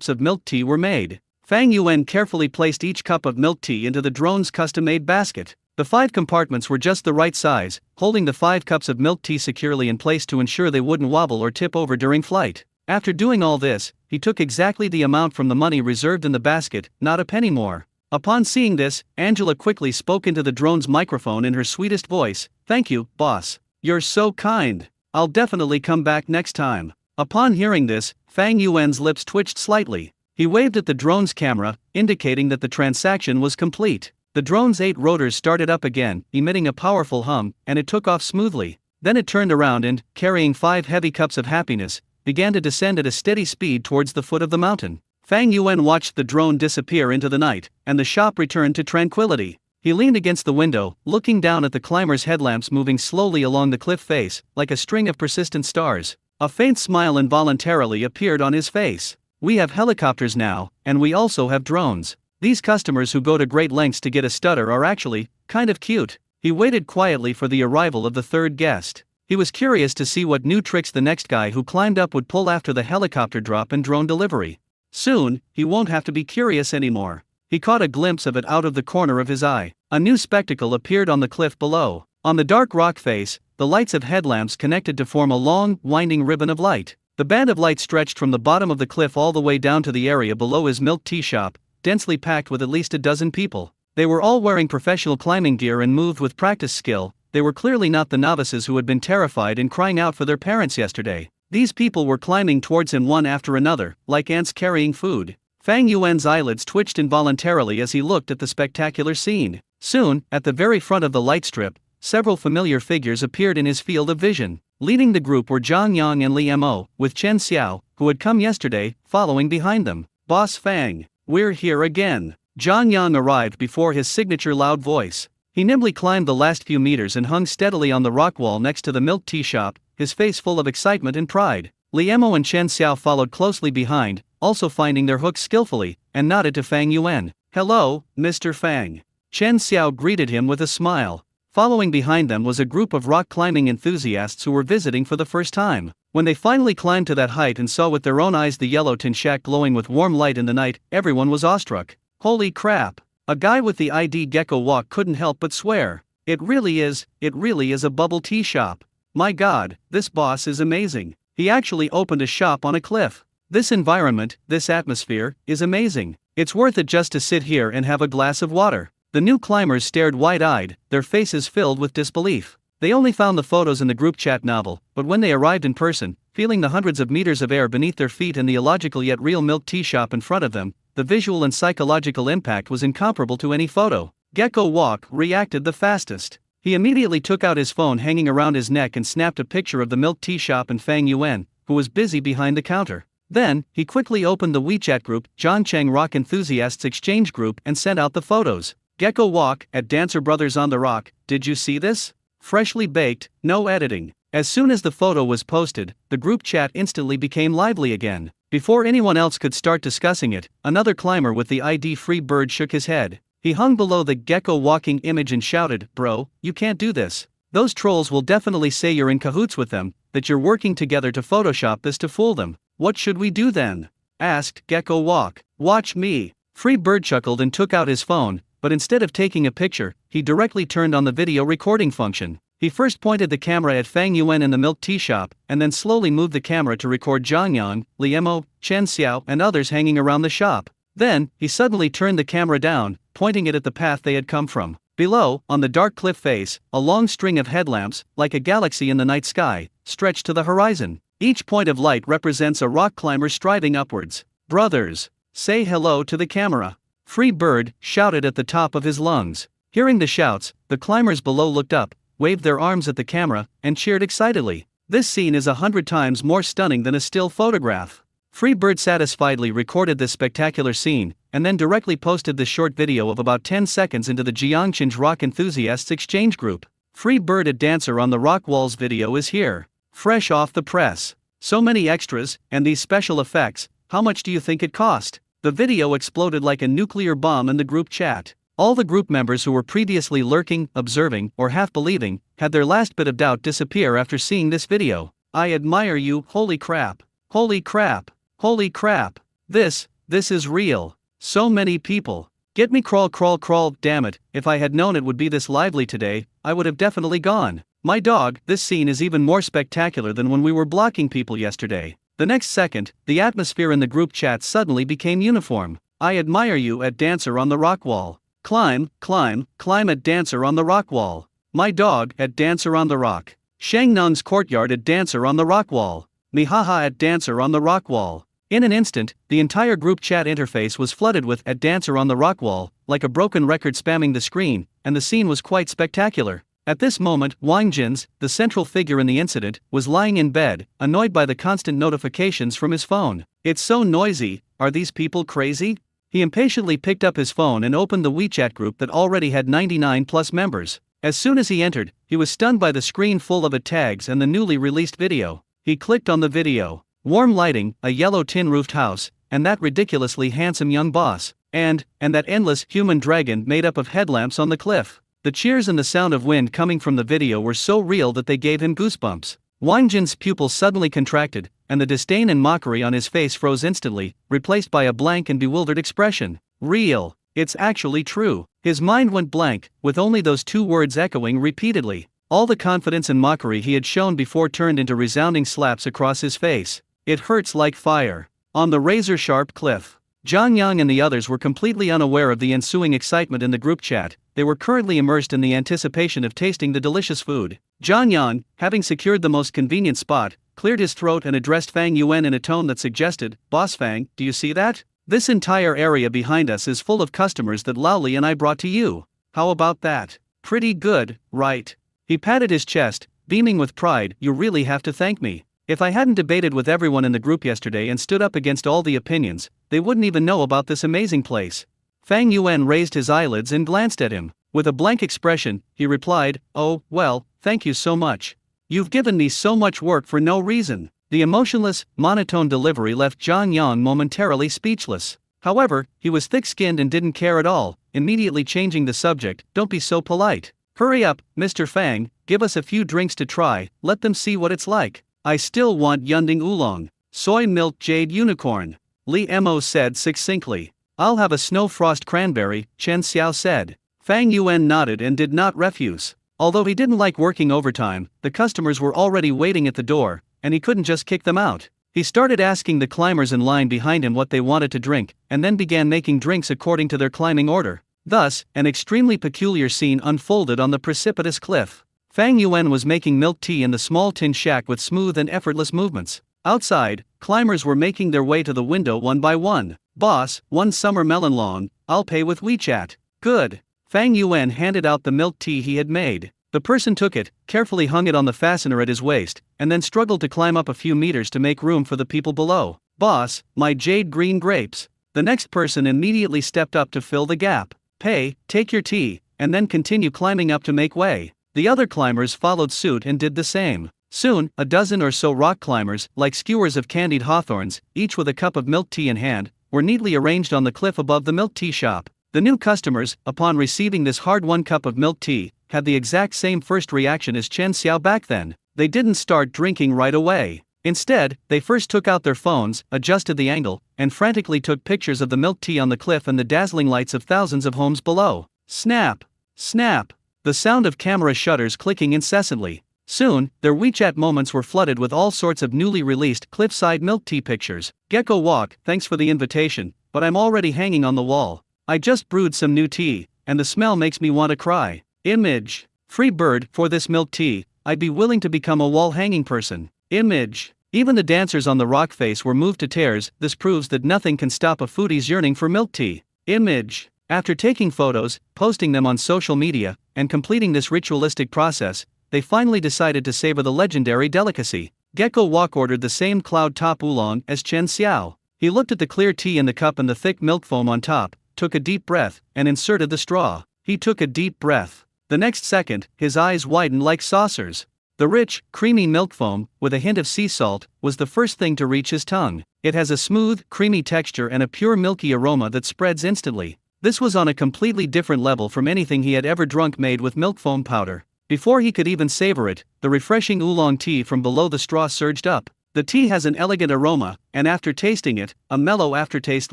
of milk tea were made. Fang Yuan carefully placed each cup of milk tea into the drone's custom-made basket. The 5 compartments were just the right size, holding the 5 cups of milk tea securely in place to ensure they wouldn't wobble or tip over during flight. After doing all this, he took exactly the amount from the money reserved in the basket, not a penny more. Upon seeing this, Angela quickly spoke into the drone's microphone in her sweetest voice. "Thank you, boss. You're so kind. I'll definitely come back next time." Upon hearing this, Fang Yuan's lips twitched slightly. He waved at the drone's camera, indicating that the transaction was complete. The drone's 8 rotors started up again, emitting a powerful hum, and it took off smoothly. Then it turned around and, carrying 5 heavy cups of happiness, began to descend at a steady speed towards the foot of the mountain. Fang Yuan watched the drone disappear into the night, and the shop returned to tranquility. He leaned against the window, looking down at the climbers' headlamps moving slowly along the cliff face, like a string of persistent stars. A faint smile involuntarily appeared on his face. "We have helicopters now, and we also have drones. These customers who go to great lengths to get a stutter are actually kind of cute." He waited quietly for the arrival of the 3rd guest. He was curious to see what new tricks the next guy who climbed up would pull after the helicopter drop and drone delivery. Soon, he won't have to be curious anymore. He caught a glimpse of it out of the corner of his eye. A new spectacle appeared on the cliff below. On the dark rock face, the lights of headlamps connected to form a long, winding ribbon of light. The band of light stretched from the bottom of the cliff all the way down to the area below his milk tea shop, densely packed with at least a dozen people. They were all wearing professional climbing gear and moved with practiced skill. They were clearly not the novices who had been terrified and crying out for their parents yesterday. These people were climbing towards him one after another, like ants carrying food. Fang Yuan's eyelids twitched involuntarily as he looked at the spectacular scene. Soon, at the very front of the light strip, several familiar figures appeared in his field of vision. Leading the group were Zhang Yang and Li Mo, with Chen Xiao, who had come yesterday, following behind them. "Boss Fang, we're here again." Zhang Yang arrived before his signature loud voice. He nimbly climbed the last few meters and hung steadily on the rock wall next to the milk tea shop, his face full of excitement and pride. Li Mo and Chen Xiao followed closely behind, also finding their hooks skillfully, and nodded to Fang Yuan. "Hello, Mr. Fang." Chen Xiao greeted him with a smile. Following behind them was a group of rock climbing enthusiasts who were visiting for the first time. When they finally climbed to that height and saw with their own eyes the yellow tin shack glowing with warm light in the night, everyone was awestruck. "Holy crap! A guy with the ID Gecko Walk couldn't help but swear. It really is a bubble tea shop. My god, this boss is amazing. He actually opened a shop on a cliff. This environment, this atmosphere, is amazing. It's worth it just to sit here and have a glass of water." The new climbers stared wide-eyed, their faces filled with disbelief. They only found the photos in the group chat novel, but when they arrived in person, feeling the hundreds of meters of air beneath their feet and the illogical yet real milk tea shop in front of them, the visual and psychological impact was incomparable to any photo. Gecko Walk reacted the fastest. He immediately took out his phone hanging around his neck and snapped a picture of the milk tea shop and Fang Yuan, who was busy behind the counter. Then, he quickly opened the WeChat group, Zhangcheng Rock Enthusiasts Exchange Group, and sent out the photos. "Gecko Walk, at Dancer Brothers on the Rock, did you see this? Freshly baked, no editing." As soon as the photo was posted, the group chat instantly became lively again. Before anyone else could start discussing it, another climber with the ID Free Bird shook his head. He hung below the gecko walking image and shouted, "Bro, you can't do this. Those trolls will definitely say you're in cahoots with them, that you're working together to Photoshop this to fool them. What should we do then?" asked Gecko Walk. "Watch me." Free Bird chuckled and took out his phone, but instead of taking a picture, he directly turned on the video recording function. He first pointed the camera at Fang Yuan in the milk tea shop, and then slowly moved the camera to record Zhang Yang, Li Mo, Chen Xiao, and others hanging around the shop. Then, he suddenly turned the camera down, pointing it at the path they had come from. Below, on the dark cliff face, a long string of headlamps, like a galaxy in the night sky, stretched to the horizon. Each point of light represents a rock climber striding upwards. "Brothers, say hello to the camera." Free Bird shouted at the top of his lungs. Hearing the shouts, the climbers below looked up, waved their arms at the camera, and cheered excitedly. This scene is 100 times more stunning than a still photograph. Free Bird satisfiedly recorded this spectacular scene, and then directly posted this short video of about 10 seconds into the Jiangchin's Rock Enthusiasts Exchange Group. Free Bird at Dancer on the Rock Walls video is here. Fresh off the press. So many extras, and these special effects, how much do you think it cost? The video exploded like a nuclear bomb in the group chat. All the group members who were previously lurking, observing, or half-believing, had their last bit of doubt disappear after seeing this video. "I admire you, holy crap. Holy crap. Holy crap. This is real. So many people. Get me crawl crawl crawl, damn it, if I had known it would be this lively today, I would have definitely gone. My dog, this scene is even more spectacular than when we were blocking people yesterday. The next second, the atmosphere in the group chat suddenly became uniform. I admire you at Dancer on the Rock Wall. Climb, climb, climb at Dancer on the Rock Wall. My dog at Dancer on the Rock. Shangnung's courtyard at Dancer on the Rock Wall. Mihaha at Dancer on the Rock Wall. In an instant, the entire group chat interface was flooded with "at Dancer on the Rock Wall," like a broken record spamming the screen, and the scene was quite spectacular. At this moment, Wang Jins, the central figure in the incident, was lying in bed, annoyed by the constant notifications from his phone. It's so noisy, are these people crazy? He impatiently picked up his phone and opened the WeChat group that already had 99 plus members. As soon as he entered, he was stunned by the screen full of tags and the newly released video. He clicked on the video. Warm lighting, a yellow tin-roofed house, and that ridiculously handsome young boss, and that endless human dragon made up of headlamps on the cliff. The cheers and the sound of wind coming from the video were so real that they gave him goosebumps. Wang Jin's pupils suddenly contracted, and the disdain and mockery on his face froze instantly, replaced by a blank and bewildered expression. Real. It's actually true. His mind went blank, with only those two words echoing repeatedly. All the confidence and mockery he had shown before turned into resounding slaps across his face. It hurts like fire. On the razor-sharp cliff. Zhang Yang and the others were completely unaware of the ensuing excitement in the group chat. They were currently immersed in the anticipation of tasting the delicious food. Zhang Yang, having secured the most convenient spot, cleared his throat and addressed Fang Yuan in a tone that suggested, "Boss Fang, do you see that? This entire area behind us is full of customers that Laoli and I brought to you. How about that? Pretty good, right?" He patted his chest, beaming with pride. "You really have to thank me. If I hadn't debated with everyone in the group yesterday and stood up against all the opinions, they wouldn't even know about this amazing place." Fang Yuan raised his eyelids and glanced at him. With a blank expression, he replied, "Oh, well, thank you so much. You've given me so much work for no reason." The emotionless, monotone delivery left Zhang Yang momentarily speechless. However, he was thick-skinned and didn't care at all, immediately changing the subject. "Don't be so polite. Hurry up, Mr. Fang, give us a few drinks to try, let them see what it's like." "I still want Yunding Oolong. Soy milk jade unicorn," Li Mo said succinctly. "I'll have a snow frost cranberry," Chen Xiao said. Fang Yuan nodded and did not refuse. Although he didn't like working overtime, the customers were already waiting at the door, and he couldn't just kick them out. He started asking the climbers in line behind him what they wanted to drink, and then began making drinks according to their climbing order. Thus, an extremely peculiar scene unfolded on the precipitous cliff. Fang Yuan was making milk tea in the small tin shack with smooth and effortless movements. Outside, climbers were making their way to the window one by one. "Boss, one summer melon long, I'll pay with WeChat." "Good." Fang Yuan handed out the milk tea he had made. The person took it, carefully hung it on the fastener at his waist, and then struggled to climb up a few meters to make room for the people below. "Boss, my jade green grapes." The next person immediately stepped up to fill the gap. "Pay, take your tea, and then continue climbing up to make way." The other climbers followed suit and did the same. Soon, a dozen or so rock climbers, like skewers of candied hawthorns, each with a cup of milk tea in hand, were neatly arranged on the cliff above the milk tea shop. The new customers, upon receiving this hard-won cup of milk tea, had the exact same first reaction as Chen Xiao back then. They didn't start drinking right away. Instead, they first took out their phones, adjusted the angle, and frantically took pictures of the milk tea on the cliff and the dazzling lights of thousands of homes below. Snap! Snap! The sound of camera shutters clicking incessantly. Soon, their WeChat moments were flooded with all sorts of newly released cliffside milk tea pictures. "Gecko Walk, thanks for the invitation, but I'm already hanging on the wall. I just brewed some new tea, and the smell makes me want to cry." Image. "Free bird, for this milk tea, I'd be willing to become a wall-hanging person." Image. Even the dancers on the rock face were moved to tears. This proves that nothing can stop a foodie's yearning for milk tea. Image. After taking photos, posting them on social media, and completing this ritualistic process, they finally decided to savor the legendary delicacy. Gecko Walk ordered the same cloud top oolong as Chen Xiao. He looked at the clear tea in the cup and the thick milk foam on top, took a deep breath, and inserted the straw. He took a deep breath. The next second, his eyes widened like saucers. The rich, creamy milk foam, with a hint of sea salt, was the first thing to reach his tongue. It has a smooth, creamy texture and a pure milky aroma that spreads instantly. This was on a completely different level from anything he had ever drunk made with milk foam powder. Before he could even savor it, the refreshing oolong tea from below the straw surged up. The tea has an elegant aroma, and after tasting it, a mellow aftertaste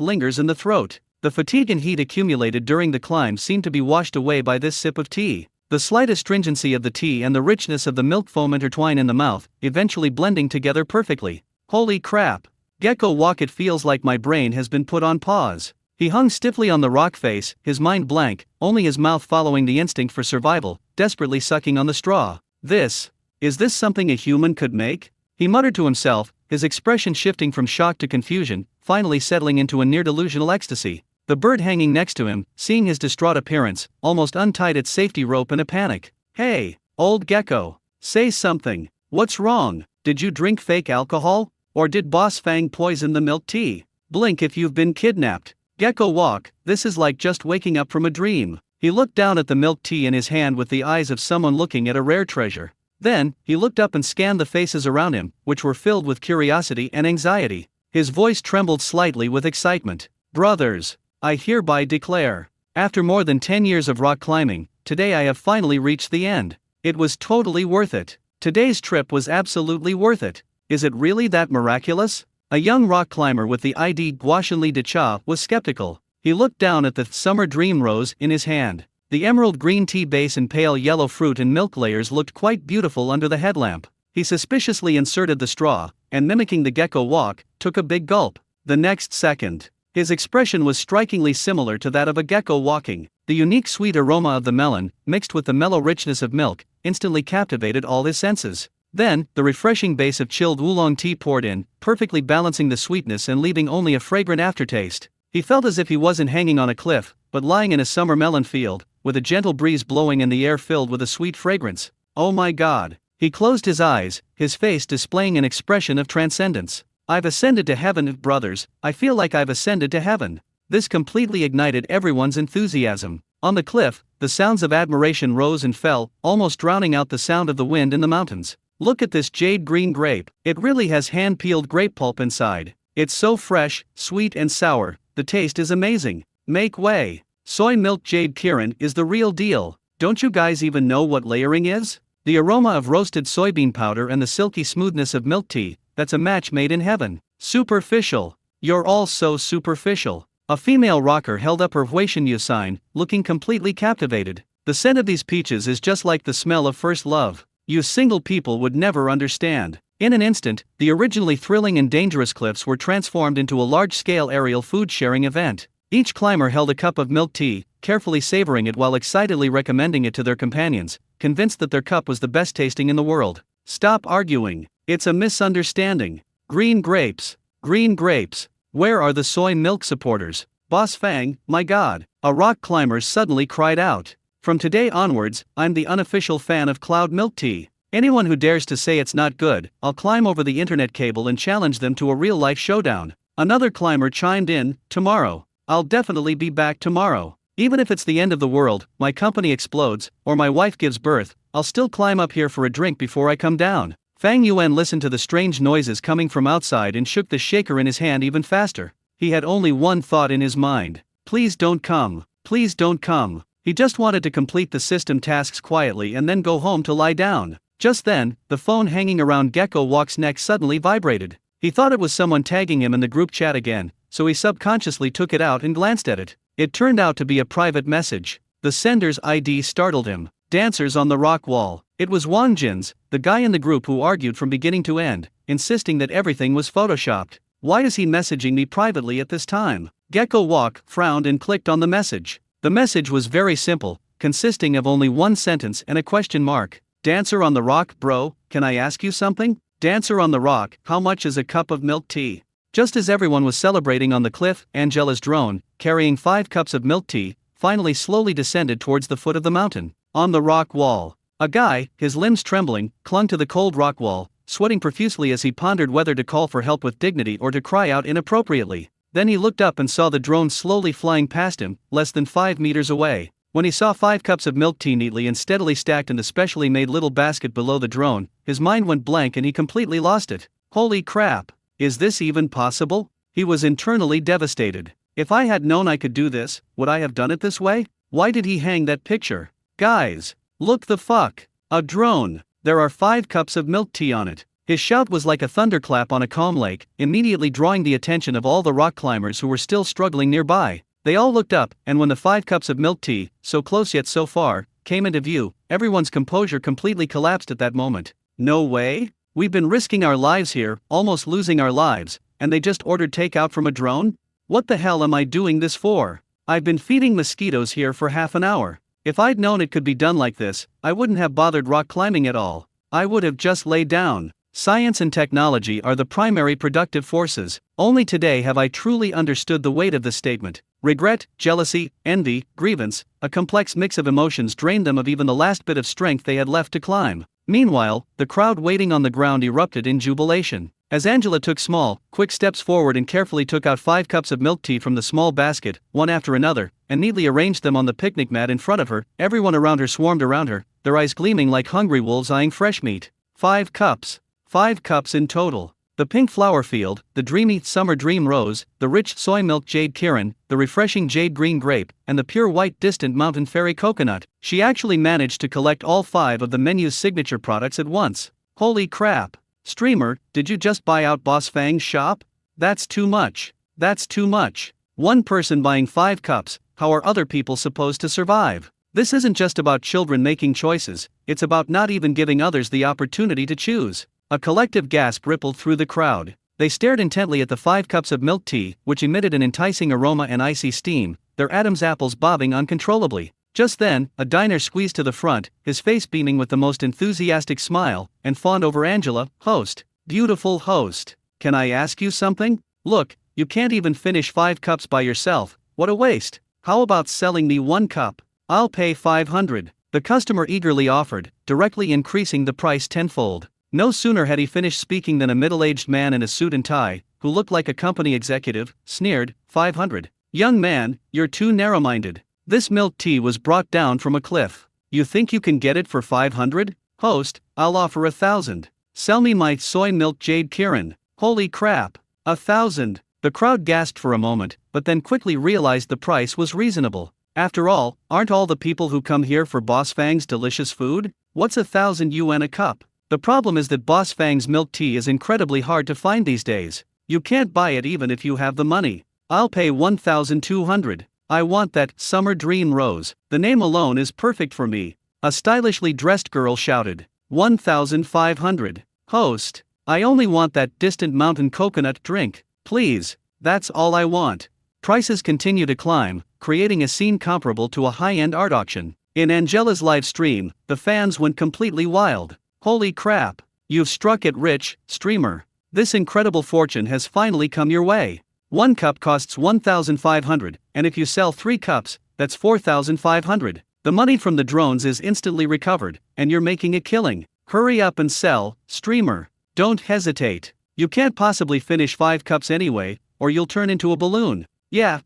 lingers in the throat. The fatigue and heat accumulated during the climb seemed to be washed away by this sip of tea. The slight astringency of the tea and the richness of the milk foam intertwine in the mouth, eventually blending together perfectly. Holy crap! Gecko walk, it feels like my brain has been put on pause. He hung stiffly on the rock face, his mind blank, only his mouth following the instinct for survival, desperately sucking on the straw. Is this something a human could make? He muttered to himself, his expression shifting from shock to confusion, finally settling into a near-delusional ecstasy. The bird hanging next to him, seeing his distraught appearance, almost untied its safety rope in a panic. Hey, old gecko, say something. What's wrong? Did you drink fake alcohol? Or did Boss Fang poison the milk tea? Blink if you've been kidnapped. Gecko walk, this is like just waking up from a dream. He looked down at the milk tea in his hand with the eyes of someone looking at a rare treasure. Then, he looked up and scanned the faces around him, which were filled with curiosity and anxiety. His voice trembled slightly with excitement. Brothers, I hereby declare, after more than 10 years of rock climbing, today I have finally reached the end. It was totally worth it. Today's trip was absolutely worth it. Is it really that miraculous? A young rock climber with the ID Guashanli de Cha was skeptical. He looked down at the summer dream rose in his hand. The emerald green tea base and pale yellow fruit and milk layers looked quite beautiful under the headlamp. He suspiciously inserted the straw, and mimicking the gecko walk, took a big gulp. The next second, his expression was strikingly similar to that of a gecko walking. The unique sweet aroma of the melon, mixed with the mellow richness of milk, instantly captivated all his senses. Then, the refreshing base of chilled oolong tea poured in, perfectly balancing the sweetness and leaving only a fragrant aftertaste. He felt as if he wasn't hanging on a cliff, but lying in a summer melon field, with a gentle breeze blowing and the air filled with a sweet fragrance. Oh my God! He closed his eyes, his face displaying an expression of transcendence. I've ascended to heaven, brothers, I feel like I've ascended to heaven. This completely ignited everyone's enthusiasm. On the cliff, the sounds of admiration rose and fell, almost drowning out the sound of the wind in the mountains. Look at this jade green grape, it really has hand-peeled grape pulp inside. It's so fresh, sweet and sour, the taste is amazing. Make way. Soy milk jade Kirin is the real deal. Don't you guys even know what layering is? The aroma of roasted soybean powder and the silky smoothness of milk tea, that's a match made in heaven. Superficial. You're all so superficial. A female rocker held up her Huishan sign, looking completely captivated. The scent of these peaches is just like the smell of first love. You single people would never understand. In an instant, the originally thrilling and dangerous cliffs were transformed into a large-scale aerial food-sharing event. Each climber held a cup of milk tea, carefully savoring it while excitedly recommending it to their companions, convinced that their cup was the best tasting in the world. Stop arguing. It's a misunderstanding. Green grapes. Green grapes. Where are the soy milk supporters? Boss Fang, my God. A rock climber suddenly cried out. From today onwards, I'm the unofficial fan of cloud milk tea. Anyone who dares to say it's not good, I'll climb over the internet cable and challenge them to a real-life showdown. Another climber chimed in, tomorrow. I'll definitely be back tomorrow. Even if it's the end of the world, my company explodes, or my wife gives birth, I'll still climb up here for a drink before I come down. Fang Yuan listened to the strange noises coming from outside and shook the shaker in his hand even faster. He had only one thought in his mind. Please don't come. Please don't come. He just wanted to complete the system tasks quietly and then go home to lie down. Just then, the phone hanging around Gecko Walk's neck suddenly vibrated. He thought it was someone tagging him in the group chat again, so he subconsciously took it out and glanced at it. It turned out to be a private message. The sender's ID startled him. Dancers on the rock wall. It was Wang Jin's, the guy in the group who argued from beginning to end, insisting that everything was photoshopped. Why is he messaging me privately at this time? Gecko Walk frowned and clicked on the message. The message was very simple, consisting of only one sentence and a question mark. Dancer on the rock, bro, can I ask you something? Dancer on the rock, how much is a cup of milk tea? Just as everyone was celebrating on the cliff, Angela's drone, carrying 5 cups of milk tea, finally slowly descended towards the foot of the mountain. On the rock wall, a guy, his limbs trembling, clung to the cold rock wall, sweating profusely as he pondered whether to call for help with dignity or to cry out inappropriately. Then he looked up and saw the drone slowly flying past him, less than 5 meters away. When he saw 5 cups of milk tea neatly and steadily stacked in the specially made little basket below the drone, his mind went blank and he completely lost it. Holy crap! Is this even possible? He was internally devastated. If I had known I could do this, would I have done it this way? Why did he hang that picture? Guys, look the fuck! A drone! There are 5 cups of milk tea on it. His shout was like a thunderclap on a calm lake, immediately drawing the attention of all the rock climbers who were still struggling nearby. They all looked up, and when the 5 cups of milk tea, so close yet so far, came into view, everyone's composure completely collapsed at that moment. No way? We've been risking our lives here, almost losing our lives, and they just ordered takeout from a drone? What the hell am I doing this for? I've been feeding mosquitoes here for half an hour. If I'd known it could be done like this, I wouldn't have bothered rock climbing at all. I would have just laid down. Science and technology are the primary productive forces. Only today have I truly understood the weight of this statement. Regret, jealousy, envy, grievance, a complex mix of emotions drained them of even the last bit of strength they had left to climb. Meanwhile, the crowd waiting on the ground erupted in jubilation. As Angela took small, quick steps forward and carefully took out 5 cups of milk tea from the small basket, one after another, and neatly arranged them on the picnic mat in front of her, everyone around her swarmed around her, their eyes gleaming like hungry wolves eyeing fresh meat. 5 cups. 5 cups in total. The pink flower field, the dreamy summer dream rose, the rich soy milk jade kirin, the refreshing jade green grape, and the pure white distant mountain fairy coconut. She actually managed to collect all 5 of the menu's signature products at once. Holy crap. Streamer, did you just buy out Boss Fang's shop? That's too much. That's too much. One person buying 5 cups, how are other people supposed to survive? This isn't just about children making choices, it's about not even giving others the opportunity to choose. A collective gasp rippled through the crowd. They stared intently at the 5 cups of milk tea, which emitted an enticing aroma and icy steam, their Adam's apples bobbing uncontrollably. Just then, a diner squeezed to the front, his face beaming with the most enthusiastic smile, and fawned over Angela. Host, beautiful host, can I ask you something? Look, you can't even finish 5 cups by yourself, what a waste. How about selling me 1 cup? I'll pay 500. The customer eagerly offered, directly increasing the price tenfold. No sooner had he finished speaking than a middle-aged man in a suit and tie, who looked like a company executive, sneered, 500. Young man, you're too narrow-minded. This milk tea was brought down from a cliff. You think you can get it for 500? Host, I'll offer 1,000. Sell me my soy milk jade kirin. Holy crap. 1,000. The crowd gasped for a moment, but then quickly realized the price was reasonable. After all, aren't all the people who come here for Boss Fang's delicious food? What's 1,000 yuan a cup? The problem is that Boss Fang's milk tea is incredibly hard to find these days. You can't buy it even if you have the money. I'll pay 1,200. I want that summer dream rose. The name alone is perfect for me. A stylishly dressed girl shouted. 1,500. Host, I only want that distant mountain coconut drink. Please, that's all I want. Prices continue to climb, creating a scene comparable to a high-end art auction. In Angela's live stream, the fans went completely wild. Holy crap, you've struck it rich, streamer. This incredible fortune has finally come your way. 1 cup costs 1,500, and if you sell 3 cups, that's 4,500. The money from the drones is instantly recovered, and you're making a killing. Hurry up and sell, streamer. Don't hesitate. You can't possibly finish 5 cups anyway, or you'll turn into a balloon. Yeah,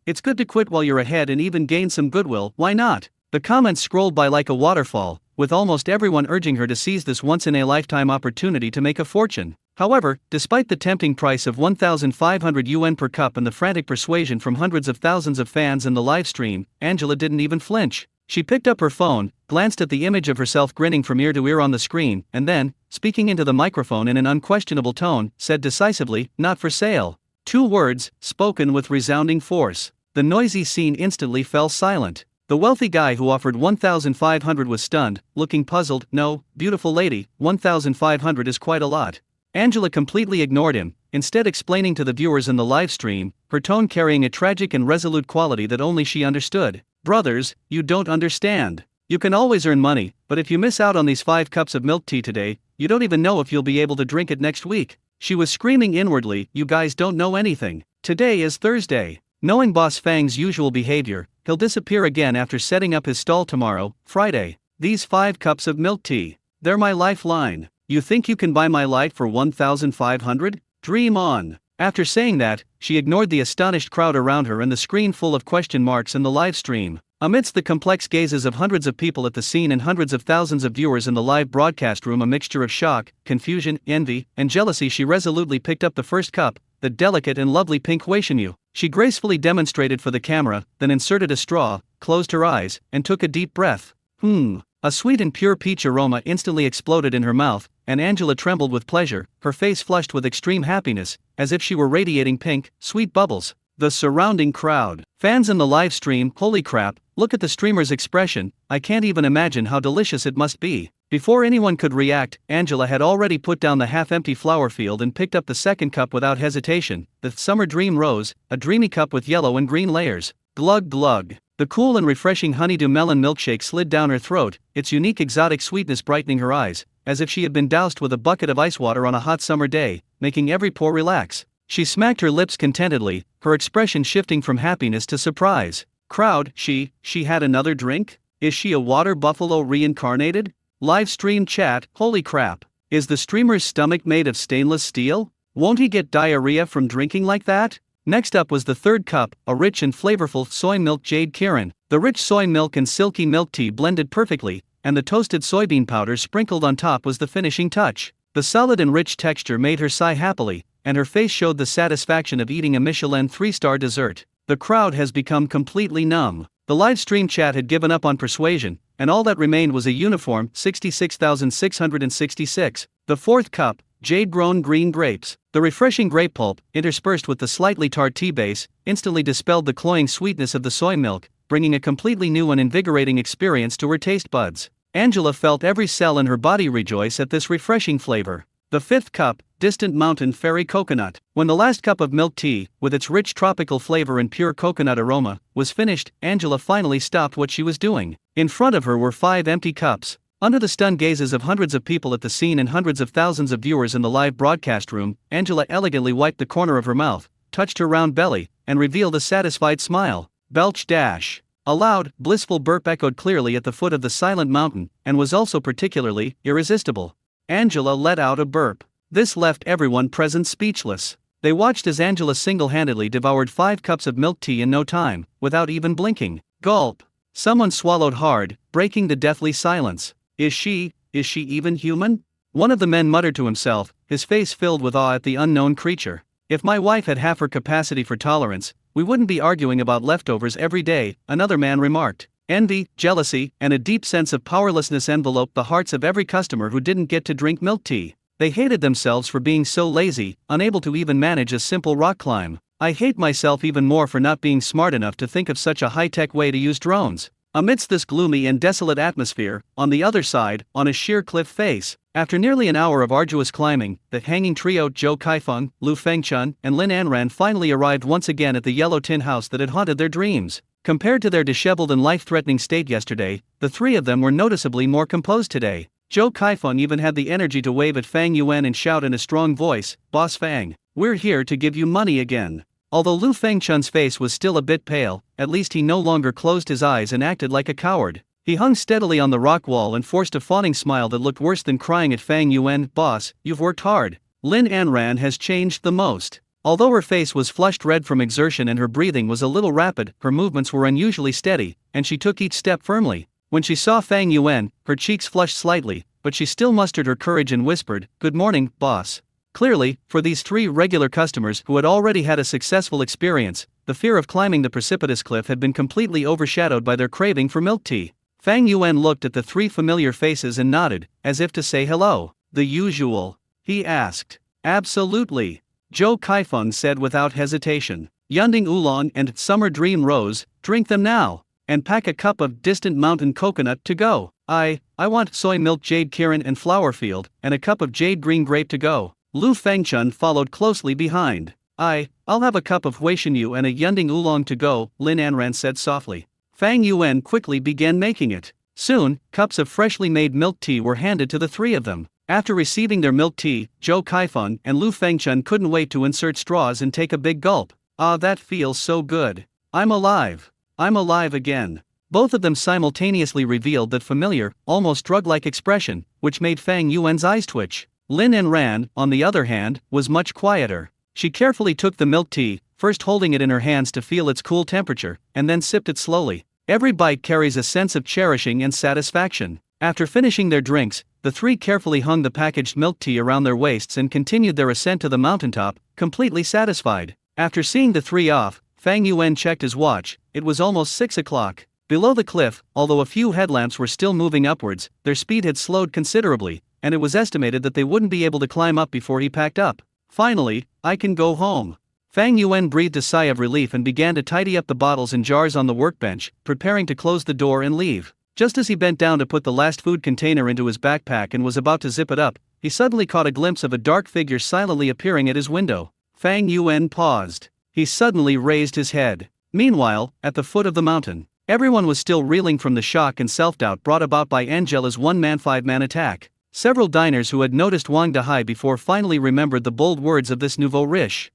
it's good to quit while you're ahead and even gain some goodwill, why not? The comments scrolled by like a waterfall, with almost everyone urging her to seize this once-in-a-lifetime opportunity to make a fortune. However, despite the tempting price of 1,500 yuan per cup and the frantic persuasion from hundreds of thousands of fans in the live stream, Angela didn't even flinch. She picked up her phone, glanced at the image of herself grinning from ear to ear on the screen, and then, speaking into the microphone in an unquestionable tone, said decisively, "Not for sale." 2 words, spoken with resounding force. The noisy scene instantly fell silent. The wealthy guy who offered 1,500 was stunned, looking puzzled. No, beautiful lady, 1,500 is quite a lot. Angela completely ignored him, instead explaining to the viewers in the live stream, her tone carrying a tragic and resolute quality that only she understood. Brothers, you don't understand. You can always earn money, but if you miss out on these 5 cups of milk tea today, you don't even know if you'll be able to drink it next week. She was screaming inwardly, you guys don't know anything. Today is Thursday. Knowing Boss Fang's usual behavior, he'll disappear again after setting up his stall tomorrow, Friday. These 5 cups of milk tea, they're my lifeline. You think you can buy my life for 1,500? Dream on. After saying that, she ignored the astonished crowd around her and the screen full of question marks in the live stream. Amidst the complex gazes of hundreds of people at the scene and hundreds of thousands of viewers in the live broadcast room, a mixture of shock, confusion, envy, and jealousy, she resolutely picked up the first cup, the delicate and lovely pink Huishenyu. She gracefully demonstrated for the camera, then inserted a straw, closed her eyes, and took a deep breath. A sweet and pure peach aroma instantly exploded in her mouth, and Angela trembled with pleasure, her face flushed with extreme happiness, as if she were radiating pink, sweet bubbles. The surrounding crowd. Fans in the live stream, holy crap, look at the streamer's expression, I can't even imagine how delicious it must be. Before anyone could react, Angela had already put down the half-empty flower field and picked up the second cup without hesitation, the Summer Dream Rose, a dreamy cup with yellow and green layers. Glug glug. The cool and refreshing honeydew melon milkshake slid down her throat, its unique exotic sweetness brightening her eyes, as if she had been doused with a bucket of ice water on a hot summer day, making every pore relax. She smacked her lips contentedly, her expression shifting from happiness to surprise. Crowd, she had another drink? Is she a water buffalo reincarnated? Live stream chat, holy crap. Is the streamer's stomach made of stainless steel? Won't he get diarrhea from drinking like that? Next up was the third cup, a rich and flavorful soy milk jade Kirin. The rich soy milk and silky milk tea blended perfectly, and the toasted soybean powder sprinkled on top was the finishing touch. The solid and rich texture made her sigh happily, and her face showed the satisfaction of eating a Michelin 3-star dessert. The crowd has become completely numb. The live stream chat had given up on persuasion, and all that remained was a uniform 66,666. The fourth cup, jade-grown green grapes. The refreshing grape pulp, interspersed with the slightly tart tea base, instantly dispelled the cloying sweetness of the soy milk, bringing a completely new and invigorating experience to her taste buds. Angela felt every cell in her body rejoice at this refreshing flavor. The fifth cup, distant mountain fairy coconut. When the last cup of milk tea, with its rich tropical flavor and pure coconut aroma, was finished, Angela finally stopped what she was doing. In front of her were 5 empty cups. Under the stunned gazes of hundreds of people at the scene and hundreds of thousands of viewers in the live broadcast room, Angela elegantly wiped the corner of her mouth, touched her round belly, and revealed a satisfied smile. Belch dash. A loud, blissful burp echoed clearly at the foot of the silent mountain, and was also particularly irresistible. Angela let out a burp. This left everyone present speechless. They watched as Angela single-handedly devoured 5 cups of milk tea in no time, without even blinking. Gulp. Someone swallowed hard, breaking the deathly silence. Is she even human? One of the men muttered to himself, his face filled with awe at the unknown creature. If my wife had half her capacity for tolerance, we wouldn't be arguing about leftovers every day, another man remarked. Envy, jealousy, and a deep sense of powerlessness enveloped the hearts of every customer who didn't get to drink milk tea. They hated themselves for being so lazy, unable to even manage a simple rock climb. I hate myself even more for not being smart enough to think of such a high-tech way to use drones. Amidst this gloomy and desolate atmosphere, on the other side, on a sheer cliff face, after nearly an hour of arduous climbing, the hanging trio Zhou Kaifeng, Lu Fengchun, and Lin Anran finally arrived once again at the yellow tin house that had haunted their dreams. Compared to their disheveled and life-threatening state yesterday, the three of them were noticeably more composed today. Zhou Kaifeng even had the energy to wave at Fang Yuan and shout in a strong voice, "Boss Fang, we're here to give you money again." Although Lu Fengchun's face was still a bit pale, at least he no longer closed his eyes and acted like a coward. He hung steadily on the rock wall and forced a fawning smile that looked worse than crying at Fang Yuan. "Boss, you've worked hard." Lin Anran has changed the most. Although her face was flushed red from exertion and her breathing was a little rapid, her movements were unusually steady, and she took each step firmly. When she saw Fang Yuan, her cheeks flushed slightly, but she still mustered her courage and whispered, "Good morning, boss." Clearly, for these 3 regular customers who had already had a successful experience, the fear of climbing the precipitous cliff had been completely overshadowed by their craving for milk tea. Fang Yuan looked at the 3 familiar faces and nodded, as if to say hello. "The usual?" he asked. "Absolutely," Zhou Kaifeng said without hesitation. "Yunding Oolong and Summer Dream Rose, drink them now, and pack a cup of Distant Mountain Coconut to go. I want soy milk jade Kirin and flower field, and a cup of jade green grape to go." Lu Fengchun followed closely behind. I'll have a cup of Huishanyu and a Yunding Oolong to go," Lin Anran said softly. Fang Yuan quickly began making it. Soon, cups of freshly made milk tea were handed to the 3 of them. After receiving their milk tea, Zhou Kaifeng and Lu Fengchun couldn't wait to insert straws and take a big gulp. "Ah, that feels so good. I'm alive. I'm alive again." Both of them simultaneously revealed that familiar, almost drug-like expression, which made Fang Yuan's eyes twitch. Lin Anran, on the other hand, was much quieter. She carefully took the milk tea, first holding it in her hands to feel its cool temperature, and then sipped it slowly. Every bite carries a sense of cherishing and satisfaction. After finishing their drinks, the 3 carefully hung the packaged milk tea around their waists and continued their ascent to the mountaintop, completely satisfied. After seeing the 3 off, Fang Yuan checked his watch. It was almost 6 o'clock. Below the cliff, although a few headlamps were still moving upwards, their speed had slowed considerably, and it was estimated that they wouldn't be able to climb up before he packed up. Finally, I can go home. Fang Yuan breathed a sigh of relief and began to tidy up the bottles and jars on the workbench, preparing to close the door and leave. Just as he bent down to put the last food container into his backpack and was about to zip it up, he suddenly caught a glimpse of a dark figure silently appearing at his window. Fang Yuan paused. He suddenly raised his head. Meanwhile, at the foot of the mountain, everyone was still reeling from the shock and self-doubt brought about by Angela's one-man five-man attack. Several diners who had noticed Wang Dahai before finally remembered the bold words of this nouveau riche.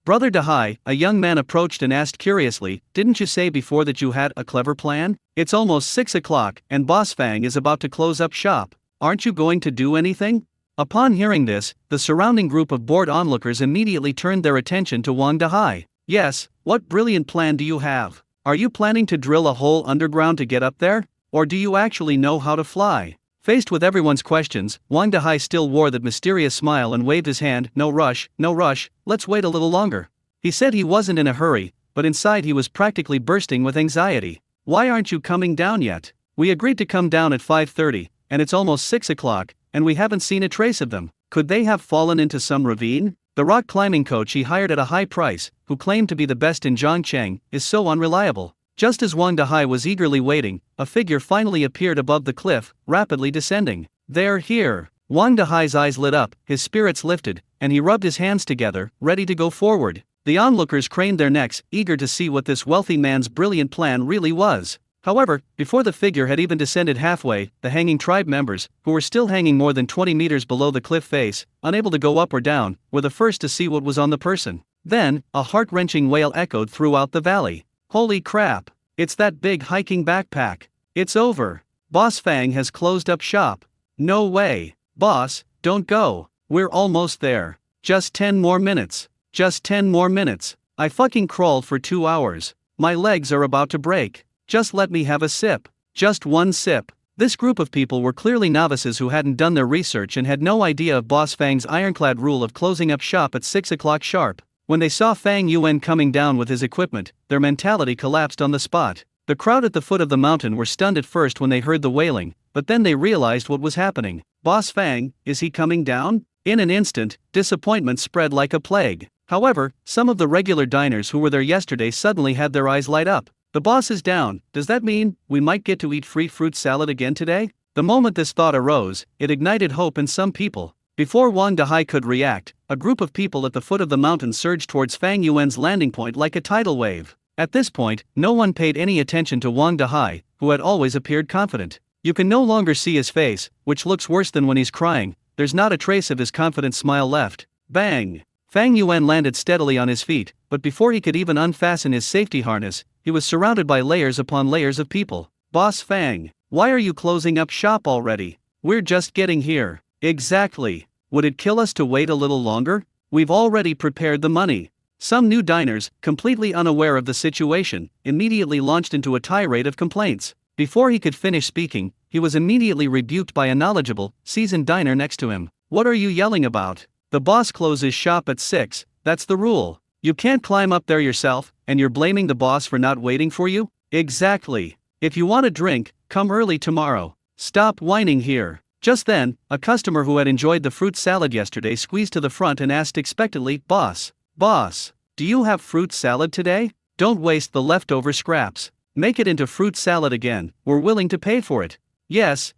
Brother Dahai, a young man approached and asked curiously, didn't you say before that you had a clever plan? It's almost 6 o'clock, and Boss Fang is about to close up shop. Aren't you going to do anything? Upon hearing this, the surrounding group of bored onlookers immediately turned their attention to Wang Dahai. Yes, what brilliant plan do you have? Are you planning to drill a hole underground to get up there? Or do you actually know how to fly? Faced with everyone's questions, Wang Dahai still wore that mysterious smile and waved his hand. No rush, let's wait a little longer. He said he wasn't in a hurry, but inside he was practically bursting with anxiety. Why aren't you coming down yet? We agreed to come down at 5:30, and it's almost 6 o'clock, and we haven't seen a trace of them. Could they have fallen into some ravine? The rock climbing coach he hired at a high price, who claimed to be the best in Zhangcheng, is so unreliable. Just as Wang Dahai was eagerly waiting, a figure finally appeared above the cliff, rapidly descending. They're here. Wang Dahai's eyes lit up, his spirits lifted, and he rubbed his hands together, ready to go forward. The onlookers craned their necks, eager to see what this wealthy man's brilliant plan really was. However, before the figure had even descended halfway, the hanging tribe members, who were still hanging more than 20 meters below the cliff face, unable to go up or down, were the first to see what was on the person. Then, a heart-wrenching wail echoed throughout the valley. Holy crap! It's that big hiking backpack. It's over. Boss Fang has closed up shop. No way. Boss, don't go. We're almost there. Just 10 more minutes. Just 10 more minutes. I fucking crawled for 2 hours. My legs are about to break. Just let me have a sip. Just one sip. This group of people were clearly novices who hadn't done their research and had no idea of Boss Fang's ironclad rule of closing up shop at 6 o'clock sharp. When they saw Fang Yuan coming down with his equipment, their mentality collapsed on the spot. The crowd at the foot of the mountain were stunned at first when they heard the wailing, but then they realized what was happening. Boss Fang, is he coming down? In an instant, disappointment spread like a plague. However, some of the regular diners who were there yesterday suddenly had their eyes light up. The boss is down. Does that mean we might get to eat free fruit salad again today? The moment this thought arose, it ignited hope in some people. Before Wang Dahai could react, a group of people at the foot of the mountain surged towards Fang Yuan's landing point like a tidal wave. At this point, no one paid any attention to Wang Dahai, who had always appeared confident. You can no longer see his face, which looks worse than when he's crying. There's not a trace of his confident smile left. Bang! Fang Yuan landed steadily on his feet, but before he could even unfasten his safety harness, he was surrounded by layers upon layers of people. Boss Fang, why are you closing up shop already? We're just getting here. Exactly. Would it kill us to wait a little longer? We've already prepared the money. Some new diners, completely unaware of the situation, immediately launched into a tirade of complaints. Before he could finish speaking, he was immediately rebuked by a knowledgeable, seasoned diner next to him. What are you yelling about? The boss closes shop at 6, that's the rule. You can't climb up there yourself, and you're blaming the boss for not waiting for you? Exactly. If you want a drink, come early tomorrow. Stop whining here. Just then, a customer who had enjoyed the fruit salad yesterday squeezed to the front and asked expectantly, Boss, do you have fruit salad today? Don't waste the leftover scraps. Make it into fruit salad again, we're willing to pay for it. Yes.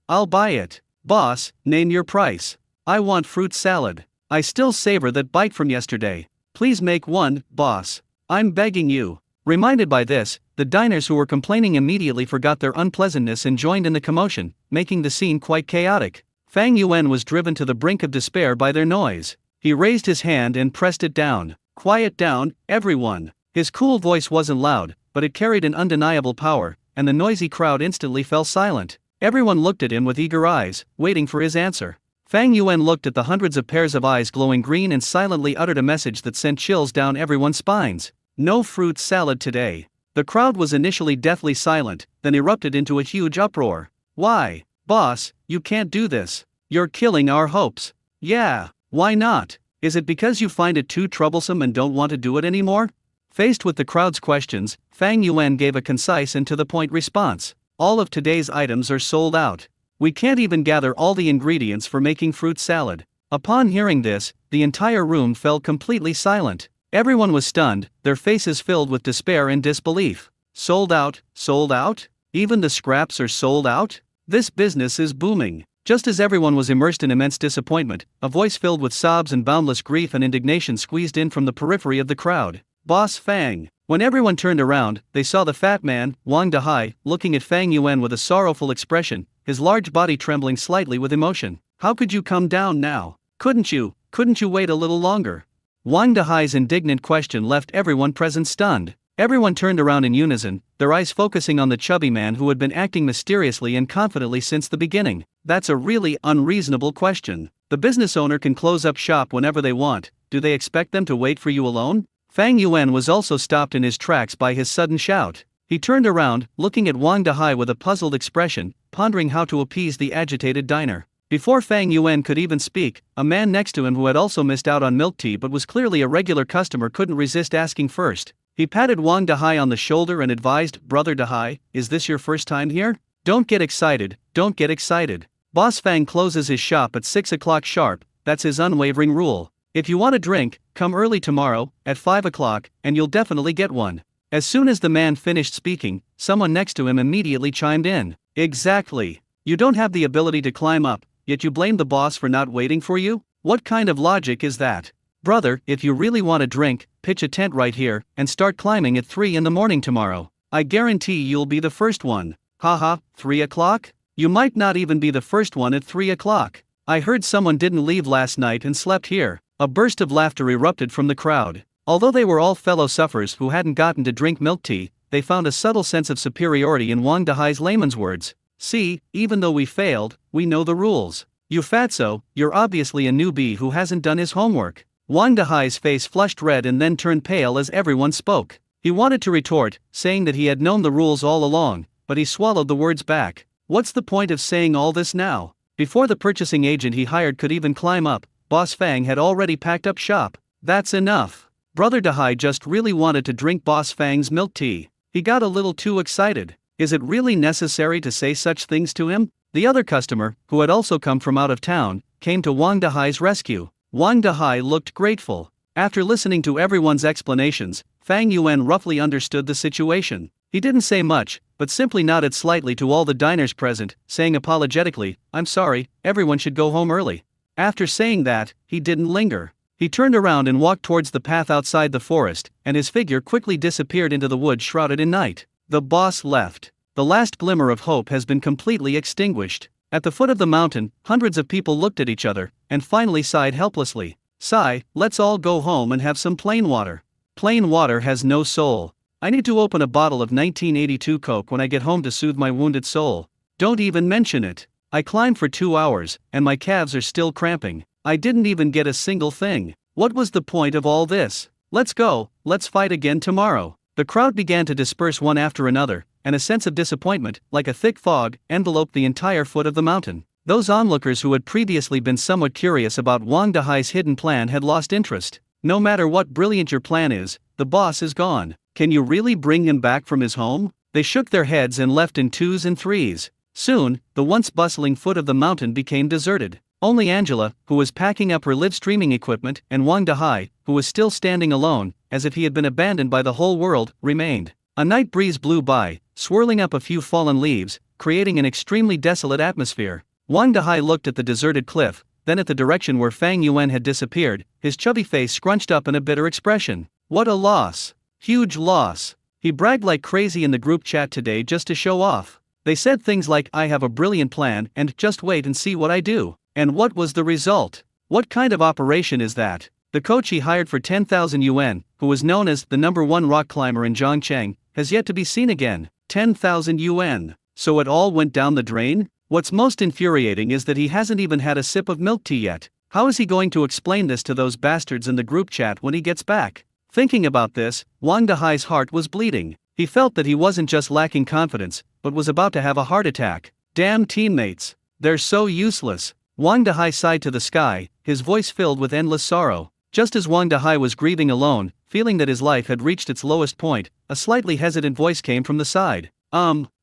I'll buy it. Boss, name your price. I want fruit salad. I still savor that bite from yesterday. Please make one, boss. I'm begging you. Reminded by this, the diners who were complaining immediately forgot their unpleasantness and joined in the commotion, making the scene quite chaotic. Fang Yuan was driven to the brink of despair by their noise. He raised his hand and pressed it down. Quiet down, everyone. His cool voice wasn't loud, but it carried an undeniable power, and the noisy crowd instantly fell silent. Everyone looked at him with eager eyes, waiting for his answer. Fang Yuan looked at the hundreds of pairs of eyes glowing green and silently uttered a message that sent chills down everyone's spines. No fruit salad today. The crowd was initially deathly silent, then erupted into a huge uproar. Why? Boss, you can't do this. You're killing our hopes. Yeah, why not? Is it because you find it too troublesome and don't want to do it anymore? Faced with the crowd's questions, Fang Yuan gave a concise and to-the-point response. All of today's items are sold out. We can't even gather all the ingredients for making fruit salad. Upon hearing this, the entire room fell completely silent. Everyone was stunned, their faces filled with despair and disbelief. Sold out? Sold out? Even the scraps are sold out? This business is booming. Just as everyone was immersed in immense disappointment, a voice filled with sobs and boundless grief and indignation squeezed in from the periphery of the crowd. Boss Fang. When everyone turned around, they saw the fat man, Wang Dahai, looking at Fang Yuan with a sorrowful expression, his large body trembling slightly with emotion. How could you come down now? Couldn't you wait a little longer? Wang Dahai's indignant question left everyone present stunned. Everyone turned around in unison, their eyes focusing on the chubby man who had been acting mysteriously and confidently since the beginning. That's a really unreasonable question. The business owner can close up shop whenever they want. Do they expect them to wait for you alone? Fang Yuan was also stopped in his tracks by his sudden shout. He turned around, looking at Wang Dahai with a puzzled expression, pondering how to appease the agitated diner. Before Fang Yuan could even speak, a man next to him who had also missed out on milk tea but was clearly a regular customer couldn't resist asking first. He patted Wang Dahai on the shoulder and advised, Brother Dahai, is this your first time here? Don't get excited, don't get excited. Boss Fang closes his shop at 6 o'clock sharp, that's his unwavering rule. If you want a drink, come early tomorrow, at 5 o'clock, and you'll definitely get one. As soon as the man finished speaking, someone next to him immediately chimed in. Exactly. You don't have the ability to climb up, yet you blame the boss for not waiting for you? What kind of logic is that? Brother, if you really want a drink, pitch a tent right here, and start climbing at 3 in the morning tomorrow. I guarantee you'll be the first one. Haha, 3 o'clock? You might not even be the first one at 3 o'clock. I heard someone didn't leave last night and slept here. A burst of laughter erupted from the crowd. Although they were all fellow sufferers who hadn't gotten to drink milk tea, they found a subtle sense of superiority in Wang Dahai's layman's words. See, even though we failed, we know the rules. You fatso, you're obviously a newbie who hasn't done his homework. Wang Dahai's face flushed red and then turned pale as everyone spoke. He wanted to retort, saying that he had known the rules all along, but he swallowed the words back. What's the point of saying all this now? Before the purchasing agent he hired could even climb up, Boss Fang had already packed up shop. That's enough. Brother Dahai just really wanted to drink Boss Fang's milk tea. He got a little too excited. Is it really necessary to say such things to him? The other customer, who had also come from out of town, came to Wang Dahai's rescue. Wang Dahai looked grateful. After listening to everyone's explanations, Fang Yuan roughly understood the situation. He didn't say much, but simply nodded slightly to all the diners present, saying apologetically, I'm sorry, everyone should go home early. After saying that, he didn't linger. He turned around and walked towards the path outside the forest, and his figure quickly disappeared into the woods shrouded in night. The boss left. The last glimmer of hope has been completely extinguished. At the foot of the mountain, hundreds of people looked at each other, and finally sighed helplessly. Sigh, let's all go home and have some plain water. Plain water has no soul. I need to open a bottle of 1982 Coke when I get home to soothe my wounded soul. Don't even mention it. I climbed for 2 hours, and my calves are still cramping. I didn't even get a single thing. What was the point of all this? Let's go, let's fight again tomorrow. The crowd began to disperse one after another, and a sense of disappointment, like a thick fog, enveloped the entire foot of the mountain. Those onlookers who had previously been somewhat curious about Wang Dahai's hidden plan had lost interest. No matter what brilliant your plan is, the boss is gone. Can you really bring him back from his home? They shook their heads and left in 2s and 3s. Soon, the once bustling foot of the mountain became deserted. Only Angela, who was packing up her live streaming equipment, and Wang Dahai, who was still standing alone, as if he had been abandoned by the whole world, remained. A night breeze blew by, swirling up a few fallen leaves, creating an extremely desolate atmosphere. Wang Dahai looked at the deserted cliff, then at the direction where Fang Yuan had disappeared, his chubby face scrunched up in a bitter expression. What a loss. Huge loss. He bragged like crazy in the group chat today just to show off. They said things like, I have a brilliant plan and just wait and see what I do. And what was the result? What kind of operation is that? The coach he hired for 10,000 yuan, who was known as the #1 rock climber in Zhongcheng, has yet to be seen again. 10,000 yuan. So it all went down the drain? What's most infuriating is that he hasn't even had a sip of milk tea yet. How is he going to explain this to those bastards in the group chat when he gets back? Thinking about this, Wang Dahai's heart was bleeding. He felt that he wasn't just lacking confidence, but was about to have a heart attack. Damn teammates. They're so useless. Wang Dahai sighed to the sky, his voice filled with endless sorrow. Just as Wang Dahai was grieving alone, feeling that his life had reached its lowest point, a slightly hesitant voice came from the side.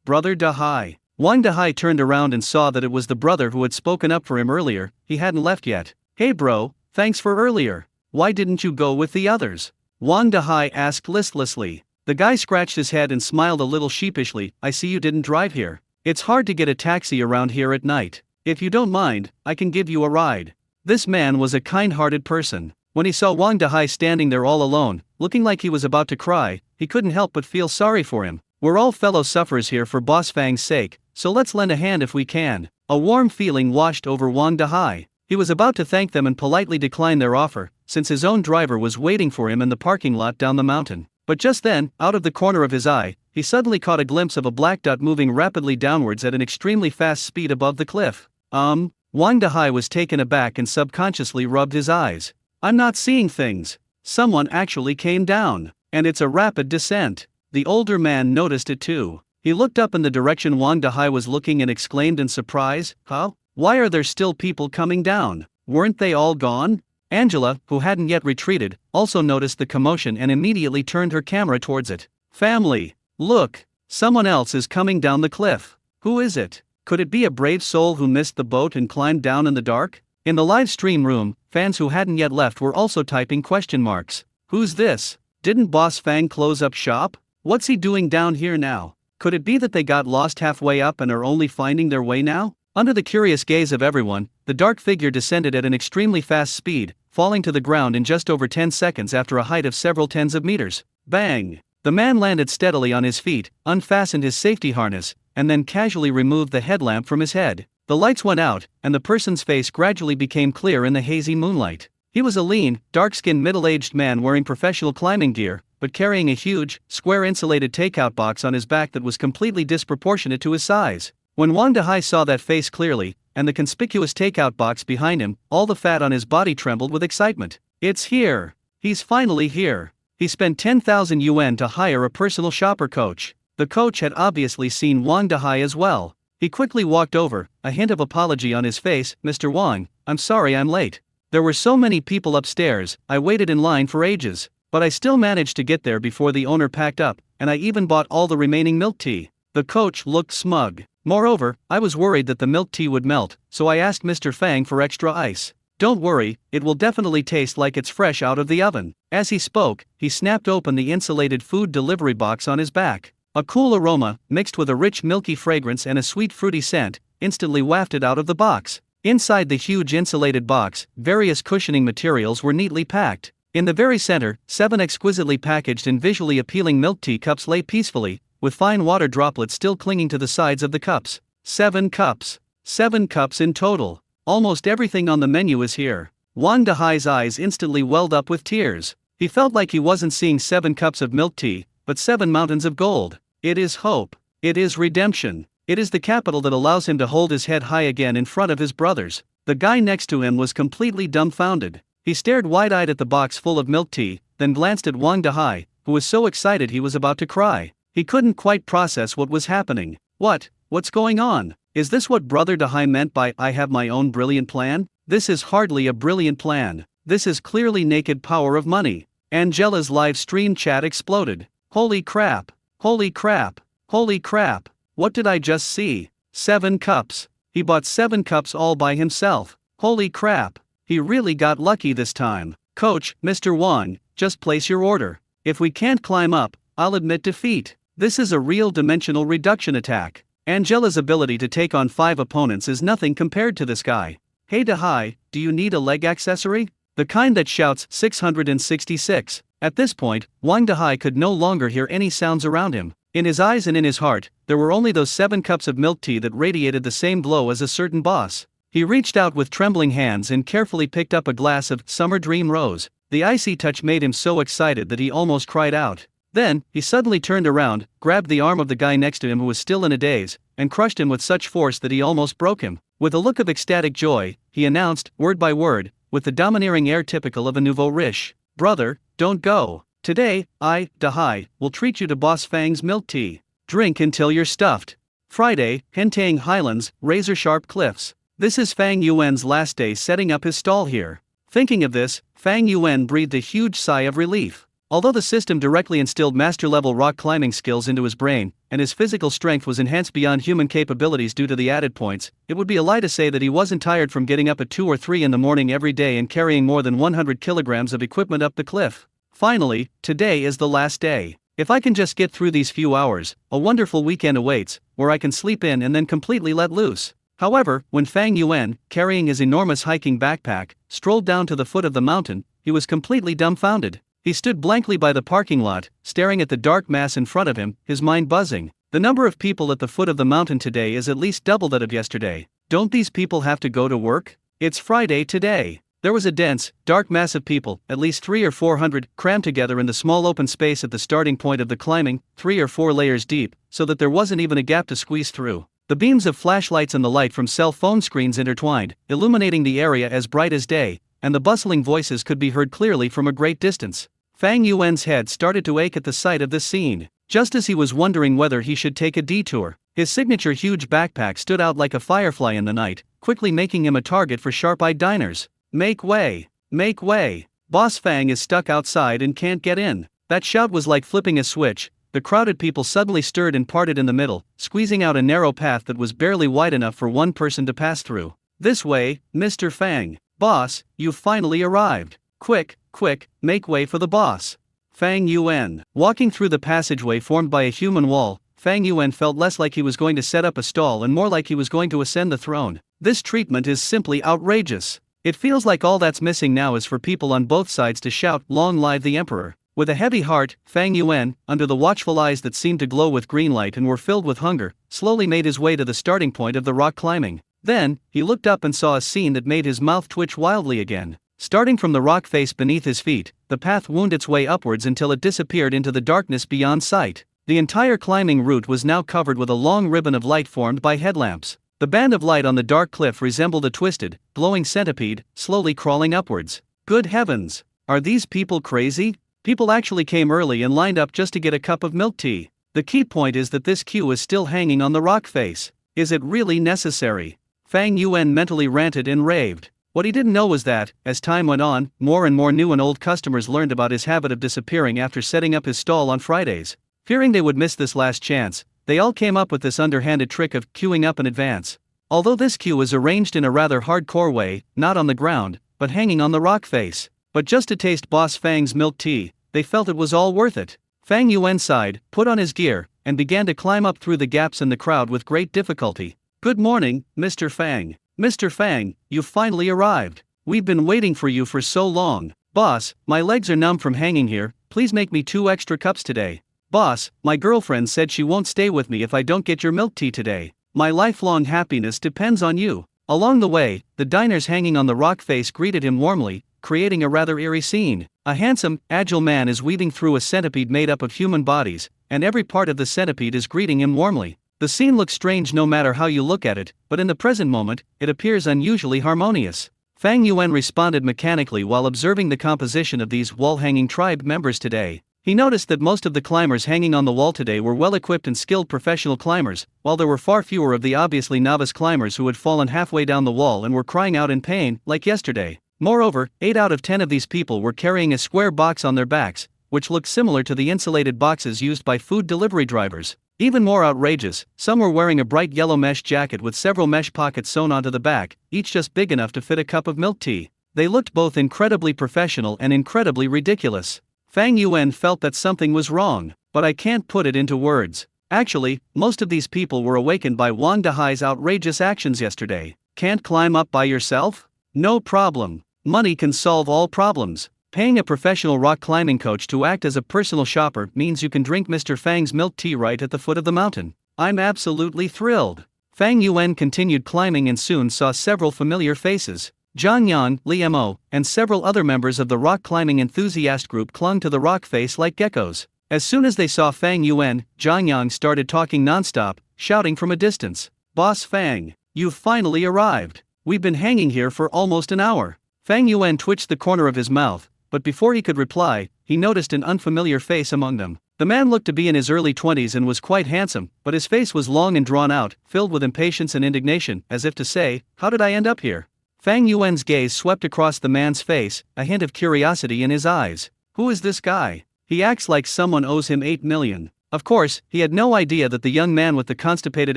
Brother Dahai. Wang Dehai turned around and saw that it was the brother who had spoken up for him earlier. He hadn't left yet. "Hey bro, thanks for earlier. Why didn't you go with the others?" Wang Dehai asked listlessly. The guy scratched his head and smiled a little sheepishly. "I see you didn't drive here. It's hard to get a taxi around here at night. If you don't mind, I can give you a ride." This man was a kind-hearted person. When he saw Wang Dehai standing there all alone, looking like he was about to cry, he couldn't help but feel sorry for him. "We're all fellow sufferers here for Boss Fang's sake, so let's lend a hand if we can." A warm feeling washed over Wang Dehai. He was about to thank them and politely decline their offer, since his own driver was waiting for him in the parking lot down the mountain. But just then, out of the corner of his eye, he suddenly caught a glimpse of a black dot moving rapidly downwards at an extremely fast speed above the cliff. Wang Dehai was taken aback and subconsciously rubbed his eyes. "I'm not seeing things. Someone actually came down. And it's a rapid descent." The older man noticed it too. He looked up in the direction Wang Dehai was looking and exclaimed in surprise, "Huh? Why are there still people coming down? Weren't they all gone?" Angela, who hadn't yet retreated, also noticed the commotion and immediately turned her camera towards it. "Family, look! Someone else is coming down the cliff. Who is it? Could it be a brave soul who missed the boat and climbed down in the dark?" In the live stream room, fans who hadn't yet left were also typing question marks. "Who's this? Didn't Boss Fang close up shop? What's he doing down here now? Could it be that they got lost halfway up and are only finding their way now?" Under the curious gaze of everyone, the dark figure descended at an extremely fast speed, falling to the ground in just over 10 seconds after a height of several tens of meters. Bang! The man landed steadily on his feet, unfastened his safety harness, and then casually removed the headlamp from his head. The lights went out, and the person's face gradually became clear in the hazy moonlight. He was a lean, dark-skinned middle-aged man wearing professional climbing gear, but carrying a huge, square insulated takeout box on his back that was completely disproportionate to his size. When Wang Dehai saw that face clearly, and the conspicuous takeout box behind him, all the fat on his body trembled with excitement. "It's here! He's finally here!" He spent 10,000 yuan to hire a personal shopper coach. The coach had obviously seen Wang Dehai as well. He quickly walked over, a hint of apology on his face. "Mr. Wang, I'm sorry I'm late. There were so many people upstairs, I waited in line for ages. But I still managed to get there before the owner packed up, and I even bought all the remaining milk tea." The coach looked smug. "Moreover, I was worried that the milk tea would melt, so I asked Mr. Fang for extra ice. Don't worry, it will definitely taste like it's fresh out of the oven." As he spoke, he snapped open the insulated food delivery box on his back. A cool aroma, mixed with a rich milky fragrance and a sweet fruity scent, instantly wafted out of the box. Inside the huge insulated box, various cushioning materials were neatly packed. In the very center, 7 exquisitely packaged and visually appealing milk tea cups lay peacefully, with fine water droplets still clinging to the sides of the cups. 7 cups. 7 cups in total. Almost everything on the menu is here. Wang Dehai's eyes instantly welled up with tears. He felt like he wasn't seeing 7 cups of milk tea, but 7 mountains of gold. It is hope. It is redemption. It is the capital that allows him to hold his head high again in front of his brothers. The guy next to him was completely dumbfounded. He stared wide-eyed at the box full of milk tea, then glanced at Wang Dehai, who was so excited he was about to cry. He couldn't quite process what was happening. What's going on? Is this what Brother Dehai meant by "I have my own brilliant plan"? This is hardly a brilliant plan. This is clearly naked power of money. Angela's live stream chat exploded. "Holy crap! Holy crap! Holy crap! What did I just see? 7 cups. He bought 7 cups all by himself. Holy crap! He really got lucky this time." "Coach, Mr. Wang, just place your order. If we can't climb up, I'll admit defeat." This is a real dimensional reduction attack. Angela's ability to take on 5 opponents is nothing compared to this guy. "Hey Dehai, do you need a leg accessory? The kind that shouts 666. At this point, Wang Dehai could no longer hear any sounds around him. In his eyes and in his heart, there were only those 7 cups of milk tea that radiated the same glow as a certain boss. He reached out with trembling hands and carefully picked up a glass of Summer Dream Rose. The icy touch made him so excited that he almost cried out. Then, he suddenly turned around, grabbed the arm of the guy next to him who was still in a daze, and crushed him with such force that he almost broke him. With a look of ecstatic joy, he announced, word by word, with the domineering air typical of a nouveau riche, "Brother, don't go. Today, I, Dehai, will treat you to Boss Fang's milk tea. Drink until you're stuffed." Friday, Hentang Highlands, razor-sharp cliffs. This is Fang Yuan's last day setting up his stall here. Thinking of this, Fang Yuan breathed a huge sigh of relief. Although the system directly instilled master-level rock climbing skills into his brain, and his physical strength was enhanced beyond human capabilities due to the added points, it would be a lie to say that he wasn't tired from getting up at 2 or 3 in the morning every day and carrying more than 100 kilograms of equipment up the cliff. Finally, today is the last day. If I can just get through these few hours, a wonderful weekend awaits, where I can sleep in and then completely let loose. However, when Fang Yuan, carrying his enormous hiking backpack, strolled down to the foot of the mountain, he was completely dumbfounded. He stood blankly by the parking lot, staring at the dark mass in front of him, his mind buzzing. The number of people at the foot of the mountain today is at least double that of yesterday. Don't these people have to go to work? It's Friday today. There was a dense, dark mass of people, at least 300 or 400, crammed together in the small open space at the starting point of the climbing, 3 or 4 layers deep, so that there wasn't even a gap to squeeze through. The beams of flashlights and the light from cell phone screens intertwined, illuminating the area as bright as day, and the bustling voices could be heard clearly from a great distance. Fang Yuan's head started to ache at the sight of this scene. Just as he was wondering whether he should take a detour, his signature huge backpack stood out like a firefly in the night, quickly making him a target for sharp-eyed diners. Make way! Make way! Boss Fang is stuck outside and can't get in. That shout was like flipping a switch. The crowded people suddenly stirred and parted in the middle, squeezing out a narrow path that was barely wide enough for one person to pass through. This way, Mr. Fang. Boss, you've finally arrived. Quick, quick, make way for the boss. Fang Yuan. Walking through the passageway formed by a human wall, Fang Yuan felt less like he was going to set up a stall and more like he was going to ascend the throne. This treatment is simply outrageous. It feels like all that's missing now is for people on both sides to shout, "Long live the Emperor." With a heavy heart, Fang Yuan, under the watchful eyes that seemed to glow with green light and were filled with hunger, slowly made his way to the starting point of the rock climbing. Then, he looked up and saw a scene that made his mouth twitch wildly again. Starting from the rock face beneath his feet, the path wound its way upwards until it disappeared into the darkness beyond sight. The entire climbing route was now covered with a long ribbon of light formed by headlamps. The band of light on the dark cliff resembled a twisted, glowing centipede, slowly crawling upwards. Good heavens! Are these people crazy? People actually came early and lined up just to get a cup of milk tea. The key point is that this queue is still hanging on the rock face. Is it really necessary? Fang Yuan mentally ranted and raved. What he didn't know was that, as time went on, more and more new and old customers learned about his habit of disappearing after setting up his stall on Fridays. Fearing they would miss this last chance, they all came up with this underhanded trick of queuing up in advance. Although this queue is arranged in a rather hardcore way, not on the ground, but hanging on the rock face. But just to taste Boss Fang's milk tea, they felt it was all worth it. Fang Yuan sighed, put on his gear, and began to climb up through the gaps in the crowd with great difficulty. Good morning, Mr. Fang. Mr. Fang, you've finally arrived. We've been waiting for you for so long. Boss, my legs are numb from hanging here, please make me 2 extra cups today. Boss, my girlfriend said she won't stay with me if I don't get your milk tea today. My lifelong happiness depends on you. Along the way, the diners hanging on the rock face greeted him warmly, creating a rather eerie scene. A handsome, agile man is weaving through a centipede made up of human bodies, and every part of the centipede is greeting him warmly. The scene looks strange no matter how you look at it, but in the present moment, it appears unusually harmonious. Fang Yuan responded mechanically while observing the composition of these wall-hanging tribe members today. He noticed that most of the climbers hanging on the wall today were well-equipped and skilled professional climbers, while there were far fewer of the obviously novice climbers who had fallen halfway down the wall and were crying out in pain, like yesterday. Moreover, 8 out of 10 of these people were carrying a square box on their backs, which looked similar to the insulated boxes used by food delivery drivers. Even more outrageous, some were wearing a bright yellow mesh jacket with several mesh pockets sewn onto the back, each just big enough to fit a cup of milk tea. They looked both incredibly professional and incredibly ridiculous. Fang Yuan felt that something was wrong, but I can't put it into words. Actually, most of these people were awakened by Wang Dahai's outrageous actions yesterday. Can't climb up by yourself? No problem. Money can solve all problems. Paying a professional rock climbing coach to act as a personal shopper means you can drink Mr. Fang's milk tea right at the foot of the mountain. I'm absolutely thrilled. Fang Yuan continued climbing and soon saw several familiar faces. Zhang Yang, Li Mo, and several other members of the rock climbing enthusiast group clung to the rock face like geckos. As soon as they saw Fang Yuan, Zhang Yang started talking nonstop, shouting from a distance. Boss Fang, you've finally arrived. We've been hanging here for almost an hour. Fang Yuan twitched the corner of his mouth, but before he could reply, he noticed an unfamiliar face among them. The man looked to be in his early 20s and was quite handsome, but his face was long and drawn out, filled with impatience and indignation, as if to say, how did I end up here? Fang Yuan's gaze swept across the man's face, a hint of curiosity in his eyes. Who is this guy? He acts like someone owes him 8 million. Of course, he had no idea that the young man with the constipated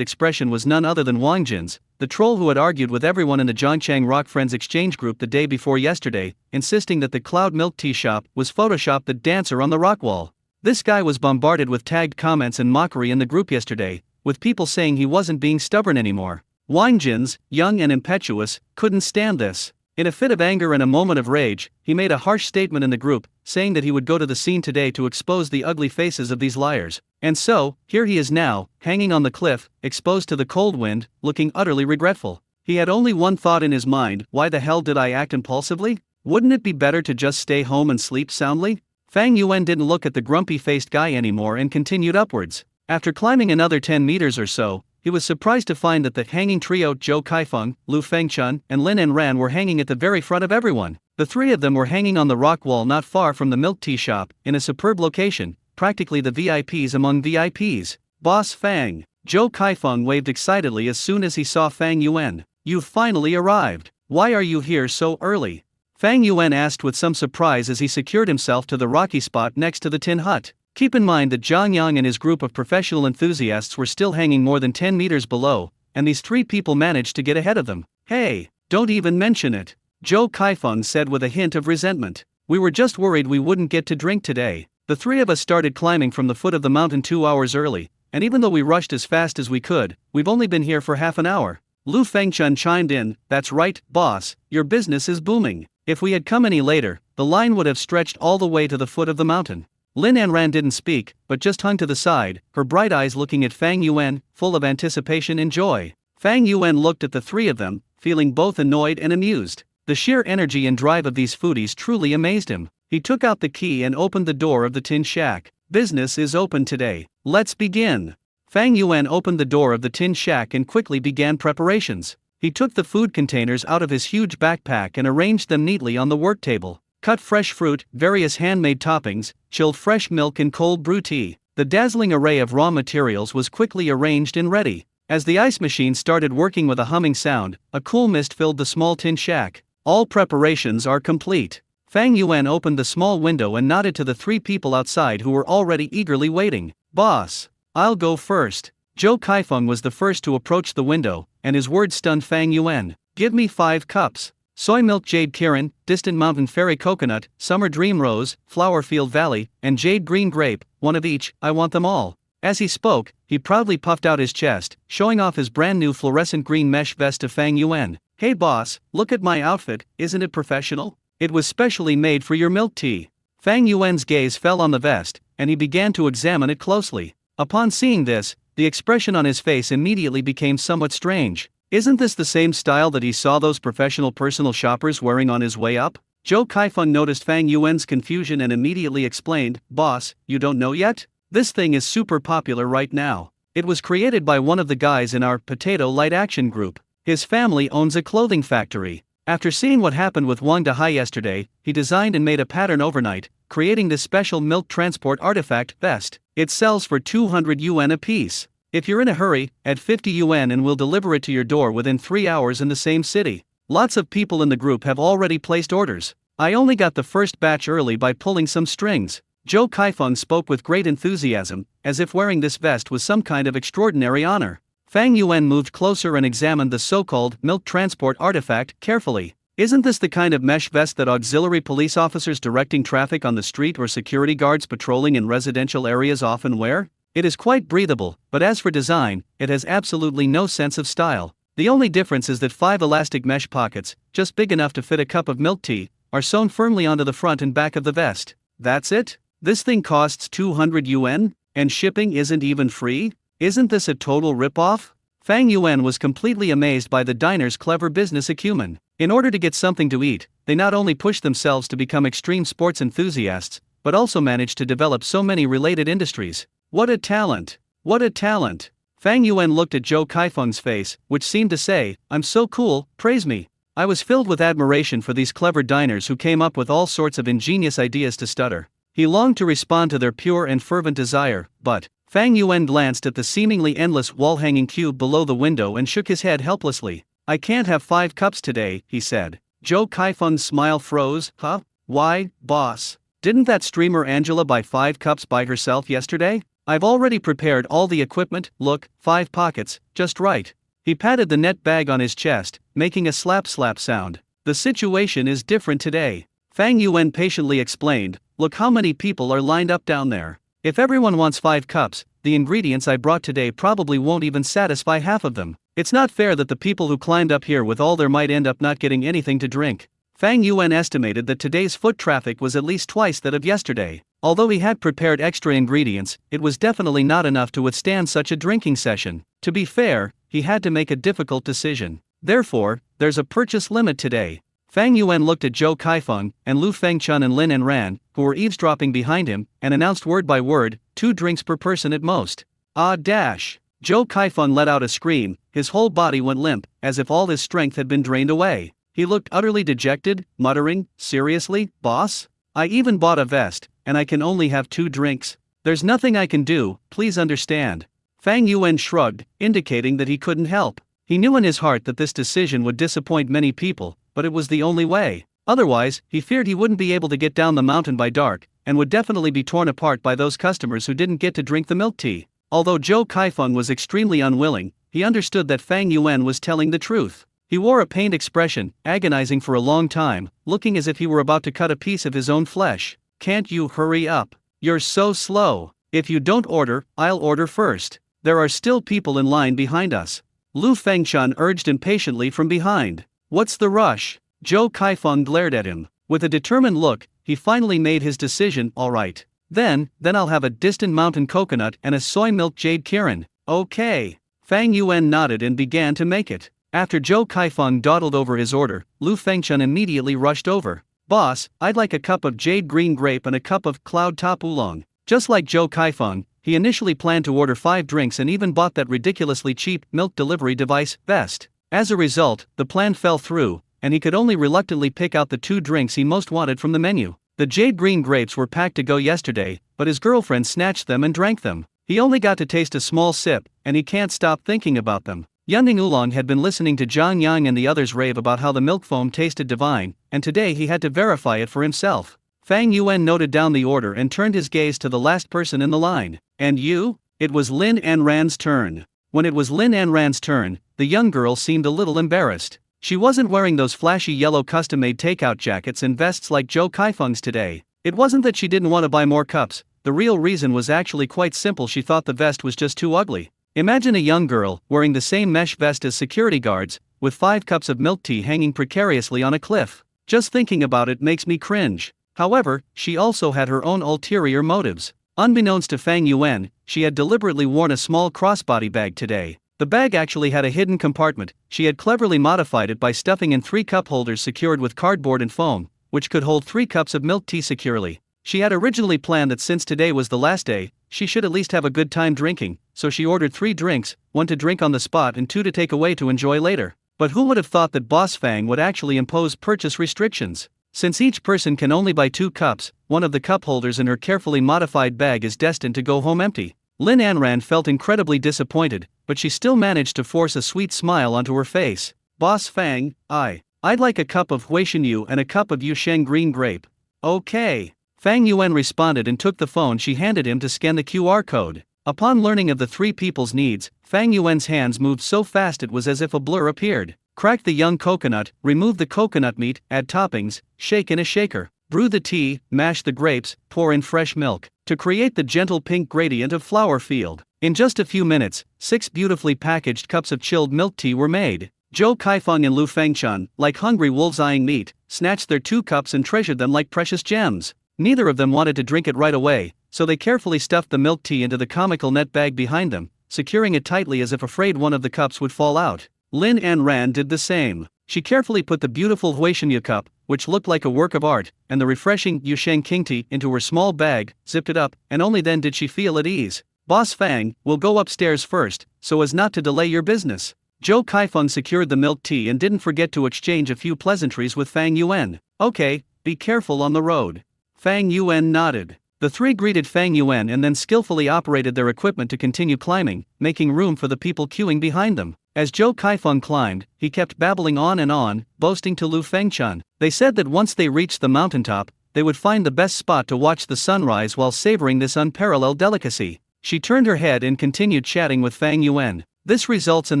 expression was none other than Wang Jin's, the troll who had argued with everyone in the Zhangchang Rock Friends exchange group the day before yesterday, insisting that the Cloud Milk Tea shop was photoshopped the dancer on the rock wall. This guy was bombarded with tagged comments and mockery in the group yesterday, with people saying he wasn't being stubborn anymore. Wang Jin's, young and impetuous, couldn't stand this. In a fit of anger and a moment of rage, he made a harsh statement in the group, saying that he would go to the scene today to expose the ugly faces of these liars. And so, here he is now, hanging on the cliff, exposed to the cold wind, looking utterly regretful. He had only one thought in his mind: why the hell did I act impulsively? Wouldn't it be better to just stay home and sleep soundly? Fang Yuan didn't look at the grumpy-faced guy anymore and continued upwards. After climbing another 10 meters or so, he was surprised to find that the hanging trio Zhou Kaifeng, Lu Fengchun, and Lin Enran were hanging at the very front of everyone. The three of them were hanging on the rock wall not far from the milk tea shop, in a superb location, practically the VIPs among VIPs. Boss Fang. Zhou Kaifeng waved excitedly as soon as he saw Fang Yuan. You've finally arrived. Why are you here so early? Fang Yuan asked with some surprise as he secured himself to the rocky spot next to the tin hut. Keep in mind that Zhang Yang and his group of professional enthusiasts were still hanging more than 10 meters below, and these three people managed to get ahead of them. Hey, don't even mention it, Zhou Kaifeng said with a hint of resentment. We were just worried we wouldn't get to drink today. The three of us started climbing from the foot of the mountain 2 hours early, and even though we rushed as fast as we could, we've only been here for half an hour. Lu Fengchun chimed in, that's right, boss, your business is booming. If we had come any later, the line would have stretched all the way to the foot of the mountain. Lin Enran didn't speak, but just hung to the side, her bright eyes looking at Fang Yuan, full of anticipation and joy. Fang Yuan looked at the three of them, feeling both annoyed and amused. The sheer energy and drive of these foodies truly amazed him. He took out the key and opened the door of the tin shack. Business is open today. Let's begin. Fang Yuan opened the door of the tin shack and quickly began preparations. He took the food containers out of his huge backpack and arranged them neatly on the work table. Cut fresh fruit, various handmade toppings, chilled fresh milk and cold brew tea. The dazzling array of raw materials was quickly arranged and ready. As the ice machine started working with a humming sound, a cool mist filled the small tin shack. All preparations are complete. Fang Yuan opened the small window and nodded to the three people outside who were already eagerly waiting. Boss, I'll go first. Zhou Kaifeng was the first to approach the window, and his words stunned Fang Yuan. Give me 5 cups. Soy milk jade Kirin, distant mountain fairy coconut, summer dream rose, flower field valley, and jade green grape, one of each, I want them all. As he spoke, he proudly puffed out his chest, showing off his brand new fluorescent green mesh vest to Fang Yuan. Hey boss, look at my outfit, isn't it professional? It was specially made for your milk tea. Fang Yuan's gaze fell on the vest, and he began to examine it closely. Upon seeing this, the expression on his face immediately became somewhat strange. Isn't this the same style that he saw those professional personal shoppers wearing on his way up? Zhou Kaifeng noticed Fang Yuan's confusion and immediately explained, Boss, you don't know yet? This thing is super popular right now. It was created by one of the guys in our Potato Light Action group. His family owns a clothing factory. After seeing what happened with Wang Dahai yesterday, he designed and made a pattern overnight, creating this special milk transport artifact vest. It sells for 200 yuan a piece. If you're in a hurry, add 50 yuan and we'll deliver it to your door within 3 hours in the same city. Lots of people in the group have already placed orders. I only got the first batch early by pulling some strings. Zhou Kaifeng spoke with great enthusiasm, as if wearing this vest was some kind of extraordinary honor. Fang Yuan moved closer and examined the so-called milk transport artifact carefully. Isn't this the kind of mesh vest that auxiliary police officers directing traffic on the street or security guards patrolling in residential areas often wear? It is quite breathable, but as for design, it has absolutely no sense of style. The only difference is that 5 elastic mesh pockets, just big enough to fit a cup of milk tea, are sewn firmly onto the front and back of the vest. That's it? This thing costs 200 yuan? And shipping isn't even free? Isn't this a total rip-off? Fang Yuan was completely amazed by the diner's clever business acumen. In order to get something to eat, they not only pushed themselves to become extreme sports enthusiasts, but also managed to develop so many related industries. What a talent! What a talent! Fang Yuan looked at Zhou Kaifeng's face, which seemed to say, I'm so cool, praise me. I was filled with admiration for these clever diners who came up with all sorts of ingenious ideas to stutter. He longed to respond to their pure and fervent desire, but Fang Yuan glanced at the seemingly endless wall-hanging cube below the window and shook his head helplessly. I can't have 5 cups today, he said. Zhou Kaifeng's smile froze. Huh? Why, boss? Didn't that streamer Angela buy 5 cups by herself yesterday? I've already prepared all the equipment, look, 5 pockets, just right. He patted the net bag on his chest, making a slap sound. The situation is different today. Fang Yuan patiently explained, look how many people are lined up down there. If everyone wants 5 cups, the ingredients I brought today probably won't even satisfy half of them. It's not fair that the people who climbed up here with all their might end up not getting anything to drink. Fang Yuan estimated that today's foot traffic was at least twice that of yesterday. Although he had prepared extra ingredients, it was definitely not enough to withstand such a drinking session. To be fair, he had to make a difficult decision. Therefore, there's a purchase limit today. Fang Yuan looked at Zhou Kaifeng and Lu Fengchun and Lin Anran, who were eavesdropping behind him, and announced word by word, 2 drinks per person at most. Ah dash! Zhou Kaifeng let out a scream, his whole body went limp, as if all his strength had been drained away. He looked utterly dejected, muttering, seriously, boss? I even bought a vest, and I can only have 2 drinks. There's nothing I can do, please understand. Fang Yuan shrugged, indicating that he couldn't help. He knew in his heart that this decision would disappoint many people, but it was the only way. Otherwise, he feared he wouldn't be able to get down the mountain by dark, and would definitely be torn apart by those customers who didn't get to drink the milk tea. Although Zhou Kaifeng was extremely unwilling, he understood that Fang Yuan was telling the truth. He wore a pained expression, agonizing for a long time, looking as if he were about to cut a piece of his own flesh. Can't you hurry up? You're so slow. If you don't order, I'll order first. There are still people in line behind us. Lu Fengchun urged impatiently from behind. What's the rush? Zhou Kaifeng glared at him. With a determined look, he finally made his decision, alright. Then I'll have a distant mountain coconut and a soy milk jade kirin. Okay. Fang Yuan nodded and began to make it. After Zhou Kaifeng dawdled over his order, Lu Fengchun immediately rushed over. Boss, I'd like a cup of jade green grape and a cup of cloud top oolong. Just like Zhou Kaifeng, he initially planned to order 5 drinks and even bought that ridiculously cheap milk delivery device vest. As a result, the plan fell through, and he could only reluctantly pick out the 2 drinks he most wanted from the menu. The jade green grapes were packed to go yesterday, but his girlfriend snatched them and drank them. He only got to taste a small sip, and he can't stop thinking about them. Yunning Oolong had been listening to Zhang Yang and the others rave about how the milk foam tasted divine, and today he had to verify it for himself. Fang Yuan noted down the order and turned his gaze to the last person in the line. And you? It was Lin Anran's turn. When it was Lin Anran's turn, the young girl seemed a little embarrassed. She wasn't wearing those flashy yellow custom-made takeout jackets and vests like Zhou Kaifeng's today. It wasn't that she didn't want to buy more cups, the real reason was actually quite simple. She thought the vest was just too ugly. Imagine a young girl, wearing the same mesh vest as security guards, with 5 cups of milk tea hanging precariously on a cliff. Just thinking about it makes me cringe. However, she also had her own ulterior motives. Unbeknownst to Fang Yuan, she had deliberately worn a small crossbody bag today. The bag actually had a hidden compartment. She had cleverly modified it by stuffing in 3 cup holders secured with cardboard and foam, which could hold 3 cups of milk tea securely. She had originally planned that since today was the last day, she should at least have a good time drinking, so she ordered 3 drinks, 1 to drink on the spot and 2 to take away to enjoy later. But who would have thought that Boss Fang would actually impose purchase restrictions? Since each person can only buy 2 cups, one of the cup holders in her carefully modified bag is destined to go home empty. Lin Anran felt incredibly disappointed, but she still managed to force a sweet smile onto her face. Boss Fang, I'd like a cup of Huishanyu and a cup of Yusheng green grape. Okay. Fang Yuan responded and took the phone she handed him to scan the QR code. Upon learning of the 3 people's needs, Fang Yuan's hands moved so fast it was as if a blur appeared. Crack the young coconut, remove the coconut meat, add toppings, shake in a shaker. Brew the tea, mash the grapes, pour in fresh milk, to create the gentle pink gradient of flower field. In just a few minutes, 6 beautifully packaged cups of chilled milk tea were made. Zhou Kaifeng and Lu Fengchun, like hungry wolves eyeing meat, snatched their 2 cups and treasured them like precious gems. Neither of them wanted to drink it right away, so they carefully stuffed the milk tea into the comical net bag behind them, securing it tightly as if afraid one of the cups would fall out. Lin Anran did the same. She carefully put the beautiful Huishanyu cup, which looked like a work of art, and the refreshing Yusheng king tea into her small bag, zipped it up, and only then did she feel at ease. Boss Fang, we'll go upstairs first, so as not to delay your business. Zhou Kaifeng secured the milk tea and didn't forget to exchange a few pleasantries with Fang Yuan. Okay, be careful on the road. Fang Yuan nodded. The 3 greeted Fang Yuan and then skillfully operated their equipment to continue climbing, making room for the people queuing behind them. As Zhou Kaifeng climbed, he kept babbling on and on, boasting to Lu Fengchun. They said that once they reached the mountaintop, they would find the best spot to watch the sunrise while savoring this unparalleled delicacy. She turned her head and continued chatting with Fang Yuan. This results in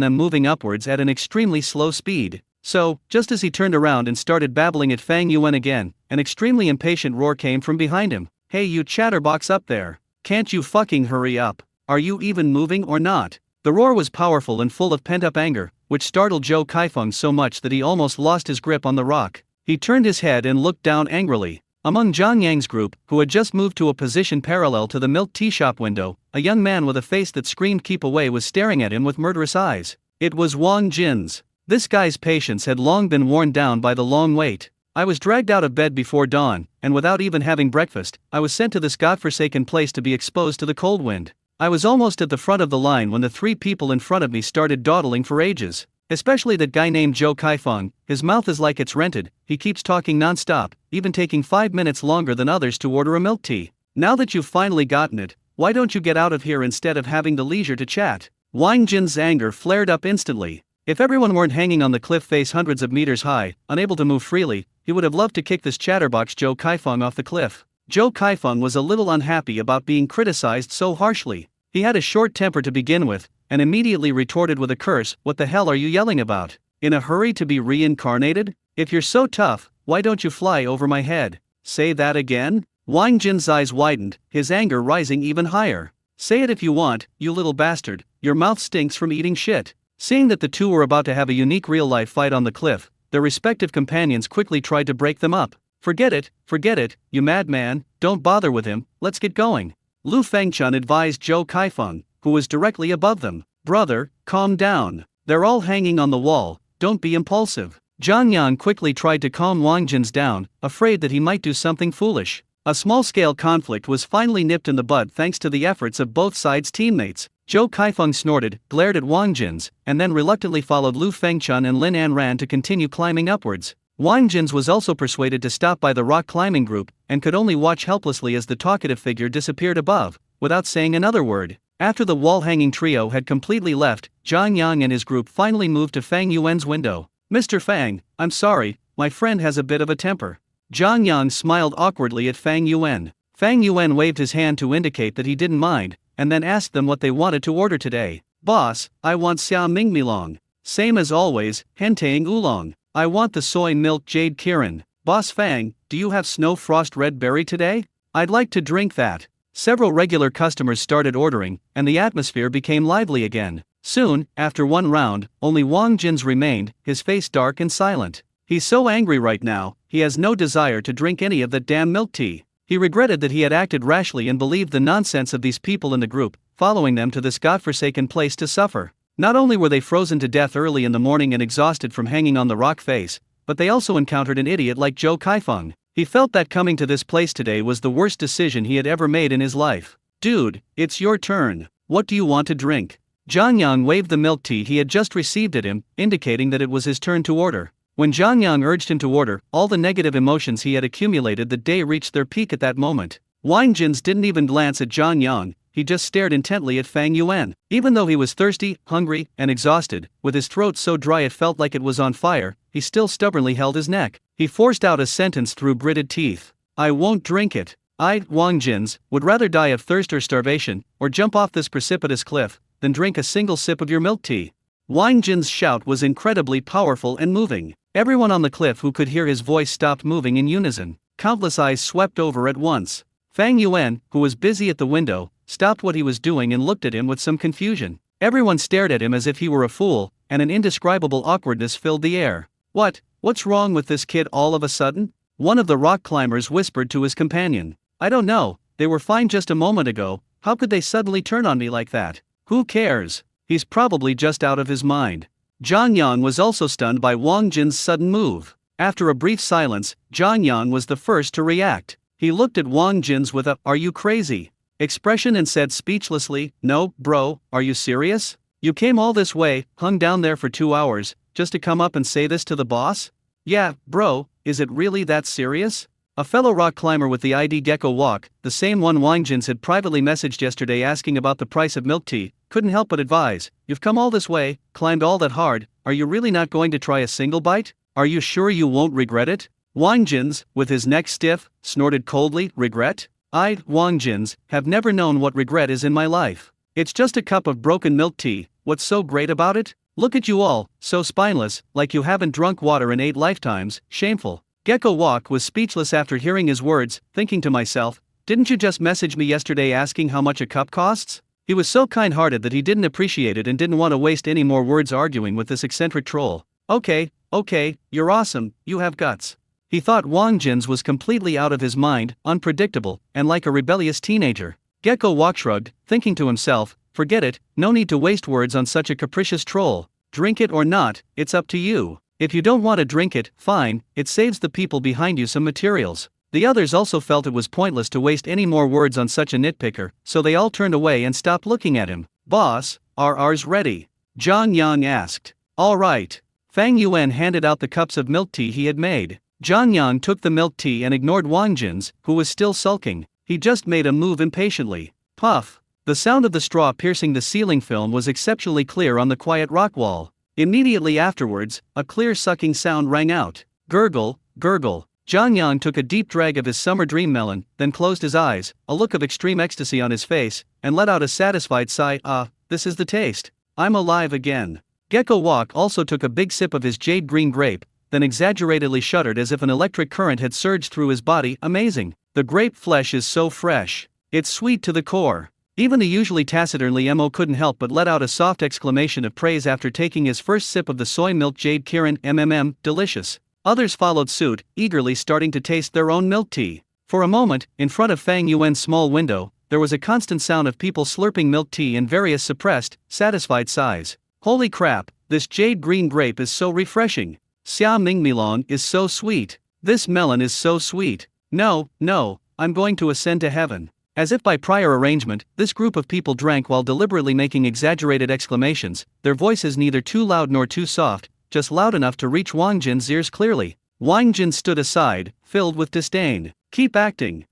them moving upwards at an extremely slow speed. So, just as he turned around and started babbling at Fang Yuan again, an extremely impatient roar came from behind him. "Hey, you chatterbox up there. Can't you fucking hurry up? Are you even moving or not?" The roar was powerful and full of pent-up anger, which startled Zhou Kaifeng so much that he almost lost his grip on the rock. He turned his head and looked down angrily. Among Zhang Yang's group, who had just moved to a position parallel to the milk tea shop window, a young man with a face that screamed "keep away" was staring at him with murderous eyes. It was Wang Jin's. This guy's patience had long been worn down by the long wait. "I was dragged out of bed before dawn, and without even having breakfast, I was sent to this godforsaken place to be exposed to the cold wind. I was almost at the front of the line when the three people in front of me started dawdling for ages. Especially that guy named Zhou Kaifeng, his mouth is like it's rented, he keeps talking non-stop, even taking 5 minutes longer than others to order a milk tea. Now that you've finally gotten it, why don't you get out of here instead of having the leisure to chat?" Wang Jin's anger flared up instantly. If everyone weren't hanging on the cliff face hundreds of meters high, unable to move freely, he would have loved to kick this chatterbox Zhou Kaifeng off the cliff. Zhou Kaifeng was a little unhappy about being criticized so harshly. He had a short temper to begin with, and immediately retorted with a curse, "What the hell are you yelling about? In a hurry to be reincarnated? If you're so tough, why don't you fly over my head?" "Say that again?" Wang Jin's eyes widened, his anger rising even higher. "Say it if you want, you little bastard, your mouth stinks from eating shit." Seeing that the two were about to have a unique real-life fight on the cliff, their respective companions quickly tried to break them up. Forget it, you madman, don't bother with him, let's get going." Lu Fengchun advised Zhou Kaifeng, who was directly above them. "Brother, calm down. They're all hanging on the wall, don't be impulsive." Zhang Yang quickly tried to calm Wang Jin's down, afraid that he might do something foolish. A small-scale conflict was finally nipped in the bud thanks to the efforts of both sides' teammates. Zhou Kaifeng snorted, glared at Wang Jin's, and then reluctantly followed Lu Fengchun and Lin Anran to continue climbing upwards. Wang Jin's was also persuaded to stop by the rock climbing group, and could only watch helplessly as the talkative figure disappeared above, without saying another word. After the wall-hanging trio had completely left, Zhang Yang and his group finally moved to Fang Yuan's window. "Mr. Fang, I'm sorry, my friend has a bit of a temper." Zhang Yang smiled awkwardly at Fang Yuan. Fang Yuan waved his hand to indicate that he didn't mind, and then asked them what they wanted to order today. "Boss, I want Xia Ming Milong. Same as always, Hentang Oolong. I want the soy milk Jade Kirin." "Boss Fang, do you have snow frost red berry today? I'd like to drink that." Several regular customers started ordering, and the atmosphere became lively again. Soon, after one round, only Wang Jin's remained, his face dark and silent. He's so angry right now, he has no desire to drink any of that damn milk tea. He regretted that he had acted rashly and believed the nonsense of these people in the group, following them to this godforsaken place to suffer. Not only were they frozen to death early in the morning and exhausted from hanging on the rock face, but they also encountered an idiot like Zhou Kaifeng. He felt that coming to this place today was the worst decision he had ever made in his life. "Dude, it's your turn. What do you want to drink?" Zhang Yang waved the milk tea he had just received at him, indicating that it was his turn to order. When Zhang Yang urged him to order, all the negative emotions he had accumulated that day reached their peak at that moment. Wang Jin's didn't even glance at Zhang Yang, he just stared intently at Fang Yuan. Even though he was thirsty, hungry, and exhausted, with his throat so dry it felt like it was on fire, he still stubbornly held his neck. He forced out a sentence through gritted teeth. "I won't drink it. Wang Jin's, would rather die of thirst or starvation, or jump off this precipitous cliff, than drink a single sip of your milk tea." Wang Jin's shout was incredibly powerful and moving. Everyone on the cliff who could hear his voice stopped moving in unison. Countless eyes swept over at once. Fang Yuan, who was busy at the window, stopped what he was doing and looked at him with some confusion. Everyone stared at him as if he were a fool, and an indescribable awkwardness filled the air. What's wrong with this kid all of a sudden?" One of the rock climbers whispered to his companion. "I don't know, they were fine just a moment ago, how could they suddenly turn on me like that?" "Who cares? He's probably just out of his mind." Zhang Yang was also stunned by Wang Jin's sudden move. After a brief silence, Zhang Yang was the first to react. He looked at Wang Jin's with a "are you crazy?" expression and said speechlessly, "No, bro, are you serious? You came all this way, hung down there for 2 hours, just to come up and say this to the boss?" "Yeah, bro, is it really that serious?" A fellow rock climber with the ID Gecko Walk, the same one Wang Jin's had privately messaged yesterday asking about the price of milk tea, couldn't help but advise, "You've come all this way, climbed all that hard, are you really not going to try a single bite? Are you sure you won't regret it?" Wang Jins, with his neck stiff, snorted coldly, regret? I, Wang Jins, have never known what regret is in my life. It's just a cup of broken milk tea, what's so great about it? Look at you all, so spineless, like you haven't drunk water in 8 lifetimes, shameful. Gecko Walk was speechless after hearing his words, thinking to myself, didn't you just message me yesterday asking how much a cup costs? He was so kind-hearted that he didn't appreciate it and didn't want to waste any more words arguing with this eccentric troll. Okay, you're awesome, you have guts. He thought Wang Jins was completely out of his mind, unpredictable, and like a rebellious teenager. Gecko Walk shrugged, thinking to himself, forget it, no need to waste words on such a capricious troll. Drink it or not, it's up to you. If you don't want to drink it, fine, it saves the people behind you some materials. The others also felt it was pointless to waste any more words on such a nitpicker, so they all turned away and stopped looking at him. Boss, are ours ready? Zhang Yang asked. All right. Fang Yuan handed out the cups of milk tea he had made. Zhang Yang took the milk tea and ignored Wang Jins, who was still sulking. He just made a move impatiently. Puff. The sound of the straw piercing the ceiling film was exceptionally clear on the quiet rock wall. Immediately afterwards, a clear sucking sound rang out. Gurgle, gurgle. Zhang Yang took a deep drag of his summer dream melon, then closed his eyes, a look of extreme ecstasy on his face, and let out a satisfied sigh. This is the taste. I'm alive again. Gecko Walk also took a big sip of his jade green grape, then exaggeratedly shuddered as if an electric current had surged through his body. Amazing. The grape flesh is so fresh. It's sweet to the core. Even the usually taciturn Mo couldn't help but let out a soft exclamation of praise after taking his first sip of the soy milk jade Kirin. Delicious. Others followed suit, eagerly starting to taste their own milk tea. For a moment, in front of Fang Yuan's small window, there was a constant sound of people slurping milk tea in various suppressed, satisfied sighs. Holy crap, this jade green grape is so refreshing. Xia Mingmilong is so sweet. This melon is so sweet. No, I'm going to ascend to heaven. As if by prior arrangement, this group of people drank while deliberately making exaggerated exclamations, their voices neither too loud nor too soft, just loud enough to reach Wang Jin's ears clearly. Wang Jin stood aside, filled with disdain. Keep acting.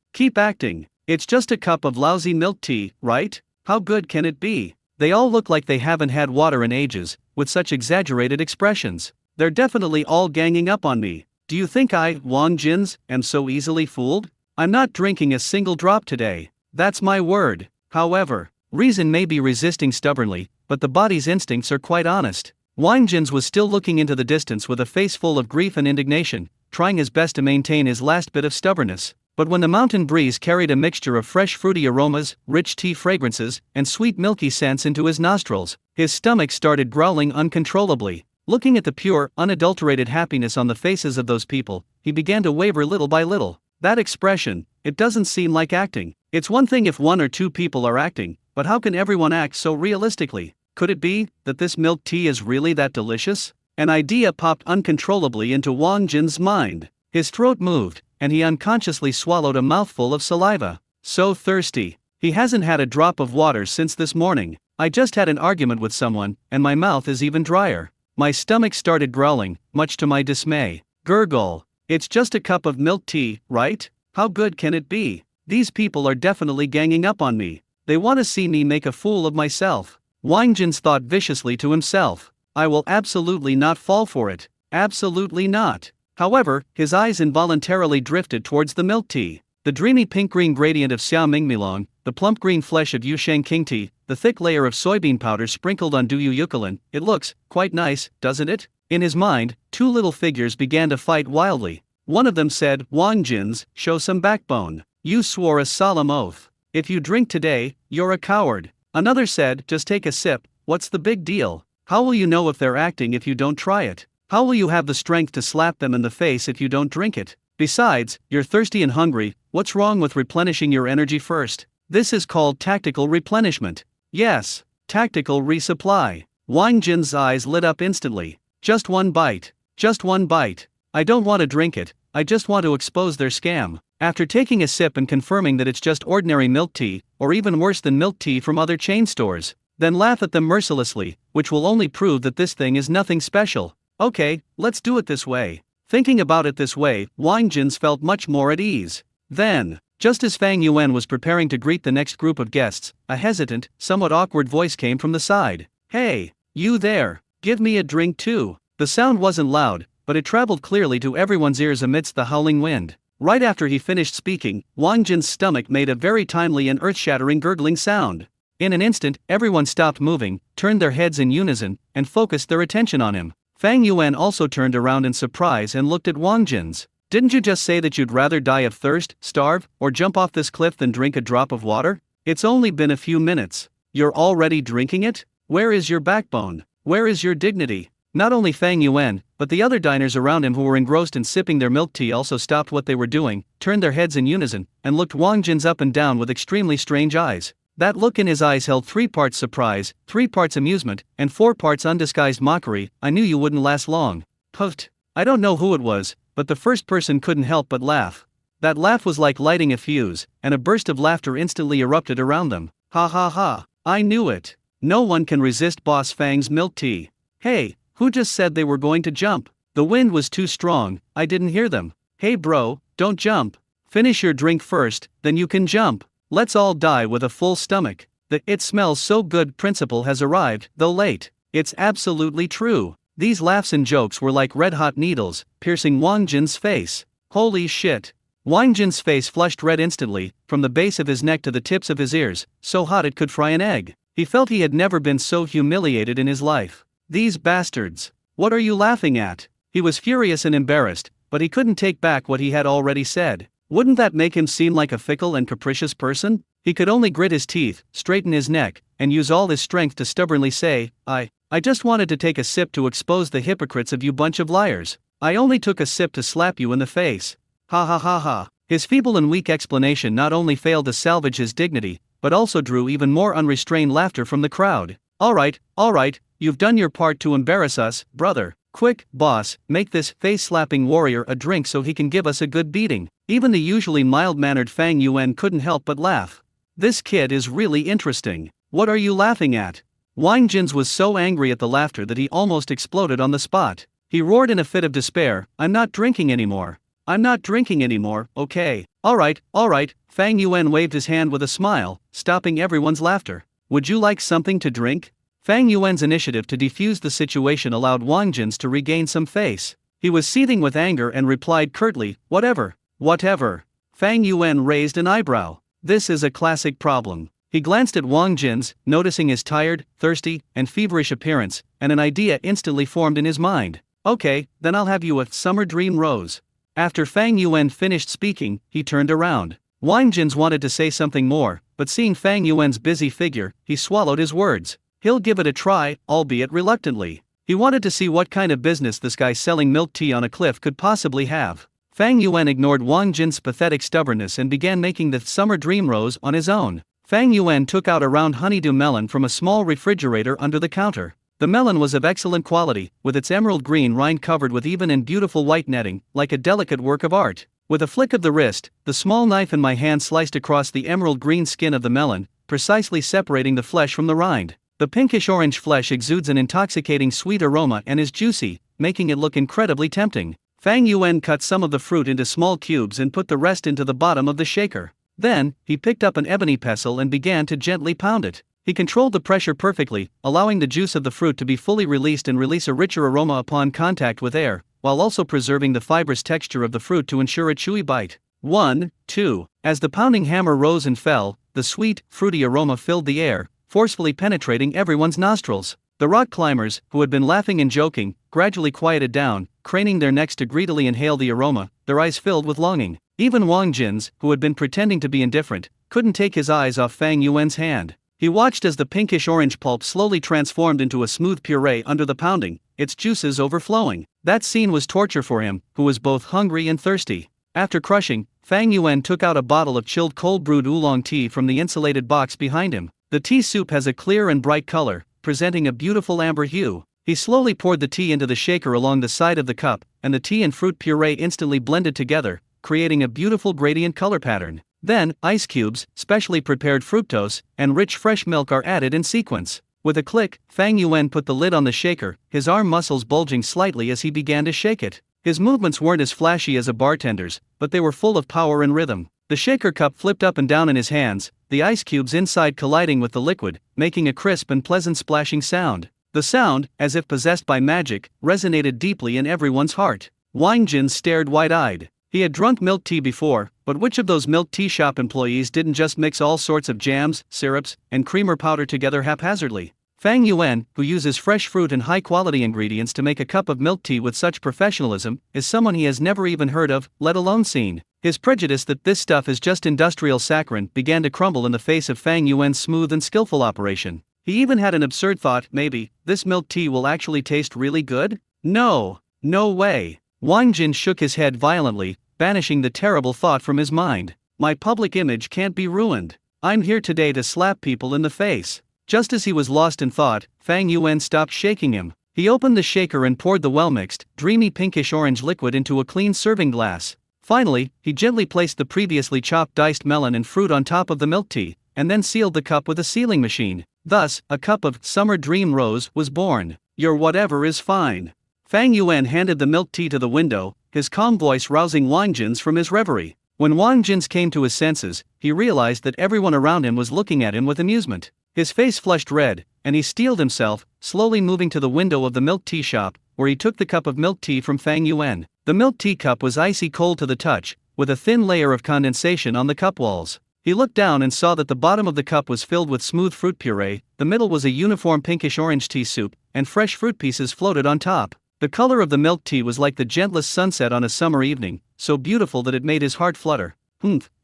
It's just a cup of lousy milk tea, right? How good can it be? They all look like they haven't had water in ages, with such exaggerated expressions. They're definitely all ganging up on me. Do you think I, Wang Jins, am so easily fooled? I'm not drinking a single drop today. That's my word. However, reason may be resisting stubbornly, but the body's instincts are quite honest. Wang Jins was still looking into the distance with a face full of grief and indignation, trying his best to maintain his last bit of stubbornness. But when the mountain breeze carried a mixture of fresh fruity aromas, rich tea fragrances, and sweet milky scents into his nostrils, his stomach started growling uncontrollably. Looking at the pure, unadulterated happiness on the faces of those people, he began to waver little by little. That expression, it doesn't seem like acting. It's one thing if 1 or 2 people are acting, but how can everyone act so realistically? Could it be that this milk tea is really that delicious? An idea popped uncontrollably into Wang Jin's mind. His throat moved, and he unconsciously swallowed a mouthful of saliva. So thirsty. He hasn't had a drop of water since this morning. I just had an argument with someone, and my mouth is even drier. My stomach started growling, much to my dismay. Gurgle. It's just a cup of milk tea, right? How good can it be? These people are definitely ganging up on me. They want to see me make a fool of myself. Wang Jin thought viciously to himself. I will absolutely not fall for it. Absolutely not. However, his eyes involuntarily drifted towards the milk tea. The dreamy pink-green gradient of Xia Mingmilong, the plump green flesh of Yusheng King tea, the thick layer of soybean powder sprinkled on Duyu Yukulin. It looks quite nice, doesn't it? In his mind, 2 little figures began to fight wildly. One of them said, Wang Jins, show some backbone. You swore a solemn oath. If you drink today, you're a coward. Another said, just take a sip, what's the big deal? How will you know if they're acting if you don't try it? How will you have the strength to slap them in the face if you don't drink it? Besides, you're thirsty and hungry, what's wrong with replenishing your energy first? This is called tactical replenishment. Yes, tactical resupply. Wang Jin's eyes lit up instantly. Just one bite. Just one bite. I don't want to drink it, I just want to expose their scam. After taking a sip and confirming that it's just ordinary milk tea, or even worse than milk tea from other chain stores, then laugh at them mercilessly, which will only prove that this thing is nothing special. Okay, let's do it this way. Thinking about it this way, Wang Jins felt much more at ease. Then, just as Fang Yuan was preparing to greet the next group of guests, a hesitant, somewhat awkward voice came from the side. Hey, you there, give me a drink too. The sound wasn't loud, but but it traveled clearly to everyone's ears amidst the howling wind. Right after he finished speaking, Wang Jin's stomach made a very timely and earth-shattering gurgling sound. In an instant, everyone stopped moving, turned their heads in unison, and focused their attention on him. Fang Yuan also turned around in surprise and looked at Wang Jin's. "Didn't you just say that you'd rather die of thirst, starve, or jump off this cliff than drink a drop of water? It's only been a few minutes. You're already drinking it? Where is your backbone? Where is your dignity?" Not only Fang Yuan, but the other diners around him who were engrossed in sipping their milk tea also stopped what they were doing, turned their heads in unison, and looked Wang Jin's up and down with extremely strange eyes. That look in his eyes held 3 parts surprise, 3 parts amusement, and 4 parts undisguised mockery. "I knew you wouldn't last long." Puffed. I don't know who it was, but the first person couldn't help but laugh. That laugh was like lighting a fuse, and a burst of laughter instantly erupted around them. "Ha ha ha, I knew it. No one can resist Boss Fang's milk tea. Hey, who just said they were going to jump? The wind was too strong, I didn't hear them. Hey bro, don't jump. Finish your drink first, then you can jump. Let's all die with a full stomach. The 'it smells so good' principle has arrived, though late. It's absolutely true." These laughs and jokes were like red-hot needles, piercing Wang Jin's face. Holy shit. Wang Jin's face flushed red instantly, from the base of his neck to the tips of his ears, so hot it could fry an egg. He felt he had never been so humiliated in his life. These bastards. What are you laughing at? He was furious and embarrassed, but he couldn't take back what he had already said. Wouldn't that make him seem like a fickle and capricious person? He could only grit his teeth, straighten his neck, and use all his strength to stubbornly say, I just wanted to take a sip to expose the hypocrites of you bunch of liars. I only took a sip to slap you in the face. Ha ha ha ha." His feeble and weak explanation not only failed to salvage his dignity, but also drew even more unrestrained laughter from the crowd. All right, you've done your part to embarrass us, brother. Quick, boss, make this face-slapping warrior a drink so he can give us a good beating." Even the usually mild-mannered Fang Yuan couldn't help but laugh. "This kid is really interesting. What are you laughing at?" Wang Jin's was so angry at the laughter that he almost exploded on the spot. He roared in a fit of despair, "I'm not drinking anymore. I'm not drinking anymore, okay. All right. Fang Yuan waved his hand with a smile, stopping everyone's laughter. "Would you like something to drink?" Fang Yuan's initiative to defuse the situation allowed Wang Jin's to regain some face. He was seething with anger and replied curtly, Whatever. Fang Yuan raised an eyebrow. This is a classic problem. He glanced at Wang Jin's, noticing his tired, thirsty, and feverish appearance, and an idea instantly formed in his mind. "Okay, then I'll have you a summer dream rose." After Fang Yuan finished speaking, he turned around. Wang Jin's wanted to say something more, but seeing Fang Yuan's busy figure, he swallowed his words. He'll give it a try, albeit reluctantly. He wanted to see what kind of business this guy selling milk tea on a cliff could possibly have. Fang Yuan ignored Wang Jin's pathetic stubbornness and began making the summer dream rose on his own. Fang Yuan took out a round honeydew melon from a small refrigerator under the counter. The melon was of excellent quality, with its emerald green rind covered with even and beautiful white netting, like a delicate work of art. With a flick of the wrist, the small knife in my hand sliced across the emerald green skin of the melon, precisely separating the flesh from the rind. The pinkish-orange flesh exudes an intoxicating sweet aroma and is juicy, making it look incredibly tempting. Fang Yuan cut some of the fruit into small cubes and put the rest into the bottom of the shaker. Then, he picked up an ebony pestle and began to gently pound it. He controlled the pressure perfectly, allowing the juice of the fruit to be fully released and release a richer aroma upon contact with air, while also preserving the fibrous texture of the fruit to ensure a chewy bite. 1, 2. As the pounding hammer rose and fell, the sweet, fruity aroma filled the air, forcefully penetrating everyone's nostrils. The rock climbers, who had been laughing and joking, gradually quieted down, craning their necks to greedily inhale the aroma, their eyes filled with longing. Even Wang Jin's, who had been pretending to be indifferent, couldn't take his eyes off Fang Yuan's hand. He watched as the pinkish-orange pulp slowly transformed into a smooth puree under the pounding, its juices overflowing. That scene was torture for him, who was both hungry and thirsty. After crushing, Fang Yuan took out a bottle of chilled cold-brewed oolong tea from the insulated box behind him. The tea soup has a clear and bright color, presenting a beautiful amber hue. He slowly poured the tea into the shaker along the side of the cup, and the tea and fruit puree instantly blended together, creating a beautiful gradient color pattern. Then, ice cubes, specially prepared fructose, and rich fresh milk are added in sequence. With a click, Fang Yuan put the lid on the shaker, his arm muscles bulging slightly as he began to shake it. His movements weren't as flashy as a bartender's, but they were full of power and rhythm. The shaker cup flipped up and down in his hands, the ice cubes inside colliding with the liquid, making a crisp and pleasant splashing sound. The sound, as if possessed by magic, resonated deeply in everyone's heart. Wang Jin stared wide-eyed. He had drunk milk tea before, but which of those milk tea shop employees didn't just mix all sorts of jams, syrups, and creamer powder together haphazardly? Fang Yuan, who uses fresh fruit and high-quality ingredients to make a cup of milk tea with such professionalism, is someone he has never even heard of, let alone seen. His prejudice that this stuff is just industrial saccharin began to crumble in the face of Fang Yuan's smooth and skillful operation. He even had an absurd thought: maybe this milk tea will actually taste really good? No way. Wang Jin shook his head violently, banishing the terrible thought from his mind. My public image can't be ruined. I'm here today to slap people in the face. Just as he was lost in thought, Fang Yuan stopped shaking him. He opened the shaker and poured the well-mixed, dreamy pinkish-orange liquid into a clean serving glass. Finally, he gently placed the previously chopped diced melon and fruit on top of the milk tea, and then sealed the cup with a sealing machine. Thus, a cup of Summer Dream Rose was born. Your whatever is fine. Fang Yuan handed the milk tea to the window, his calm voice rousing Wang Jin's from his reverie. When Wang Jin's came to his senses, he realized that everyone around him was looking at him with amusement. His face flushed red, and he steeled himself, slowly moving to the window of the milk tea shop, where he took the cup of milk tea from Fang Yuan. The milk tea cup was icy cold to the touch, with a thin layer of condensation on the cup walls. He looked down and saw that the bottom of the cup was filled with smooth fruit puree, the middle was a uniform pinkish-orange tea soup, and fresh fruit pieces floated on top. The color of the milk tea was like the gentlest sunset on a summer evening, so beautiful that it made his heart flutter.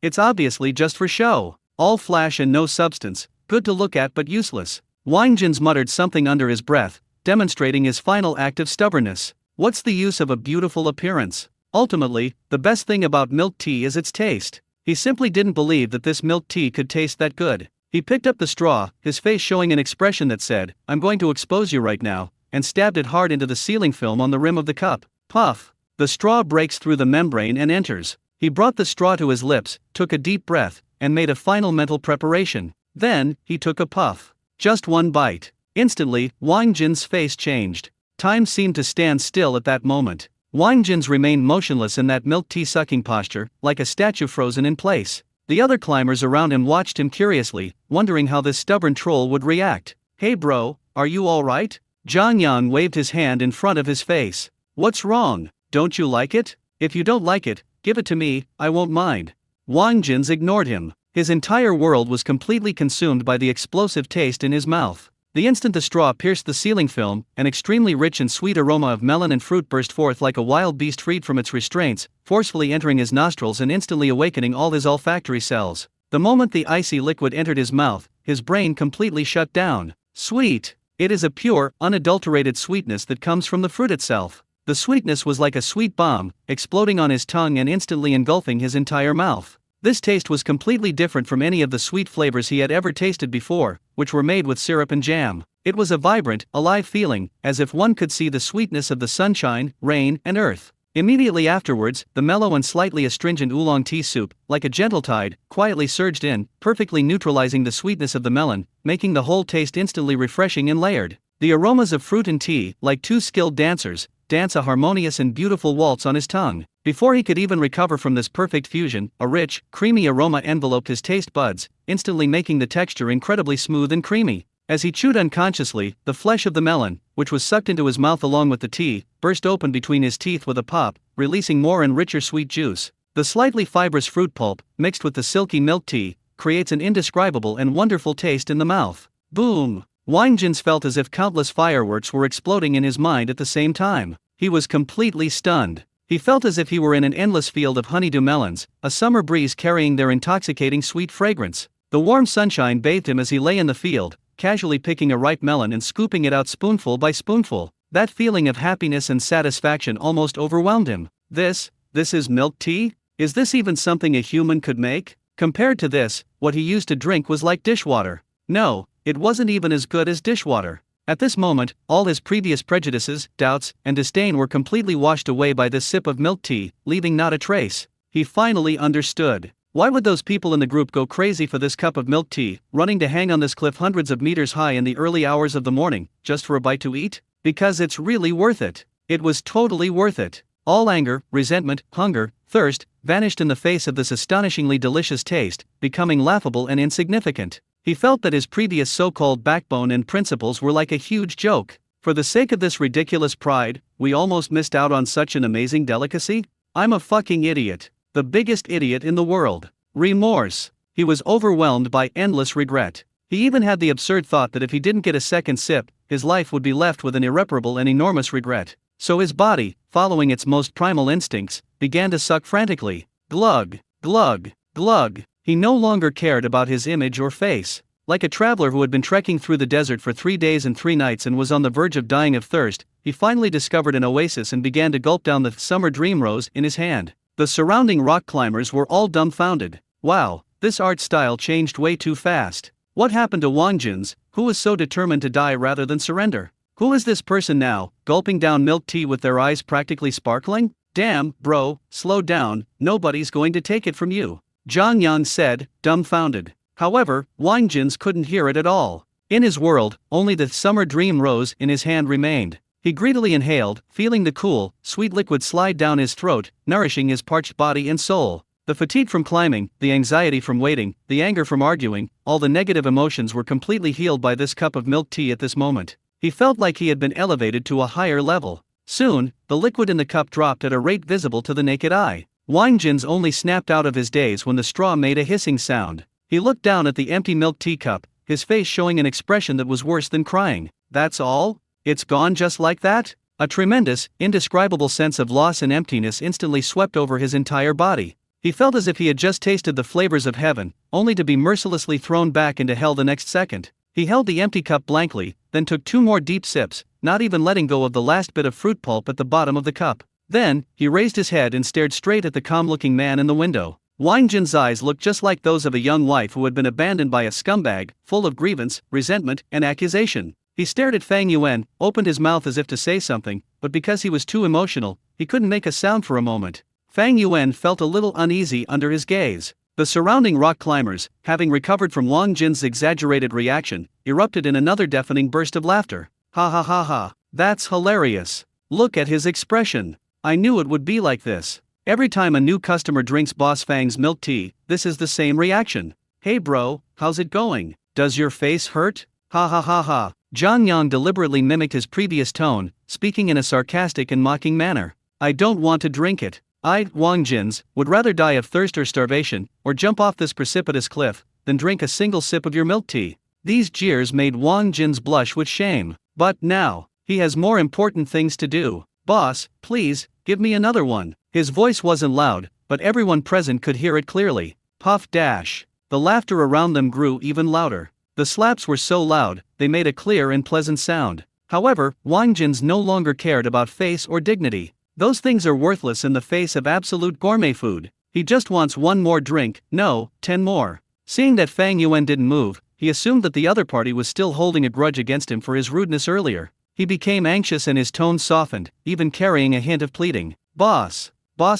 It's obviously just for show. All flash and no substance, good to look at but useless. Wang Jin muttered something under his breath, demonstrating his final act of stubbornness. What's the use of a beautiful appearance? Ultimately, the best thing about milk tea is its taste. He simply didn't believe that this milk tea could taste that good. He picked up the straw, his face showing an expression that said, "I'm going to expose you right now," and stabbed it hard into the sealing film on the rim of the cup. Puff! The straw breaks through the membrane and enters. He brought the straw to his lips, took a deep breath, and made a final mental preparation. Then, he took a puff. Just one bite. Instantly, Wang Jin's face changed. Time seemed to stand still at that moment. Wang Jin's remained motionless in that milk tea sucking posture, like a statue frozen in place. The other climbers around him watched him curiously, wondering how this stubborn troll would react. Hey bro, are you alright? Zhang Yang waved his hand in front of his face. What's wrong? Don't you like it? If you don't like it, give it to me, I won't mind. Wang Jin's ignored him. His entire world was completely consumed by the explosive taste in his mouth. The instant the straw pierced the sealing film, an extremely rich and sweet aroma of melon and fruit burst forth like a wild beast freed from its restraints, forcefully entering his nostrils and instantly awakening all his olfactory cells. The moment the icy liquid entered his mouth, his brain completely shut down. Sweet! It is a pure, unadulterated sweetness that comes from the fruit itself. The sweetness was like a sweet bomb, exploding on his tongue and instantly engulfing his entire mouth. This taste was completely different from any of the sweet flavors he had ever tasted before, which were made with syrup and jam. It was a vibrant, alive feeling, as if one could see the sweetness of the sunshine, rain, and earth. Immediately afterwards, the mellow and slightly astringent oolong tea soup, like a gentle tide, quietly surged in, perfectly neutralizing the sweetness of the melon, making the whole taste instantly refreshing and layered. The aromas of fruit and tea, like two skilled dancers, dance a harmonious and beautiful waltz on his tongue. Before he could even recover from this perfect fusion, a rich, creamy aroma enveloped his taste buds, instantly making the texture incredibly smooth and creamy. As he chewed unconsciously, the flesh of the melon, which was sucked into his mouth along with the tea, burst open between his teeth with a pop, releasing more and richer sweet juice. The slightly fibrous fruit pulp, mixed with the silky milk tea, creates an indescribable and wonderful taste in the mouth. Boom! Wang Jin felt as if countless fireworks were exploding in his mind at the same time. He was completely stunned. He felt as if he were in an endless field of honeydew melons, a summer breeze carrying their intoxicating sweet fragrance. The warm sunshine bathed him as he lay in the field, casually picking a ripe melon and scooping it out spoonful by spoonful. That feeling of happiness and satisfaction almost overwhelmed him. This is milk tea? Is this even something a human could make? Compared to this, what he used to drink was like dishwater. No, it wasn't even as good as dishwater. At this moment, all his previous prejudices, doubts, and disdain were completely washed away by this sip of milk tea, leaving not a trace. He finally understood. Why would those people in the group go crazy for this cup of milk tea, running to hang on this cliff hundreds of meters high in the early hours of the morning, just for a bite to eat? Because it's really worth it. It was totally worth it. All anger, resentment, hunger, thirst, vanished in the face of this astonishingly delicious taste, becoming laughable and insignificant. He felt that his previous so-called backbone and principles were like a huge joke. For the sake of this ridiculous pride, we almost missed out on such an amazing delicacy? I'm a fucking idiot. The biggest idiot in the world. Remorse. He was overwhelmed by endless regret. He even had the absurd thought that if he didn't get a second sip, his life would be left with an irreparable and enormous regret. So his body, following its most primal instincts, began to suck frantically. Glug, glug, glug. He no longer cared about his image or face. Like a traveler who had been trekking through the desert for 3 days and 3 nights and was on the verge of dying of thirst, he finally discovered an oasis and began to gulp down the summer dream rose in his hand. The surrounding rock climbers were all dumbfounded. Wow, this art style changed way too fast. What happened to Wang Jin's, who was so determined to die rather than surrender? Who is this person now, gulping down milk tea with their eyes practically sparkling? Damn, bro, slow down, nobody's going to take it from you. Zhang Yang said, dumbfounded. However, Wang Jin's couldn't hear it at all. In his world, only the summer dream rose in his hand remained. He greedily inhaled, feeling the cool, sweet liquid slide down his throat, nourishing his parched body and soul. The fatigue from climbing, the anxiety from waiting, the anger from arguing, all the negative emotions were completely healed by this cup of milk tea at this moment. He felt like he had been elevated to a higher level. Soon, the liquid in the cup dropped at a rate visible to the naked eye. Wang Jin's only snapped out of his daze when the straw made a hissing sound. He looked down at the empty milk tea cup, his face showing an expression that was worse than crying. That's all? It's gone just like that? A tremendous, indescribable sense of loss and emptiness instantly swept over his entire body. He felt as if he had just tasted the flavors of heaven, only to be mercilessly thrown back into hell the next second. He held the empty cup blankly, then took 2 more deep sips, not even letting go of the last bit of fruit pulp at the bottom of the cup. Then, he raised his head and stared straight at the calm-looking man in the window. Wang Jin's eyes looked just like those of a young wife who had been abandoned by a scumbag, full of grievance, resentment, and accusation. He stared at Fang Yuan, opened his mouth as if to say something, but because he was too emotional, he couldn't make a sound for a moment. Fang Yuan felt a little uneasy under his gaze. The surrounding rock climbers, having recovered from Wang Jin's exaggerated reaction, erupted in another deafening burst of laughter. Ha ha ha ha, that's hilarious. Look at his expression. I knew it would be like this. Every time a new customer drinks Boss Fang's milk tea, this is the same reaction. Hey bro, how's it going? Does your face hurt? Ha ha ha ha. Zhang Yang deliberately mimicked his previous tone, speaking in a sarcastic and mocking manner. I don't want to drink it. Wang Jin's, would rather die of thirst or starvation, or jump off this precipitous cliff, than drink a single sip of your milk tea. These jeers made Wang Jin's blush with shame. But now, he has more important things to do. Boss, please, give me another one. His voice wasn't loud, but everyone present could hear it clearly. Puff dash. The laughter around them grew even louder. The slaps were so loud, they made a clear and pleasant sound. However, Wang Jin's no longer cared about face or dignity. Those things are worthless in the face of absolute gourmet food. He just wants 1 more drink, no, 10 more. Seeing that Fang Yuan didn't move, he assumed that the other party was still holding a grudge against him for his rudeness earlier. He became anxious and his tone softened, even carrying a hint of pleading. Boss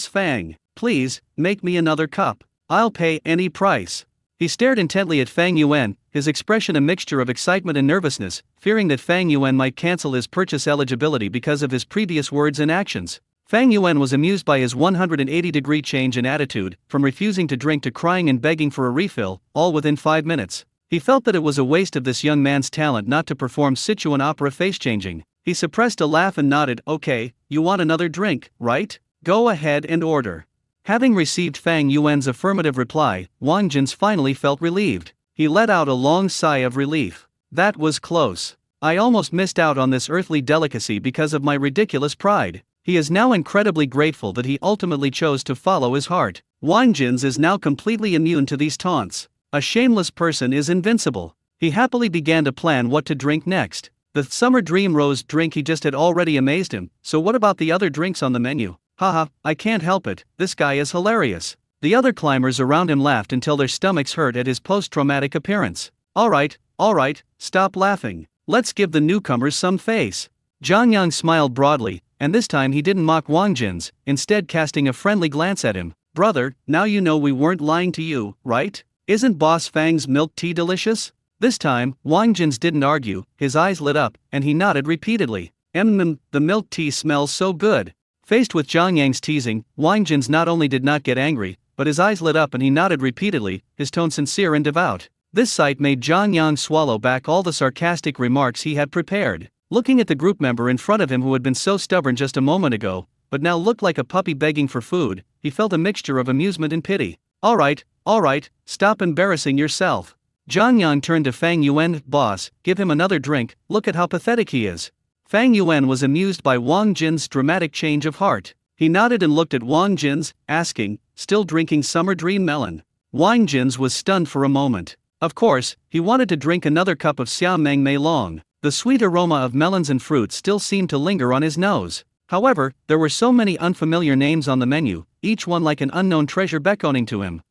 Fang, please, make me another cup. I'll pay any price. He stared intently at Fang Yuan, his expression a mixture of excitement and nervousness, fearing that Fang Yuan might cancel his purchase eligibility because of his previous words and actions. Fang Yuan was amused by his 180-degree change in attitude, from refusing to drink to crying and begging for a refill, all within 5 minutes. He felt that it was a waste of this young man's talent not to perform Sichuan opera face-changing. He suppressed a laugh and nodded. Okay, you want another drink, right? Go ahead and order. Having received Fang Yuan's affirmative reply, Wang Jin's finally felt relieved. He let out a long sigh of relief. That was close. I almost missed out on this earthly delicacy because of my ridiculous pride. He is now incredibly grateful that he ultimately chose to follow his heart. Wang Jin's is now completely immune to these taunts. A shameless person is invincible. He happily began to plan what to drink next. The summer dream rose drink he just had already amazed him, so what about the other drinks on the menu? Haha, I can't help it, this guy is hilarious. The other climbers around him laughed until their stomachs hurt at his post-traumatic appearance. Alright, stop laughing. Let's give the newcomers some face. Zhang Yang smiled broadly, and this time he didn't mock Wang Jin's, instead casting a friendly glance at him. Brother, now you know we weren't lying to you, right? Isn't Boss Fang's milk tea delicious? This time, Wang Jin's didn't argue, his eyes lit up, and he nodded repeatedly. The milk tea smells so good. Faced with Zhang Yang's teasing, Wang Jin's not only did not get angry, but his eyes lit up and he nodded repeatedly, his tone sincere and devout. This sight made Zhang Yang swallow back all the sarcastic remarks he had prepared. Looking at the group member in front of him who had been so stubborn just a moment ago, but now looked like a puppy begging for food, he felt a mixture of amusement and pity. Alright, stop embarrassing yourself. Zhang Yang turned to Fang Yuan. Boss, give him another drink, look at how pathetic he is. Fang Yuan was amused by Wang Jin's dramatic change of heart. He nodded and looked at Wang Jin's, asking, still drinking Summer Dream Melon? Wang Jin's was stunned for a moment. Of course, he wanted to drink another cup of Xia Meng Mei Long. The sweet aroma of melons and fruits still seemed to linger on his nose. However, there were so many unfamiliar names on the menu, each one like an unknown treasure beckoning to him.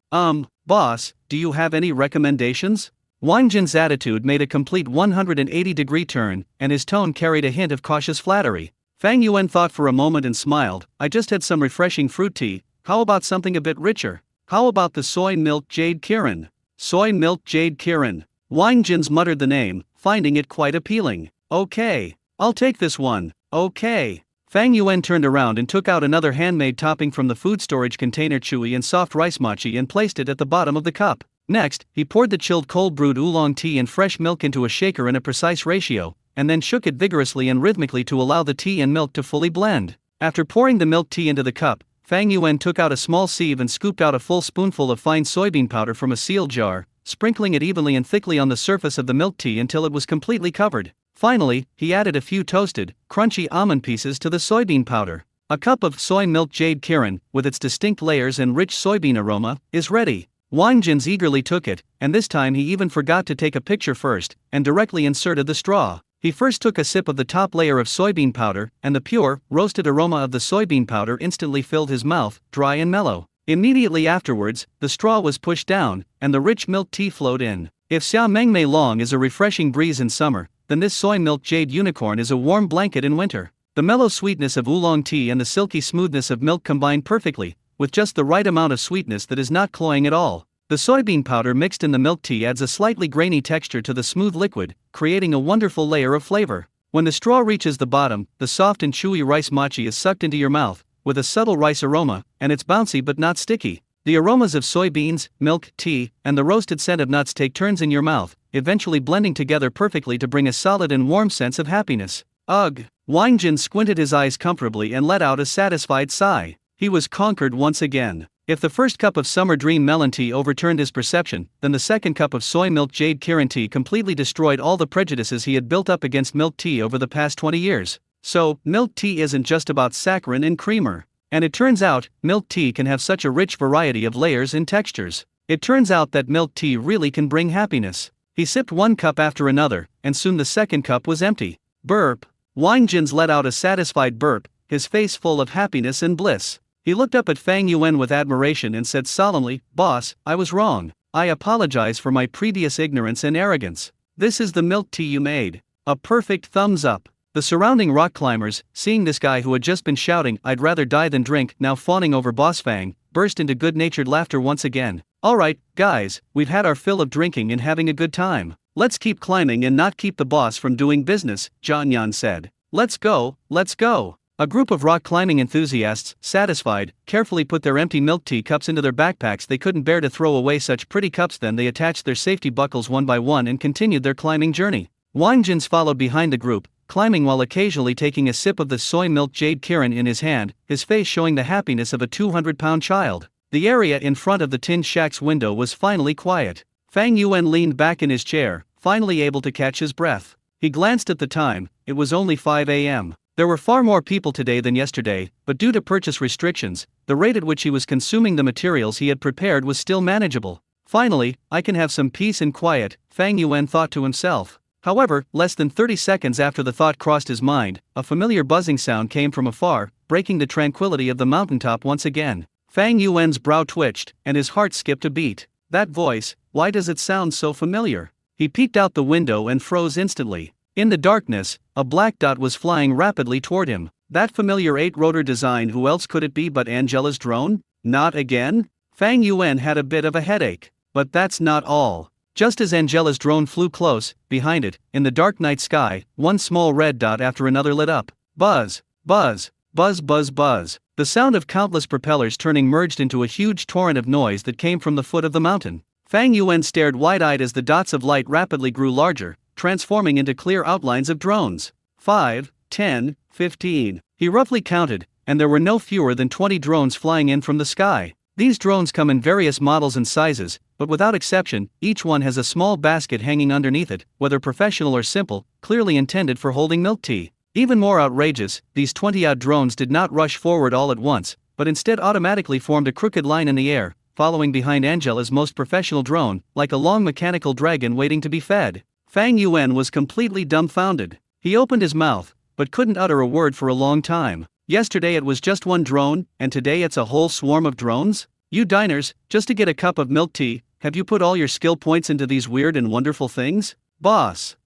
Boss, do you have any recommendations? Wang Jin's attitude made a complete 180-degree turn, and his tone carried a hint of cautious flattery. Fang Yuan thought for a moment and smiled. I just had some refreshing fruit tea, how about something a bit richer? How about the soy milk jade Kirin? Soy milk jade Kirin. Wang Jin's muttered the name, finding it quite appealing. Okay, I'll take this one, okay. Fang Yuan turned around and took out another handmade topping from the food storage container, chewy and soft rice mochi, and placed it at the bottom of the cup. Next, he poured the chilled cold brewed oolong tea and fresh milk into a shaker in a precise ratio, and then shook it vigorously and rhythmically to allow the tea and milk to fully blend. After pouring the milk tea into the cup, Fang Yuan took out a small sieve and scooped out a full spoonful of fine soybean powder from a sealed jar, sprinkling it evenly and thickly on the surface of the milk tea until it was completely covered. Finally, he added a few toasted, crunchy almond pieces to the soybean powder. A cup of soy milk jade Kirin, with its distinct layers and rich soybean aroma, is ready. Wang Jins eagerly took it, and this time he even forgot to take a picture first, and directly inserted the straw. He first took a sip of the top layer of soybean powder, and the pure, roasted aroma of the soybean powder instantly filled his mouth, dry and mellow. Immediately afterwards, the straw was pushed down, and the rich milk tea flowed in. If Xia Meng Mei Long is a refreshing breeze in summer, then this soy milk jade unicorn is a warm blanket in winter. The mellow sweetness of oolong tea and the silky smoothness of milk combine perfectly, with just the right amount of sweetness that is not cloying at all. The soybean powder mixed in the milk tea adds a slightly grainy texture to the smooth liquid, creating a wonderful layer of flavor. When the straw reaches the bottom, the soft and chewy rice mochi is sucked into your mouth, with a subtle rice aroma, and it's bouncy but not sticky. The aromas of soybeans, milk, tea, and the roasted scent of nuts take turns in your mouth, eventually blending together perfectly to bring a solid and warm sense of happiness. Ugh! Wang Jin squinted his eyes comfortably and let out a satisfied sigh. He was conquered once again. If the first cup of Summer Dream Melon Tea overturned his perception, then the second cup of Soy Milk Jade Kirin Tea completely destroyed all the prejudices he had built up against milk tea over the past 20 years. So, milk tea isn't just about saccharin and creamer. And it turns out, milk tea can have such a rich variety of layers and textures. It turns out that milk tea really can bring happiness. He sipped one cup after another, and soon the second cup was empty. Burp. Wang Jins let out a satisfied burp, his face full of happiness and bliss. He looked up at Fang Yuan with admiration and said solemnly, "Boss, I was wrong. I apologize for my previous ignorance and arrogance. This is the milk tea you made. A perfect thumbs up." The surrounding rock climbers, seeing this guy who had just been shouting, "I'd rather die than drink," now fawning over Boss Fang, burst into good-natured laughter once again. "Alright, guys, we've had our fill of drinking and having a good time. Let's keep climbing and not keep the boss from doing business," Zhang Yan said. Let's go, let's go." A group of rock climbing enthusiasts, satisfied, carefully put their empty milk tea cups into their backpacks. They couldn't bear to throw away such pretty cups. Then they attached their safety buckles one by one and continued their climbing journey. Wang Jins followed behind the group, climbing while occasionally taking a sip of the soy milk jade Kirin in his hand, his face showing the happiness of a 200-pound child. The area in front of the tin shack's window was finally quiet. Fang Yuan leaned back in his chair, finally able to catch his breath. He glanced at the time. It was only 5 a.m. There were far more people today than yesterday, but due to purchase restrictions, the rate at which he was consuming the materials he had prepared was still manageable. Finally, I can have some peace and quiet, Fang Yuan thought to himself. However, less than 30 seconds after the thought crossed his mind, a familiar buzzing sound came from afar, breaking the tranquility of the mountaintop once again. Fang Yuan's brow twitched, and his heart skipped a beat. That voice, why does it sound so familiar? He peeked out the window and froze instantly. In the darkness, a black dot was flying rapidly toward him. That familiar 8-rotor design, who else could it be but Angela's drone? Not again? Fang Yuan had a bit of a headache. But that's not all. Just as Angela's drone flew close, behind it, in the dark night sky, one small red dot after another lit up. Buzz, buzz, buzz, buzz, buzz. The sound of countless propellers turning merged into a huge torrent of noise that came from the foot of the mountain. Fang Yuan stared wide-eyed as the dots of light rapidly grew larger, transforming into clear outlines of drones. 5, 10, 15. He roughly counted, and there were no fewer than 20 drones flying in from the sky. These drones come in various models and sizes, but without exception, each one has a small basket hanging underneath it, whether professional or simple, clearly intended for holding milk tea. Even more outrageous, these 20-odd drones did not rush forward all at once, but instead automatically formed a crooked line in the air, following behind Angela's most professional drone, like a long mechanical dragon waiting to be fed. Fang Yuan was completely dumbfounded. He opened his mouth, but couldn't utter a word for a long time. Yesterday it was just one drone, and today it's a whole swarm of drones? You diners, just to get a cup of milk tea, have you put all your skill points into these weird and wonderful things? Boss,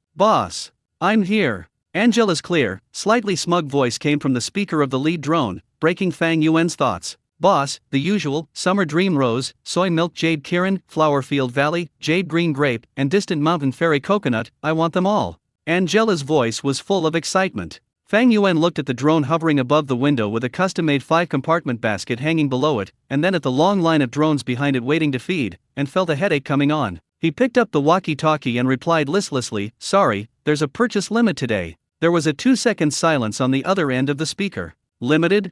I'm here. Angela's clear, slightly smug voice came from the speaker of the lead drone, breaking Fang Yuan's thoughts. Boss, the usual, Summer Dream Rose, Soy Milk Jade Kirin, Flower Field Valley, Jade Green Grape, and Distant Mountain Fairy Coconut, I want them all. Angela's voice was full of excitement. Fang Yuan looked at the drone hovering above the window with a custom-made 5-compartment basket hanging below it, and then at the long line of drones behind it waiting to feed, and felt a headache coming on. He picked up the walkie-talkie and replied listlessly, sorry, there's a purchase limit today. There was a 2-second silence on the other end of the speaker. Limited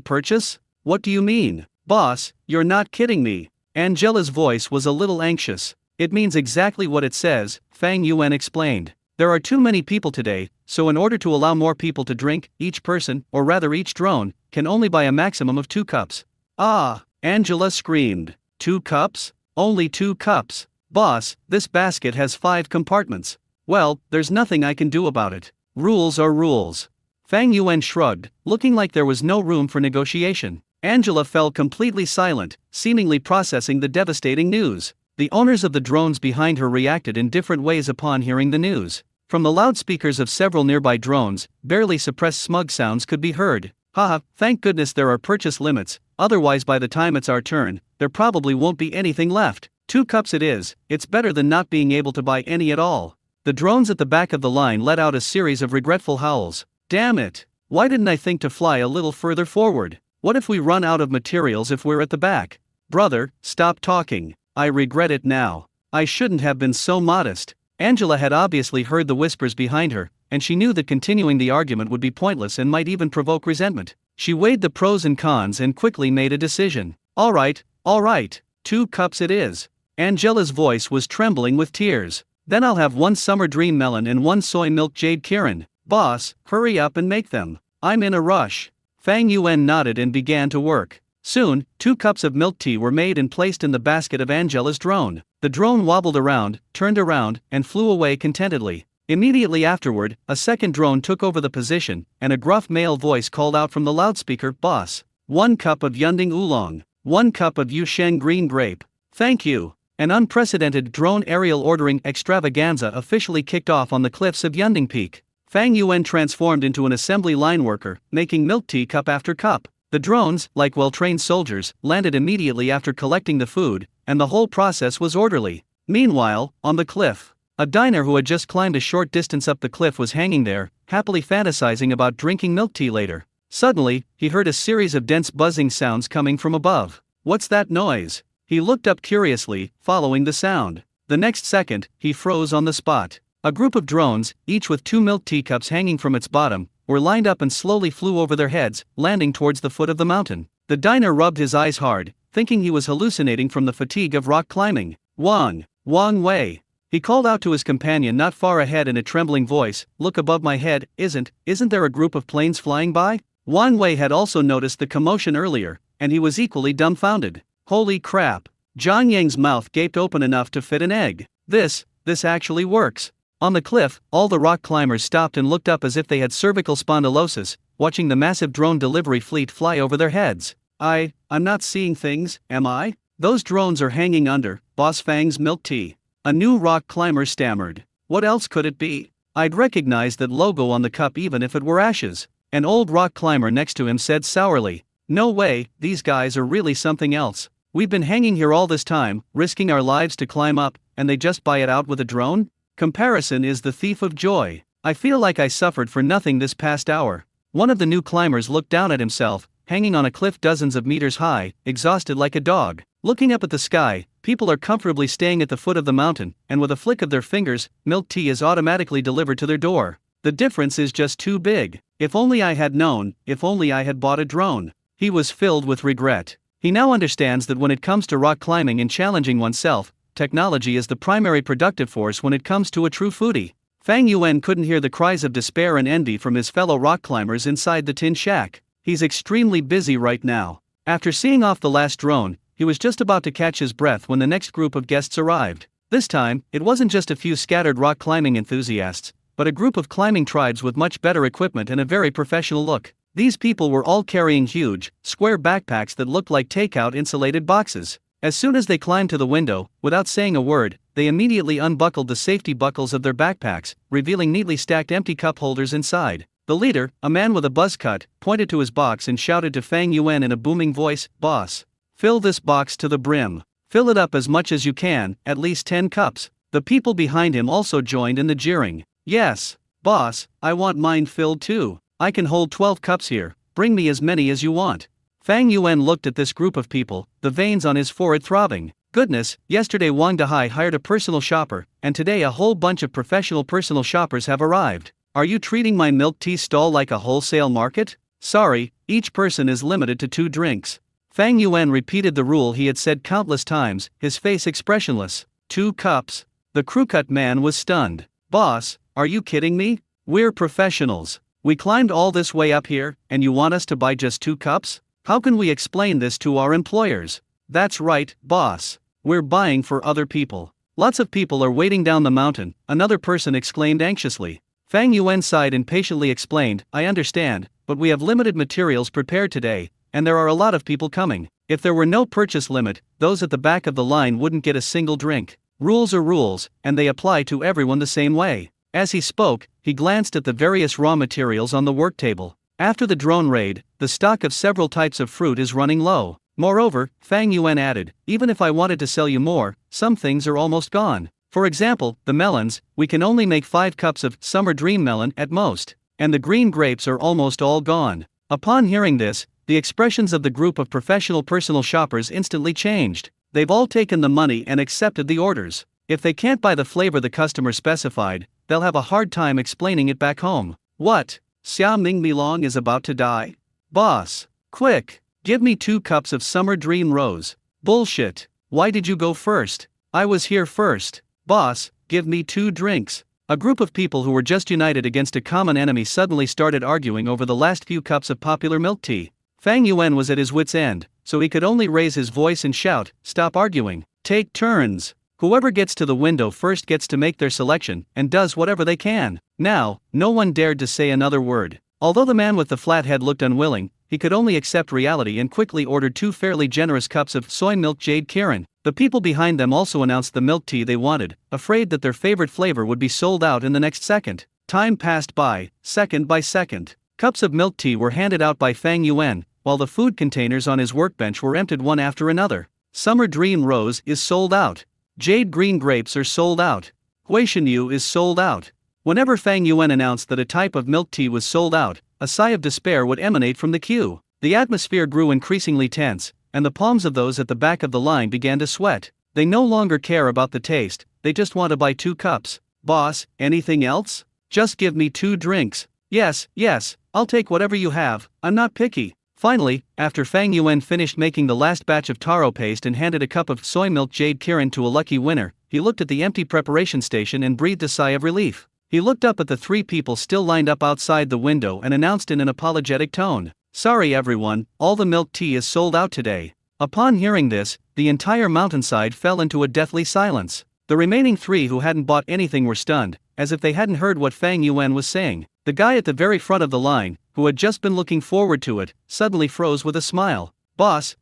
purchase? What do you mean? Boss, you're not kidding me. Angela's voice was a little anxious. It means exactly what it says, Fang Yuan explained. There are too many people today, so in order to allow more people to drink, each person, or rather each drone, can only buy a maximum of 2 cups. Ah! Angela screamed. 2 cups? Only 2 cups. Boss, this basket has 5 compartments. Well, there's nothing I can do about it. Rules are rules. Fang Yuan shrugged, looking like there was no room for negotiation. Angela fell completely silent, seemingly processing the devastating news. The owners of the drones behind her reacted in different ways upon hearing the news. From the loudspeakers of several nearby drones, barely suppressed smug sounds could be heard. Haha, thank goodness there are purchase limits, otherwise by the time it's our turn, there probably won't be anything left. 2 cups it is, it's better than not being able to buy any at all. The drones at the back of the line let out a series of regretful howls. Damn it! Why didn't I think to fly a little further forward? What if we run out of materials if we're at the back? Brother, stop talking. I regret it now. I shouldn't have been so modest. Angela had obviously heard the whispers behind her, and she knew that continuing the argument would be pointless and might even provoke resentment. She weighed the pros and cons and quickly made a decision. All right, 2 cups it is. Angela's voice was trembling with tears. Then I'll have 1 Summer Dream Melon and 1 Soy Milk Jade Kirin. Boss, hurry up and make them. I'm in a rush. Fang Yuan nodded and began to work. Soon, 2 cups of milk tea were made and placed in the basket of Angela's drone. The drone wobbled around, turned around, and flew away contentedly. Immediately afterward, a second drone took over the position, and a gruff male voice called out from the loudspeaker, Boss, 1 cup of Yunding Oolong, 1 cup of Yusheng Green Grape. Thank you. An unprecedented drone aerial ordering extravaganza officially kicked off on the cliffs of Yunding Peak. Fang Yuan transformed into an assembly line worker, making milk tea cup after cup. The drones, like well-trained soldiers, landed immediately after collecting the food, and the whole process was orderly. Meanwhile, on the cliff, a diner who had just climbed a short distance up the cliff was hanging there, happily fantasizing about drinking milk tea later. Suddenly, he heard a series of dense buzzing sounds coming from above. What's that noise? He looked up curiously, following the sound. The next second, he froze on the spot. A group of drones, each with 2 milk teacups hanging from its bottom, were lined up and slowly flew over their heads, landing towards the foot of the mountain. The diner rubbed his eyes hard, thinking he was hallucinating from the fatigue of rock climbing. Wang Wei. He called out to his companion not far ahead in a trembling voice, look above my head, isn't there a group of planes flying by? Wang Wei had also noticed the commotion earlier, and he was equally dumbfounded. Holy crap. Zhang Yang's mouth gaped open enough to fit an egg. This actually works. On the cliff, all the rock climbers stopped and looked up as if they had cervical spondylosis, watching the massive drone delivery fleet fly over their heads. I'm not seeing things, am I? Those drones are hanging under Boss Fang's milk tea. A new rock climber stammered. What else could it be? I'd recognize that logo on the cup even if it were ashes. An old rock climber next to him said sourly. No way, these guys are really something else. We've been hanging here all this time, risking our lives to climb up, and they just buy it out with a drone? Comparison is the thief of joy. I feel like I suffered for nothing this past hour. One of the new climbers looked down at himself, hanging on a cliff dozens of meters high, exhausted like a dog. Looking up at the sky, people are comfortably staying at the foot of the mountain, and with a flick of their fingers, milk tea is automatically delivered to their door. The difference is just too big. If only I had known, if only I had bought a drone. He was filled with regret. He now understands that when it comes to rock climbing and challenging oneself, technology is the primary productive force when it comes to a true foodie. Fang Yuan couldn't hear the cries of despair and envy from his fellow rock climbers inside the tin shack. He's extremely busy right now. After seeing off the last drone, he was just about to catch his breath when the next group of guests arrived. This time, it wasn't just a few scattered rock climbing enthusiasts, but a group of climbing tribes with much better equipment and a very professional look. These people were all carrying huge, square backpacks that looked like takeout insulated boxes. As soon as they climbed to the window, without saying a word, they immediately unbuckled the safety buckles of their backpacks, revealing neatly stacked empty cup holders inside. The leader, a man with a buzz cut, pointed to his box and shouted to Fang Yuan in a booming voice, "Boss, fill this box to the brim. Fill it up as much as you can, at least 10 cups." The people behind him also joined in the jeering. "Yes, boss, I want mine filled too. I can hold 12 cups here, bring me as many as you want." Fang Yuan looked at this group of people, the veins on his forehead throbbing. Goodness, yesterday Wang Dahai hired a personal shopper, and today a whole bunch of professional personal shoppers have arrived. Are you treating my milk tea stall like a wholesale market? Sorry, each person is limited to 2 drinks. Fang Yuan repeated the rule he had said countless times, his face expressionless. 2 cups. The crew-cut man was stunned. "Boss, are you kidding me? We're professionals. We climbed all this way up here, and you want us to buy just 2 cups? How can we explain this to our employers?" "That's right, boss. We're buying for other people." "Lots of people are waiting down the mountain," another person exclaimed anxiously. Fang Yuan sighed and patiently explained, "I understand, but we have limited materials prepared today, and there are a lot of people coming. If there were no purchase limit, those at the back of the line wouldn't get a single drink. Rules are rules, and they apply to everyone the same way." As he spoke, he glanced at the various raw materials on the work table. After the drone raid, the stock of several types of fruit is running low. Moreover, Fang Yuan added, "Even if I wanted to sell you more, some things are almost gone. For example, the melons, we can only make 5 cups of summer dream melon at most. And the green grapes are almost all gone." Upon hearing this, the expressions of the group of professional personal shoppers instantly changed. They've all taken the money and accepted the orders. If they can't buy the flavor the customer specified, they'll have a hard time explaining it back home. "What? Xia Ming Milong is about to die? Boss, quick, give me 2 cups of summer dream rose." "Bullshit. Why did you go first? I was here first." "Boss, give me 2 drinks." A group of people who were just united against a common enemy suddenly started arguing over the last few cups of popular milk tea. Fang Yuan was at his wit's end, so he could only raise his voice and shout, "Stop arguing. Take turns. Whoever gets to the window first gets to make their selection, and does whatever they can." Now, no one dared to say another word. Although the man with the flat head looked unwilling, he could only accept reality and quickly ordered 2 fairly generous cups of soy milk jade Kirin. The people behind them also announced the milk tea they wanted, afraid that their favorite flavor would be sold out in the next second. Time passed by, second by second. Cups of milk tea were handed out by Fang Yuan, while the food containers on his workbench were emptied one after another. Summer Dream Rose is sold out. Jade Green Grapes are sold out. Huishanyu is sold out. Whenever Fang Yuan announced that a type of milk tea was sold out, a sigh of despair would emanate from the queue. The atmosphere grew increasingly tense, and the palms of those at the back of the line began to sweat. They no longer care about the taste, they just want to buy 2 cups. "Boss, anything else? Just give me 2 drinks." Yes, I'll take whatever you have, I'm not picky." Finally, after Fang Yuan finished making the last batch of taro paste and handed a cup of soy milk jade Kirin to a lucky winner, he looked at the empty preparation station and breathed a sigh of relief. He looked up at the 3 people still lined up outside the window and announced in an apologetic tone, "Sorry everyone, all the milk tea is sold out today." Upon hearing this, the entire mountainside fell into a deathly silence. The remaining 3 who hadn't bought anything were stunned, as if they hadn't heard what Fang Yuan was saying. The guy at the very front of the line, who had just been looking forward to it, suddenly froze with a smile. Boss,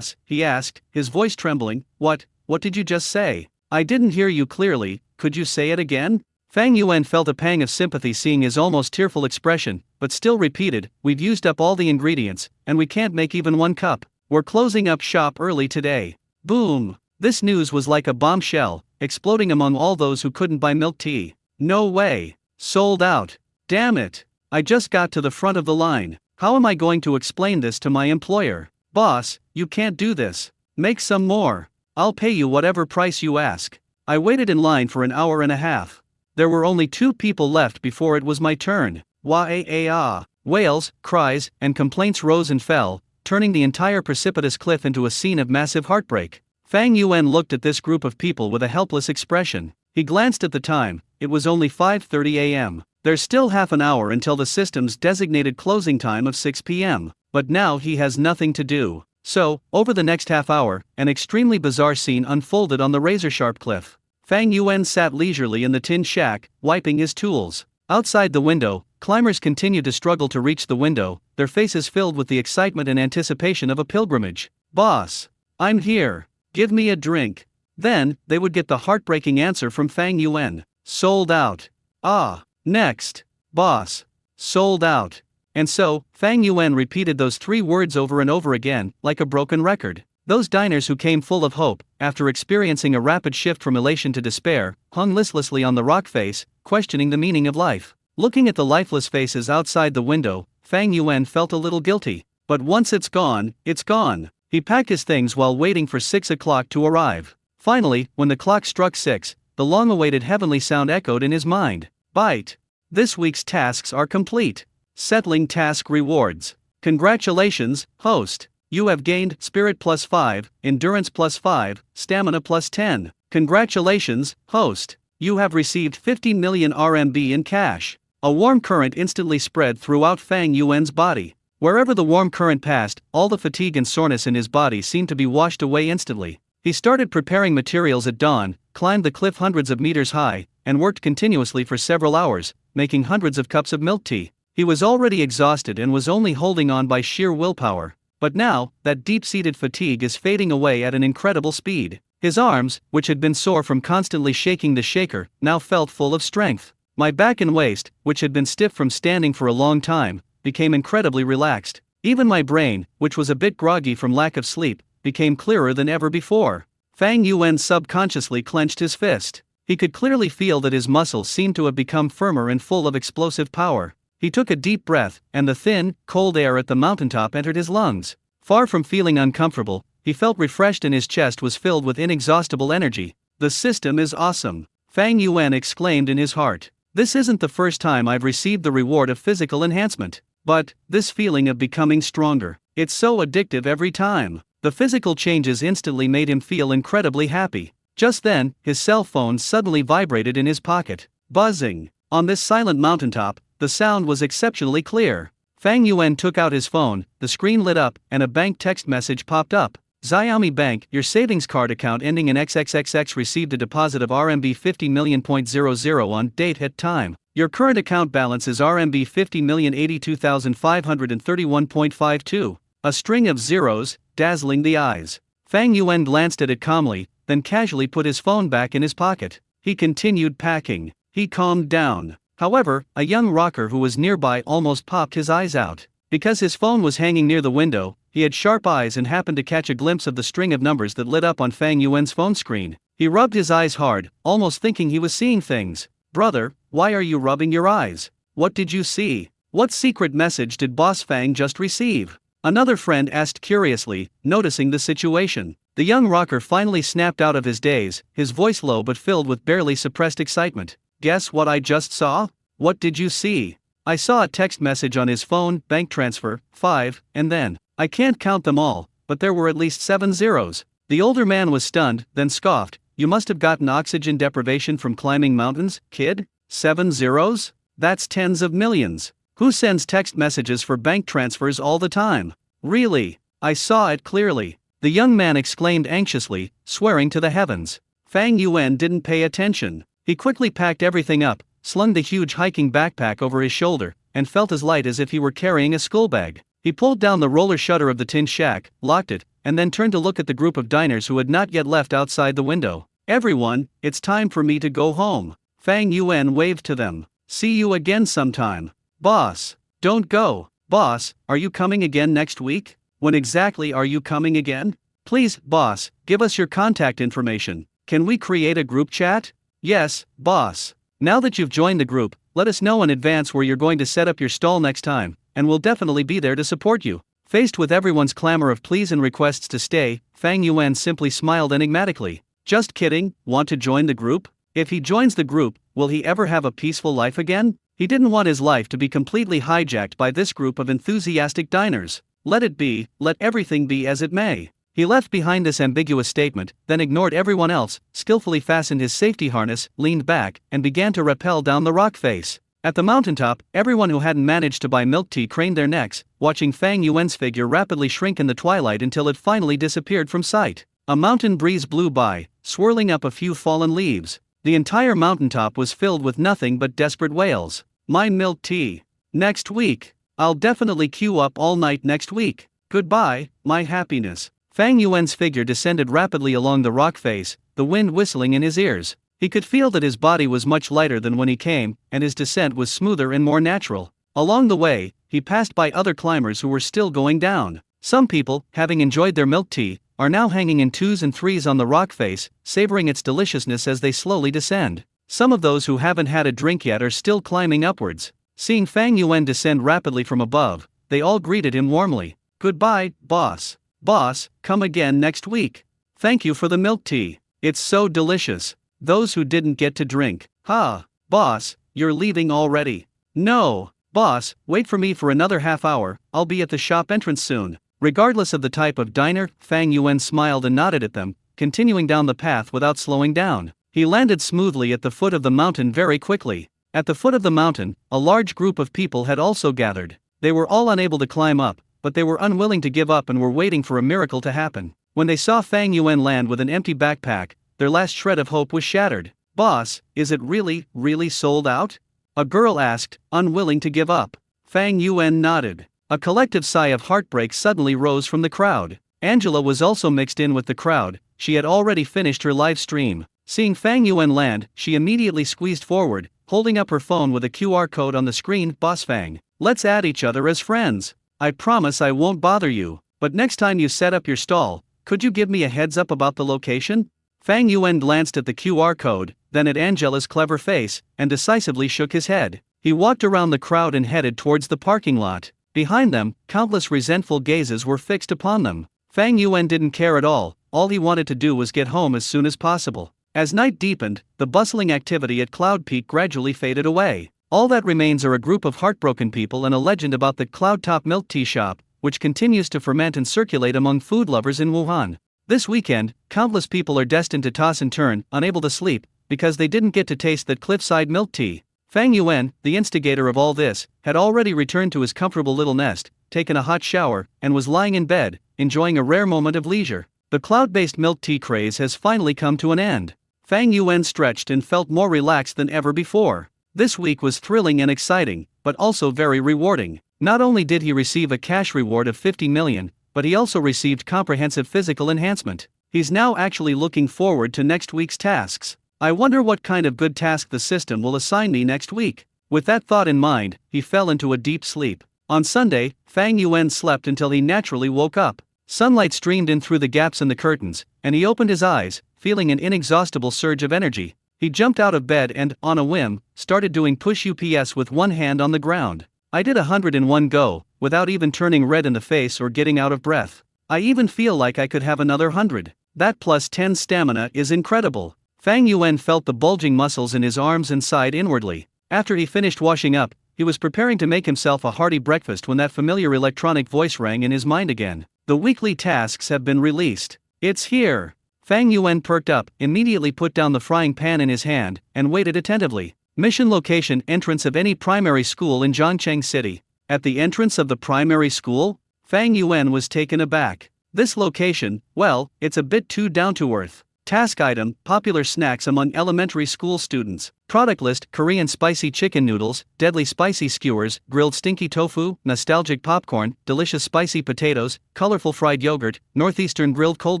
he asked, his voice trembling, What did you just say? I didn't hear you clearly, could you say it again?" Fang Yuan felt a pang of sympathy seeing his almost tearful expression, but still repeated, "We've used up all the ingredients, and we can't make even 1 cup. We're closing up shop early today." Boom! This news was like a bombshell, exploding among all those who couldn't buy milk tea. "No way! Sold out! Damn it! I just got to the front of the line. How am I going to explain this to my employer? Boss, you can't do this. Make some more. I'll pay you whatever price you ask. I waited in line for an hour and a half. There were only 2 people left before it was my turn. Wah-ah-ah. Wails, cries, and complaints rose and fell, turning the entire precipitous cliff into a scene of massive heartbreak. Fang Yuan looked at this group of people with a helpless expression. He glanced at the time. It was only 5:30 a.m. There's still half an hour until the system's designated closing time of 6 p.m., but now he has nothing to do. So, over the next half hour, an extremely bizarre scene unfolded on the razor-sharp cliff. Fang Yuan sat leisurely in the tin shack, wiping his tools. Outside the window, climbers continued to struggle to reach the window, their faces filled with the excitement and anticipation of a pilgrimage. Boss, I'm here. Give me a drink. Then, they would get the heartbreaking answer from Fang Yuan. Sold out. Ah, next. Boss. Sold out. And so, Fang Yuan repeated those 3 words over and over again, like a broken record. Those diners who came full of hope, after experiencing a rapid shift from elation to despair, hung listlessly on the rock face, questioning the meaning of life. Looking at the lifeless faces outside the window, Fang Yuan felt a little guilty. But once it's gone, it's gone. He packed his things while waiting for 6 o'clock to arrive. Finally, when the clock struck 6, the long-awaited heavenly sound echoed in his mind. Bite. This week's tasks are complete. Settling task rewards. Congratulations, host. You have gained Spirit +5, Endurance +5, Stamina +10. Congratulations, host. You have received 50 million RMB in cash. A warm current instantly spread throughout Fang Yuan's body. Wherever the warm current passed, all the fatigue and soreness in his body seemed to be washed away instantly. He started preparing materials at dawn, climbed the cliff hundreds of meters high, and worked continuously for several hours, making hundreds of cups of milk tea. He was already exhausted and was only holding on by sheer willpower. But now, that deep-seated fatigue is fading away at an incredible speed. His arms, which had been sore from constantly shaking the shaker, now felt full of strength. My back and waist, which had been stiff from standing for a long time, became incredibly relaxed. Even my brain, which was a bit groggy from lack of sleep, became clearer than ever before. Fang Yuan subconsciously clenched his fist. He could clearly feel that his muscles seemed to have become firmer and full of explosive power. He took a deep breath, and the thin, cold air at the mountaintop entered his lungs. Far from feeling uncomfortable, he felt refreshed and his chest was filled with inexhaustible energy. The system is awesome, Fang Yuan exclaimed in his heart. This isn't the first time I've received the reward of physical enhancement. But, this feeling of becoming stronger, it's so addictive every time. The physical changes instantly made him feel incredibly happy. Just then, his cell phone suddenly vibrated in his pocket. Buzzing. On this silent mountaintop, the sound was exceptionally clear. Fang Yuan took out his phone, the screen lit up, and a bank text message popped up. Xiaomi Bank, your savings card account ending in XXXX received a deposit of RMB 50 million.00 on date at time. Your current account balance is RMB 50,082,531.52. A string of zeros, dazzling the eyes. Fang Yuan glanced at it calmly, then casually put his phone back in his pocket. He continued packing. He calmed down. However, a young rocker who was nearby almost popped his eyes out. Because his phone was hanging near the window, he had sharp eyes and happened to catch a glimpse of the string of numbers that lit up on Fang Yuan's phone screen. He rubbed his eyes hard, almost thinking he was seeing things. Brother, why are you rubbing your eyes? What did you see? What secret message did Boss Fang just receive? Another friend asked curiously, noticing the situation. The young rocker finally snapped out of his daze, his voice low but filled with barely suppressed excitement. Guess what I just saw? What did you see? I saw a text message on his phone, bank transfer, 5, and then, I can't count them all, but there were at least 7 zeros. The older man was stunned, then scoffed. You must have gotten oxygen deprivation from climbing mountains, kid? 7 zeros? That's tens of millions. Who sends text messages for bank transfers all the time? Really? I saw it clearly. The young man exclaimed anxiously, swearing to the heavens. Fang Yuan didn't pay attention. He quickly packed everything up, slung the huge hiking backpack over his shoulder, and felt as light as if he were carrying a school bag. He pulled down the roller shutter of the tin shack, locked it, and then turned to look at the group of diners who had not yet left outside the window. Everyone, it's time for me to go home. Fang Yuan waved to them. See you again sometime. Boss. Don't go. Boss, are you coming again next week? When exactly are you coming again? Please, boss, give us your contact information. Can we create a group chat? Yes, boss. Now that you've joined the group, let us know in advance where you're going to set up your stall next time. and will definitely be there to support you. Faced with everyone's clamor of pleas and requests to stay, Fang Yuan simply smiled enigmatically. Just kidding, want to join the group? If he joins the group, will he ever have a peaceful life again? He didn't want his life to be completely hijacked by this group of enthusiastic diners. Let it be, let everything be as it may. He left behind this ambiguous statement, then ignored everyone else, skillfully fastened his safety harness, leaned back, and began to rappel down the rock face. At the mountaintop, everyone who hadn't managed to buy milk tea craned their necks, watching Fang Yuan's figure rapidly shrink in the twilight until it finally disappeared from sight. A mountain breeze blew by, swirling up a few fallen leaves. The entire mountaintop was filled with nothing but desperate wails. My milk tea. Next week. I'll definitely queue up all night next week. Goodbye, my happiness. Fang Yuan's figure descended rapidly along the rock face, the wind whistling in his ears. He could feel that his body was much lighter than when he came, and his descent was smoother and more natural. Along the way, he passed by other climbers who were still going down. Some people, having enjoyed their milk tea, are now hanging in 2s and 3s on the rock face, savoring its deliciousness as they slowly descend. Some of those who haven't had a drink yet are still climbing upwards. Seeing Fang Yuan descend rapidly from above, they all greeted him warmly. Goodbye, boss. Boss, come again next week. Thank you for the milk tea. It's so delicious. Those who didn't get to drink. Boss, you're leaving already. No, boss, wait for me for another half hour, I'll be at the shop entrance soon. Regardless of the type of diner, Fang Yuan smiled and nodded at them, continuing down the path without slowing down. He landed smoothly at the foot of the mountain very quickly. At the foot of the mountain, a large group of people had also gathered. They were all unable to climb up, but they were unwilling to give up and were waiting for a miracle to happen. When they saw Fang Yuan land with an empty backpack, their last shred of hope was shattered. Boss, is it really sold out? A girl asked, unwilling to give up. Fang Yuan nodded. A collective sigh of heartbreak suddenly rose from the crowd. Angela was also mixed in with the crowd. She had already finished her live stream. Seeing Fang Yuan land, she immediately squeezed forward, holding up her phone with a QR code on the screen. Boss Fang, let's add each other as friends. I promise I won't bother you, but next time you set up your stall, could you give me a heads up about the location? Fang Yuan glanced at the QR code, then at Angela's clever face, and decisively shook his head. He walked around the crowd and headed towards the parking lot. Behind them, countless resentful gazes were fixed upon them. Fang Yuan didn't care at all he wanted to do was get home as soon as possible. As night deepened, the bustling activity at Cloud Peak gradually faded away. All that remains are a group of heartbroken people and a legend about the Cloud Top Milk Tea Shop, which continues to ferment and circulate among food lovers in Wuhan. This weekend, countless people are destined to toss and turn, unable to sleep, because they didn't get to taste that cliffside milk tea. Fang Yuan, the instigator of all this, had already returned to his comfortable little nest, taken a hot shower, and was lying in bed, enjoying a rare moment of leisure. The cloud-based milk tea craze has finally come to an end. Fang Yuan stretched and felt more relaxed than ever before. This week was thrilling and exciting, but also very rewarding. Not only did he receive a cash reward of 50 million, but he also received comprehensive physical enhancement. He's now actually looking forward to next week's tasks. I wonder what kind of good task the system will assign me next week. With that thought in mind, he fell into a deep sleep. On Sunday, Fang Yuan slept until he naturally woke up. Sunlight streamed in through the gaps in the curtains, and he opened his eyes, feeling an inexhaustible surge of energy. He jumped out of bed and, on a whim, started doing push-ups with one hand on the ground. I did 100 in one go, without even turning red in the face or getting out of breath. I even feel like I could have another 100. That plus 10 stamina is incredible. Fang Yuan felt the bulging muscles in his arms and sighed inwardly. After he finished washing up, he was preparing to make himself a hearty breakfast when that familiar electronic voice rang in his mind again. The weekly tasks have been released. It's here. Fang Yuan perked up, immediately put down the frying pan in his hand, and waited attentively. Mission location: entrance of any primary school in Zhongcheng City. At the entrance of the primary school? Fang Yuan was taken aback. This location, well, it's a bit too down-to-earth. Task item: popular snacks among elementary school students. Product list: Korean spicy chicken noodles, deadly spicy skewers, grilled stinky tofu, nostalgic popcorn, delicious spicy potatoes, colorful fried yogurt, northeastern grilled cold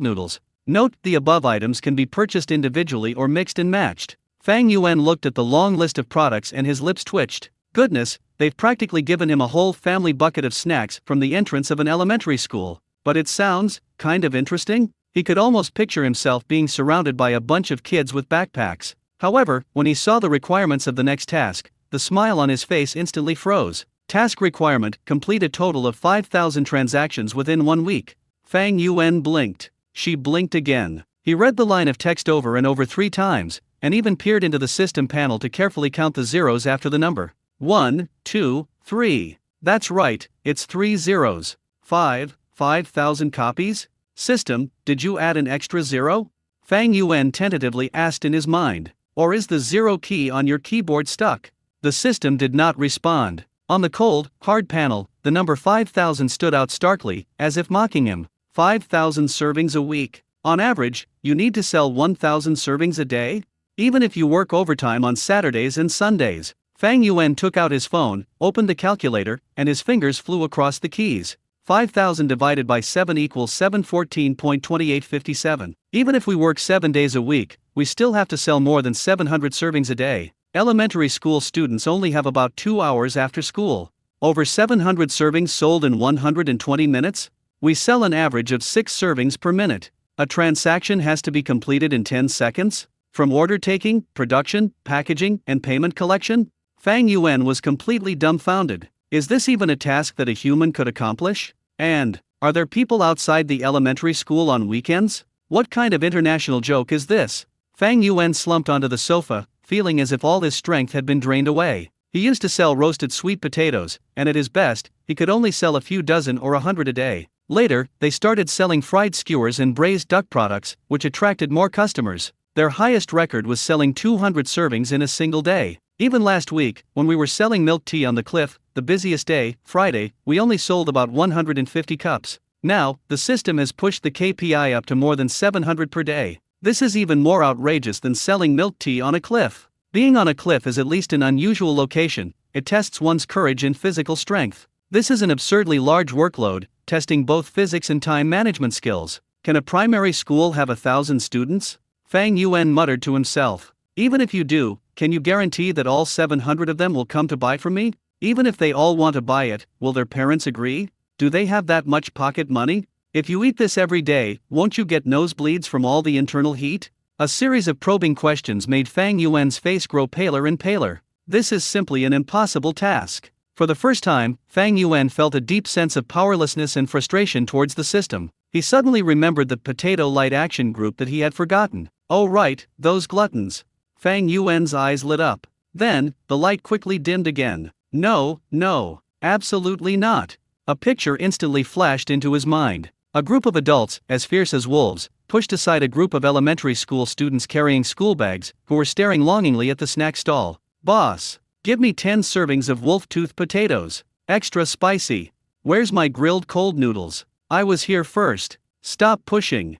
noodles. Note: the above items can be purchased individually or mixed and matched. Fang Yuan looked at the long list of products and his lips twitched. Goodness, they've practically given him a whole family bucket of snacks from the entrance of an elementary school. But it sounds kind of interesting. He could almost picture himself being surrounded by a bunch of kids with backpacks. However, when he saw the requirements of the next task, the smile on his face instantly froze. Task requirement: complete a total of 5,000 transactions within 1 week. Fang Yuan blinked. She blinked again. He read the line of text over and over 3 times, and even peered into the system panel to carefully count the zeros after the number. 1, 2, 3. That's right, it's 3 zeros. 5,000 copies? System, did you add an extra zero? Fang Yuan tentatively asked in his mind. Or is the zero key on your keyboard stuck? The system did not respond. On the cold, hard panel, the number 5,000 stood out starkly, as if mocking him. 5,000 servings a week. On average, you need to sell 1,000 servings a day? Even if you work overtime on Saturdays and Sundays. Fang Yuan took out his phone, opened the calculator, and his fingers flew across the keys. 5,000 divided by 7 equals 714.2857. Even if we work 7 days a week, we still have to sell more than 700 servings a day. Elementary school students only have about 2 hours after school. Over 700 servings sold in 120 minutes? We sell an average of 6 servings per minute. A transaction has to be completed in 10 seconds? From order taking, production, packaging, and payment collection? Fang Yuan was completely dumbfounded. Is this even a task that a human could accomplish? And, are there people outside the elementary school on weekends? What kind of international joke is this? Fang Yuan slumped onto the sofa, feeling as if all his strength had been drained away. He used to sell roasted sweet potatoes, and at his best, he could only sell a few dozen or 100 a day. Later, they started selling fried skewers and braised duck products, which attracted more customers. Their highest record was selling 200 servings in a single day. Even last week, when we were selling milk tea on the cliff, the busiest day, Friday, we only sold about 150 cups. Now, the system has pushed the KPI up to more than 700 per day. This is even more outrageous than selling milk tea on a cliff. Being on a cliff is at least an unusual location. It tests one's courage and physical strength. This is an absurdly large workload, testing both physics and time management skills. Can a primary school have 1,000 students? Fang Yuan muttered to himself. Even if you do, can you guarantee that all 700 of them will come to buy from me? Even if they all want to buy it, will their parents agree? Do they have that much pocket money? If you eat this every day, won't you get nosebleeds from all the internal heat? A series of probing questions made Fang Yuan's face grow paler and paler. This is simply an impossible task. For the first time, Fang Yuan felt a deep sense of powerlessness and frustration towards the system. He suddenly remembered the Potato Light Action Group that he had forgotten. Oh right, those gluttons. Fang Yuan's eyes lit up. Then, the light quickly dimmed again. No, absolutely not. A picture instantly flashed into his mind. A group of adults, as fierce as wolves, pushed aside a group of elementary school students carrying school bags, who were staring longingly at the snack stall. Boss, give me 10 servings of wolf-tooth potatoes. Extra spicy. Where's my grilled cold noodles? I was here first. Stop pushing.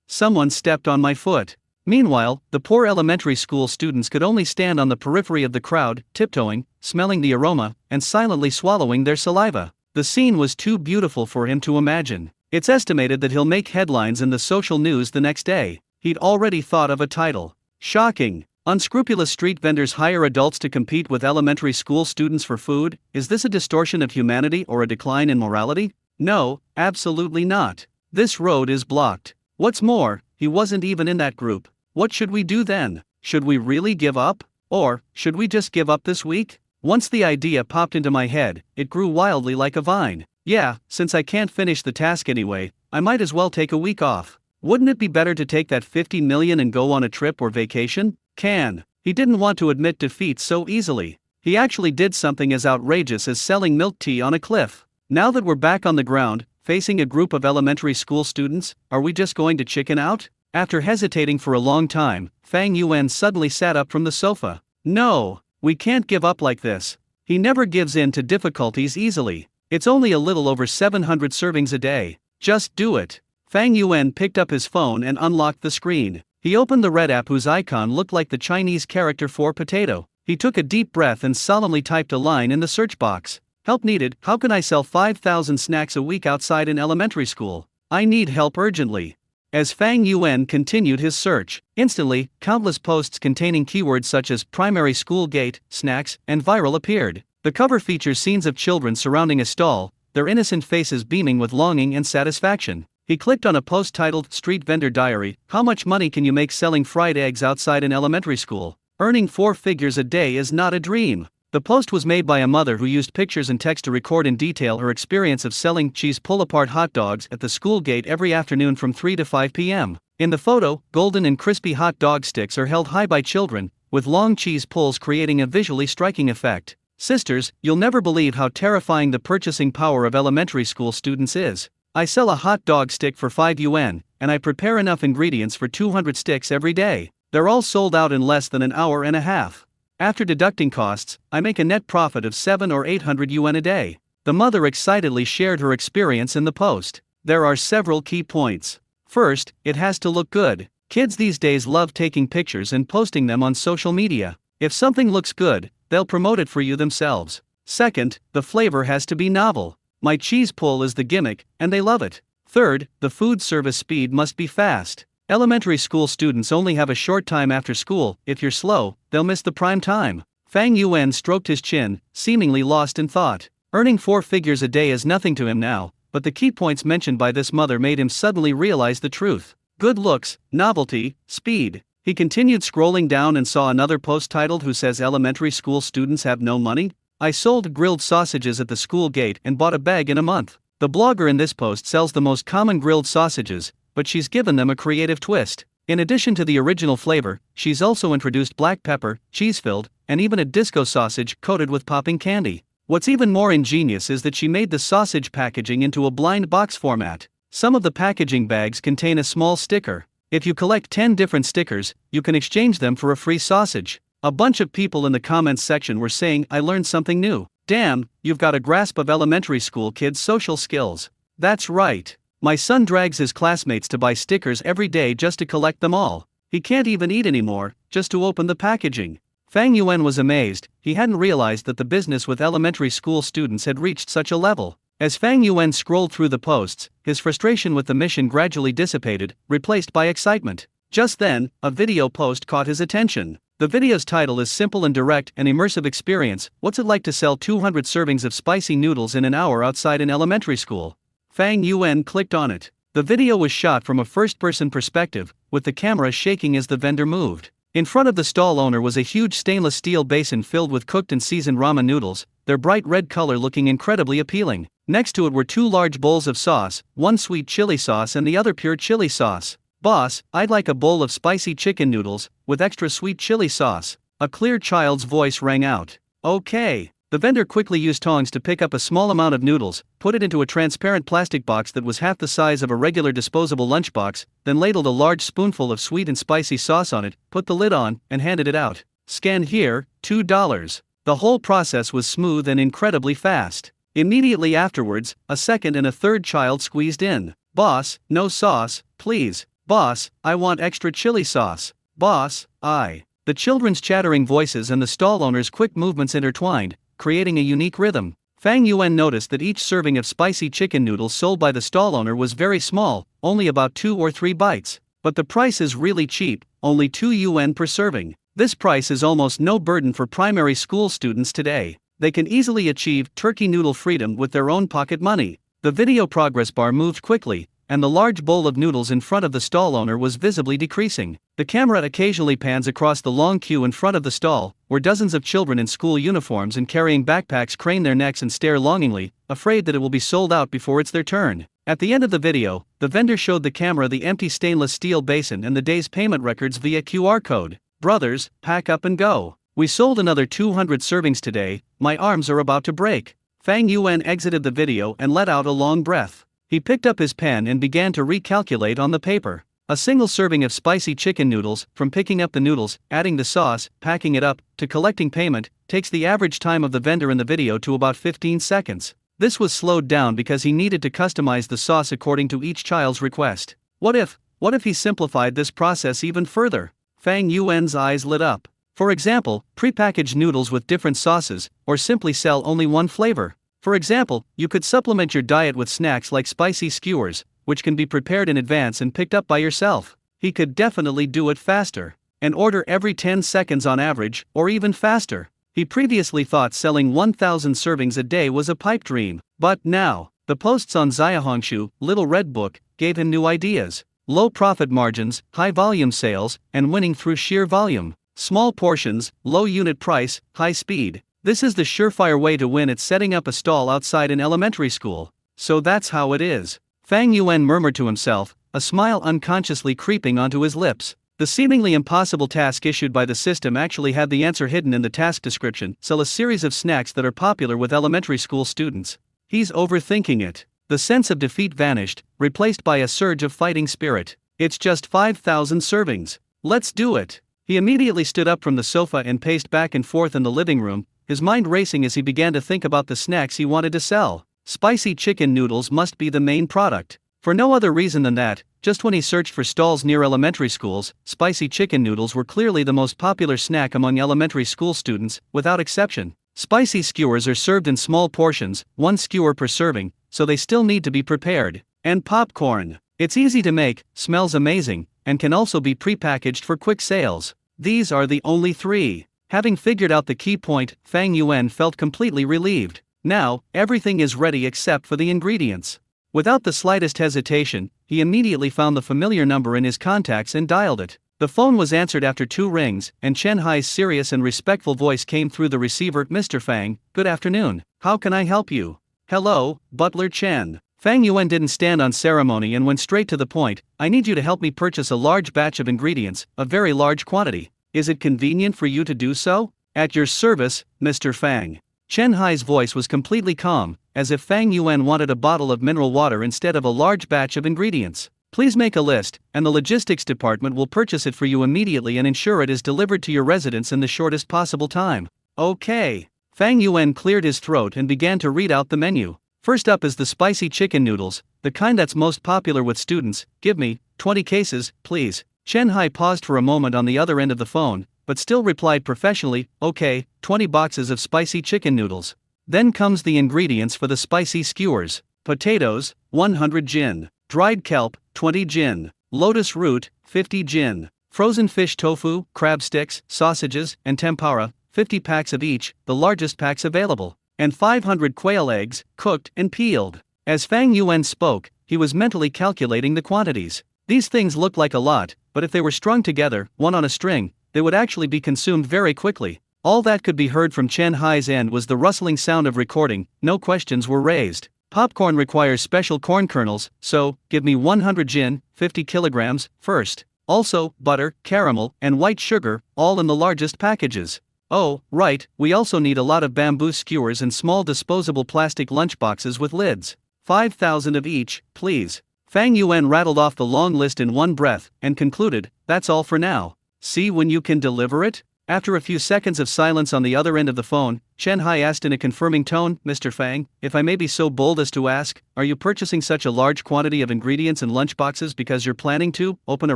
Someone stepped on my foot. Meanwhile, the poor elementary school students could only stand on the periphery of the crowd, tiptoeing, smelling the aroma, and silently swallowing their saliva. The scene was too beautiful for him to imagine. It's estimated that he'll make headlines in the social news the next day. He'd already thought of a title. Shocking. Unscrupulous street vendors hire adults to compete with elementary school students for food. Is this a distortion of humanity or a decline in morality? No, absolutely not. This road is blocked. What's more, he wasn't even in that group. What should we do then? Should we really give up? Or, should we just give up this week? Once the idea popped into my head, it grew wildly like a vine. Yeah, since I can't finish the task anyway, I might as well take a week off. Wouldn't it be better to take that 50 million and go on a trip or vacation? He didn't want to admit defeat so easily. He actually did something as outrageous as selling milk tea on a cliff. Now that we're back on the ground, facing a group of elementary school students, are we just going to chicken out? After hesitating for a long time, Fang Yuan suddenly sat up from the sofa. No, we can't give up like this. He never gives in to difficulties easily. It's only a little over 700 servings a day. Just do it. Fang Yuan picked up his phone and unlocked the screen. He opened the red app whose icon looked like the Chinese character for potato. He took a deep breath and solemnly typed a line in the search box. Help needed. How can I sell 5,000 snacks a week outside an elementary school? I need help urgently. As Fang Yuan continued his search, instantly, countless posts containing keywords such as primary school gate, snacks, and viral appeared. The cover features scenes of children surrounding a stall, their innocent faces beaming with longing and satisfaction. He clicked on a post titled Street Vendor Diary. How much money can you make selling fried eggs outside an elementary school? Earning 4 figures a day is not a dream. The post was made by a mother who used pictures and text to record in detail her experience of selling cheese pull-apart hot dogs at the school gate every afternoon from 3 to 5 p.m. In the photo, golden and crispy hot dog sticks are held high by children, with long cheese pulls creating a visually striking effect. Sisters, you'll never believe how terrifying the purchasing power of elementary school students is. I sell a hot dog stick for 5 yuan, and I prepare enough ingredients for 200 sticks every day. They're all sold out in less than an hour and a half. After deducting costs, I make a net profit of 700 or 800 yuan a day. The mother excitedly shared her experience in the post. There are several key points. First, it has to look good. Kids these days love taking pictures and posting them on social media. If something looks good, they'll promote it for you themselves. Second, the flavor has to be novel. My cheese pull is the gimmick, and they love it. Third, the food service speed must be fast. Elementary school students only have a short time after school. If you're slow, they'll miss the prime time. Fang Yuan stroked his chin, seemingly lost in thought. Earning 4 figures a day is nothing to him now, but the key points mentioned by this mother made him suddenly realize the truth. Good looks, novelty, speed. He continued scrolling down and saw another post titled "Who says elementary school students have no money? I sold grilled sausages at the school gate and bought a bag in a month." The blogger in this post sells the most common grilled sausages, but she's given them a creative twist. In addition to the original flavor, she's also introduced black pepper, cheese-filled, and even a disco sausage coated with popping candy. What's even more ingenious is that she made the sausage packaging into a blind box format. Some of the packaging bags contain a small sticker. If you collect 10 different stickers, you can exchange them for a free sausage. A bunch of people in the comments section were saying, "I learned something new. Damn, you've got a grasp of elementary school kids' social skills." That's right. My son drags his classmates to buy stickers every day just to collect them all. He can't even eat anymore, just to open the packaging. Fang Yuan was amazed. He hadn't realized that the business with elementary school students had reached such a level. As Fang Yuan scrolled through the posts, his frustration with the mission gradually dissipated, replaced by excitement. Just then, a video post caught his attention. The video's title is "Simple and Direct, an Immersive Experience. What's it like to sell 200 servings of spicy noodles in an hour outside an elementary school?" Fang Yuan clicked on it. The video was shot from a first-person perspective, with the camera shaking as the vendor moved. In front of the stall owner was a huge stainless steel basin filled with cooked and seasoned ramen noodles, their bright red color looking incredibly appealing. Next to it were 2 large bowls of sauce, one sweet chili sauce and the other pure chili sauce. "Boss, I'd like a bowl of spicy chicken noodles, with extra sweet chili sauce." A clear child's voice rang out. "Okay." The vendor quickly used tongs to pick up a small amount of noodles, put it into a transparent plastic box that was half the size of a regular disposable lunchbox, then ladled a large spoonful of sweet and spicy sauce on it, put the lid on, and handed it out. "Scan here, $2. The whole process was smooth and incredibly fast. Immediately afterwards, a second and a third child squeezed in. "Boss, no sauce, please. Boss, I want extra chili sauce. Boss, I." The children's chattering voices and the stall owner's quick movements intertwined, creating a unique rhythm. Fang Yuan noticed that each serving of spicy chicken noodles sold by the stall owner was very small, only about 2 or 3 bites. But the price is really cheap, only 2 yuan per serving. This price is almost no burden for primary school students today. They can easily achieve turkey noodle freedom with their own pocket money. The video progress bar moved quickly, and the large bowl of noodles in front of the stall owner was visibly decreasing. The camera occasionally pans across the long queue in front of the stall, where dozens of children in school uniforms and carrying backpacks crane their necks and stare longingly, afraid that it will be sold out before it's their turn. At the end of the video, the vendor showed the camera the empty stainless steel basin and the day's payment records via QR code. "Brothers, pack up and go. We sold another 200 servings today, my arms are about to break." Fang Yuan exited the video and let out a long breath. He picked up his pen and began to recalculate on the paper. A single serving of spicy chicken noodles, from picking up the noodles, adding the sauce, packing it up, to collecting payment, takes the average time of the vendor in the video to about 15 seconds. This was slowed down because he needed to customize the sauce according to each child's request. What if he simplified this process even further? Fang Yuan's eyes lit up. For example, prepackaged noodles with different sauces, or simply sell only one flavor. For example, you could supplement your diet with snacks like spicy skewers, which can be prepared in advance and picked up by yourself. He could definitely do it faster, and order every 10 seconds on average, or even faster. He previously thought selling 1,000 servings a day was a pipe dream, but now, the posts on Xiaohongshu, Little Red Book, gave him new ideas. Low profit margins, high volume sales, and winning through sheer volume. Small portions, low unit price, high speed. This is the surefire way to win at setting up a stall outside an elementary school. So that's how it is. Fang Yuan murmured to himself, a smile unconsciously creeping onto his lips. The seemingly impossible task issued by the system actually had the answer hidden in the task description: sell a series of snacks that are popular with elementary school students. He's overthinking it. The sense of defeat vanished, replaced by a surge of fighting spirit. It's just 5,000 servings. Let's do it. He immediately stood up from the sofa and paced back and forth in the living room, his mind racing as he began to think about the snacks he wanted to sell. Spicy chicken noodles must be the main product. For no other reason than that, just when he searched for stalls near elementary schools, spicy chicken noodles were clearly the most popular snack among elementary school students, without exception. Spicy skewers are served in small portions, 1 skewer per serving, so they still need to be prepared. And popcorn. It's easy to make, smells amazing, and can also be prepackaged for quick sales. These are the only 3. Having figured out the key point, Fang Yuan felt completely relieved. Now, everything is ready except for the ingredients. Without the slightest hesitation, he immediately found the familiar number in his contacts and dialed it. The phone was answered after 2 rings, and Chen Hai's serious and respectful voice came through the receiver. "Mr. Fang, good afternoon. How can I help you?" "Hello, Butler Chen." Fang Yuan didn't stand on ceremony and went straight to the point. "I need you to help me purchase a large batch of ingredients, a very large quantity. Is it convenient for you to do so?" "At your service, Mr. Fang." Chen Hai's voice was completely calm, as if Fang Yuan wanted a bottle of mineral water instead of a large batch of ingredients. "Please make a list, and the logistics department will purchase it for you immediately and ensure it is delivered to your residence in the shortest possible time." "Okay." Fang Yuan cleared his throat and began to read out the menu. "First up is the spicy chicken noodles, the kind that's most popular with students. Give me 20 cases, please." Chen Hai paused for a moment on the other end of the phone, but still replied professionally, "Okay, 20 boxes of spicy chicken noodles." Then comes the ingredients for the spicy skewers. Potatoes, 100 jin. Dried kelp, 20 jin. Lotus root, 50 jin. Frozen fish tofu, crab sticks, sausages, and tempura, 50 packs of each, the largest packs available. And 500 quail eggs, cooked and peeled. As Fang Yuan spoke, he was mentally calculating the quantities. These things looked like a lot, but if they were strung together, one on a string, they would actually be consumed very quickly. All that could be heard from Chen Hai's end was the rustling sound of recording. No questions were raised. "Popcorn requires special corn kernels, so, give me 100 jin, 50 kilograms, first. Also, butter, caramel, and white sugar, all in the largest packages. Oh, right, we also need a lot of bamboo skewers and small disposable plastic lunchboxes with lids. 5,000 of each, please." Fang Yuan rattled off the long list in one breath, and concluded, "That's all for now. See when you can deliver it?" After a few seconds of silence on the other end of the phone, Chen Hai asked in a confirming tone, "Mr. Fang, if I may be so bold as to ask, are you purchasing such a large quantity of ingredients and lunchboxes because you're planning to open a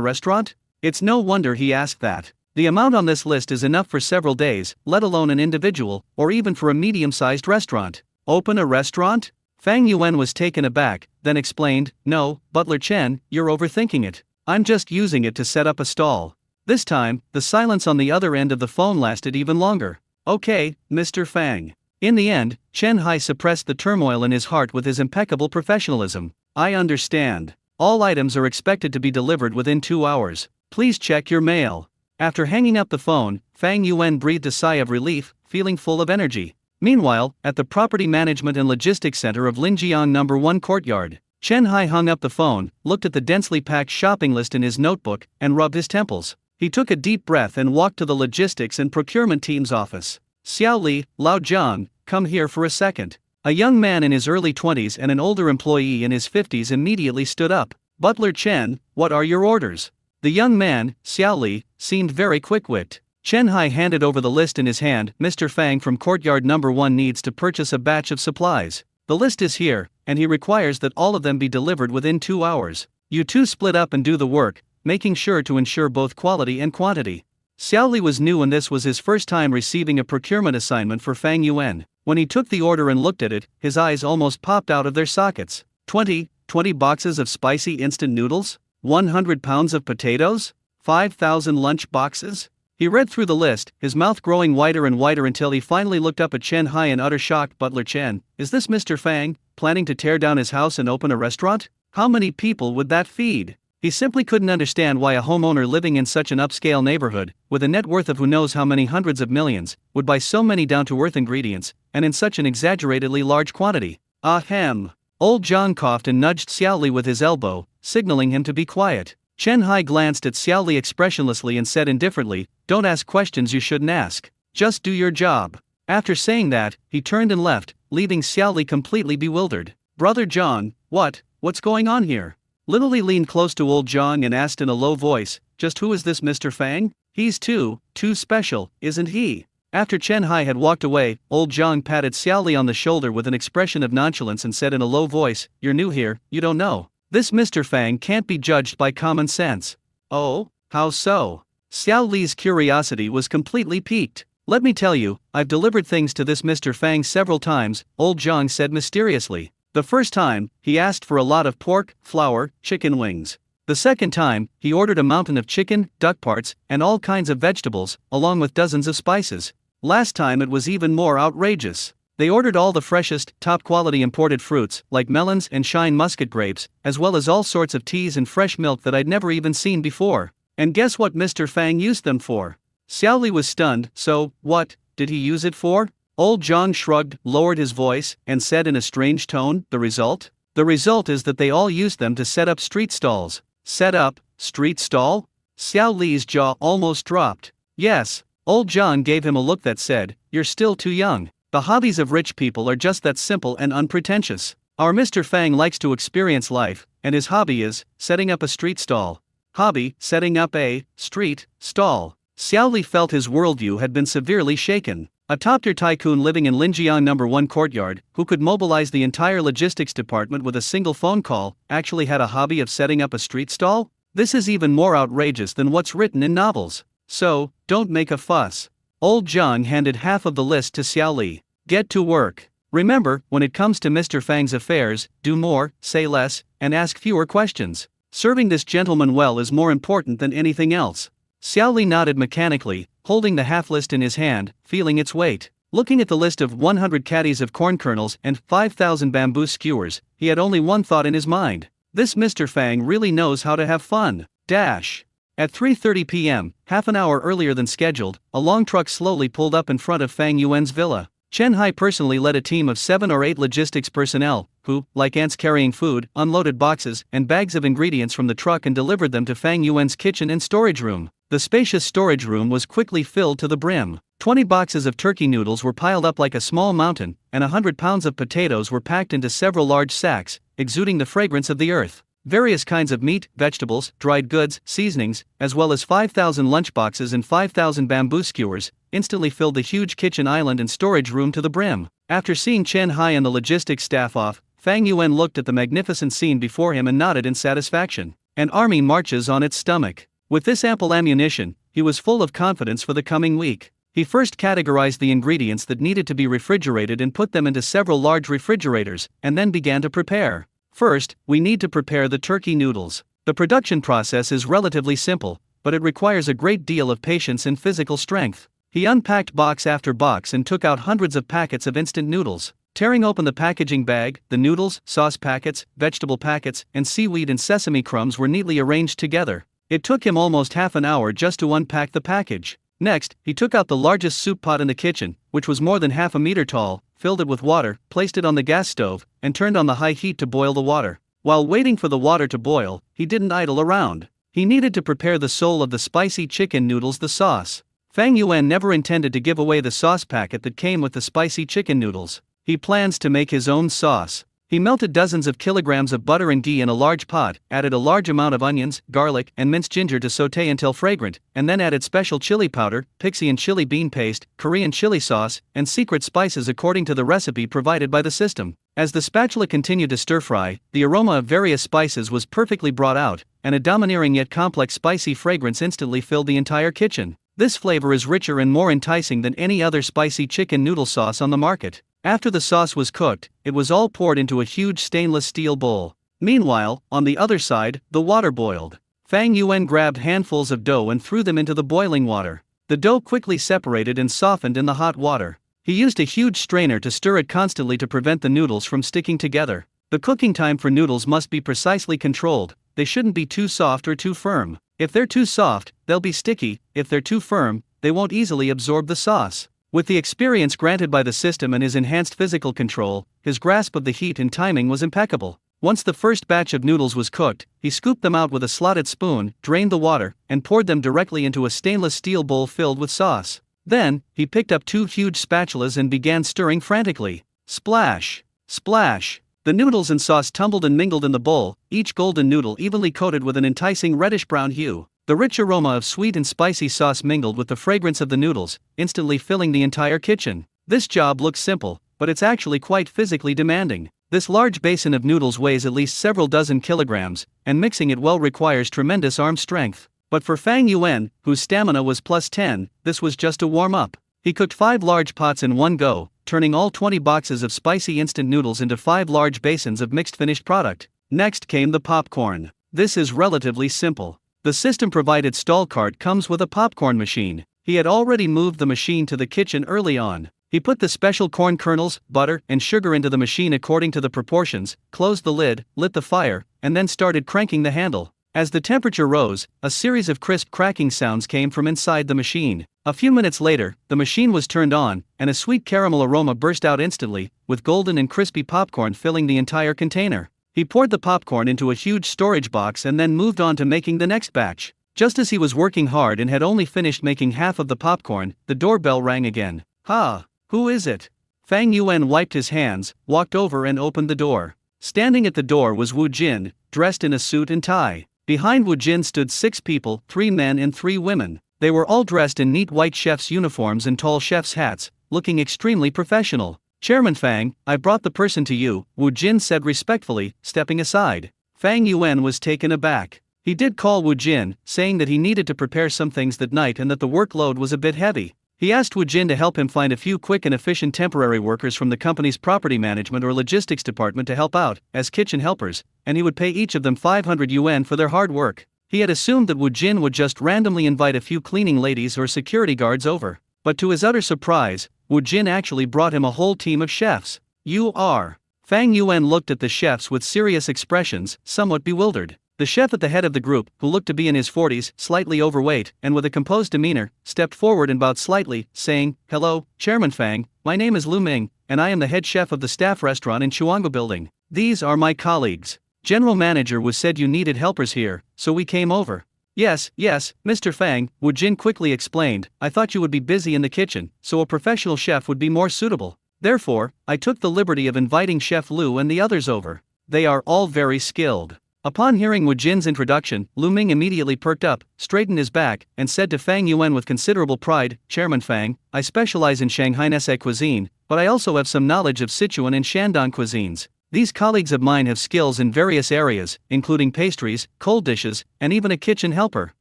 restaurant?" It's no wonder he asked that. The amount on this list is enough for several days, let alone an individual, or even for a medium-sized restaurant. Open a restaurant? Fang Yuan was taken aback, then explained, "No, Butler Chen, you're overthinking it. I'm just using it to set up a stall." This time, the silence on the other end of the phone lasted even longer. "Okay, Mr. Fang." In the end, Chen Hai suppressed the turmoil in his heart with his impeccable professionalism. "I understand. All items are expected to be delivered within 2 hours. Please check your mail." After hanging up the phone, Fang Yuan breathed a sigh of relief, feeling full of energy. Meanwhile, at the Property Management and Logistics Center of Linjiang No. 1 Courtyard, Chen Hai hung up the phone, looked at the densely packed shopping list in his notebook, and rubbed his temples. He took a deep breath and walked to the logistics and procurement team's office. "Xiao Li, Lao Zhang, come here for a second." A young man in his early 20s and an older employee in his 50s immediately stood up. "Butler Chen, what are your orders?" The young man, Xiao Li, seemed very quick-witted. Chen Hai handed over the list in his hand. "Mr. Fang from Courtyard No. 1 needs to purchase a batch of supplies. The list is here, and he requires that all of them be delivered within 2 hours. You two split up and do the work, making sure to ensure both quality and quantity." Xiao Li was new and this was his first time receiving a procurement assignment for Fang Yuan. When he took the order and looked at it, his eyes almost popped out of their sockets. 20 boxes of spicy instant noodles? 100 pounds of potatoes? 5,000 lunch boxes? He read through the list, his mouth growing wider and wider until he finally looked up at Chen Hai in utter shock. "Butler Chen, is this Mr. Fang, planning to tear down his house and open a restaurant? How many people would that feed?" He simply couldn't understand why a homeowner living in such an upscale neighborhood, with a net worth of who knows how many hundreds of millions, would buy so many down-to-earth ingredients, and in such an exaggeratedly large quantity. Ahem. Old John coughed and nudged Xiao Li with his elbow, signaling him to be quiet. Chen Hai glanced at Xiao Li expressionlessly and said indifferently, "Don't ask questions you shouldn't ask. Just do your job." After saying that, he turned and left, leaving Xiao Li completely bewildered. "Brother John, what's going on here?" Little Li leaned close to old John and asked in a low voice, "Just who is this Mr. Fang? He's too special, isn't he?" After Chen Hai had walked away, old John patted Xiao Li on the shoulder with an expression of nonchalance and said in a low voice, "You're new here, you don't know. This Mr. Fang can't be judged by common sense." "Oh, how so?" Xiao Li's curiosity was completely piqued. "Let me tell you, I've delivered things to this Mr. Fang several times," old John said mysteriously. "The first time, he asked for a lot of pork, flour, chicken wings. The second time, he ordered a mountain of chicken, duck parts, and all kinds of vegetables, along with dozens of spices. Last time it was even more outrageous. They ordered all the freshest, top-quality imported fruits, like melons and shine muscat grapes, as well as all sorts of teas and fresh milk that I'd never even seen before. And guess what Mr. Fang used them for?" Xiao Li was stunned. "So, what did he use it for?" Old John shrugged, lowered his voice, and said in a strange tone, "The result? The result is that they all used them to set up street stalls." "Set up? Street stall?" Xiao Li's jaw almost dropped. "Yes." Old John gave him a look that said, "You're still too young. The hobbies of rich people are just that simple and unpretentious. Our Mr. Fang likes to experience life, and his hobby is setting up a street stall." Hobby, setting up a street stall. Xiao Li felt his worldview had been severely shaken. A top-tier tycoon living in Linjiang No. 1 courtyard, who could mobilize the entire logistics department with a single phone call, actually had a hobby of setting up a street stall? This is even more outrageous than what's written in novels. So, don't make a fuss. Old John handed half of the list to Xiao Li. "Get to work. Remember, when it comes to Mr. Fang's affairs, do more, say less, and ask fewer questions. Serving this gentleman well is more important than anything else." Xiao Li nodded mechanically, holding the half list in his hand, feeling its weight. Looking at the list of 100 caddies of corn kernels and 5,000 bamboo skewers, he had only one thought in his mind. This Mr. Fang really knows how to have fun. At 3:30 p.m., half an hour earlier than scheduled, a long truck slowly pulled up in front of Fang Yuan's villa. Chen Hai personally led a team of 7 or 8 logistics personnel, who, like ants carrying food, unloaded boxes and bags of ingredients from the truck and delivered them to Fang Yuan's kitchen and storage room. The spacious storage room was quickly filled to the brim. 20 boxes of turkey noodles were piled up like a small mountain, and 100 pounds of potatoes were packed into several large sacks, exuding the fragrance of the earth. Various kinds of meat, vegetables, dried goods, seasonings, as well as 5,000 lunchboxes and 5,000 bamboo skewers, instantly filled the huge kitchen island and storage room to the brim. After seeing Chen Hai and the logistics staff off, Fang Yuan looked at the magnificent scene before him and nodded in satisfaction. An army marches on its stomach. With this ample ammunition, he was full of confidence for the coming week. He first categorized the ingredients that needed to be refrigerated and put them into several large refrigerators, and then began to prepare. First, we need to prepare the turkey noodles. The production process is relatively simple, but it requires a great deal of patience and physical strength. He unpacked box after box and took out hundreds of packets of instant noodles. Tearing open the packaging bag, the noodles, sauce packets, vegetable packets, and seaweed and sesame crumbs were neatly arranged together. It took him almost half an hour just to unpack the package. Next, he took out the largest soup pot in the kitchen, which was more than half a meter tall, filled it with water, placed it on the gas stove, and turned on the high heat to boil the water. While waiting for the water to boil, he didn't idle around. He needed to prepare the soul of the spicy chicken noodles, the sauce. Fang Yuan never intended to give away the sauce packet that came with the spicy chicken noodles. He plans to make his own sauce. He melted dozens of kilograms of butter and ghee in a large pot, added a large amount of onions, garlic, and minced ginger to sauté until fragrant, and then added special chili powder, Pixian chili bean paste, Korean chili sauce, and secret spices according to the recipe provided by the system. As the spatula continued to stir-fry, the aroma of various spices was perfectly brought out, and a domineering yet complex spicy fragrance instantly filled the entire kitchen. This flavor is richer and more enticing than any other spicy chicken noodle sauce on the market. After the sauce was cooked, it was all poured into a huge stainless steel bowl. Meanwhile, on the other side, the water boiled. Fang Yuan grabbed handfuls of dough and threw them into the boiling water. The dough quickly separated and softened in the hot water. He used a huge strainer to stir it constantly to prevent the noodles from sticking together. The cooking time for noodles must be precisely controlled, they shouldn't be too soft or too firm. If they're too soft, they'll be sticky. If they're too firm, they won't easily absorb the sauce. With the experience granted by the system and his enhanced physical control, his grasp of the heat and timing was impeccable. Once the first batch of noodles was cooked, he scooped them out with a slotted spoon, drained the water, and poured them directly into a stainless steel bowl filled with sauce. Then, he picked up 2 huge spatulas and began stirring frantically. Splash! Splash! The noodles and sauce tumbled and mingled in the bowl, each golden noodle evenly coated with an enticing reddish-brown hue. The rich aroma of sweet and spicy sauce mingled with the fragrance of the noodles, instantly filling the entire kitchen. This job looks simple, but it's actually quite physically demanding. This large basin of noodles weighs at least several dozen kilograms, and mixing it well requires tremendous arm strength. But for Fang Yuan, whose stamina was +10, this was just a warm-up. He cooked 5 large pots in one go, turning all 20 boxes of spicy instant noodles into 5 large basins of mixed finished product. Next came the popcorn. This is relatively simple. The system-provided stall cart comes with a popcorn machine. He had already moved the machine to the kitchen early on. He put the special corn kernels, butter, and sugar into the machine according to the proportions, closed the lid, lit the fire, and then started cranking the handle. As the temperature rose, a series of crisp cracking sounds came from inside the machine. A few minutes later, the machine was turned on, and a sweet caramel aroma burst out instantly, with golden and crispy popcorn filling the entire container. He poured the popcorn into a huge storage box and then moved on to making the next batch. Just as he was working hard and had only finished making half of the popcorn, the doorbell rang again. "Ha! Who is it?" Fang Yuan wiped his hands, walked over and opened the door. Standing at the door was Wu Jin, dressed in a suit and tie. Behind Wu Jin stood 6 people, 3 men and 3 women. They were all dressed in neat white chef's uniforms and tall chef's hats, looking extremely professional. "Chairman Fang, I brought the person to you," Wu Jin said respectfully, stepping aside. Fang Yuan was taken aback. He did call Wu Jin, saying that he needed to prepare some things that night and that the workload was a bit heavy. He asked Wu Jin to help him find a few quick and efficient temporary workers from the company's property management or logistics department to help out, as kitchen helpers, and he would pay each of them 500 yuan for their hard work. He had assumed that Wu Jin would just randomly invite a few cleaning ladies or security guards over. But to his utter surprise, Wu Jin actually brought him a whole team of chefs. "You are?" Fang Yuan looked at the chefs with serious expressions, somewhat bewildered. The chef at the head of the group, who looked to be in his 40s, slightly overweight, and with a composed demeanor, stepped forward and bowed slightly, saying, "Hello, Chairman Fang, my name is Lu Ming, and I am the head chef of the staff restaurant in Chuangba Building. These are my colleagues. General Manager Wu said you needed helpers here, so we came over." Yes, Mr. Fang," Wu Jin quickly explained, "I thought you would be busy in the kitchen, so a professional chef would be more suitable. Therefore, I took the liberty of inviting Chef Lu and the others over. They are all very skilled." Upon hearing Wu Jin's introduction, Lu Ming immediately perked up, straightened his back, and said to Fang Yuan with considerable pride, "Chairman Fang, I specialize in Shanghainese cuisine, but I also have some knowledge of Sichuan and Shandong cuisines. These colleagues of mine have skills in various areas, including pastries, cold dishes, and even a kitchen helper.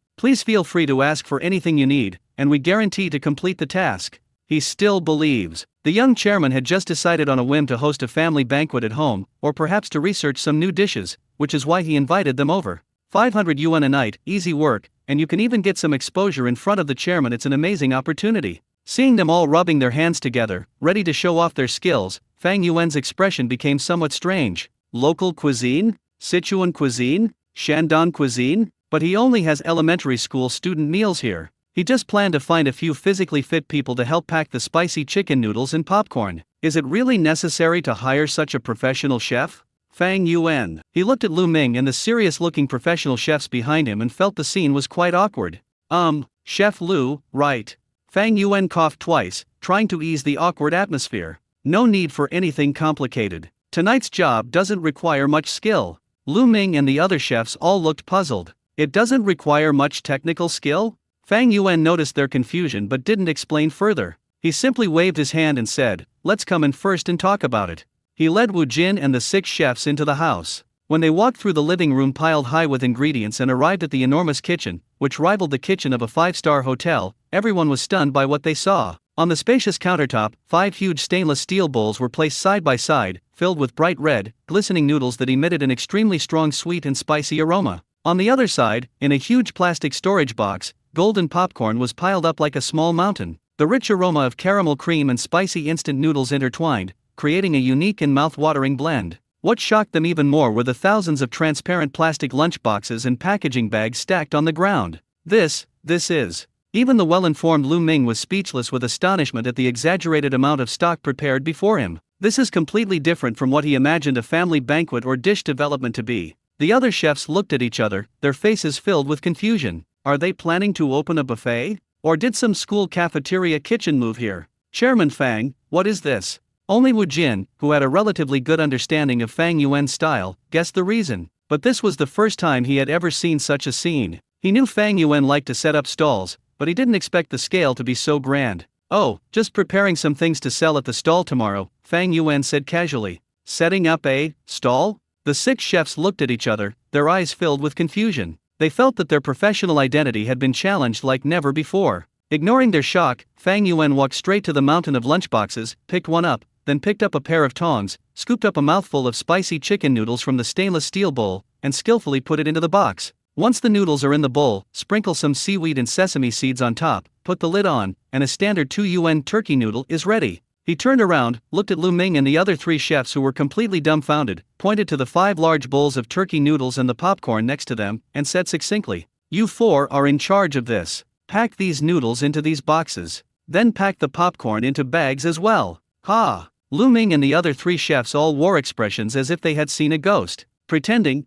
Please feel free to ask for anything you need, and we guarantee to complete the task." He still believes. The young chairman had just decided on a whim to host a family banquet at home, or perhaps to research some new dishes, which is why he invited them over. 500 yuan a night, easy work, and you can even get some exposure in front of the chairman. It's an amazing opportunity. Seeing them all rubbing their hands together, ready to show off their skills, Fang Yuan's expression became somewhat strange. Local cuisine? Sichuan cuisine? Shandong cuisine? But he only has elementary school student meals here. He just planned to find a few physically fit people to help pack the spicy chicken noodles and popcorn. Is it really necessary to hire such a professional chef? Fang Yuan. He looked at Lu Ming and the serious-looking professional chefs behind him and felt the scene was quite awkward. Chef Lu, right. Fang Yuan coughed twice, trying to ease the awkward atmosphere. No need for anything complicated. Tonight's job doesn't require much skill. Lu Ming and the other chefs all looked puzzled. It doesn't require much technical skill? Fang Yuan noticed their confusion but didn't explain further. He simply waved his hand and said, "Let's come in first and talk about it." He led Wu Jin and the 6 chefs into the house. When they walked through the living room piled high with ingredients and arrived at the enormous kitchen, which rivaled the kitchen of a 5-star hotel, everyone was stunned by what they saw. On the spacious countertop, 5 huge stainless steel bowls were placed side by side, filled with bright red, glistening noodles that emitted an extremely strong sweet and spicy aroma. On the other side, in a huge plastic storage box, golden popcorn was piled up like a small mountain. The rich aroma of caramel cream and spicy instant noodles intertwined, creating a unique and mouth-watering blend. What shocked them even more were the thousands of transparent plastic lunchboxes and packaging bags stacked on the ground. This is. Even the well-informed Lu Ming was speechless with astonishment at the exaggerated amount of stock prepared before him. This is completely different from what he imagined a family banquet or dish development to be. The other chefs looked at each other, their faces filled with confusion. Are they planning to open a buffet? Or did some school cafeteria kitchen move here? Chairman Fang, what is this? Only Wu Jin, who had a relatively good understanding of Fang Yuan's style, guessed the reason. But this was the first time he had ever seen such a scene. He knew Fang Yuan liked to set up stalls, but he didn't expect the scale to be so grand. Oh, just preparing some things to sell at the stall tomorrow, Fang Yuan said casually. Setting up a stall? The 6 chefs looked at each other, their eyes filled with confusion. They felt that their professional identity had been challenged like never before. Ignoring their shock, Fang Yuan walked straight to the mountain of lunchboxes, picked one up, then picked up a pair of tongs, scooped up a mouthful of spicy chicken noodles from the stainless steel bowl, and skillfully put it into the box. Once the noodles are in the bowl, sprinkle some seaweed and sesame seeds on top, put the lid on, and a standard 2 yuan turkey noodle is ready. He turned around, looked at Lu Ming and the other 3 chefs who were completely dumbfounded, pointed to the 5 large bowls of turkey noodles and the popcorn next to them, and said succinctly, "You 4 are in charge of this. Pack these noodles into these boxes. Then pack the popcorn into bags as well." Ha! Lu Ming and the other 3 chefs all wore expressions as if they had seen a ghost. Pretending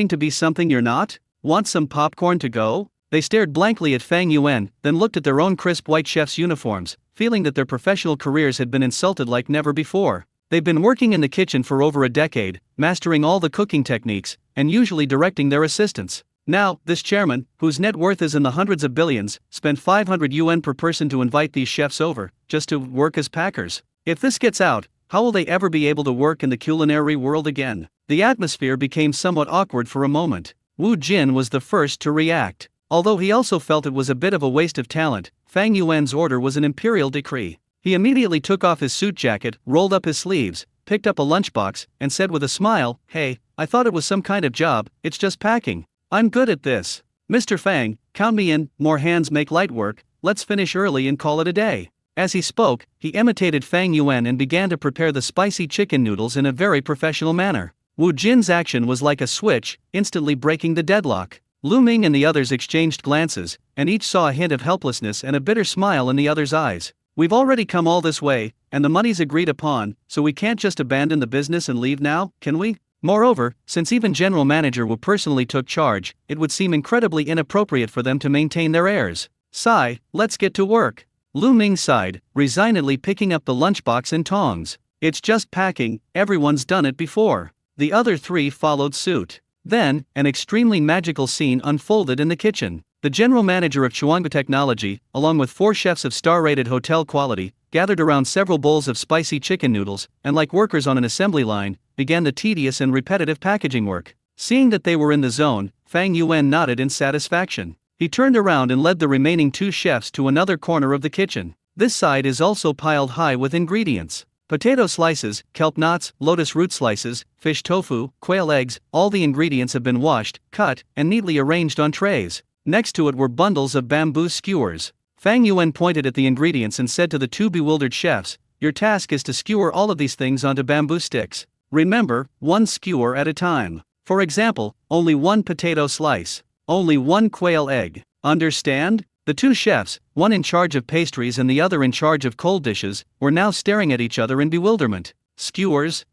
to be something you're not? Want some popcorn to go? They stared blankly at Fang Yuan, then looked at their own crisp white chef's uniforms, feeling that their professional careers had been insulted like never before. They've been working in the kitchen for over a decade, mastering all the cooking techniques, and usually directing their assistants. Now, this chairman, whose net worth is in the hundreds of billions, spent 500 yuan per person to invite these chefs over, just to work as packers. If this gets out, how will they ever be able to work in the culinary world again? The atmosphere became somewhat awkward for a moment. Wu Jin was the first to react. Although he also felt it was a bit of a waste of talent, Fang Yuan's order was an imperial decree. He immediately took off his suit jacket, rolled up his sleeves, picked up a lunchbox, and said with a smile, "Hey, I thought it was some kind of job, it's just packing. I'm good at this. Mr. Fang, count me in, more hands make light work, let's finish early and call it a day." As he spoke, he imitated Fang Yuan and began to prepare the spicy chicken noodles in a very professional manner. Wu Jin's action was like a switch, instantly breaking the deadlock. Lu Ming and the others exchanged glances, and each saw a hint of helplessness and a bitter smile in the other's eyes. We've already come all this way, and the money's agreed upon, so we can't just abandon the business and leave now, can we? Moreover, since even General Manager Wu personally took charge, it would seem incredibly inappropriate for them to maintain their heirs. Sigh, let's get to work. Lu Ming sighed, resignedly picking up the lunchbox and tongs. It's just packing, everyone's done it before. The other 3 followed suit. Then, an extremely magical scene unfolded in the kitchen. The general manager of Chuangba Technology, along with 4 chefs of star-rated hotel quality, gathered around several bowls of spicy chicken noodles, and like workers on an assembly line, began the tedious and repetitive packaging work. Seeing that they were in the zone, Fang Yuan nodded in satisfaction. He turned around and led the remaining 2 chefs to another corner of the kitchen. This side is also piled high with ingredients. Potato slices, kelp knots, lotus root slices, fish tofu, quail eggs, all the ingredients have been washed, cut, and neatly arranged on trays. Next to it were bundles of bamboo skewers. Fang Yuan pointed at the ingredients and said to the 2 bewildered chefs, "Your task is to skewer all of these things onto bamboo sticks. Remember, 1 skewer at a time. For example, only 1 potato slice. Only 1 quail egg. Understand?" The 2 chefs, one in charge of pastries and the other in charge of cold dishes, were now staring at each other in bewilderment. Skewers?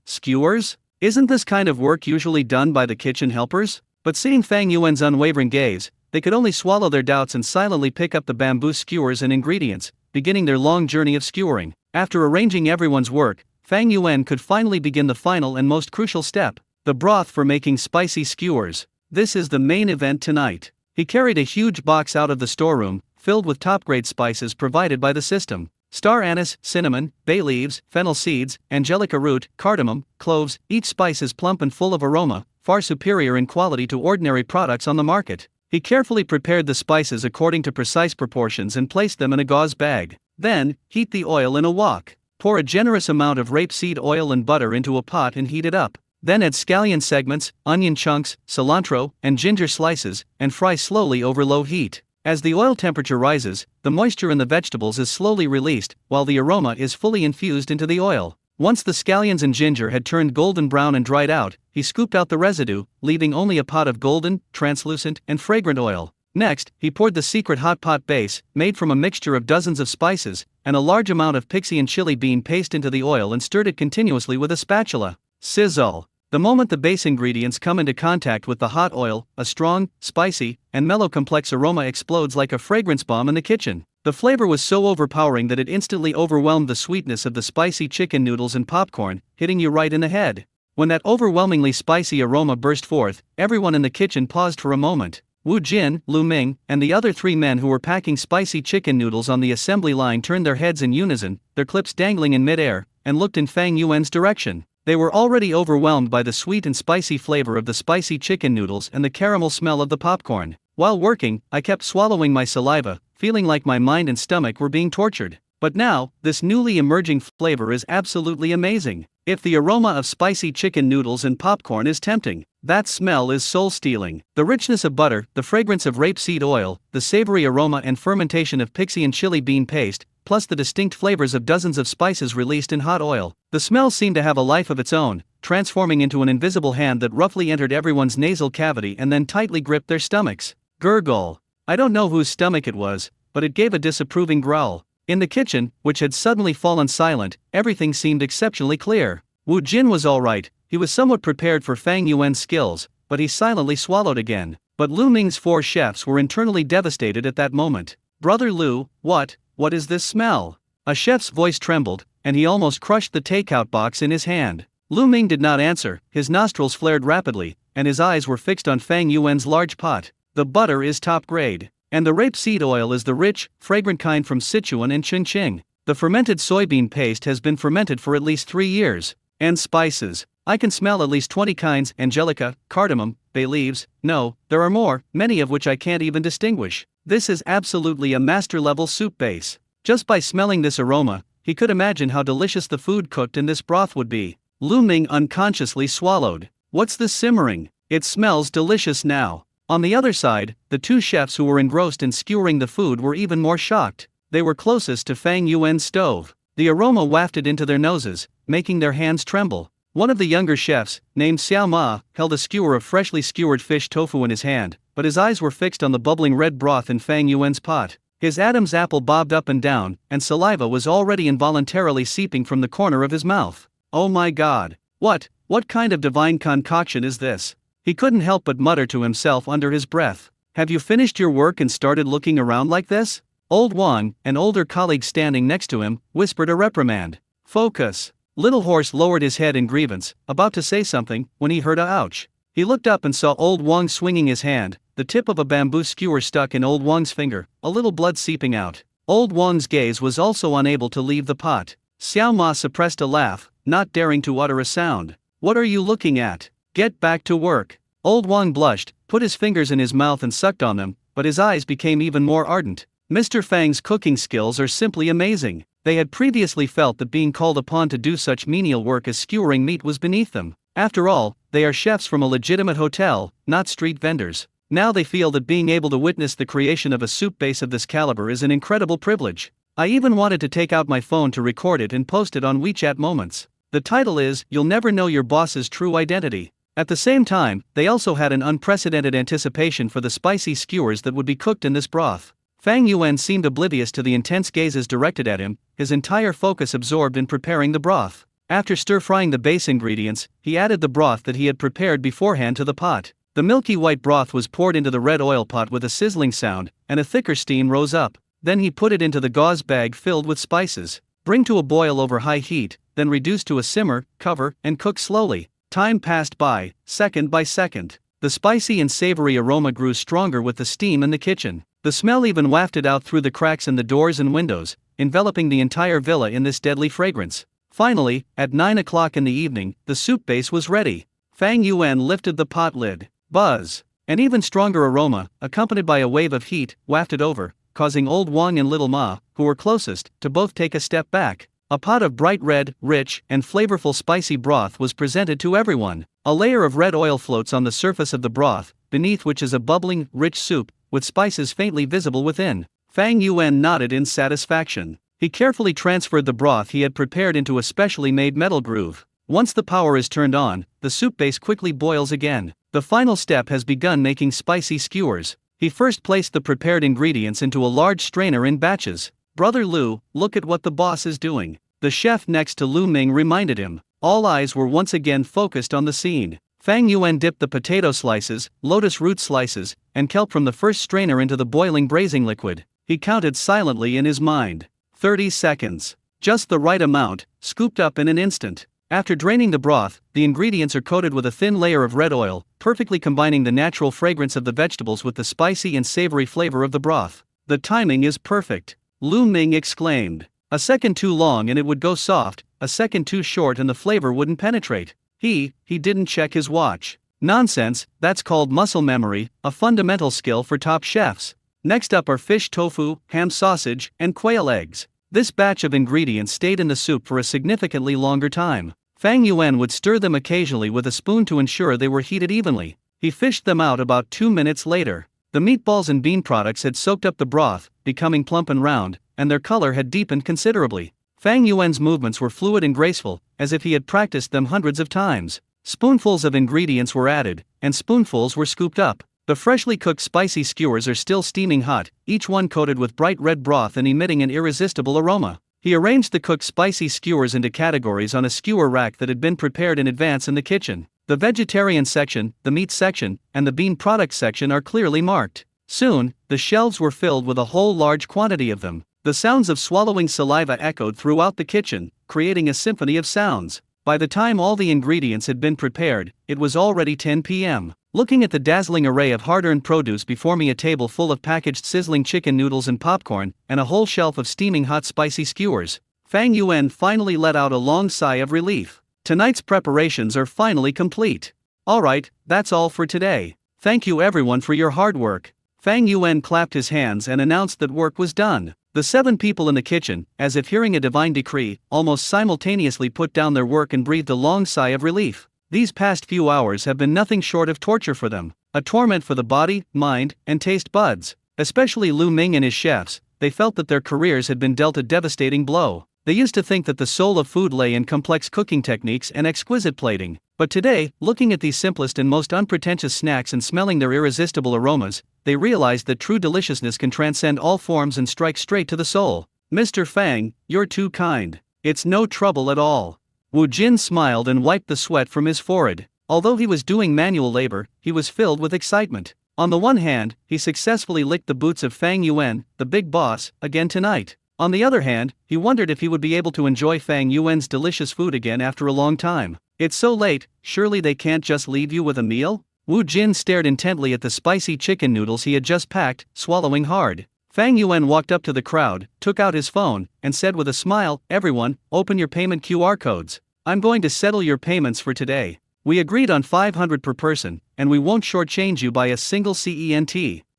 Isn't this kind of work usually done by the kitchen helpers? But seeing Fang Yuan's unwavering gaze, they could only swallow their doubts and silently pick up the bamboo skewers and ingredients, beginning their long journey of skewering. After arranging everyone's work, Fang Yuan could finally begin the final and most crucial step, the broth for making spicy skewers. This is the main event tonight. He carried a huge box out of the storeroom, filled with top-grade spices provided by the system. Star anise, cinnamon, bay leaves, fennel seeds, angelica root, cardamom, cloves, each spice is plump and full of aroma, far superior in quality to ordinary products on the market. He carefully prepared the spices according to precise proportions and placed them in a gauze bag. Then, heat the oil in a wok. Pour a generous amount of rapeseed oil and butter into a pot and heat it up. Then add scallion segments, onion chunks, cilantro, and ginger slices, and fry slowly over low heat. As the oil temperature rises, the moisture in the vegetables is slowly released, while the aroma is fully infused into the oil. Once the scallions and ginger had turned golden brown and dried out, he scooped out the residue, leaving only a pot of golden, translucent, and fragrant oil. Next, he poured the secret hot pot base, made from a mixture of dozens of spices, and a large amount of pixie and chili bean paste into the oil and stirred it continuously with a spatula. Sizzle! The moment the base ingredients come into contact with the hot oil, a strong, spicy, and mellow complex aroma explodes like a fragrance bomb in the kitchen. The flavor was so overpowering that it instantly overwhelmed the sweetness of the spicy chicken noodles and popcorn, hitting you right in the head. When that overwhelmingly spicy aroma burst forth, everyone in the kitchen paused for a moment. Wu Jin, Lu Ming, and the other 3 men who were packing spicy chicken noodles on the assembly line turned their heads in unison, their clips dangling in midair, and looked in Fang Yuan's direction. They were already overwhelmed by the sweet and spicy flavor of the spicy chicken noodles and the caramel smell of the popcorn. While working, I kept swallowing my saliva, feeling like my mind and stomach were being tortured. But now, this newly emerging flavor is absolutely amazing. If the aroma of spicy chicken noodles and popcorn is tempting, that smell is soul-stealing. The richness of butter, the fragrance of rapeseed oil, the savory aroma and fermentation of pixie and chili bean paste, plus the distinct flavors of dozens of spices released in hot oil. The smell seemed to have a life of its own, transforming into an invisible hand that roughly entered everyone's nasal cavity and then tightly gripped their stomachs. Gurgle. I don't know whose stomach it was, but it gave a disapproving growl. In the kitchen, which had suddenly fallen silent, everything seemed exceptionally clear. Wu Jin was alright, he was somewhat prepared for Fang Yuan's skills, but he silently swallowed again. But Lu Ming's 4 chefs were internally devastated at that moment. Brother Lu, what is this smell? A chef's voice trembled, and he almost crushed the takeout box in his hand. Lu Ming did not answer, his nostrils flared rapidly, and his eyes were fixed on Fang Yuan's large pot. The butter is top grade. And the rapeseed oil is the rich, fragrant kind from Sichuan and Chongqing. The fermented soybean paste has been fermented for at least 3 years. And spices. I can smell at least 20 kinds: angelica, cardamom, bay leaves. No, there are more, many of which I can't even distinguish. This is absolutely a master-level soup base. Just by smelling this aroma, he could imagine how delicious the food cooked in this broth would be. Lu Ming unconsciously swallowed. What's this simmering? It smells delicious now. On the other side, the 2 chefs who were engrossed in skewering the food were even more shocked. They were closest to Fang Yuan's stove. The aroma wafted into their noses, making their hands tremble. One of the younger chefs, named Xiao Ma, held a skewer of freshly skewered fish tofu in his hand, but his eyes were fixed on the bubbling red broth in Fang Yuan's pot. His Adam's apple bobbed up and down, and saliva was already involuntarily seeping from the corner of his mouth. Oh my God! What kind of divine concoction is this? He couldn't help but mutter to himself under his breath. Have you finished your work and started looking around like this? Old Wang, an older colleague standing next to him, whispered a reprimand. Focus. Little Horse lowered his head in grievance, about to say something, when he heard a ouch. He looked up and saw Old Wang swinging his hand, the tip of a bamboo skewer stuck in Old Wang's finger, a little blood seeping out. Old Wang's gaze was also unable to leave the pot. Xiao Ma suppressed a laugh, not daring to utter a sound. What are you looking at? Get back to work. Old Wang blushed, put his fingers in his mouth and sucked on them, but his eyes became even more ardent. Mr. Fang's cooking skills are simply amazing. They had previously felt that being called upon to do such menial work as skewering meat was beneath them. After all, they are chefs from a legitimate hotel, not street vendors. Now they feel that being able to witness the creation of a soup base of this caliber is an incredible privilege. I even wanted to take out my phone to record it and post it on WeChat Moments. The title is, You'll Never Know Your Boss's True Identity. At the same time, they also had an unprecedented anticipation for the spicy skewers that would be cooked in this broth. Fang Yuan seemed oblivious to the intense gazes directed at him, his entire focus absorbed in preparing the broth. After stir-frying the base ingredients, he added the broth that he had prepared beforehand to the pot. The milky white broth was poured into the red oil pot with a sizzling sound, and a thicker steam rose up. Then he put it into the gauze bag filled with spices. Bring to a boil over high heat, then reduce to a simmer, cover, and cook slowly. Time passed by, second by second. The spicy and savory aroma grew stronger with the steam in the kitchen. The smell even wafted out through the cracks in the doors and windows, enveloping the entire villa in this deadly fragrance. Finally, at 9 o'clock in the evening, the soup base was ready. Fang Yuan lifted the pot lid. Buzz! An even stronger aroma, accompanied by a wave of heat, wafted over, causing Old Wang and Little Ma, who were closest, to both take a step back. A pot of bright red, rich, and flavorful spicy broth was presented to everyone. A layer of red oil floats on the surface of the broth, beneath which is a bubbling, rich soup, with spices faintly visible within. Fang Yuan nodded in satisfaction. He carefully transferred the broth he had prepared into a specially made metal groove. Once the power is turned on, the soup base quickly boils again. The final step has begun: making spicy skewers. He first placed the prepared ingredients into a large strainer in batches. "Brother Lu, look at what the boss is doing," the chef next to Lu Ming reminded him. All eyes were once again focused on the scene. Fang Yuan dipped the potato slices, lotus root slices, and kelp from the first strainer into the boiling braising liquid. He counted silently in his mind. 30 seconds. Just the right amount, scooped up in an instant. After draining the broth, the ingredients are coated with a thin layer of red oil, perfectly combining the natural fragrance of the vegetables with the spicy and savory flavor of the broth. "The timing is perfect," Lu Ming exclaimed. "A second too long and it would go soft, a second too short and the flavor wouldn't penetrate." He didn't check his watch. "Nonsense, that's called muscle memory, a fundamental skill for top chefs." Next up are fish tofu, ham sausage, and quail eggs. This batch of ingredients stayed in the soup for a significantly longer time. Fang Yuan would stir them occasionally with a spoon to ensure they were heated evenly. He fished them out about 2 minutes later. The meatballs and bean products had soaked up the broth, becoming plump and round, and their color had deepened considerably. Fang Yuan's movements were fluid and graceful, as if he had practiced them hundreds of times. Spoonfuls of ingredients were added, and spoonfuls were scooped up. The freshly cooked spicy skewers are still steaming hot, each one coated with bright red broth and emitting an irresistible aroma. He arranged the cooked spicy skewers into categories on a skewer rack that had been prepared in advance in the kitchen. The vegetarian section, the meat section, and the bean products section are clearly marked. Soon, the shelves were filled with a whole large quantity of them. The sounds of swallowing saliva echoed throughout the kitchen, creating a symphony of sounds. By the time all the ingredients had been prepared, it was already 10 p.m. Looking at the dazzling array of hard-earned produce before me, a table full of packaged sizzling chicken noodles and popcorn, and a whole shelf of steaming hot spicy skewers, Fang Yuan finally let out a long sigh of relief. Tonight's preparations are finally complete. Alright, that's all for today. Thank you everyone for your hard work. Fang Yuan clapped his hands and announced that work was done. The 7 people in the kitchen, as if hearing a divine decree, almost simultaneously put down their work and breathed a long sigh of relief. These past few hours have been nothing short of torture for them, a torment for the body, mind, and taste buds. Especially Lu Ming and his chefs, they felt that their careers had been dealt a devastating blow. They used to think that the soul of food lay in complex cooking techniques and exquisite plating. But today, looking at these simplest and most unpretentious snacks and smelling their irresistible aromas, they realized that true deliciousness can transcend all forms and strike straight to the soul. "Mr. Fang, you're too kind. It's no trouble at all." Wu Jin smiled and wiped the sweat from his forehead. Although he was doing manual labor, he was filled with excitement. On the one hand, he successfully licked the boots of Fang Yuan, the big boss, again tonight. On the other hand, he wondered if he would be able to enjoy Fang Yuan's delicious food again after a long time. "It's so late, surely they can't just leave you with a meal?" Wu Jin stared intently at the spicy chicken noodles he had just packed, swallowing hard. Fang Yuan walked up to the crowd, took out his phone, and said with a smile, "Everyone, open your payment QR codes. I'm going to settle your payments for today. We agreed on 500 per person, and we won't shortchange you by a single cent."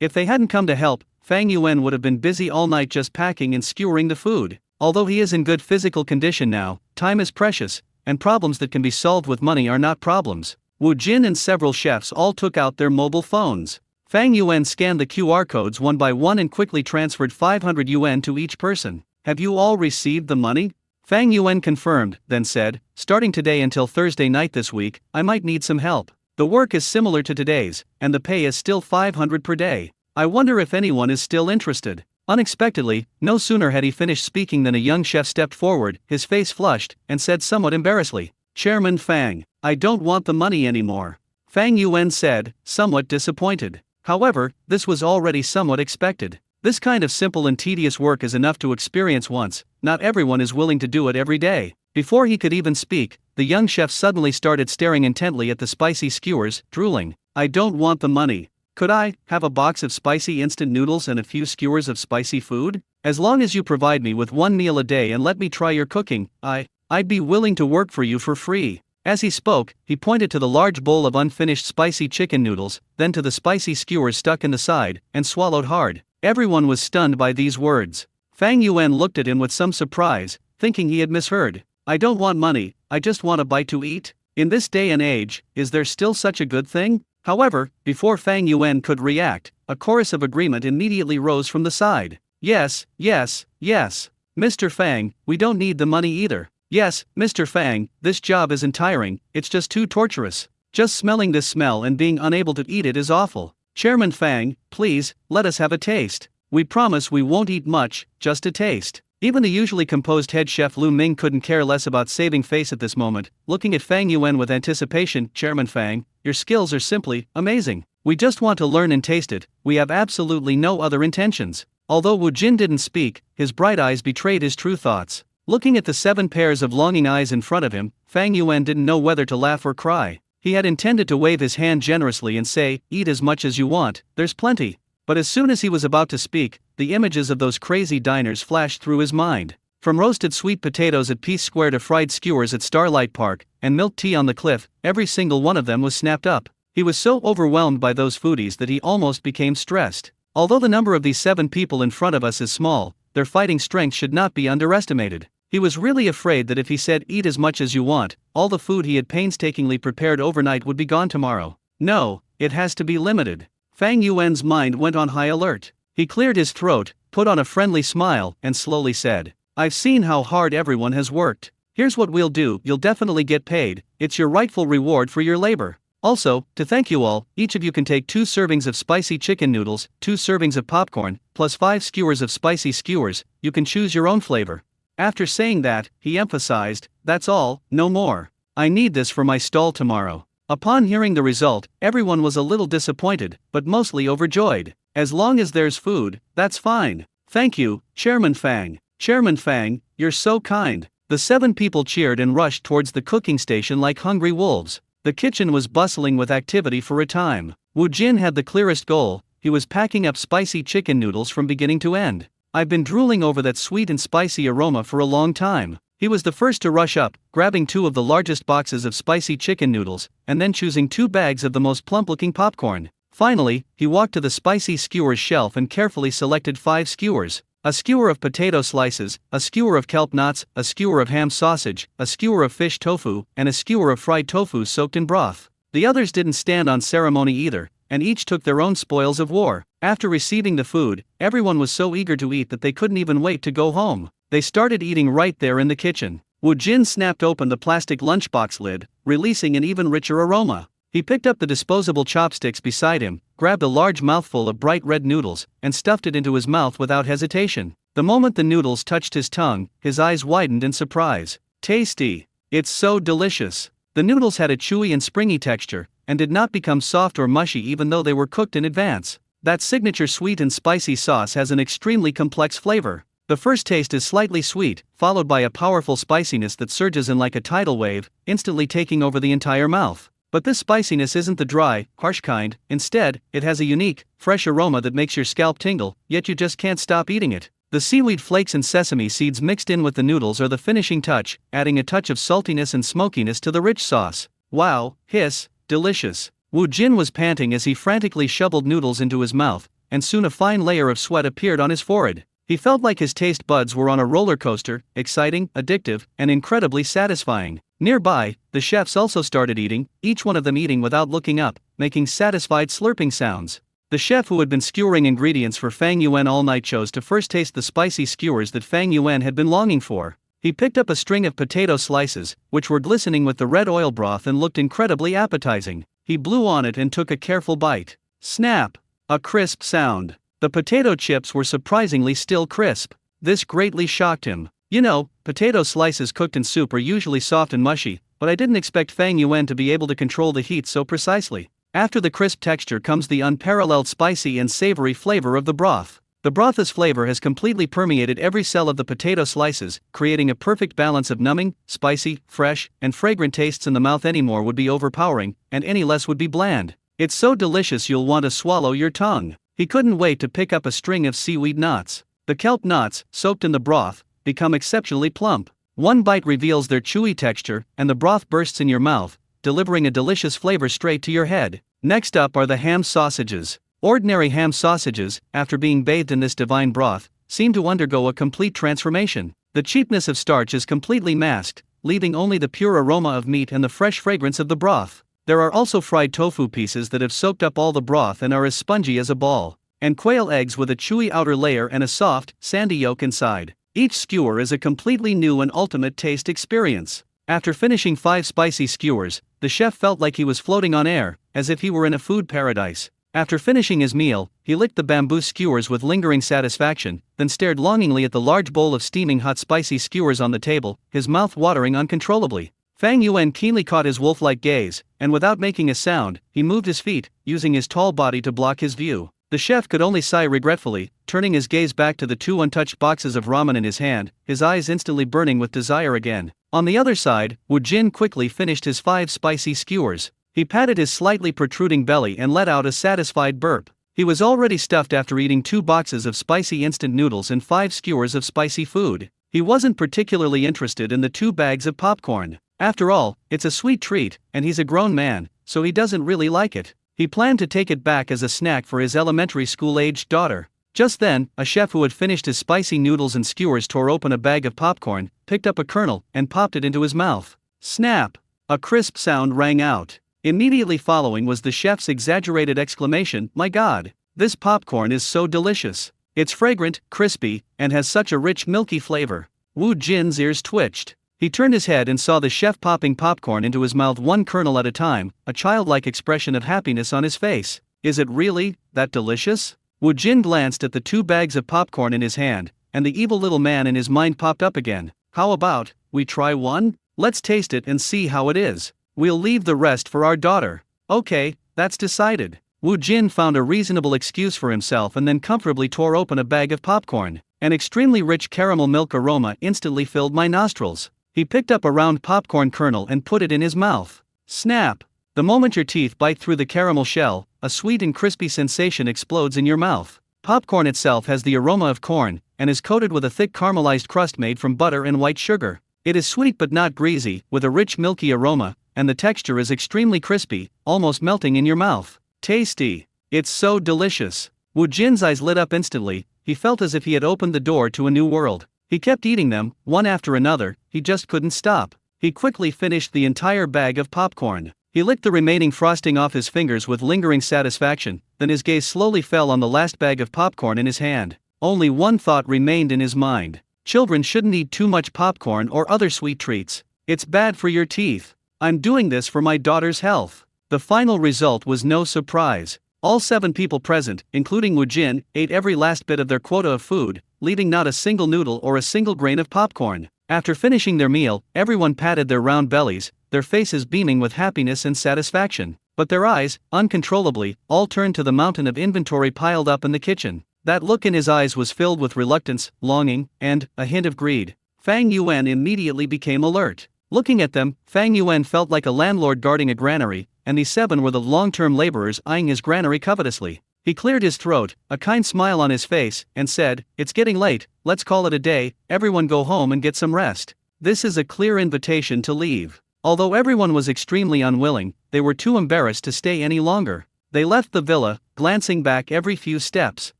If they hadn't come to help, Fang Yuan would have been busy all night just packing and skewering the food. Although he is in good physical condition now, time is precious, and problems that can be solved with money are not problems. Wu Jin and several chefs all took out their mobile phones. Fang Yuan scanned the QR codes one by one and quickly transferred 500 yuan to each person. "Have you all received the money?" Fang Yuan confirmed, then said, "Starting today until Thursday night this week, I might need some help. The work is similar to today's, and the pay is still 500 per day. I wonder if anyone is still interested." Unexpectedly, no sooner had he finished speaking than a young chef stepped forward, his face flushed, and said somewhat embarrassedly, "Chairman Fang, I don't want the money anymore." Fang Yuan said, somewhat disappointed. However, this was already somewhat expected. This kind of simple and tedious work is enough to experience once, not everyone is willing to do it every day. Before he could even speak, the young chef suddenly started staring intently at the spicy skewers, drooling. "I don't want the money. Could I have a box of spicy instant noodles and a few skewers of spicy food? As long as you provide me with one meal a day and let me try your cooking, I'd be willing to work for you for free." As he spoke, he pointed to the large bowl of unfinished spicy chicken noodles, then to the spicy skewers stuck in the side, and swallowed hard. Everyone was stunned by these words. Fang Yuan looked at him with some surprise, thinking he had misheard. "I don't want money, I just want a bite to eat." In this day and age, is there still such a good thing? However, before Fang Yuan could react, a chorus of agreement immediately rose from the side. "Yes, yes, yes. Mr. Fang, we don't need the money either. Yes, Mr. Fang, this job isn't tiring, it's just too torturous. Just smelling this smell and being unable to eat it is awful. Chairman Fang, please, let us have a taste. We promise we won't eat much, just a taste. Even the usually composed head chef Lu Ming couldn't care less about saving face at this moment, looking at Fang Yuan with anticipation. Chairman Fang, your skills are simply amazing. We just want to learn and taste it, we have absolutely no other intentions. Although Wu Jin didn't speak, his bright eyes betrayed his true thoughts. Looking at the 7 pairs of longing eyes in front of him, Fang Yuan didn't know whether to laugh or cry. He had intended to wave his hand generously and say, eat as much as you want, there's plenty. But as soon as he was about to speak, the images of those crazy diners flashed through his mind. From roasted sweet potatoes at Peace Square to fried skewers at Starlight Park, and milk tea on the cliff, every single one of them was snapped up. He was so overwhelmed by those foodies that he almost became stressed. Although the number of these 7 people in front of us is small, their fighting strength should not be underestimated. He was really afraid that if he said eat as much as you want, all the food he had painstakingly prepared overnight would be gone tomorrow. No, it has to be limited. Fang Yuan's mind went on high alert. He cleared his throat, put on a friendly smile, and slowly said, I've seen how hard everyone has worked. Here's what we'll do, you'll definitely get paid, it's your rightful reward for your labor. Also, to thank you all, each of you can take 2 servings of spicy chicken noodles, 2 servings of popcorn, plus 5 skewers of spicy skewers. You can choose your own flavor. After saying that, he emphasized, that's all, no more. I need this for my stall tomorrow. Upon hearing the result, everyone was a little disappointed, but mostly overjoyed. As long as there's food, that's fine. Thank you, Chairman Fang. Chairman Fang, you're so kind. The 7 people cheered and rushed towards the cooking station like hungry wolves. The kitchen was bustling with activity for a time. Wu Jin had the clearest goal, he was packing up spicy chicken noodles from beginning to end. I've been drooling over that sweet and spicy aroma for a long time. He was the first to rush up, grabbing 2 of the largest boxes of spicy chicken noodles, and then choosing 2 bags of the most plump-looking popcorn. Finally, he walked to the spicy skewers shelf and carefully selected 5 skewers. A skewer of potato slices, a skewer of kelp knots, a skewer of ham sausage, a skewer of fish tofu, and a skewer of fried tofu soaked in broth. The others didn't stand on ceremony either, and each took their own spoils of war. After receiving the food, everyone was so eager to eat that they couldn't even wait to go home. They started eating right there in the kitchen. Wu Jin snapped open the plastic lunchbox lid, releasing an even richer aroma. He picked up the disposable chopsticks beside him, grabbed a large mouthful of bright red noodles, and stuffed it into his mouth without hesitation. The moment the noodles touched his tongue, his eyes widened in surprise. Tasty! It's so delicious! The noodles had a chewy and springy texture, and did not become soft or mushy even though they were cooked in advance. That signature sweet and spicy sauce has an extremely complex flavor. The first taste is slightly sweet, followed by a powerful spiciness that surges in like a tidal wave, instantly taking over the entire mouth. But this spiciness isn't the dry, harsh kind. Instead, it has a unique, fresh aroma that makes your scalp tingle, yet you just can't stop eating it. The seaweed flakes and sesame seeds mixed in with the noodles are the finishing touch, adding a touch of saltiness and smokiness to the rich sauce. Wow, hiss, delicious. Wu Jin was panting as he frantically shoveled noodles into his mouth, and soon a fine layer of sweat appeared on his forehead. He felt like his taste buds were on a roller coaster, exciting, addictive, and incredibly satisfying. Nearby, the chefs also started eating, each one of them eating without looking up, making satisfied slurping sounds. The chef who had been skewering ingredients for Fang Yuan all night chose to first taste the spicy skewers that Fang Yuan had been longing for. He picked up a string of potato slices, which were glistening with the red oil broth and looked incredibly appetizing. He blew on it and took a careful bite. Snap! A crisp sound. The potato chips were surprisingly still crisp. This greatly shocked him. You know, potato slices cooked in soup are usually soft and mushy, but I didn't expect Fang Yuan to be able to control the heat so precisely. After the crisp texture comes the unparalleled spicy and savory flavor of the broth. The broth's flavor has completely permeated every cell of the potato slices, creating a perfect balance of numbing, spicy, fresh, and fragrant tastes in the mouth. Any more would be overpowering, and any less would be bland. It's so delicious you'll want to swallow your tongue. He couldn't wait to pick up a string of seaweed knots. The kelp knots, soaked in the broth, become exceptionally plump. One bite reveals their chewy texture, and the broth bursts in your mouth, delivering a delicious flavor straight to your head. Next up are the ham sausages. Ordinary ham sausages, after being bathed in this divine broth, seem to undergo a complete transformation. The cheapness of starch is completely masked, leaving only the pure aroma of meat and the fresh fragrance of the broth. There are also fried tofu pieces that have soaked up all the broth and are as spongy as a ball, and quail eggs with a chewy outer layer and a soft, sandy yolk inside. Each skewer is a completely new and ultimate taste experience. After finishing 5 spicy skewers, the chef felt like he was floating on air, as if he were in a food paradise. After finishing his meal, he licked the bamboo skewers with lingering satisfaction, then stared longingly at the large bowl of steaming hot spicy skewers on the table, his mouth watering uncontrollably. Fang Yuan keenly caught his wolf-like gaze, and without making a sound, he moved his feet, using his tall body to block his view. The chef could only sigh regretfully, turning his gaze back to the 2 untouched boxes of ramen in his hand, his eyes instantly burning with desire again. On the other side, Wu Jin quickly finished his 5 spicy skewers. He patted his slightly protruding belly and let out a satisfied burp. He was already stuffed after eating 2 boxes of spicy instant noodles and 5 skewers of spicy food. He wasn't particularly interested in the 2 bags of popcorn. After all, it's a sweet treat, and he's a grown man, so he doesn't really like it. He planned to take it back as a snack for his elementary school-aged daughter. Just then, a chef who had finished his spicy noodles and skewers tore open a bag of popcorn, picked up a kernel, and popped it into his mouth. Snap! A crisp sound rang out. Immediately following was the chef's exaggerated exclamation, "My God! This popcorn is so delicious! It's fragrant, crispy, and has such a rich milky flavor." Wu Jin's ears twitched. He turned his head and saw the chef popping popcorn into his mouth 1 kernel at a time, a childlike expression of happiness on his face. "Is it really that delicious?" Wu Jin glanced at the 2 bags of popcorn in his hand, and the evil little man in his mind popped up again. "How about we try one? Let's taste it and see how it is. We'll leave the rest for our daughter." "Okay, that's decided." Wu Jin found a reasonable excuse for himself and then comfortably tore open a bag of popcorn. An extremely rich caramel milk aroma instantly filled my nostrils. He picked up a round popcorn kernel and put it in his mouth. Snap! The moment your teeth bite through the caramel shell, a sweet and crispy sensation explodes in your mouth. Popcorn itself has the aroma of corn, and is coated with a thick caramelized crust made from butter and white sugar. It is sweet but not greasy, with a rich milky aroma, and the texture is extremely crispy, almost melting in your mouth. Tasty! It's so delicious! Wu Jin's eyes lit up instantly. He felt as if he had opened the door to a new world. He kept eating them, one after another, he just couldn't stop. He quickly finished the entire bag of popcorn. He licked the remaining frosting off his fingers with lingering satisfaction, then his gaze slowly fell on the last bag of popcorn in his hand. Only one thought remained in his mind. Children shouldn't eat too much popcorn or other sweet treats. It's bad for your teeth. I'm doing this for my daughter's health. The final result was no surprise. All 7 people present, including Wu Jin, ate every last bit of their quota of food, leaving not a single noodle or a single grain of popcorn. After finishing their meal, everyone patted their round bellies, their faces beaming with happiness and satisfaction. But their eyes, uncontrollably, all turned to the mountain of inventory piled up in the kitchen. That look in his eyes was filled with reluctance, longing, and a hint of greed. Fang Yuan immediately became alert. Looking at them, Fang Yuan felt like a landlord guarding a granary, and these 7 were the long-term laborers eyeing his granary covetously. He cleared his throat, a kind smile on his face, and said, "It's getting late, let's call it a day, everyone go home and get some rest." This is a clear invitation to leave. Although everyone was extremely unwilling, they were too embarrassed to stay any longer. They left the villa, glancing back every few steps.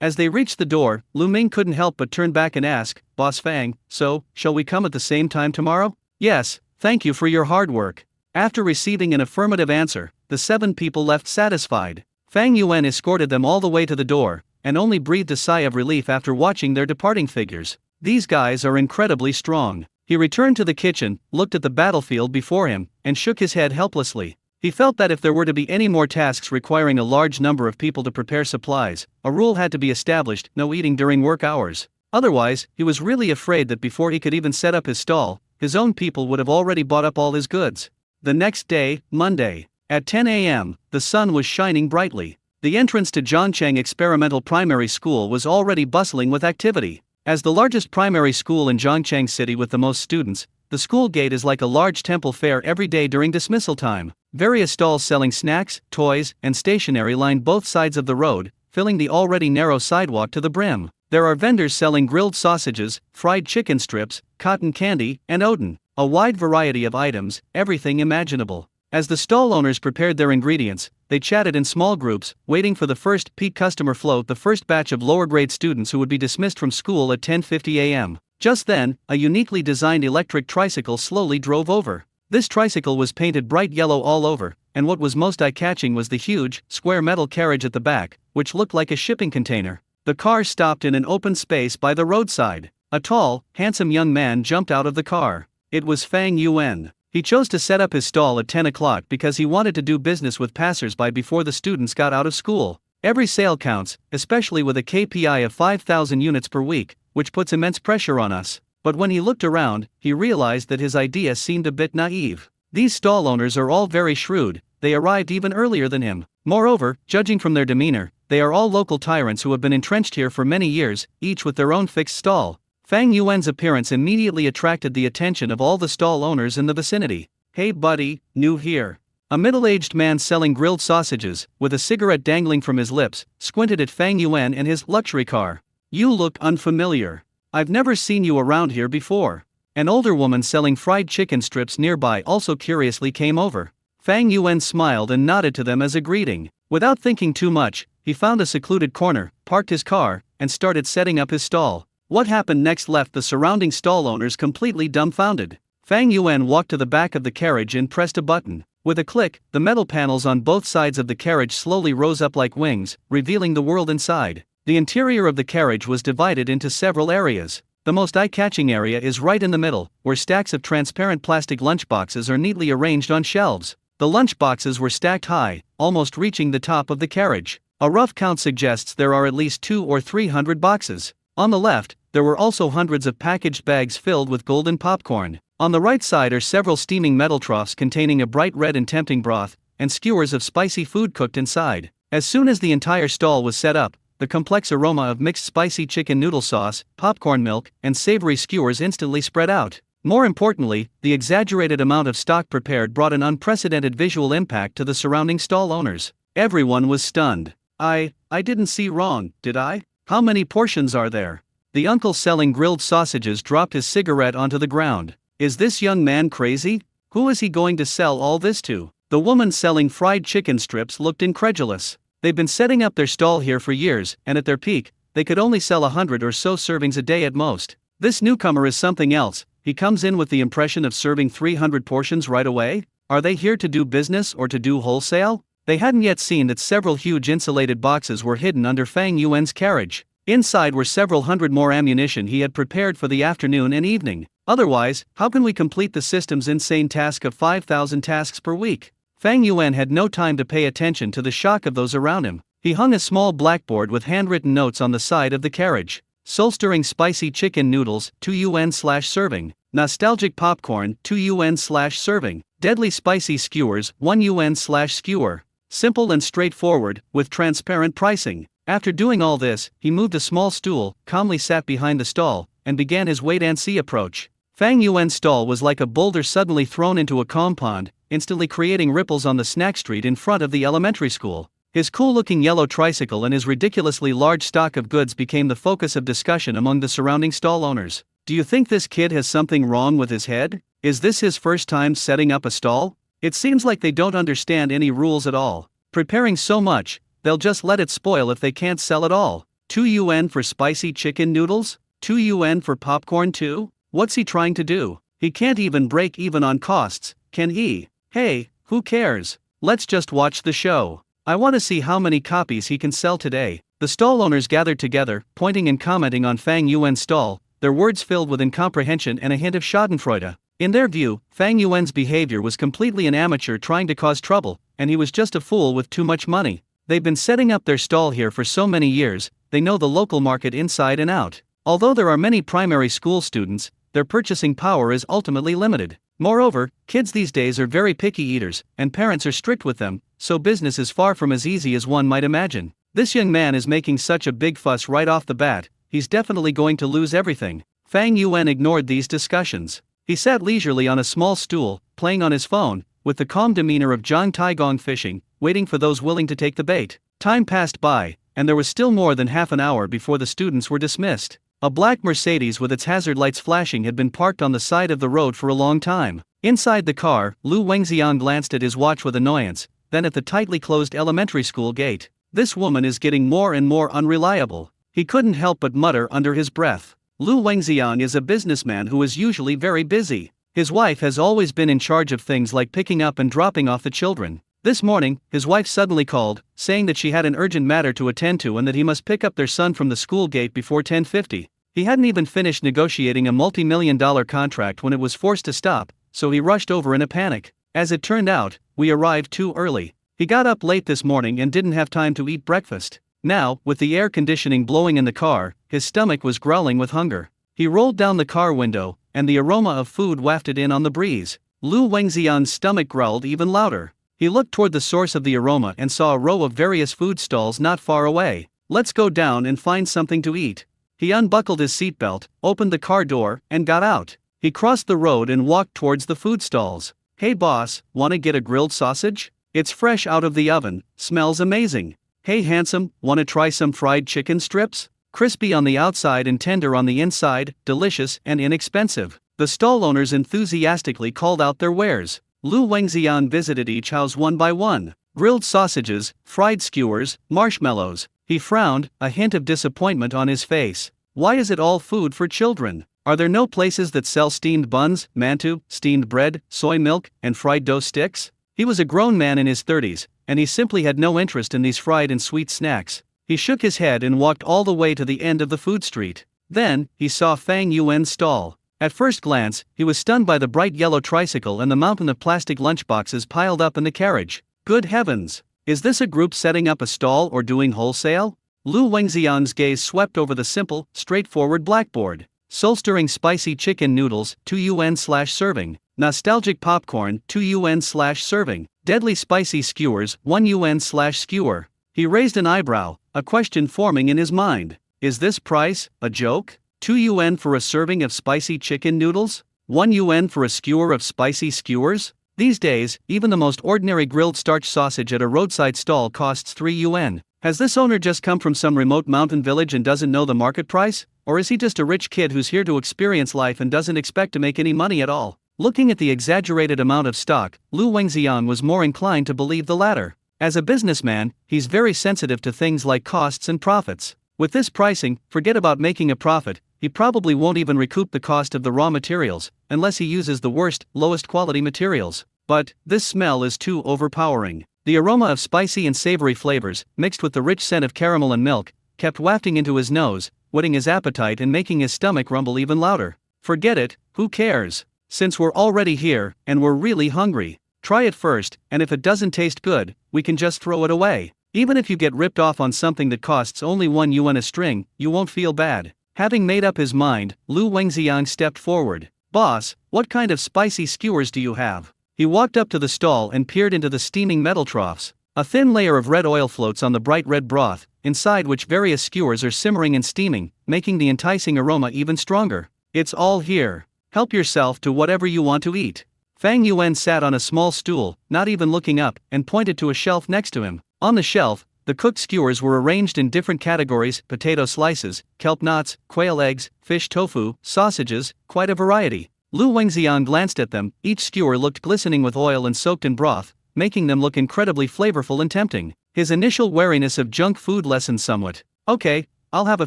As they reached the door, Lu Ming couldn't help but turn back and ask, "Boss Fang, so, shall we come at the same time tomorrow?" "Yes, thank you for your hard work." After receiving an affirmative answer, the 7 people left satisfied. Fang Yuan escorted them all the way to the door, and only breathed a sigh of relief after watching their departing figures. These guys are incredibly strong. He returned to the kitchen, looked at the battlefield before him, and shook his head helplessly. He felt that if there were to be any more tasks requiring a large number of people to prepare supplies, a rule had to be established: no eating during work hours. Otherwise, he was really afraid that before he could even set up his stall, his own people would have already bought up all his goods. The next day, Monday, at 10 a.m., the sun was shining brightly. The entrance to Zhangchang Experimental Primary School was already bustling with activity. As the largest primary school in Zhangchang City with the most students, the school gate is like a large temple fair every day during dismissal time. Various stalls selling snacks, toys, and stationery line both sides of the road, filling the already narrow sidewalk to the brim. There are vendors selling grilled sausages, fried chicken strips, cotton candy, and oden. A wide variety of items, everything imaginable. As the stall owners prepared their ingredients, they chatted in small groups, waiting for the first peak customer float, the first batch of lower-grade students who would be dismissed from school at 10:50 a.m. Just then, a uniquely designed electric tricycle slowly drove over. This tricycle was painted bright yellow all over, and what was most eye-catching was the huge, square metal carriage at the back, which looked like a shipping container. The car stopped in an open space by the roadside. A tall, handsome young man jumped out of the car. It was Fang Yuan. He chose to set up his stall at 10 o'clock because he wanted to do business with passers-by before the students got out of school. Every sale counts, especially with a KPI of 5,000 units per week, which puts immense pressure on us. But when he looked around, he realized that his idea seemed a bit naive. These stall owners are all very shrewd, they arrived even earlier than him. Moreover, judging from their demeanor, they are all local tyrants who have been entrenched here for many years, each with their own fixed stall. Fang Yuan's appearance immediately attracted the attention of all the stall owners in the vicinity. "Hey buddy, new here." A middle-aged man selling grilled sausages, with a cigarette dangling from his lips, squinted at Fang Yuan and his luxury car. "You look unfamiliar. I've never seen you around here before." An older woman selling fried chicken strips nearby also curiously came over. Fang Yuan smiled and nodded to them as a greeting. Without thinking too much, he found a secluded corner, parked his car, and started setting up his stall. What happened next left the surrounding stall owners completely dumbfounded. Fang Yuan walked to the back of the carriage and pressed a button. With a click, the metal panels on both sides of the carriage slowly rose up like wings, revealing the world inside. The interior of the carriage was divided into several areas. The most eye-catching area is right in the middle, where stacks of transparent plastic lunchboxes are neatly arranged on shelves. The lunchboxes were stacked high, almost reaching the top of the carriage. A rough count suggests there are at least 200 or 300 boxes. On the left, there were also hundreds of packaged bags filled with golden popcorn. On the right side are several steaming metal troughs containing a bright red and tempting broth, and skewers of spicy food cooked inside. As soon as the entire stall was set up, the complex aroma of mixed spicy chicken noodle sauce, popcorn milk, and savory skewers instantly spread out. More importantly, the exaggerated amount of stock prepared brought an unprecedented visual impact to the surrounding stall owners. Everyone was stunned. I didn't see wrong, did I? How many portions are there?" The uncle selling grilled sausages dropped his cigarette onto the ground. "Is this young man crazy? Who is he going to sell all this to?" The woman selling fried chicken strips looked incredulous. They've been setting up their stall here for years, and at their peak, they could only sell 100 or so servings a day at most. This newcomer is something else. He comes in with the impression of serving 300 portions right away? Are they here to do business or to do wholesale? They hadn't yet seen that several huge insulated boxes were hidden under Fang Yuan's carriage. Inside were several hundred more ammunition he had prepared for the afternoon and evening. Otherwise, how can we complete the system's insane task of 5,000 tasks per week? Fang Yuan had no time to pay attention to the shock of those around him. He hung a small blackboard with handwritten notes on the side of the carriage. Soul-stirring spicy chicken noodles, 2 yuan/serving. Nostalgic popcorn, 2 yuan/serving. Deadly spicy skewers, 1 yuan/skewer. Simple and straightforward, with transparent pricing. After doing all this, he moved a small stool, calmly sat behind the stall, and began his wait-and-see approach. Fang Yuan's stall was like a boulder suddenly thrown into a calm pond, instantly creating ripples on the snack street in front of the elementary school. His cool-looking yellow tricycle and his ridiculously large stock of goods became the focus of discussion among the surrounding stall owners. "Do you think this kid has something wrong with his head? Is this his first time setting up a stall? It seems like they don't understand any rules at all. Preparing so much, they'll just let it spoil if they can't sell it all. 2 yuan for spicy chicken noodles? 2 yuan for popcorn too? What's he trying to do? He can't even break even on costs, can he? Hey, who cares? Let's just watch the show. I want to see how many copies he can sell today." The stall owners gathered together, pointing and commenting on Fang Yuan's stall, their words filled with incomprehension and a hint of schadenfreude. In their view, Fang Yuan's behavior was completely an amateur trying to cause trouble, and he was just a fool with too much money. They've been setting up their stall here for so many years, they know the local market inside and out. Although there are many primary school students, their purchasing power is ultimately limited. Moreover, kids these days are very picky eaters, and parents are strict with them, so business is far from as easy as one might imagine. This young man is making such a big fuss right off the bat, he's definitely going to lose everything. Fang Yuan ignored these discussions. He sat leisurely on a small stool, playing on his phone, with the calm demeanor of Zhang Taigong fishing, waiting for those willing to take the bait. Time passed by, and there was still more than half an hour before the students were dismissed. A black Mercedes with its hazard lights flashing had been parked on the side of the road for a long time. Inside the car, Lu Wengxiang glanced at his watch with annoyance, then at the tightly closed elementary school gate. "This woman is getting more and more unreliable," he couldn't help but mutter under his breath. Lu Wengxiang is a businessman who is usually very busy. His wife has always been in charge of things like picking up and dropping off the children. This morning, his wife suddenly called, saying that she had an urgent matter to attend to and that he must pick up their son from the school gate before 10:50. He hadn't even finished negotiating a multi-million-dollar contract when it was forced to stop, so he rushed over in a panic. As it turned out, we arrived too early. He got up late this morning and didn't have time to eat breakfast. Now, with the air conditioning blowing in the car, his stomach was growling with hunger. He rolled down the car window, and the aroma of food wafted in on the breeze. Lu Wengxian's stomach growled even louder. He looked toward the source of the aroma and saw a row of various food stalls not far away. Let's go down and find something to eat. He unbuckled his seatbelt, opened the car door, and got out. He crossed the road and walked towards the food stalls. Hey boss, wanna get a grilled sausage? It's fresh out of the oven, smells amazing. Hey handsome, wanna try some fried chicken strips? Crispy on the outside and tender on the inside, delicious and inexpensive. The stall owners enthusiastically called out their wares. Lu Wengxian visited each house one by one. Grilled sausages, fried skewers, marshmallows. He frowned, a hint of disappointment on his face. Why is it all food for children? Are there no places that sell steamed buns, mantu, steamed bread, soy milk, and fried dough sticks? He was a grown man in his 30s, and he simply had no interest in these fried and sweet snacks. He shook his head and walked all the way to the end of the food street. Then, he saw Fang Yuan's stall. At first glance, he was stunned by the bright yellow tricycle and the mountain of plastic lunchboxes piled up in the carriage. Good heavens! Is this a group setting up a stall or doing wholesale? Lu Wengxian's gaze swept over the simple, straightforward blackboard. Soul-stirring spicy chicken noodles, 2 yuan/serving. Nostalgic popcorn, 2 yuan/serving. Deadly spicy skewers, 1 yuan/skewer. He raised an eyebrow, a question forming in his mind. Is this price a joke? 2 yuan for a serving of spicy chicken noodles? 1 yuan for a skewer of spicy skewers? These days, even the most ordinary grilled starch sausage at a roadside stall costs 3 yuan. Has this owner just come from some remote mountain village and doesn't know the market price? Or is he just a rich kid who's here to experience life and doesn't expect to make any money at all? Looking at the exaggerated amount of stock, Lu Wengxian was more inclined to believe the latter. As a businessman, he's very sensitive to things like costs and profits. With this pricing, forget about making a profit. He probably won't even recoup the cost of the raw materials, unless he uses the worst, lowest quality materials. But, this smell is too overpowering. The aroma of spicy and savory flavors, mixed with the rich scent of caramel and milk, kept wafting into his nose, whetting his appetite and making his stomach rumble even louder. Forget it, who cares? Since we're already here, and we're really hungry, try it first, and if it doesn't taste good, we can just throw it away. Even if you get ripped off on something that costs only 1 yuan a string, you won't feel bad. Having made up his mind, Lu Wengxian stepped forward. Boss, what kind of spicy skewers do you have? He walked up to the stall and peered into the steaming metal troughs. A thin layer of red oil floats on the bright red broth, inside which various skewers are simmering and steaming, making the enticing aroma even stronger. It's all here. Help yourself to whatever you want to eat. Fang Yuan sat on a small stool, not even looking up, and pointed to a shelf next to him. On the shelf, the cooked skewers were arranged in different categories: potato slices, kelp knots, quail eggs, fish tofu, sausages, quite a variety. Lu Wengxian glanced at them. Each skewer looked glistening with oil and soaked in broth, making them look incredibly flavorful and tempting. His initial wariness of junk food lessened somewhat. Okay, I'll have a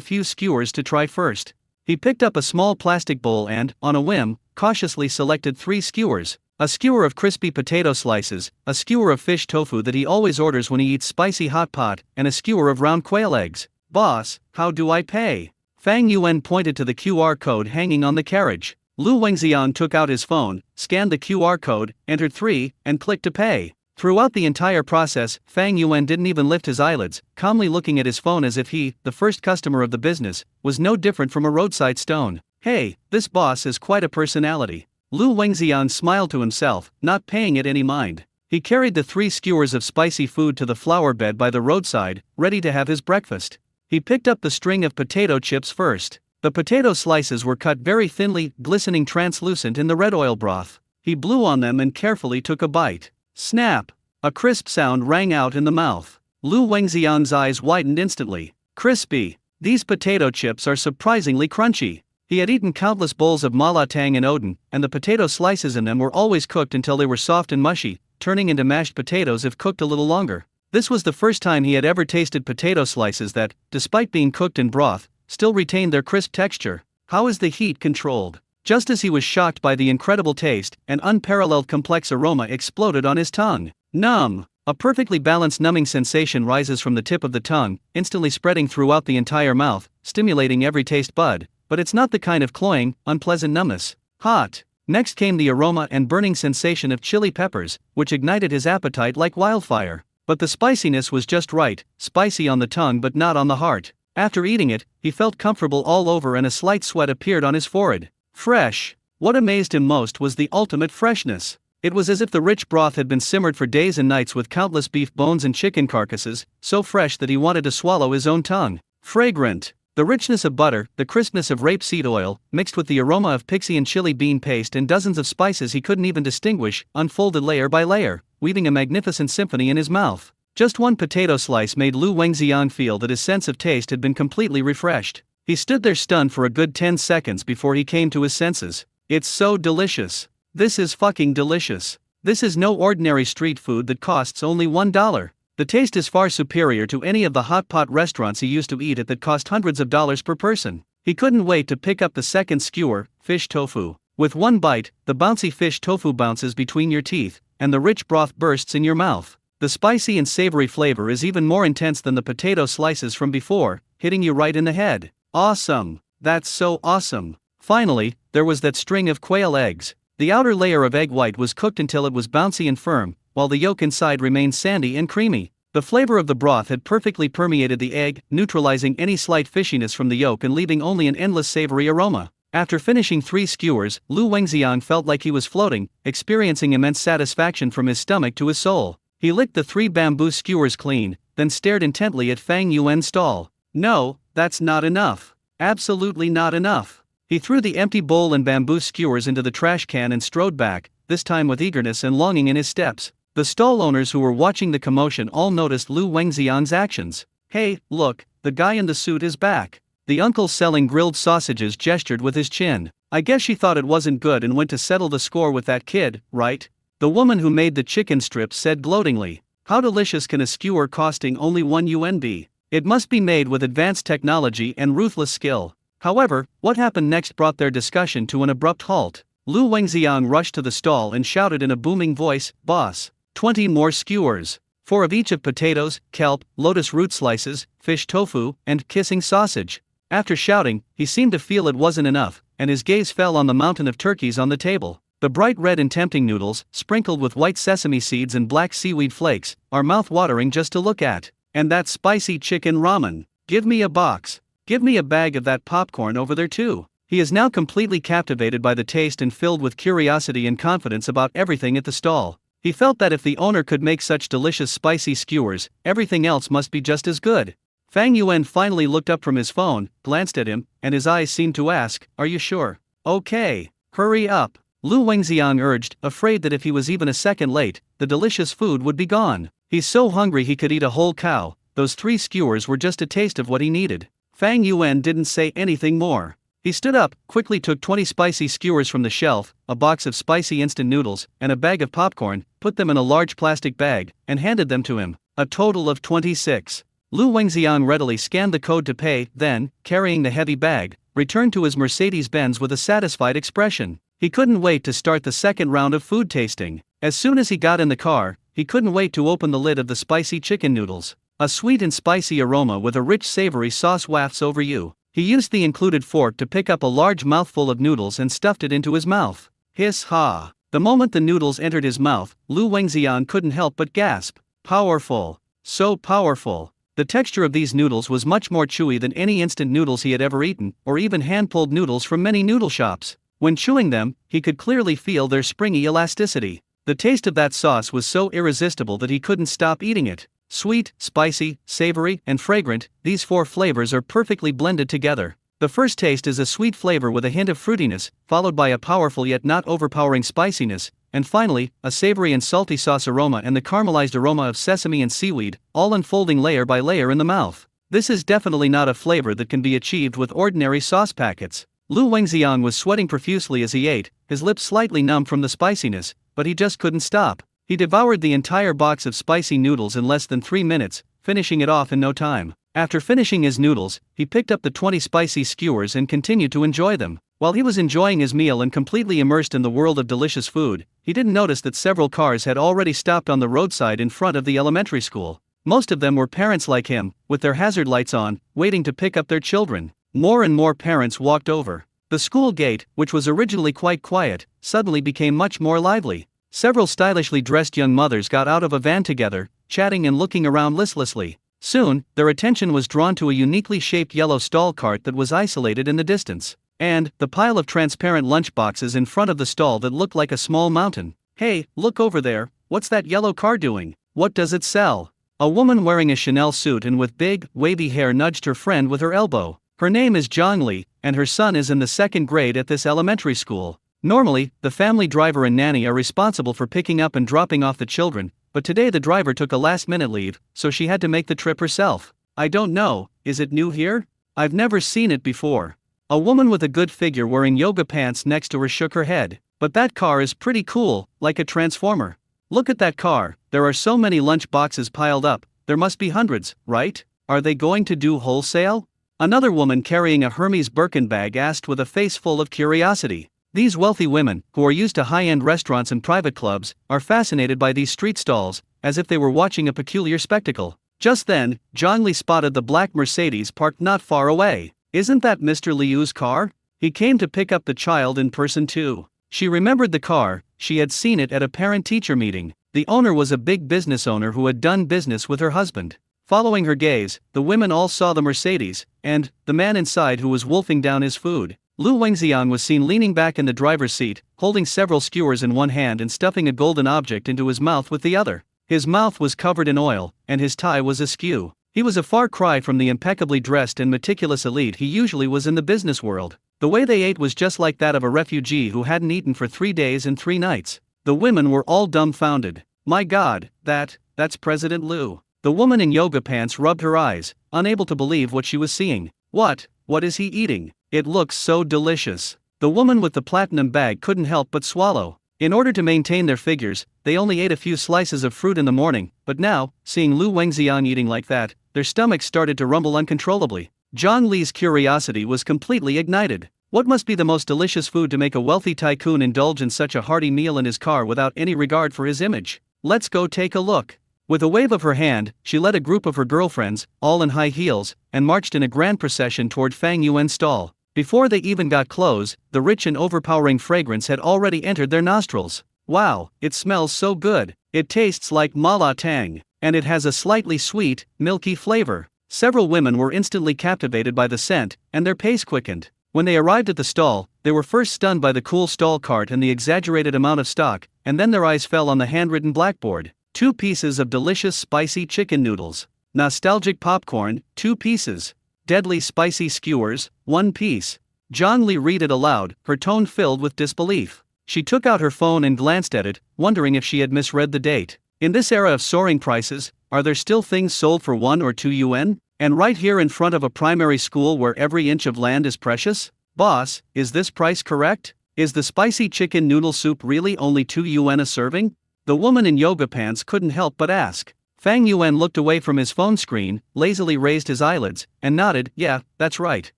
few skewers to try first. He picked up a small plastic bowl and, on a whim, cautiously selected 3 skewers. A skewer of crispy potato slices, a skewer of fish tofu that he always orders when he eats spicy hot pot, and a skewer of round quail eggs. Boss, how do I pay? Fang Yuan pointed to the QR code hanging on the carriage. Lu Wengxian took out his phone, scanned the QR code, entered 3, and clicked to pay. Throughout the entire process, Fang Yuan didn't even lift his eyelids, calmly looking at his phone as if he, the first customer of the business, was no different from a roadside stone. Hey, this boss is quite a personality. Lu Wengxian smiled to himself, not paying it any mind. He carried the 3 skewers of spicy food to the flower bed by the roadside, ready to have his breakfast. He picked up the string of potato chips first. The potato slices were cut very thinly, glistening translucent in the red oil broth. He blew on them and carefully took a bite. Snap! A crisp sound rang out in the mouth. Lu Wengxian's eyes widened instantly. Crispy! These potato chips are surprisingly crunchy. He had eaten countless bowls of mala tang and oden, and the potato slices in them were always cooked until they were soft and mushy, turning into mashed potatoes if cooked a little longer. This was the first time he had ever tasted potato slices that, despite being cooked in broth, still retained their crisp texture. How is the heat controlled? Just as he was shocked by the incredible taste, an unparalleled complex aroma exploded on his tongue. Numb! A perfectly balanced numbing sensation rises from the tip of the tongue, instantly spreading throughout the entire mouth, stimulating every taste bud. but it's not the kind of cloying, unpleasant numbness. Hot. Next came the aroma and burning sensation of chili peppers, which ignited his appetite like wildfire. But the spiciness was just right, spicy on the tongue but not on the heart. After eating it, he felt comfortable all over and a slight sweat appeared on his forehead. Fresh. What amazed him most was the ultimate freshness. It was as if the rich broth had been simmered for days and nights with countless beef bones and chicken carcasses, so fresh that he wanted to swallow his own tongue. Fragrant. The richness of butter, the crispness of rapeseed oil, mixed with the aroma of pixie and chili bean paste and dozens of spices he couldn't even distinguish, unfolded layer by layer, weaving a magnificent symphony in his mouth. Just one potato slice made Lu Wengxiang feel that his sense of taste had been completely refreshed. He stood there stunned for a good 10 seconds before he came to his senses. It's so delicious. This is fucking delicious. This is no ordinary street food that costs only $1. The taste is far superior to any of the hot pot restaurants he used to eat at that cost hundreds of dollars per person. He couldn't wait to pick up the second skewer, fish tofu. With one bite, the bouncy fish tofu bounces between your teeth, and the rich broth bursts in your mouth. The spicy and savory flavor is even more intense than the potato slices from before, hitting you right in the head. Awesome. That's so awesome. Finally, there was that string of quail eggs. The outer layer of egg white was cooked until it was bouncy and firm, while the yolk inside remained sandy and creamy. The flavor of the broth had perfectly permeated the egg, neutralizing any slight fishiness from the yolk and leaving only an endless savory aroma. After finishing 3 skewers, Lu Wengxiang felt like he was floating, experiencing immense satisfaction from his stomach to his soul. He licked the 3 bamboo skewers clean, then stared intently at Fang Yuan's stall. No, that's not enough. Absolutely not enough. He threw the empty bowl and bamboo skewers into the trash can and strode back, this time with eagerness and longing in his steps. The stall owners who were watching the commotion all noticed Lu Wengxiang's actions. Hey, look, the guy in the suit is back. The uncle selling grilled sausages gestured with his chin. I guess she thought it wasn't good and went to settle the score with that kid, right? The woman who made the chicken strips said gloatingly. How delicious can a skewer costing only $1 be? It must be made with advanced technology and ruthless skill. However, what happened next brought their discussion to an abrupt halt. Lu Wengxiang rushed to the stall and shouted in a booming voice, "Boss, 20 more skewers. 4 of each of potatoes, kelp, lotus root slices, fish tofu, and kissing sausage." After shouting, he seemed to feel it wasn't enough, and his gaze fell on the mountain of turkeys on the table. The bright red and tempting noodles, sprinkled with white sesame seeds and black seaweed flakes, are mouth-watering just to look at. And that spicy chicken ramen. Give me a box. Give me a bag of that popcorn over there too. He is now completely captivated by the taste and filled with curiosity and confidence about everything at the stall. He felt that if the owner could make such delicious spicy skewers, everything else must be just as good. Fang Yuan finally looked up from his phone, glanced at him, and his eyes seemed to ask, "Are you sure?" "Okay. Hurry up." Lu Wengxiang urged, afraid that if he was even a second late, the delicious food would be gone. He's so hungry he could eat a whole cow. Those 3 skewers were just a taste of what he needed. Fang Yuan didn't say anything more. He stood up, quickly took 20 spicy skewers from the shelf, a box of spicy instant noodles, and a bag of popcorn, put them in a large plastic bag, and handed them to him. A total of 26. Lu Wengxiang readily scanned the code to pay, then, carrying the heavy bag, returned to his Mercedes-Benz with a satisfied expression. He couldn't wait to start the second round of food tasting. As soon as he got in the car, he couldn't wait to open the lid of the spicy chicken noodles. A sweet and spicy aroma with a rich savory sauce wafts over you. He used the included fork to pick up a large mouthful of noodles and stuffed it into his mouth. Hiss-ha! The moment the noodles entered his mouth, Lu Wengxiang couldn't help but gasp. Powerful. So powerful. The texture of these noodles was much more chewy than any instant noodles he had ever eaten, or even hand-pulled noodles from many noodle shops. When chewing them, he could clearly feel their springy elasticity. The taste of that sauce was so irresistible that he couldn't stop eating it. Sweet, spicy, savory, and fragrant, these 4 flavors are perfectly blended together. The first taste is a sweet flavor with a hint of fruitiness, followed by a powerful yet not overpowering spiciness, and finally, a savory and salty sauce aroma and the caramelized aroma of sesame and seaweed, all unfolding layer by layer in the mouth. This is definitely not a flavor that can be achieved with ordinary sauce packets. Lu Wengxiang was sweating profusely as he ate, his lips slightly numb from the spiciness, but he just couldn't stop. He devoured the entire box of spicy noodles in less than 3 minutes, finishing it off in no time. After finishing his noodles, he picked up the 20 spicy skewers and continued to enjoy them. While he was enjoying his meal and completely immersed in the world of delicious food, he didn't notice that several cars had already stopped on the roadside in front of the elementary school. Most of them were parents like him, with their hazard lights on, waiting to pick up their children. More and more parents walked over. The school gate, which was originally quite quiet, suddenly became much more lively. Several stylishly dressed young mothers got out of a van together, chatting and looking around listlessly. Soon, their attention was drawn to a uniquely shaped yellow stall cart that was isolated in the distance, and the pile of transparent lunchboxes in front of the stall that looked like a small mountain. "Hey, look over there, what's that yellow car doing? What does it sell?" A woman wearing a Chanel suit and with big, wavy hair nudged her friend with her elbow. Her name is Zhongli, and her son is in the second grade at this elementary school. Normally, the family driver and nanny are responsible for picking up and dropping off the children, but today the driver took a last-minute leave, so she had to make the trip herself. "I don't know, is it new here? I've never seen it before." A woman with a good figure wearing yoga pants next to her shook her head. "But that car is pretty cool, like a transformer. Look at that car, there are so many lunch boxes piled up, there must be hundreds, right? Are they going to do wholesale?" Another woman carrying a Hermes Birkin bag asked with a face full of curiosity. These wealthy women, who are used to high-end restaurants and private clubs, are fascinated by these street stalls, as if they were watching a peculiar spectacle. Just then, Zhongli spotted the black Mercedes parked not far away. "Isn't that Mr. Liu's car? He came to pick up the child in person too." She remembered the car, she had seen it at a parent-teacher meeting. The owner was a big business owner who had done business with her husband. Following her gaze, the women all saw the Mercedes, and the man inside who was wolfing down his food. Lu Wengxiang was seen leaning back in the driver's seat, holding several skewers in one hand and stuffing a golden object into his mouth with the other. His mouth was covered in oil, and his tie was askew. He was a far cry from the impeccably dressed and meticulous elite he usually was in the business world. The way they ate was just like that of a refugee who hadn't eaten for 3 days and 3 nights. The women were all dumbfounded. "My God, that's President Liu." The woman in yoga pants rubbed her eyes, unable to believe what she was seeing. What is he eating? It looks so delicious." The woman with the platinum bag couldn't help but swallow. In order to maintain their figures, they only ate a few slices of fruit in the morning, but now, seeing Lu Wengxiang eating like that, their stomachs started to rumble uncontrollably. Zhang Li's curiosity was completely ignited. What must be the most delicious food to make a wealthy tycoon indulge in such a hearty meal in his car without any regard for his image? "Let's go take a look." With a wave of her hand, she led a group of her girlfriends, all in high heels, and marched in a grand procession toward Fang Yuan's stall. Before they even got close, the rich and overpowering fragrance had already entered their nostrils. "Wow, it smells so good. It tastes like mala tang, and it has a slightly sweet, milky flavor." Several women were instantly captivated by the scent, and their pace quickened. When they arrived at the stall, they were first stunned by the cool stall cart and the exaggerated amount of stock, and then their eyes fell on the handwritten blackboard. 2 pieces of delicious spicy chicken noodles. Nostalgic popcorn, 2 pieces. Deadly spicy skewers, 1 piece. Zhongli read it aloud, her tone filled with disbelief. She took out her phone and glanced at it, wondering if she had misread the date. In this era of soaring prices, are there still things sold for 1 or 2 yuan? And right here in front of a primary school where every inch of land is precious? "Boss, is this price correct? Is the spicy chicken noodle soup really only 2 yuan a serving?" The woman in yoga pants couldn't help but ask. Fang Yuan looked away from his phone screen, lazily raised his eyelids, and nodded, "Yeah, that's right."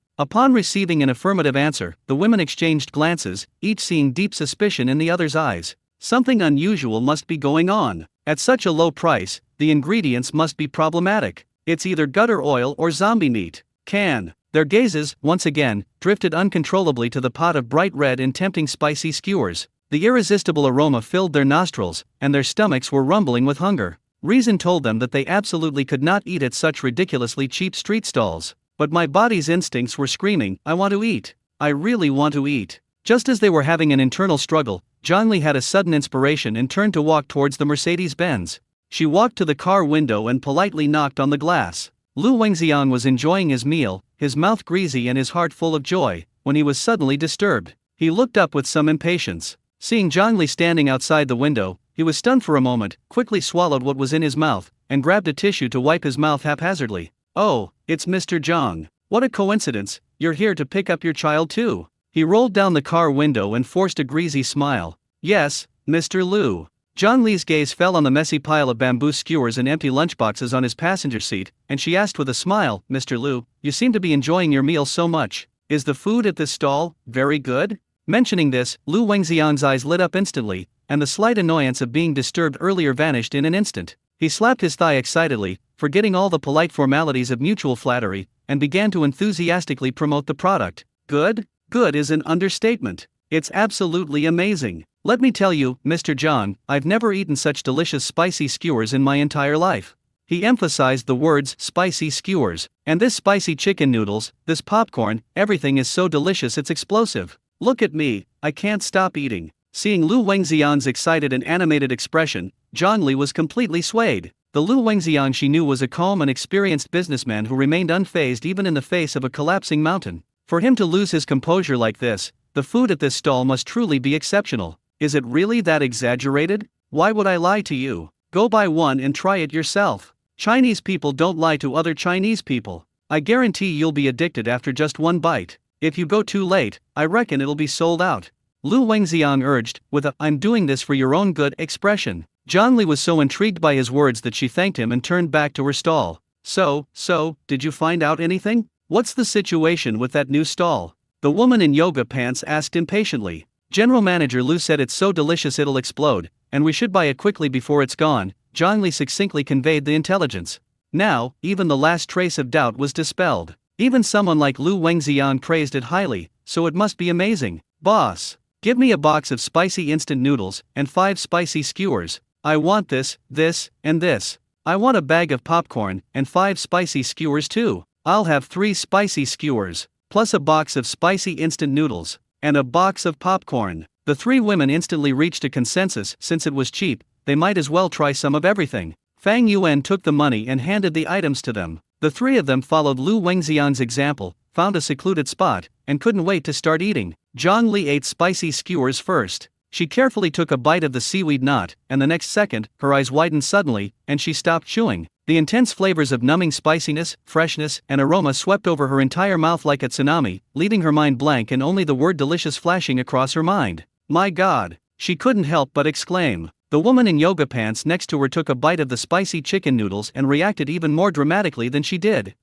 Upon receiving an affirmative answer, the women exchanged glances, each seeing deep suspicion in the other's eyes. Something unusual must be going on. At such a low price, the ingredients must be problematic. It's either gutter oil or zombie meat. Their gazes, once again, drifted uncontrollably to the pot of bright red and tempting spicy skewers. The irresistible aroma filled their nostrils, and their stomachs were rumbling with hunger. Reason told them that they absolutely could not eat at such ridiculously cheap street stalls. But my body's instincts were screaming, "I want to eat. I really want to eat." Just as they were having an internal struggle, Zhongli had a sudden inspiration and turned to walk towards the Mercedes-Benz. She walked to the car window and politely knocked on the glass. Lu Wengxiang was enjoying his meal, his mouth greasy and his heart full of joy, when he was suddenly disturbed. He looked up with some impatience. Seeing Zhongli standing outside the window, he was stunned for a moment, quickly swallowed what was in his mouth, and grabbed a tissue to wipe his mouth haphazardly. "Oh, it's Mr. Zhang. What a coincidence, you're here to pick up your child too." He rolled down the car window and forced a greasy smile. "Yes, Mr. Liu." Zhang Li's gaze fell on the messy pile of bamboo skewers and empty lunchboxes on his passenger seat, and she asked with a smile, "Mr. Liu, you seem to be enjoying your meal so much. Is the food at this stall very good?" Mentioning this, Lu Wengxiang's eyes lit up instantly, and the slight annoyance of being disturbed earlier vanished in an instant. He slapped his thigh excitedly, forgetting all the polite formalities of mutual flattery, and began to enthusiastically promote the product. Good? Good is an understatement. It's absolutely amazing. Let me tell you, Mr. John, I've never eaten such delicious spicy skewers in my entire life. He emphasized the words spicy skewers, and this spicy chicken noodles, this popcorn, everything is so delicious it's explosive. Look at me, I can't stop eating. Seeing Lu Wengxian's excited and animated expression, Zhang Li was completely swayed. The Lu Wengxian she knew was a calm and experienced businessman who remained unfazed even in the face of a collapsing mountain. For him to lose his composure like this, the food at this stall must truly be exceptional. Is it really that exaggerated? Why would I lie to you? Go buy one and try it yourself. Chinese people don't lie to other Chinese people. I guarantee you'll be addicted after just one bite. If you go too late, I reckon it'll be sold out. Lu Wengxiang urged, with a "I'm doing this for your own good" expression. Zhang Li was so intrigued by his words that she thanked him and turned back to her stall. So, did you find out anything? What's the situation with that new stall? The woman in yoga pants asked impatiently. General Manager Lu said it's so delicious it'll explode, and we should buy it quickly before it's gone. Zhang Li succinctly conveyed the intelligence. Now, even the last trace of doubt was dispelled. Even someone like Lu Wengxiang praised it highly, so it must be amazing. Boss, give me a box of spicy instant noodles and 5 spicy skewers. I want this, and this. I want a bag of popcorn and 5 spicy skewers too. I'll have 3 spicy skewers, plus a box of spicy instant noodles, and a box of popcorn. The 3 women instantly reached a consensus. Since it was cheap, they might as well try some of everything. Fang Yuan took the money and handed the items to them. The 3 of them followed Lu Wengxiang's example, found a secluded spot, and couldn't wait to start eating. Zhang Li ate spicy skewers first. She carefully took a bite of the seaweed knot, and the next second, her eyes widened suddenly, and she stopped chewing. The intense flavors of numbing spiciness, freshness, and aroma swept over her entire mouth like a tsunami, leaving her mind blank and only the word delicious flashing across her mind. My God! She couldn't help but exclaim. The woman in yoga pants next to her took a bite of the spicy chicken noodles and reacted even more dramatically than she did.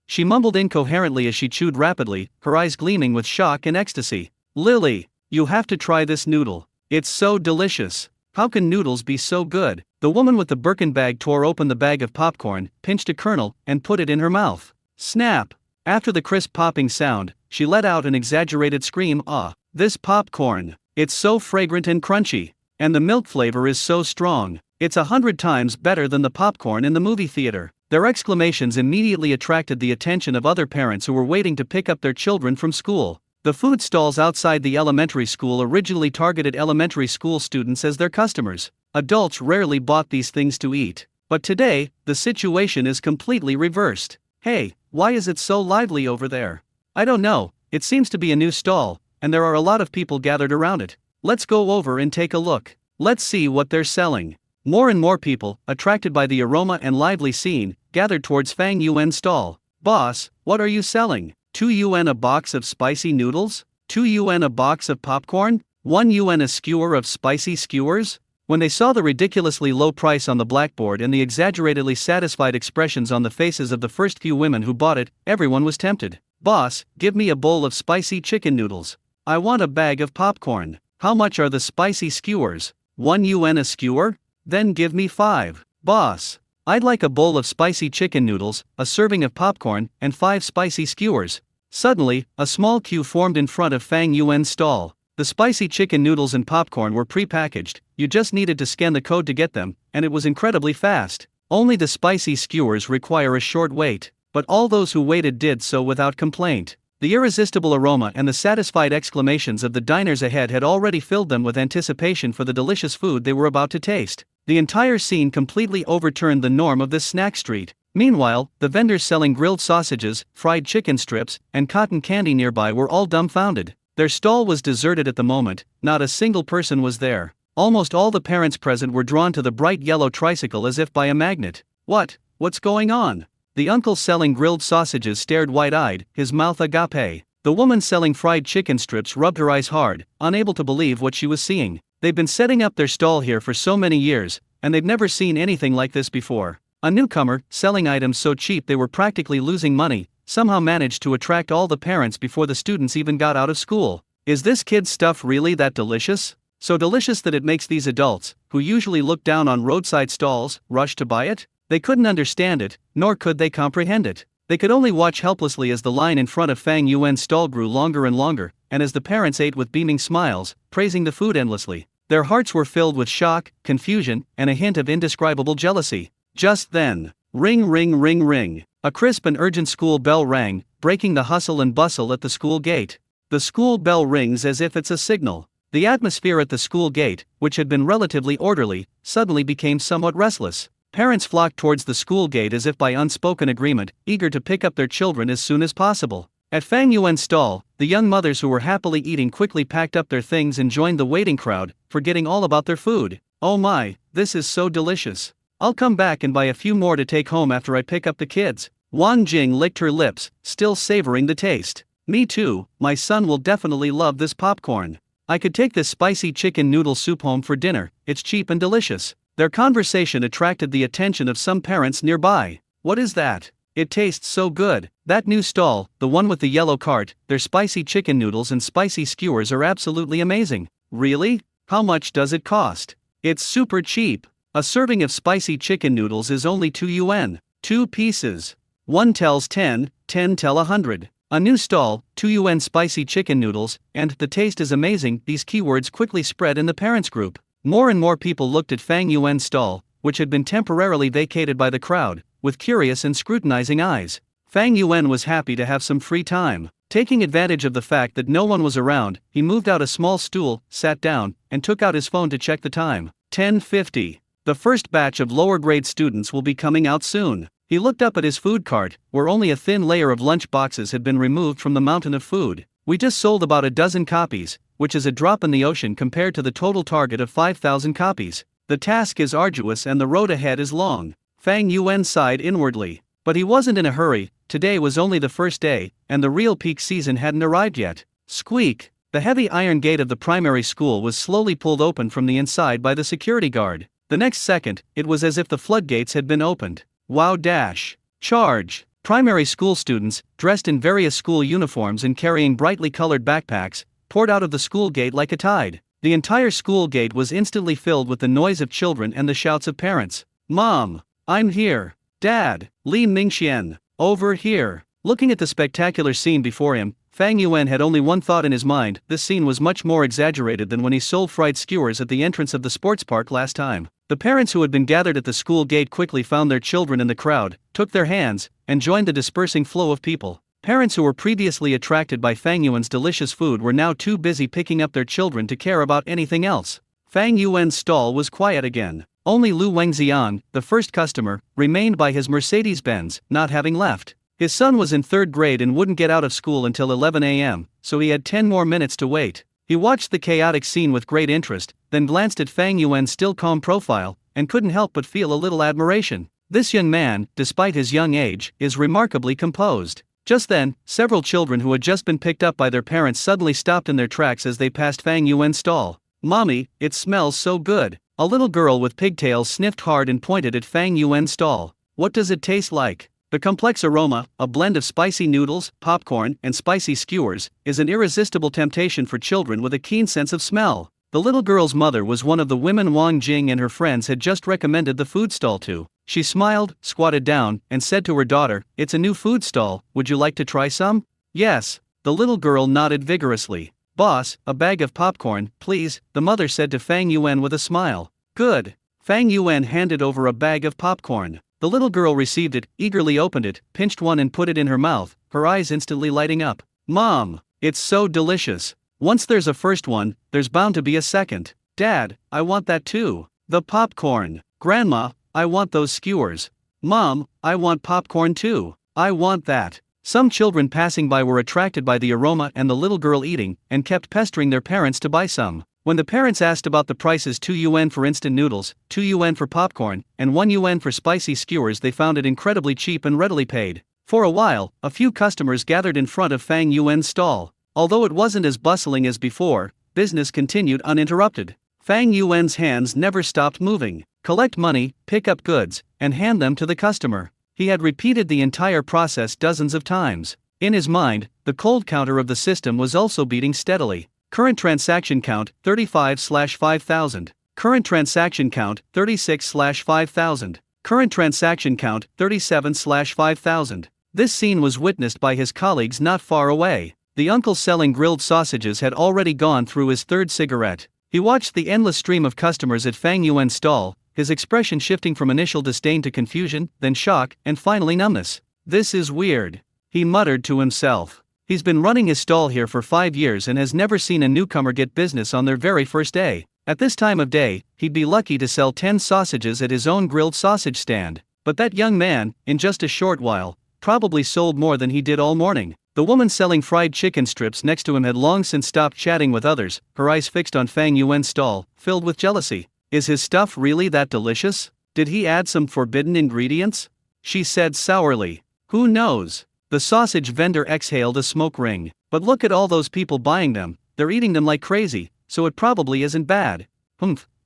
She mumbled incoherently as she chewed rapidly, her eyes gleaming with shock and ecstasy. Lily, you have to try this noodle. It's so delicious. How can noodles be so good? The woman with the Birkin bag tore open the bag of popcorn, pinched a kernel, and put it in her mouth. Snap! After the crisp popping sound, she let out an exaggerated scream. Ah, this popcorn! It's so fragrant and crunchy. And the milk flavor is so strong. It's 100 times better than the popcorn in the movie theater. Their exclamations immediately attracted the attention of other parents who were waiting to pick up their children from school. The food stalls outside the elementary school originally targeted elementary school students as their customers. Adults rarely bought these things to eat. But today, the situation is completely reversed. Hey, why is it so lively over there? I don't know, it seems to be a new stall, and there are a lot of people gathered around it. Let's go over and take a look. Let's see what they're selling. More and more people, attracted by the aroma and lively scene, gathered towards Fang Yuan's stall. Boss, what are you selling? 2 yuan a box of spicy noodles? 2 yuan a box of popcorn? 1 yuan a skewer of spicy skewers? When they saw the ridiculously low price on the blackboard and the exaggeratedly satisfied expressions on the faces of the first few women who bought it, everyone was tempted. Boss, give me a bowl of spicy chicken noodles. I want a bag of popcorn. How much are the spicy skewers? 1 yuan a skewer? Then give me 5. Boss, I'd like a bowl of spicy chicken noodles, a serving of popcorn, and 5 spicy skewers. Suddenly, a small queue formed in front of Fang Yuan's stall. The spicy chicken noodles and popcorn were pre-packaged, you just needed to scan the code to get them, and it was incredibly fast. Only the spicy skewers require a short wait, but all those who waited did so without complaint. The irresistible aroma and the satisfied exclamations of the diners ahead had already filled them with anticipation for the delicious food they were about to taste. The entire scene completely overturned the norm of this snack street. Meanwhile, the vendors selling grilled sausages, fried chicken strips, and cotton candy nearby were all dumbfounded. Their stall was deserted at the moment, not a single person was there. Almost all the parents present were drawn to the bright yellow tricycle as if by a magnet. What's going on? The uncle selling grilled sausages stared wide-eyed, his mouth agape. The woman selling fried chicken strips rubbed her eyes hard, unable to believe what she was seeing. They've been setting up their stall here for so many years, and they've never seen anything like this before. A newcomer, selling items so cheap they were practically losing money, somehow managed to attract all the parents before the students even got out of school. Is this kid's stuff really that delicious? So delicious that it makes these adults, who usually look down on roadside stalls, rush to buy it? They couldn't understand it, nor could they comprehend it. They could only watch helplessly as the line in front of Fang Yuan's stall grew longer and longer, and as the parents ate with beaming smiles, praising the food endlessly. Their hearts were filled with shock, confusion, and a hint of indescribable jealousy. Just then, ring ring ring ring, a crisp and urgent school bell rang, breaking the hustle and bustle at the school gate. The school bell rings as if it's a signal. The atmosphere at the school gate, which had been relatively orderly, suddenly became somewhat restless. Parents flocked towards the school gate as if by unspoken agreement, eager to pick up their children as soon as possible. At Fang Yuan's stall, the young mothers who were happily eating quickly packed up their things and joined the waiting crowd, forgetting all about their food. "Oh my, this is so delicious. I'll come back and buy a few more to take home after I pick up the kids." Wang Jing licked her lips, still savoring the taste. "Me too, my son will definitely love this popcorn. I could take this spicy chicken noodle soup home for dinner, it's cheap and delicious." Their conversation attracted the attention of some parents nearby. "What is that? It tastes so good. That new stall, the one with the yellow cart, their spicy chicken noodles and spicy skewers are absolutely amazing." "Really? How much does it cost?" "It's super cheap. A serving of spicy chicken noodles is only 2 yuan. 2 pieces. 1 tells 10, 10 tell 100. A new stall, 2 yuan spicy chicken noodles, and the taste is amazing." These keywords quickly spread in the parents group. More and more people looked at Fang Yuan's stall, which had been temporarily vacated by the crowd, with curious and scrutinizing eyes. Fang Yuan was happy to have some free time. Taking advantage of the fact that no one was around, he moved out a small stool, sat down, and took out his phone to check the time. 10:50. The first batch of lower grade students will be coming out soon. He looked up at his food cart, where only a thin layer of lunch boxes had been removed from the mountain of food. "We just sold about a dozen copies, which is a drop in the ocean compared to the total target of 5,000 copies. The task is arduous and the road ahead is long." Fang Yuan sighed inwardly. But he wasn't in a hurry. Today was only the first day, and the real peak season hadn't arrived yet. Squeak! The heavy iron gate of the primary school was slowly pulled open from the inside by the security guard. The next second, it was as if the floodgates had been opened. Wow dash! Charge! Primary school students, dressed in various school uniforms and carrying brightly colored backpacks, poured out of the school gate like a tide. The entire school gate was instantly filled with the noise of children and the shouts of parents. "Mom! I'm here! Dad! Li Mingxian! Over here!" Looking at the spectacular scene before him, Fang Yuan had only one thought in his mind. This scene was much more exaggerated than when he sold fried skewers at the entrance of the sports park last time. The parents who had been gathered at the school gate quickly found their children in the crowd, took their hands, and joined the dispersing flow of people. Parents who were previously attracted by Fang Yuan's delicious food were now too busy picking up their children to care about anything else. Fang Yuan's stall was quiet again. Only Lu Wengxian, the first customer, remained by his Mercedes-Benz, not having left. His son was in 3rd grade and wouldn't get out of school until 11 a.m., so he had 10 more minutes to wait. He watched the chaotic scene with great interest, then glanced at Fang Yuan's still calm profile, and couldn't help but feel a little admiration. This young man, despite his young age, is remarkably composed. Just then, several children who had just been picked up by their parents suddenly stopped in their tracks as they passed Fang Yuan's stall. "Mommy, it smells so good." A little girl with pigtails sniffed hard and pointed at Fang Yuan's stall. "What does it taste like?" The complex aroma, a blend of spicy noodles, popcorn, and spicy skewers, is an irresistible temptation for children with a keen sense of smell. The little girl's mother was one of the women Wang Jing and her friends had just recommended the food stall to. She smiled, squatted down, and said to her daughter, "It's a new food stall, would you like to try some?" "Yes." The little girl nodded vigorously. "Boss, a bag of popcorn, please," the mother said to Fang Yuan with a smile. "Good." Fang Yuan handed over a bag of popcorn. The little girl received it, eagerly opened it, pinched one and put it in her mouth, her eyes instantly lighting up. "Mom, it's so delicious. Once there's a first one, there's bound to be a second." "Dad, I want that too." "The popcorn." "Grandma, I want those skewers." "Mom, I want popcorn too." "I want that." Some children passing by were attracted by the aroma and the little girl eating, and kept pestering their parents to buy some. When the parents asked about the prices, 2 yuan for instant noodles, 2 yuan for popcorn, and 1 yuan for spicy skewers, they found it incredibly cheap and readily paid. For a while, a few customers gathered in front of Fang Yuan's stall. Although it wasn't as bustling as before, business continued uninterrupted. Fang Yuan's hands never stopped moving. Collect money, pick up goods, and hand them to the customer. He had repeated the entire process dozens of times. In his mind, the cold counter of the system was also beating steadily. Current transaction count, 35/5000. Current transaction count, 36/5000. Current transaction count 37/5000. This scene was witnessed by his colleagues not far away. The uncle selling grilled sausages had already gone through his third cigarette. He watched the endless stream of customers at Fang Yuan's stall, his expression shifting from initial disdain to confusion, then shock, and finally numbness. "This is weird," he muttered to himself. He's been running his stall here for 5 years and has never seen a newcomer get business on their very first day. At this time of day, he'd be lucky to sell 10 sausages at his own grilled sausage stand. But that young man, in just a short while, probably sold more than he did all morning. The woman selling fried chicken strips next to him had long since stopped chatting with others, her eyes fixed on Fang Yuan's stall, filled with jealousy. "Is his stuff really that delicious? Did he add some forbidden ingredients?" she said sourly. "Who knows?" The sausage vendor exhaled a smoke ring. "But look at all those people buying them, they're eating them like crazy, so it probably isn't bad."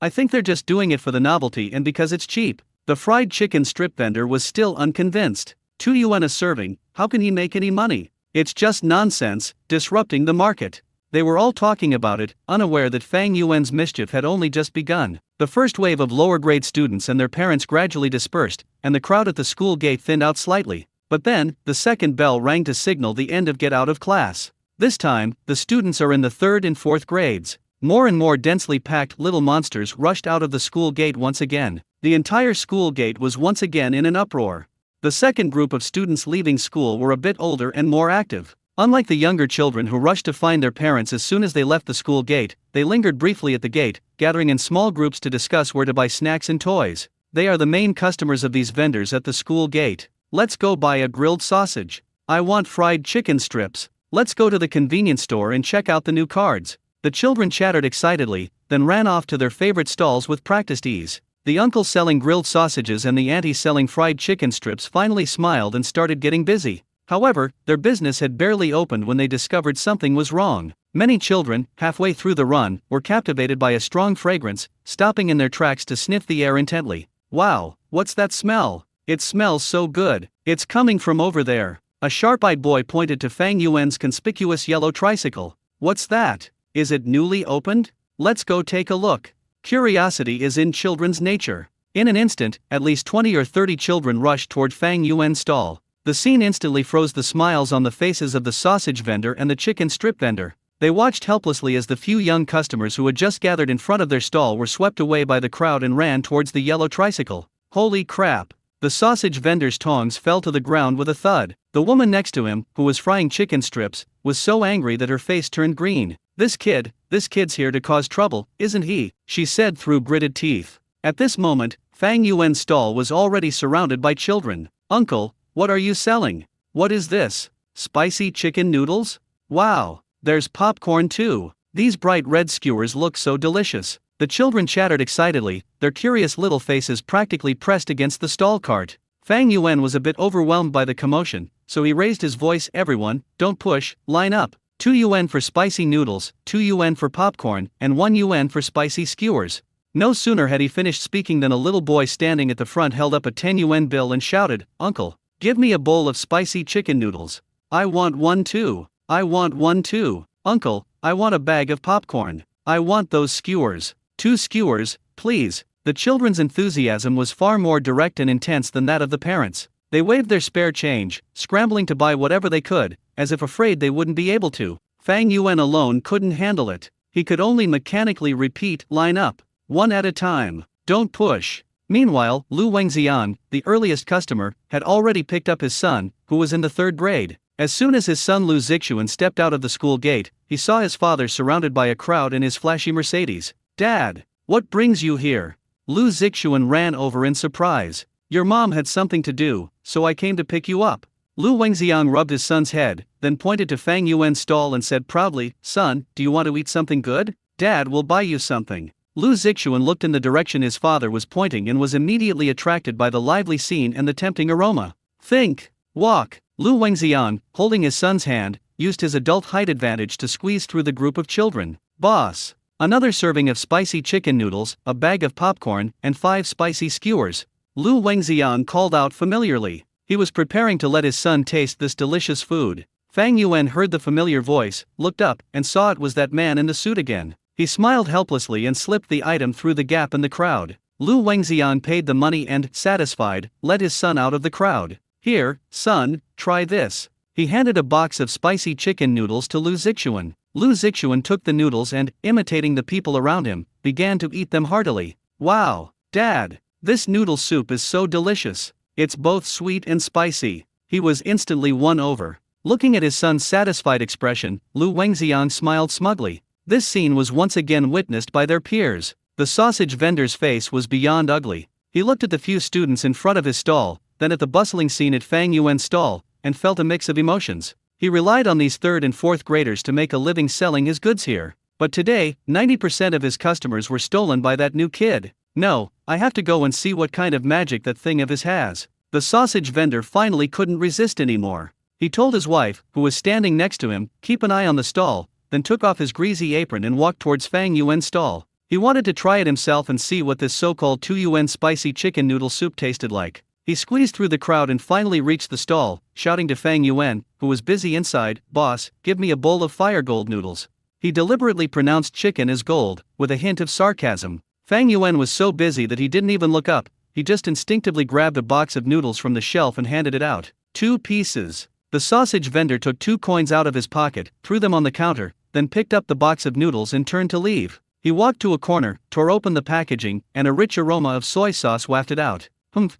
I think they're just doing it for the novelty and because it's cheap." The fried chicken strip vendor was still unconvinced. 2 yuan a serving, how can he make any money? It's just nonsense, disrupting the market. They were all talking about it, unaware that Fang Yuan's mischief had only just begun. The first wave of lower-grade students and their parents gradually dispersed, and the crowd at the school gate thinned out slightly. But then, the second bell rang to signal the end of get out of class. This time, the students are in the 3rd and 4th grades. More and more densely packed little monsters rushed out of the school gate once again. The entire school gate was once again in an uproar. The second group of students leaving school were a bit older and more active. Unlike the younger children who rushed to find their parents as soon as they left the school gate, they lingered briefly at the gate, gathering in small groups to discuss where to buy snacks and toys. They are the main customers of these vendors at the school gate. "Let's go buy a grilled sausage. I want fried chicken strips. Let's go to the convenience store and check out the new cards." The children chattered excitedly, then ran off to their favorite stalls with practiced ease. The uncle selling grilled sausages and the auntie selling fried chicken strips finally smiled and started getting busy. However, their business had barely opened when they discovered something was wrong. Many children, halfway through the run, were captivated by a strong fragrance, stopping in their tracks to sniff the air intently. "Wow, what's that smell? It smells so good. It's coming from over there." A sharp-eyed boy pointed to Fang Yuan's conspicuous yellow tricycle. "What's that? Is it newly opened? Let's go take a look." Curiosity is in children's nature. In an instant, at least 20 or 30 children rushed toward Fang Yuan's stall. The scene instantly froze the smiles on the faces of the sausage vendor and the chicken strip vendor. They watched helplessly as the few young customers who had just gathered in front of their stall were swept away by the crowd and ran towards the yellow tricycle. Holy crap! The sausage vendor's tongs fell to the ground with a thud. The woman next to him, who was frying chicken strips, was so angry that her face turned green. This kid's here to cause trouble, isn't he?" she said through gritted teeth. At this moment, Fang Yuan's stall was already surrounded by children. "Uncle, what are you selling? What is this? Spicy chicken noodles? Wow, there's popcorn too. These bright red skewers look so delicious." The children chattered excitedly, their curious little faces practically pressed against the stall cart. Fang Yuan was a bit overwhelmed by the commotion, so he raised his voice. "Everyone, don't push, line up. 2 yuan for spicy noodles, 2 yuan for popcorn, and 1 yuan for spicy skewers." No sooner had he finished speaking than a little boy standing at the front held up a 10 yuan bill and shouted, "Uncle, give me a bowl of spicy chicken noodles. I want one too. I want one too. Uncle, I want a bag of popcorn. I want those skewers. 2 skewers, please." The children's enthusiasm was far more direct and intense than that of the parents. They waved their spare change, scrambling to buy whatever they could, as if afraid they wouldn't be able to. Fang Yuan alone couldn't handle it. He could only mechanically repeat, "Line up. One at a time. Don't push." Meanwhile, Lu Wengxian, the earliest customer, had already picked up his son, who was in the 3rd grade. As soon as his son Lu Zixuan stepped out of the school gate, he saw his father surrounded by a crowd in his flashy Mercedes. "Dad, what brings you here?" Lu Zixuan ran over in surprise. "Your mom had something to do, so I came to pick you up." Lu Wengxiang rubbed his son's head, then pointed to Fang Yuan's stall and said proudly, "Son, do you want to eat something good? Dad will buy you something." Lu Zixuan looked in the direction his father was pointing and was immediately attracted by the lively scene and the tempting aroma. "Think, walk." Lu Wengxiang, holding his son's hand, used his adult height advantage to squeeze through the group of children. "Boss." Another serving of spicy chicken noodles, a bag of popcorn, and 5 spicy skewers. Lu Wengxiang called out familiarly. He was preparing to let his son taste this delicious food. Fang Yuan heard the familiar voice, looked up, and saw it was that man in the suit again. He smiled helplessly and slipped the item through the gap in the crowd. Lu Wengxian paid the money and, satisfied, led his son out of the crowd. Here, son, try this. He handed a box of spicy chicken noodles to Lu Zixuan. Lu Zixuan took the noodles and, imitating the people around him, began to eat them heartily. Wow, Dad, this noodle soup is so delicious. It's both sweet and spicy. He was instantly won over. Looking at his son's satisfied expression, Lu Wengxian smiled smugly. This scene was once again witnessed by their peers. The sausage vendor's face was beyond ugly. He looked at the few students in front of his stall, then at the bustling scene at Fang Yuan's stall, and felt a mix of emotions. He relied on these 3rd and 4th graders to make a living selling his goods here. But today, 90% of his customers were stolen by that new kid. No, I have to go and see what kind of magic that thing of his has. The sausage vendor finally couldn't resist anymore. He told his wife, who was standing next to him, keep an eye on the stall, then took off his greasy apron and walked towards Fang Yuan's stall. He wanted to try it himself and see what this so-called 2 yuan spicy chicken noodle soup tasted like. He squeezed through the crowd and finally reached the stall, shouting to Fang Yuan, who was busy inside, "Boss, give me a bowl of fire gold noodles." He deliberately pronounced chicken as gold, with a hint of sarcasm. Fang Yuan was so busy that he didn't even look up. He just instinctively grabbed a box of noodles from the shelf and handed it out. 2 pieces. The sausage vendor took 2 coins out of his pocket, threw them on the counter, then picked up the box of noodles and turned to leave. He walked to a corner, tore open the packaging, and a rich aroma of soy sauce wafted out.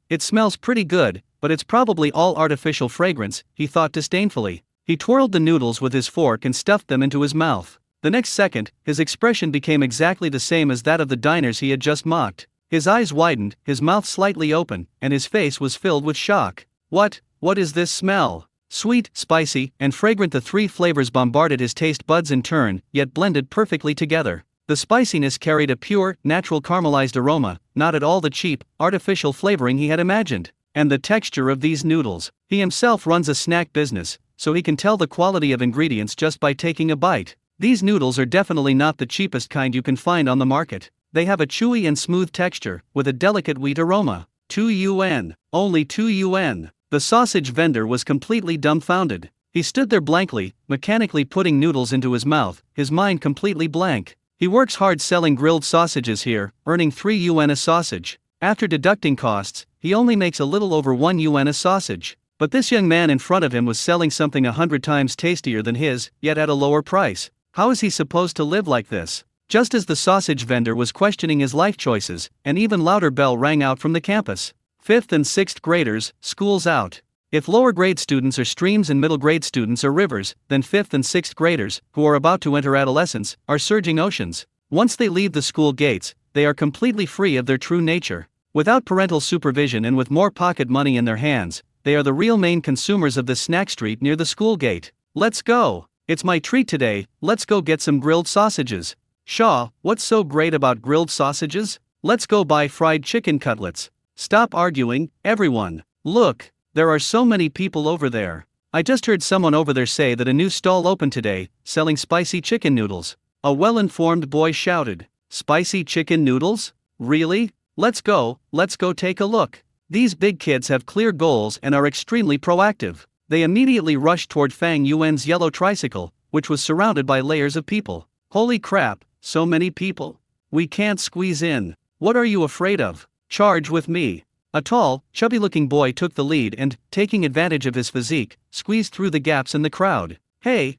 It smells pretty good, but it's probably all artificial fragrance, he thought disdainfully. He twirled the noodles with his fork and stuffed them into his mouth. The next second, his expression became exactly the same as that of the diners he had just mocked. His eyes widened, his mouth slightly open, and his face was filled with shock. What is this smell? Sweet, spicy, and fragrant, the 3 flavors bombarded his taste buds in turn, yet blended perfectly together. The spiciness carried a pure, natural caramelized aroma, not at all the cheap, artificial flavoring he had imagined. And the texture of these noodles. He himself runs a snack business, so he can tell the quality of ingredients just by taking a bite. These noodles are definitely not the cheapest kind you can find on the market. They have a chewy and smooth texture, with a delicate wheat aroma. 2 yuan. Only 2 yuan. The sausage vendor was completely dumbfounded. He stood there blankly, mechanically putting noodles into his mouth, his mind completely blank. He works hard selling grilled sausages here, earning 3 yuan a sausage. After deducting costs, he only makes a little over 1 yuan a sausage. But this young man in front of him was selling something 100 times tastier than his, yet at a lower price. How is he supposed to live like this? Just as the sausage vendor was questioning his life choices, an even louder bell rang out from the campus. 5th and 6th graders, school's out. If lower grade students are streams and middle grade students are rivers, then 5th and 6th graders, who are about to enter adolescence, are surging oceans. Once they leave the school gates, they are completely free of their true nature. Without parental supervision and with more pocket money in their hands, they are the real main consumers of the snack street near the school gate. Let's go! It's my treat today, let's go get some grilled sausages. Shaw, what's so great about grilled sausages? Let's go buy fried chicken cutlets. Stop arguing, everyone. Look, there are so many people over there. I just heard someone over there say that a new stall opened today, selling spicy chicken noodles. A well-informed boy shouted. Spicy chicken noodles? Really? Let's go take a look. These big kids have clear goals and are extremely proactive. They immediately rushed toward Fang Yuan's yellow tricycle, which was surrounded by layers of people. Holy crap, so many people. We can't squeeze in. What are you afraid of? Charge with me. A tall, chubby-looking boy took the lead and, taking advantage of his physique, squeezed through the gaps in the crowd. Hey,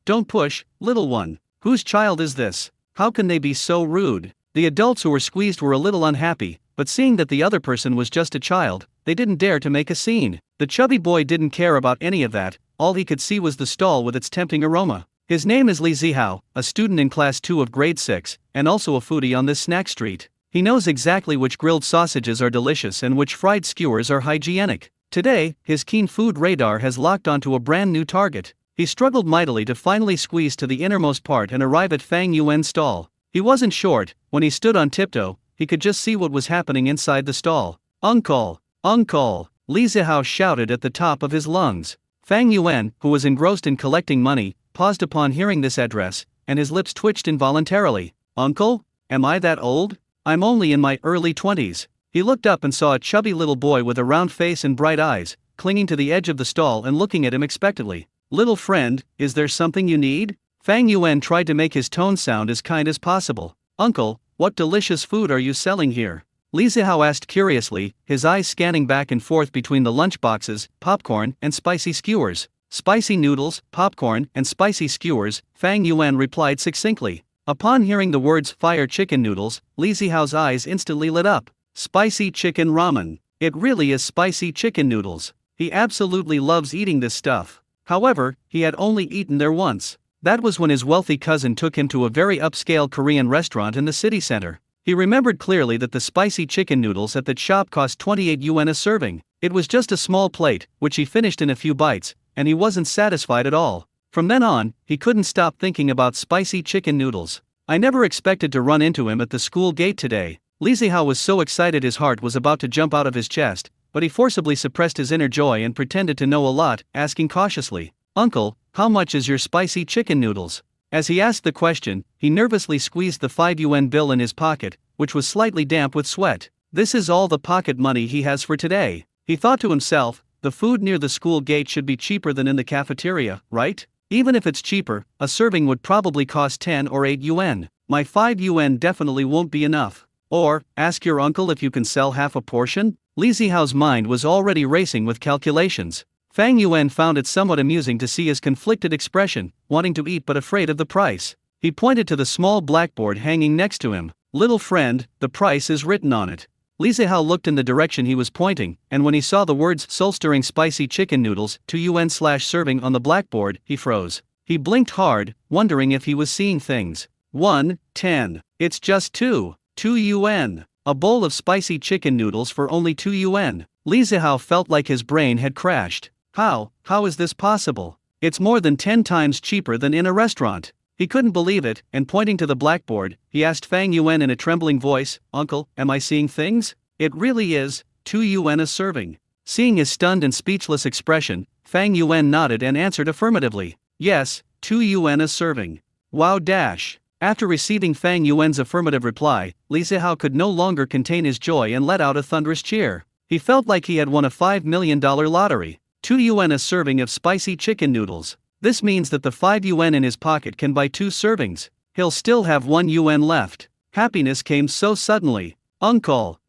don't push, little one. Whose child is this? How can they be so rude? The adults who were squeezed were a little unhappy, but seeing that the other person was just a child, they didn't dare to make a scene. The chubby boy didn't care about any of that, all he could see was the stall with its tempting aroma. His name is Li Zihao, a student in class 2 of grade 6, and also a foodie on this snack street. He knows exactly which grilled sausages are delicious and which fried skewers are hygienic. Today, his keen food radar has locked onto a brand new target. He struggled mightily to finally squeeze to the innermost part and arrive at Fang Yuan's stall. He wasn't short. When he stood on tiptoe, he could just see what was happening inside the stall. Uncle! Uncle! Li Zihao shouted at the top of his lungs. Fang Yuan, who was engrossed in collecting money, paused upon hearing this address, and his lips twitched involuntarily. Uncle? Am I that old? I'm only in my early 20s. He looked up and saw a chubby little boy with a round face and bright eyes, clinging to the edge of the stall and looking at him expectantly. Little friend, is there something you need? Fang Yuan tried to make his tone sound as kind as possible. Uncle, what delicious food are you selling here? Li Zihao asked curiously, his eyes scanning back and forth between the lunchboxes, popcorn, and spicy skewers. Spicy noodles, popcorn, and spicy skewers, Fang Yuan replied succinctly. Upon hearing the words fire chicken noodles, Li Zihao's eyes instantly lit up. Spicy chicken ramen. It really is spicy chicken noodles. He absolutely loves eating this stuff. However, he had only eaten there once. That was when his wealthy cousin took him to a very upscale Korean restaurant in the city center. He remembered clearly that the spicy chicken noodles at that shop cost 28 yuan a serving. It was just a small plate, which he finished in a few bites, and he wasn't satisfied at all. From then on, he couldn't stop thinking about spicy chicken noodles. I never expected to run into him at the school gate today. Li Zihao was so excited his heart was about to jump out of his chest, but he forcibly suppressed his inner joy and pretended to know a lot, asking cautiously, "Uncle, how much is your spicy chicken noodles?" As he asked the question, he nervously squeezed the 5 yuan bill in his pocket, which was slightly damp with sweat. This is all the pocket money he has for today. He thought to himself, the food near the school gate should be cheaper than in the cafeteria, right? Even if it's cheaper, a serving would probably cost 10 or 8 yuan. My 5 yuan definitely won't be enough. Or, ask your uncle if you can sell half a portion? Li Zihao's mind was already racing with calculations. Fang Yuan found it somewhat amusing to see his conflicted expression, wanting to eat but afraid of the price. He pointed to the small blackboard hanging next to him. "Little friend, the price is written on it." Li Zihao looked in the direction he was pointing, and when he saw the words soul-stirring spicy chicken noodles 2 yuan/serving on the blackboard, he froze. He blinked hard, wondering if he was seeing things. 1.10. It's just 2 yuan. A bowl of spicy chicken noodles for only 2 yuan. Li Zihao felt like his brain had crashed. How is this possible? It's more than 10 times cheaper than in a restaurant. He couldn't believe it, and pointing to the blackboard, he asked Fang Yuan in a trembling voice, "Uncle, am I seeing things? It really is 2 yuan a serving." Seeing his stunned and speechless expression, Fang Yuan nodded and answered affirmatively. "Yes, 2 yuan a serving." Wow dash. After receiving Fang Yuan's affirmative reply, Li Zihao could no longer contain his joy and let out a thunderous cheer. He felt like he had won a $5 million lottery. 2 yuan a serving of spicy chicken noodles. This means that the 5 yuan in his pocket can buy 2 servings. He'll still have 1 yuan left. Happiness came so suddenly. Uncle,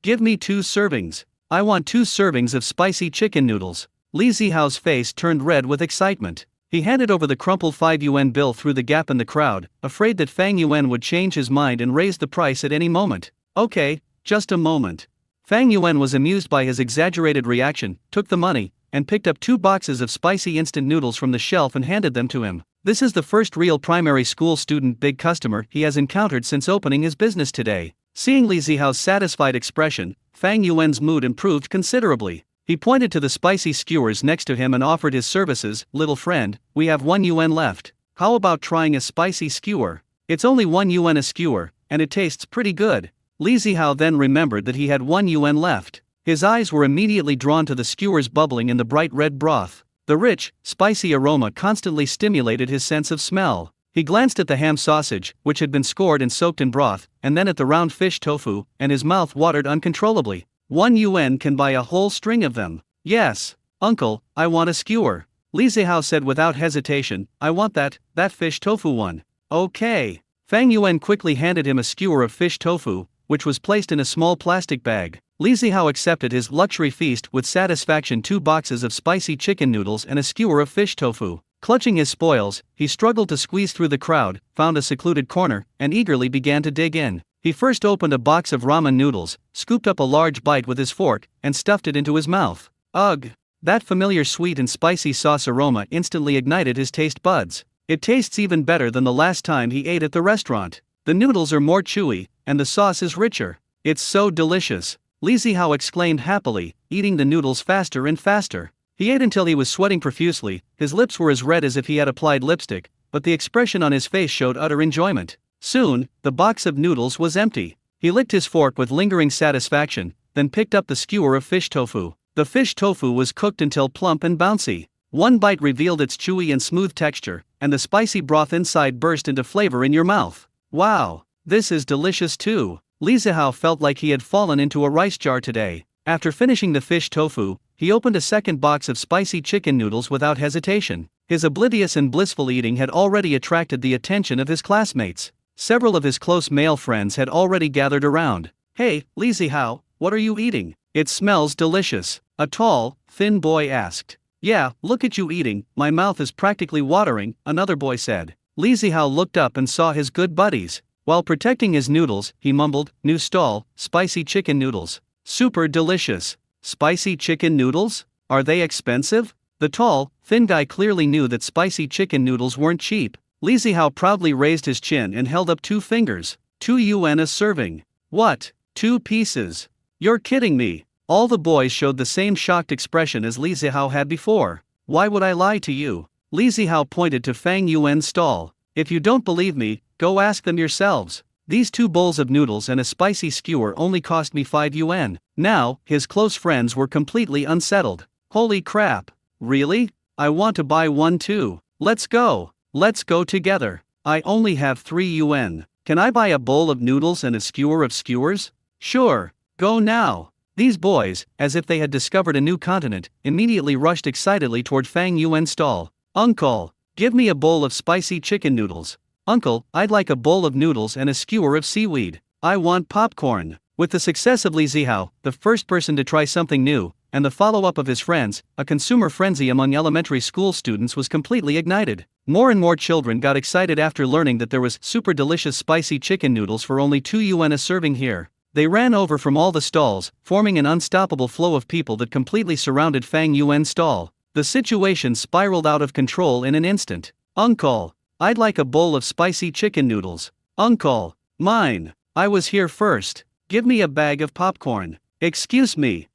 give me 2 servings. I want 2 servings of spicy chicken noodles." Li Zihao's face turned red with excitement. He handed over the crumpled 5 yuan bill through the gap in the crowd, afraid that Fang Yuan would change his mind and raise the price at any moment. "Okay, just a moment." Fang Yuan was amused by his exaggerated reaction, took the money, and picked up 2 boxes of spicy instant noodles from the shelf and handed them to him. This is the first real primary school student big customer he has encountered since opening his business today. Seeing Li Zihao's satisfied expression, Fang Yuan's mood improved considerably. He pointed to the spicy skewers next to him and offered his services. "Little friend, we have 1 yuan left. How about trying a spicy skewer? It's only 1 yuan a skewer, and it tastes pretty good." Li Zihao then remembered that he had 1 yuan left. His eyes were immediately drawn to the skewers bubbling in the bright red broth. The rich, spicy aroma constantly stimulated his sense of smell. He glanced at the ham sausage, which had been scored and soaked in broth, and then at the round fish tofu, and his mouth watered uncontrollably. 1 yuan can buy a whole string of them. "Yes, uncle, I want a skewer." Li Zihao said without hesitation, "I want that fish tofu one." "Okay." Fang Yuan quickly handed him a skewer of fish tofu, which was placed in a small plastic bag. Li Zihao accepted his luxury feast with satisfaction. 2 boxes of spicy chicken noodles and a skewer of fish tofu. Clutching his spoils, he struggled to squeeze through the crowd, found a secluded corner, and eagerly began to dig in. He first opened a box of ramen noodles, scooped up a large bite with his fork, and stuffed it into his mouth. Ugh! That familiar sweet and spicy sauce aroma instantly ignited his taste buds. It tastes even better than the last time he ate at the restaurant. The noodles are more chewy, and the sauce is richer. It's so delicious. Li Zihao exclaimed happily, eating the noodles faster and faster. He ate until he was sweating profusely, his lips were as red as if he had applied lipstick, but the expression on his face showed utter enjoyment. Soon, the box of noodles was empty. He licked his fork with lingering satisfaction, then picked up the skewer of fish tofu. The fish tofu was cooked until plump and bouncy. One bite revealed its chewy and smooth texture, and the spicy broth inside burst into flavor in your mouth. Wow, this is delicious too. Li Zihao felt like he had fallen into a rice jar today. After finishing the fish tofu, he opened a second box of spicy chicken noodles without hesitation. His oblivious and blissful eating had already attracted the attention of his classmates. Several of his close male friends had already gathered around. Hey, Lizzie Hao, what are you eating? It smells delicious, a tall, thin boy asked. Yeah, look at you eating, my mouth is practically watering, another boy said. Lizzie Hao looked up and saw his good buddies. While protecting his noodles, he mumbled, new stall, spicy chicken noodles. Super delicious. Spicy chicken noodles? Are they expensive? The tall, thin guy clearly knew that spicy chicken noodles weren't cheap. Lizzie Hao proudly raised his chin and held up 2 fingers. 2 yuan a serving. What? 2 pieces? You're kidding me. All the boys showed the same shocked expression as Lizzie Hao had before. Why would I lie to you? Lizzie Hao pointed to Fang Yuan's stall. If you don't believe me, go ask them yourselves. These 2 bowls of noodles and a spicy skewer only cost me 5 yuan. Now, his close friends were completely unsettled. Holy crap. Really? I want to buy one too. Let's go. Let's go together. I only have 3 yuan. Can I buy a bowl of noodles and a skewer of skewers? Sure. Go now. These boys, as if they had discovered a new continent, immediately rushed excitedly toward Fang Yuan's stall. Uncle, give me a bowl of spicy chicken noodles. Uncle, I'd like a bowl of noodles and a skewer of seaweed. I want popcorn. With the success of Lizzie Hao, the first person to try something new, and the follow-up of his friends, a consumer frenzy among elementary school students was completely ignited. More and more children got excited after learning that there was super delicious spicy chicken noodles for only 2 yuan a serving here. They ran over from all the stalls, forming an unstoppable flow of people that completely surrounded Fang Yuan's stall. The situation spiraled out of control in an instant. Uncle, I'd like a bowl of spicy chicken noodles. Uncle, mine. I was here first. Give me a bag of popcorn. Excuse me,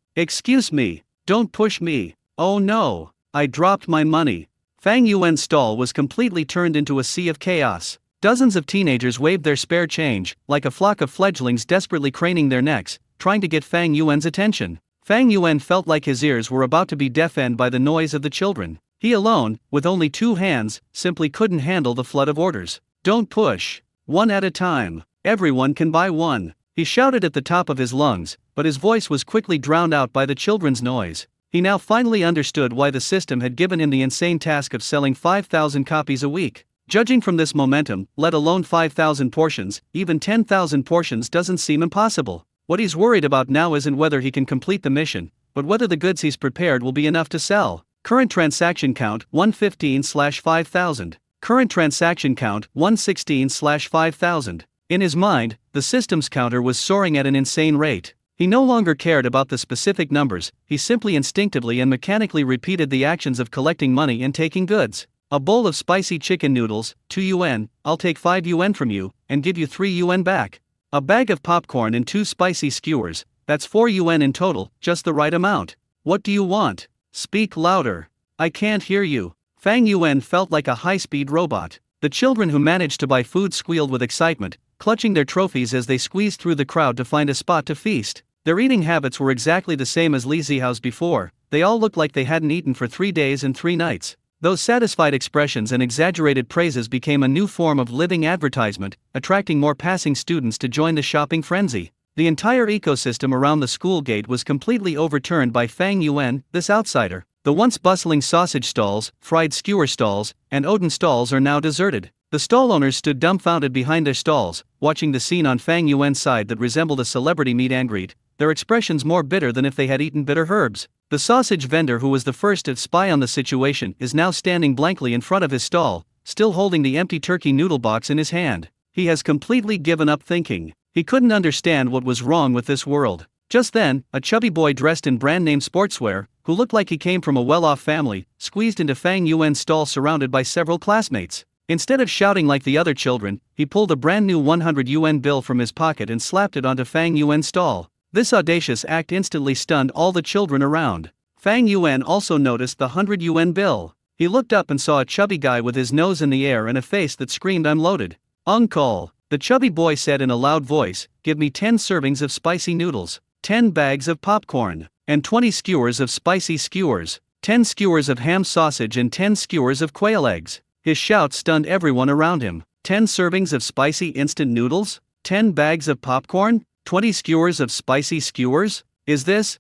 don't push me. Oh no, I dropped my money. Fang Yuan's stall was completely turned into a sea of chaos. Dozens of teenagers waved their spare change, like a flock of fledglings desperately craning their necks, trying to get Fang Yuan's attention. Fang Yuan felt like his ears were about to be deafened by the noise of the children. He alone, with only 2 hands, simply couldn't handle the flood of orders. Don't push. One at a time. Everyone can buy one. He shouted at the top of his lungs, but his voice was quickly drowned out by the children's noise. He now finally understood why the system had given him the insane task of selling 5,000 copies a week. Judging from this momentum, let alone 5,000 portions, even 10,000 portions doesn't seem impossible. What he's worried about now isn't whether he can complete the mission, but whether the goods he's prepared will be enough to sell. Current transaction count 115/5000. Current transaction count 116/5000. In his mind, the system's counter was soaring at an insane rate. He no longer cared about the specific numbers, he simply instinctively and mechanically repeated the actions of collecting money and taking goods. A bowl of spicy chicken noodles, 2 yuan, I'll take 5 yuan from you, and give you 3 yuan back. A bag of popcorn and 2 spicy skewers, that's 4 yuan in total, just the right amount. What do you want? Speak louder. I can't hear you. Fang Yuan felt like a high-speed robot. The children who managed to buy food squealed with excitement, clutching their trophies as they squeezed through the crowd to find a spot to feast. Their eating habits were exactly the same as Lizzie Hao's before. They all looked like they hadn't eaten for 3 days and 3 nights. Those satisfied expressions and exaggerated praises became a new form of living advertisement, attracting more passing students to join the shopping frenzy. The entire ecosystem around the school gate was completely overturned by Fang Yuan, this outsider. The once bustling sausage stalls, fried skewer stalls, and Odin stalls are now deserted. The stall owners stood dumbfounded behind their stalls, watching the scene on Fang Yuan's side that resembled a celebrity meet and greet, their expressions more bitter than if they had eaten bitter herbs. The sausage vendor who was the first to spy on the situation is now standing blankly in front of his stall, still holding the empty turkey noodle box in his hand. He has completely given up thinking. He couldn't understand what was wrong with this world. Just then, a chubby boy dressed in brand-name sportswear, who looked like he came from a well-off family, squeezed into Fang Yuan's stall surrounded by several classmates. Instead of shouting like the other children, he pulled a brand-new 100 yuan bill from his pocket and slapped it onto Fang Yuan's stall. This audacious act instantly stunned all the children around. Fang Yuan also noticed the 100 yuan bill. He looked up and saw a chubby guy with his nose in the air and a face that screamed "I'm loaded." "Uncle," the chubby boy said in a loud voice, "give me 10 servings of spicy noodles, 10 bags of popcorn, and 20 skewers of spicy skewers, 10 skewers of ham sausage and 10 skewers of quail eggs." His shout stunned everyone around him. 10 servings of spicy instant noodles? 10 bags of popcorn? 20 skewers of spicy skewers? Is this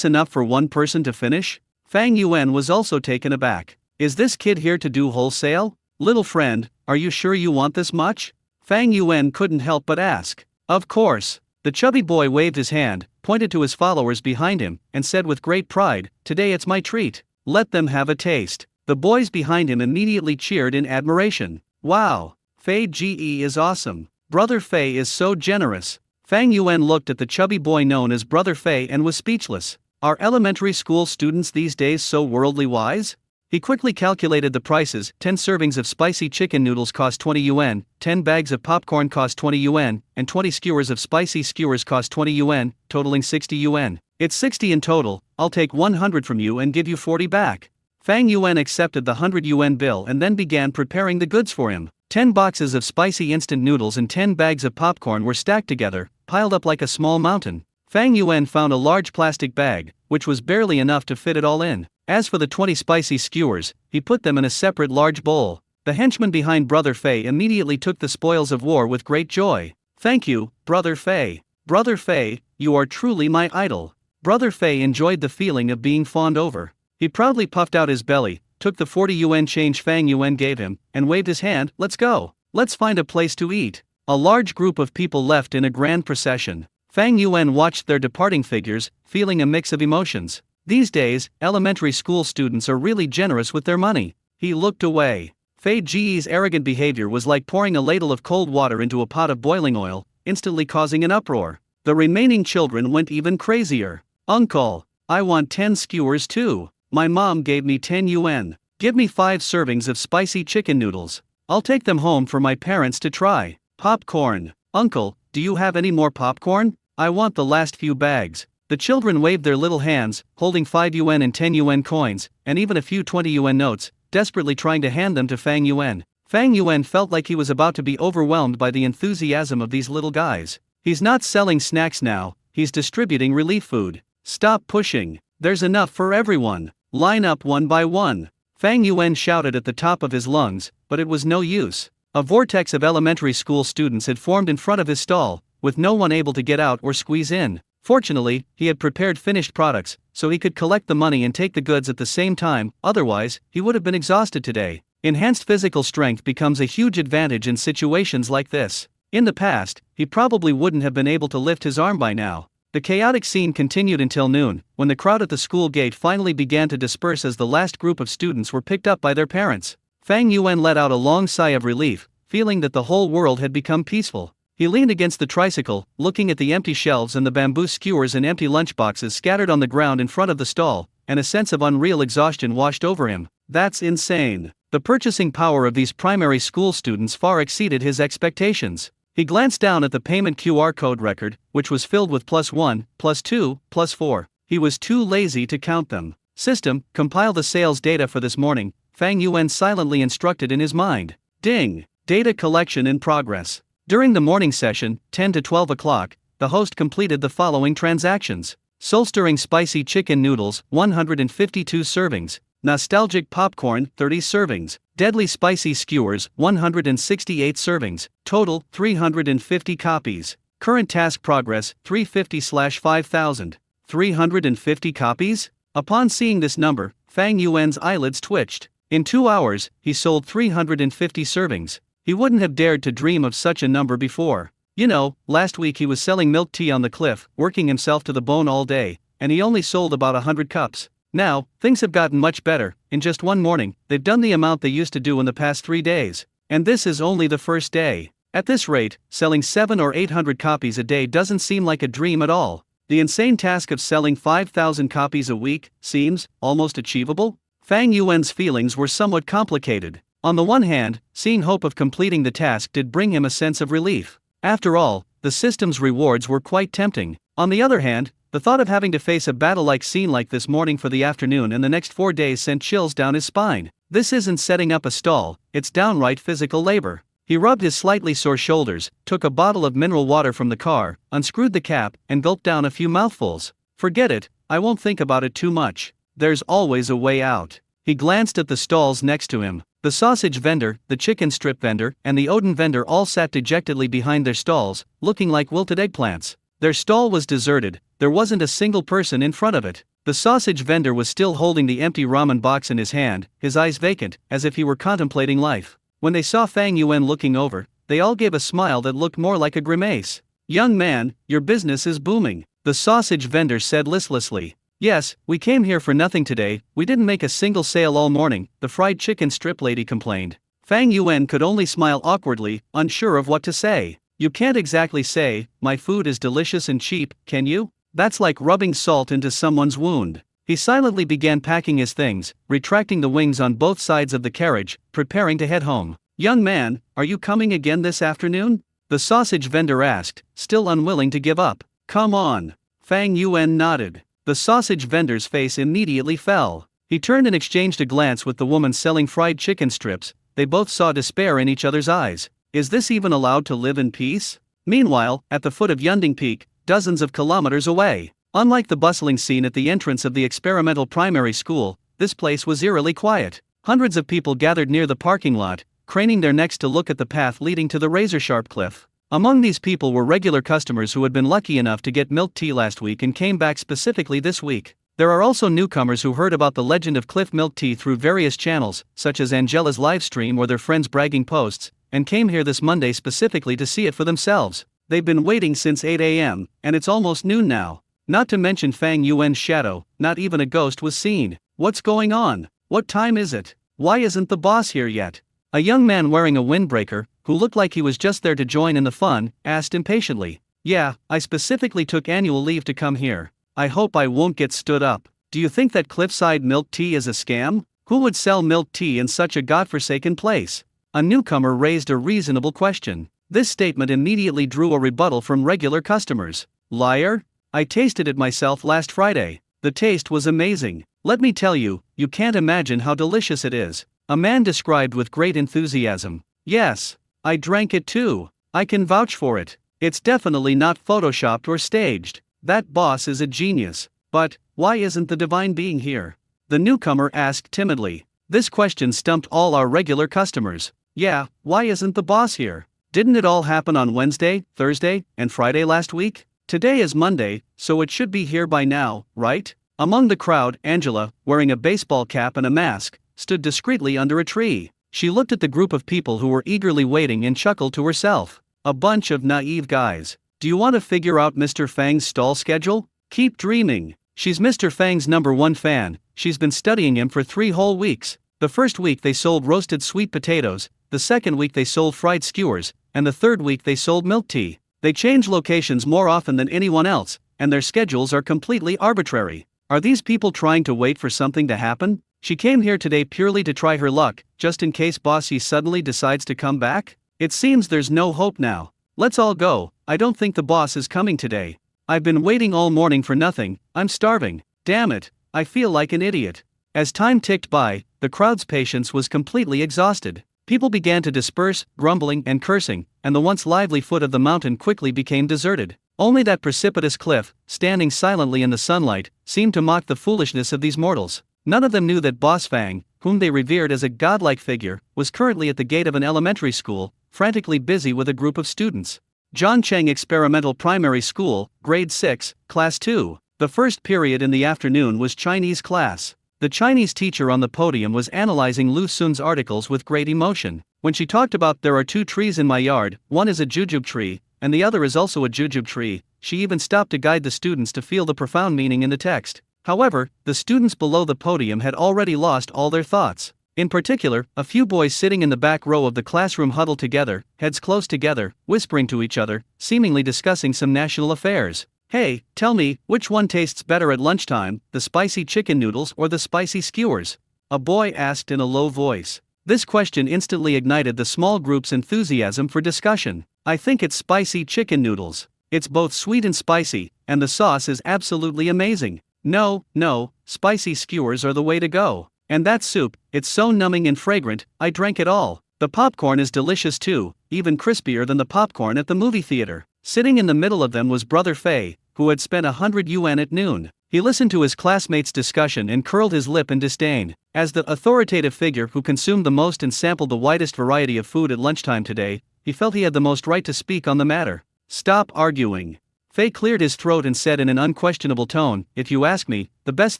enough for one person to finish? Fang Yuan was also taken aback. Is this kid here to do wholesale? Little friend, are you sure you want this much? Fang Yuan couldn't help but ask. Of course. The chubby boy waved his hand, pointed to his followers behind him, and said with great pride, "Today it's my treat. Let them have a taste." The boys behind him immediately cheered in admiration. "Wow! Fei Ge is awesome. Brother Fei is so generous." Fang Yuan looked at the chubby boy known as Brother Fei and was speechless. Are elementary school students these days so worldly wise? He quickly calculated the prices. 10 servings of spicy chicken noodles cost 20 yuan, 10 bags of popcorn cost 20 yuan, and 20 skewers of spicy skewers cost 20 yuan, totaling 60 yuan. "It's 60 in total. I'll take 100 from you and give you 40 back." Fang Yuan accepted the 100 yuan bill and then began preparing the goods for him. 10 boxes of spicy instant noodles and 10 bags of popcorn were stacked together, piled up like a small mountain. Fang Yuan found a large plastic bag, which was barely enough to fit it all in. As for the 20 spicy skewers, he put them in a separate large bowl. The henchman behind Brother Fei immediately took the spoils of war with great joy. "Thank you, Brother Fei. Brother Fei, you are truly my idol." Brother Fei enjoyed the feeling of being fawned over. He proudly puffed out his belly, took the 40 yuan change Fang Yuan gave him, and waved his hand. "Let's go. Let's find a place to eat." A large group of people left in a grand procession. Fang Yuan watched their departing figures, feeling a mix of emotions. These days, elementary school students are really generous with their money. He looked away. Fei Ge's arrogant behavior was like pouring a ladle of cold water into a pot of boiling oil, instantly causing an uproar. The remaining children went even crazier. "Uncle, I want 10 skewers too. My mom gave me 10 yuan. Give me 5 servings of spicy chicken noodles. I'll take them home for my parents to try." "Popcorn. Uncle, do you have any more popcorn? I want the last few bags." The children waved their little hands, holding 5 yuan and 10 yuan coins, and even a few 20 yuan notes, desperately trying to hand them to Fang Yuan. Fang Yuan felt like he was about to be overwhelmed by the enthusiasm of these little guys. He's not selling snacks now, he's distributing relief food. "Stop pushing. There's enough for everyone. Line up one by one." Fang Yuan shouted at the top of his lungs, but it was no use. A vortex of elementary school students had formed in front of his stall, with no one able to get out or squeeze in. Fortunately, he had prepared finished products, so he could collect the money and take the goods at the same time, otherwise, he would have been exhausted today. Enhanced physical strength becomes a huge advantage in situations like this. In the past, he probably wouldn't have been able to lift his arm by now. The chaotic scene continued until noon, when the crowd at the school gate finally began to disperse as the last group of students were picked up by their parents. Fang Yuan let out a long sigh of relief, feeling that the whole world had become peaceful. He leaned against the tricycle, looking at the empty shelves and the bamboo skewers and empty lunchboxes scattered on the ground in front of the stall, and a sense of unreal exhaustion washed over him. That's insane. The purchasing power of these primary school students far exceeded his expectations. He glanced down at the payment QR code record, which was filled with +1, +2, +4. He was too lazy to count them. "System, compile the sales data for this morning," Fang Yuan silently instructed in his mind. Ding! Data collection in progress. During the morning session, 10 to 12 o'clock, the host completed the following transactions. Soul-stirring spicy chicken noodles, 152 servings. Nostalgic popcorn, 30 servings. Deadly spicy skewers, 168 servings. Total, 350 copies. Current task progress, 350/5000. 350 copies? Upon seeing this number, Fang Yuan's eyelids twitched. In 2 hours, he sold 350 servings. He wouldn't have dared to dream of such a number before. You know, last week he was selling milk tea on the cliff, working himself to the bone all day, and he only sold about 100 cups. Now, things have gotten much better. In just one morning, they've done the amount they used to do in the past 3 days. And this is only the first day. At this rate, selling 700 or 800 copies a day doesn't seem like a dream at all. The insane task of selling 5,000 copies a week seems almost achievable. Fang Yuan's feelings were somewhat complicated. On the one hand, seeing hope of completing the task did bring him a sense of relief. After all, the system's rewards were quite tempting. On the other hand, the thought of having to face a battle-like scene like this morning for the afternoon and the next 4 days sent chills down his spine. This isn't setting up a stall, it's downright physical labor. He rubbed his slightly sore shoulders, took a bottle of mineral water from the car, unscrewed the cap, and gulped down a few mouthfuls. Forget it, I won't think about it too much. There's always a way out. He glanced at the stalls next to him. The sausage vendor, the chicken strip vendor, and the Odin vendor all sat dejectedly behind their stalls, looking like wilted eggplants. Their stall was deserted, there wasn't a single person in front of it. The sausage vendor was still holding the empty ramen box in his hand, his eyes vacant, as if he were contemplating life. When they saw Fang Yuan looking over, they all gave a smile that looked more like a grimace. Young man, your business is booming, the sausage vendor said listlessly. Yes, we came here for nothing today, we didn't make a single sale all morning, the fried chicken strip lady complained. Fang Yuan could only smile awkwardly, unsure of what to say. You can't exactly say, my food is delicious and cheap, can you? That's like rubbing salt into someone's wound. He silently began packing his things, retracting the wings on both sides of the carriage, preparing to head home. Young man, are you coming again this afternoon? The sausage vendor asked, still unwilling to give up. Come on. Fang Yuan nodded. The sausage vendor's face immediately fell. He turned and exchanged a glance with the woman selling fried chicken strips. They both saw despair in each other's eyes. Is this even allowed to live in peace? Meanwhile, at the foot of Yunding Peak, dozens of kilometers away. Unlike the bustling scene at the entrance of the experimental primary school, this place was eerily quiet. Hundreds of people gathered near the parking lot, craning their necks to look at the path leading to the razor-sharp cliff. Among these people were regular customers who had been lucky enough to get milk tea last week and came back specifically this week. There are also newcomers who heard about the legend of Cliff milk tea through various channels, such as Angela's livestream or their friends' bragging posts, and came here this Monday specifically to see it for themselves. They've been waiting since 8 a.m., and it's almost noon now. Not to mention Fang Yuan's shadow, not even a ghost was seen. What's going on? What time is it? Why isn't the boss here yet? A young man wearing a windbreaker, who looked like he was just there to join in the fun, asked impatiently. Yeah, I specifically took annual leave to come here. I hope I won't get stood up. Do you think that cliffside milk tea is a scam? Who would sell milk tea in such a godforsaken place? A newcomer raised a reasonable question. This statement immediately drew a rebuttal from regular customers. Liar? I tasted it myself last Friday. The taste was amazing. Let me tell you, you can't imagine how delicious it is. A man described with great enthusiasm. Yes, I drank it too. I can vouch for it. It's definitely not photoshopped or staged. That boss is a genius. But, why isn't the divine being here? The newcomer asked timidly. This question stumped all our regular customers. Yeah, why isn't the boss here? Didn't it all happen on Wednesday, Thursday, and Friday last week? Today is Monday, so it should be here by now, right? Among the crowd, Angela, wearing a baseball cap and a mask, stood discreetly under a tree. She looked at the group of people who were eagerly waiting and chuckled to herself. A bunch of naive guys. Do you want to figure out Mr. Fang's stall schedule? Keep dreaming. She's Mr. Fang's #1 fan. She's been studying him for 3 whole weeks. The first week they sold roasted sweet potatoes, the second week they sold fried skewers, and the third week they sold milk tea. They change locations more often than anyone else, and their schedules are completely arbitrary. Are these people trying to wait for something to happen? She came here today purely to try her luck, just in case Bossy suddenly decides to come back? It seems there's no hope now. Let's all go. I don't think the boss is coming today. I've been waiting all morning for nothing. I'm starving. Damn it, I feel like an idiot. As time ticked by, the crowd's patience was completely exhausted. People began to disperse, grumbling and cursing, and the once lively foot of the mountain quickly became deserted. Only that precipitous cliff, standing silently in the sunlight, seemed to mock the foolishness of these mortals. None of them knew that Boss Fang, whom they revered as a godlike figure, was currently at the gate of an elementary school, frantically busy with a group of students. John Cheng Experimental Primary School, Grade 6, Class 2. The first period in the afternoon was Chinese class. The Chinese teacher on the podium was analyzing Lu Sun's articles with great emotion. When she talked about there are 2 trees in my yard, one is a jujube tree, and the other is also a jujube tree, she even stopped to guide the students to feel the profound meaning in the text. However, the students below the podium had already lost all their thoughts. In particular, a few boys sitting in the back row of the classroom huddled together, heads close together, whispering to each other, seemingly discussing some national affairs. Hey, tell me, which one tastes better at lunchtime, the spicy chicken noodles or the spicy skewers? A boy asked in a low voice. This question instantly ignited the small group's enthusiasm for discussion. I think it's spicy chicken noodles. It's both sweet and spicy, and the sauce is absolutely amazing. No, spicy skewers are the way to go. And that soup, it's so numbing and fragrant, I drank it all. The popcorn is delicious too, even crispier than the popcorn at the movie theater. Sitting in the middle of them was Brother Fei, who had spent 100 yuan at noon. He listened to his classmates' discussion and curled his lip in disdain. As the authoritative figure who consumed the most and sampled the widest variety of food at lunchtime today, he felt he had the most right to speak on the matter. Stop arguing. Fei cleared his throat and said in an unquestionable tone, if you ask me, the best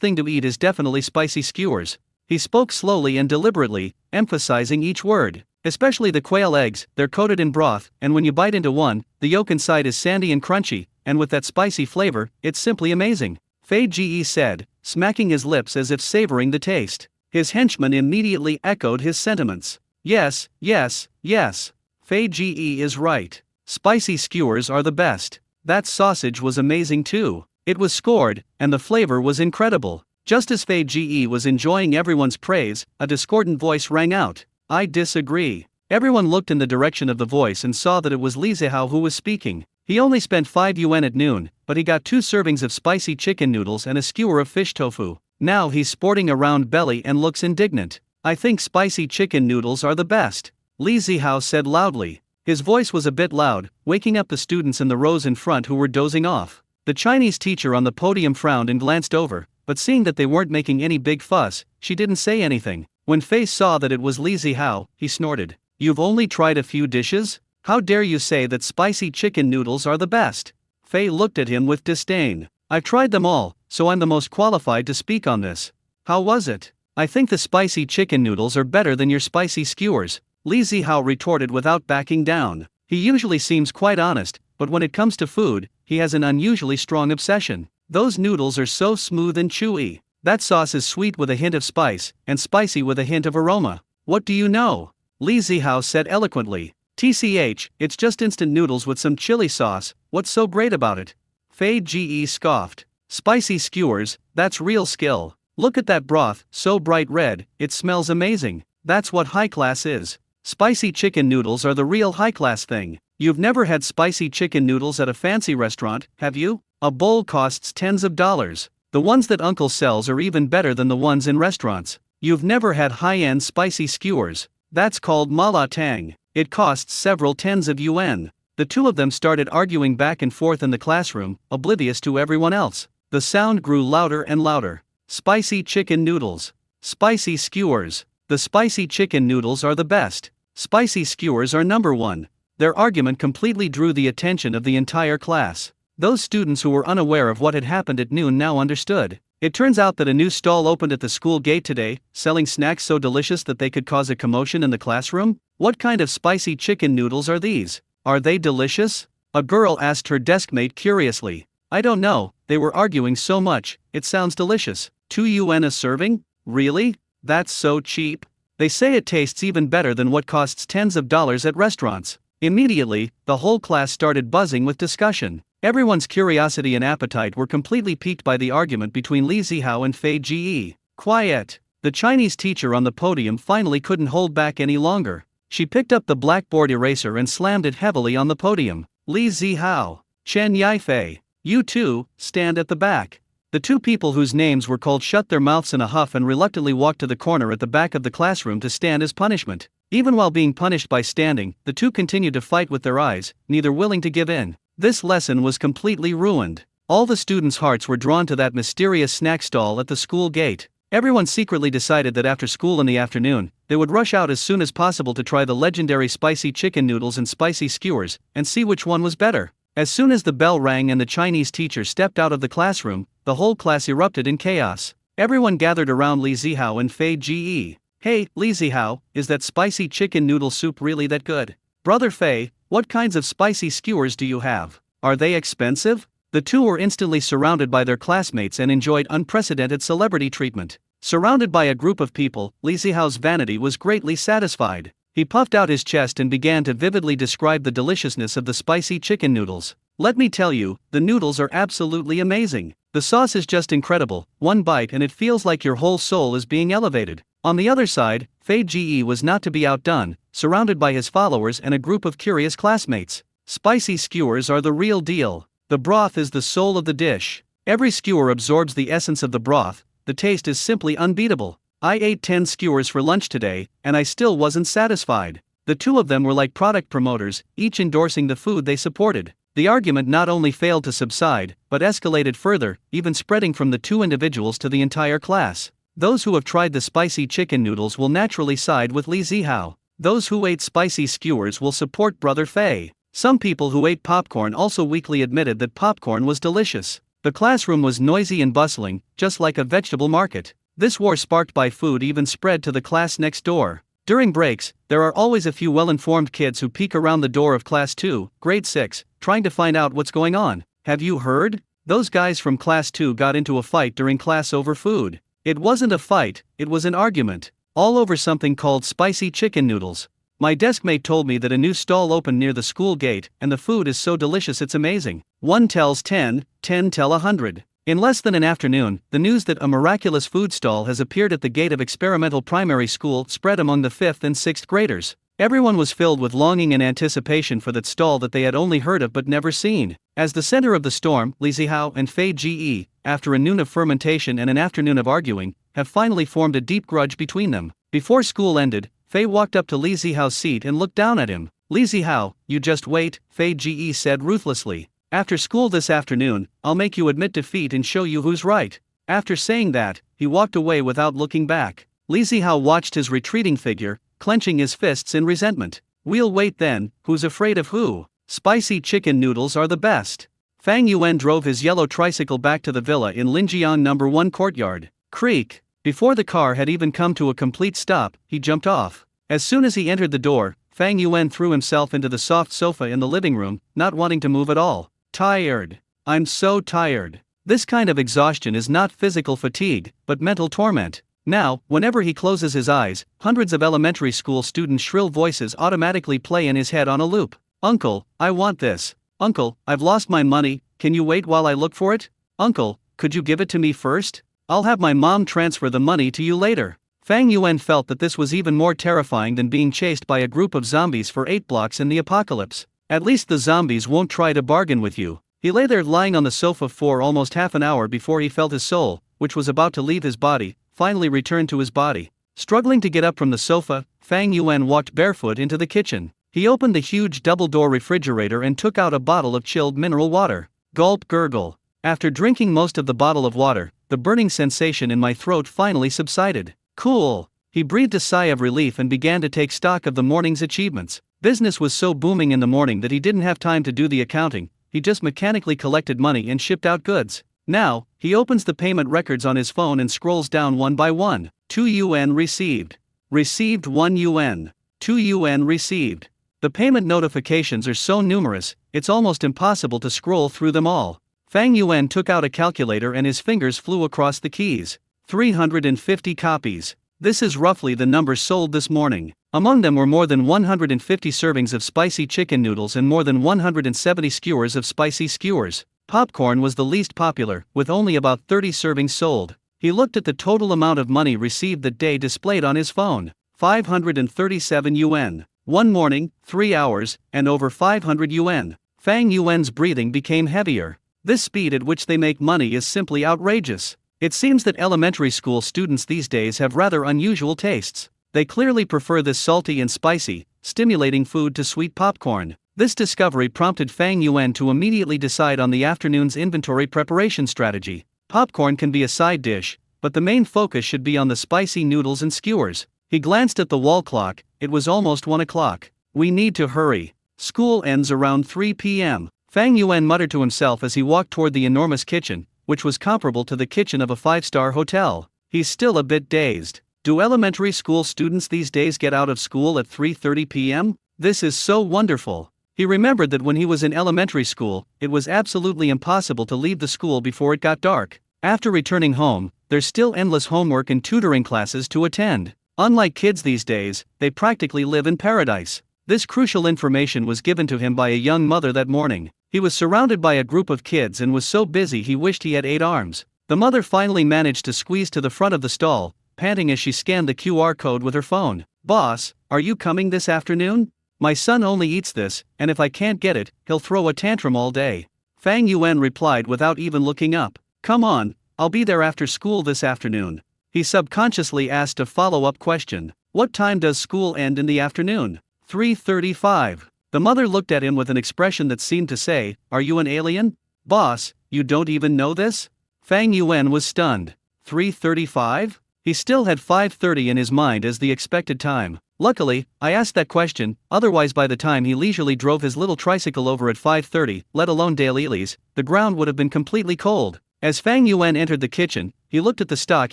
thing to eat is definitely spicy skewers. He spoke slowly and deliberately, emphasizing each word. Especially the quail eggs, they're coated in broth, and when you bite into one, the yolk inside is sandy and crunchy, and with that spicy flavor, it's simply amazing. Fei Ge said, smacking his lips as if savoring the taste. His henchman immediately echoed his sentiments. Yes, yes, yes. Fei Ge is right. Spicy skewers are the best. That sausage was amazing too. It was scored, and the flavor was incredible. Just as Fei Ge was enjoying everyone's praise, a discordant voice rang out. I disagree. Everyone looked in the direction of the voice and saw that it was Li Zihao who was speaking. He only spent 5 yuan at noon, but he got 2 servings of spicy chicken noodles and a skewer of fish tofu. Now he's sporting a round belly and looks indignant. I think spicy chicken noodles are the best, Li Zihao said loudly. His voice was a bit loud, waking up the students in the rows in front who were dozing off. The Chinese teacher on the podium frowned and glanced over, but seeing that they weren't making any big fuss, she didn't say anything. When Fei saw that it was Li Zihao, he snorted. You've only tried a few dishes? How dare you say that spicy chicken noodles are the best? Fei looked at him with disdain. I've tried them all, so I'm the most qualified to speak on this. How was it? I think the spicy chicken noodles are better than your spicy skewers, Li Zihao retorted without backing down. He usually seems quite honest, but when it comes to food, he has an unusually strong obsession. Those noodles are so smooth and chewy. That sauce is sweet with a hint of spice, and spicy with a hint of aroma. What do you know? Li Zihao said eloquently. TCH, it's just instant noodles with some chili sauce, what's so great about it? Fei Ge scoffed. Spicy skewers, that's real skill. Look at that broth, so bright red, it smells amazing. That's what high class is. Spicy chicken noodles are the real high class thing. You've never had spicy chicken noodles at a fancy restaurant, have you? A bowl costs tens of dollars. The ones that Uncle sells are even better than the ones in restaurants. You've never had high-end spicy skewers. That's called mala tang. It costs several tens of yuan. The two of them started arguing back and forth in the classroom, oblivious to everyone else. The sound grew louder and louder. Spicy chicken noodles. Spicy skewers. The spicy chicken noodles are the best. Spicy skewers are number one. Their argument completely drew the attention of the entire class. Those students who were unaware of what had happened at noon now understood. It turns out that a new stall opened at the school gate today, selling snacks so delicious that they could cause a commotion in the classroom. What kind of spicy chicken noodles are these? Are they delicious? A girl asked her deskmate curiously. I don't know, they were arguing so much, it sounds delicious. 2 yuan a serving? Really? That's so cheap. They say it tastes even better than what costs tens of dollars at restaurants. Immediately, the whole class started buzzing with discussion. Everyone's curiosity and appetite were completely piqued by the argument between Li Zihao and Fei Ge. Quiet! The Chinese teacher on the podium finally couldn't hold back any longer. She picked up the blackboard eraser and slammed it heavily on the podium. Li Zihao, Chen Yifei, you two, stand at the back. The two people whose names were called shut their mouths in a huff and reluctantly walked to the corner at the back of the classroom to stand as punishment. Even while being punished by standing, the two continued to fight with their eyes, neither willing to give in. This lesson was completely ruined. All the students' hearts were drawn to that mysterious snack stall at the school gate. Everyone secretly decided that after school in the afternoon, they would rush out as soon as possible to try the legendary spicy chicken noodles and spicy skewers, and see which one was better. As soon as the bell rang and the Chinese teacher stepped out of the classroom, the whole class erupted in chaos. Everyone gathered around Li Zihao and Fei Ge. Hey, Li Zihao, is that spicy chicken noodle soup really that good? Brother Fei, what kinds of spicy skewers do you have? Are they expensive? The two were instantly surrounded by their classmates and enjoyed unprecedented celebrity treatment. Surrounded by a group of people, Li Zihao's vanity was greatly satisfied. He puffed out his chest and began to vividly describe the deliciousness of the spicy chicken noodles. Let me tell you, the noodles are absolutely amazing. The sauce is just incredible, one bite and it feels like your whole soul is being elevated. On the other side, Fei Ge was not to be outdone, surrounded by his followers and a group of curious classmates. Spicy skewers are the real deal. The broth is the soul of the dish. Every skewer absorbs the essence of the broth. The taste is simply unbeatable. I ate 10 skewers for lunch today, and I still wasn't satisfied. The two of them were like product promoters, each endorsing the food they supported. The argument not only failed to subside, but escalated further, even spreading from the two individuals to the entire class. Those who have tried the spicy chicken noodles will naturally side with Li Zihao. Those who ate spicy skewers will support Brother Fei. Some people who ate popcorn also weakly admitted that popcorn was delicious. The classroom was noisy and bustling, just like a vegetable market. This war sparked by food even spread to the class next door. During breaks, there are always a few well-informed kids who peek around the door of Class 2, Grade 6, trying to find out what's going on. Have you heard? Those guys from Class 2 got into a fight during class over food. It wasn't a fight, it was an argument. All over something called spicy chicken noodles. My deskmate told me that a new stall opened near the school gate, and the food is so delicious it's amazing. 1 tells 10, 10 tell 100. In less than an afternoon, the news that a miraculous food stall has appeared at the gate of experimental primary school spread among the 5th and 6th graders. Everyone was filled with longing and anticipation for that stall that they had only heard of but never seen. As the center of the storm, Li Zihao and Fei Ge, after a noon of fermentation and an afternoon of arguing, have finally formed a deep grudge between them. Before school ended, Fei walked up to Li Zihao's seat and looked down at him. Li Zihao, you just wait, Fei Ge said ruthlessly. After school this afternoon, I'll make you admit defeat and show you who's right. After saying that, he walked away without looking back. Li Zihao watched his retreating figure, clenching his fists in resentment. We'll wait then, who's afraid of who? Spicy chicken noodles are the best. Fang Yuan drove his yellow tricycle back to the villa in Linjiang No. 1 courtyard. Creak. Before the car had even come to a complete stop, he jumped off. As soon as he entered the door, Fang Yuan threw himself into the soft sofa in the living room, not wanting to move at all. Tired. I'm so tired. This kind of exhaustion is not physical fatigue, but mental torment. Now, whenever he closes his eyes, hundreds of elementary school students' shrill voices automatically play in his head on a loop. Uncle, I want this. Uncle, I've lost my money, can you wait while I look for it? Uncle, could you give it to me first? I'll have my mom transfer the money to you later. Fang Yuan felt that this was even more terrifying than being chased by a group of zombies for 8 blocks in the apocalypse. At least the zombies won't try to bargain with you. He lay there lying on the sofa for almost half an hour before he felt his soul, which was about to leave his body, finally return to his body. Struggling to get up from the sofa, Fang Yuan walked barefoot into the kitchen. He opened the huge double-door refrigerator and took out a bottle of chilled mineral water. Gulp gurgle. After drinking most of the bottle of water, the burning sensation in my throat finally subsided. Cool. He breathed a sigh of relief and began to take stock of the morning's achievements. Business was so booming in the morning that he didn't have time to do the accounting, he just mechanically collected money and shipped out goods. Now, he opens the payment records on his phone and scrolls down one by one. 2 yuan received. Received 1 yuan. 2 yuan received. The payment notifications are so numerous, it's almost impossible to scroll through them all. Fang Yuan took out a calculator and his fingers flew across the keys. 350 copies. This is roughly the numbers sold this morning. Among them were more than 150 servings of spicy chicken noodles and more than 170 skewers of spicy skewers. Popcorn was the least popular, with only about 30 servings sold. He looked at the total amount of money received that day displayed on his phone. 537 yuan. One morning, 3 hours, and over 500 yuan. Fang Yuan's breathing became heavier. This speed at which they make money is simply outrageous. It seems that elementary school students these days have rather unusual tastes. They clearly prefer this salty and spicy, stimulating food to sweet popcorn. This discovery prompted Fang Yuan to immediately decide on the afternoon's inventory preparation strategy. Popcorn can be a side dish, but the main focus should be on the spicy noodles and skewers. He glanced at the wall clock, it was almost 1 o'clock. We need to hurry. School ends around 3 p.m. Fang Yuan muttered to himself as he walked toward the enormous kitchen, which was comparable to the kitchen of a 5-star hotel. He's still a bit dazed. Do elementary school students these days get out of school at 3:30 p.m.? This is so wonderful. He remembered that when he was in elementary school, it was absolutely impossible to leave the school before it got dark. After returning home, there's still endless homework and tutoring classes to attend. Unlike kids these days, they practically live in paradise. This crucial information was given to him by a young mother that morning. He was surrounded by a group of kids and was so busy he wished he had 8 arms. The mother finally managed to squeeze to the front of the stall, panting as she scanned the QR code with her phone. Boss, are you coming this afternoon? My son only eats this, and if I can't get it, he'll throw a tantrum all day. Fang Yuan replied without even looking up. Come on, I'll be there after school this afternoon. He subconsciously asked a follow-up question. What time does school end in the afternoon? 3:35. The mother looked at him with an expression that seemed to say, are you an alien? Boss, you don't even know this? Fang Yuan was stunned. 3:35? He still had 5:30 in his mind as the expected time. Luckily, I asked that question, otherwise by the time he leisurely drove his little tricycle over at 5:30, let alone dailies, the ground would have been completely cold. As Fang Yuan entered the kitchen, he looked at the stock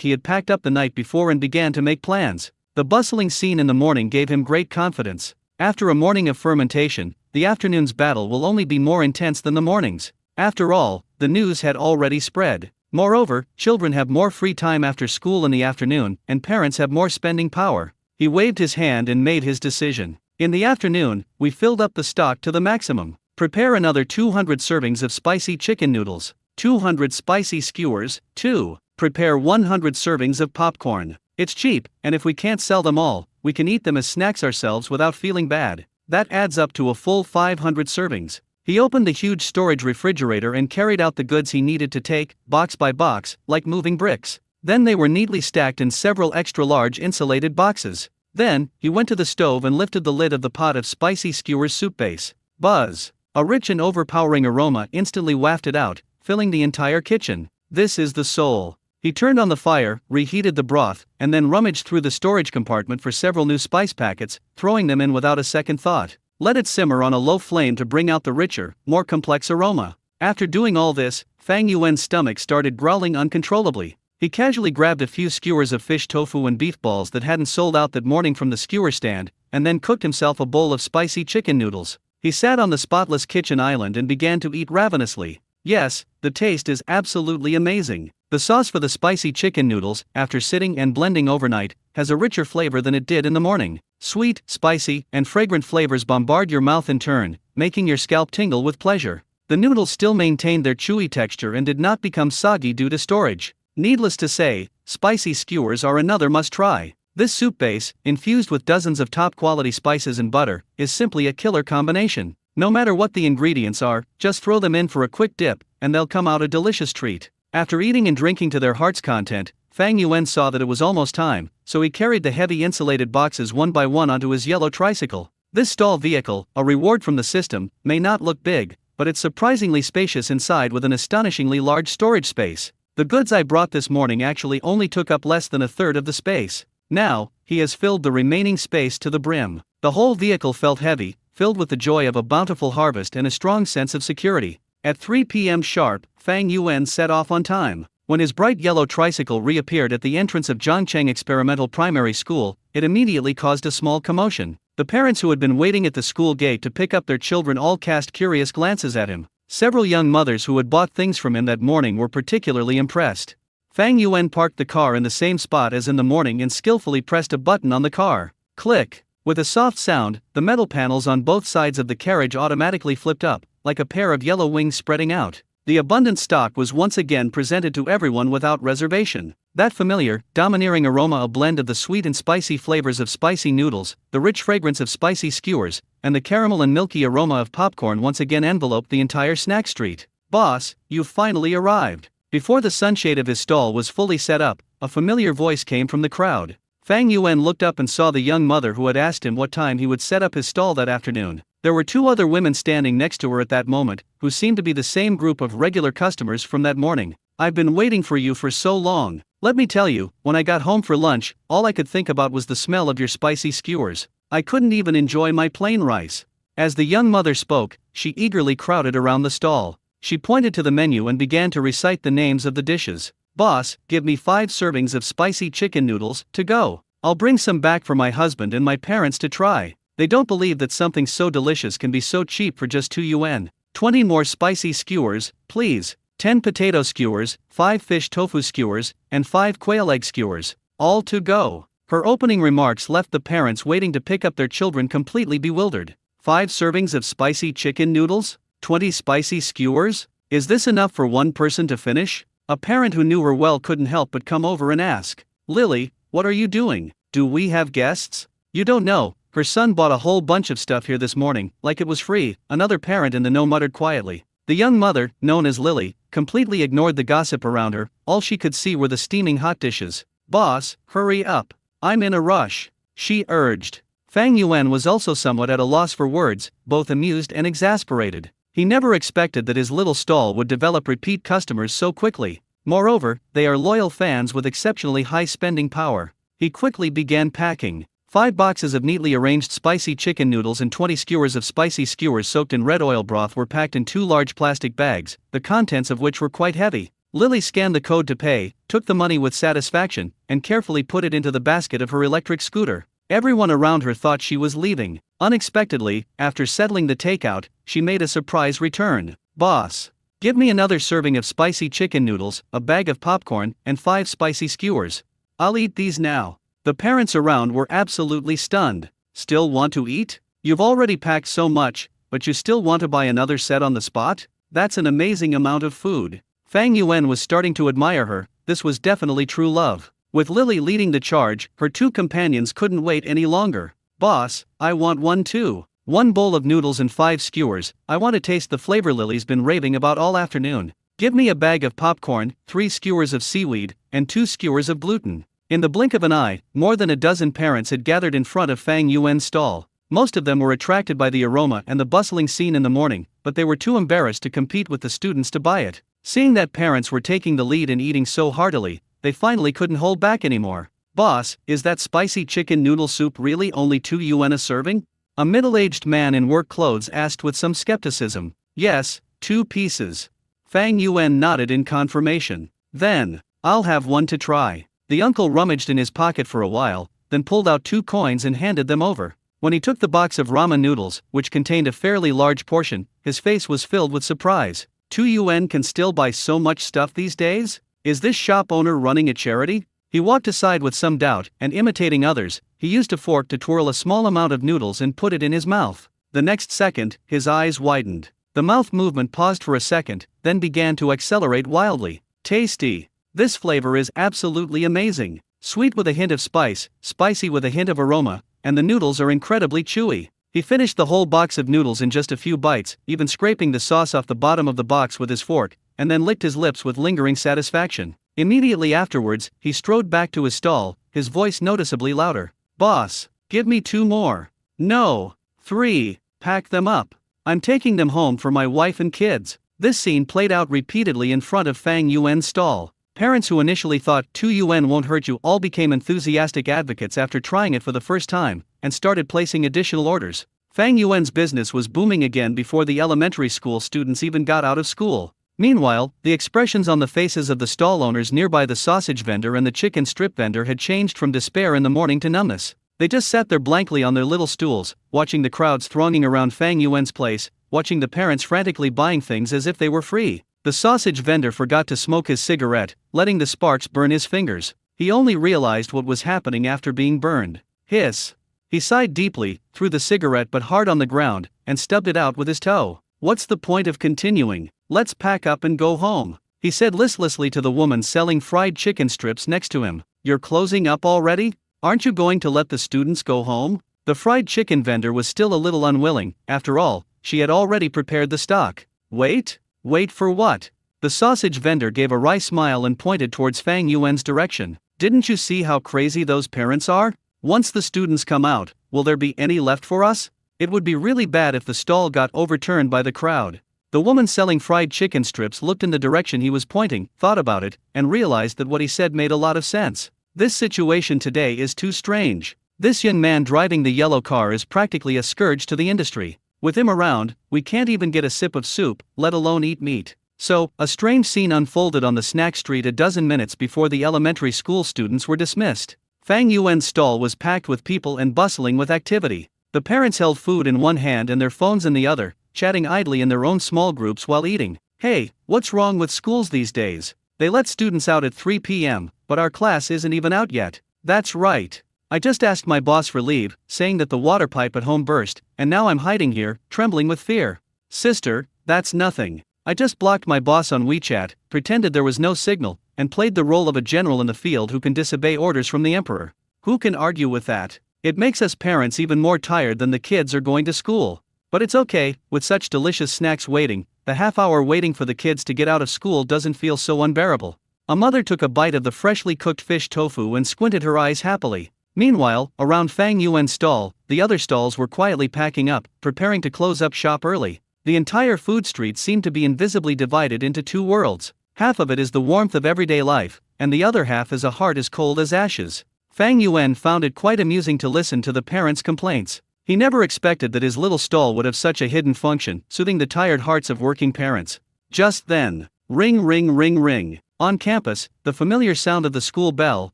he had packed up the night before and began to make plans. The bustling scene in the morning gave him great confidence. After a morning of fermentation, the afternoon's battle will only be more intense than the morning's. After all, the news had already spread. Moreover, children have more free time after school in the afternoon, and parents have more spending power. He waved his hand and made his decision. In the afternoon, we filled up the stock to the maximum. Prepare another 200 servings of spicy chicken noodles, 200 spicy skewers, 2. Prepare 100 servings of popcorn. It's cheap, and if we can't sell them all, we can eat them as snacks ourselves without feeling bad. That adds up to a full 500 servings. He opened the huge storage refrigerator and carried out the goods he needed to take, box by box, like moving bricks. Then they were neatly stacked in several extra-large insulated boxes. Then, he went to the stove and lifted the lid of the pot of spicy skewers soup base. Buzz! A rich and overpowering aroma instantly wafted out, filling the entire kitchen. This is the soul. He turned on the fire, reheated the broth, and then rummaged through the storage compartment for several new spice packets, throwing them in without a second thought. Let it simmer on a low flame to bring out the richer, more complex aroma. After doing all this, Fang Yuan's stomach started growling uncontrollably. He casually grabbed a few skewers of fish tofu and beef balls that hadn't sold out that morning from the skewer stand, and then cooked himself a bowl of spicy chicken noodles. He sat on the spotless kitchen island and began to eat ravenously. Yes, the taste is absolutely amazing. The sauce for the spicy chicken noodles, after sitting and blending overnight, has a richer flavor than it did in the morning. Sweet, spicy, and fragrant flavors bombard your mouth in turn, making your scalp tingle with pleasure. The noodles still maintained their chewy texture and did not become soggy due to storage. Needless to say, spicy skewers are another must-try. This soup base, infused with dozens of top-quality spices and butter, is simply a killer combination. No matter what the ingredients are, just throw them in for a quick dip, and they'll come out a delicious treat. After eating and drinking to their heart's content, Fang Yuan saw that it was almost time, so he carried the heavy insulated boxes one by one onto his yellow tricycle. This stall vehicle, a reward from the system, may not look big, but it's surprisingly spacious inside with an astonishingly large storage space. The goods I brought this morning actually only took up less than a third of the space. Now, he has filled the remaining space to the brim. The whole vehicle felt heavy, filled with the joy of a bountiful harvest and a strong sense of security. At 3 p.m. sharp, Fang Yuan set off on time. When his bright yellow tricycle reappeared at the entrance of Zhangcheng Experimental Primary School, it immediately caused a small commotion. The parents who had been waiting at the school gate to pick up their children all cast curious glances at him. Several young mothers who had bought things from him that morning were particularly impressed. Fang Yuan parked the car in the same spot as in the morning and skillfully pressed a button on the car. Click! With a soft sound, the metal panels on both sides of the carriage automatically flipped up, like a pair of yellow wings spreading out. The abundant stock was once again presented to everyone without reservation. That familiar, domineering aroma, a blend of the sweet and spicy flavors of spicy noodles, the rich fragrance of spicy skewers, and the caramel and milky aroma of popcorn once again enveloped the entire snack street. "Boss, you've finally arrived." Before the sunshade of his stall was fully set up, a familiar voice came from the crowd. Fang Yuan looked up and saw the young mother who had asked him what time he would set up his stall that afternoon. There were two other women standing next to her at that moment, who seemed to be the same group of regular customers from that morning. "I've been waiting for you for so long. Let me tell you, when I got home for lunch, all I could think about was the smell of your spicy skewers. I couldn't even enjoy my plain rice." As the young mother spoke, she eagerly crowded around the stall. She pointed to the menu and began to recite the names of the dishes. "Boss, give me 5 servings of spicy chicken noodles, to go. I'll bring some back for my husband and my parents to try. They don't believe that something so delicious can be so cheap for just 2 yuan. 20 more spicy skewers, please. 10 potato skewers, 5 fish tofu skewers, and 5 quail egg skewers. All to go." Her opening remarks left the parents waiting to pick up their children completely bewildered. 5 servings of spicy chicken noodles? 20 spicy skewers? Is this enough for one person to finish? A parent who knew her well couldn't help but come over and ask, "Lily, what are you doing? Do we have guests?" "You don't know, her son bought a whole bunch of stuff here this morning, like it was free," another parent in the know muttered quietly. The young mother, known as Lily, completely ignored the gossip around her. All she could see were the steaming hot dishes. "Boss, hurry up. I'm in a rush," she urged. Fang Yuan was also somewhat at a loss for words, both amused and exasperated. He never expected that his little stall would develop repeat customers so quickly. Moreover, they are loyal fans with exceptionally high spending power. He quickly began packing. 5 boxes of neatly arranged spicy chicken noodles and 20 skewers of spicy skewers soaked in red oil broth were packed in 2 large plastic bags, the contents of which were quite heavy. Lily scanned the code to pay, took the money with satisfaction, and carefully put it into the basket of her electric scooter. Everyone around her thought she was leaving. Unexpectedly, after settling the takeout, she made a surprise return. "Boss, give me another serving of spicy chicken noodles, a bag of popcorn, and 5 spicy skewers. I'll eat these now." The parents around were absolutely stunned. "Still want to eat? You've already packed so much, but you still want to buy another set on the spot? That's an amazing amount of food." Fang Yuan was starting to admire her. This was definitely true love. With Lily leading the charge, her 2 companions couldn't wait any longer. "Boss, I want one too. 1 bowl of noodles and 5 skewers. I want to taste the flavor Lily's been raving about all afternoon. Give me a bag of popcorn, 3 skewers of seaweed, and 2 skewers of gluten." In the blink of an eye, more than a dozen parents had gathered in front of Fang Yuan's stall. Most of them were attracted by the aroma and the bustling scene in the morning, but they were too embarrassed to compete with the students to buy it. Seeing that parents were taking the lead and eating so heartily, they finally couldn't hold back anymore. "Boss, is that spicy chicken noodle soup really only 2 yuan a serving?" A middle-aged man in work clothes asked with some skepticism. "Yes, 2 pieces." Fang Yuan nodded in confirmation. "Then, I'll have one to try." The uncle rummaged in his pocket for a while, then pulled out 2 coins and handed them over. When he took the box of ramen noodles, which contained a fairly large portion, his face was filled with surprise. 2 yuan can still buy so much stuff these days? Is this shop owner running a charity? He walked aside with some doubt, and imitating others, he used a fork to twirl a small amount of noodles and put it in his mouth. The next second, his eyes widened. The mouth movement paused for a second, then began to accelerate wildly. "Tasty. This flavor is absolutely amazing. Sweet with a hint of spice, spicy with a hint of aroma, and the noodles are incredibly chewy." He finished the whole box of noodles in just a few bites, even scraping the sauce off the bottom of the box with his fork, and then licked his lips with lingering satisfaction. Immediately afterwards, he strode back to his stall, his voice noticeably louder. "Boss, give me 2 more. No, 3, pack them up. I'm taking them home for my wife and kids." This scene played out repeatedly in front of Fang Yuan's stall. Parents who initially thought 2 yuan won't hurt you all became enthusiastic advocates after trying it for the first time, and started placing additional orders. Fang Yuan's business was booming again before the elementary school students even got out of school. Meanwhile, the expressions on the faces of the stall owners nearby the sausage vendor and the chicken strip vendor had changed from despair in the morning to numbness. They just sat there blankly on their little stools, watching the crowds thronging around Fang Yuan's place, watching the parents frantically buying things as if they were free. The sausage vendor forgot to smoke his cigarette, letting the sparks burn his fingers. He only realized what was happening after being burned. Hiss. He sighed deeply, threw the cigarette but hard on the ground, and stubbed it out with his toe. "What's the point of continuing? Let's pack up and go home," he said listlessly to the woman selling fried chicken strips next to him. "You're closing up already? Aren't you going to let the students go home?" The fried chicken vendor was still a little unwilling. After all, she had already prepared the stock. "Wait? Wait for what?" The sausage vendor gave a wry smile and pointed towards Fang Yuan's direction. "Didn't you see how crazy those parents are? Once the students come out, will there be any left for us? It would be really bad if the stall got overturned by the crowd." The woman selling fried chicken strips looked in the direction he was pointing, thought about it, and realized that what he said made a lot of sense. This situation today is too strange. This young man driving the yellow car is practically a scourge to the industry. With him around, we can't even get a sip of soup, let alone eat meat. So, a strange scene unfolded on the snack street a dozen minutes before the elementary school students were dismissed. Fang Yuan's stall was packed with people and bustling with activity. The parents held food in one hand and their phones in the other, chatting idly in their own small groups while eating. "Hey, what's wrong with schools these days? They let students out at 3 p.m., but our class isn't even out yet." "That's right. I just asked my boss for leave, saying that the water pipe at home burst, and now I'm hiding here, trembling with fear." "Sister, that's nothing. I just blocked my boss on WeChat, pretended there was no signal, and played the role of a general in the field who can disobey orders from the emperor." Who can argue with that? It makes us parents even more tired than the kids are going to school. But it's okay, with such delicious snacks waiting, the half-hour waiting for the kids to get out of school doesn't feel so unbearable. A mother took a bite of the freshly cooked fish tofu and squinted her eyes happily. Meanwhile, around Fang Yuan's stall, the other stalls were quietly packing up, preparing to close up shop early. The entire food street seemed to be invisibly divided into 2 worlds. Half of it is the warmth of everyday life, and the other half is a heart as cold as ashes. Fang Yuan found it quite amusing to listen to the parents' complaints. He never expected that his little stall would have such a hidden function, soothing the tired hearts of working parents. Just then, ring ring ring ring. On campus, the familiar sound of the school bell,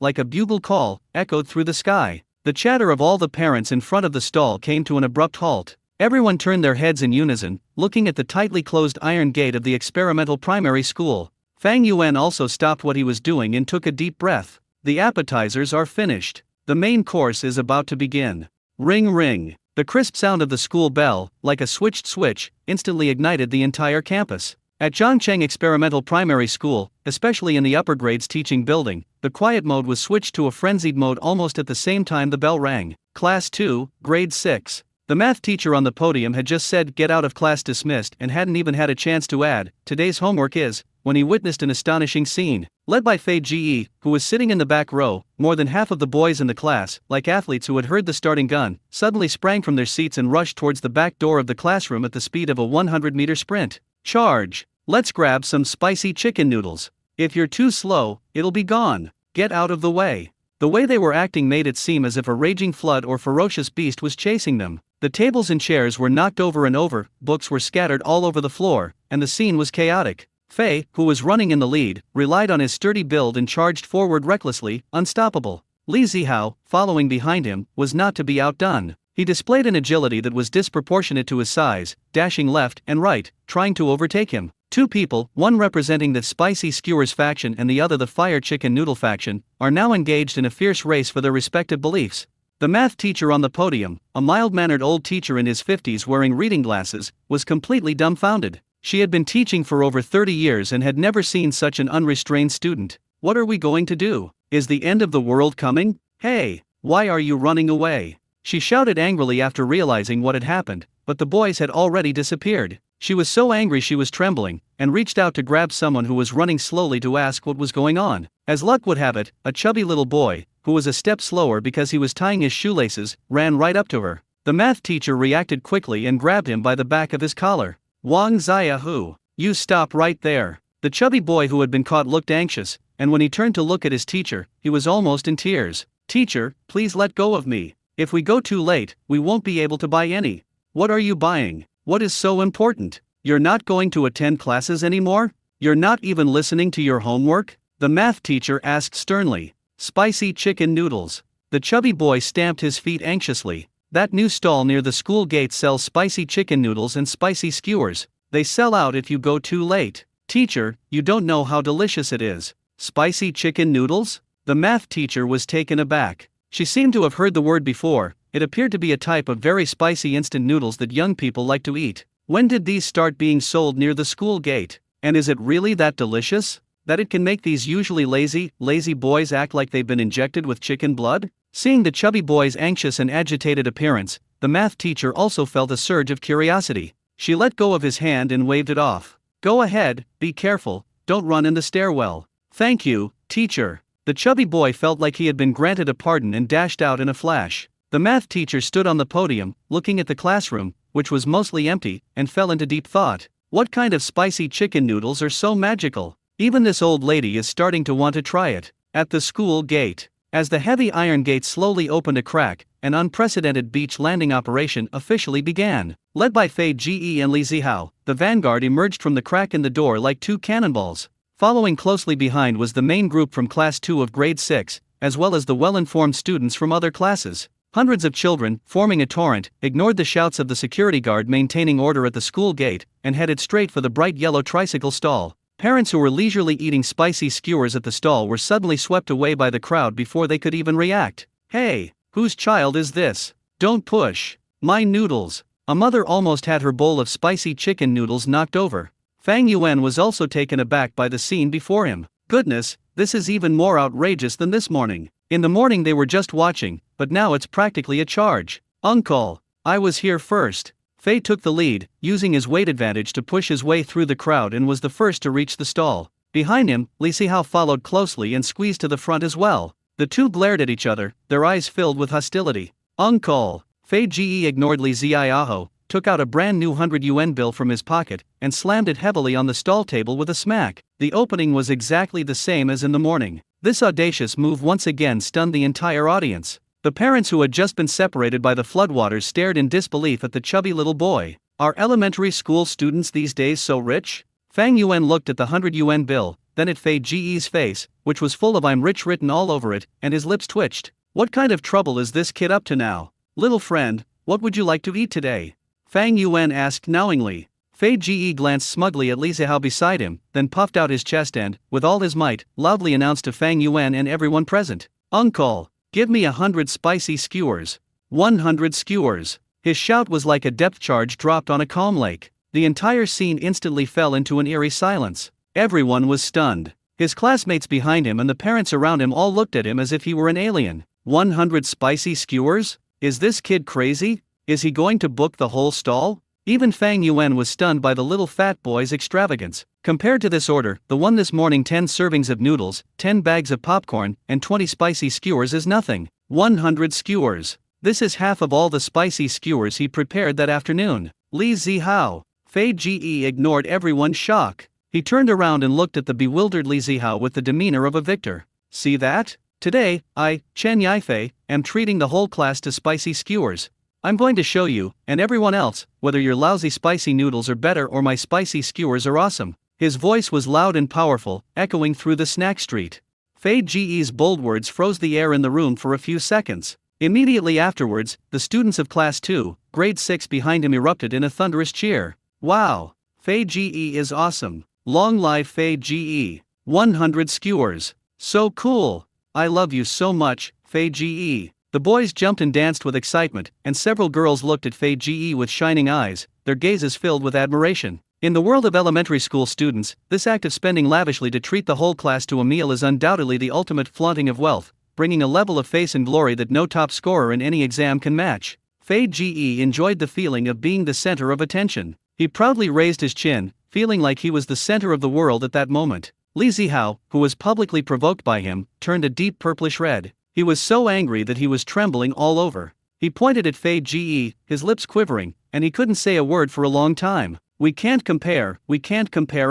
like a bugle call, echoed through the sky. The chatter of all the parents in front of the stall came to an abrupt halt. Everyone turned their heads in unison, looking at the tightly closed iron gate of the experimental primary school. Fang Yuan also stopped what he was doing and took a deep breath. The appetizers are finished. The main course is about to begin. Ring ring. The crisp sound of the school bell, like a switched switch, instantly ignited the entire campus. At Zhangcheng Experimental Primary School, especially in the upper grades teaching building, the quiet mode was switched to a frenzied mode almost at the same time the bell rang. Class 2, Grade 6. The math teacher on the podium had just said "get out of class dismissed" and hadn't even had a chance to add "today's homework is," when he witnessed an astonishing scene. Led by Fei Ji, who was sitting in the back row, more than half of the boys in the class, like athletes who had heard the starting gun, suddenly sprang from their seats and rushed towards the back door of the classroom at the speed of a 100-meter sprint. Charge! Let's grab some spicy chicken noodles. If you're too slow, it'll be gone. Get out of the way. The way they were acting made it seem as if a raging flood or ferocious beast was chasing them. The tables and chairs were knocked over and over, books were scattered all over the floor, and the scene was chaotic. Fei, who was running in the lead, relied on his sturdy build and charged forward recklessly, unstoppable. Li Zihao, following behind him, was not to be outdone. He displayed an agility that was disproportionate to his size, dashing left and right, trying to overtake him. Two people, one representing the spicy skewers faction and the other the fire chicken noodle faction, are now engaged in a fierce race for their respective beliefs. The math teacher on the podium, a mild-mannered old teacher in his 50s wearing reading glasses, was completely dumbfounded. She had been teaching for over 30 years and had never seen such an unrestrained student. What are we going to do? Is the end of the world coming? Hey, why are you running away? She shouted angrily after realizing what had happened, but the boys had already disappeared. She was so angry she was trembling, and reached out to grab someone who was running slowly to ask what was going on. As luck would have it, a chubby little boy, who was a step slower because he was tying his shoelaces, ran right up to her. The math teacher reacted quickly and grabbed him by the back of his collar. Wang Ziahu, you stop right there. The chubby boy who had been caught looked anxious, and when he turned to look at his teacher, he was almost in tears. Teacher, please let go of me. If we go too late, we won't be able to buy any. What are you buying? What is so important? You're not going to attend classes anymore? You're not even listening to your homework? The math teacher asked sternly. Spicy chicken noodles. The chubby boy stamped his feet anxiously. That new stall near the school gate sells spicy chicken noodles and spicy skewers. They sell out if you go too late. Teacher, you don't know how delicious it is. Spicy chicken noodles? The math teacher was taken aback. She seemed to have heard the word before. It appeared to be a type of very spicy instant noodles that young people like to eat. When did these start being sold near the school gate? And is it really that delicious? That it can make these usually lazy boys act like they've been injected with chicken blood? Seeing the chubby boy's anxious and agitated appearance, the math teacher also felt a surge of curiosity. She let go of his hand and waved it off. Go ahead, be careful, don't run in the stairwell. Thank you, teacher. The chubby boy felt like he had been granted a pardon and dashed out in a flash. The math teacher stood on the podium, looking at the classroom, which was mostly empty, and fell into deep thought. What kind of spicy chicken noodles are so magical? Even this old lady is starting to want to try it. At the school gate. As the heavy iron gate slowly opened a crack, an unprecedented beach landing operation officially began. Led by Fei Ji and Li Zihao, the vanguard emerged from the crack in the door like two cannonballs. Following closely behind was the main group from Class 2 of Grade 6, as well as the well-informed students from other classes. Hundreds of children, forming a torrent, ignored the shouts of the security guard maintaining order at the school gate, and headed straight for the bright yellow tricycle stall. Parents who were leisurely eating spicy skewers at the stall were suddenly swept away by the crowd before they could even react. Hey, whose child is this? Don't push. My noodles. A mother almost had her bowl of spicy chicken noodles knocked over. Fang Yuan was also taken aback by the scene before him. Goodness, this is even more outrageous than this morning. In the morning they were just watching, but now it's practically a charge. Uncle, I was here first. Fei took the lead, using his weight advantage to push his way through the crowd and was the first to reach the stall. Behind him, Li Zihao followed closely and squeezed to the front as well. The two glared at each other, their eyes filled with hostility. Uncle! Fei Ji ignored Li Zihao, took out a brand new 100 yuan bill from his pocket, and slammed it heavily on the stall table with a smack. The opening was exactly the same as in the morning. This audacious move once again stunned the entire audience. The parents who had just been separated by the floodwaters stared in disbelief at the chubby little boy. Are elementary school students these days so rich? Fang Yuan looked at the 100 yuan bill, then at Fei Ge's face, which was full of "I'm rich" written all over it, and his lips twitched. What kind of trouble is this kid up to now? Little friend, what would you like to eat today? Fang Yuan asked knowingly. Fei Ge glanced smugly at Li Zihao beside him, then puffed out his chest and, with all his might, loudly announced to Fang Yuan and everyone present, "Uncle, give me 100 spicy skewers. 100 skewers." His shout was like a depth charge dropped on a calm lake. The entire scene instantly fell into an eerie silence. Everyone was stunned. His classmates behind him and the parents around him all looked at him as if he were an alien. 100 spicy skewers? Is this kid crazy? Is he going to book the whole stall? Even Fang Yuan was stunned by the little fat boy's extravagance. Compared to this order, the one this morning, 10 servings of noodles, 10 bags of popcorn, and 20 spicy skewers is nothing. 100 skewers. This is half of all the spicy skewers he prepared that afternoon. Li Zihao. Fei Ge ignored everyone's shock. He turned around and looked at the bewildered Li Zihao with the demeanor of a victor. See that? Today, I, Chen Yifei, am treating the whole class to spicy skewers. I'm going to show you, and everyone else, whether your lousy spicy noodles are better or my spicy skewers are awesome. His voice was loud and powerful, echoing through the snack street. Fei Ge's bold words froze the air in the room for a few seconds. Immediately afterwards, the students of Class 2, Grade 6 behind him erupted in a thunderous cheer. Wow! Fei Ge is awesome. Long live Fei Ge. 100 skewers. So cool. I love you so much, Fei Ge. The boys jumped and danced with excitement, and several girls looked at Fei Ge with shining eyes, their gazes filled with admiration. In the world of elementary school students, this act of spending lavishly to treat the whole class to a meal is undoubtedly the ultimate flaunting of wealth, bringing a level of face and glory that no top scorer in any exam can match. Fei Ge enjoyed the feeling of being the center of attention. He proudly raised his chin, feeling like he was the center of the world at that moment. Li Zihao, who was publicly provoked by him, turned a deep purplish red. He was so angry that he was trembling all over. He pointed at Fei Ge, his lips quivering, and he couldn't say a word for a long time. We can't compare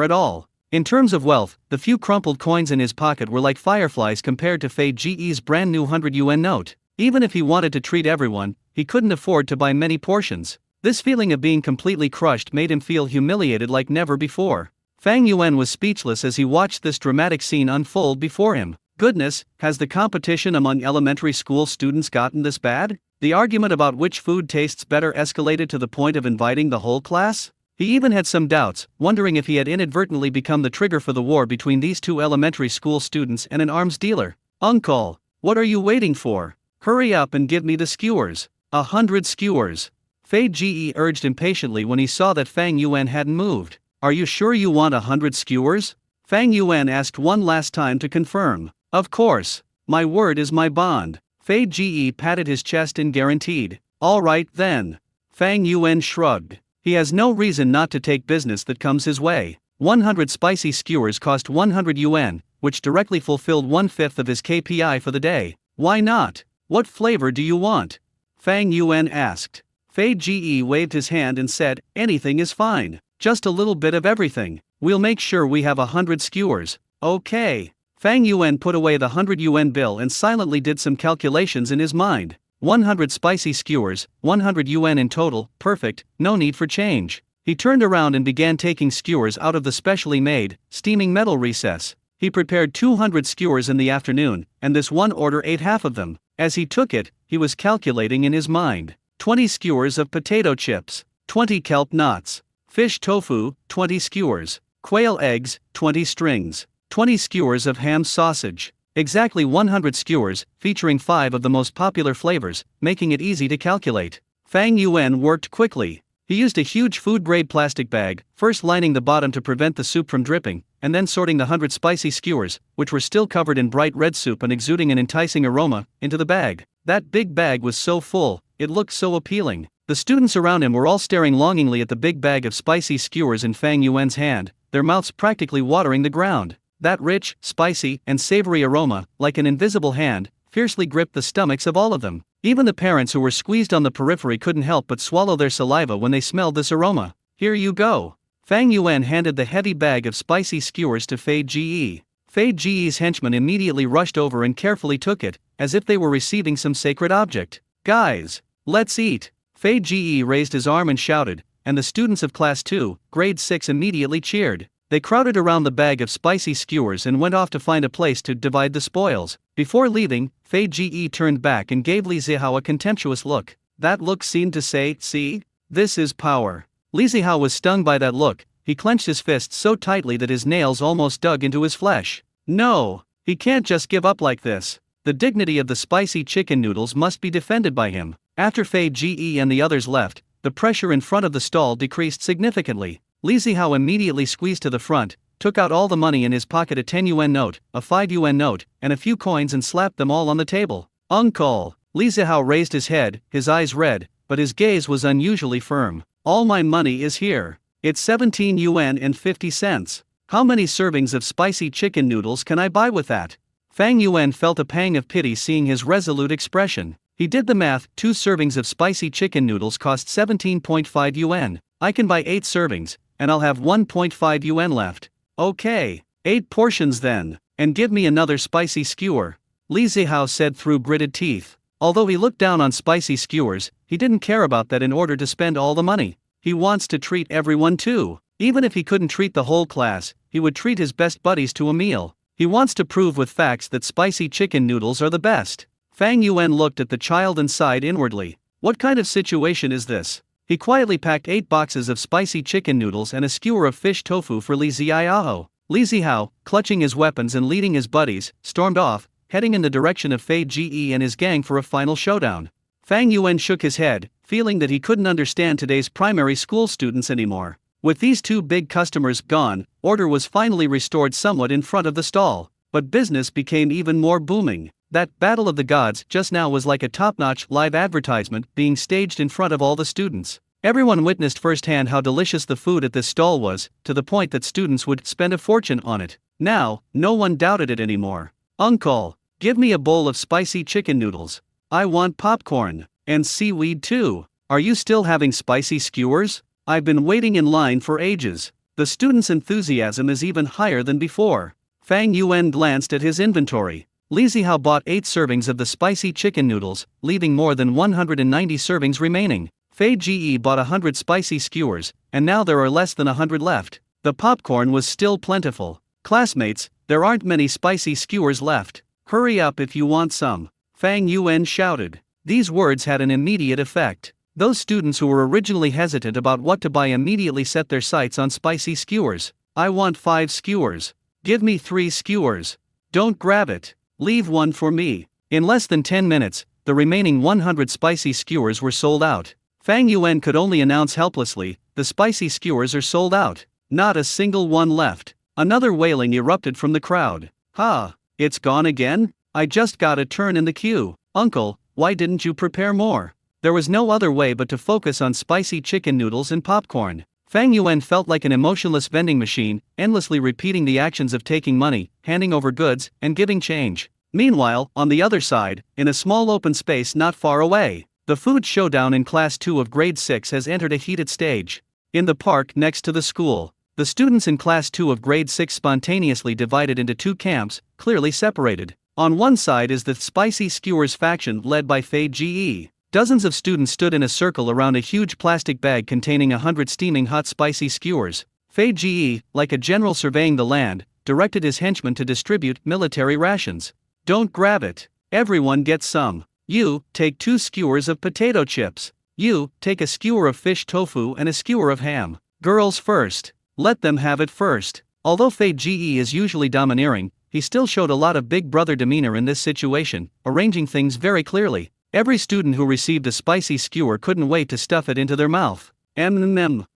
at all. In terms of wealth, the few crumpled coins in his pocket were like fireflies compared to Fei Ge's brand new 100 yuan note. Even if he wanted to treat everyone, he couldn't afford to buy many portions. This feeling of being completely crushed made him feel humiliated like never before. Fang Yuan was speechless as he watched this dramatic scene unfold before him. Goodness, has the competition among elementary school students gotten this bad? The argument about which food tastes better escalated to the point of inviting the whole class? He even had some doubts, wondering if he had inadvertently become the trigger for the war between these two elementary school students and an arms dealer. Uncle, what are you waiting for? Hurry up and give me the skewers. 100 skewers. Fei Ge urged impatiently when he saw that Fang Yuan hadn't moved. Are you sure you want 100 skewers? Fang Yuan asked one last time to confirm. Of course. My word is my bond. Fei Ge patted his chest and guaranteed. All right then. Fang Yuan shrugged. He has no reason not to take business that comes his way. 100 spicy skewers cost 100 yuan, which directly fulfilled 1/5 of his KPI for the day. Why not? What flavor do you want? Fang Yuan asked. Fei Ge waved his hand and said, anything is fine. Just a little bit of everything. We'll make sure we have 100 skewers. Okay. Fang Yuan put away the 100 yuan bill and silently did some calculations in his mind. 100 spicy skewers, 100 yuan in total, perfect, no need for change. He turned around and began taking skewers out of the specially made, steaming metal recess. He prepared 200 skewers in the afternoon, and this one order ate half of them. As he took it, he was calculating in his mind. 20 skewers of potato chips, 20 kelp knots, fish tofu, 20 skewers, quail eggs, 20 strings, 20 skewers of ham sausage. Exactly 100 skewers, featuring 5 of the most popular flavors, making it easy to calculate. Fang Yuan worked quickly. He used a huge food-grade plastic bag, first lining the bottom to prevent the soup from dripping, and then sorting the 100 spicy skewers, which were still covered in bright red soup and exuding an enticing aroma, into the bag. That big bag was so full, it looked so appealing. The students around him were all staring longingly at the big bag of spicy skewers in Fang Yuan's hand, their mouths practically watering the ground. That rich, spicy, and savory aroma, like an invisible hand, fiercely gripped the stomachs of all of them. Even the parents who were squeezed on the periphery couldn't help but swallow their saliva when they smelled this aroma. Here you go. Fang Yuan handed the heavy bag of spicy skewers to Fei Ge. Fei Ge's henchmen immediately rushed over and carefully took it, as if they were receiving some sacred object. Guys, let's eat. Fei Ge raised his arm and shouted, and the students of Class 2, Grade 6 immediately cheered. They crowded around the bag of spicy skewers and went off to find a place to divide the spoils. Before leaving, Fei Ji turned back and gave Li Zihao a contemptuous look. That look seemed to say, "See? This is power." Li Zihao was stung by that look. He clenched his fists so tightly that his nails almost dug into his flesh. No, he can't just give up like this. The dignity of the spicy chicken noodles must be defended by him. After Fei Ji and the others left, the pressure in front of the stall decreased significantly. Li Zihao immediately squeezed to the front, took out all the money in his pocket, a 10 yuan note, a 5 yuan note, and a few coins, and slapped them all on the table. "Uncle!" Li Zihao raised his head, his eyes red, but his gaze was unusually firm. "All my money is here. It's 17 yuan and 50 cents. How many servings of spicy chicken noodles can I buy with that?" Fang Yuan felt a pang of pity seeing his resolute expression. He did the math. 2 servings of spicy chicken noodles cost 17.5 yuan. I can buy 8 servings, and I'll have 1.5 yuan left. Okay, 8 portions then, and give me another spicy skewer, Li Zihao said through gritted teeth. Although he looked down on spicy skewers, he didn't care about that in order to spend all the money. He wants to treat everyone too. Even if he couldn't treat the whole class, he would treat his best buddies to a meal. He wants to prove with facts that spicy chicken noodles are the best. Fang Yuan looked at the child and sighed inwardly. What kind of situation is this? He quietly packed 8 boxes of spicy chicken noodles and a skewer of fish tofu for Li Zihao. Li Zihao, clutching his weapons and leading his buddies, stormed off, heading in the direction of Fei Ji and his gang for a final showdown. Fang Yuan shook his head, feeling that he couldn't understand today's primary school students anymore. With these 2 big customers gone, order was finally restored somewhat in front of the stall. But business became even more booming. That Battle of the Gods just now was like a top-notch live advertisement being staged in front of all the students. Everyone witnessed firsthand how delicious the food at this stall was, to the point that students would spend a fortune on it. Now, no one doubted it anymore. "Uncle, give me a bowl of spicy chicken noodles. I want popcorn, and seaweed too. Are you still having spicy skewers? I've been waiting in line for ages." The students' enthusiasm is even higher than before. Fang Yuan glanced at his inventory. Li Zihao bought 8 servings of the spicy chicken noodles, leaving more than 190 servings remaining. Fei Ji bought 100 spicy skewers, and now there are less than 100 left. The popcorn was still plentiful. "Classmates, there aren't many spicy skewers left. Hurry up if you want some," Fang Yuan shouted. These words had an immediate effect. Those students who were originally hesitant about what to buy immediately set their sights on spicy skewers. "I want 5 skewers. Give me 3 skewers. Don't grab it. Leave 1 for me." In less than 10 minutes, the remaining 100 spicy skewers were sold out. Fang Yuan could only announce helplessly, "The spicy skewers are sold out. Not a single one left." Another wailing erupted from the crowd. "Ha, it's gone again? I just got a turn in the queue. Uncle, why didn't you prepare more?" There was no other way but to focus on spicy chicken noodles and popcorn. Fang Yuan felt like an emotionless vending machine, endlessly repeating the actions of taking money, handing over goods, and giving change. Meanwhile, on the other side, in a small open space not far away, the food showdown in Class 2 of Grade 6 has entered a heated stage. In the park next to the school, the students in Class 2 of Grade 6 spontaneously divided into 2 camps, clearly separated. On one side is the spicy skewers faction led by Fei Ji. Dozens of students stood in a circle around a huge plastic bag containing 100 steaming hot spicy skewers. Fei Ji, like a general surveying the land, directed his henchmen to distribute military rations. "Don't grab it. Everyone gets some. You, take 2 skewers of potato chips. You, take a skewer of fish tofu and a skewer of ham. Girls first. Let them have it first." Although Fei Ji is usually domineering, he still showed a lot of big brother demeanor in this situation, arranging things very clearly. Every student who received a spicy skewer couldn't wait to stuff it into their mouth.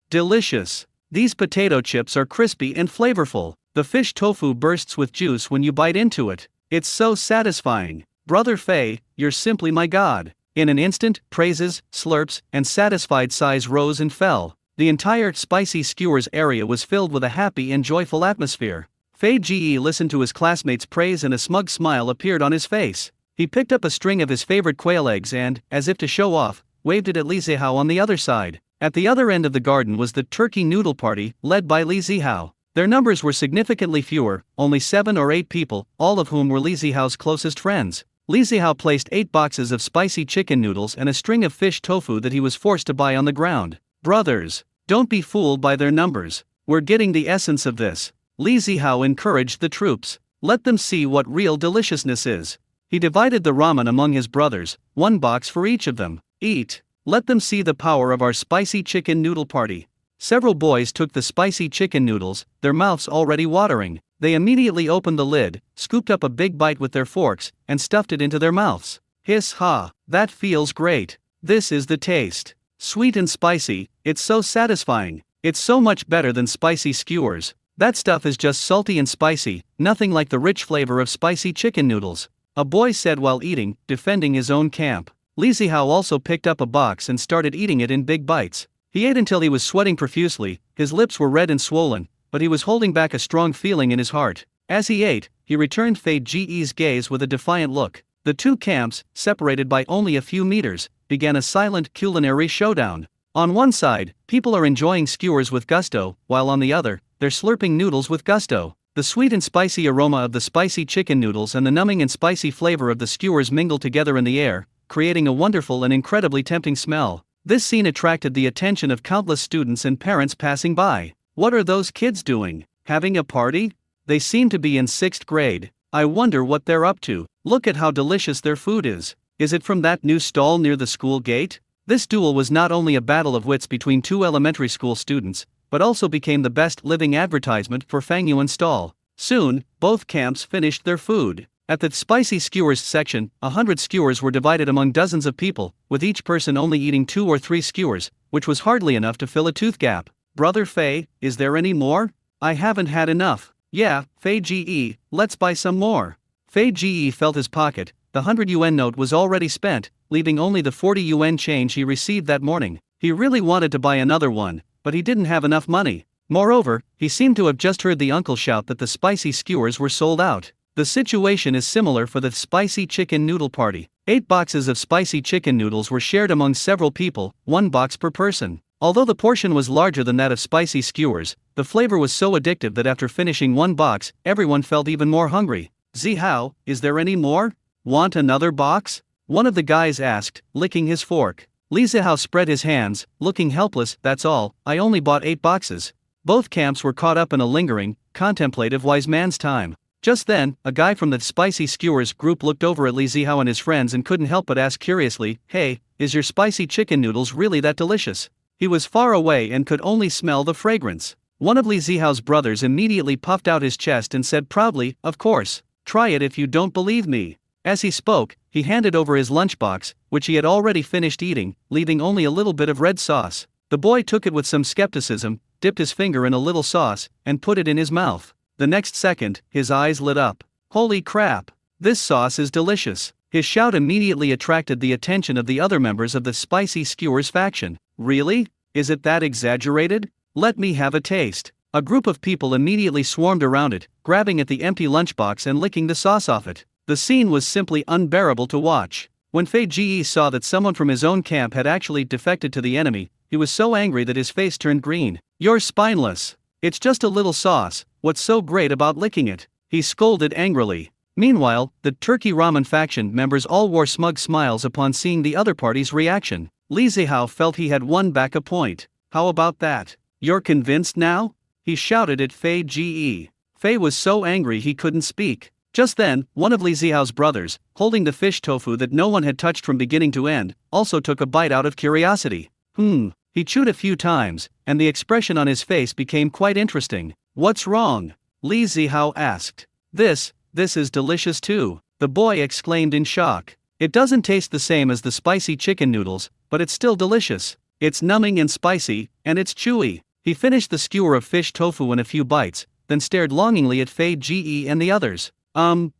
Delicious. These potato chips are crispy and flavorful. The fish tofu bursts with juice when you bite into it. It's so satisfying. Brother Fei, you're simply my god. In an instant, praises, slurps, and satisfied sighs rose and fell. The entire spicy skewers area was filled with a happy and joyful atmosphere. Fei Ji listened to his classmates' praise and a smug smile appeared on his face. He picked up a string of his favorite quail eggs and, as if to show off, waved it at Li Zihao on the other side. At the other end of the garden was the turkey noodle party, led by Li Zihao. Their numbers were significantly fewer, only 7 or 8 people, all of whom were Li Zihao's closest friends. Li Zihao placed 8 boxes of spicy chicken noodles and a string of fish tofu that he was forced to buy on the ground. "Brothers, don't be fooled by their numbers. We're getting the essence of this. Li Zihao encouraged the troops. Let them see what real deliciousness is. He divided the ramen among his brothers, 1 box for each of them. Eat. Let them see the power of our spicy chicken noodle party. Several boys took the spicy chicken noodles, their mouths already watering. They immediately opened the lid, scooped up a big bite with their forks, and stuffed it into their mouths. Hiss ha, that feels great. This is the taste. Sweet and spicy, it's so satisfying. It's so much better than spicy skewers. That stuff is just salty and spicy, nothing like the rich flavor of spicy chicken noodles. A boy said while eating, defending his own camp. Li Zihao also picked up a box and started eating it in big bites. He ate until he was sweating profusely, his lips were red and swollen, but he was holding back a strong feeling in his heart. As he ate, he returned Fei Ge's gaze with a defiant look. The two camps, separated by only a few meters, began a silent culinary showdown. On one side, people are enjoying skewers with gusto, while on the other, they're slurping noodles with gusto. The sweet and spicy aroma of the spicy chicken noodles and the numbing and spicy flavor of the skewers mingle together in the air, creating a wonderful and incredibly tempting smell. This scene attracted the attention of countless students and parents passing by. What are those kids doing? Having a party? They seem to be in 6th grade. I wonder what they're up to. Look at how delicious their food is. Is it from that new stall near the school gate? This duel was not only a battle of wits between 2 elementary school students, but also became the best living advertisement for Fang Yuan stall. Soon, both camps finished their food. At the spicy skewers section, 100 skewers were divided among dozens of people, with each person only eating 2 or 3 skewers, which was hardly enough to fill a tooth gap. Brother Fei, is there any more? I haven't had enough. Yeah, Fei Ge, let's buy some more. Fei Ge felt his pocket. The 100 yuan note was already spent, leaving only the 40 yuan change he received that morning. He really wanted to buy another one, but he didn't have enough money. Moreover, he seemed to have just heard the uncle shout that the spicy skewers were sold out. The situation is similar for the spicy chicken noodle party. 8 boxes of spicy chicken noodles were shared among several people, 1 box per person. Although the portion was larger than that of spicy skewers, the flavor was so addictive that after finishing 1 box, everyone felt even more hungry. Zihao, is there any more? Want another box? One of the guys asked, licking his fork. Li Zihao spread his hands, looking helpless. That's all, I only bought 8 boxes. Both camps were caught up in a lingering, contemplative wise man's time. Just then, a guy from the spicy skewers group looked over at Li Zihao and his friends and couldn't help but ask curiously, "Hey, is your spicy chicken noodles really that delicious?" He was far away and could only smell the fragrance. One of Li Zihao's brothers immediately puffed out his chest and said proudly, "Of course. Try it if you don't believe me." As he spoke, he handed over his lunchbox, which he had already finished eating, leaving only a little bit of red sauce. The boy took it with some skepticism, dipped his finger in a little sauce, and put it in his mouth. The next second, his eyes lit up. Holy crap! This sauce is delicious. His shout immediately attracted the attention of the other members of the spicy skewers faction. Really? Is it that exaggerated? Let me have a taste. A group of people immediately swarmed around it, grabbing at the empty lunchbox and licking the sauce off it. The scene was simply unbearable to watch. When Fei Ge saw that someone from his own camp had actually defected to the enemy, he was so angry that his face turned green. "You're spineless. It's just a little sauce, what's so great about licking it?" he scolded angrily. Meanwhile, the turkey ramen faction members all wore smug smiles upon seeing the other party's reaction. Li Zihao felt he had won back a point. "How about that? You're convinced now?" he shouted at Fei Ge. Fei was so angry he couldn't speak. Just then, one of Li Zihao's brothers, holding the fish tofu that no one had touched from beginning to end, also took a bite out of curiosity. He chewed a few times, and the expression on his face became quite interesting. "What's wrong?" Li Zihao asked. This is delicious too," the boy exclaimed in shock. "It doesn't taste the same as the spicy chicken noodles, but it's still delicious. It's numbing and spicy, and it's chewy." He finished the skewer of fish tofu in a few bites, then stared longingly at Fei Ge and the others.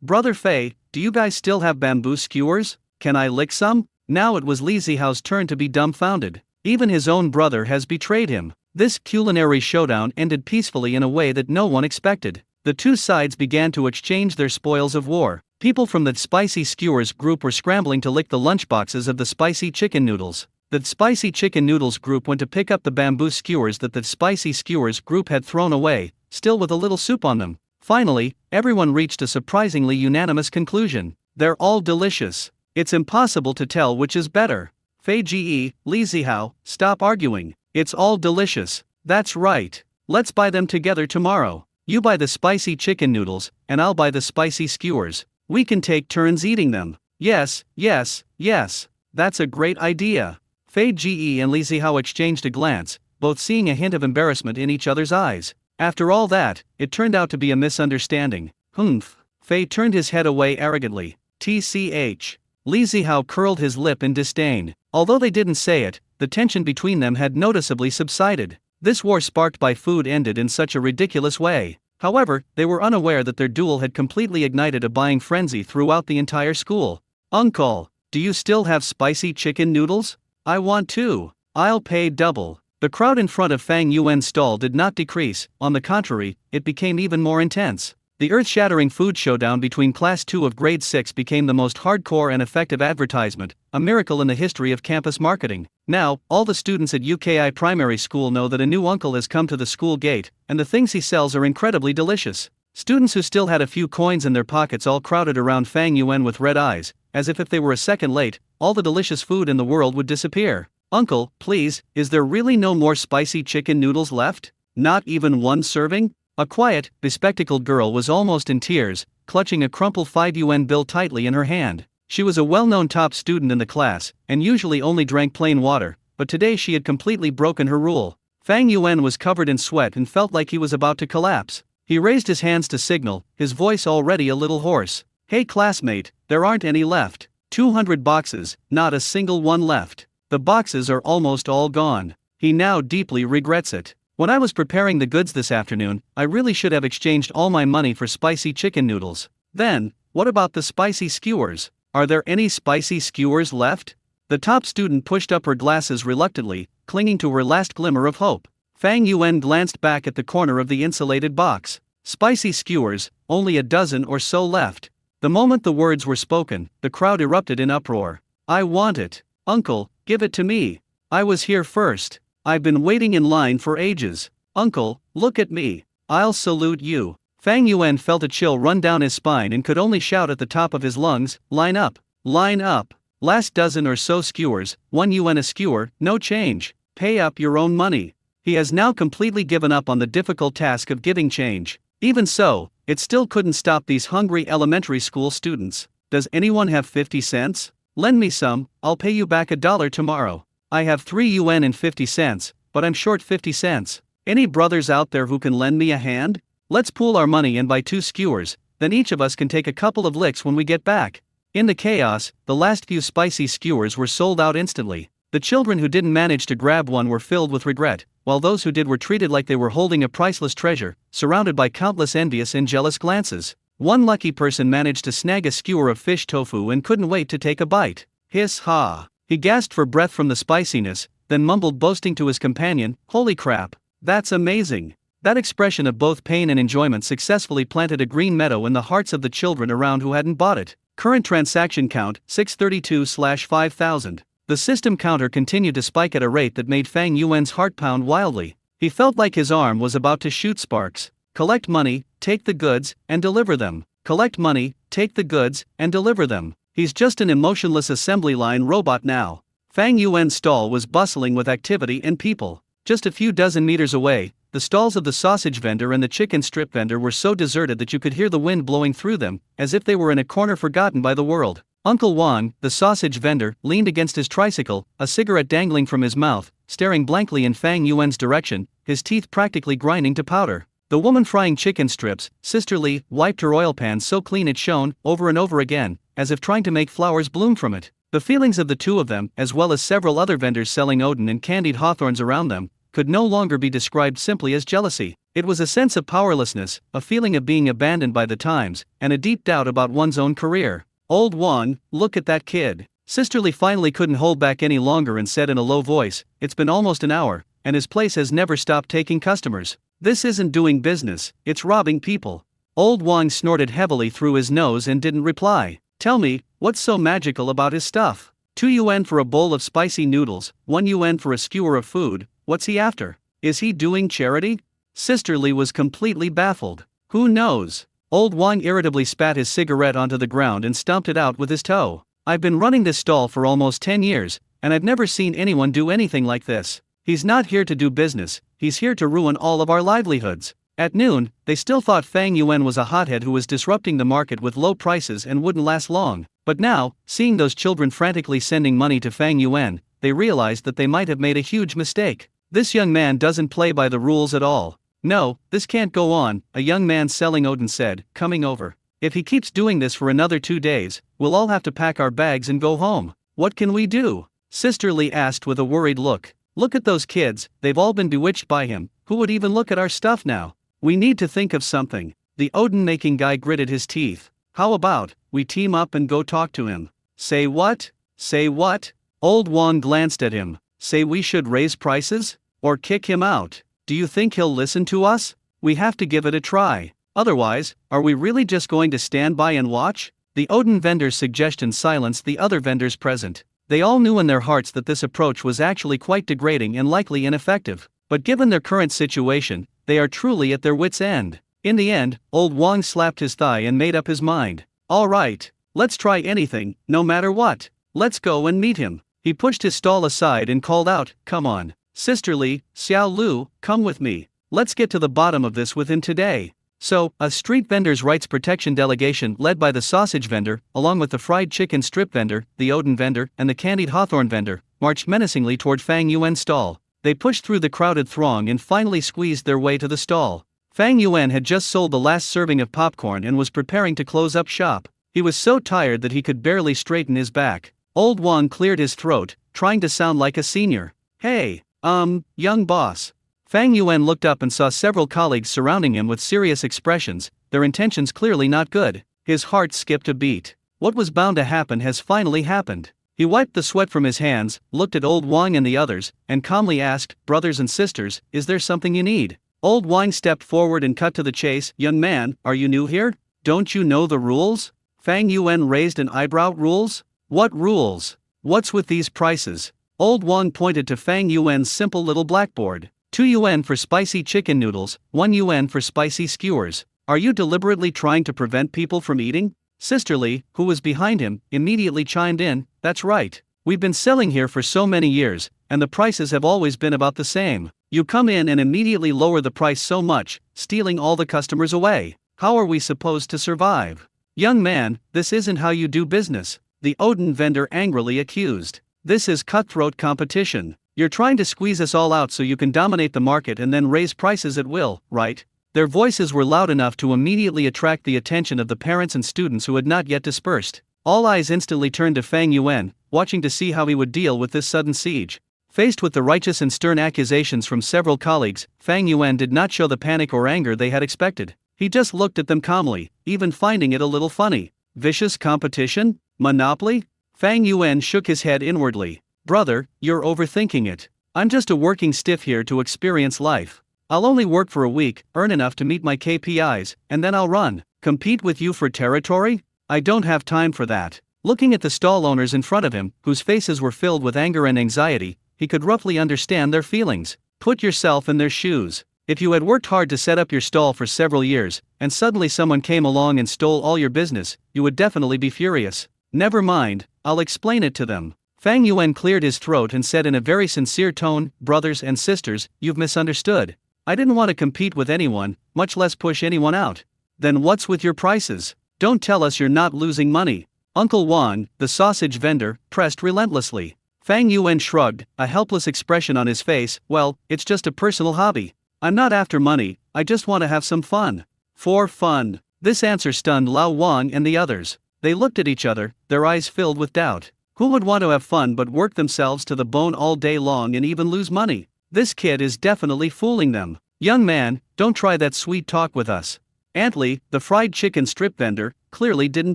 Brother Fei, do you guys still have bamboo skewers? Can I lick some?" Now it was Li Zihao's turn to be dumbfounded. Even his own brother has betrayed him. This culinary showdown ended peacefully in a way that no one expected. The two sides began to exchange their spoils of war. People from the spicy skewers group were scrambling to lick the lunchboxes of the spicy chicken noodles. The spicy chicken noodles group went to pick up the bamboo skewers that the spicy skewers group had thrown away, still with a little soup on them. Finally, everyone reached a surprisingly unanimous conclusion. They're all delicious. It's impossible to tell which is better. Fei Ge, Li Zihao, stop arguing. It's all delicious. That's right. Let's buy them together tomorrow. You buy the spicy chicken noodles, and I'll buy the spicy skewers. We can take turns eating them. Yes, yes, yes. That's a great idea. Fei Ge and Li Zihao exchanged a glance, both seeing a hint of embarrassment in each other's eyes. After all that, it turned out to be a misunderstanding. Humph. Fei turned his head away arrogantly. TCH. Li Zihao curled his lip in disdain. Although they didn't say it, the tension between them had noticeably subsided. This war sparked by food ended in such a ridiculous way. However, they were unaware that their duel had completely ignited a buying frenzy throughout the entire school. Uncle, do you still have spicy chicken noodles? I want two. I'll pay double. The crowd in front of Fang Yuan's stall did not decrease, on the contrary, it became even more intense. The earth-shattering food showdown between Class 2 of Grade 6 became the most hardcore and effective advertisement, a miracle in the history of campus marketing. Now, all the students at UKI Primary School know that a new uncle has come to the school gate, and the things he sells are incredibly delicious. Students who still had a few coins in their pockets all crowded around Fang Yuan with red eyes, as if they were a second late, all the delicious food in the world would disappear. Uncle, please, is there really no more spicy chicken noodles left? Not even one serving? A quiet, bespectacled girl was almost in tears, clutching a crumpled 5 yuan bill tightly in her hand. She was a well-known top student in the class, and usually only drank plain water, but today she had completely broken her rule. Fang Yuan was covered in sweat and felt like he was about to collapse. He raised his hands to signal, his voice already a little hoarse. Hey classmate, there aren't any left. 200 boxes, not a single one left. The boxes are almost all gone. He now deeply regrets it. When I was preparing the goods this afternoon, I really should have exchanged all my money for spicy chicken noodles. Then, what about the spicy skewers? Are there any spicy skewers left? The top student pushed up her glasses reluctantly, clinging to her last glimmer of hope. Fang Yuan glanced back at the corner of the insulated box. Spicy skewers, only a dozen or so left. The moment the words were spoken, the crowd erupted in uproar. I want it. Uncle, give it to me. I was here first. I've been waiting in line for ages. Uncle, look at me. I'll salute you. Fang Yuan felt a chill run down his spine and could only shout at the top of his lungs, line up. Line up. Last dozen or so skewers, 1 yuan a skewer, no change. Pay up your own money. He has now completely given up on the difficult task of giving change. Even so, it still couldn't stop these hungry elementary school students. Does anyone have 50 cents? Lend me some, I'll pay you back $1 tomorrow. I have 3 yuan and 50 cents, but I'm short 50 cents. Any brothers out there who can lend me a hand? Let's pool our money and buy 2 skewers, then each of us can take a couple of licks when we get back. In the chaos, the last few spicy skewers were sold out instantly. The children who didn't manage to grab one were filled with regret, while those who did were treated like they were holding a priceless treasure, surrounded by countless envious and jealous glances. One lucky person managed to snag a skewer of fish tofu and couldn't wait to take a bite. Hiss ha! He gasped for breath from the spiciness, then mumbled boasting to his companion, holy crap, that's amazing. That expression of both pain and enjoyment successfully planted a green meadow in the hearts of the children around who hadn't bought it. Current transaction count, 632/5000. The system counter continued to spike at a rate that made Fang Yuan's heart pound wildly. He felt like his arm was about to shoot sparks. Collect money, take the goods, and deliver them. Collect money, take the goods, and deliver them. He's just an emotionless assembly line robot now. Fang Yuan's stall was bustling with activity and people. Just a few dozen meters away, the stalls of the sausage vendor and the chicken strip vendor were so deserted that you could hear the wind blowing through them, as if they were in a corner forgotten by the world. Uncle Wang, the sausage vendor, leaned against his tricycle, a cigarette dangling from his mouth, staring blankly in Fang Yuan's direction, his teeth practically grinding to powder. The woman frying chicken strips, Sister Li, wiped her oil pan so clean it shone, over and over again, as if trying to make flowers bloom from it. The feelings of the two of them, as well as several other vendors selling Odin and candied hawthorns around them, could no longer be described simply as jealousy. It was a sense of powerlessness, a feeling of being abandoned by the times, and a deep doubt about one's own career. Old Wang, look at that kid. Sister Li finally couldn't hold back any longer and said in a low voice, it's been almost an hour, and his place has never stopped taking customers. This isn't doing business, it's robbing people. Old Wang snorted heavily through his nose and didn't reply. Tell me, what's so magical about his stuff? 2 yuan for a bowl of spicy noodles, 1 yuan for a skewer of food, what's he after? Is he doing charity? Sister Li was completely baffled. Who knows? Old Wang irritably spat his cigarette onto the ground and stomped it out with his toe. I've been running this stall for almost 10 years, and I've never seen anyone do anything like this. He's not here to do business, he's here to ruin all of our livelihoods. At noon, they still thought Fang Yuan was a hothead who was disrupting the market with low prices and wouldn't last long. But now, seeing those children frantically sending money to Fang Yuan, they realized that they might have made a huge mistake. This young man doesn't play by the rules at all. No, this can't go on, a young man selling Odin said, coming over. If he keeps doing this for another 2 days, we'll all have to pack our bags and go home. What can we do? Sister Lee asked with a worried look. Look at those kids, they've all been bewitched by him. Who would even look at our stuff now? We need to think of something. The Odin-making guy gritted his teeth. How about, we team up and go talk to him? Say what? Say what? Old Wang glanced at him. Say we should raise prices? Or kick him out? Do you think he'll listen to us? We have to give it a try. Otherwise, are we really just going to stand by and watch? The Odin vendor's suggestion silenced the other vendors present. They all knew in their hearts that this approach was actually quite degrading and likely ineffective. But given their current situation, they are truly at their wits' end. In the end, old Wang slapped his thigh and made up his mind. All right, let's try anything, no matter what. Let's go and meet him. He pushed his stall aside and called out, come on. Sister Lee, Xiao Lu, come with me. Let's get to the bottom of this with him today. So, a street vendors' rights protection delegation led by the sausage vendor, along with the fried chicken strip vendor, the Odin vendor, and the candied hawthorn vendor, marched menacingly toward Fang Yuan's stall. They pushed through the crowded throng and finally squeezed their way to the stall. Fang Yuan had just sold the last serving of popcorn and was preparing to close up shop. He was so tired that he could barely straighten his back. Old Wang cleared his throat, trying to sound like a senior. Hey, young boss. Fang Yuan looked up and saw several colleagues surrounding him with serious expressions, their intentions clearly not good. His heart skipped a beat. What was bound to happen has finally happened. He wiped the sweat from his hands, looked at old Wang and the others, and calmly asked, brothers and sisters, is there something you need? Old Wang stepped forward and cut to the chase. Young man, are you new here? Don't you know the rules? Fang Yuan raised an eyebrow. Rules? What rules? What's with these prices? Old Wang pointed to Fang Yuan's simple little blackboard. 2 yuan for spicy chicken noodles, 1 yuan for spicy skewers. Are you deliberately trying to prevent people from eating? Sister Lee, who was behind him, immediately chimed in, that's right. We've been selling here for so many years, and the prices have always been about the same. You come in and immediately lower the price so much, stealing all the customers away. How are we supposed to survive? Young man, this isn't how you do business, the Odin vendor angrily accused. This is cutthroat competition. You're trying to squeeze us all out so you can dominate the market and then raise prices at will, right? Their voices were loud enough to immediately attract the attention of the parents and students who had not yet dispersed. All eyes instantly turned to Fang Yuan, watching to see how he would deal with this sudden siege. Faced with the righteous and stern accusations from several colleagues, Fang Yuan did not show the panic or anger they had expected. He just looked at them calmly, even finding it a little funny. Vicious competition? Monopoly? Fang Yuan shook his head inwardly. Brother, you're overthinking it. I'm just a working stiff here to experience life. I'll only work for a week, earn enough to meet my KPIs, and then I'll run. Compete with you for territory? I don't have time for that. Looking at the stall owners in front of him, whose faces were filled with anger and anxiety, he could roughly understand their feelings. Put yourself in their shoes. If you had worked hard to set up your stall for several years, and suddenly someone came along and stole all your business, you would definitely be furious. Never mind, I'll explain it to them. Fang Yuan cleared his throat and said in a very sincere tone, brothers and sisters, you've misunderstood. I didn't want to compete with anyone, much less push anyone out. Then what's with your prices? Don't tell us you're not losing money. Uncle Wang, the sausage vendor, pressed relentlessly. Fang Yuan shrugged, a helpless expression on his face. Well, it's just a personal hobby. I'm not after money, I just want to have some fun. For fun. This answer stunned Lao Wang and the others. They looked at each other, their eyes filled with doubt. Who would want to have fun but work themselves to the bone all day long and even lose money? This kid is definitely fooling them. Young man, don't try that sweet talk with us. Aunt Lee, the fried chicken strip vendor, clearly didn't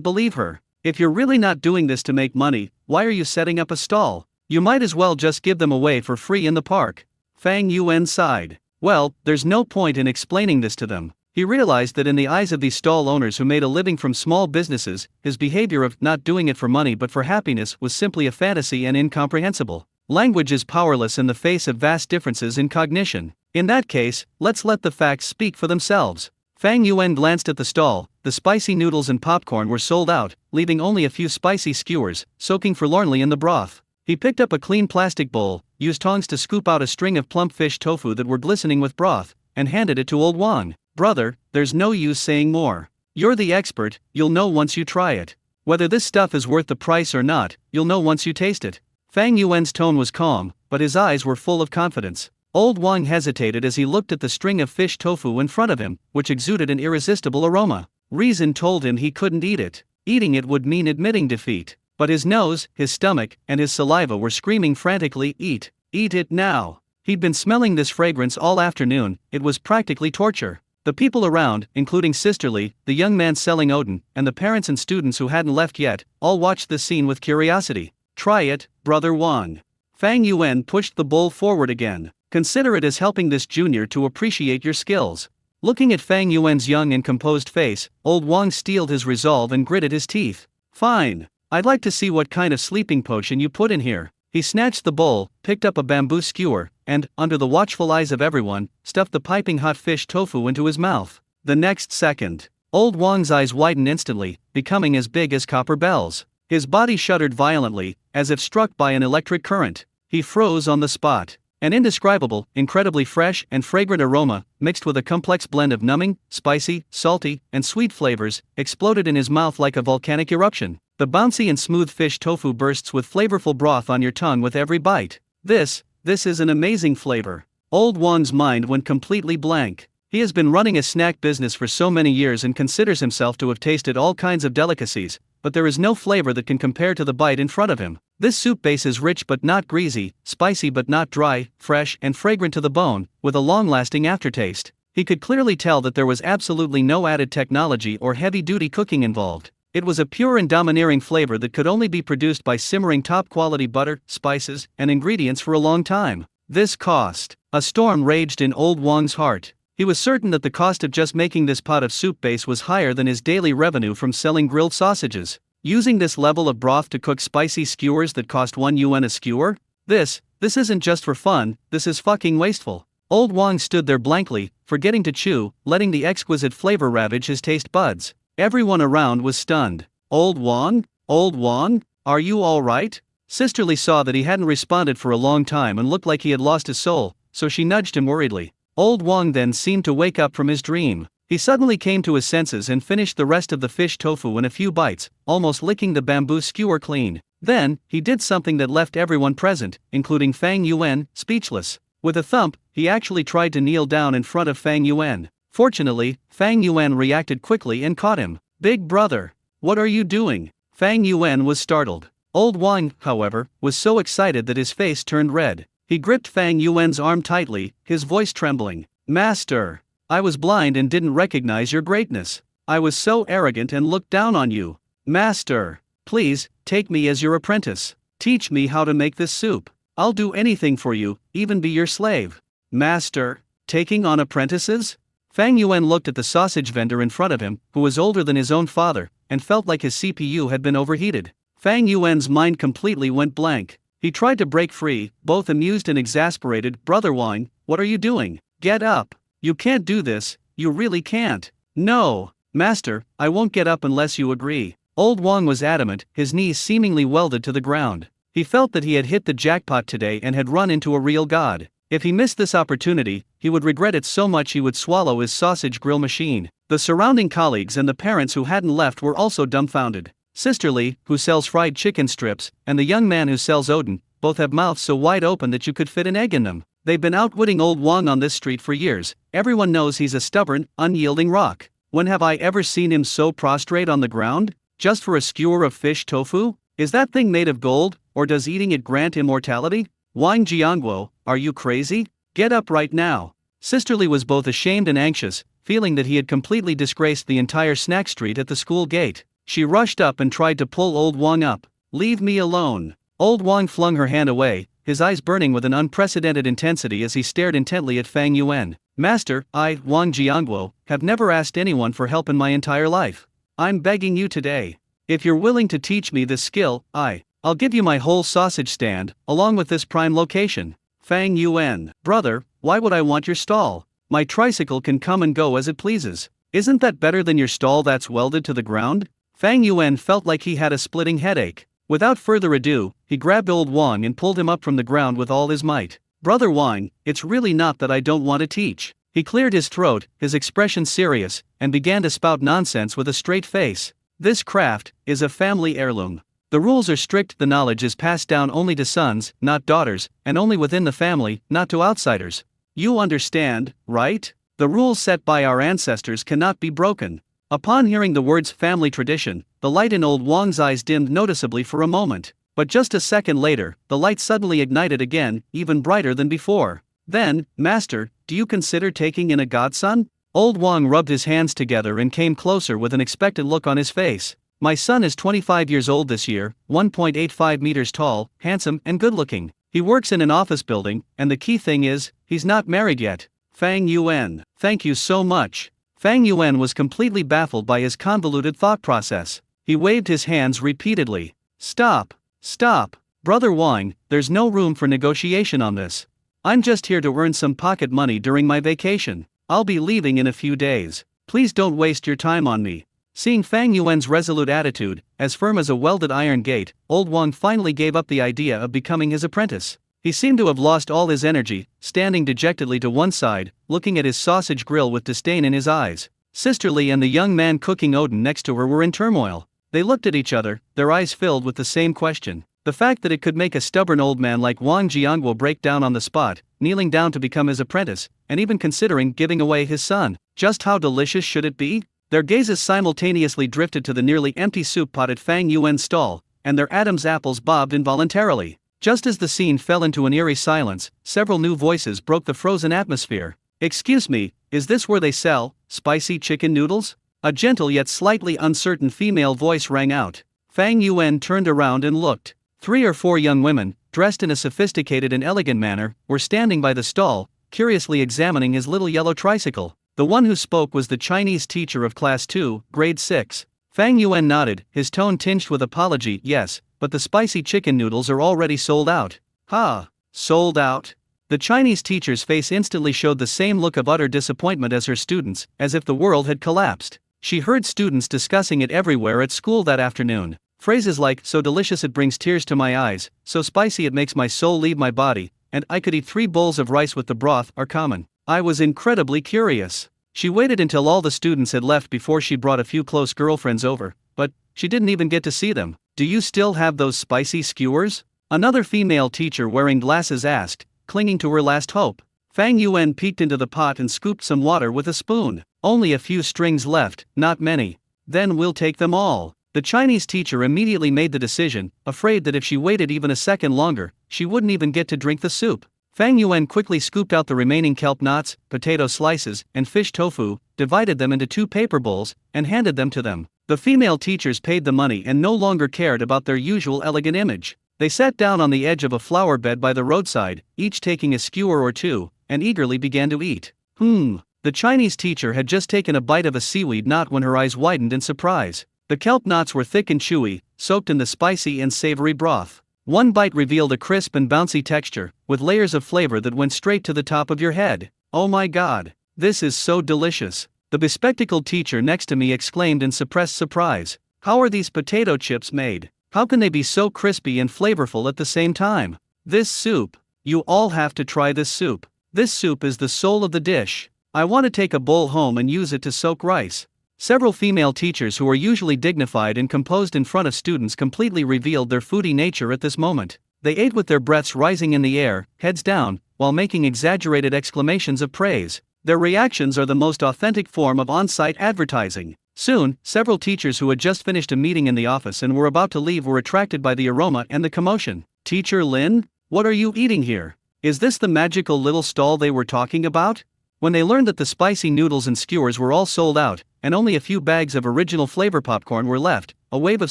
believe her. If you're really not doing this to make money, why are you setting up a stall? You might as well just give them away for free in the park. Fang Yuan sighed. Well, there's no point in explaining this to them. He realized that in the eyes of these stall owners who made a living from small businesses, his behavior of not doing it for money but for happiness was simply a fantasy and incomprehensible. Language is powerless in the face of vast differences in cognition. In that case, let's let the facts speak for themselves. Fang Yuan glanced at the stall. The spicy noodles and popcorn were sold out, leaving only a few spicy skewers, soaking forlornly in the broth. He picked up a clean plastic bowl, used tongs to scoop out a string of plump fish tofu that were glistening with broth, and handed it to old Wang. "Brother, there's no use saying more. You're the expert, you'll know once you try it. Whether this stuff is worth the price or not, you'll know once you taste it." Fang Yuan's tone was calm, but his eyes were full of confidence. Old Wang hesitated as he looked at the string of fish tofu in front of him, which exuded an irresistible aroma. Reason told him he couldn't eat it. Eating it would mean admitting defeat. But his nose, his stomach, and his saliva were screaming frantically, "Eat! Eat it now!" He'd been smelling this fragrance all afternoon. It was practically torture. The people around, including Sisterly, the young man selling Odin, and the parents and students who hadn't left yet, all watched this scene with curiosity. "Try it, Brother Wang." Fang Yuan pushed the bowl forward again. "Consider it as helping this junior to appreciate your skills." Looking at Fang Yuan's young and composed face, old Wang steeled his resolve and gritted his teeth. "Fine. I'd like to see what kind of sleeping potion you put in here." He snatched the bowl, picked up a bamboo skewer, and, under the watchful eyes of everyone, stuffed the piping hot fish tofu into his mouth. The next second, old Wang's eyes widened instantly, becoming as big as copper bells. His body shuddered violently, as if struck by an electric current. He froze on the spot. An indescribable, incredibly fresh and fragrant aroma, mixed with a complex blend of numbing, spicy, salty, and sweet flavors, exploded in his mouth like a volcanic eruption. The bouncy and smooth fish tofu bursts with flavorful broth on your tongue with every bite. This is an amazing flavor. Old Wang's mind went completely blank. He has been running a snack business for so many years and considers himself to have tasted all kinds of delicacies, but there is no flavor that can compare to the bite in front of him. This soup base is rich but not greasy, spicy but not dry, fresh and fragrant to the bone, with a long-lasting aftertaste. He could clearly tell that there was absolutely no added technology or heavy-duty cooking involved. It was a pure and domineering flavor that could only be produced by simmering top-quality butter, spices, and ingredients for a long time. This cost. A storm raged in old Wang's heart. He was certain that the cost of just making this pot of soup base was higher than his daily revenue from selling grilled sausages. Using this level of broth to cook spicy skewers that cost 1 yuan a skewer? This isn't just for fun, this is fucking wasteful. Old Wang stood there blankly, forgetting to chew, letting the exquisite flavor ravage his taste buds. Everyone around was stunned. Old Wang? Old Wang? Are you alright? Sisterly saw that he hadn't responded for a long time and looked like he had lost his soul, so she nudged him worriedly. Old Wang then seemed to wake up from his dream. He suddenly came to his senses and finished the rest of the fish tofu in a few bites, almost licking the bamboo skewer clean. Then, he did something that left everyone present, including Fang Yuan, speechless. With a thump, he actually tried to kneel down in front of Fang Yuan. Fortunately, Fang Yuan reacted quickly and caught him. "Big brother, what are you doing?" Fang Yuan was startled. Old Wang, however, was so excited that his face turned red. He gripped Fang Yuan's arm tightly, his voice trembling. "Master, I was blind and didn't recognize your greatness. I was so arrogant and looked down on you. Master, please, take me as your apprentice. Teach me how to make this soup. I'll do anything for you, even be your slave." Master, taking on apprentices? Fang Yuan looked at the sausage vendor in front of him, who was older than his own father, and felt like his CPU had been overheated. Fang Yuan's mind completely went blank. He tried to break free, both amused and exasperated. "Brother Wang, what are you doing? Get up. You can't do this, you really can't." "No, master, I won't get up unless you agree." Old Wang was adamant, his knees seemingly welded to the ground. He felt that he had hit the jackpot today and had run into a real god. If he missed this opportunity, he would regret it so much he would swallow his sausage grill machine. The surrounding colleagues and the parents who hadn't left were also dumbfounded. Sisterly, who sells fried chicken strips, and the young man who sells Odin, both have mouths so wide open that you could fit an egg in them. They've been outwitting old Wang on this street for years. Everyone knows he's a stubborn, unyielding rock. When have I ever seen him so prostrate on the ground? Just for a skewer of fish tofu? Is that thing made of gold, or does eating it grant immortality? Wang Jiangguo, are you crazy? Get up right now. Sisterly was both ashamed and anxious, feeling that he had completely disgraced the entire snack street at the school gate. She rushed up and tried to pull old Wang up. "Leave me alone." Old Wang flung her hand away, his eyes burning with an unprecedented intensity as he stared intently at Fang Yuan. "Master, I, Wang Jiangguo, have never asked anyone for help in my entire life. I'm begging you today. If you're willing to teach me this skill, I'll give you my whole sausage stand, along with this prime location." Fang Yuan, "Brother, why would I want your stall? My tricycle can come and go as it pleases. Isn't that better than your stall that's welded to the ground?" Fang Yuan felt like he had a splitting headache. Without further ado, he grabbed old Wang and pulled him up from the ground with all his might. "Brother Wang, it's really not that I don't want to teach." He cleared his throat, his expression serious, and began to spout nonsense with a straight face. "This craft is a family heirloom. The rules are strict, the knowledge is passed down only to sons, not daughters, and only within the family, not to outsiders. You understand, right? The rules set by our ancestors cannot be broken." Upon hearing the words family tradition, the light in old Wang's eyes dimmed noticeably for a moment, but just a second later, the light suddenly ignited again, even brighter than before. "Then, master, do you consider taking in a godson?" Old Wang rubbed his hands together and came closer with an expectant look on his face. "My son is 25 years old this year, 1.85 meters tall, handsome and good-looking. He works in an office building, and the key thing is, he's not married yet." Fang Yuan, thank you so much. Fang Yuan was completely baffled by his convoluted thought process. He waved his hands repeatedly. "Stop! Stop! Brother Wang, there's no room for negotiation on this. I'm just here to earn some pocket money during my vacation. I'll be leaving in a few days. Please don't waste your time on me." Seeing Fang Yuan's resolute attitude, as firm as a welded iron gate, old Wang finally gave up the idea of becoming his apprentice. He seemed to have lost all his energy, standing dejectedly to one side, looking at his sausage grill with disdain in his eyes. Sister Li and the young man cooking Odin next to her were in turmoil. They looked at each other, their eyes filled with the same question. The fact that it could make a stubborn old man like Wang Jiangguo break down on the spot, kneeling down to become his apprentice, and even considering giving away his son, just how delicious should it be? Their gazes simultaneously drifted to the nearly empty soup pot at Fang Yuan's stall, and their Adam's apples bobbed involuntarily. Just as the scene fell into an eerie silence, several new voices broke the frozen atmosphere. "Excuse me, is this where they sell spicy chicken noodles?" A gentle yet slightly uncertain female voice rang out. Fang Yuan turned around and looked. 3 or 4 young women, dressed in a sophisticated and elegant manner, were standing by the stall, curiously examining his little yellow tricycle. The one who spoke was the Chinese teacher of Class 2, Grade 6. Fang Yuan nodded, his tone tinged with apology. "Yes, but the spicy chicken noodles are already sold out." "Ha! Sold out?" The Chinese teacher's face instantly showed the same look of utter disappointment as her students', as if the world had collapsed. She heard students discussing it everywhere at school that afternoon. Phrases like, "so delicious it brings tears to my eyes," "so spicy it makes my soul leave my body," and "I could eat 3 bowls of rice with the broth" are common. I was incredibly curious. She waited until all the students had left before she brought a few close girlfriends over, but she didn't even get to see them. "Do you still have those spicy skewers?" Another female teacher wearing glasses asked, clinging to her last hope. Fang Yuan peeked into the pot and scooped some water with a spoon. "Only a few strings left, not many." "Then we'll take them all." The Chinese teacher immediately made the decision, afraid that if she waited even a second longer, she wouldn't even get to drink the soup. Fang Yuan quickly scooped out the remaining kelp knots, potato slices, and fish tofu, divided them into 2 paper bowls, and handed them to them. The female teachers paid the money and no longer cared about their usual elegant image. They sat down on the edge of a flower bed by the roadside, each taking a skewer or 2, and eagerly began to eat. The Chinese teacher had just taken a bite of a seaweed knot when her eyes widened in surprise. The kelp knots were thick and chewy, soaked in the spicy and savory broth. One bite revealed a crisp and bouncy texture, with layers of flavor that went straight to the top of your head. "Oh my God! This is so delicious!" The bespectacled teacher next to me exclaimed in suppressed surprise. "How are these potato chips made? How can they be so crispy and flavorful at the same time? This soup! You all have to try this soup. This soup is the soul of the dish. I want to take a bowl home and use it to soak rice." Several female teachers who are usually dignified and composed in front of students completely revealed their foodie nature at this moment. They ate with their breaths rising in the air, heads down, while making exaggerated exclamations of praise. Their reactions are the most authentic form of on-site advertising. Soon, several teachers who had just finished a meeting in the office and were about to leave were attracted by the aroma and the commotion. "Teacher Lin, what are you eating here? Is this the magical little stall they were talking about?" When they learned that the spicy noodles and skewers were all sold out, and only a few bags of original flavor popcorn were left, a wave of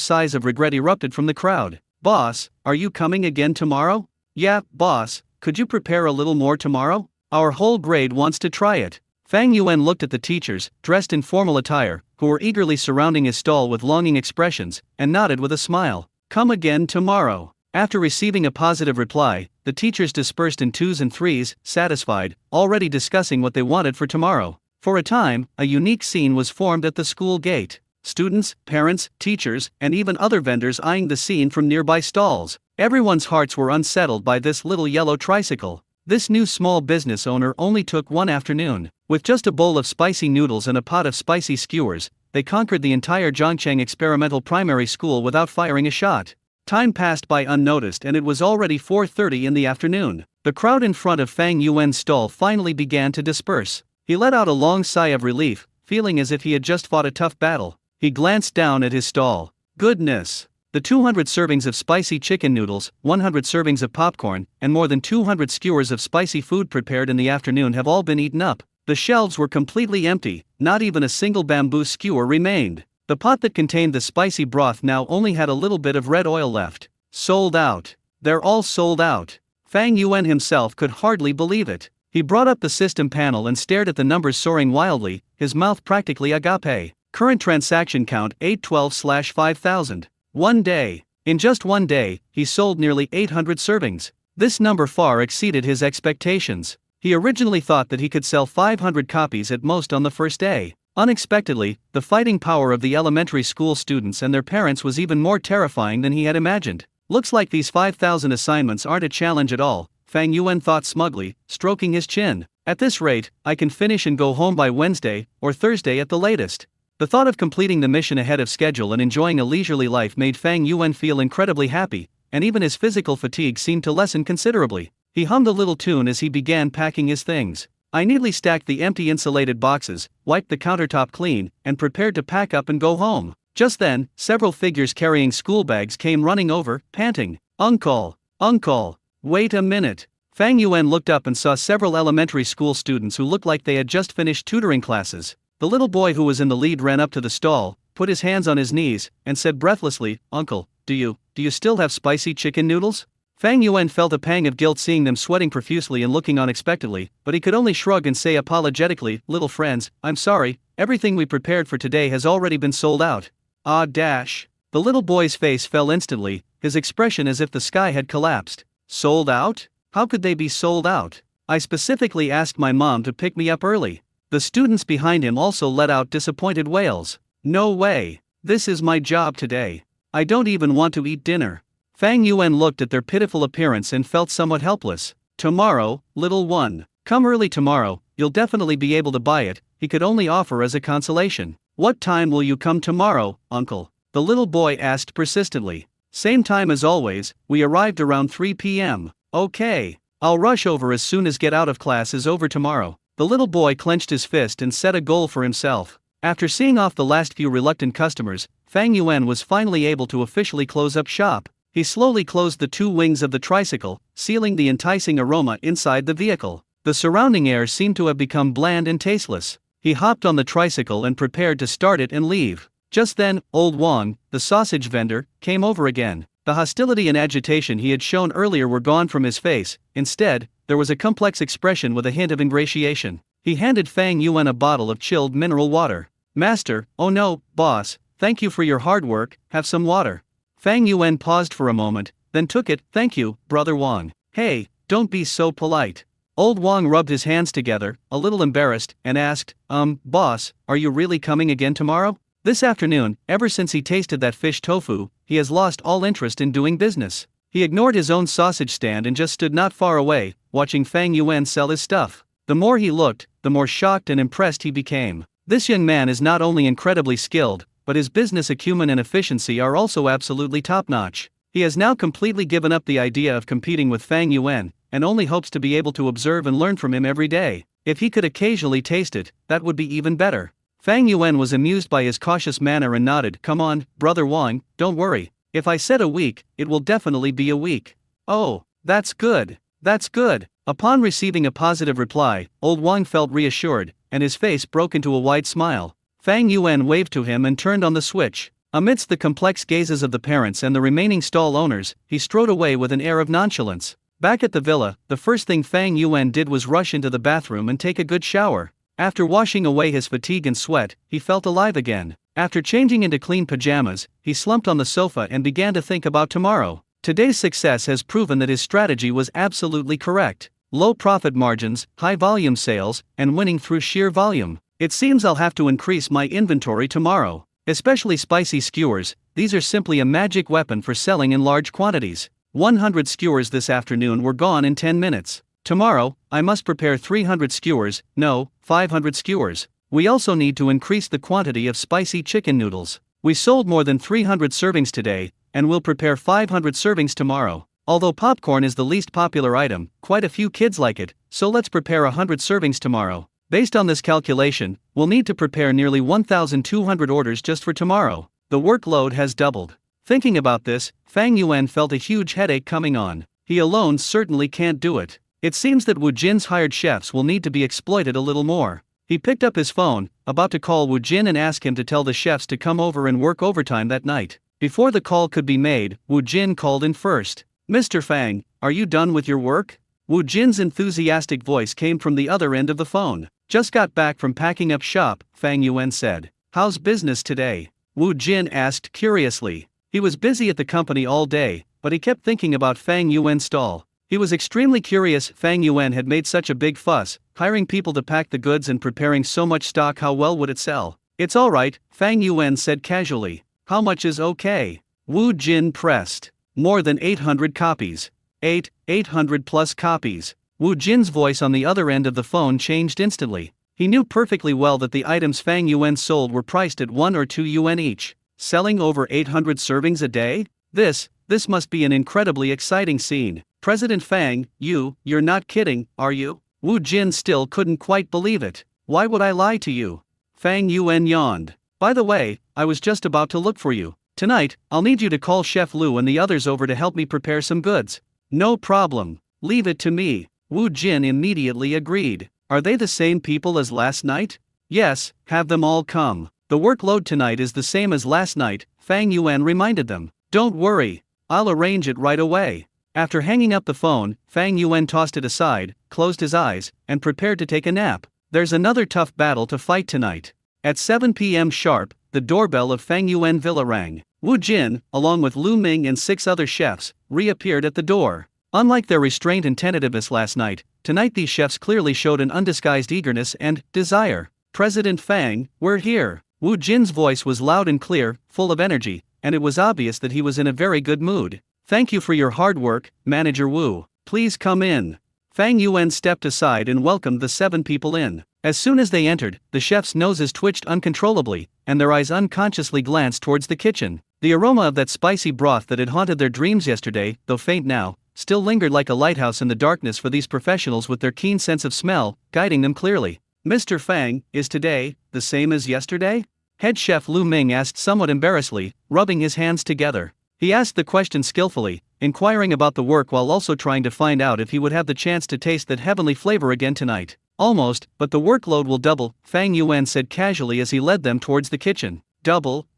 sighs of regret erupted from the crowd. "Boss, are you coming again tomorrow?" "Yeah, boss, could you prepare a little more tomorrow? Our whole grade wants to try it." Fang Yuan looked at the teachers, dressed in formal attire, who were eagerly surrounding his stall with longing expressions, and nodded with a smile. "Come again tomorrow." After receiving a positive reply, the teachers dispersed in 2s and 3s, satisfied, already discussing what they wanted for tomorrow. For a time, a unique scene was formed at the school gate. Students, parents, teachers, and even other vendors eyeing the scene from nearby stalls. Everyone's hearts were unsettled by this little yellow tricycle. This new small business owner only took one afternoon. With just a bowl of spicy noodles and a pot of spicy skewers, they conquered the entire Zhongcheng Experimental Primary School without firing a shot. Time passed by unnoticed and it was already 4:30 in the afternoon. The crowd in front of Fang Yuan's stall finally began to disperse. He let out a long sigh of relief, feeling as if he had just fought a tough battle. He glanced down at his stall. Goodness! The 200 servings of spicy chicken noodles, 100 servings of popcorn, and more than 200 skewers of spicy food prepared in the afternoon have all been eaten up. The shelves were completely empty, not even a single bamboo skewer remained. The pot that contained the spicy broth now only had a little bit of red oil left. Sold out. They're all sold out. Fang Yuan himself could hardly believe it. He brought up the system panel and stared at the numbers soaring wildly, his mouth practically agape. Current transaction count 812/5000. One day. In just one day, he sold nearly 800 servings. This number far exceeded his expectations. He originally thought that he could sell 500 copies at most on the first day. Unexpectedly, the fighting power of the elementary school students and their parents was even more terrifying than he had imagined. Looks like these 5,000 assignments aren't a challenge at all, Fang Yuan thought smugly, stroking his chin. At this rate, I can finish and go home by Wednesday, or Thursday at the latest. The thought of completing the mission ahead of schedule and enjoying a leisurely life made Fang Yuan feel incredibly happy, and even his physical fatigue seemed to lessen considerably. He hummed a little tune as he began packing his things. I neatly stacked the empty insulated boxes, wiped the countertop clean, and prepared to pack up and go home. Just then, several figures carrying school bags came running over, panting. Uncle! Uncle! Wait a minute! Fang Yuan looked up and saw several elementary school students who looked like they had just finished tutoring classes. The little boy who was in the lead ran up to the stall, put his hands on his knees, and said breathlessly, Uncle, do you still have spicy chicken noodles? Fang Yuan felt a pang of guilt seeing them sweating profusely and looking unexpectedly, but he could only shrug and say apologetically, little friends, I'm sorry, everything we prepared for today has already been sold out. Ah dash. The little boy's face fell instantly, his expression as if the sky had collapsed. Sold out? How could they be sold out? I specifically asked my mom to pick me up early. The students behind him also let out disappointed wails. No way. This is my job today. I don't even want to eat dinner. Fang Yuan looked at their pitiful appearance and felt somewhat helpless. Tomorrow, little one. Come early tomorrow, you'll definitely be able to buy it, he could only offer as a consolation. What time will you come tomorrow, uncle? The little boy asked persistently. Same time as always, we arrived around 3 p.m. Okay. I'll rush over as soon as get out of class is over tomorrow. The little boy clenched his fist and set a goal for himself. After seeing off the last few reluctant customers, Fang Yuan was finally able to officially close up shop. He slowly closed the two wings of the tricycle, sealing the enticing aroma inside the vehicle. The surrounding air seemed to have become bland and tasteless. He hopped on the tricycle and prepared to start it and leave. Just then, old Wang, the sausage vendor, came over again. The hostility and agitation he had shown earlier were gone from his face. Instead, there was a complex expression with a hint of ingratiation. He handed Fang Yuan a bottle of chilled mineral water. Master, oh no, boss, thank you for your hard work, have some water. Fang Yuan paused for a moment, then took it. Thank you, brother Wang. Hey, don't be so polite. Old Wang rubbed his hands together, a little embarrassed, and asked, boss, are you really coming again tomorrow? This afternoon, ever since he tasted that fish tofu, he has lost all interest in doing business. He ignored his own sausage stand and just stood not far away, watching Fang Yuan sell his stuff. The more he looked, the more shocked and impressed he became. This young man is not only incredibly skilled, but his business acumen and efficiency are also absolutely top-notch. He has now completely given up the idea of competing with Fang Yuan, and only hopes to be able to observe and learn from him every day. If he could occasionally taste it, that would be even better. Fang Yuan was amused by his cautious manner and nodded. Come on, brother Wang, don't worry. If I said a week, it will definitely be a week. Oh, that's good. That's good. Upon receiving a positive reply, old Wang felt reassured, and his face broke into a wide smile. Fang Yuan waved to him and turned on the switch. Amidst the complex gazes of the parents and the remaining stall owners, he strode away with an air of nonchalance. Back at the villa, the first thing Fang Yuan did was rush into the bathroom and take a good shower. After washing away his fatigue and sweat, he felt alive again. After changing into clean pajamas, he slumped on the sofa and began to think about tomorrow. Today's success has proven that his strategy was absolutely correct. Low profit margins, high volume sales, and winning through sheer volume. It seems I'll have to increase my inventory tomorrow. Especially spicy skewers, these are simply a magic weapon for selling in large quantities. 100 skewers this afternoon were gone in 10 minutes. Tomorrow, I must prepare 300 skewers, no, 500 skewers. We also need to increase the quantity of spicy chicken noodles. We sold more than 300 servings today, and we'll prepare 500 servings tomorrow. Although popcorn is the least popular item, quite a few kids like it, so let's prepare 100 servings tomorrow. Based on this calculation, we'll need to prepare nearly 1,200 orders just for tomorrow. The workload has doubled. Thinking about this, Fang Yuan felt a huge headache coming on. He alone certainly can't do it. It seems that Wu Jin's hired chefs will need to be exploited a little more. He picked up his phone, about to call Wu Jin and ask him to tell the chefs to come over and work overtime that night. Before the call could be made, Wu Jin called in first. "Mr. Fang, are you done with your work?" Wu Jin's enthusiastic voice came from the other end of the phone. "Just got back from packing up shop," Fang Yuan said. "How's business today?" Wu Jin asked curiously. He was busy at the company all day, but he kept thinking about Fang Yuan's stall. He was extremely curious. Fang Yuan had made such a big fuss, hiring people to pack the goods and preparing so much stock. How well would it sell? "It's alright," Fang Yuan said casually. "How much is okay?" Wu Jin pressed. "More than 800 copies. 800 plus copies." Wu Jin's voice on the other end of the phone changed instantly. He knew perfectly well that the items Fang Yuan sold were priced at 1 or 2 yuan each. Selling over 800 servings a day? This must be an incredibly exciting scene. "President Fang, you're not kidding, are you?" Wu Jin still couldn't quite believe it. "Why would I lie to you?" Fang Yuan yawned. "By the way, I was just about to look for you. Tonight, I'll need you to call Chef Lu and the others over to help me prepare some goods." "No problem. Leave it to me." Wu Jin immediately agreed. "Are they the same people as last night?" "Yes, have them all come. The workload tonight is the same as last night," Fang Yuan reminded them. "Don't worry, I'll arrange it right away." After hanging up the phone, Fang Yuan tossed it aside, closed his eyes, and prepared to take a nap. There's another tough battle to fight tonight. At 7 p.m. sharp, the doorbell of Fang Yuan Villa rang. Wu Jin, along with Lu Ming and 6 other chefs, reappeared at the door. Unlike their restraint and tentativeness last night, tonight these chefs clearly showed an undisguised eagerness and desire. "President Fang, we're here." Wu Jin's voice was loud and clear, full of energy, and it was obvious that he was in a very good mood. "Thank you for your hard work, Manager Wu. Please come in." Fang Yuan stepped aside and welcomed the 7 people in. As soon as they entered, the chefs' noses twitched uncontrollably, and their eyes unconsciously glanced towards the kitchen. The aroma of that spicy broth that had haunted their dreams yesterday, though faint now, still lingered like a lighthouse in the darkness for these professionals with their keen sense of smell, guiding them clearly. "Mr. Fang, is today the same as yesterday?" Head chef Lu Ming asked somewhat embarrassedly, rubbing his hands together. He asked the question skillfully, inquiring about the work while also trying to find out if he would have the chance to taste that heavenly flavor again tonight. "Almost, but the workload will double," Fang Yuan said casually as he led them towards the kitchen. Double.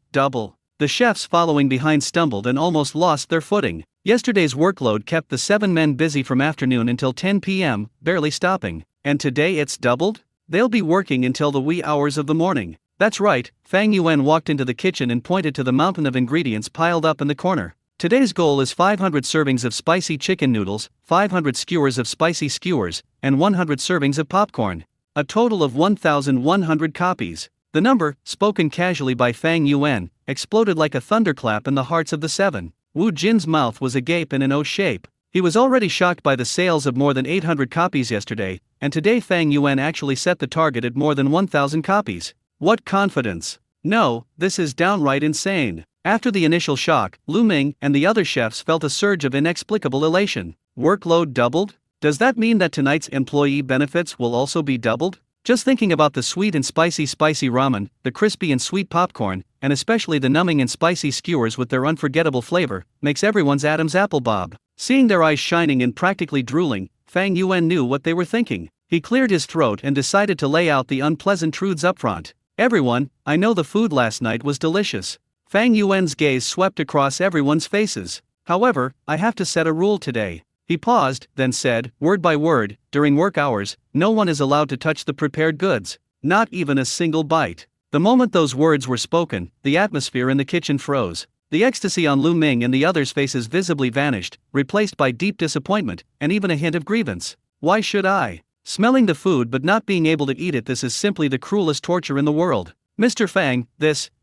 The chefs following behind stumbled and almost lost their footing. Yesterday's workload kept the 7 men busy from afternoon until 10 p.m., barely stopping. And today it's doubled? They'll be working until the wee hours of the morning. That's right, Fang Yuan walked into the kitchen and pointed to the mountain of ingredients piled up in the corner. "Today's goal is 500 servings of spicy chicken noodles, 500 skewers of spicy skewers, and 100 servings of popcorn. A total of 1,100 copies." The number, spoken casually by Fang Yuan, exploded like a thunderclap in the hearts of the 7. Wu Jin's mouth was agape in an O shape. He was already shocked by the sales of more than 800 copies yesterday, and today Fang Yuan actually set the target at more than 1,000 copies. What confidence! No, this is downright insane. After the initial shock, Lu Ming and the other chefs felt a surge of inexplicable elation. Workload doubled? Does that mean that tonight's employee benefits will also be doubled? Just thinking about the sweet and spicy ramen, the crispy and sweet popcorn, and especially the numbing and spicy skewers with their unforgettable flavor, makes everyone's Adam's apple bob. Seeing their eyes shining and practically drooling, Fang Yuan knew what they were thinking. He cleared his throat and decided to lay out the unpleasant truths up front. "Everyone, I know the food last night was delicious." Fang Yuan's gaze swept across everyone's faces. "However, I have to set a rule today." He paused, then said, word by word, "During work hours, no one is allowed to touch the prepared goods. Not even a single bite." The moment those words were spoken, the atmosphere in the kitchen froze. The ecstasy on Lu Ming and the others' faces visibly vanished, replaced by deep disappointment, and even a hint of grievance. "Why should I? Smelling the food but not being able to eat it, this is simply the cruelest torture in the world. Mr. Fang,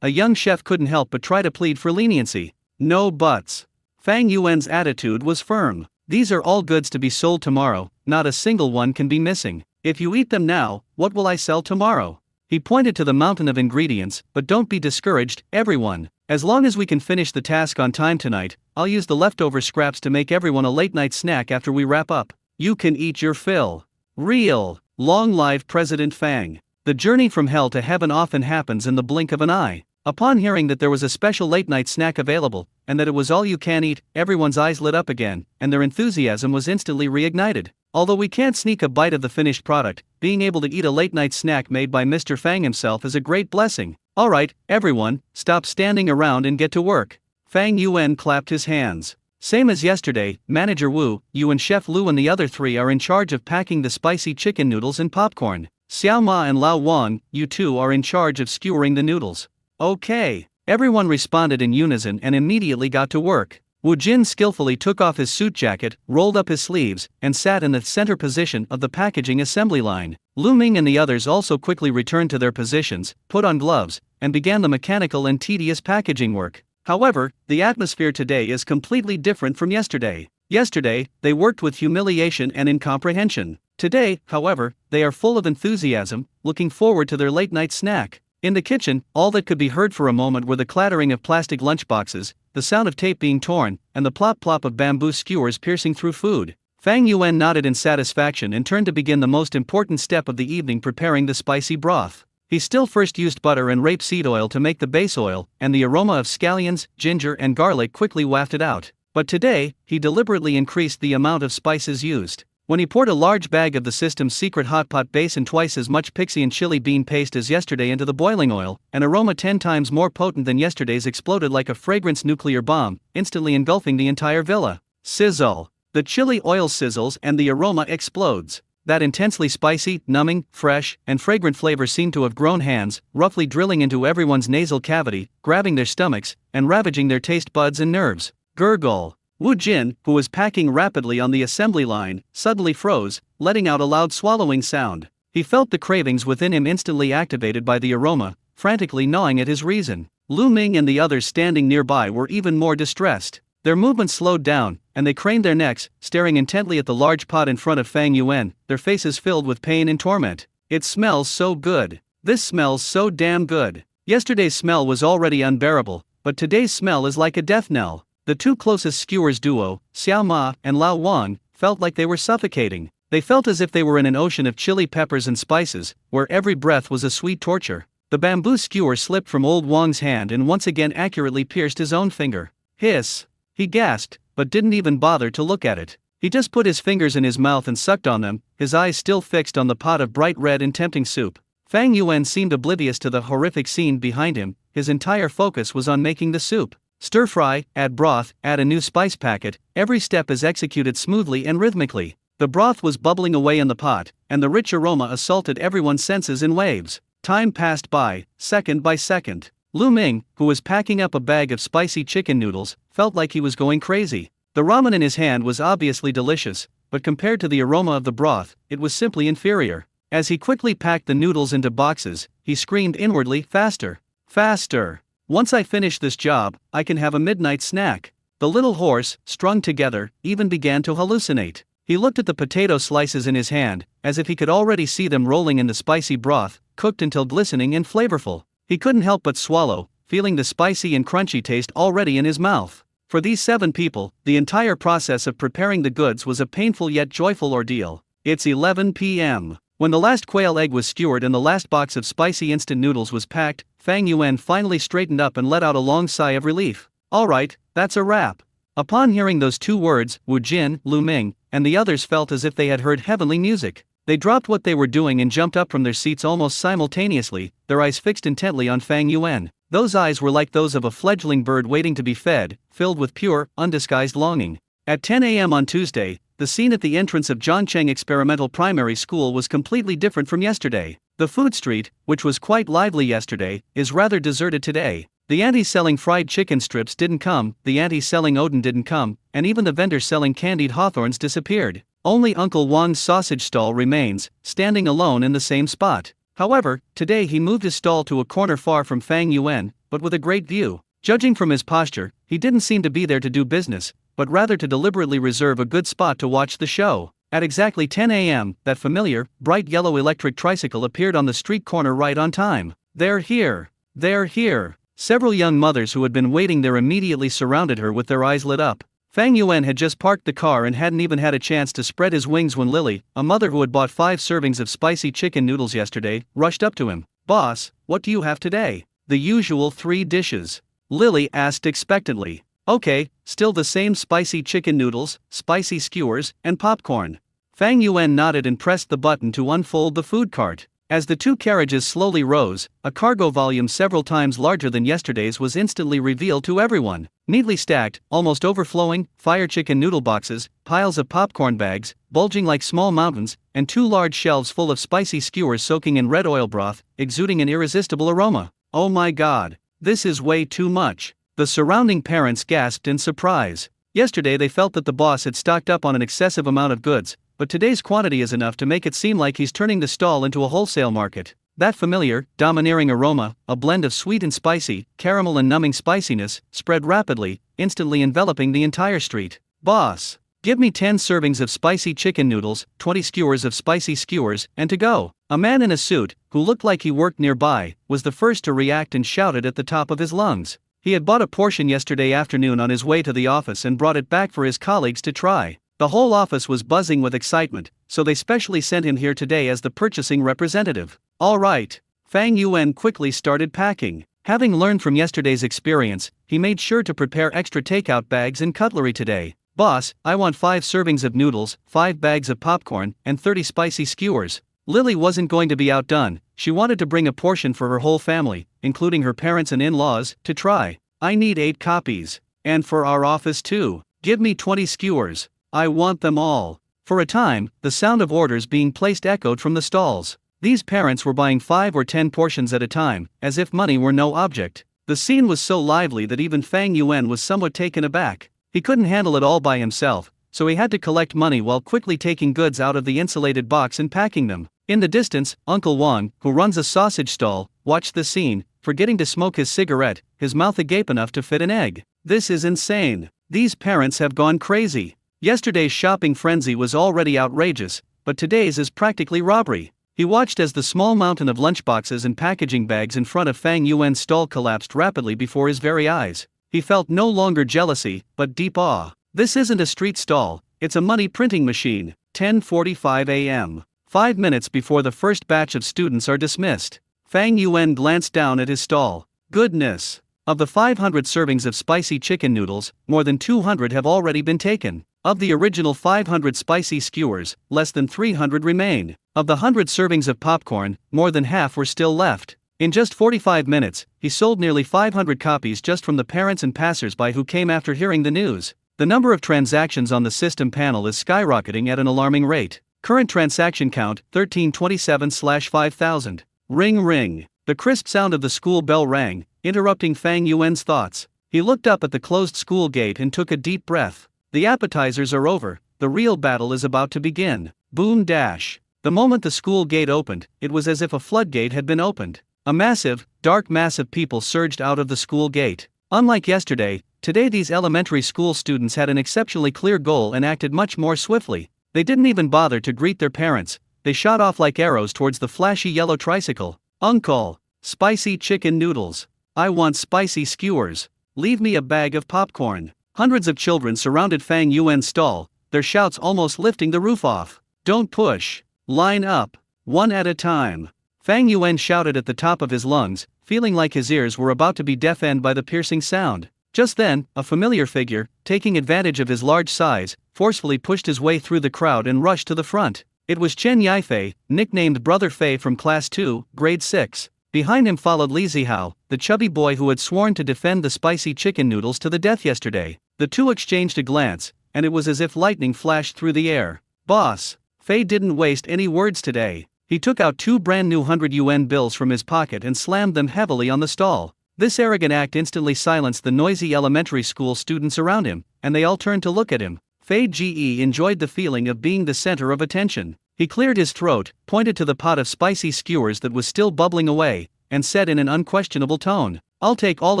a young chef couldn't help but try to plead for leniency. "No buts." Fang Yuan's attitude was firm. These are all goods to be sold tomorrow, not a single one can be missing. If you eat them now, what will I sell tomorrow? He pointed to the mountain of ingredients, but don't be discouraged, everyone. As long as we can finish the task on time tonight, I'll use the leftover scraps to make everyone a late-night snack after we wrap up. You can eat your fill. Real. Long live President Fang. The journey from hell to heaven often happens in the blink of an eye. Upon hearing that there was a special late-night snack available, and that it was all you can eat, everyone's eyes lit up again, and their enthusiasm was instantly reignited. Although we can't sneak a bite of the finished product, being able to eat a late-night snack made by Mr. Fang himself is a great blessing. Alright, everyone, stop standing around and get to work. Fang Yuan clapped his hands. Same as yesterday, Manager Wu, you and Chef Lu and the other three are in charge of packing the spicy chicken noodles and popcorn. Xiao Ma and Lao Wang, you two are in charge of skewering the noodles. Okay. Everyone responded in unison and immediately got to work. Wu Jin skillfully took off his suit jacket, rolled up his sleeves, and sat in the center position of the packaging assembly line. Lu Ming and the others also quickly returned to their positions, put on gloves, and began the mechanical and tedious packaging work. However, the atmosphere today is completely different from yesterday. Yesterday, they worked with humiliation and incomprehension. Today, however, they are full of enthusiasm, looking forward to their late-night snack. In the kitchen, all that could be heard for a moment were the clattering of plastic lunchboxes, the sound of tape being torn, and the plop-plop of bamboo skewers piercing through food. Fang Yuan nodded in satisfaction and turned to begin the most important step of the evening, preparing the spicy broth. He still first used butter and rapeseed oil to make the base oil, and the aroma of scallions, ginger and garlic quickly wafted out. But today, he deliberately increased the amount of spices used. When he poured a large bag of the system's secret hot pot base and twice as much pixie and chili bean paste as yesterday into the boiling oil, an aroma 10 times more potent than yesterday's exploded like a fragrance nuclear bomb, instantly engulfing the entire villa. Sizzle. The chili oil sizzles and the aroma explodes. That intensely spicy, numbing, fresh, and fragrant flavor seemed to have grown hands, roughly drilling into everyone's nasal cavity, grabbing their stomachs, and ravaging their taste buds and nerves. Gurgle. Wu Jin, who was packing rapidly on the assembly line, suddenly froze, letting out a loud swallowing sound. He felt the cravings within him instantly activated by the aroma, frantically gnawing at his reason. Lu Ming and the others standing nearby were even more distressed. Their movements slowed down, and they craned their necks, staring intently at the large pot in front of Fang Yuan, their faces filled with pain and torment. It smells so good. This smells so damn good. Yesterday's smell was already unbearable, but today's smell is like a death knell. The two closest skewers duo, Xiao Ma and Lao Wang, felt like they were suffocating. They felt as if they were in an ocean of chili peppers and spices, where every breath was a sweet torture. The bamboo skewer slipped from old Wang's hand and once again accurately pierced his own finger. Hiss! He gasped, but didn't even bother to look at it. He just put his fingers in his mouth and sucked on them, his eyes still fixed on the pot of bright red and tempting soup. Fang Yuan seemed oblivious to the horrific scene behind him, his entire focus was on making the soup. Stir fry, add broth, add a new spice packet, every step is executed smoothly and rhythmically. The broth was bubbling away in the pot, and the rich aroma assaulted everyone's senses in waves. Time passed by, second by second. Lu Ming, who was packing up a bag of spicy chicken noodles, felt like he was going crazy. The ramen in his hand was obviously delicious, but compared to the aroma of the broth, it was simply inferior. As he quickly packed the noodles into boxes, he screamed inwardly, "Faster! Faster! Once I finish this job, I can have a midnight snack." The little horse, strung together, even began to hallucinate. He looked at the potato slices in his hand, as if he could already see them rolling in the spicy broth, cooked until glistening and flavorful. He couldn't help but swallow, feeling the spicy and crunchy taste already in his mouth. For these 7 people, the entire process of preparing the goods was a painful yet joyful ordeal. It's 11 p.m. When the last quail egg was skewered and the last box of spicy instant noodles was packed, Fang Yuan finally straightened up and let out a long sigh of relief. Alright, that's a wrap. Upon hearing those 2 words, Wu Jin, Lu Ming, and the others felt as if they had heard heavenly music. They dropped what they were doing and jumped up from their seats almost simultaneously, their eyes fixed intently on Fang Yuan. Those eyes were like those of a fledgling bird waiting to be fed, filled with pure, undisguised longing. At 10 a.m. on Tuesday, the scene at the entrance of Zhongcheng Experimental Primary School was completely different from yesterday. The food street, which was quite lively yesterday, is rather deserted today. The auntie selling fried chicken strips didn't come, the auntie selling Odin didn't come, and even the vendor selling candied hawthorns disappeared. Only Uncle Wang's sausage stall remains, standing alone in the same spot. However, today he moved his stall to a corner far from Fang Yuan, but with a great view. Judging from his posture, he didn't seem to be there to do business, but rather to deliberately reserve a good spot to watch the show. At exactly 10 a.m., that familiar, bright yellow electric tricycle appeared on the street corner right on time. "They're here! They're here!" Several young mothers who had been waiting there immediately surrounded her with their eyes lit up. Fang Yuan had just parked the car and hadn't even had a chance to spread his wings when Lily, a mother who had bought 5 servings of spicy chicken noodles yesterday, rushed up to him. "Boss, what do you have today?" "The usual 3 dishes," Lily asked expectantly. "Okay, still the same spicy chicken noodles, spicy skewers, and popcorn." Fang Yuan nodded and pressed the button to unfold the food cart. As the 2 carriages slowly rose, a cargo volume several times larger than yesterday's was instantly revealed to everyone. Neatly stacked, almost overflowing, fire chicken noodle boxes, piles of popcorn bags, bulging like small mountains, and 2 large shelves full of spicy skewers soaking in red oil broth, exuding an irresistible aroma. "Oh my god, this is way too much." The surrounding parents gasped in surprise. Yesterday they felt that the boss had stocked up on an excessive amount of goods, but today's quantity is enough to make it seem like he's turning the stall into a wholesale market. That familiar, domineering aroma, a blend of sweet and spicy, caramel and numbing spiciness, spread rapidly, instantly enveloping the entire street. "Boss, give me 10 servings of spicy chicken noodles, 20 skewers of spicy skewers, and to go." A man in a suit, who looked like he worked nearby, was the first to react and shouted at the top of his lungs. He had bought a portion yesterday afternoon on his way to the office and brought it back for his colleagues to try. The whole office was buzzing with excitement, so they specially sent him here today as the purchasing representative. "All right." Fang Yuan quickly started packing. Having learned from yesterday's experience, he made sure to prepare extra takeout bags and cutlery today. "Boss, I want 5 servings of noodles, 5 bags of popcorn, and 30 spicy skewers." Lily wasn't going to be outdone. She wanted to bring a portion for her whole family, including her parents and in-laws, to try. "I need 8 copies. And for our office too. Give me 20 skewers. I want them all." For a time, the sound of orders being placed echoed from the stalls. These parents were buying 5 or 10 portions at a time, as if money were no object. The scene was so lively that even Fang Yuan was somewhat taken aback. He couldn't handle it all by himself, so he had to collect money while quickly taking goods out of the insulated box and packing them. In the distance, Uncle Wang, who runs a sausage stall, watched the scene, forgetting to smoke his cigarette, his mouth agape enough to fit an egg. "This is insane. These parents have gone crazy." Yesterday's shopping frenzy was already outrageous, but today's is practically robbery. He watched as the small mountain of lunchboxes and packaging bags in front of Fang Yuan's stall collapsed rapidly before his very eyes. He felt no longer jealousy, but deep awe. This isn't a street stall, it's a money printing machine. 10:45 a.m. 5 minutes before the first batch of students are dismissed. Fang Yuan glanced down at his stall. Goodness! Of the 500 servings of spicy chicken noodles, more than 200 have already been taken. Of the original 500 spicy skewers, less than 300 remain. Of the 100 servings of popcorn, more than half were still left. In just 45 minutes, he sold nearly 500 copies just from the parents and passers-by who came after hearing the news. The number of transactions on the system panel is skyrocketing at an alarming rate. Current transaction count, 1327/5000. Ring ring. The crisp sound of the school bell rang, interrupting Fang Yuan's thoughts. He looked up at the closed school gate and took a deep breath. The appetizers are over, the real battle is about to begin. Boom dash. The moment the school gate opened, it was as if a floodgate had been opened. A massive, dark mass of people surged out of the school gate. Unlike yesterday, today these elementary school students had an exceptionally clear goal and acted much more swiftly. They didn't even bother to greet their parents, they shot off like arrows towards the flashy yellow tricycle. "Uncle, spicy chicken noodles. I want spicy skewers. Leave me a bag of popcorn." Hundreds of children surrounded Fang Yuan's stall, their shouts almost lifting the roof off. "Don't push. Line up. One at a time." Fang Yuan shouted at the top of his lungs, feeling like his ears were about to be deafened by the piercing sound. Just then, a familiar figure, taking advantage of his large size, forcefully pushed his way through the crowd and rushed to the front. It was Chen Yifei, nicknamed Brother Fei from Class 2, Grade 6. Behind him followed Li Zihao, the chubby boy who had sworn to defend the spicy chicken noodles to the death yesterday. The two exchanged a glance, and it was as if lightning flashed through the air. "Boss." Fei didn't waste any words today. He took out 2 brand new 100 yuan bills from his pocket and slammed them heavily on the stall. This arrogant act instantly silenced the noisy elementary school students around him, and they all turned to look at him. Fei Ge enjoyed the feeling of being the center of attention. He cleared his throat, pointed to the pot of spicy skewers that was still bubbling away, and said in an unquestionable tone, "I'll take all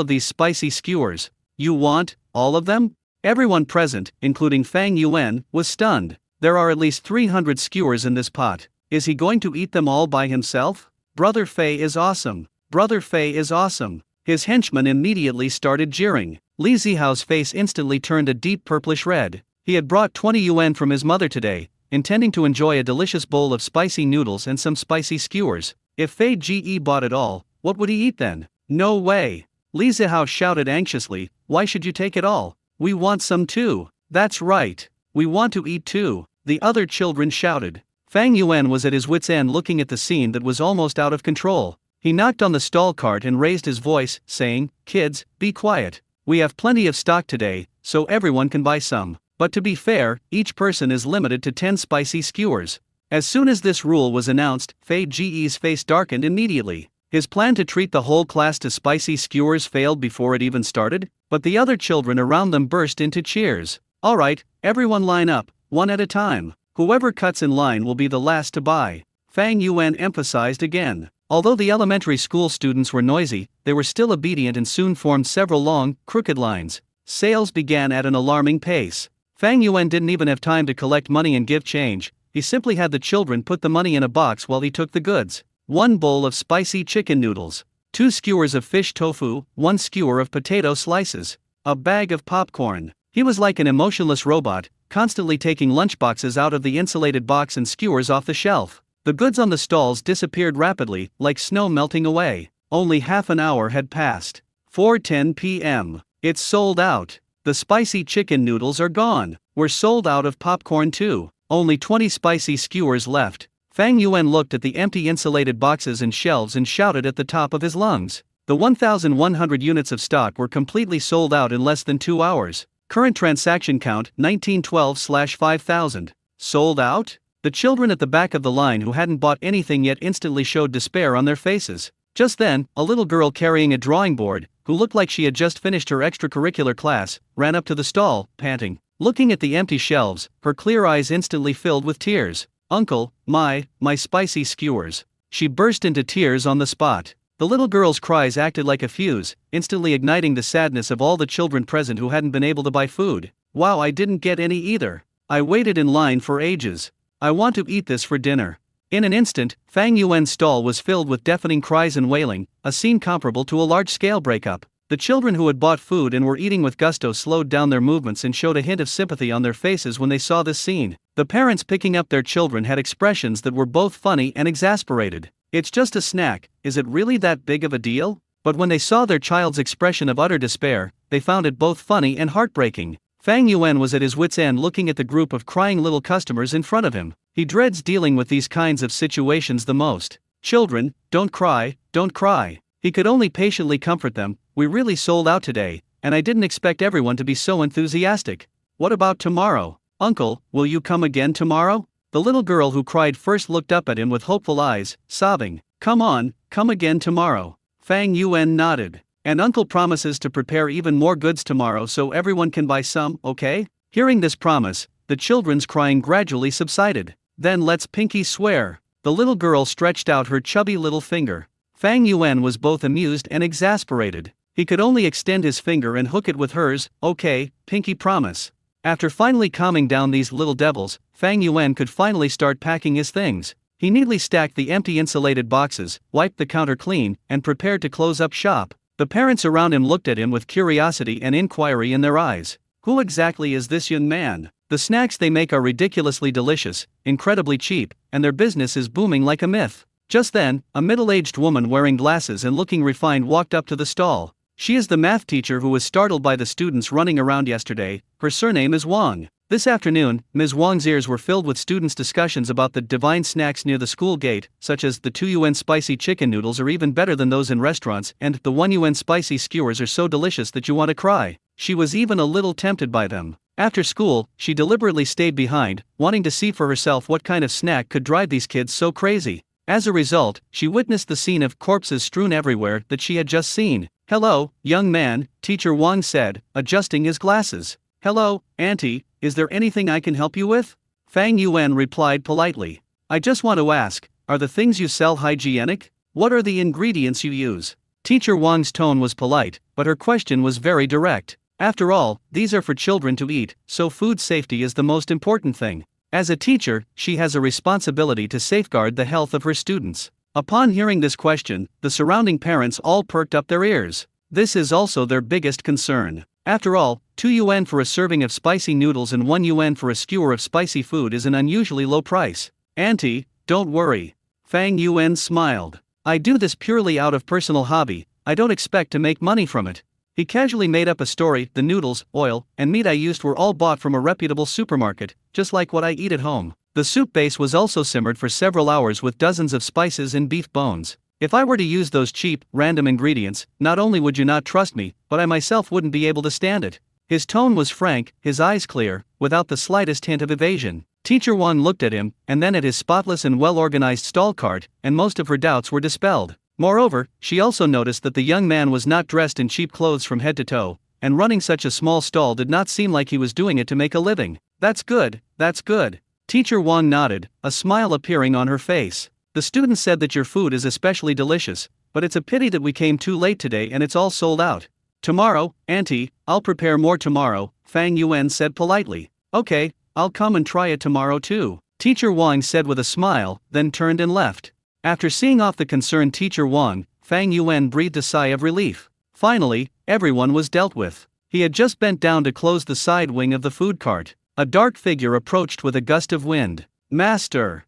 of these spicy skewers." You want all of them? Everyone present, including Fang Yuan, was stunned. There are at least 300 skewers in this pot. Is he going to eat them all by himself? Brother Fei is awesome. Brother Fei is awesome. His henchmen immediately started jeering. Li Zihao's face instantly turned a deep purplish red. He had brought 20 yuan from his mother today, intending to enjoy a delicious bowl of spicy noodles and some spicy skewers. If Fei Ge bought it all, what would he eat then? No way. Li Zihao shouted anxiously, why should you take it all? We want some too. That's right. We want to eat too. The other children shouted. Fang Yuan was at his wits' end looking at the scene that was almost out of control. He knocked on the stall cart and raised his voice, saying, kids, be quiet. We have plenty of stock today, so everyone can buy some. But to be fair, each person is limited to 10 spicy skewers. As soon as this rule was announced, Fei Ge's face darkened immediately. His plan to treat the whole class to spicy skewers failed before it even started, but the other children around them burst into cheers. Alright, everyone line up, one at a time. Whoever cuts in line will be the last to buy. Fang Yuan emphasized again. Although the elementary school students were noisy, they were still obedient and soon formed several long, crooked lines. Sales began at an alarming pace. Fang Yuan didn't even have time to collect money and give change. He simply had the children put the money in a box while he took the goods. 1 bowl of spicy chicken noodles, 2 skewers of fish tofu, 1 skewer of potato slices, a bag of popcorn. He was like an emotionless robot, constantly taking lunchboxes out of the insulated box and skewers off the shelf. The goods on the stalls disappeared rapidly, like snow melting away. Only half an hour had passed. 4:10 p.m. It's sold out. The spicy chicken noodles are gone. We're sold out of popcorn too. Only 20 spicy skewers left. Fang Yuan looked at the empty insulated boxes and shelves and shouted at the top of his lungs. The 1,100 units of stock were completely sold out in less than 2 hours. Current transaction count 1912/5000. Sold out? The children at the back of the line who hadn't bought anything yet instantly showed despair on their faces. Just then, a little girl carrying a drawing board, who looked like she had just finished her extracurricular class, ran up to the stall, panting. Looking at the empty shelves, her clear eyes instantly filled with tears. Uncle, my spicy skewers. She burst into tears on the spot. The little girl's cries acted like a fuse, instantly igniting the sadness of all the children present who hadn't been able to buy food. Wow, I didn't get any either. I waited in line for ages. I want to eat this for dinner. In an instant, Fang Yuan's stall was filled with deafening cries and wailing, a scene comparable to a large-scale breakup. The children who had bought food and were eating with gusto slowed down their movements and showed a hint of sympathy on their faces when they saw this scene. The parents picking up their children had expressions that were both funny and exasperated. It's just a snack, is it really that big of a deal? But when they saw their child's expression of utter despair, they found it both funny and heartbreaking. Fang Yuan was at his wits' end looking at the group of crying little customers in front of him. He dreads dealing with these kinds of situations the most. Children, don't cry, don't cry. He could only patiently comfort them. We really sold out today, and I didn't expect everyone to be so enthusiastic. What about tomorrow? Uncle, will you come again tomorrow? The little girl who cried first looked up at him with hopeful eyes, sobbing. Come on, come again tomorrow. Fang Yuan nodded. And Uncle promises to prepare even more goods tomorrow so everyone can buy some, okay? Hearing this promise, the children's crying gradually subsided. Then let's pinky swear. The little girl stretched out her chubby little finger. Fang Yuan was both amused and exasperated. He could only extend his finger and hook it with hers. Okay, pinky promise. After finally calming down these little devils, Fang Yuan could finally start packing his things. He neatly stacked the empty insulated boxes, wiped the counter clean, and prepared to close up shop. The parents around him looked at him with curiosity and inquiry in their eyes. Who exactly is this young man? The snacks they make are ridiculously delicious, incredibly cheap, and their business is booming like a myth. Just then, a middle-aged woman wearing glasses and looking refined walked up to the stall. She is the math teacher who was startled by the students running around yesterday. Her surname is Wang. This afternoon, Ms. Wang's ears were filled with students' discussions about the divine snacks near the school gate, such as the 2 yuan spicy chicken noodles are even better than those in restaurants, and the 1 yuan spicy skewers are so delicious that you want to cry. She was even a little tempted by them. After school, she deliberately stayed behind, wanting to see for herself what kind of snack could drive these kids so crazy. As a result, she witnessed the scene of corpses strewn everywhere that she had just seen. Hello, young man, Teacher Wang said, adjusting his glasses. Hello, Auntie, is there anything I can help you with? Fang Yuan replied politely. I just want to ask, are the things you sell hygienic? What are the ingredients you use? Teacher Wang's tone was polite, but her question was very direct. After all, these are for children to eat, so food safety is the most important thing. As a teacher, she has a responsibility to safeguard the health of her students. Upon hearing this question, the surrounding parents all perked up their ears. This is also their biggest concern. After all, 2 yuan for a serving of spicy noodles and 1 yuan for a skewer of spicy food is an unusually low price. Auntie, don't worry. Fang Yuan smiled. I do this purely out of personal hobby, I don't expect to make money from it. He casually made up a story. The noodles, oil, and meat I used were all bought from a reputable supermarket, just like what I eat at home. The soup base was also simmered for several hours with dozens of spices and beef bones. If I were to use those cheap, random ingredients, not only would you not trust me, but I myself wouldn't be able to stand it. His tone was frank, his eyes clear, without the slightest hint of evasion. Teacher Wang looked at him, and then at his spotless and well-organized stall cart, and most of her doubts were dispelled. Moreover, she also noticed that the young man was not dressed in cheap clothes from head to toe, and running such a small stall did not seem like he was doing it to make a living. That's good, that's good. Teacher Wang nodded, a smile appearing on her face. The student said that your food is especially delicious, but it's a pity that we came too late today and it's all sold out. Tomorrow, Auntie, I'll prepare more tomorrow, Fang Yuan said politely. Okay, I'll come and try it tomorrow too, Teacher Wang said with a smile, then turned and left. After seeing off the concerned Teacher Wang, Fang Yuan breathed a sigh of relief. Finally, everyone was dealt with. He had just bent down to close the side wing of the food cart. A dark figure approached with a gust of wind. Master,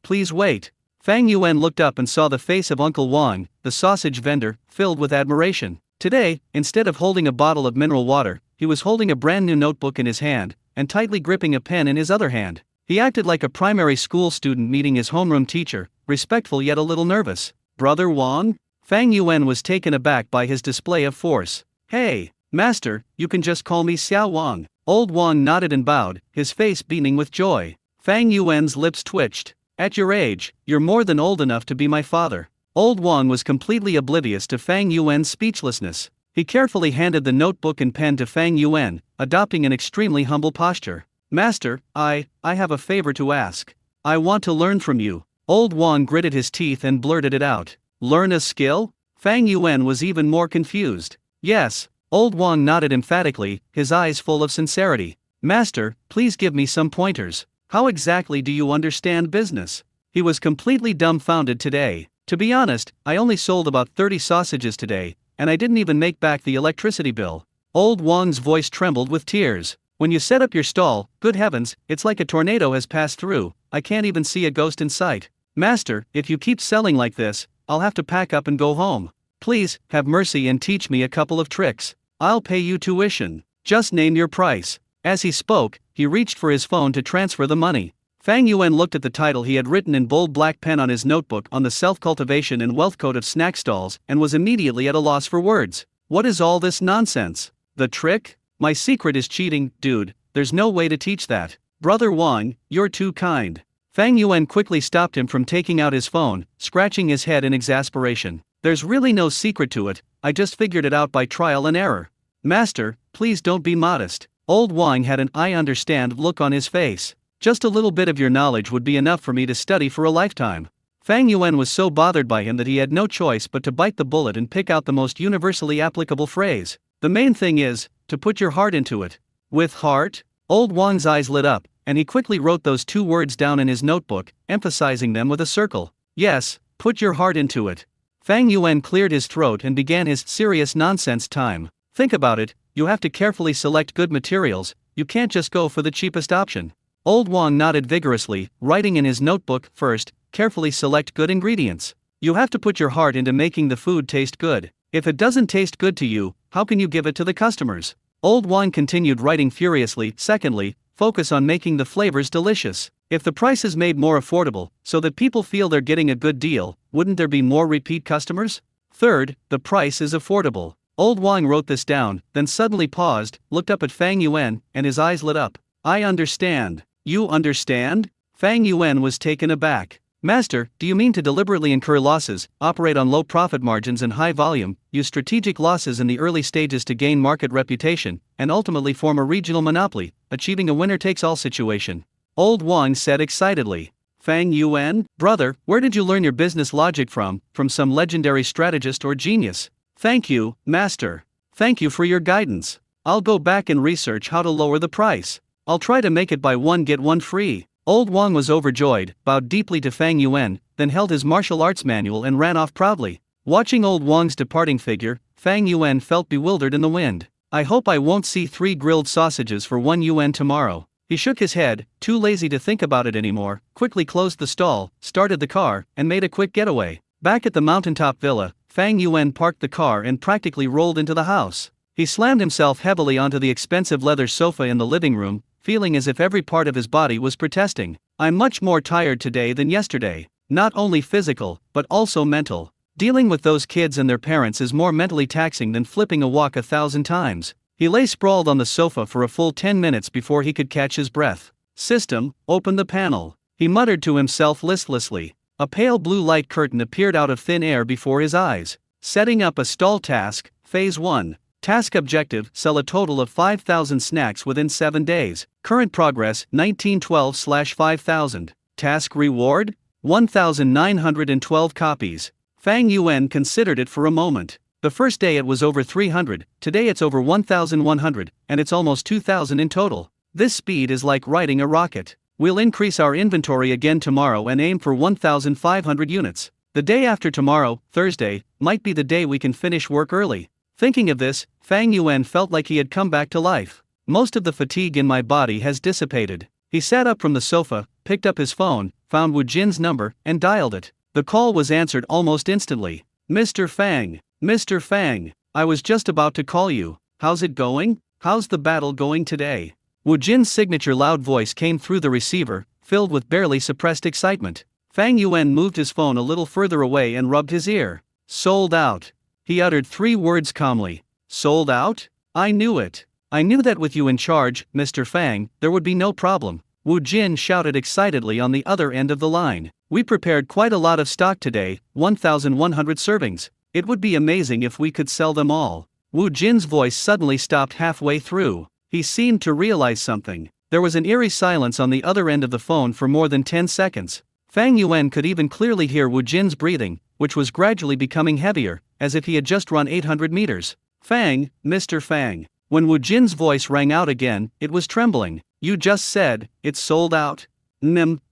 please wait. Fang Yuan looked up and saw the face of Uncle Wang, the sausage vendor, filled with admiration. Today, instead of holding a bottle of mineral water, he was holding a brand new notebook in his hand, and tightly gripping a pen in his other hand. He acted like a primary school student meeting his homeroom teacher, respectful yet a little nervous. Brother Wang? Fang Yuan was taken aback by his display of force. Hey, master, you can just call me Xiao Wang. Old Wang nodded and bowed, his face beaming with joy. Fang Yuan's lips twitched. At your age, you're more than old enough to be my father. Old Wang was completely oblivious to Fang Yuan's speechlessness. He carefully handed the notebook and pen to Fang Yuan, adopting an extremely humble posture. Master, I have a favor to ask. I want to learn from you. Old Wang gritted his teeth and blurted it out. Learn a skill? Fang Yuan was even more confused. Yes. Old Wang nodded emphatically, his eyes full of sincerity. Master, please give me some pointers. How exactly do you understand business? He was completely dumbfounded today. To be honest, I only sold about 30 sausages today, and I didn't even make back the electricity bill. Old Wang's voice trembled with tears. When you set up your stall, good heavens, it's like a tornado has passed through. I can't even see a ghost in sight. Master, if you keep selling like this, I'll have to pack up and go home. Please, have mercy and teach me a couple of tricks. I'll pay you tuition. Just name your price. As he spoke, he reached for his phone to transfer the money. Fang Yuan looked at the title he had written in bold black pen on his notebook on the self-cultivation and wealth code of snack stalls and was immediately at a loss for words. What is all this nonsense? The trick? My secret is cheating, dude, there's no way to teach that. Brother Wang, you're too kind. Fang Yuan quickly stopped him from taking out his phone, scratching his head in exasperation. There's really no secret to it, I just figured it out by trial and error. Master, please don't be modest. Old Wang had an I understand look on his face. Just a little bit of your knowledge would be enough for me to study for a lifetime. Fang Yuan was so bothered by him that he had no choice but to bite the bullet and pick out the most universally applicable phrase. The main thing is, to put your heart into it. With heart? Old Wang's eyes lit up, and he quickly wrote those 2 words down in his notebook, emphasizing them with a circle. Yes, put your heart into it. Fang Yuan cleared his throat and began his serious nonsense time. Think about it, you have to carefully select good materials, you can't just go for the cheapest option. Old Wang nodded vigorously, writing in his notebook, first, carefully select good ingredients. You have to put your heart into making the food taste good. If it doesn't taste good to you, how can you give it to the customers? Old Wang continued writing furiously. Secondly, focus on making the flavors delicious. If the price is made more affordable, so that people feel they're getting a good deal, wouldn't there be more repeat customers? Third, the price is affordable. Old Wang wrote this down, then suddenly paused, looked up at Fang Yuan, and his eyes lit up. I understand. You understand? Fang Yuan was taken aback. Master, do you mean to deliberately incur losses, operate on low profit margins and high volume, use strategic losses in the early stages to gain market reputation, and ultimately form a regional monopoly, achieving a winner-takes-all situation? Old Wang said excitedly. Fang Yuan, brother, where did you learn your business logic from some legendary strategist or genius? Thank you, master. Thank you for your guidance. I'll go back and research how to lower the price. I'll try to make it buy one get one free. Old Wang was overjoyed, bowed deeply to Fang Yuan, then held his martial arts manual and ran off proudly. Watching Old Wang's departing figure, Fang Yuan felt bewildered in the wind. I hope I won't see 3 grilled sausages for 1 yuan tomorrow. He shook his head, too lazy to think about it anymore, quickly closed the stall, started the car, and made a quick getaway. Back at the mountaintop villa, Fang Yuan parked the car and practically rolled into the house. He slammed himself heavily onto the expensive leather sofa in the living room, feeling as if every part of his body was protesting. I'm much more tired today than yesterday. Not only physical, but also mental. Dealing with those kids and their parents is more mentally taxing than flipping a wok 1,000 times. He lay sprawled on the sofa for a full 10 minutes before he could catch his breath. System, open the panel. He muttered to himself listlessly. A pale blue light curtain appeared out of thin air before his eyes. Setting up a stall task, Phase 1. Task objective, sell a total of 5,000 snacks within 7 days. Current progress, 1912/5000. Task reward? 1,912 copies. Fang Yuan considered it for a moment. The first day it was over 300, today it's over 1,100, and it's almost 2,000 in total. This speed is like riding a rocket. We'll increase our inventory again tomorrow and aim for 1,500 units. The day after tomorrow, Thursday, might be the day we can finish work early. Thinking of this, Fang Yuan felt like he had come back to life. Most of the fatigue in my body has dissipated. He sat up from the sofa, picked up his phone, found Wu Jin's number, and dialed it. The call was answered almost instantly. Mr. Fang. Mr. Fang, I was just about to call you. How's it going? How's the battle going today? Wu Jin's signature loud voice came through the receiver, filled with barely suppressed excitement. Fang Yuan moved his phone a little further away and rubbed his ear. Sold out. He uttered 3 words calmly. Sold out? I knew it. I knew that with you in charge, Mr. Fang, there would be no problem. Wu Jin shouted excitedly on the other end of the line. We prepared quite a lot of stock today, 1,100 servings. It would be amazing if we could sell them all. Wu Jin's voice suddenly stopped halfway through. He seemed to realize something. There was an eerie silence on the other end of the phone for more than 10 seconds. Fang Yuan could even clearly hear Wu Jin's breathing, which was gradually becoming heavier, as if he had just run 800 meters. Fang, Mr. Fang. When Wu Jin's voice rang out again, it was trembling. You just said, it's sold out?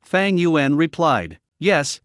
Fang Yuan replied. Yes,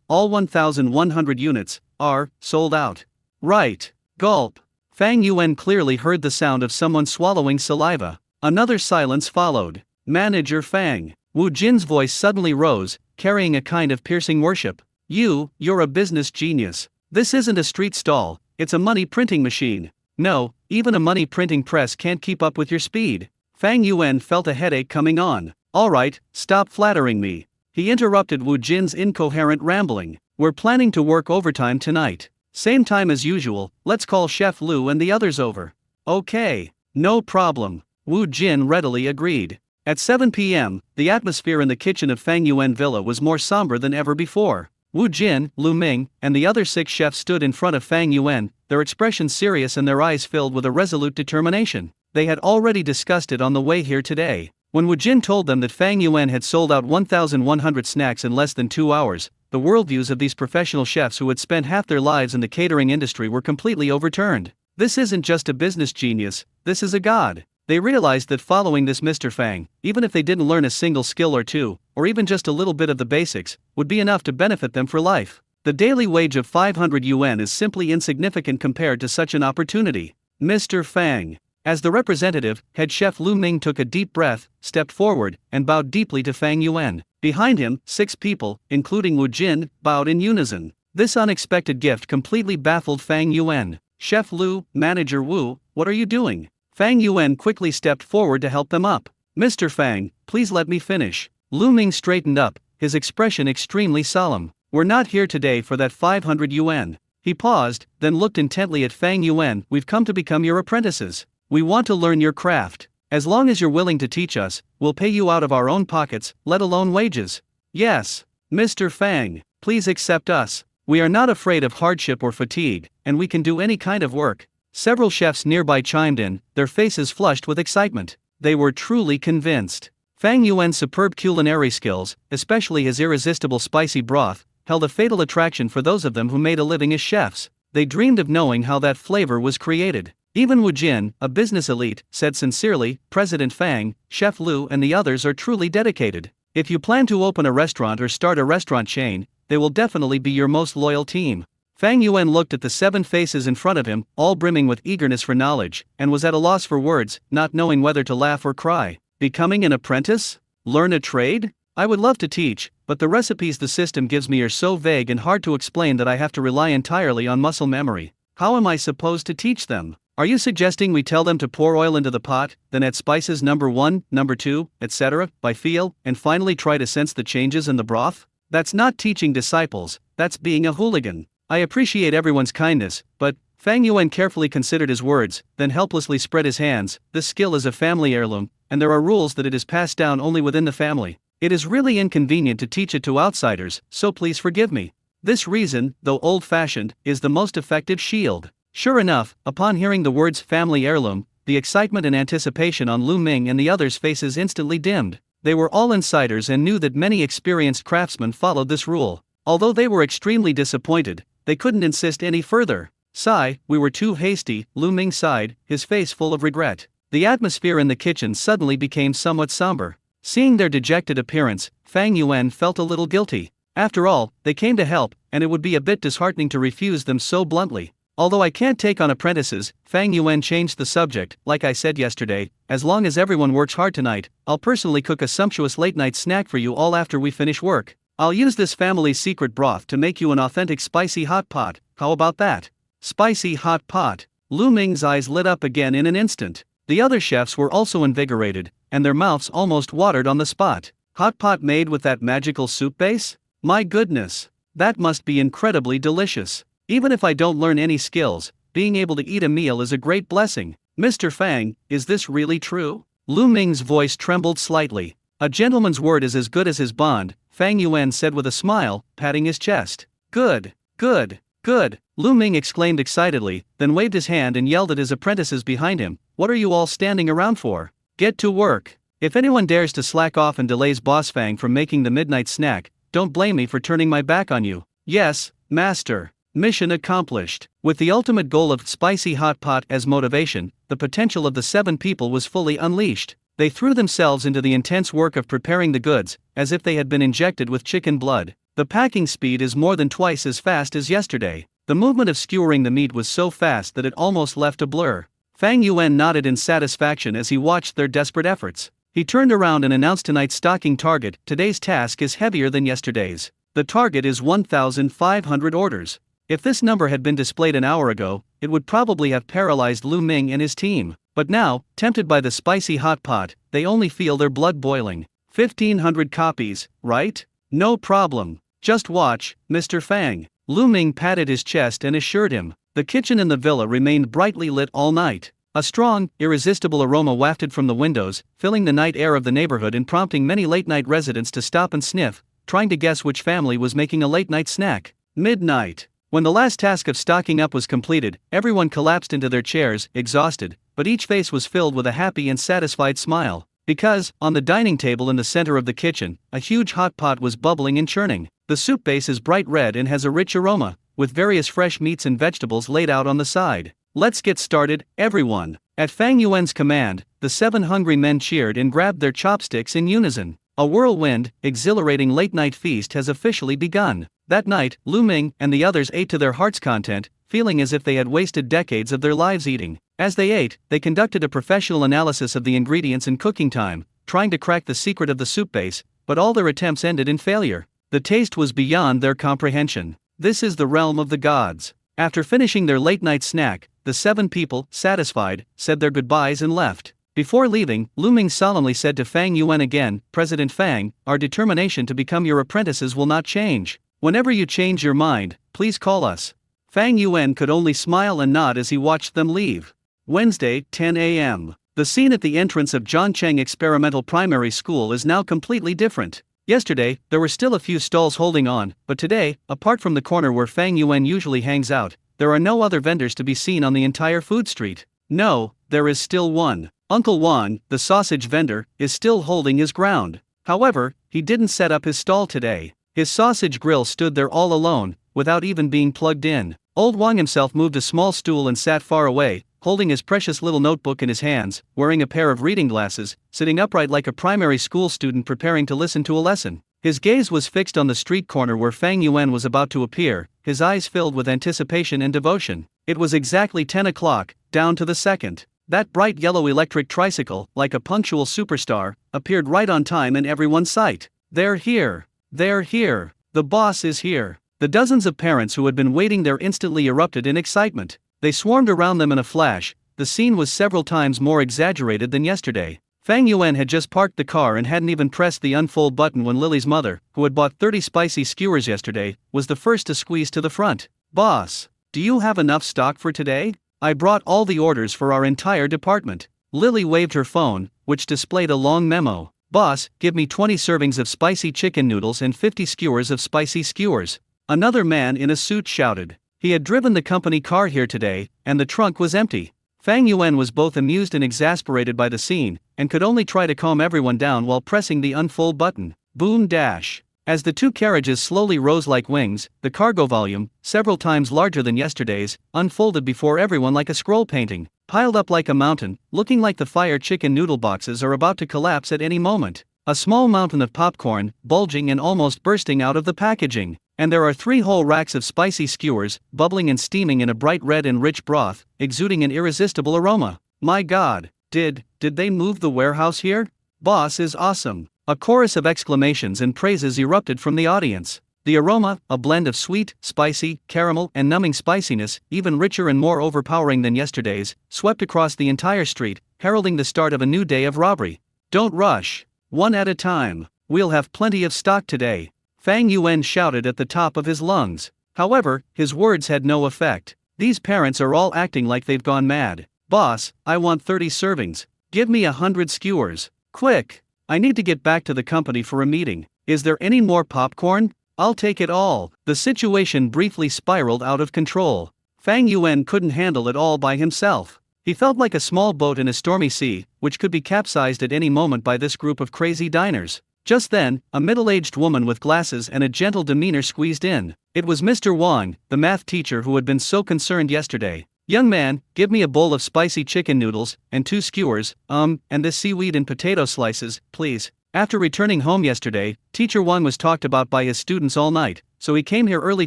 all 1,100 units are sold out. Right. Gulp. Fang Yuan clearly heard the sound of someone swallowing saliva. Another silence followed. Manager Fang. Wu Jin's voice suddenly rose, carrying a kind of piercing worship. You're a business genius. This isn't a street stall, it's a money printing machine. No, even a money printing press can't keep up with your speed. Fang Yuan felt a headache coming on. Alright, stop flattering me. He interrupted Wu Jin's incoherent rambling. We're planning to work overtime tonight. Same time as usual, let's call Chef Lu and the others over. Okay, no problem. Wu Jin readily agreed. At 7 p.m., the atmosphere in the kitchen of Fang Yuan Villa was more somber than ever before. Wu Jin, Lu Ming, and the other 6 chefs stood in front of Fang Yuan, their expressions serious and their eyes filled with a resolute determination. They had already discussed it on the way here today. When Wu Jin told them that Fang Yuan had sold out 1,100 snacks in less than 2 hours, the worldviews of these professional chefs who had spent half their lives in the catering industry were completely overturned. This isn't just a business genius, this is a god. They realized that following this Mr. Fang, even if they didn't learn a single skill or two, or even just a little bit of the basics, would be enough to benefit them for life. The daily wage of 500 yuan is simply insignificant compared to such an opportunity. Mr. Fang. As the representative, head chef Lu Ming took a deep breath, stepped forward, and bowed deeply to Fang Yuan. Behind him, 6 people, including Wu Jin, bowed in unison. This unexpected gift completely baffled Fang Yuan. Chef Lu, Manager Wu, what are you doing? Fang Yuan quickly stepped forward to help them up. Mr. Fang, please let me finish. Lu Ming straightened up, his expression extremely solemn. We're not here today for that 500 yuan. He paused, then looked intently at Fang Yuan. We've come to become your apprentices. We want to learn your craft. As long as you're willing to teach us, we'll pay you out of our own pockets, let alone wages. Yes. Mr. Fang, please accept us. We are not afraid of hardship or fatigue, and we can do any kind of work. Several chefs nearby chimed in, their faces flushed with excitement. They were truly convinced. Fang Yuan's superb culinary skills, especially his irresistible spicy broth, held a fatal attraction for those of them who made a living as chefs. They dreamed of knowing how that flavor was created. Even Wu Jin, a business elite, said sincerely, President Fang, Chef Liu and the others are truly dedicated. If you plan to open a restaurant or start a restaurant chain, they will definitely be your most loyal team. Fang Yuan looked at the 7 faces in front of him, all brimming with eagerness for knowledge, and was at a loss for words, not knowing whether to laugh or cry. Becoming an apprentice? Learn a trade? I would love to teach, but the recipes the system gives me are so vague and hard to explain that I have to rely entirely on muscle memory. How am I supposed to teach them? Are you suggesting we tell them to pour oil into the pot, then add spices number 1, number 2, etc., by feel, and finally try to sense the changes in the broth? That's not teaching disciples, that's being a hooligan. I appreciate everyone's kindness, but, Fang Yuan carefully considered his words, then helplessly spread his hands. This skill is a family heirloom, and there are rules that it is passed down only within the family. It is really inconvenient to teach it to outsiders, so please forgive me. This reason, though old-fashioned, is the most effective shield. Sure enough, upon hearing the words family heirloom, the excitement and anticipation on Lu Ming and the others' faces instantly dimmed. They were all insiders and knew that many experienced craftsmen followed this rule. Although they were extremely disappointed, they couldn't insist any further. Sigh, we were too hasty, Lu Ming sighed, his face full of regret. The atmosphere in the kitchen suddenly became somewhat somber. Seeing their dejected appearance, Fang Yuan felt a little guilty. After all, they came to help, and it would be a bit disheartening to refuse them so bluntly. Although I can't take on apprentices, Fang Yuan changed the subject. Like I said yesterday, as long as everyone works hard tonight, I'll personally cook a sumptuous late-night snack for you all after we finish work. I'll use this family's secret broth to make you an authentic spicy hot pot. How about that? Spicy hot pot. Lu Ming's eyes lit up again in an instant. The other chefs were also invigorated, and their mouths almost watered on the spot. Hot pot made with that magical soup base? My goodness! That must be incredibly delicious. Even if I don't learn any skills, being able to eat a meal is a great blessing. Mr. Fang, is this really true? Lu Ming's voice trembled slightly. A gentleman's word is as good as his bond, Fang Yuan said with a smile, patting his chest. Good, good, good, Lu Ming exclaimed excitedly, then waved his hand and yelled at his apprentices behind him. What are you all standing around for? Get to work. If anyone dares to slack off and delays Boss Fang from making the midnight snack, don't blame me for turning my back on you. Yes, master. Mission accomplished. With the ultimate goal of spicy hot pot as motivation, the potential of the 7 people was fully unleashed. They threw themselves into the intense work of preparing the goods, as if they had been injected with chicken blood. The packing speed is more than twice as fast as yesterday. The movement of skewering the meat was so fast that it almost left a blur. Fang Yuan nodded in satisfaction as he watched their desperate efforts. He turned around and announced tonight's stocking target. Today's task is heavier than yesterday's. The target is 1,500 orders. If this number had been displayed an hour ago, it would probably have paralyzed Lu Ming and his team. But now, tempted by the spicy hot pot, they only feel their blood boiling. 1,500 copies, right? No problem. Just watch, Mr. Fang. Lu Ming patted his chest and assured him. The kitchen in the villa remained brightly lit all night. A strong, irresistible aroma wafted from the windows, filling the night air of the neighborhood and prompting many late-night residents to stop and sniff, trying to guess which family was making a late-night snack. Midnight. When the last task of stocking up was completed, everyone collapsed into their chairs, exhausted, but each face was filled with a happy and satisfied smile. Because, on the dining table in the center of the kitchen, a huge hot pot was bubbling and churning. The soup base is bright red and has a rich aroma, with various fresh meats and vegetables laid out on the side. Let's get started, everyone. At Fang Yuan's command, the 7 hungry men cheered and grabbed their chopsticks in unison. A whirlwind, exhilarating late-night feast has officially begun. That night, Lu Ming and the others ate to their heart's content, feeling as if they had wasted decades of their lives eating. As they ate, they conducted a professional analysis of the ingredients and cooking time, trying to crack the secret of the soup base, but all their attempts ended in failure. The taste was beyond their comprehension. This is the realm of the gods. After finishing their late-night snack, the 7 people, satisfied, said their goodbyes and left. Before leaving, Lu Ming solemnly said to Fang Yuan again, President Fang, our determination to become your apprentices will not change. Whenever you change your mind, please call us. Fang Yuan could only smile and nod as he watched them leave. Wednesday, 10 a.m. The scene at the entrance of Zhangcheng Experimental Primary School is now completely different. Yesterday, there were still a few stalls holding on, but today, apart from the corner where Fang Yuan usually hangs out, there are no other vendors to be seen on the entire food street. No, there is still one. Uncle Wang, the sausage vendor, is still holding his ground. However, he didn't set up his stall today. His sausage grill stood there all alone, without even being plugged in. Old Wang himself moved a small stool and sat far away, holding his precious little notebook in his hands, wearing a pair of reading glasses, sitting upright like a primary school student preparing to listen to a lesson. His gaze was fixed on the street corner where Fang Yuan was about to appear, his eyes filled with anticipation and devotion. It was exactly 10 o'clock, down to the second. That bright yellow electric tricycle, like a punctual superstar, appeared right on time in everyone's sight. They're here. They're here. The boss is here. The dozens of parents who had been waiting there instantly erupted in excitement. They swarmed around them in a flash. The scene was several times more exaggerated than yesterday. Fang Yuan had just parked the car and hadn't even pressed the unfold button when Lily's mother, who had bought 30 spicy skewers yesterday, was the first to squeeze to the front. "Boss, do you have enough stock for today? I brought all the orders for our entire department." Lily waved her phone, which displayed a long memo. "Boss, give me 20 servings of spicy chicken noodles and 50 skewers of spicy skewers." Another man in a suit shouted. He had driven the company car here today, and the trunk was empty. Fang Yuan was both amused and exasperated by the scene, and could only try to calm everyone down while pressing the unfold button. Boom dash. As the two carriages slowly rose like wings, the cargo volume, several times larger than yesterday's, unfolded before everyone like a scroll painting, piled up like a mountain, looking like the fire chicken noodle boxes are about to collapse at any moment. A small mountain of popcorn, bulging and almost bursting out of the packaging. And there are 3 whole racks of spicy skewers, bubbling and steaming in a bright red and rich broth, exuding an irresistible aroma. My God, did they move the warehouse here? Boss is awesome. A chorus of exclamations and praises erupted from the audience. The aroma, a blend of sweet, spicy, caramel, and numbing spiciness, even richer and more overpowering than yesterday's, swept across the entire street, heralding the start of a new day of robbery. Don't rush. One at a time. We'll have plenty of stock today. Fang Yuan shouted at the top of his lungs. However, his words had no effect. These parents are all acting like they've gone mad. "Boss, I want 30 servings. Give me 100 skewers. Quick! I need to get back to the company for a meeting. Is there any more popcorn? I'll take it all." The situation briefly spiraled out of control. Fang Yuan couldn't handle it all by himself. He felt like a small boat in a stormy sea, which could be capsized at any moment by this group of crazy diners. Just then, a middle-aged woman with glasses and a gentle demeanor squeezed in. It was Mr. Wang, the math teacher who had been so concerned yesterday. "Young man, give me a bowl of spicy chicken noodles, and 2 skewers, and this seaweed and potato slices, please." After returning home yesterday, Teacher Wang was talked about by his students all night, so he came here early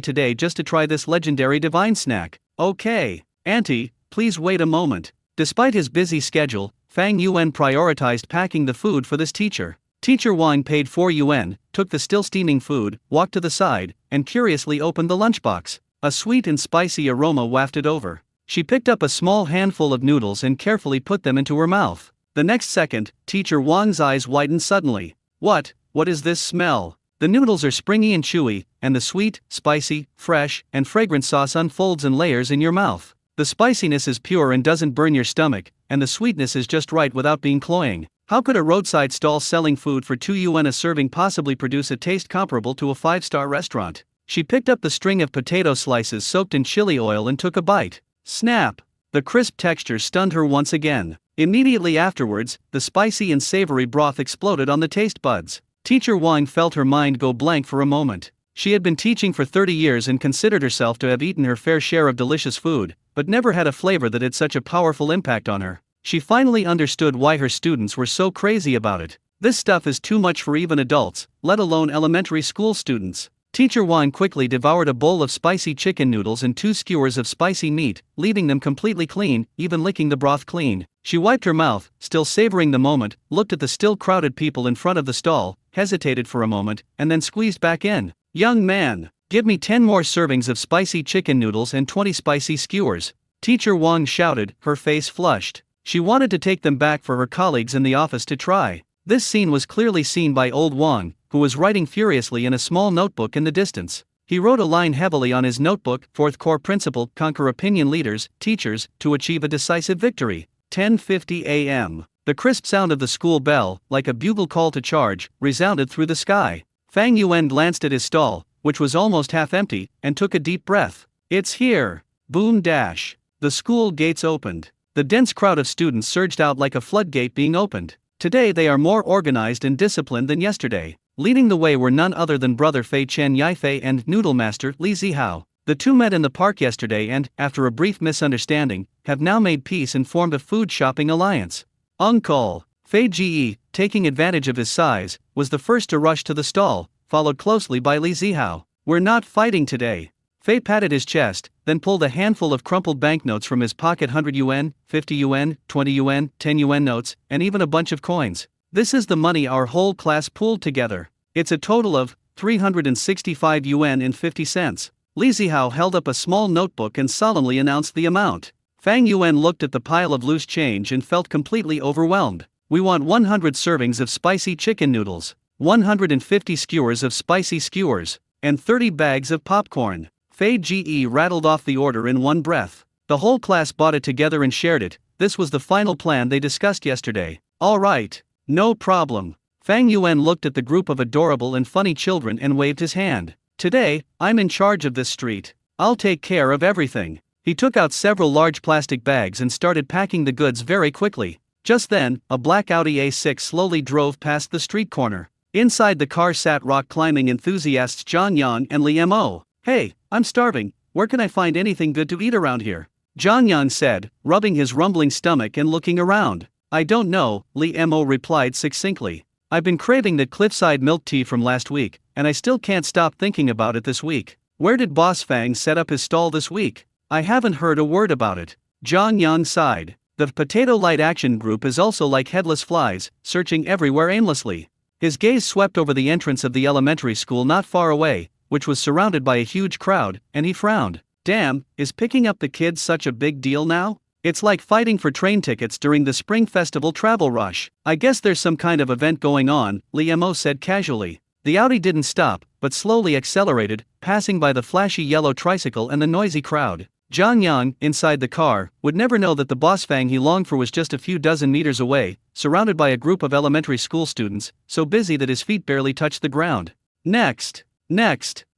today just to try this legendary divine snack. "Okay, Auntie, please wait a moment." Despite his busy schedule, Fang Yuan prioritized packing the food for this teacher. Teacher Wang paid 4 yuan, took the still steaming food, walked to the side, and curiously opened the lunchbox. A sweet and spicy aroma wafted over. She picked up a small handful of noodles and carefully put them into her mouth. The next second, Teacher Wang's eyes widened suddenly. What is this smell? The noodles are springy and chewy, and the sweet, spicy, fresh, and fragrant sauce unfolds in layers in your mouth. The spiciness is pure and doesn't burn your stomach, and the sweetness is just right without being cloying. How could a roadside stall selling food for 2 yuan a serving possibly produce a taste comparable to a 5-star restaurant? She picked up the string of potato slices soaked in chili oil and took a bite. Snap! The crisp texture stunned her once again. Immediately afterwards, the spicy and savory broth exploded on the taste buds. Teacher Wang felt her mind go blank for a moment. She had been teaching for 30 years and considered herself to have eaten her fair share of delicious food, but never had a flavor that had such a powerful impact on her. She finally understood why her students were so crazy about it. This stuff is too much for even adults, let alone elementary school students. Teacher Wang quickly devoured a bowl of spicy chicken noodles and 2 skewers of spicy meat, leaving them completely clean, even licking the broth clean. She wiped her mouth, still savoring the moment, looked at the still crowded people in front of the stall, hesitated for a moment, and then squeezed back in. "Young man, give me 10 more servings of spicy chicken noodles and 20 spicy skewers." Teacher Wang shouted, her face flushed. She wanted to take them back for her colleagues in the office to try. This scene was clearly seen by old Wang, who was writing furiously in a small notebook in the distance. He wrote a line heavily on his notebook: "Fourth core principle, conquer opinion leaders, teachers, to achieve a decisive victory." 10:50 a.m. The crisp sound of the school bell, like a bugle call to charge, resounded through the sky. Fang Yuan glanced at his stall, which was almost half empty, and took a deep breath. "It's here!" Boom dash. The school gates opened. The dense crowd of students surged out like a floodgate being opened. Today they are more organized and disciplined than yesterday. Leading the way were none other than brother Fei Chen Yifei and noodle master Li Zihao. The two met in the park yesterday and, after a brief misunderstanding, have now made peace and formed a food shopping alliance. Uncle Fei Ji, taking advantage of his size, was the first to rush to the stall, followed closely by Li Zihao. "We're not fighting today." Fei patted his chest, then pulled a handful of crumpled banknotes from his pocket. 100 yuan, 50 yuan, 20 yuan, 10 yuan notes, and even a bunch of coins. "This is the money our whole class pooled together. It's a total of 365 yuan and 50 cents. Li Zihao held up a small notebook and solemnly announced the amount. Fang Yuan looked at the pile of loose change and felt completely overwhelmed. "We want 100 servings of spicy chicken noodles, 150 skewers of spicy skewers, and 30 bags of popcorn." Fei Ge rattled off the order in one breath. The whole class bought it together and shared it. This was the final plan they discussed yesterday. "All right, no problem." Fang Yuan looked at the group of adorable and funny children and waved his hand. "Today, I'm in charge of this street. I'll take care of everything." He took out several large plastic bags and started packing the goods very quickly. Just then, a black Audi A6 slowly drove past the street corner. Inside the car sat rock-climbing enthusiasts Zhang Yang and Li Mo. "Hey, I'm starving. Where can I find anything good to eat around here?" Zhang Yang said, rubbing his rumbling stomach and looking around. "I don't know," Li Mo replied succinctly. "I've been craving that cliffside milk tea from last week, and I still can't stop thinking about it this week." "Where did Boss Fang set up his stall this week? I haven't heard a word about it." Zhang Yang sighed. "The Potato Light Action Group is also like headless flies, searching everywhere aimlessly." His gaze swept over the entrance of the elementary school not far away, which was surrounded by a huge crowd, and he frowned. "Damn, is picking up the kids such a big deal now? It's like fighting for train tickets during the Spring Festival travel rush." "I guess there's some kind of event going on," Li Mo said casually. The Audi didn't stop, but slowly accelerated, passing by the flashy yellow tricycle and the noisy crowd. Zhang Yang, inside the car, would never know that the boss Fang he longed for was just a few dozen meters away, surrounded by a group of elementary school students, so busy that his feet barely touched the ground. Next.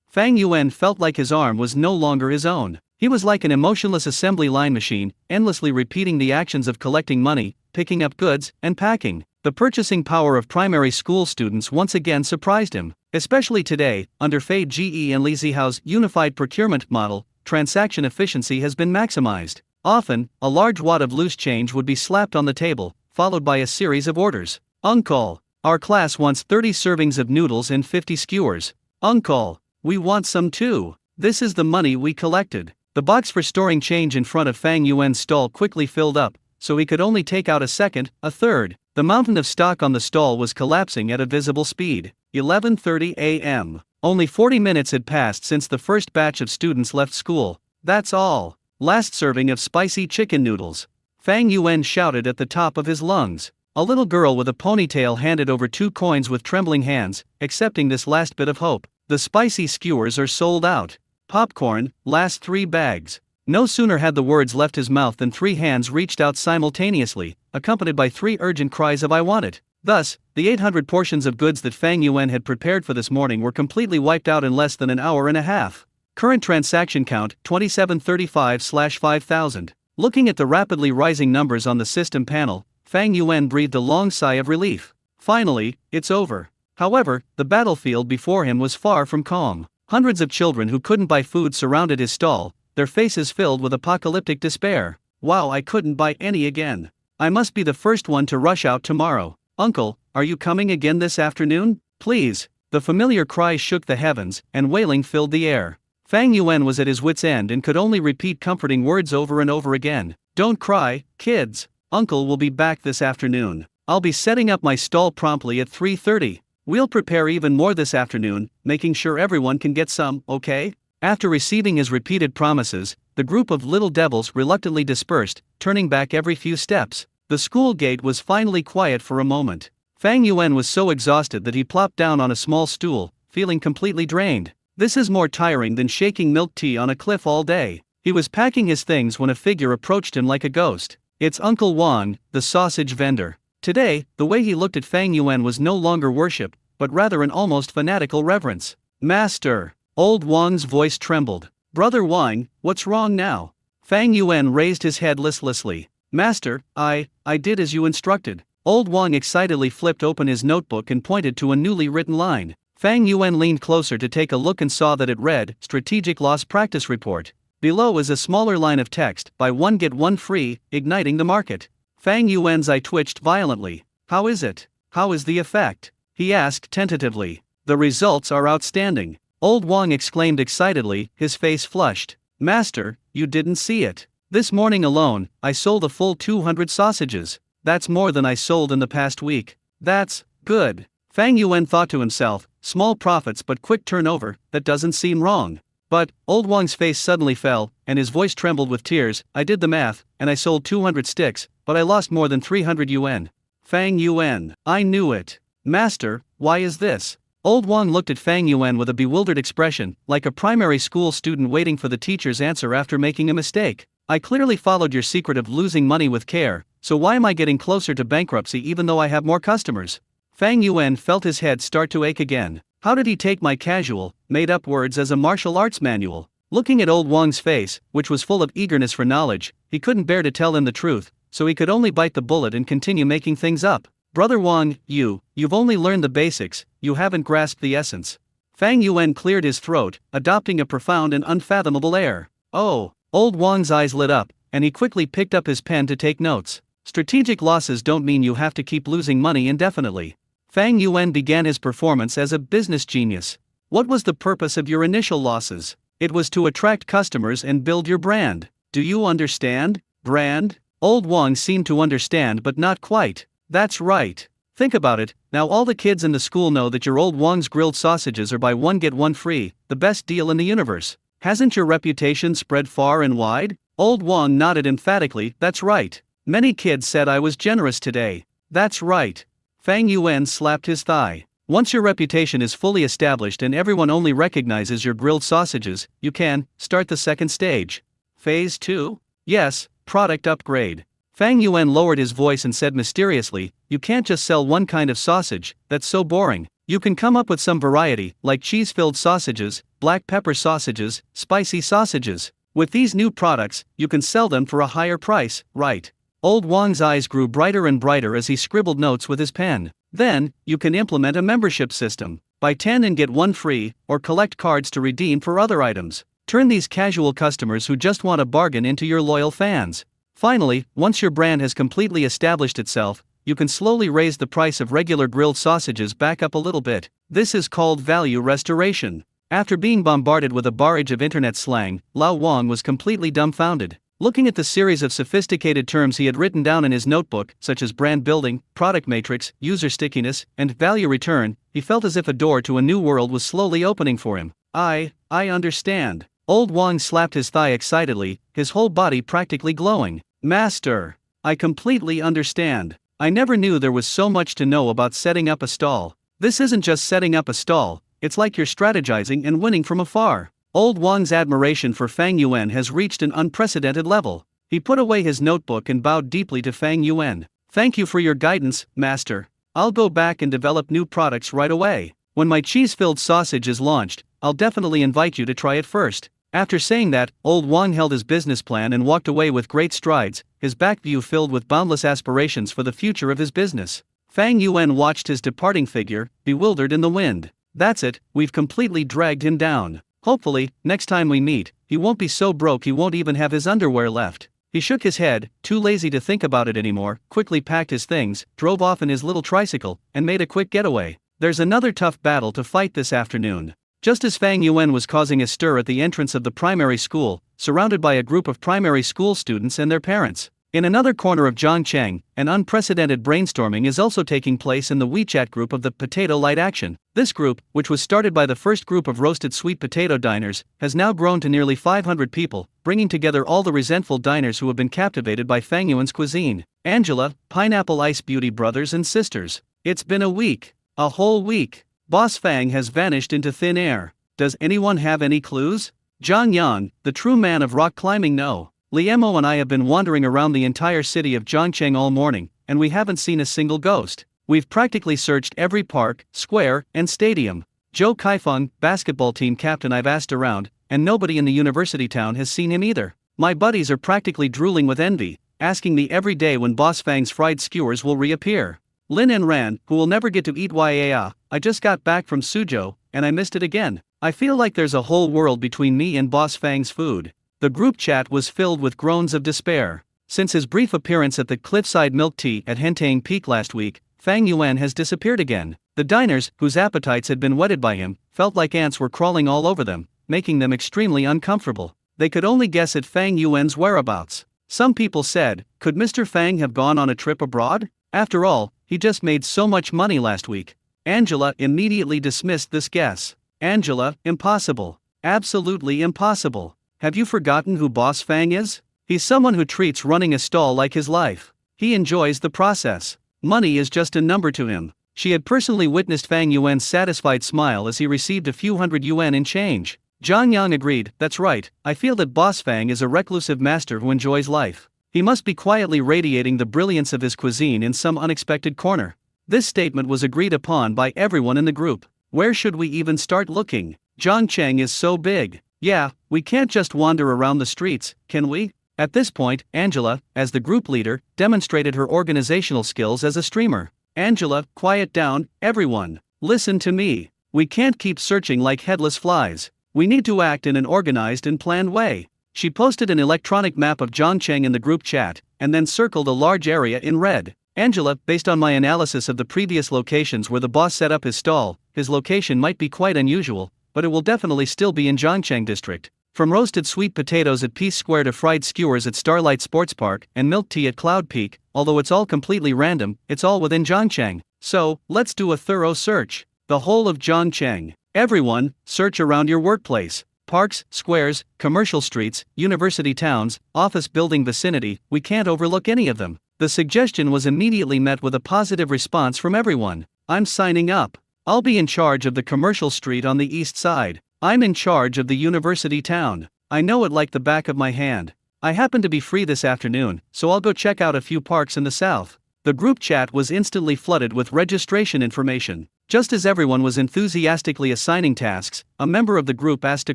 Fang Yuan felt like his arm was no longer his own. He was like an emotionless assembly line machine, endlessly repeating the actions of collecting money, picking up goods, and packing. The purchasing power of primary school students once again surprised him, especially today. Under Fei Ge and Li Zihao's unified procurement model, transaction efficiency has been maximized. Often, a large wad of loose change would be slapped on the table, followed by a series of orders. "Uncle, our class wants 30 servings of noodles and 50 skewers." "Uncle, we want some too. This is the money we collected." The box for storing change in front of Fang Yuan's stall quickly filled up, so he could only take out a second, a third. The mountain of stock on the stall was collapsing at a visible speed. 11:30 a.m. Only 40 minutes had passed since the first batch of students left school. "That's all. Last serving of spicy chicken noodles," Fang Yuan shouted at the top of his lungs. A little girl with a ponytail handed over 2 coins with trembling hands, accepting this last bit of hope. "The spicy skewers are sold out. Popcorn, last 3 bags." No sooner had the words left his mouth than 3 hands reached out simultaneously, accompanied by 3 urgent cries of "I want it." Thus, the 800 portions of goods that Fang Yuan had prepared for this morning were completely wiped out in less than an hour and a half. Current transaction count 2735/5000. Looking at the rapidly rising numbers on the system panel, Fang Yuan breathed a long sigh of relief. Finally, it's over. However, the battlefield before him was far from calm. Hundreds of children who couldn't buy food surrounded his stall, their faces filled with apocalyptic despair. "Wow, I couldn't buy any again. I must be the first one to rush out tomorrow. Uncle, are you coming again this afternoon? Please." The familiar cry shook the heavens, and wailing filled the air. Fang Yuan was at his wit's end and could only repeat comforting words over and over again. "Don't cry, kids. Uncle will be back this afternoon. I'll be setting up my stall promptly at 3:30. We'll prepare even more this afternoon, making sure everyone can get some, okay?" After receiving his repeated promises, the group of little devils reluctantly dispersed, turning back every few steps. The school gate was finally quiet for a moment. Fang Yuan was so exhausted that he plopped down on a small stool, feeling completely drained. This is more tiring than shaking milk tea on a cliff all day. He was packing his things when a figure approached him like a ghost. It's Uncle Wang, the sausage vendor. Today, the way he looked at Fang Yuan was no longer worship, but rather an almost fanatical reverence. "Master!" Old Wang's voice trembled. "Brother Wang, what's wrong now?" Fang Yuan raised his head listlessly. "Master, I did as you instructed." Old Wang excitedly flipped open his notebook and pointed to a newly written line. Fang Yuan leaned closer to take a look and saw that it read, "Strategic Loss Practice Report. Below is a smaller line of text, buy one get one free, igniting the market. Fang Yuan's eye twitched violently. How is it? How is the effect? He asked tentatively. The results are outstanding. Old Wang exclaimed excitedly, his face flushed. Master, you didn't see it. This morning alone, I sold a full 200 sausages. That's more than I sold in the past week. That's good. Fang Yuan thought to himself, small profits but quick turnover, that doesn't seem wrong. But, Old Wang's face suddenly fell, and his voice trembled with tears. I did the math, and I sold 200 sticks, but I lost more than 300 yuan. Fang Yuan, I knew it. Master, why is this? Old Wang looked at Fang Yuan with a bewildered expression, like a primary school student waiting for the teacher's answer after making a mistake. I clearly followed your secret of losing money with care, so why am I getting closer to bankruptcy even though I have more customers? Fang Yuan felt his head start to ache again. How did he take my casual, made-up words as a martial arts manual? Looking at Old Wang's face, which was full of eagerness for knowledge, he couldn't bear to tell him the truth, so he could only bite the bullet and continue making things up. Brother Wang, you've only learned the basics, you haven't grasped the essence. Fang Yuan cleared his throat, adopting a profound and unfathomable air. Oh, Old Wang's eyes lit up, and he quickly picked up his pen to take notes. Strategic losses don't mean you have to keep losing money indefinitely. Fang Yuan began his performance as a business genius. What was the purpose of your initial losses? It was to attract customers and build your brand. Do you understand? Brand? Old Wang seemed to understand but not quite. That's right. Think about it, now all the kids in the school know that your Old Wang's grilled sausages are buy one get one free, the best deal in the universe. Hasn't your reputation spread far and wide? Old Wang nodded emphatically, that's right. Many kids said I was generous today. That's right. Fang Yuan slapped his thigh. Once your reputation is fully established and everyone only recognizes your grilled sausages, you can start the second stage. Phase 2? Yes, product upgrade. Fang Yuan lowered his voice and said mysteriously, you can't just sell one kind of sausage, that's so boring. You can come up with some variety, like cheese-filled sausages, black pepper sausages, spicy sausages. With these new products, you can sell them for a higher price, right? Old Wang's eyes grew brighter and brighter as he scribbled notes with his pen. Then, you can implement a membership system. Buy 10 and get one free, or collect cards to redeem for other items. Turn these casual customers who just want a bargain into your loyal fans. Finally, once your brand has completely established itself, you can slowly raise the price of regular grilled sausages back up a little bit. This is called value restoration. After being bombarded with a barrage of internet slang, Lao Wang was completely dumbfounded. Looking at the series of sophisticated terms he had written down in his notebook, such as brand building, product matrix, user stickiness, and value return, he felt as if a door to a new world was slowly opening for him. I understand. Old Wang slapped his thigh excitedly, his whole body practically glowing. Master, I completely understand. I never knew there was so much to know about setting up a stall. This isn't just setting up a stall, it's like you're strategizing and winning from afar. Old Wang's admiration for Fang Yuan has reached an unprecedented level. He put away his notebook and bowed deeply to Fang Yuan. Thank you for your guidance, master. I'll go back and develop new products right away. When my cheese-filled sausage is launched, I'll definitely invite you to try it first. After saying that, Old Wang held his business plan and walked away with great strides, his back view filled with boundless aspirations for the future of his business. Fang Yuan watched his departing figure, bewildered in the wind. That's it, we've completely dragged him down. Hopefully, next time we meet, he won't be so broke he won't even have his underwear left. He shook his head, too lazy to think about it anymore, quickly packed his things, drove off in his little tricycle, and made a quick getaway. There's another tough battle to fight this afternoon. Just as Fang Yuan was causing a stir at the entrance of the primary school, surrounded by a group of primary school students and their parents. In another corner of Zhongcheng, an unprecedented brainstorming is also taking place in the WeChat group of the Potato Light Action. This group, which was started by the first group of roasted sweet potato diners, has now grown to nearly 500 people, bringing together all the resentful diners who have been captivated by Fang Yuan's cuisine. Angela, Pineapple Ice Beauty brothers and sisters. It's been a week. A whole week. Boss Fang has vanished into thin air. Does anyone have any clues? Zhang Yan, the true man of rock climbing, no. Liemo and I have been wandering around the entire city of Zhongcheng all morning, and we haven't seen a single ghost. We've practically searched every park, square, and stadium. Zhou Kaifeng, basketball team captain, I've asked around, and nobody in the university town has seen him either. My buddies are practically drooling with envy, asking me every day when Boss Fang's fried skewers will reappear. Lin and Ran, who will never get to eat Yaa, I just got back from Suzhou, and I missed it again. I feel like there's a whole world between me and Boss Fang's food. The group chat was filled with groans of despair. Since his brief appearance at the Cliffside Milk Tea at Hentang Peak last week, Fang Yuan has disappeared again. The diners, whose appetites had been whetted by him, felt like ants were crawling all over them, making them extremely uncomfortable. They could only guess at Fang Yuan's whereabouts. Some people said, could Mr. Fang have gone on a trip abroad? After all, he just made so much money last week. Angela immediately dismissed this guess. Angela, impossible. Absolutely impossible. Have you forgotten who Boss Fang is? He's someone who treats running a stall like his life. He enjoys the process. Money is just a number to him. She had personally witnessed Fang Yuan's satisfied smile as he received a few hundred yuan in change. Zhang Yang agreed, that's right, I feel that Boss Fang is a reclusive master who enjoys life. He must be quietly radiating the brilliance of his cuisine in some unexpected corner. This statement was agreed upon by everyone in the group. Where should we even start looking? Zhongcheng is so big. Yeah, we can't just wander around the streets, can we? At this point, Angela, as the group leader, demonstrated her organizational skills as a streamer. Angela, quiet down, everyone. Listen to me. We can't keep searching like headless flies. We need to act in an organized and planned way. She posted an electronic map of Zhongcheng in the group chat, and then circled a large area in red. Angela, based on my analysis of the previous locations where the boss set up his stall, his location might be quite unusual, but it will definitely still be in Zhongcheng district. From roasted sweet potatoes at Peace Square to fried skewers at Starlight Sports Park and milk tea at Cloud Peak, although it's all completely random, it's all within Zhongcheng. So, let's do a thorough search. The whole of Zhongcheng. Everyone, search around your workplace. Parks, squares, commercial streets, university towns, office building vicinity, we can't overlook any of them. The suggestion was immediately met with a positive response from everyone. I'm signing up. I'll be in charge of the commercial street on the east side. I'm in charge of the university town. I know it like the back of my hand. I happen to be free this afternoon, so I'll go check out a few parks in the south. The group chat was instantly flooded with registration information. Just as everyone was enthusiastically assigning tasks, a member of the group asked a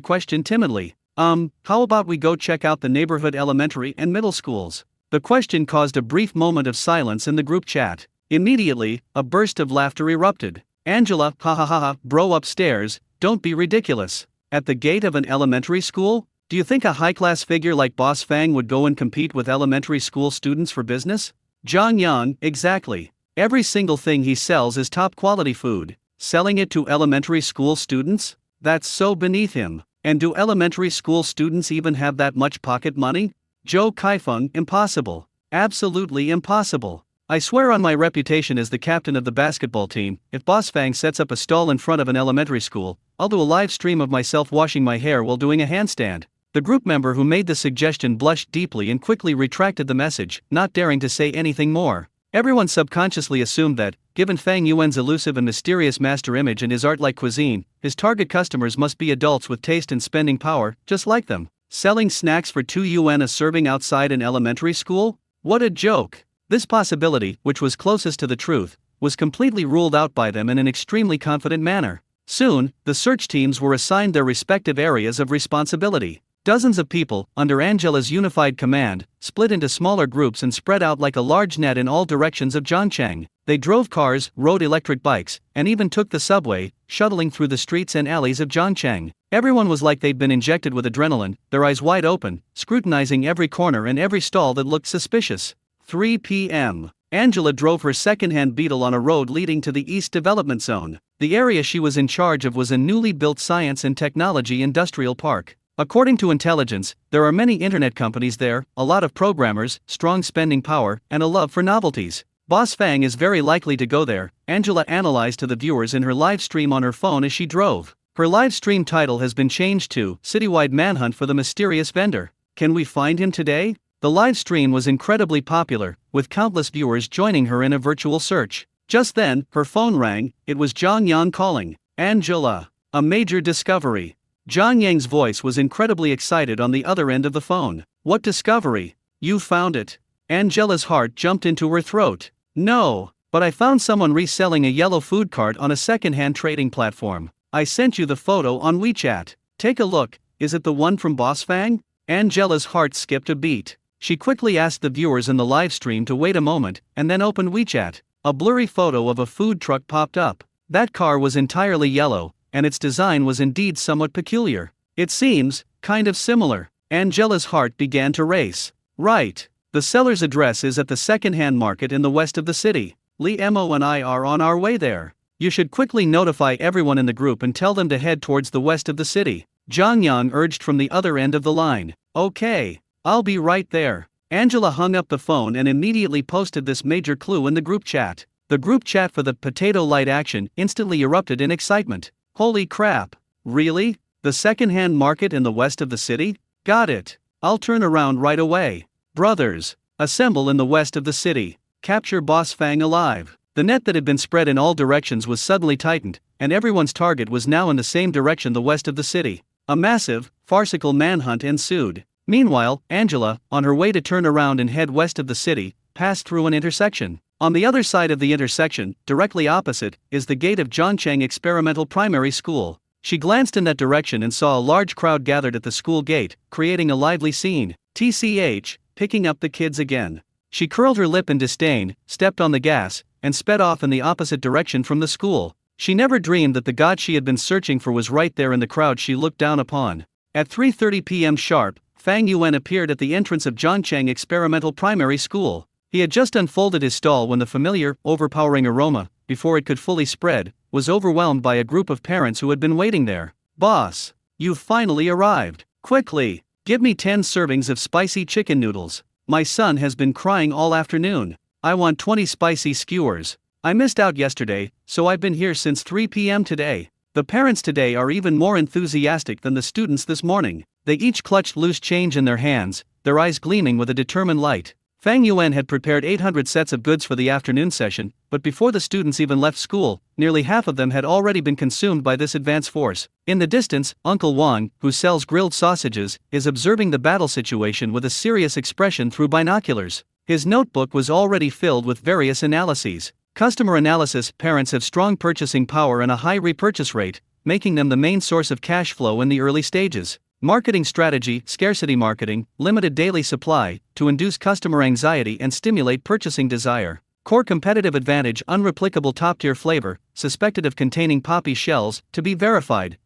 question timidly. How about we go check out the neighborhood elementary and middle schools? The question caused a brief moment of silence in the group chat. Immediately, a burst of laughter erupted. Angela, ha ha ha ha, bro upstairs, don't be ridiculous. At the gate of an elementary school? Do you think a high-class figure like Boss Fang would go and compete with elementary school students for business? Zhang Yang, exactly. Every single thing he sells is top-quality food. Selling it to elementary school students? That's so beneath him. And do elementary school students even have that much pocket money? Zhou Kaifeng, impossible. Absolutely impossible. I swear on my reputation as the captain of the basketball team, if Boss Fang sets up a stall in front of an elementary school, I'll do a live stream of myself washing my hair while doing a handstand. The group member who made the suggestion blushed deeply and quickly retracted the message, not daring to say anything more. Everyone subconsciously assumed that, given Fang Yuan's elusive and mysterious master image and his art-like cuisine, his target customers must be adults with taste and spending power, just like them. Selling snacks for 2 yuan a serving outside an elementary school? What a joke! This possibility, which was closest to the truth, was completely ruled out by them in an extremely confident manner. Soon, the search teams were assigned their respective areas of responsibility. Dozens of people, under Angela's unified command, split into smaller groups and spread out like a large net in all directions of Zhongcheng. They drove cars, rode electric bikes, and even took the subway, shuttling through the streets and alleys of Zhongcheng. Everyone was like they'd been injected with adrenaline, their eyes wide open, scrutinizing every corner and every stall that looked suspicious. 3 p.m. Angela drove her second-hand Beetle on a road leading to the East Development Zone. The area she was in charge of was a newly built science and technology industrial park. According to intelligence, there are many internet companies there, a lot of programmers, strong spending power, and a love for novelties. Boss Fang is very likely to go there, Angela analyzed to the viewers in her live stream on her phone as she drove. Her live stream title has been changed to Citywide Manhunt for the Mysterious Vendor. Can we find him today? The live stream was incredibly popular, with countless viewers joining her in a virtual search. Just then, her phone rang. It was Zhang Yang calling. Angela. A major discovery. Zhang Yang's voice was incredibly excited on the other end of the phone. What discovery? You found it. Angela's heart jumped into her throat. No, but I found someone reselling a yellow food cart on a second-hand trading platform. I sent you the photo on WeChat. Take a look. Is it the one from Boss Fang? Angela's heart skipped a beat. She quickly asked the viewers in the live stream to wait a moment, and then opened WeChat. A blurry photo of a food truck popped up. That car was entirely yellow, and its design was indeed somewhat peculiar. It seems kind of similar. Angela's heart began to race. Right. The seller's address is at the second-hand market in the west of the city. Lee, Mo and I are on our way there. You should quickly notify everyone in the group and tell them to head towards the west of the city. Zhang Yang urged from the other end of the line. Okay, I'll be right there. Angela hung up the phone and immediately posted this major clue in the group chat. The group chat for the potato light action instantly erupted in excitement. Holy crap! Really? The second-hand market in the west of the city? Got it. I'll turn around right away. Brothers, assemble in the west of the city. Capture Boss Fang alive. The net that had been spread in all directions was suddenly tightened, and everyone's target was now in the same direction, the west of the city. A massive, farcical manhunt ensued. Meanwhile, Angela, on her way to turn around and head west of the city, passed through an intersection. On the other side of the intersection, directly opposite, is the gate of Zhongcheng Experimental Primary School. She glanced in that direction and saw a large crowd gathered at the school gate, creating a lively scene. TCH, picking up the kids again. She curled her lip in disdain, stepped on the gas, and sped off in the opposite direction from the school. She never dreamed that the god she had been searching for was right there in the crowd she looked down upon. At 3:30 p.m. sharp, Fang Yuan appeared at the entrance of Zhongcheng Experimental Primary School. He had just unfolded his stall when the familiar, overpowering aroma, before it could fully spread, was overwhelmed by a group of parents who had been waiting there. Boss, you've finally arrived. Quickly, give me 10 servings of spicy chicken noodles. My son has been crying all afternoon. I want 20 spicy skewers. I missed out yesterday, so I've been here since 3 p.m. today. The parents today are even more enthusiastic than the students this morning. They each clutched loose change in their hands, their eyes gleaming with a determined light. Fang Yuan had prepared 800 sets of goods for the afternoon session, but before the students even left school, nearly half of them had already been consumed by this advance force. In the distance, Uncle Wang, who sells grilled sausages, is observing the battle situation with a serious expression through binoculars. His notebook was already filled with various analyses. Customer analysis. Parents have strong purchasing power and a high repurchase rate, making them the main source of cash flow in the early stages. Marketing strategy. Scarcity marketing, limited daily supply, to induce customer anxiety and stimulate purchasing desire. Core competitive advantage. Unreplicable top-tier flavor, suspected of containing poppy shells, to be verified.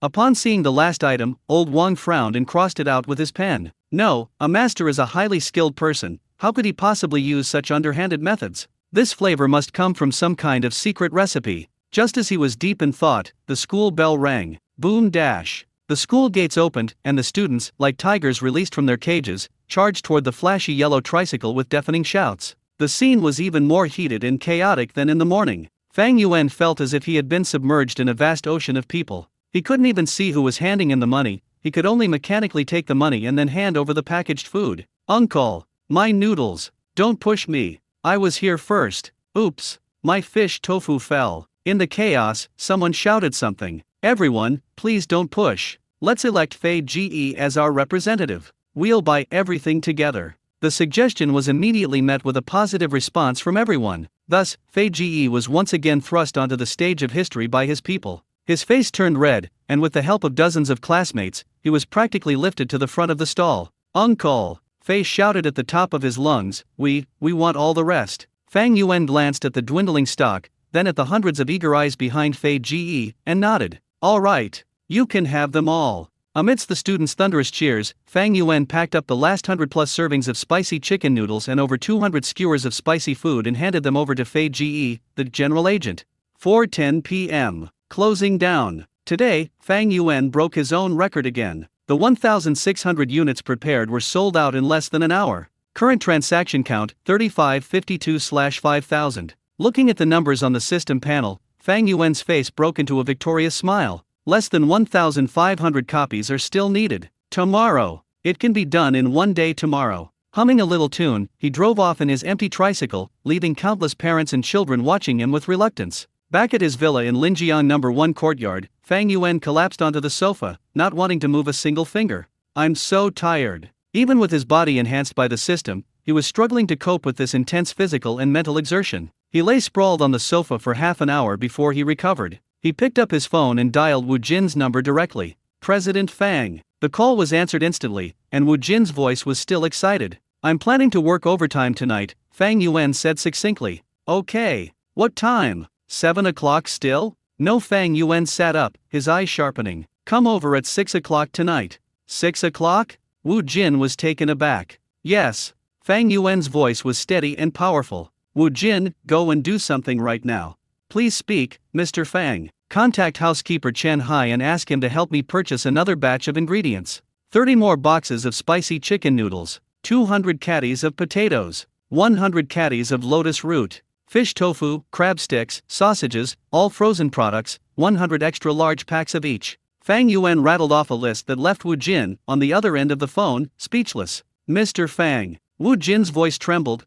Upon seeing the last item, old Wang frowned and crossed it out with his pen. No, a master is a highly skilled person. How could he possibly use such underhanded methods? This flavor must come from some kind of secret recipe. Just as he was deep in thought, the school bell rang. Boom dash. The school gates opened, and the students, like tigers released from their cages, charged toward the flashy yellow tricycle with deafening shouts. The scene was even more heated and chaotic than in the morning. Fang Yuan felt as if he had been submerged in a vast ocean of people. He couldn't even see who was handing him the money. He could only mechanically take the money and then hand over the packaged food. Uncle, my noodles. Don't push me. I was here first. Oops, my fish tofu fell. In the chaos, someone shouted something. Everyone, please don't push. Let's elect Fei Ge as our representative. We'll buy everything together. The suggestion was immediately met with a positive response from everyone. Thus, Fei Ge was once again thrust onto the stage of history by his people. His face turned red, and with the help of dozens of classmates, he was practically lifted to the front of the stall. Uncle, Fei shouted at the top of his lungs, we want all the rest. Fang Yuan glanced at the dwindling stock, then at the hundreds of eager eyes behind Fei Ge, and nodded. All right, you can have them all. Amidst the students' thunderous cheers, Fang Yuan packed up the last 100+ servings of spicy chicken noodles and over 200 skewers of spicy food and handed them over to Fei Ge, the general agent. 4:10 p.m. Closing down. Today, Fang Yuan broke his own record again. The 1,600 units prepared were sold out in less than an hour. Current transaction count, 3552/5000. Looking at the numbers on the system panel, Fang Yuan's face broke into a victorious smile. Less than 1,500 copies are still needed. Tomorrow. It can be done in one day tomorrow. Humming a little tune, he drove off in his empty tricycle, leaving countless parents and children watching him with reluctance. Back at his villa in Linjiang No. 1 courtyard, Fang Yuan collapsed onto the sofa, not wanting to move a single finger. I'm so tired. Even with his body enhanced by the system, he was struggling to cope with this intense physical and mental exertion. He lay sprawled on the sofa for half an hour before he recovered. He picked up his phone and dialed Wu Jin's number directly. President Fang. The call was answered instantly, and Wu Jin's voice was still excited. I'm planning to work overtime tonight, Fang Yuan said succinctly. Okay. What time? 7 o'clock still? No. Fang Yuan sat up, his eyes sharpening. Come over at 6 o'clock tonight. 6 o'clock? Wu Jin was taken aback. Yes. Fang Yuan's voice was steady and powerful. Wu Jin, go and do something right now. Please speak, Mr. Fang. Contact housekeeper Chen Hai and ask him to help me purchase another batch of ingredients. 30 more boxes of spicy chicken noodles, 200 caddies of potatoes, 100 caddies of lotus root, fish tofu, crab sticks, sausages, all frozen products, 100 extra large packs of each. Fang Yuan rattled off a list that left Wu Jin, on the other end of the phone, speechless. Mr. Fang. Wu Jin's voice trembled.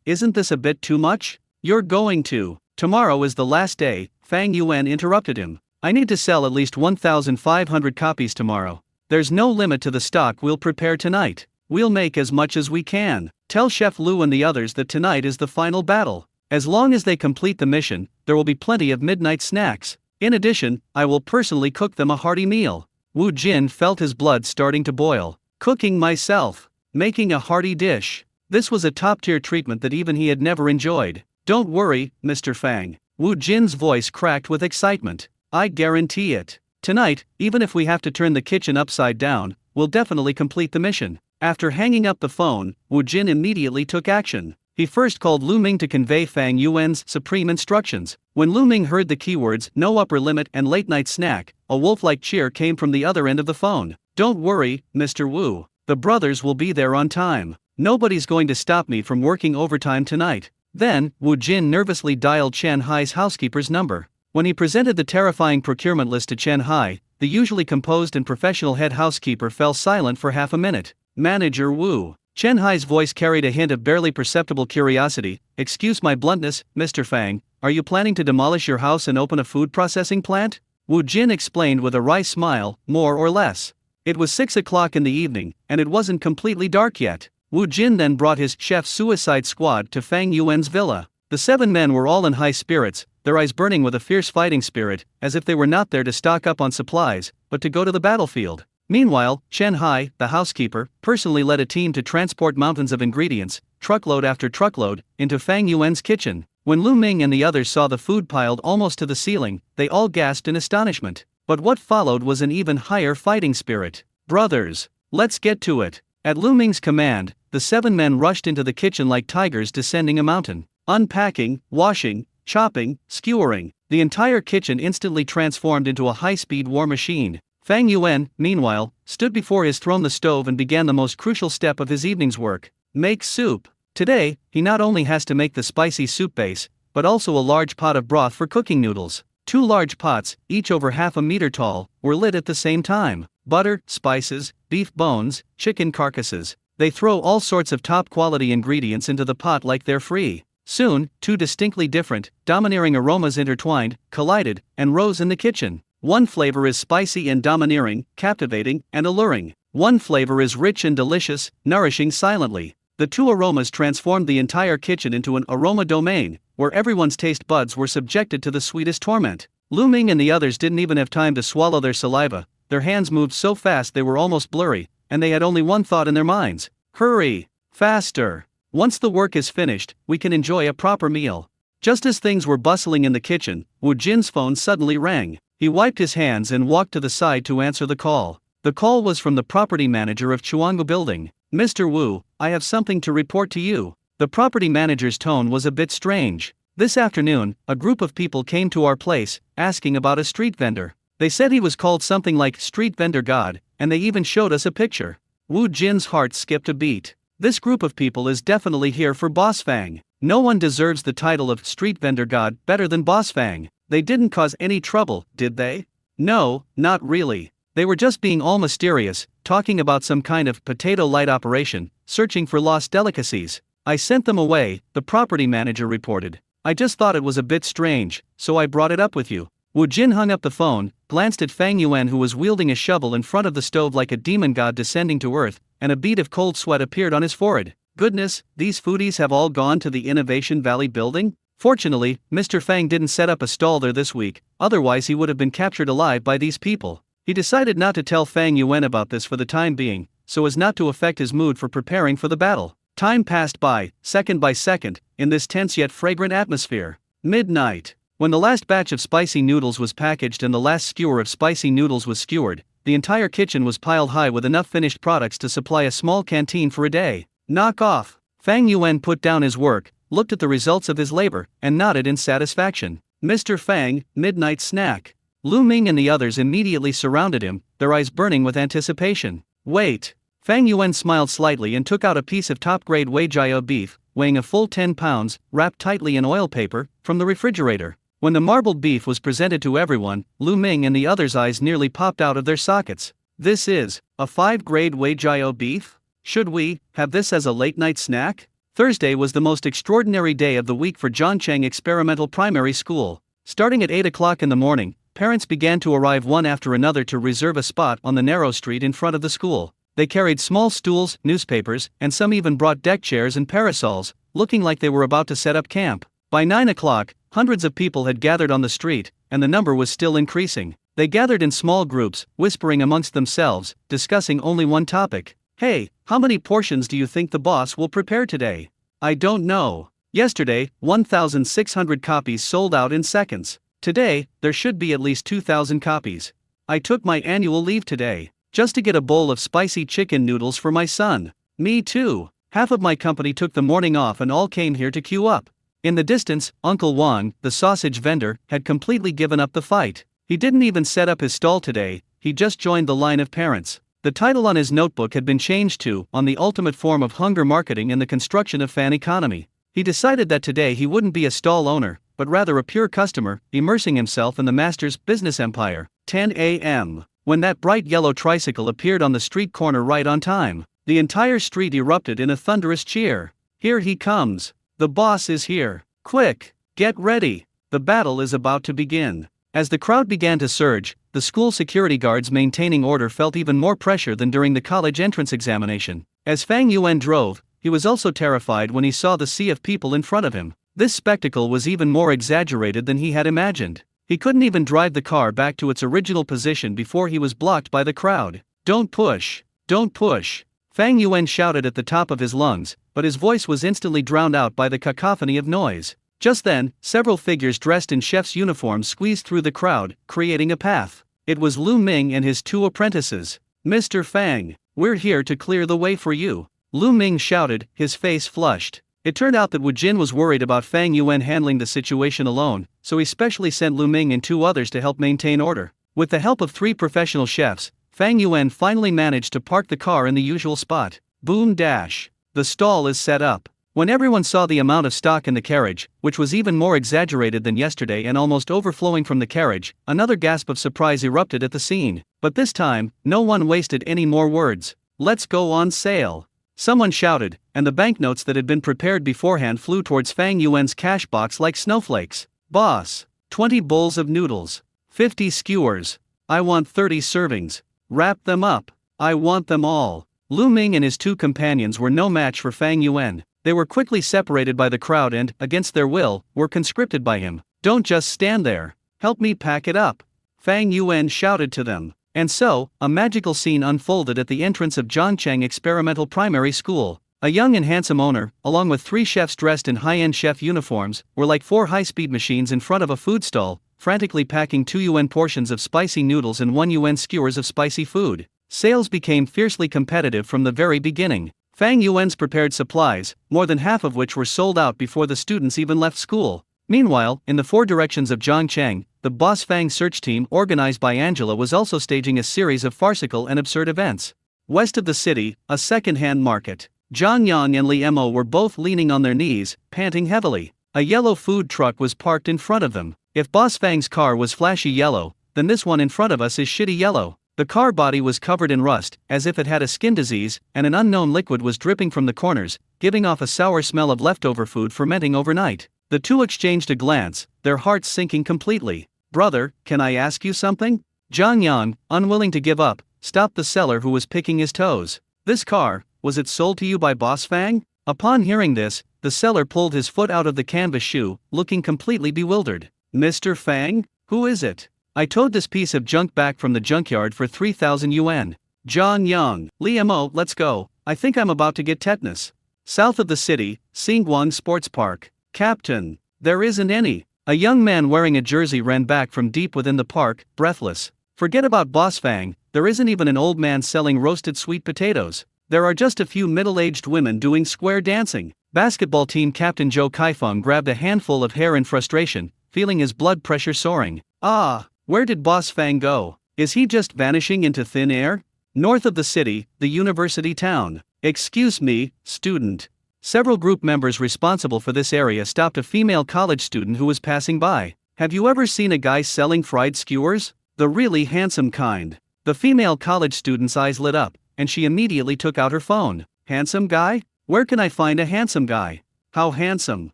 Isn't this a bit too much? You're going to. Tomorrow is the last day, Fang Yuan interrupted him. I need to sell at least 1,500 copies tomorrow. There's no limit to the stock we'll prepare tonight. We'll make as much as we can. Tell Chef Lu and the others that tonight is the final battle. As long as they complete the mission, there will be plenty of midnight snacks. In addition, I will personally cook them a hearty meal. Wu Jin felt his blood starting to boil. Cooking myself. Making a hearty dish. This was a top-tier treatment that even he had never enjoyed. Don't worry, Mr. Fang. Wu Jin's voice cracked with excitement. I guarantee it. Tonight, even if we have to turn the kitchen upside down, we'll definitely complete the mission. After hanging up the phone, Wu Jin immediately took action. He first called Lu Ming to convey Fang Yuan's supreme instructions. When Lu Ming heard the keywords no upper limit and late night snack, a wolf-like cheer came from the other end of the phone. Don't worry, Mr. Wu. The brothers will be there on time. Nobody's going to stop me from working overtime tonight. Then, Wu Jin nervously dialed Chen Hai's housekeeper's number. When he presented the terrifying procurement list to Chen Hai, the usually composed and professional head housekeeper fell silent for half a minute. Manager Wu. Chen Hai's voice carried a hint of barely perceptible curiosity. Excuse my bluntness, Mr. Fang, are you planning to demolish your house and open a food processing plant? Wu Jin explained with a wry smile, more or less. It was 6 o'clock in the evening, and it wasn't completely dark yet. Wu Jin then brought his chef suicide squad to Fang Yuan's villa. The 7 men were all in high spirits, their eyes burning with a fierce fighting spirit, as if they were not there to stock up on supplies, but to go to the battlefield. Meanwhile, Chen Hai, the housekeeper, personally led a team to transport mountains of ingredients, truckload after truckload, into Fang Yuan's kitchen. When Lu Ming and the others saw the food piled almost to the ceiling, they all gasped in astonishment. But what followed was an even higher fighting spirit. Brothers, let's get to it. At Lu Ming's command, the 7 men rushed into the kitchen like tigers descending a mountain. Unpacking, washing, chopping, skewering, the entire kitchen instantly transformed into a high-speed war machine. Fang Yuan, meanwhile, stood before his throne the stove and began the most crucial step of his evening's work. Make soup. Today, he not only has to make the spicy soup base, but also a large pot of broth for cooking noodles. 2 large pots, each over half a meter tall, were lit at the same time. Butter, spices, beef bones, chicken carcasses. They throw all sorts of top-quality ingredients into the pot like they're free. Soon, 2 distinctly different, domineering aromas intertwined, collided, and rose in the kitchen. One flavor is spicy and domineering, captivating, and alluring. One flavor is rich and delicious, nourishing silently. The 2 aromas transformed the entire kitchen into an aroma domain, where everyone's taste buds were subjected to the sweetest torment. Lu Ming and the others didn't even have time to swallow their saliva. Their hands moved so fast they were almost blurry, and they had only one thought in their minds. Hurry! Faster! Once the work is finished, we can enjoy a proper meal. Just as things were bustling in the kitchen, Wu Jin's phone suddenly rang. He wiped his hands and walked to the side to answer the call. The call was from the property manager of Chuanggu Building. Mr. Wu, I have something to report to you. The property manager's tone was a bit strange. This afternoon, a group of people came to our place, asking about a street vendor. They said he was called something like Street Vendor God, and they even showed us a picture. Wu Jin's heart skipped a beat. This group of people is definitely here for Boss Fang. No one deserves the title of Street Vendor God better than Boss Fang. They didn't cause any trouble, did they? No, not really. They were just being all mysterious, talking about some kind of potato-light operation, searching for lost delicacies. I sent them away, the property manager reported. I just thought it was a bit strange, so I brought it up with you. Wu Jin hung up the phone, glanced at Fang Yuan who was wielding a shovel in front of the stove like a demon god descending to earth, and a bead of cold sweat appeared on his forehead. Goodness, these foodies have all gone to the Innovation Valley building? Fortunately, Mr. Fang didn't set up a stall there this week, otherwise he would have been captured alive by these people. He decided not to tell Fang Yuan about this for the time being, so as not to affect his mood for preparing for the battle. Time passed by, second by second, in this tense yet fragrant atmosphere. Midnight. When the last batch of spicy noodles was packaged and the last skewer of spicy noodles was skewered, the entire kitchen was piled high with enough finished products to supply a small canteen for a day. Knock off. Fang Yuan put down his work, looked at the results of his labor, and nodded in satisfaction. Mr. Fang, midnight snack. Lu Ming and the others immediately surrounded him, their eyes burning with anticipation. Wait. Fang Yuan smiled slightly and took out a piece of top-grade Weijia beef, weighing a full 10 pounds, wrapped tightly in oil paper, from the refrigerator. When the marbled beef was presented to everyone, Lu Ming and the others' eyes nearly popped out of their sockets. This is a 5-grade Weijia beef? Should we have this as a late-night snack? Thursday was the most extraordinary day of the week for Zhangcheng Experimental Primary School. Starting at 8 o'clock in the morning, parents began to arrive one after another to reserve a spot on the narrow street in front of the school. They carried small stools, newspapers, and some even brought deck chairs and parasols, looking like they were about to set up camp. By 9 o'clock, hundreds of people had gathered on the street, and the number was still increasing. They gathered in small groups, whispering amongst themselves, discussing only one topic. Hey, how many portions do you think the boss will prepare today? I don't know. Yesterday, 1,600 copies sold out in seconds. Today, there should be at least 2,000 copies. I took my annual leave today, just to get a bowl of spicy chicken noodles for my son. Me too. Half of my company took the morning off and all came here to queue up. In the distance, Uncle Wang, the sausage vendor, had completely given up the fight. He didn't even set up his stall today, he just joined the line of parents. The title on his notebook had been changed to, On the Ultimate Form of Hunger Marketing and the Construction of Fan Economy. He decided that today he wouldn't be a stall owner, but rather a pure customer, immersing himself in the master's business empire. 10 a.m. When that bright yellow tricycle appeared on the street corner right on time, the entire street erupted in a thunderous cheer. Here he comes. The boss is here. Quick, get ready. The battle is about to begin. As the crowd began to surge, the school security guards maintaining order felt even more pressure than during the college entrance examination. As Fang Yuan drove, he was also terrified when he saw the sea of people in front of him. This spectacle was even more exaggerated than he had imagined. He couldn't even drive the car back to its original position before he was blocked by the crowd. Don't push! Don't push! Fang Yuan shouted at the top of his lungs, but his voice was instantly drowned out by the cacophony of noise. Just then, several figures dressed in chef's uniforms squeezed through the crowd, creating a path. It was Lu Ming and his 2 apprentices. Mr. Fang, we're here to clear the way for you. Lu Ming shouted, his face flushed. It turned out that Wu Jin was worried about Fang Yuan handling the situation alone, so he specially sent Lu Ming and 2 others to help maintain order. With the help of 3 professional chefs, Fang Yuan finally managed to park the car in the usual spot. Boom dash. The stall is set up. When everyone saw the amount of stock in the carriage, which was even more exaggerated than yesterday and almost overflowing from the carriage, another gasp of surprise erupted at the scene. But this time, no one wasted any more words. Let's go on sale. Someone shouted, and the banknotes that had been prepared beforehand flew towards Fang Yuan's cash box like snowflakes. Boss, 20 bowls of noodles. 50 skewers. I want 30 servings. Wrap them up. I want them all. Lu Ming and his 2 companions were no match for Fang Yuan. They were quickly separated by the crowd and, against their will, were conscripted by him. Don't just stand there. Help me pack it up. Fang Yuan shouted to them. And so, a magical scene unfolded at the entrance of Zhangcheng Experimental Primary School. A young and handsome owner, along with 3 chefs dressed in high-end chef uniforms, were like 4 high-speed machines in front of a food stall, frantically packing 2 yuan portions of spicy noodles and 1 yuan skewers of spicy food. Sales became fiercely competitive from the very beginning. Fang Yuan's prepared supplies, more than half of which were sold out before the students even left school. Meanwhile, in the 4 directions of Zhangcheng, the Boss Fang search team organized by Angela was also staging a series of farcical and absurd events. West of the city, a second-hand market. Zhang Yang and Li Mo were both leaning on their knees, panting heavily. A yellow food truck was parked in front of them. If Boss Fang's car was flashy yellow, then this one in front of us is shitty yellow. The car body was covered in rust, as if it had a skin disease, and an unknown liquid was dripping from the corners, giving off a sour smell of leftover food fermenting overnight. The 2 exchanged a glance, their hearts sinking completely. Brother, can I ask you something? Zhang Yang, unwilling to give up, stopped the seller who was picking his toes. This car, was it sold to you by Boss Fang? Upon hearing this, the seller pulled his foot out of the canvas shoe, looking completely bewildered. Mr. Fang, who is it? I towed this piece of junk back from the junkyard for 3,000 yuan. Zhang Yang, Li Mo, let's go. I think I'm about to get tetanus. South of the city, Xinguang Sports Park. Captain, there isn't any. A young man wearing a jersey ran back from deep within the park, breathless. Forget about Boss Fang, there isn't even an old man selling roasted sweet potatoes. There are just a few middle-aged women doing square dancing. Basketball team captain Joe Kaifeng grabbed a handful of hair in frustration, feeling his blood pressure soaring. Where did Boss Fang go? Is he just vanishing into thin air? North of the city, the university town. Excuse me, student. Several group members responsible for this area stopped a female college student who was passing by. Have you ever seen a guy selling fried skewers? The really handsome kind. The female college student's eyes lit up, and she immediately took out her phone. Handsome guy? Where can I find a handsome guy? How handsome?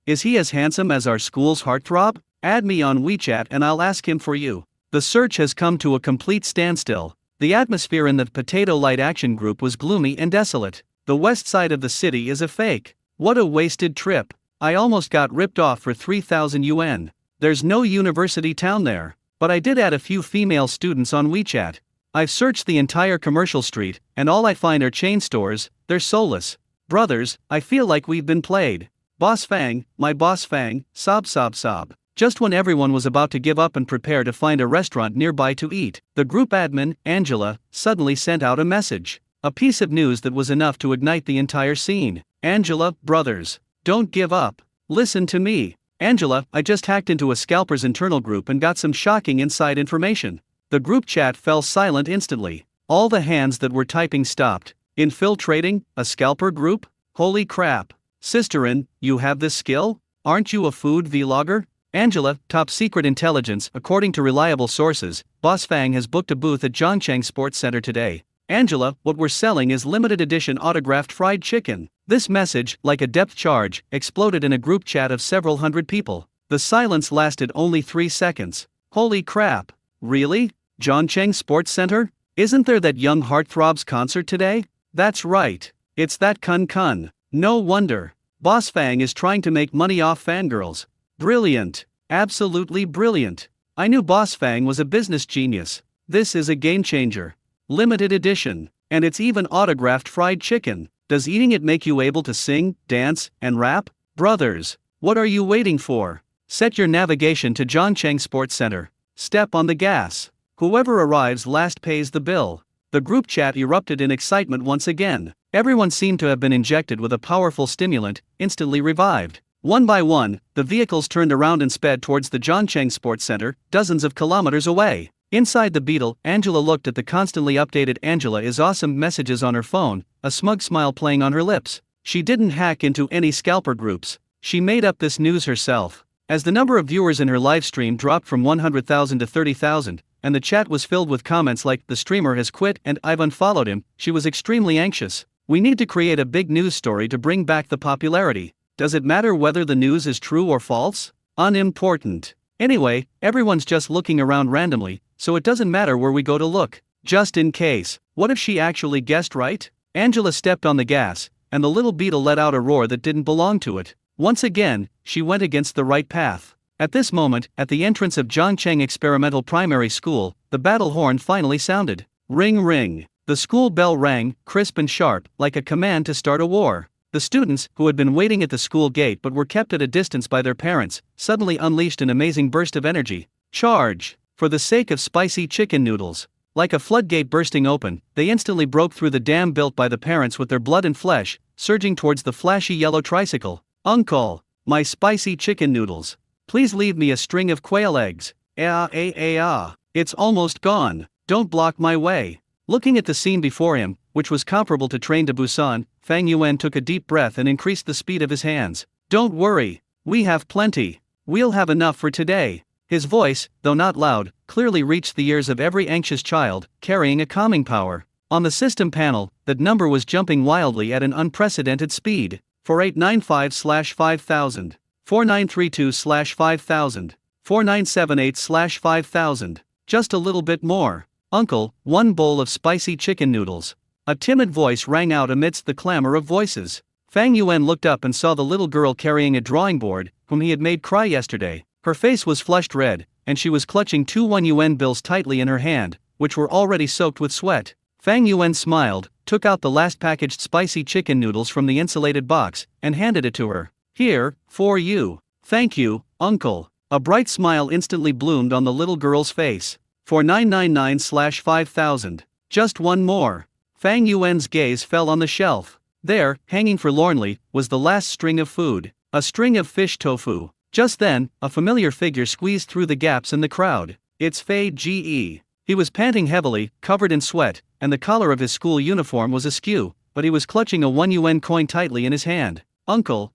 Is he as handsome as our school's heartthrob? Add me on WeChat and I'll ask him for you. The search has come to a complete standstill. The atmosphere in the Potato Light Action Group was gloomy and desolate. The west side of the city is a fake. What a wasted trip. I almost got ripped off for 3,000 yuan. There's no university town there. But I did add a few female students on WeChat. I've searched the entire commercial street, and all I find are chain stores. They're soulless. Brothers, I feel like we've been played. Boss Fang, my boss Fang, sob sob sob. Just when everyone was about to give up and prepare to find a restaurant nearby to eat, the group admin, Angela, suddenly sent out a message. A piece of news that was enough to ignite the entire scene. Angela, brothers, don't give up. Listen to me. Angela, I just hacked into a scalper's internal group and got some shocking inside information. The group chat fell silent instantly. All the hands that were typing stopped. Infiltrating a scalper group? Holy crap. Sisterin, you have this skill? Aren't you a food vlogger? Angela, top secret intelligence. According to reliable sources, Boss Fang has booked a booth at Zhongcheng Sports Center today. Angela, what we're selling is limited edition autographed fried chicken. This message, like a depth charge, exploded in a group chat of several hundred people. The silence lasted only 3 seconds. Holy crap. Really? Zhongcheng Sports Center? Isn't there that young heartthrob's concert today? That's right. It's that Kun. No wonder. Boss Fang is trying to make money off fangirls. Brilliant. Absolutely brilliant. I knew Boss Fang was a business genius. This is a game changer. Limited edition. And it's even autographed fried chicken. Does eating it make you able to sing, dance, and rap? Brothers, what are you waiting for? Set your navigation to Zhongcheng Sports Center. Step on the gas. Whoever arrives last pays the bill. The group chat erupted in excitement once again. Everyone seemed to have been injected with a powerful stimulant, instantly revived. One by one, the vehicles turned around and sped towards the Zhongcheng Sports Center, dozens of kilometers away. Inside the Beetle, Angela looked at the constantly updated Angela is awesome messages on her phone, a smug smile playing on her lips. She didn't hack into any scalper groups. She made up this news herself. As the number of viewers in her live stream dropped from 100,000 to 30,000, and the chat was filled with comments like, the streamer has quit and I've unfollowed him, she was extremely anxious. We need to create a big news story to bring back the popularity. Does it matter whether the news is true or false? Unimportant. Anyway, everyone's just looking around randomly, so it doesn't matter where we go to look. Just in case. What if she actually guessed right? Angela stepped on the gas, and the little Beetle let out a roar that didn't belong to it. Once again, she went against the right path. At this moment, at the entrance of Zhongcheng Experimental Primary School, the battle horn finally sounded. Ring ring. The school bell rang, crisp and sharp, like a command to start a war. The students, who had been waiting at the school gate but were kept at a distance by their parents, suddenly unleashed an amazing burst of energy. Charge! For the sake of spicy chicken noodles. Like a floodgate bursting open, they instantly broke through the dam built by the parents with their blood and flesh, surging towards the flashy yellow tricycle. Uncle! My spicy chicken noodles. Please leave me a string of quail eggs. It's almost gone. Don't block my way. Looking at the scene before him, which was comparable to Train to Busan, Fang Yuan took a deep breath and increased the speed of his hands. Don't worry. We have plenty. We'll have enough for today. His voice, though not loud, clearly reached the ears of every anxious child, carrying a calming power. On the system panel, that number was jumping wildly at an unprecedented speed. 4895/5000. 4932/5000. 4978/5000. Just a little bit more. Uncle, one bowl of spicy chicken noodles. A timid voice rang out amidst the clamor of voices. Fang Yuan looked up and saw the little girl carrying a drawing board, whom he had made cry yesterday. Her face was flushed red, and she was clutching 2 1 yuan bills tightly in her hand, which were already soaked with sweat. Fang Yuan smiled, took out the last packaged spicy chicken noodles from the insulated box, and handed it to her. Here, for you. Thank you, uncle. A bright smile instantly bloomed on the little girl's face. 4999/5000. Just one more. Fang Yuan's gaze fell on the shelf. There, hanging forlornly, was the last string of food. A string of fish tofu. Just then, a familiar figure squeezed through the gaps in the crowd. It's Fei Ge. He was panting heavily, covered in sweat, and the collar of his school uniform was askew, but he was clutching a 1 yuan coin tightly in his hand. Uncle,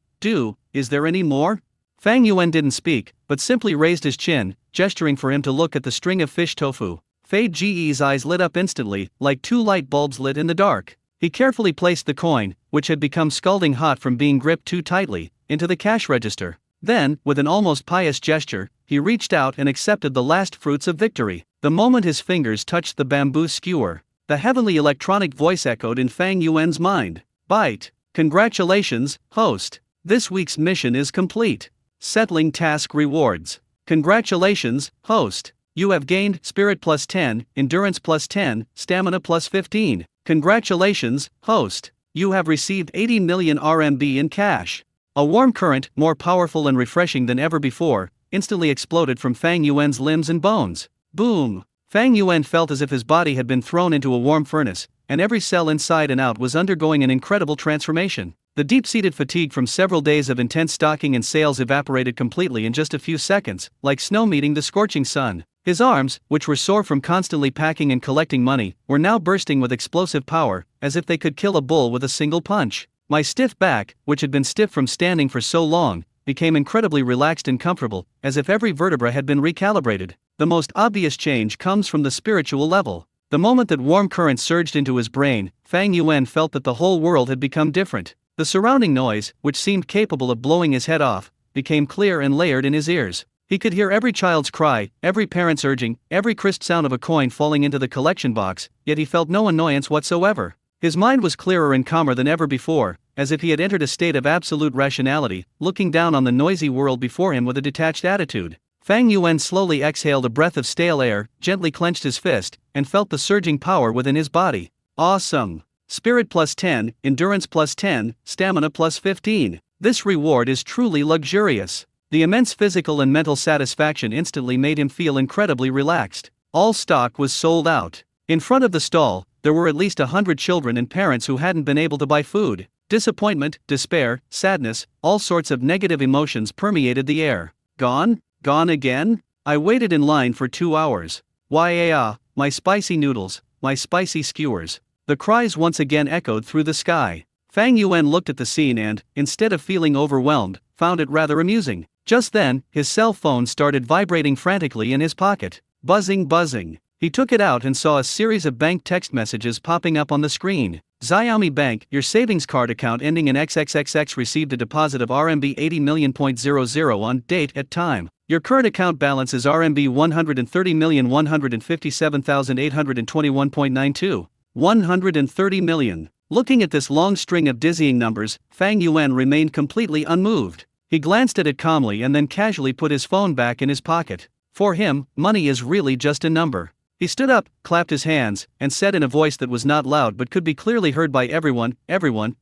is there any more? Fang Yuan didn't speak, but simply raised his chin, gesturing for him to look at the string of fish tofu. Fei Ge's eyes lit up instantly, like two light bulbs lit in the dark. He carefully placed the coin, which had become scalding hot from being gripped too tightly, into the cash register. Then, with an almost pious gesture, he reached out and accepted the last fruits of victory. The moment his fingers touched the bamboo skewer, the heavenly electronic voice echoed in Fang Yuan's mind. Bite. Congratulations, host. This week's mission is complete. Settling task rewards. Congratulations, host. You have gained Spirit plus 10, Endurance plus 10, Stamina plus 15. Congratulations, host. You have received 80 million RMB in cash. A warm current, more powerful and refreshing than ever before, instantly exploded from Fang Yuan's limbs and bones. Boom! Fang Yuan felt as if his body had been thrown into a warm furnace, and every cell inside and out was undergoing an incredible transformation. The deep-seated fatigue from several days of intense stocking and sales evaporated completely in just a few seconds, like snow meeting the scorching sun. His arms, which were sore from constantly packing and collecting money, were now bursting with explosive power, as if they could kill a bull with a single punch. My stiff back, which had been stiff from standing for so long, became incredibly relaxed and comfortable, as if every vertebra had been recalibrated. The most obvious change comes from the spiritual level. The moment that warm current surged into his brain, Fang Yuan felt that the whole world had become different. The surrounding noise, which seemed capable of blowing his head off, became clear and layered in his ears. He could hear every child's cry, every parent's urging, every crisp sound of a coin falling into the collection box, yet he felt no annoyance whatsoever. His mind was clearer and calmer than ever before, as if he had entered a state of absolute rationality, looking down on the noisy world before him with a detached attitude. Fang Yuan slowly exhaled a breath of stale air, gently clenched his fist, and felt the surging power within his body. Awesome! Spirit plus 10, Endurance plus 10, Stamina plus 15. This reward is truly luxurious. The immense physical and mental satisfaction instantly made him feel incredibly relaxed. All stock was sold out. In front of the stall, there were at least 100 children and parents who hadn't been able to buy food. Disappointment, despair, sadness, all sorts of negative emotions permeated the air. Gone? Gone again? I waited in line for 2 hours. My spicy noodles, my spicy skewers. The cries once again echoed through the sky. Fang Yuan looked at the scene and, instead of feeling overwhelmed, found it rather amusing. Just then, his cell phone started vibrating frantically in his pocket. Buzzing. He took it out and saw a series of bank text messages popping up on the screen. Xiaomi Bank, your savings card account ending in XXXX received a deposit of RMB 80 million.00 on date at time. Your current account balance is RMB 130,157,821.92. 130 million. Looking at this long string of dizzying numbers, Fang Yuan remained completely unmoved. He glanced at it calmly and then casually put his phone back in his pocket. For him, money is really just a number. He stood up, clapped his hands, and said in a voice that was not loud but could be clearly heard by everyone,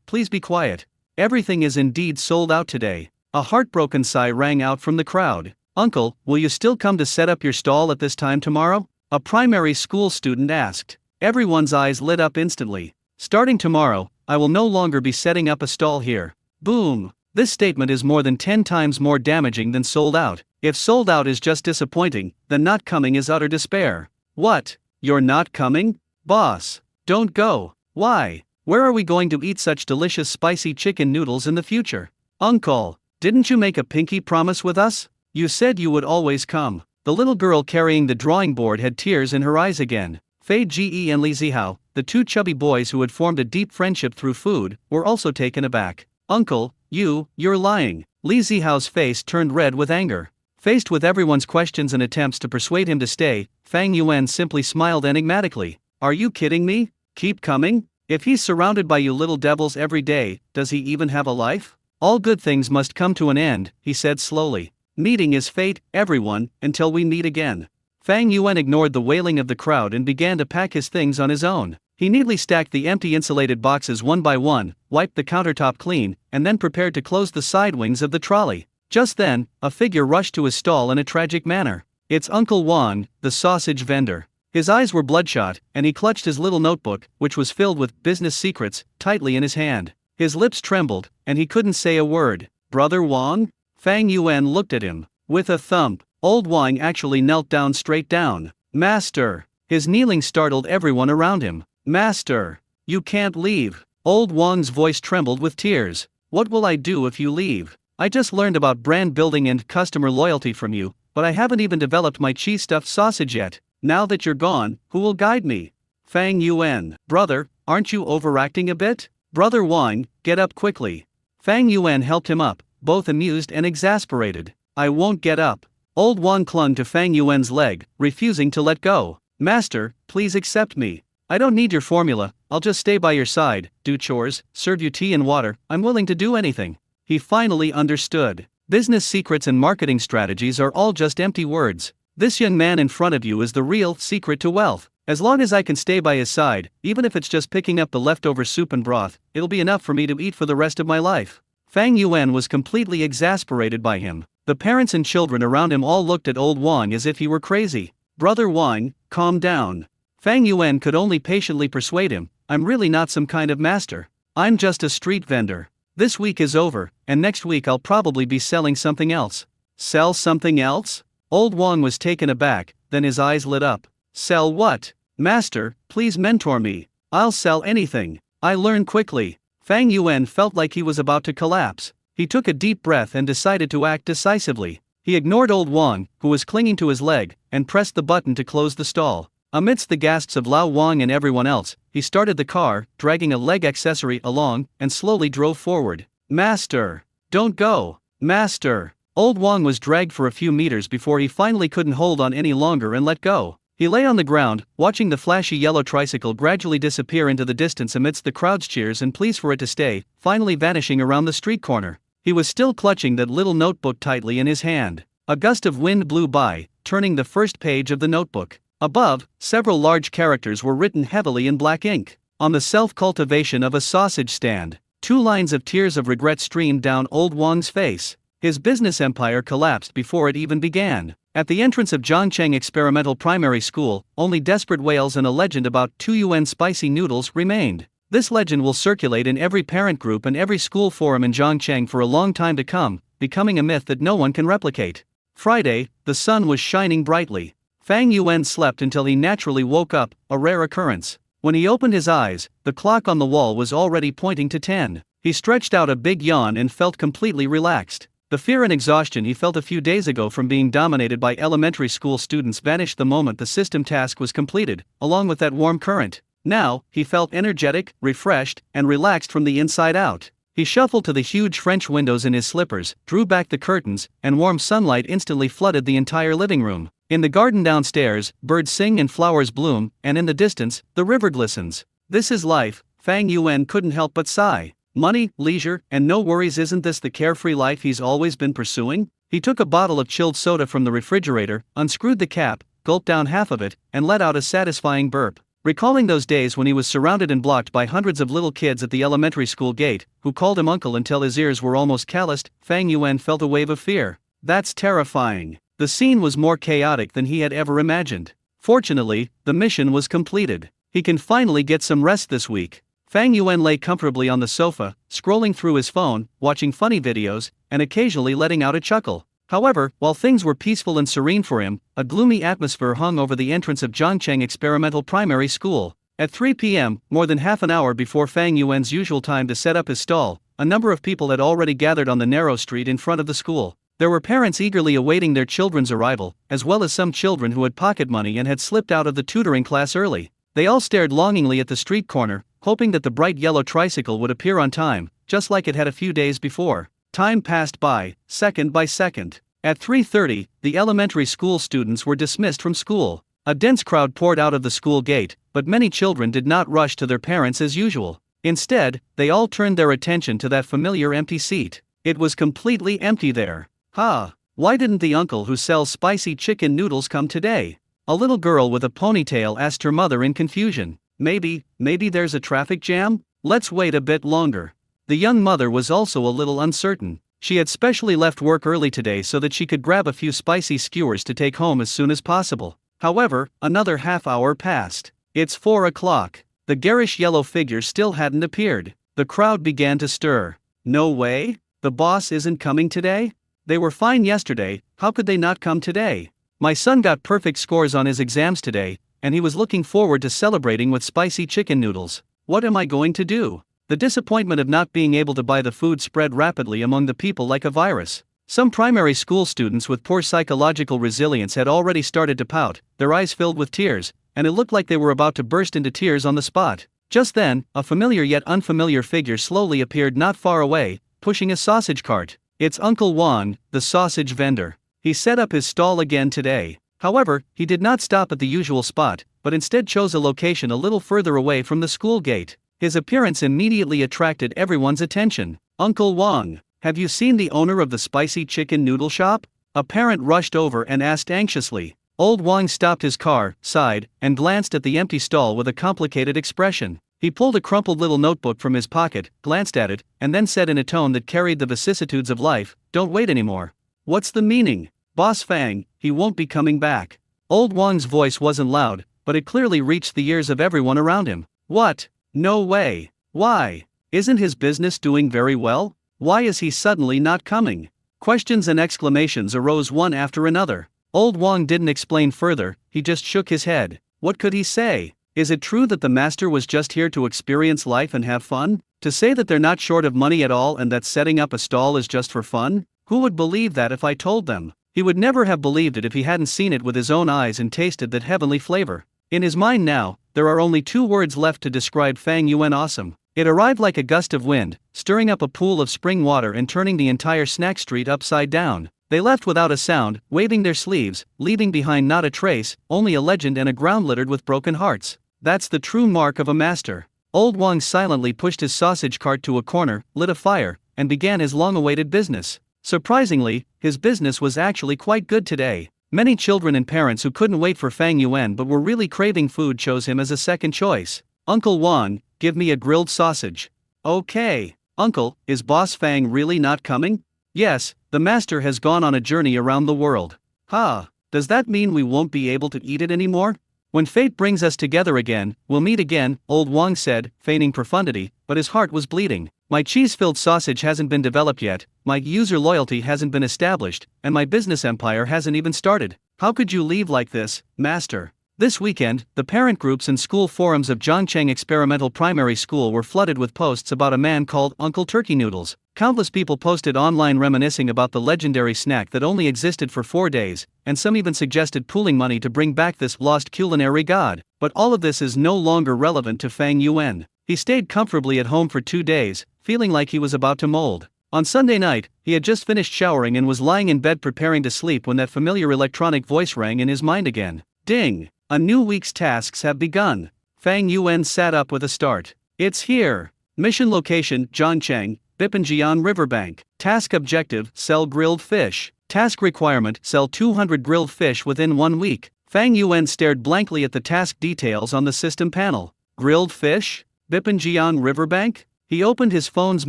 please be quiet. Everything is indeed sold out today. A heartbroken sigh rang out from the crowd. Uncle, will you still come to set up your stall at this time tomorrow? A primary school student asked. Everyone's eyes lit up instantly. Starting tomorrow, I will no longer be setting up a stall here. Boom! This statement is more than 10 times more damaging than sold out. If sold out is just disappointing, then not coming is utter despair. What? You're not coming? Boss, don't go. Why? Where are we going to eat such delicious spicy chicken noodles in the future? Uncle, didn't you make a pinky promise with us? You said you would always come. The little girl carrying the drawing board had tears in her eyes again. Fei Ge and Li Zihao, the two chubby boys who had formed a deep friendship through food, were also taken aback. Uncle, you're lying. Li Zihao's face turned red with anger. Faced with everyone's questions and attempts to persuade him to stay, Fang Yuan simply smiled enigmatically. Are you kidding me? Keep coming? If he's surrounded by you little devils every day, does he even have a life? All good things must come to an end, he said slowly. Meeting is fate, everyone, until we meet again. Fang Yuan ignored the wailing of the crowd and began to pack his things on his own. He neatly stacked the empty insulated boxes one by one, wiped the countertop clean, and then prepared to close the side wings of the trolley. Just then, a figure rushed to his stall in a tragic manner. It's Uncle Wang, the sausage vendor. His eyes were bloodshot, and he clutched his little notebook, which was filled with business secrets, tightly in his hand. His lips trembled, and he couldn't say a word. Brother Wang? Fang Yuan looked at him. With a thump, old Wang actually knelt down straight down. Master! His kneeling startled everyone around him. Master! You can't leave. Old Wang's voice trembled with tears. What will I do if you leave? I just learned about brand building and customer loyalty from you, but I haven't even developed my cheese stuffed sausage yet. Now that you're gone, who will guide me? Fang Yuan. Brother, aren't you overacting a bit? Brother Wang, get up quickly. Fang Yuan helped him up, both amused and exasperated. I won't get up. Old Wang clung to Fang Yuan's leg, refusing to let go. Master, please accept me. I don't need your formula, I'll just stay by your side, do chores, serve you tea and water, I'm willing to do anything. He finally understood. Business secrets and marketing strategies are all just empty words. This young man in front of you is the real secret to wealth. As long as I can stay by his side, even if it's just picking up the leftover soup and broth, it'll be enough for me to eat for the rest of my life. Fang Yuan was completely exasperated by him. The parents and children around him all looked at old Wang as if he were crazy. Brother Wang, calm down. Fang Yuan could only patiently persuade him, I'm really not some kind of master. I'm just a street vendor. This week is over, and next week I'll probably be selling something else. Sell something else? Old Wang was taken aback, then his eyes lit up. Sell what? Master, please mentor me. I'll sell anything. I learn quickly. Fang Yuan felt like he was about to collapse. He took a deep breath and decided to act decisively. He ignored old Wang, who was clinging to his leg, and pressed the button to close the stall. Amidst the gasps of Lao Wang and everyone else, he started the car, dragging a leg accessory along, and slowly drove forward. Master! Don't go! Master! Old Wang was dragged for a few meters before he finally couldn't hold on any longer and let go. He lay on the ground, watching the flashy yellow tricycle gradually disappear into the distance amidst the crowd's cheers and pleas for it to stay, finally vanishing around the street corner. He was still clutching that little notebook tightly in his hand. A gust of wind blew by, turning the first page of the notebook. Above, several large characters were written heavily in black ink. On the self-cultivation of a sausage stand, 2 lines of tears of regret streamed down old Wang's face. His business empire collapsed before it even began. At the entrance of Zhongcheng Experimental Primary School, only desperate wails and a legend about 2 UN spicy noodles remained. This legend will circulate in every parent group and every school forum in Zhongcheng for a long time to come, becoming a myth that no one can replicate. Friday, the sun was shining brightly. Fang Yuan slept until he naturally woke up, a rare occurrence. When he opened his eyes, the clock on the wall was already pointing to 10. He stretched out a big yawn and felt completely relaxed. The fear and exhaustion he felt a few days ago from being dominated by elementary school students vanished the moment the system task was completed, along with that warm current. Now, he felt energetic, refreshed, and relaxed from the inside out. He shuffled to the huge French windows in his slippers, drew back the curtains, and warm sunlight instantly flooded the entire living room. In the garden downstairs, birds sing and flowers bloom, and in the distance, the river glistens. This is life, Fang Yuan couldn't help but sigh. Money, leisure, and no worries, isn't this the carefree life he's always been pursuing? He took a bottle of chilled soda from the refrigerator, unscrewed the cap, gulped down half of it, and let out a satisfying burp. Recalling those days when he was surrounded and blocked by hundreds of little kids at the elementary school gate, who called him uncle until his ears were almost calloused, Fang Yuan felt a wave of fear. That's terrifying. The scene was more chaotic than he had ever imagined. Fortunately, the mission was completed. He can finally get some rest this week. Fang Yuan lay comfortably on the sofa, scrolling through his phone, watching funny videos, and occasionally letting out a chuckle. However, while things were peaceful and serene for him, a gloomy atmosphere hung over the entrance of Zhongcheng Experimental Primary School. At 3 p.m., more than half an hour before Fang Yuan's usual time to set up his stall, a number of people had already gathered on the narrow street in front of the school. There were parents eagerly awaiting their children's arrival, as well as some children who had pocket money and had slipped out of the tutoring class early. They all stared longingly at the street corner, hoping that the bright yellow tricycle would appear on time, just like it had a few days before. Time passed by, second by second. At 3:30, the elementary school students were dismissed from school. A dense crowd poured out of the school gate, but many children did not rush to their parents as usual. Instead, they all turned their attention to that familiar empty seat. It was completely empty there. Why didn't the uncle who sells spicy chicken noodles come today? A little girl with a ponytail asked her mother in confusion. Maybe there's a traffic jam? Let's wait a bit longer. The young mother was also a little uncertain. She had specially left work early today so that she could grab a few spicy skewers to take home as soon as possible. However, another half-hour passed. It's 4 o'clock. The garish yellow figure still hadn't appeared. The crowd began to stir. No way? The boss isn't coming today? They were fine yesterday, how could they not come today? My son got perfect scores on his exams today, and he was looking forward to celebrating with spicy chicken noodles. What am I going to do? The disappointment of not being able to buy the food spread rapidly among the people like a virus. Some primary school students with poor psychological resilience had already started to pout, their eyes filled with tears, and it looked like they were about to burst into tears on the spot. Just then, a familiar yet unfamiliar figure slowly appeared not far away, pushing a sausage cart. It's Uncle Juan, the sausage vendor. He set up his stall again today. However, he did not stop at the usual spot, but instead chose a location a little further away from the school gate. His appearance immediately attracted everyone's attention. Uncle Juan, have you seen the owner of the spicy chicken noodle shop? A parent rushed over and asked anxiously. Old Wang stopped his car, sighed, and glanced at the empty stall with a complicated expression. He pulled a crumpled little notebook from his pocket, glanced at it, and then said in a tone that carried the vicissitudes of life, "Don't wait anymore." What's the meaning? Boss Fang, he won't be coming back. Old Wang's voice wasn't loud, but it clearly reached the ears of everyone around him. What? No way. Why? Isn't his business doing very well? Why is he suddenly not coming? Questions and exclamations arose one after another. Old Wang didn't explain further, he just shook his head. What could he say? Is it true that the master was just here to experience life and have fun? To say that they're not short of money at all and that setting up a stall is just for fun? Who would believe that if I told them? He would never have believed it if he hadn't seen it with his own eyes and tasted that heavenly flavor. In his mind now, there are only two words left to describe Fang Yuan: awesome. It arrived like a gust of wind, stirring up a pool of spring water and turning the entire snack street upside down. They left without a sound, waving their sleeves, leaving behind not a trace, only a legend and a ground littered with broken hearts. That's the true mark of a master. Old Wang silently pushed his sausage cart to a corner, lit a fire, and began his long-awaited business. Surprisingly, his business was actually quite good today. Many children and parents who couldn't wait for Fang Yuan but were really craving food chose him as a second choice. Uncle Juan, give me a grilled sausage. Okay. Uncle, is Boss Fang really not coming? Yes, the master has gone on a journey around the world. Does that mean we won't be able to eat it anymore? When fate brings us together again, we'll meet again, Old Wang said, feigning profundity, but his heart was bleeding. My cheese-filled sausage hasn't been developed yet, my user loyalty hasn't been established, and my business empire hasn't even started. How could you leave like this, master? This weekend, the parent groups and school forums of Zhangcheng Experimental Primary School were flooded with posts about a man called Uncle Turkey Noodles. Countless people posted online reminiscing about the legendary snack that only existed for 4 days, and some even suggested pooling money to bring back this lost culinary god. But all of this is no longer relevant to Fang Yuan. He stayed comfortably at home for 2 days, feeling like he was about to mold. On Sunday night, he had just finished showering and was lying in bed preparing to sleep when that familiar electronic voice rang in his mind again. Ding! A new week's tasks have begun. Fang Yuan sat up with a start. It's here. Mission location, Zhangcheng, Bipanjian Riverbank. Task objective, sell grilled fish. Task requirement, sell 200 grilled fish within 1 week. Fang Yuan stared blankly at the task details on the system panel. Grilled fish? Bipanjian Riverbank? He opened his phone's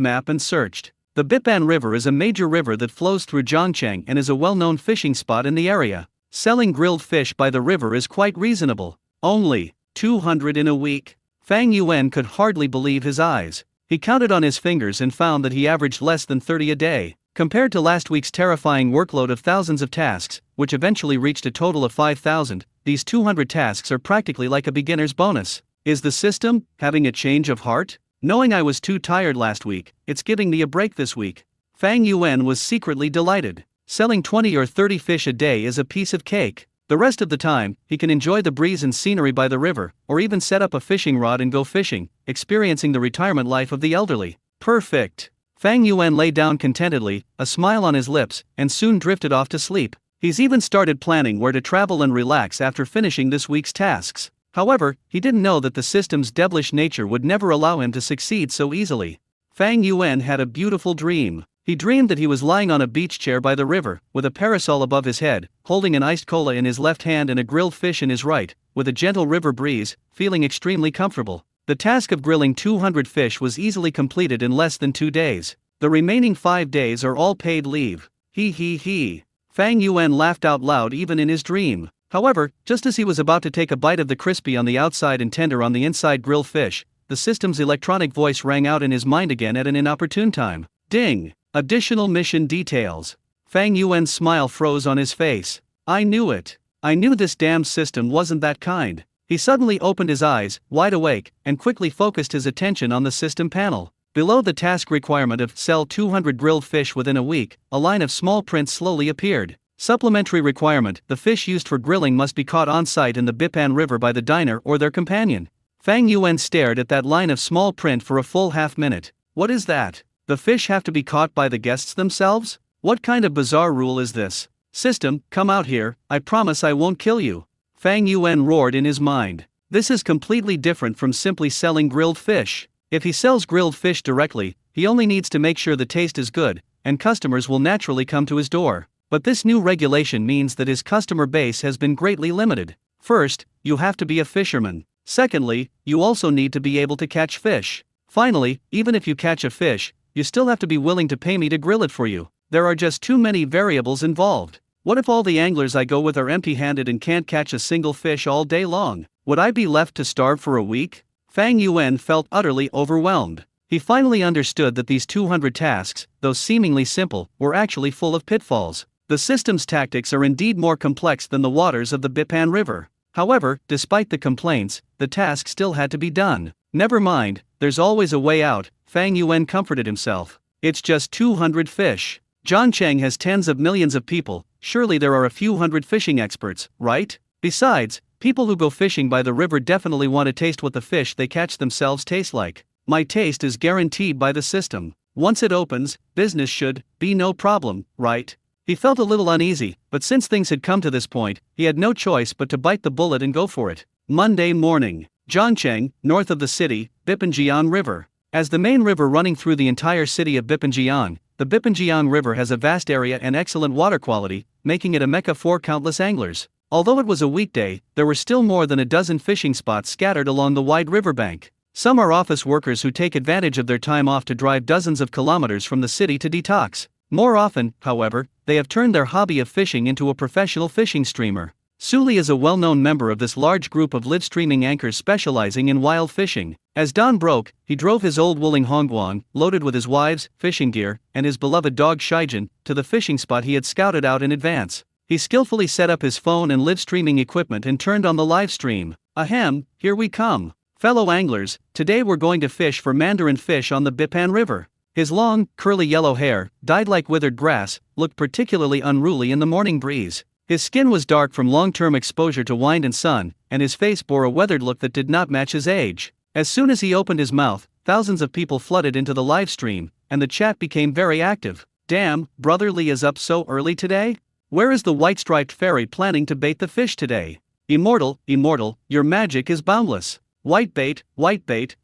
map and searched. The Bipan River is a major river that flows through Zhangcheng and is a well-known fishing spot in the area. Selling grilled fish by the river is quite reasonable. Only 200 in a week? Fang Yuan could hardly believe his eyes. He counted on his fingers and found that he averaged less than 30 a day. Compared to last week's terrifying workload of thousands of tasks, which eventually reached a total of 5,000, these 200 tasks are practically like a beginner's bonus. Is the system having a change of heart? Knowing I was too tired last week, it's giving me a break this week. Fang Yuan was secretly delighted. Selling 20 or 30 fish a day is a piece of cake. The rest of the time, he can enjoy the breeze and scenery by the river, or even set up a fishing rod and go fishing, experiencing the retirement life of the elderly. Perfect. Fang Yuan lay down contentedly, a smile on his lips, and soon drifted off to sleep. He's even started planning where to travel and relax after finishing this week's tasks. However, he didn't know that the system's devilish nature would never allow him to succeed so easily. Fang Yuan had a beautiful dream. He dreamed that he was lying on a beach chair by the river, with a parasol above his head, holding an iced cola in his left hand and a grilled fish in his right, with a gentle river breeze, feeling extremely comfortable. The task of grilling 200 fish was easily completed in less than 2 days. The remaining 5 days are all paid leave. He. Fang Yuan laughed out loud even in his dream. However, just as he was about to take a bite of the crispy on the outside and tender on the inside grilled fish, the system's electronic voice rang out in his mind again at an inopportune time. Ding! Additional mission details. Fang Yuan's smile froze on his face. I knew it. I knew this damn system wasn't that kind. He suddenly opened his eyes, wide awake, and quickly focused his attention on the system panel. Below the task requirement of sell 200 grilled fish within a week, a line of small print slowly appeared. Supplementary requirement: the fish used for grilling must be caught on site in the Bipan River by the diner or their companion. Fang Yuan stared at that line of small print for a full half-minute. What is that? The fish have to be caught by the guests themselves? What kind of bizarre rule is this? System, come out here, I promise I won't kill you. Fang Yuan roared in his mind. This is completely different from simply selling grilled fish. If he sells grilled fish directly, he only needs to make sure the taste is good, and customers will naturally come to his door. But this new regulation means that his customer base has been greatly limited. First, you have to be a fisherman. Secondly, you also need to be able to catch fish. Finally, even if you catch a fish, you still have to be willing to pay me to grill it for you. There are just too many variables involved. What if all the anglers I go with are empty-handed and can't catch a single fish all day long? Would I be left to starve for a week? Fang Yuan felt utterly overwhelmed. He finally understood that these 200 tasks, though seemingly simple, were actually full of pitfalls. The system's tactics are indeed more complex than the waters of the Bipan River. However, despite the complaints, the task still had to be done. Never mind, there's always a way out, Fang Yuan comforted himself. It's just 200 fish. Zhangcheng has tens of millions of people, surely there are a few hundred fishing experts, right? Besides, people who go fishing by the river definitely want to taste what the fish they catch themselves taste like. My taste is guaranteed by the system. Once it opens, business should be no problem, right? He felt a little uneasy, but since things had come to this point, he had no choice but to bite the bullet and go for it. Monday morning. Zhangcheng, north of the city, Bipanjiang River. As the main river running through the entire city of Bipanjiang, the Bipanjiang River has a vast area and excellent water quality, making it a mecca for countless anglers. Although it was a weekday, there were still more than a dozen fishing spots scattered along the wide riverbank. Some are office workers who take advantage of their time off to drive dozens of kilometers from the city to detox. More often, however, they have turned their hobby of fishing into a professional fishing streamer. Suli is a well-known member of this large group of live-streaming anchors specializing in wild fishing. As dawn broke, he drove his old Wuling Hongguang, loaded with his wives, fishing gear, and his beloved dog Shijin, to the fishing spot he had scouted out in advance. He skillfully set up his phone and live-streaming equipment and turned on the live stream. Ahem, here we come. Fellow anglers, today we're going to fish for mandarin fish on the Bipan River. His long, curly yellow hair, dyed like withered grass, looked particularly unruly in the morning breeze. His skin was dark from long-term exposure to wind and sun, and his face bore a weathered look that did not match his age. As soon as he opened his mouth, thousands of people flooded into the live stream, and the chat became very active. Damn, Brother Lee is up so early today? Where is the white-striped fairy planning to bait the fish today? Immortal, your magic is boundless. White bait,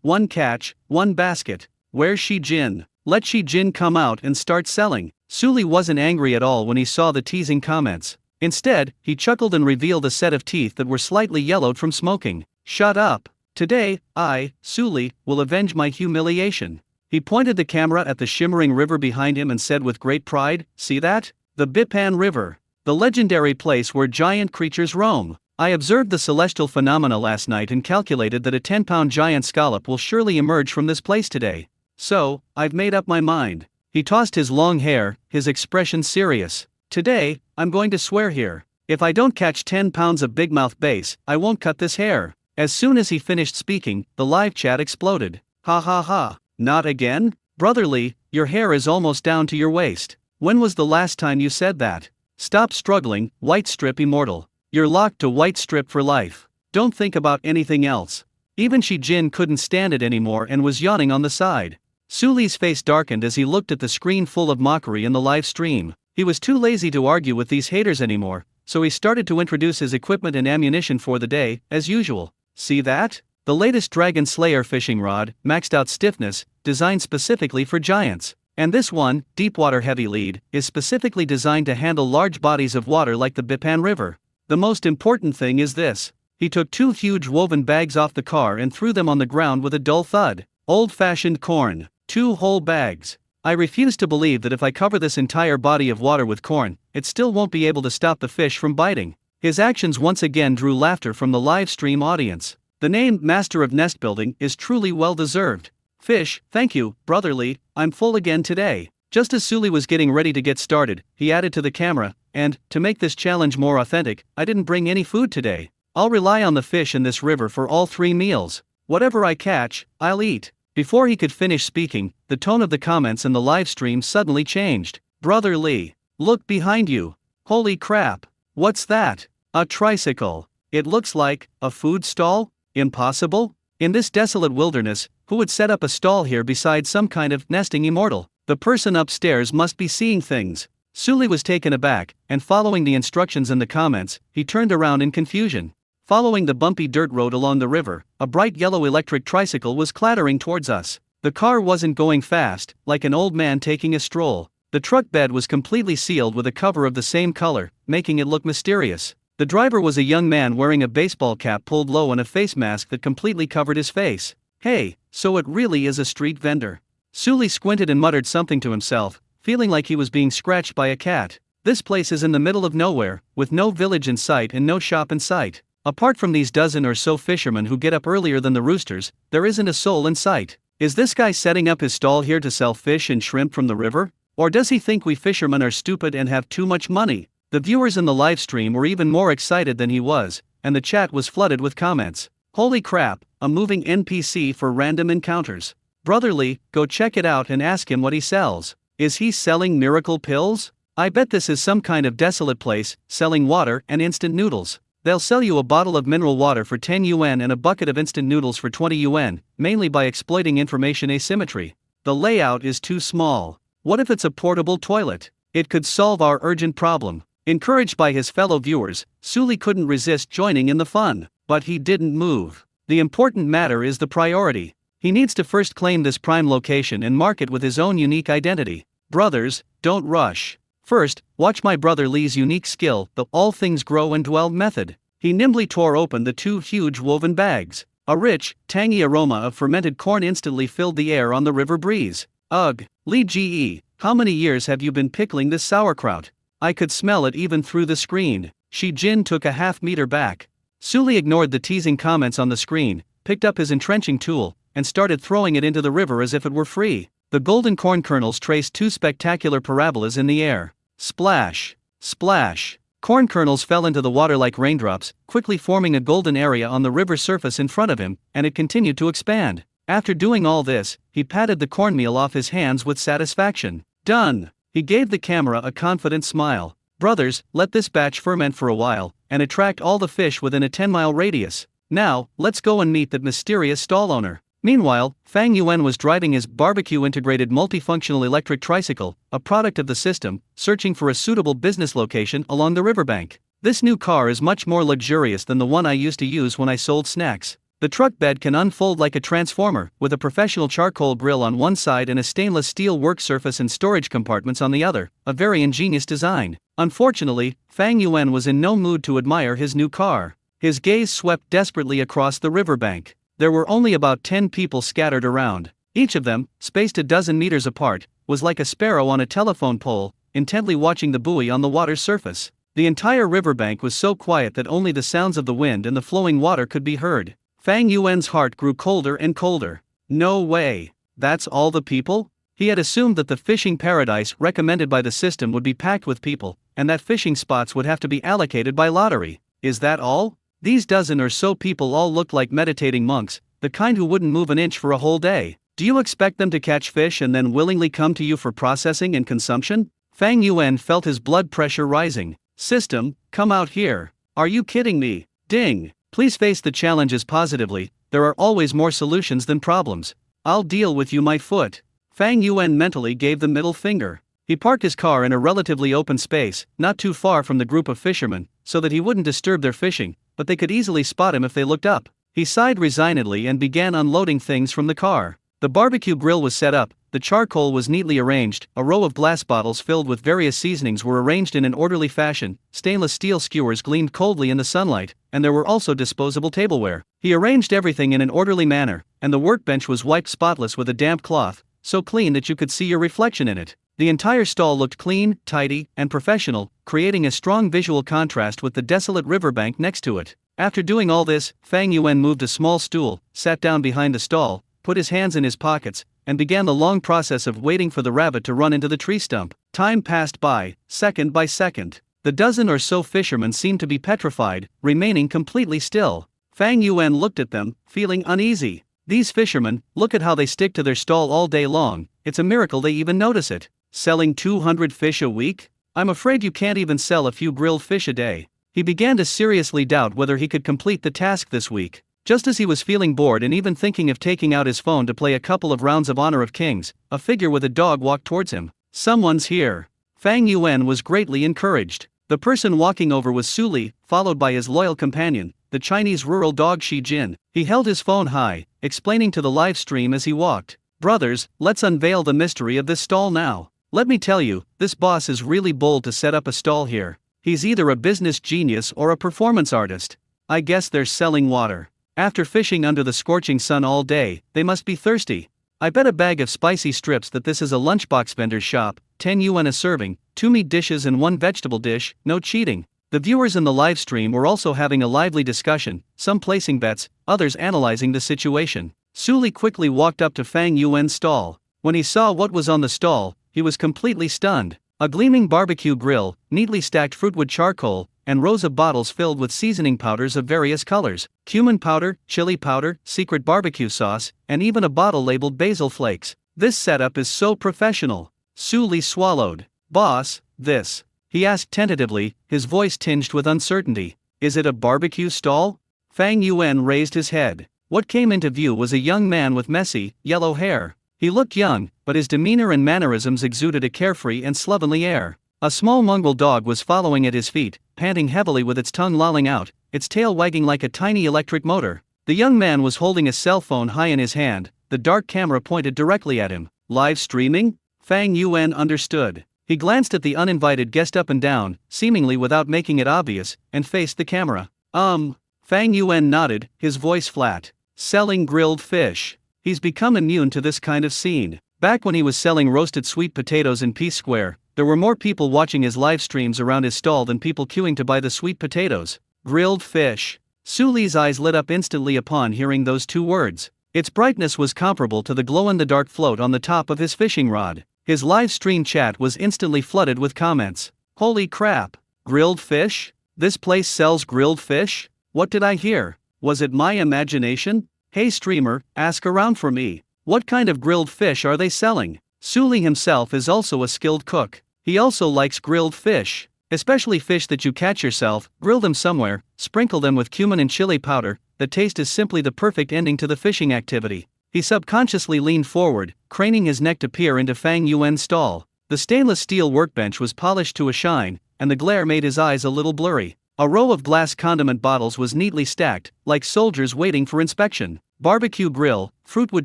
one catch, one basket. Where's Shi Jin? Let Shi Jin come out and start selling. Suli wasn't angry at all when he saw the teasing comments. Instead, he chuckled and revealed a set of teeth that were slightly yellowed from smoking. Shut up. Today, I, Suli, will avenge my humiliation. He pointed the camera at the shimmering river behind him and said with great pride, see that? The Bipan River. The legendary place where giant creatures roam. I observed the celestial phenomena last night and calculated that a 10-pound giant scallop will surely emerge from this place today. So, I've made up my mind. He tossed his long hair, his expression serious. Today, I'm going to swear here. If I don't catch 10 pounds of bigmouth bass, I won't cut this hair. As soon as he finished speaking, the live chat exploded. Ha ha ha. Not again? Brother Lee, your hair is almost down to your waist. When was the last time you said that? Stop struggling, White Strip Immortal. You're locked to White Strip for life. Don't think about anything else. Even Shi Jin couldn't stand it anymore and was yawning on the side. Suli's face darkened as he looked at the screen full of mockery in the live stream. He was too lazy to argue with these haters anymore, so he started to introduce his equipment and ammunition for the day, as usual. See that? The latest Dragon Slayer fishing rod, maxed out stiffness, designed specifically for giants. And this one, Deepwater Heavy Lead, is specifically designed to handle large bodies of water like the Bipan River. The most important thing is this. He took 2 huge woven bags off the car and threw them on the ground with a dull thud. Old-fashioned corn. 2 whole bags. I refuse to believe that if I cover this entire body of water with corn, it still won't be able to stop the fish from biting. His actions once again drew laughter from the live stream audience. The name Master of Nest Building is truly well deserved. Fish, thank you, brotherly, I'm full again today. Just as Suli was getting ready to get started, he added to the camera, and, to make this challenge more authentic, I didn't bring any food today. I'll rely on the fish in this river for all 3 meals. Whatever I catch, I'll eat. Before he could finish speaking, the tone of the comments in the live stream suddenly changed. Brotherly, look behind you. Holy crap. What's that? A tricycle. It looks like a food stall? Impossible? In this desolate wilderness, who would set up a stall here besides some kind of nesting immortal? The person upstairs must be seeing things. Suli was taken aback, and following the instructions in the comments, he turned around in confusion. Following the bumpy dirt road along the river, a bright yellow electric tricycle was clattering towards us. The car wasn't going fast, like an old man taking a stroll. The truck bed was completely sealed with a cover of the same color, making it look mysterious. The driver was a young man wearing a baseball cap pulled low and a face mask that completely covered his face. Hey, so it really is a street vendor. Suli squinted and muttered something to himself, feeling like he was being scratched by a cat. This place is in the middle of nowhere, with no village in sight and no shop in sight. Apart from these dozen or so fishermen who get up earlier than the roosters, there isn't a soul in sight. Is this guy setting up his stall here to sell fish and shrimp from the river? Or does he think we fishermen are stupid and have too much money? The viewers in the live stream were even more excited than he was, and the chat was flooded with comments. Holy crap, a moving NPC for random encounters. Brotherly, go check it out and ask him what he sells. Is he selling miracle pills? I bet this is some kind of desolate place, selling water and instant noodles. They'll sell you a bottle of mineral water for 10 yuan and a bucket of instant noodles for 20 yuan, mainly by exploiting information asymmetry. The layout is too small. What if it's a portable toilet? It could solve our urgent problem. Encouraged by his fellow viewers, Suli couldn't resist joining in the fun. But he didn't move. The important matter is the priority. He needs to first claim this prime location and mark it with his own unique identity. Brothers, don't rush. First, watch my brother Lee's unique skill, the all things grow and dwell method. He nimbly tore open the 2 huge woven bags. A rich, tangy aroma of fermented corn instantly filled the air on the river breeze. Ugh, Lee Ge, how many years have you been pickling this sauerkraut? I could smell it even through the screen. Shi Jin took a half-meter back. Suli ignored the teasing comments on the screen, picked up his entrenching tool, and started throwing it into the river as if it were free. The golden corn kernels traced 2 spectacular parabolas in the air. Splash! Splash! Corn kernels fell into the water like raindrops, quickly forming a golden area on the river surface in front of him, and it continued to expand. After doing all this, he patted the cornmeal off his hands with satisfaction. Done! He gave the camera a confident smile. Brothers, let this batch ferment for a while, and attract all the fish within a 10-mile radius. Now, let's go and meet that mysterious stall owner. Meanwhile, Fang Yuan was driving his barbecue-integrated multifunctional electric tricycle, a product of the system, searching for a suitable business location along the riverbank. This new car is much more luxurious than the one I used to use when I sold snacks. The truck bed can unfold like a transformer, with a professional charcoal grill on one side and a stainless steel work surface and storage compartments on the other, a very ingenious design. Unfortunately, Fang Yuan was in no mood to admire his new car. His gaze swept desperately across the riverbank. There were only about 10 people scattered around. Each of them, spaced a dozen meters apart, was like a sparrow on a telephone pole, intently watching the buoy on the water's surface. The entire riverbank was so quiet that only the sounds of the wind and the flowing water could be heard. Fang Yuan's heart grew colder and colder. No way. That's all the people? He had assumed that the fishing paradise recommended by the system would be packed with people, and that fishing spots would have to be allocated by lottery. Is that all? These dozen or so people all looked like meditating monks, the kind who wouldn't move an inch for a whole day. Do you expect them to catch fish and then willingly come to you for processing and consumption? Fang Yuan felt his blood pressure rising. System, come out here. Are you kidding me? Ding. Please face the challenges positively, there are always more solutions than problems. I'll deal with you my foot. Fang Yuan mentally gave the middle finger. He parked his car in a relatively open space, not too far from the group of fishermen, so that he wouldn't disturb their fishing, but they could easily spot him if they looked up. He sighed resignedly and began unloading things from the car. The barbecue grill was set up, the charcoal was neatly arranged, a row of glass bottles filled with various seasonings were arranged in an orderly fashion, stainless steel skewers gleamed coldly in the sunlight, and there were also disposable tableware. He arranged everything in an orderly manner, and the workbench was wiped spotless with a damp cloth, so clean that you could see your reflection in it. The entire stall looked clean, tidy, and professional, creating a strong visual contrast with the desolate riverbank next to it. After doing all this, Fang Yuan moved a small stool, sat down behind the stall, put his hands in his pockets, and began the long process of waiting for the rabbit to run into the tree stump. Time passed by, second by second. The dozen or so fishermen seemed to be petrified, remaining completely still. Fang Yuan looked at them, feeling uneasy. These fishermen, look at how they stick to their stall all day long, it's a miracle they even notice it. Selling 200 fish a week? I'm afraid you can't even sell a few grilled fish a day. He began to seriously doubt whether he could complete the task this week. Just as he was feeling bored and even thinking of taking out his phone to play a couple of rounds of Honor of Kings, a figure with a dog walked towards him. Someone's here. Fang Yuan was greatly encouraged. The person walking over was Su Li, followed by his loyal companion, the Chinese rural dog Shi Jin. He held his phone high, explaining to the live stream as he walked. Brothers, let's unveil the mystery of this stall now. Let me tell you, this boss is really bold to set up a stall here. He's either a business genius or a performance artist. I guess they're selling water. After fishing under the scorching sun all day, they must be thirsty. I bet a bag of spicy strips that this is a lunchbox vendor's shop, 10 yuan a serving, 2 meat dishes and 1 vegetable dish, no cheating. The viewers in the live stream were also having a lively discussion, some placing bets, others analyzing the situation. Su Li quickly walked up to Fang Yuan's stall. When he saw what was on the stall, he was completely stunned. A gleaming barbecue grill, neatly stacked fruitwood charcoal, and rows of bottles filled with seasoning powders of various colors, cumin powder, chili powder, secret barbecue sauce, and even a bottle labeled basil flakes. This setup is so professional. Su Li swallowed. Boss, this? He asked tentatively, his voice tinged with uncertainty. Is it a barbecue stall? Fang Yuan raised his head. What came into view was a young man with messy, yellow hair. He looked young, but his demeanor and mannerisms exuded a carefree and slovenly air. A small mongrel dog was following at his feet, panting heavily with its tongue lolling out, its tail wagging like a tiny electric motor. The young man was holding a cell phone high in his hand, the dark camera pointed directly at him. Live streaming? Fang Yuan understood. He glanced at the uninvited guest up and down, seemingly without making it obvious, and faced the camera. Fang Yuan nodded, his voice flat. Selling grilled fish. He's become immune to this kind of scene. Back when he was selling roasted sweet potatoes in Peace Square, there were more people watching his live streams around his stall than people queuing to buy the sweet potatoes. Grilled fish. Su Li's eyes lit up instantly upon hearing those two words. Its brightness was comparable to the glow-in-the-dark float on the top of his fishing rod. His live stream chat was instantly flooded with comments. Holy crap! Grilled fish? This place sells grilled fish? What did I hear? Was it my imagination? Hey streamer, ask around for me. What kind of grilled fish are they selling? Su Li himself is also a skilled cook. He also likes grilled fish. Especially fish that you catch yourself, grill them somewhere, sprinkle them with cumin and chili powder. The taste is simply the perfect ending to the fishing activity. He subconsciously leaned forward, craning his neck to peer into Fang Yuan's stall. The stainless steel workbench was polished to a shine, and the glare made his eyes a little blurry. A row of glass condiment bottles was neatly stacked, like soldiers waiting for inspection. Barbecue grill, fruitwood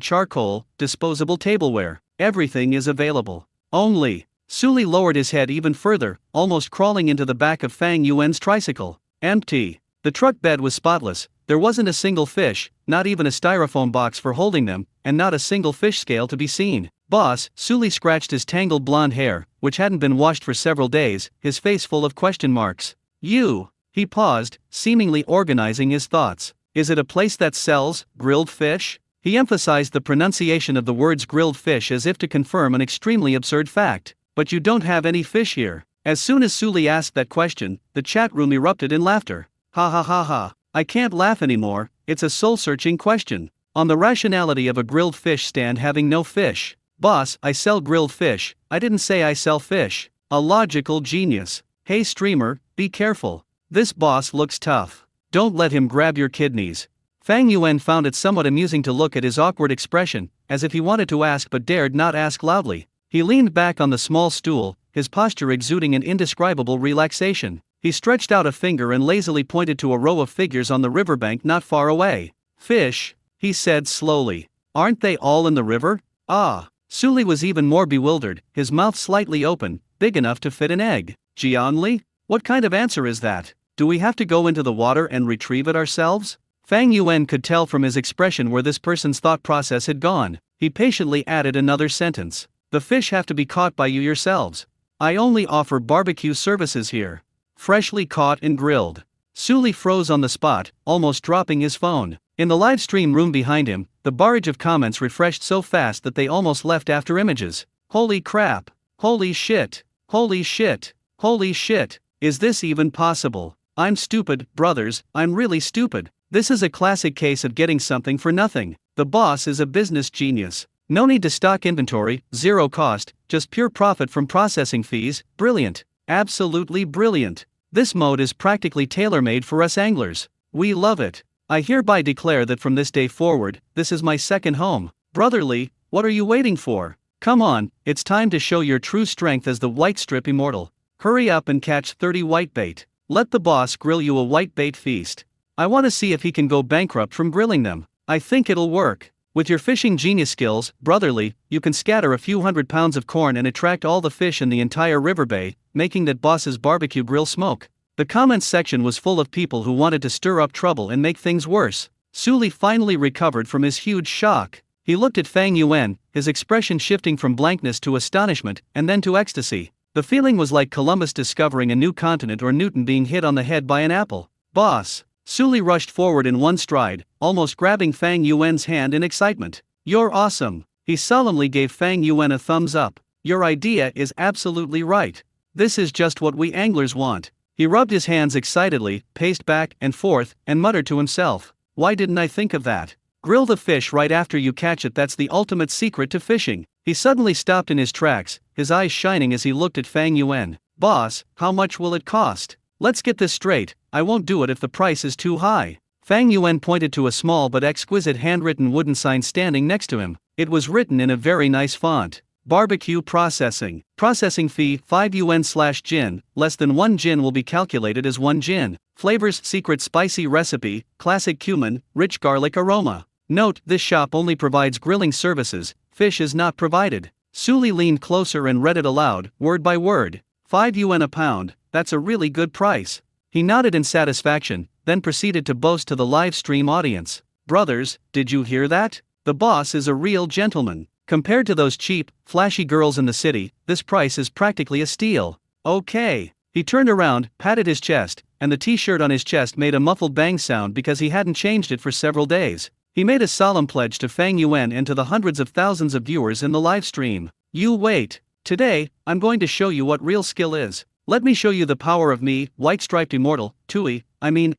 charcoal, disposable tableware. Everything is available. Only. Su Li lowered his head even further, almost crawling into the back of Fang Yuan's tricycle. Empty. The truck bed was spotless. There wasn't a single fish, not even a styrofoam box for holding them, and not a single fish scale to be seen. Boss, Su Li scratched his tangled blonde hair, which hadn't been washed for several days, his face full of question marks. You. He paused, seemingly organizing his thoughts. Is it a place that sells grilled fish? He emphasized the pronunciation of the words grilled fish as if to confirm an extremely absurd fact. But you don't have any fish here. As soon as Su Li asked that question, the chat room erupted in laughter. Ha ha ha ha. I can't laugh anymore, it's a soul-searching question. On the rationality of a grilled fish stand having no fish. Boss, I sell grilled fish, I didn't say I sell fish. A logical genius. Hey streamer, be careful. This boss looks tough. Don't let him grab your kidneys. Fang Yuan found it somewhat amusing to look at his awkward expression, as if he wanted to ask but dared not ask loudly. He leaned back on the small stool, his posture exuding an indescribable relaxation. He stretched out a finger and lazily pointed to a row of figures on the riverbank not far away. Fish, he said slowly. Aren't they all in the river? Ah. Su Li was even more bewildered, his mouth slightly open, big enough to fit an egg. Jianli? What kind of answer is that? Do we have to go into the water and retrieve it ourselves? Fang Yuan could tell from his expression where this person's thought process had gone. He patiently added another sentence. The fish have to be caught by you yourselves. I only offer barbecue services here. Freshly caught and grilled. Sully froze on the spot, almost dropping his phone. In the live stream room behind him, the barrage of comments refreshed so fast that they almost left after images. Holy crap! Holy shit! Holy shit! Holy shit! Is this even possible? I'm stupid, brothers, I'm really stupid. This is a classic case of getting something for nothing. The boss is a business genius. No need to stock inventory, zero cost, just pure profit from processing fees. Brilliant. Absolutely brilliant. This mode is practically tailor-made for us anglers. We love it. I hereby declare that from this day forward, this is my second home. Brotherly, what are you waiting for? Come on, it's time to show your true strength as the white strip immortal. Hurry up and catch 30 whitebait. Let the boss grill you a whitebait feast. I want to see if he can go bankrupt from grilling them. I think it'll work. With your fishing genius skills, brotherly, you can scatter a few 100 pounds of corn and attract all the fish in the entire river bay, making that boss's barbecue grill smoke. The comments section was full of people who wanted to stir up trouble and make things worse. Sully finally recovered from his huge shock. He looked at Fang Yuan, his expression shifting from blankness to astonishment, and then to ecstasy. The feeling was like Columbus discovering a new continent or Newton being hit on the head by an apple. Boss! Sully rushed forward in one stride, almost grabbing Fang Yuan's hand in excitement. You're awesome! He solemnly gave Fang Yuan a thumbs up. Your idea is absolutely right. This is just what we anglers want. He rubbed his hands excitedly, paced back and forth, and muttered to himself. Why didn't I think of that? Grill the fish right after you catch it, that's the ultimate secret to fishing. He suddenly stopped in his tracks, his eyes shining as he looked at Fang Yuan. Boss, how much will it cost? Let's get this straight, I won't do it if the price is too high. Fang Yuan pointed to a small but exquisite handwritten wooden sign standing next to him. It was written in a very nice font. Barbecue processing. Processing fee 5 yuan/jin, less than 1 jin will be calculated as 1 jin. Flavors secret spicy recipe, classic cumin, rich garlic aroma. Note, this shop only provides grilling services, fish is not provided. Sully leaned closer and read it aloud, word by word. 5 yuan a pound, that's a really good price. He nodded in satisfaction, then proceeded to boast to the live stream audience. Brothers, did you hear that? The boss is a real gentleman. Compared to those cheap, flashy girls in the city, this price is practically a steal. Okay. He turned around, patted his chest, and the t-shirt on his chest made a muffled bang sound because he hadn't changed it for several days. He made a solemn pledge to Fang Yuan and to the hundreds of thousands of viewers in the live stream. You wait. Today, I'm going to show you what real skill is. Let me show you the power of me, white-striped immortal,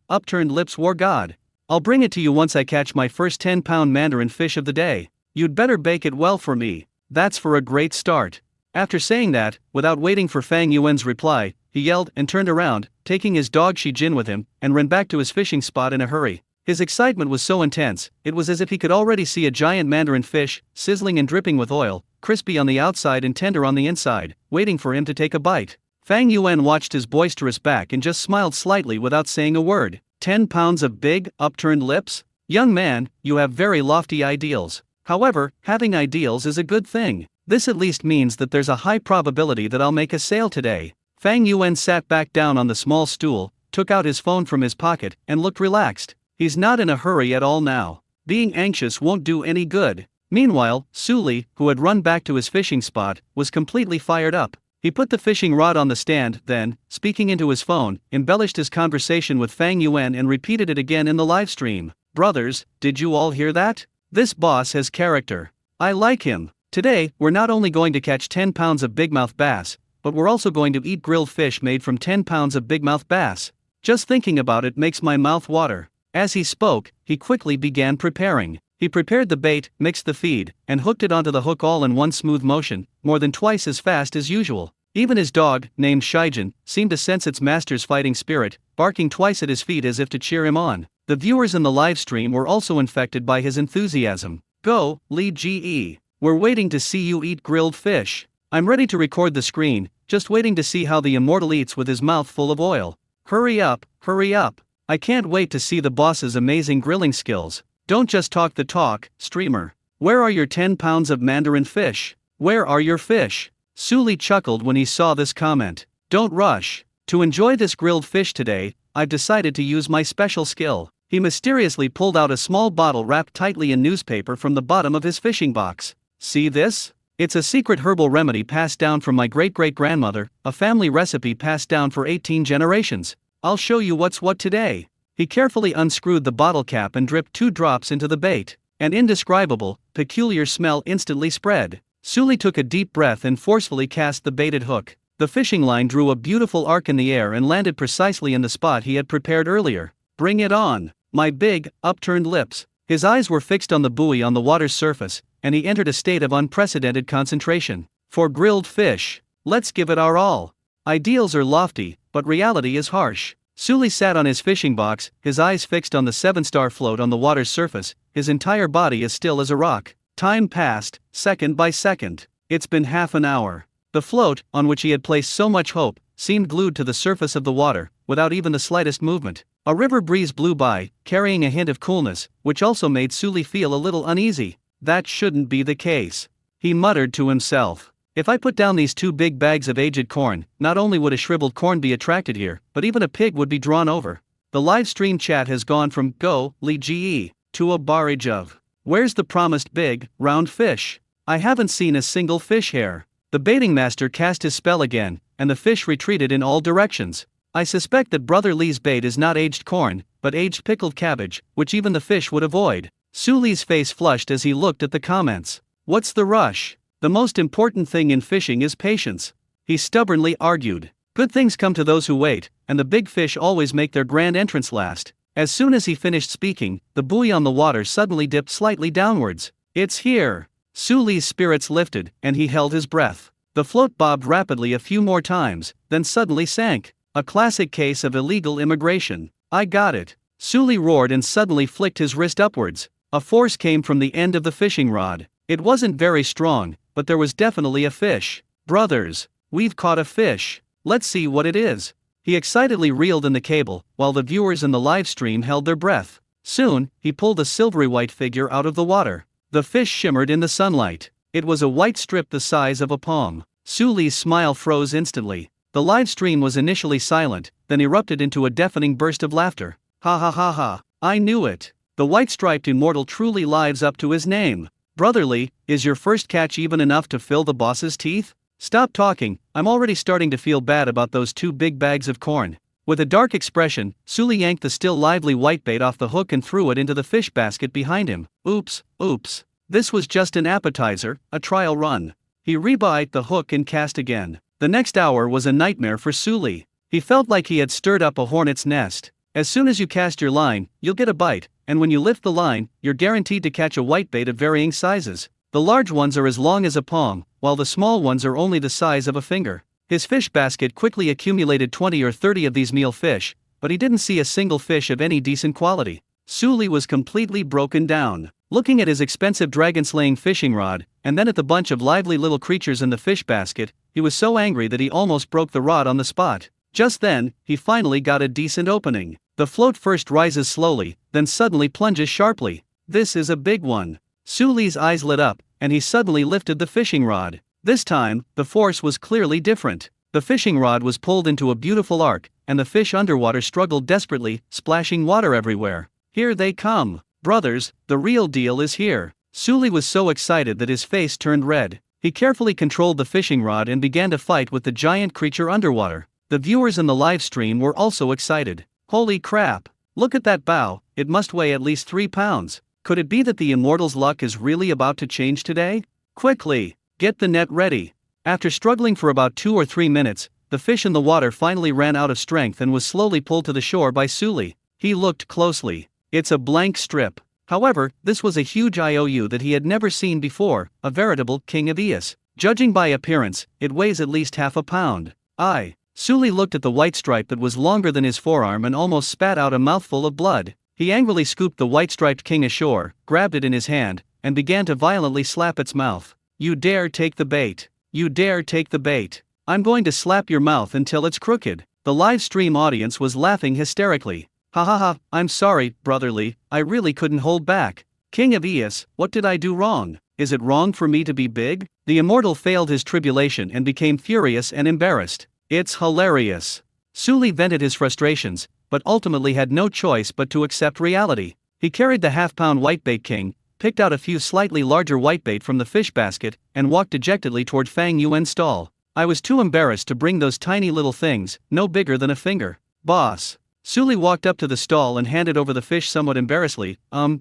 upturned lips war god. I'll bring it to you once I catch my first 10-pound mandarin fish of the day. You'd better bake it well for me. That's for a great start. After saying that, without waiting for Fang Yuan's reply, he yelled and turned around, taking his dog Shi Jin with him, and ran back to his fishing spot in a hurry. His excitement was so intense, it was as if he could already see a giant mandarin fish, sizzling and dripping with oil, crispy on the outside and tender on the inside, waiting for him to take a bite. Fang Yuan watched his boisterous back and just smiled slightly without saying a word. 10 pounds of big, upturned lips? Young man, you have very lofty ideals. However, having ideals is a good thing. This at least means that there's a high probability that I'll make a sale today. Fang Yuan sat back down on the small stool, took out his phone from his pocket, and looked relaxed. He's not in a hurry at all now. Being anxious won't do any good. Meanwhile, Sully, who had run back to his fishing spot, was completely fired up. He put the fishing rod on the stand, then, speaking into his phone, embellished his conversation with Fang Yuan and repeated it again in the livestream. Brothers, did you all hear that? This boss has character. I like him. Today, we're not only going to catch 10 pounds of bigmouth bass, but we're also going to eat grilled fish made from 10 pounds of bigmouth bass. Just thinking about it makes my mouth water. As he spoke, he quickly began preparing. He prepared the bait, mixed the feed, and hooked it onto the hook all in one smooth motion, more than twice as fast as usual. Even his dog, named Shijin, seemed to sense its master's fighting spirit, barking twice at his feet as if to cheer him on. The viewers in the live stream were also infected by his enthusiasm. Go, Li Ge. We're waiting to see you eat grilled fish. I'm ready to record the screen, just waiting to see how the immortal eats with his mouth full of oil. Hurry up, hurry up. I can't wait to see the boss's amazing grilling skills. Don't just talk the talk, streamer. Where are your 10 pounds of mandarin fish? Where are your fish? Sully chuckled when he saw this comment. Don't rush. To enjoy this grilled fish today, I've decided to use my special skill. He mysteriously pulled out a small bottle wrapped tightly in newspaper from the bottom of his fishing box. See this? It's a secret herbal remedy passed down from my great-great-grandmother, a family recipe passed down for 18 generations. I'll show you what's what today. He carefully unscrewed the bottle cap and dripped 2 drops into the bait. An indescribable, peculiar smell instantly spread. Suli took a deep breath and forcefully cast the baited hook. The fishing line drew a beautiful arc in the air and landed precisely in the spot he had prepared earlier. Bring it on! My big, upturned lips. His eyes were fixed on the buoy on the water's surface, and he entered a state of unprecedented concentration. For grilled fish, let's give it our all. Ideals are lofty, but reality is harsh. Suli sat on his fishing box, his eyes fixed on the 7-star float on the water's surface, his entire body as still as a rock. Time passed, second by second. It's been half an hour. The float, on which he had placed so much hope, seemed glued to the surface of the water, without even the slightest movement. A river breeze blew by, carrying a hint of coolness, which also made Suli feel a little uneasy. That shouldn't be the case. He muttered to himself. If I put down these 2 big bags of aged corn, not only would a shriveled corn be attracted here, but even a pig would be drawn over. The live stream chat has gone from "Go, Li Ge" to a barrage of "Where's the promised big, round fish? I haven't seen a single fish hair." The baiting master cast his spell again, and the fish retreated in all directions. I suspect that Brother Li's bait is not aged corn, but aged pickled cabbage, which even the fish would avoid. Suli's face flushed as he looked at the comments. What's the rush? The most important thing in fishing is patience, he stubbornly argued. Good things come to those who wait, and the big fish always make their grand entrance last. As soon as he finished speaking, the buoy on the water suddenly dipped slightly downwards. It's here! Suli's spirits lifted, and he held his breath. The float bobbed rapidly a few more times, then suddenly sank. A classic case of illegal immigration. I got it! Suli roared and suddenly flicked his wrist upwards. A force came from the end of the fishing rod. It wasn't very strong, but there was definitely a fish. Brothers, we've caught a fish. Let's see what it is. He excitedly reeled in the cable, while the viewers in the live stream held their breath. Soon, he pulled a silvery white figure out of the water. The fish shimmered in the sunlight. It was a white strip the size of a palm. Suli's smile froze instantly. The live stream was initially silent, then erupted into a deafening burst of laughter. Ha ha ha ha, I knew it. The white-striped immortal truly lives up to his name. Brotherly, is your first catch even enough to fill the boss's teeth? Stop talking, I'm already starting to feel bad about those 2 big bags of corn. With a dark expression, Suli yanked the still lively whitebait off the hook and threw it into the fish basket behind him. Oops. This was just an appetizer, a trial run. He rebite the hook and cast again. The next hour was a nightmare for Suli. He felt like he had stirred up a hornet's nest. As soon as you cast your line, you'll get a bite, and when you lift the line, you're guaranteed to catch a whitebait of varying sizes. The large ones are as long as a palm, while the small ones are only the size of a finger. His fish basket quickly accumulated 20 or 30 of these meal fish, but he didn't see a single fish of any decent quality. Suli was completely broken down. Looking at his expensive dragon-slaying fishing rod, and then at the bunch of lively little creatures in the fish basket, he was so angry that he almost broke the rod on the spot. Just then, he finally got a decent opening. The float first rises slowly, then suddenly plunges sharply. This is a big one. Suli's eyes lit up, and he suddenly lifted the fishing rod. This time, the force was clearly different. The fishing rod was pulled into a beautiful arc, and the fish underwater struggled desperately, splashing water everywhere. Here they come. Brothers, the real deal is here. Suli was so excited that his face turned red. He carefully controlled the fishing rod and began to fight with the giant creature underwater. The viewers in the live stream were also excited. Holy crap! Look at that bow, it must weigh at least 3 pounds. Could it be that the immortal's luck is really about to change today? Quickly, get the net ready. After struggling for about 2 or 3 minutes, the fish in the water finally ran out of strength and was slowly pulled to the shore by Suli. He looked closely. It's a blank strip. However, this was a huge IOU that he had never seen before, a veritable king of Eos. Judging by appearance, it weighs at least half a pound. Suli looked at the white stripe that was longer than his forearm and almost spat out a mouthful of blood. He angrily scooped the white-striped king ashore, grabbed it in his hand, and began to violently slap its mouth. You dare take the bait. You dare take the bait. I'm going to slap your mouth until it's crooked. The live stream audience was laughing hysterically. Ha ha ha, I'm sorry, brotherly, I really couldn't hold back. King of Eos, what did I do wrong? Is it wrong for me to be big? The immortal failed his tribulation and became furious and embarrassed. It's hilarious. Suli vented his frustrations, but ultimately had no choice but to accept reality. He carried the half-pound whitebait king, picked out a few slightly larger whitebait from the fish basket, and walked dejectedly toward Fang Yuan's stall. I was too embarrassed to bring those tiny little things, no bigger than a finger. Boss. Suli walked up to the stall and handed over the fish somewhat embarrassedly.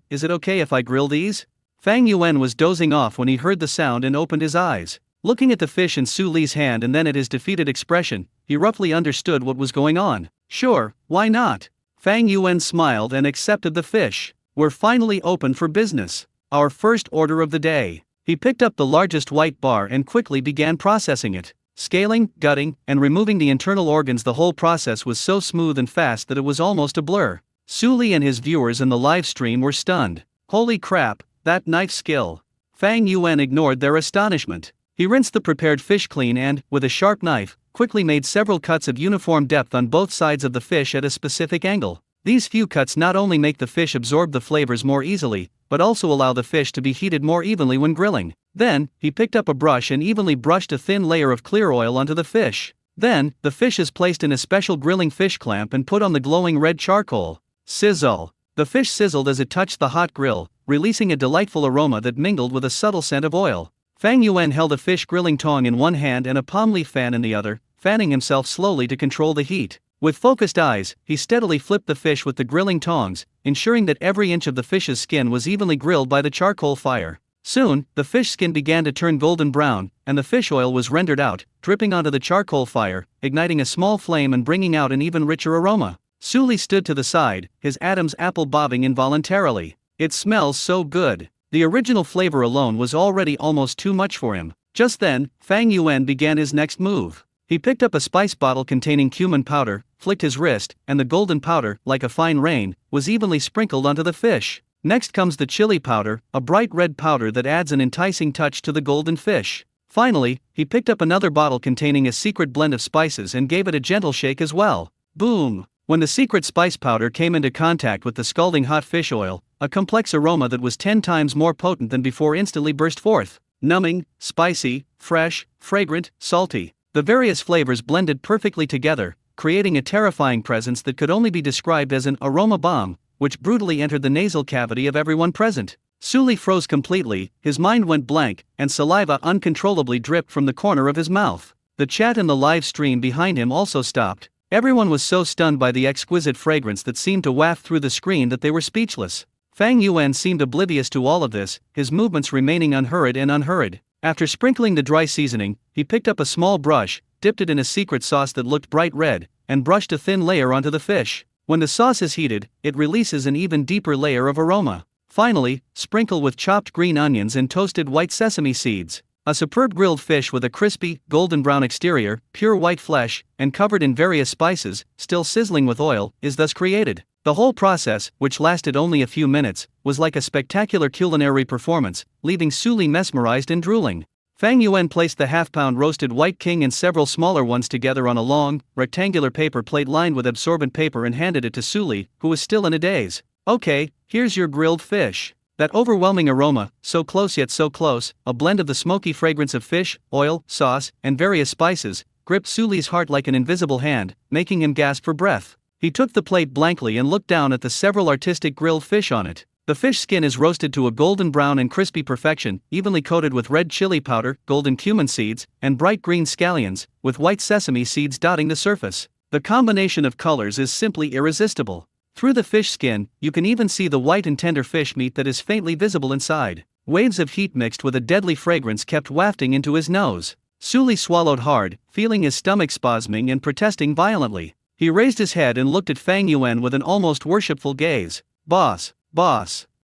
Is it okay if I grill these? Fang Yuan was dozing off when he heard the sound and opened his eyes. Looking at the fish in Su Li's hand and then at his defeated expression, he roughly understood what was going on. Sure, why not? Fang Yuan smiled and accepted the fish. We're finally open for business. Our first order of the day. He picked up the largest white bar and quickly began processing it. Scaling, gutting, and removing the internal organs. The whole process was so smooth and fast that it was almost a blur. Su Li and his viewers in the live stream were stunned. Holy crap, that knife skill. Fang Yuan ignored their astonishment. He rinsed the prepared fish clean and, with a sharp knife, quickly made several cuts of uniform depth on both sides of the fish at a specific angle. These few cuts not only make the fish absorb the flavors more easily, but also allow the fish to be heated more evenly when grilling. Then, he picked up a brush and evenly brushed a thin layer of clear oil onto the fish. Then, the fish is placed in a special grilling fish clamp and put on the glowing red charcoal. Sizzle. The fish sizzled as it touched the hot grill, releasing a delightful aroma that mingled with a subtle scent of oil. Fang Yuan held a fish grilling tong in one hand and a palm leaf fan in the other, fanning himself slowly to control the heat. With focused eyes, he steadily flipped the fish with the grilling tongs, ensuring that every inch of the fish's skin was evenly grilled by the charcoal fire. Soon, the fish skin began to turn golden brown, and the fish oil was rendered out, dripping onto the charcoal fire, igniting a small flame and bringing out an even richer aroma. Su Li stood to the side, his Adam's apple bobbing involuntarily. It smells so good. The original flavor alone was already almost too much for him. Just then, Fang Yuan began his next move. He picked up a spice bottle containing cumin powder, flicked his wrist, and the golden powder, like a fine rain, was evenly sprinkled onto the fish. Next comes the chili powder, a bright red powder that adds an enticing touch to the golden fish. Finally, he picked up another bottle containing a secret blend of spices and gave it a gentle shake as well. Boom! When the secret spice powder came into contact with the scalding hot fish oil, a complex aroma that was 10 times more potent than before instantly burst forth. Numbing, spicy, fresh, fragrant, salty. The various flavors blended perfectly together, creating a terrifying presence that could only be described as an aroma bomb, which brutally entered the nasal cavity of everyone present. Su Li froze completely, his mind went blank, and saliva uncontrollably dripped from the corner of his mouth. The chat in the live stream behind him also stopped. Everyone was so stunned by the exquisite fragrance that seemed to waft through the screen that they were speechless. Fang Yuan seemed oblivious to all of this, his movements remaining unhurried. After sprinkling the dry seasoning, he picked up a small brush, dipped it in a secret sauce that looked bright red, and brushed a thin layer onto the fish. When the sauce is heated, it releases an even deeper layer of aroma. Finally, sprinkle with chopped green onions and toasted white sesame seeds. A superb grilled fish with a crispy, golden brown exterior, pure white flesh, and covered in various spices, still sizzling with oil, is thus created. The whole process, which lasted only a few minutes, was like a spectacular culinary performance, leaving Su Li mesmerized and drooling. Fang Yuan placed the half-pound roasted white king and several smaller ones together on a long, rectangular paper plate lined with absorbent paper and handed it to Su Li, who was still in a daze. Okay, here's your grilled fish. That overwhelming aroma, so close yet so close, a blend of the smoky fragrance of fish, oil, sauce, and various spices, gripped Su Li's heart like an invisible hand, making him gasp for breath. He took the plate blankly and looked down at the several artistic grilled fish on it. The fish skin is roasted to a golden brown and crispy perfection, evenly coated with red chili powder, golden cumin seeds, and bright green scallions, with white sesame seeds dotting the surface. The combination of colors is simply irresistible. Through the fish skin, you can even see the white and tender fish meat that is faintly visible inside. Waves of heat mixed with a deadly fragrance kept wafting into his nose. Su Li swallowed hard, feeling his stomach spasming and protesting violently. He raised his head and looked at Fang Yuan with an almost worshipful gaze. Boss.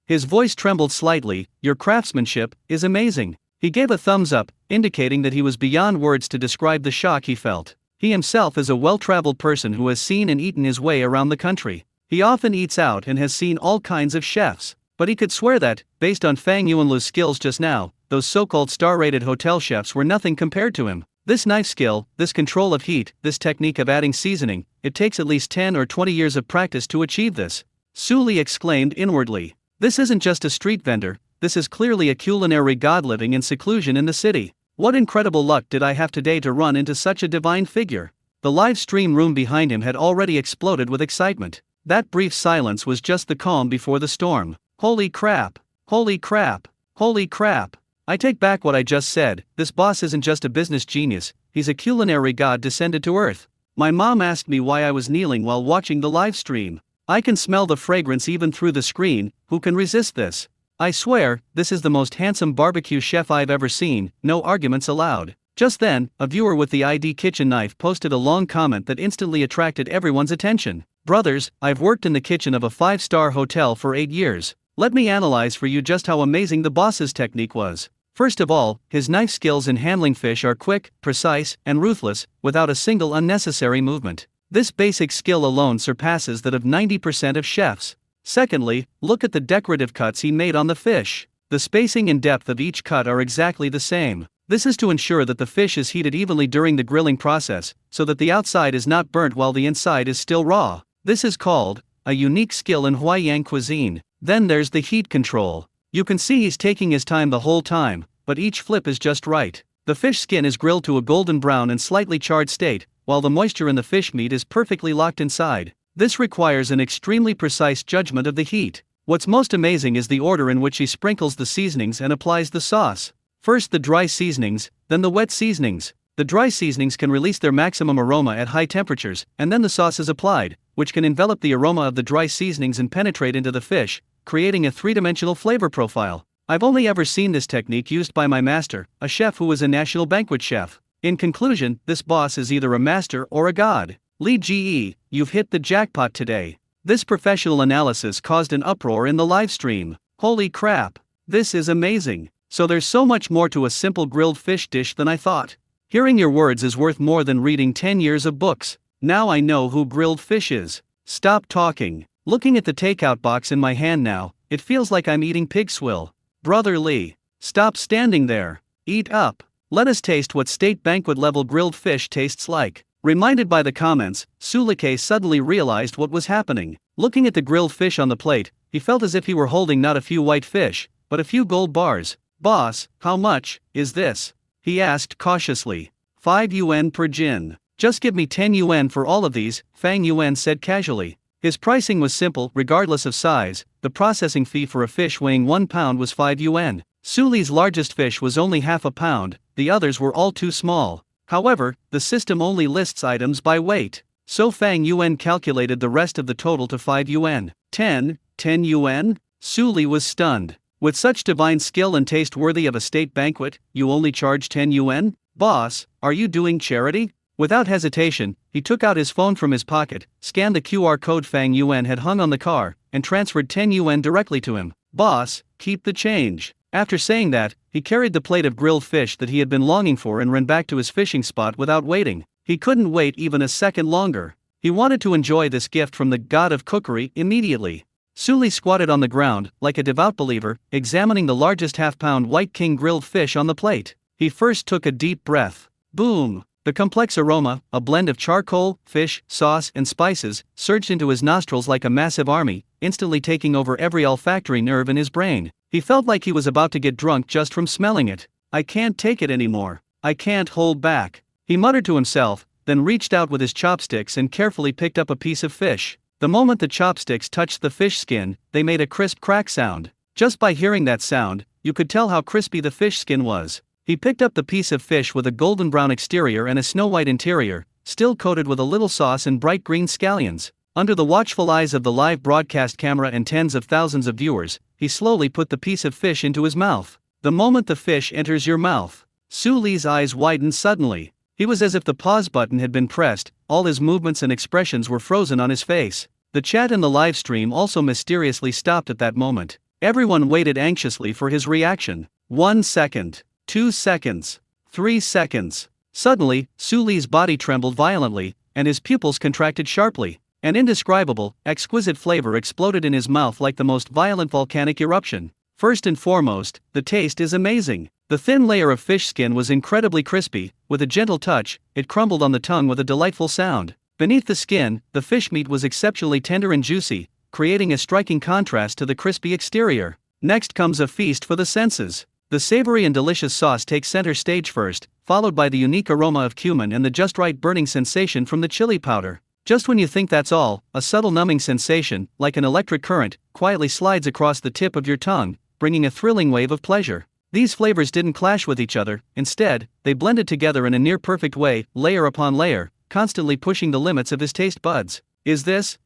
His voice trembled slightly. Your craftsmanship is amazing. He gave a thumbs up, indicating that he was beyond words to describe the shock he felt. He himself is a well-traveled person who has seen and eaten his way around the country. He often eats out and has seen all kinds of chefs. But he could swear that, based on Fang Yuanlu's skills just now, those so-called star-rated hotel chefs were nothing compared to him. This knife skill, this control of heat, this technique of adding seasoning, it takes at least 10 or 20 years of practice to achieve this. Su Li exclaimed inwardly. This isn't just a street vendor, this is clearly a culinary god living in seclusion in the city. What incredible luck did I have today to run into such a divine figure? The live stream room behind him had already exploded with excitement. That brief silence was just the calm before the storm. Holy crap! Holy crap! Holy crap! I take back what I just said, this boss isn't just a business genius, he's a culinary god descended to earth. My mom asked me why I was kneeling while watching the live stream. I can smell the fragrance even through the screen, who can resist this? I swear, this is the most handsome barbecue chef I've ever seen, no arguments allowed. Just then, a viewer with the ID kitchen knife posted a long comment that instantly attracted everyone's attention. Brothers, I've worked in the kitchen of a 5-star hotel for 8 years. Let me analyze for you just how amazing the boss's technique was. First of all, his knife skills in handling fish are quick, precise, and ruthless, without a single unnecessary movement. This basic skill alone surpasses that of 90% of chefs. Secondly, look at the decorative cuts he made on the fish. The spacing and depth of each cut are exactly the same. This is to ensure that the fish is heated evenly during the grilling process, so that the outside is not burnt while the inside is still raw. This is called a unique skill in Huaiyang cuisine. Then there's the heat control. You can see he's taking his time the whole time, but each flip is just right. The fish skin is grilled to a golden brown and slightly charred state, while the moisture in the fish meat is perfectly locked inside. This requires an extremely precise judgment of the heat. What's most amazing is the order in which he sprinkles the seasonings and applies the sauce. First the dry seasonings, then the wet seasonings. The dry seasonings can release their maximum aroma at high temperatures, and then the sauce is applied, which can envelop the aroma of the dry seasonings and penetrate into the fish, creating a three-dimensional flavor profile. I've only ever seen this technique used by my master, a chef who is a national banquet chef. In conclusion, this boss is either a master or a god. Lee Ge, you've hit the jackpot today. This professional analysis caused an uproar in the live stream. Holy crap! This is amazing. So there's so much more to a simple grilled fish dish than I thought. Hearing your words is worth more than reading 10 years of books. Now I know who grilled fish is. Stop talking. Looking at the takeout box in my hand now, it feels like I'm eating pig swill. Brother Lee, stop standing there. Eat up. Let us taste what state banquet level grilled fish tastes like. Reminded by the comments, Sulike suddenly realized what was happening. Looking at the grilled fish on the plate, he felt as if he were holding not a few white fish, but a few gold bars. Boss, how much is this? He asked cautiously. 5 yuan per jin. Just give me 10 yuan for all of these, Fang Yuan said casually. His pricing was simple, regardless of size. The processing fee for a fish weighing 1 pound was 5 yuan. Suli's largest fish was only half a pound, the others were all too small. However, the system only lists items by weight. So Fang Yuan calculated the rest of the total to 5 yuan. 10 yuan? Suli was stunned. With such divine skill and taste worthy of a state banquet, you only charge 10 yuan? Boss, are you doing charity? Without hesitation, he took out his phone from his pocket, scanned the QR code Fang Yuan had hung on the car, and transferred 10 yuan directly to him. Boss, keep the change. After saying that, he carried the plate of grilled fish that he had been longing for and ran back to his fishing spot without waiting. He couldn't wait even a second longer. He wanted to enjoy this gift from the god of cookery immediately. Suli squatted on the ground, like a devout believer, examining the largest half-pound white king grilled fish on the plate. He first took a deep breath. Boom! The complex aroma, a blend of charcoal, fish, sauce, and spices, surged into his nostrils like a massive army, instantly taking over every olfactory nerve in his brain. He felt like he was about to get drunk just from smelling it. I can't take it anymore. I can't hold back. He muttered to himself, then reached out with his chopsticks and carefully picked up a piece of fish. The moment the chopsticks touched the fish skin, they made a crisp crack sound. Just by hearing that sound, you could tell how crispy the fish skin was. He picked up the piece of fish with a golden brown exterior and a snow-white interior, still coated with a little sauce and bright green scallions. Under the watchful eyes of the live broadcast camera and tens of thousands of viewers, he slowly put the piece of fish into his mouth. The moment the fish enters your mouth, Suli's eyes widened suddenly. He was as if the pause button had been pressed, all his movements and expressions were frozen on his face. The chat in the live stream also mysteriously stopped at that moment. Everyone waited anxiously for his reaction. 1 second. 2 seconds. 3 seconds. Suddenly, Suli's body trembled violently, and his pupils contracted sharply. An indescribable, exquisite flavor exploded in his mouth like the most violent volcanic eruption. First and foremost, the taste is amazing. The thin layer of fish skin was incredibly crispy. With a gentle touch, it crumbled on the tongue with a delightful sound. Beneath the skin, the fish meat was exceptionally tender and juicy, creating a striking contrast to the crispy exterior. Next comes a feast for the senses. The savory and delicious sauce takes center stage first, followed by the unique aroma of cumin and the just right burning sensation from the chili powder. Just when you think that's all, a subtle numbing sensation, like an electric current, quietly slides across the tip of your tongue, bringing a thrilling wave of pleasure. These flavors didn't clash with each other, instead, they blended together in a near-perfect way, layer upon layer, constantly pushing the limits of his taste buds. Is this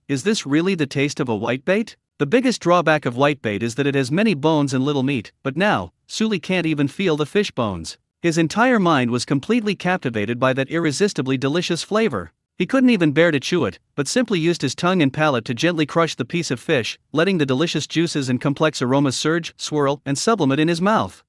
really the taste of a whitebait? The biggest drawback of whitebait is that it has many bones and little meat, but now, Suli can't even feel the fish bones. His entire mind was completely captivated by that irresistibly delicious flavor. He couldn't even bear to chew it, but simply used his tongue and palate to gently crush the piece of fish, letting the delicious juices and complex aromas surge, swirl, and sublimate in his mouth.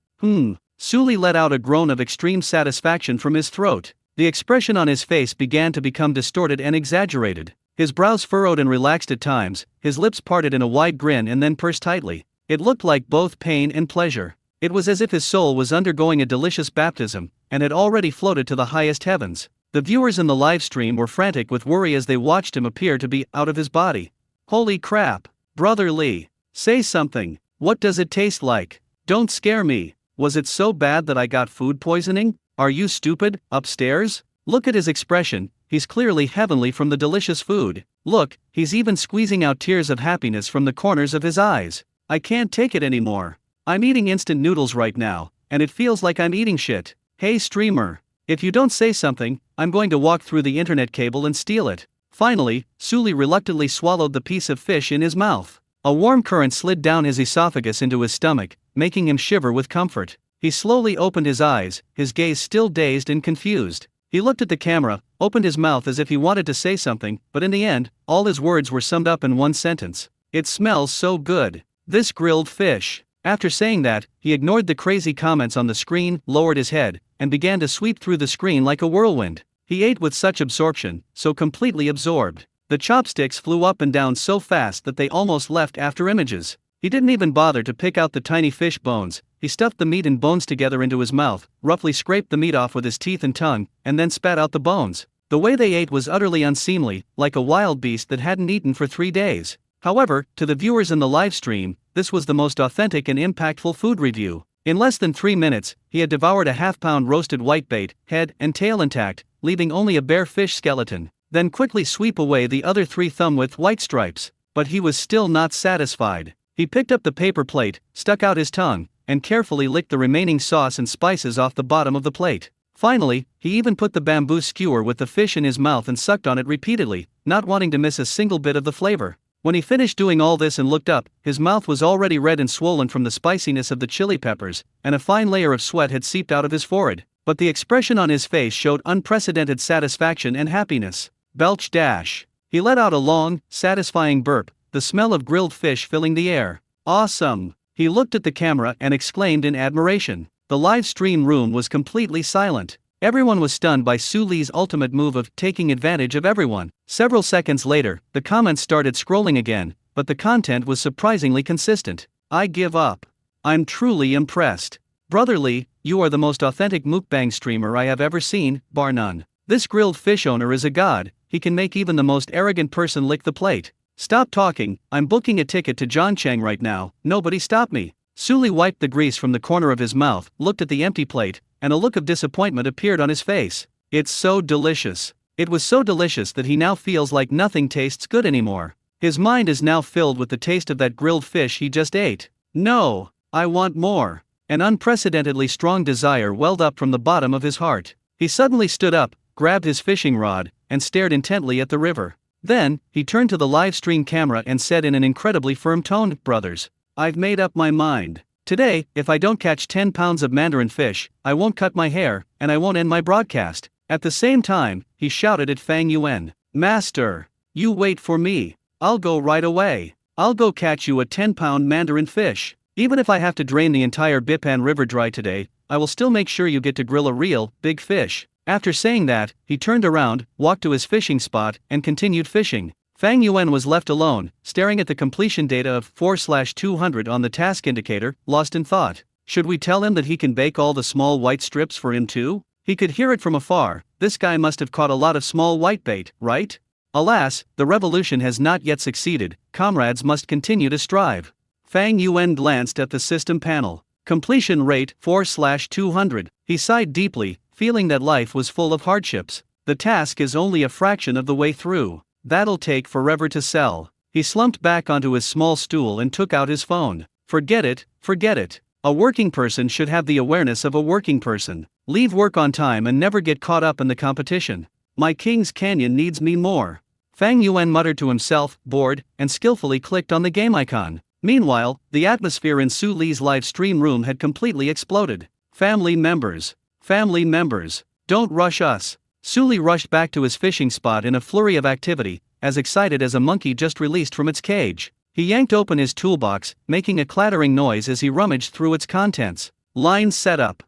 Suli let out a groan of extreme satisfaction from his throat. The expression on his face began to become distorted and exaggerated. His brows furrowed and relaxed at times, his lips parted in a wide grin and then pursed tightly. It looked like both pain and pleasure. It was as if his soul was undergoing a delicious baptism, and had already floated to the highest heavens. The viewers in the live stream were frantic with worry as they watched him appear to be out of his body. Holy crap! Brother Lee! Say something! What does it taste like? Don't scare me! Was it so bad that I got food poisoning? Are you stupid, upstairs? Look at his expression, he's clearly heavenly from the delicious food. Look, he's even squeezing out tears of happiness from the corners of his eyes. I can't take it anymore. I'm eating instant noodles right now, and it feels like I'm eating shit. Hey streamer, if you don't say something, I'm going to walk through the internet cable and steal it. Finally, Suli reluctantly swallowed the piece of fish in his mouth. A warm current slid down his esophagus into his stomach, making him shiver with comfort. He slowly opened his eyes, his gaze still dazed and confused. He looked at the camera, opened his mouth as if he wanted to say something, but in the end, all his words were summed up in one sentence. It smells so good. This grilled fish. After saying that, he ignored the crazy comments on the screen, lowered his head, and began to sweep through the screen like a whirlwind. He ate with such absorption, so completely absorbed. The chopsticks flew up and down so fast that they almost left after images. He didn't even bother to pick out the tiny fish bones. He stuffed the meat and bones together into his mouth, roughly scraped the meat off with his teeth and tongue, and then spat out the bones. The way they ate was utterly unseemly, like a wild beast that hadn't eaten for 3 days. However, to the viewers in the live stream, this was the most authentic and impactful food review. In less than 3 minutes, he had devoured a half-pound roasted whitebait, head and tail intact, leaving only a bare fish skeleton, then quickly sweep away the other 3 thumb-width white stripes. But he was still not satisfied. He picked up the paper plate, stuck out his tongue, and carefully licked the remaining sauce and spices off the bottom of the plate. Finally, he even put the bamboo skewer with the fish in his mouth and sucked on it repeatedly, not wanting to miss a single bit of the flavor. When he finished doing all this and looked up, his mouth was already red and swollen from the spiciness of the chili peppers, and a fine layer of sweat had seeped out of his forehead. But the expression on his face showed unprecedented satisfaction and happiness. Belch dash. He let out a long, satisfying burp, the smell of grilled fish filling the air. Awesome! He looked at the camera and exclaimed in admiration. The live stream room was completely silent. Everyone was stunned by Suli's ultimate move of taking advantage of everyone. Several seconds later, the comments started scrolling again, but the content was surprisingly consistent. I give up. I'm truly impressed. Brother Lee, you are the most authentic mukbang streamer I have ever seen, bar none. This grilled fish owner is a god, he can make even the most arrogant person lick the plate. Stop talking, I'm booking a ticket to Zhangcheng right now, nobody stop me. Suli wiped the grease from the corner of his mouth, looked at the empty plate, and a look of disappointment appeared on his face. It's so delicious. It was so delicious that he now feels like nothing tastes good anymore. His mind is now filled with the taste of that grilled fish he just ate. No, I want more. An unprecedentedly strong desire welled up from the bottom of his heart. He suddenly stood up, grabbed his fishing rod, and stared intently at the river. Then, he turned to the live stream camera and said in an incredibly firm tone, "Brothers, I've made up my mind. Today, if I don't catch 10 pounds of mandarin fish, I won't cut my hair, and I won't end my broadcast." At the same time, he shouted at Fang Yuan, "Master, you wait for me. I'll go right away. I'll go catch you a 10-pound mandarin fish. Even if I have to drain the entire Bipan River dry today, I will still make sure you get to grill a real, big fish." After saying that, he turned around, walked to his fishing spot, and continued fishing. Fang Yuan was left alone, staring at the completion data of 4/200 on the task indicator, lost in thought. Should we tell him that he can bake all the small white strips for him too? He could hear it from afar. This guy must have caught a lot of small whitebait, right? Alas, the revolution has not yet succeeded. Comrades must continue to strive. Fang Yuan glanced at the system panel. Completion rate 4/200. He sighed deeply, feeling that life was full of hardships. The task is only a fraction of the way through. That'll take forever to sell. He slumped back onto his small stool and took out his phone. Forget it, forget it. A working person should have the awareness of a working person. Leave work on time and never get caught up in the competition. My King's Canyon needs me more. Fang Yuan muttered to himself, bored, and skillfully clicked on the game icon. Meanwhile, the atmosphere in Su Li's live stream room had completely exploded. Family members, don't rush us. Su Li rushed back to his fishing spot in a flurry of activity, as excited as a monkey just released from its cage. He yanked open his toolbox, making a clattering noise as he rummaged through its contents. Line set up.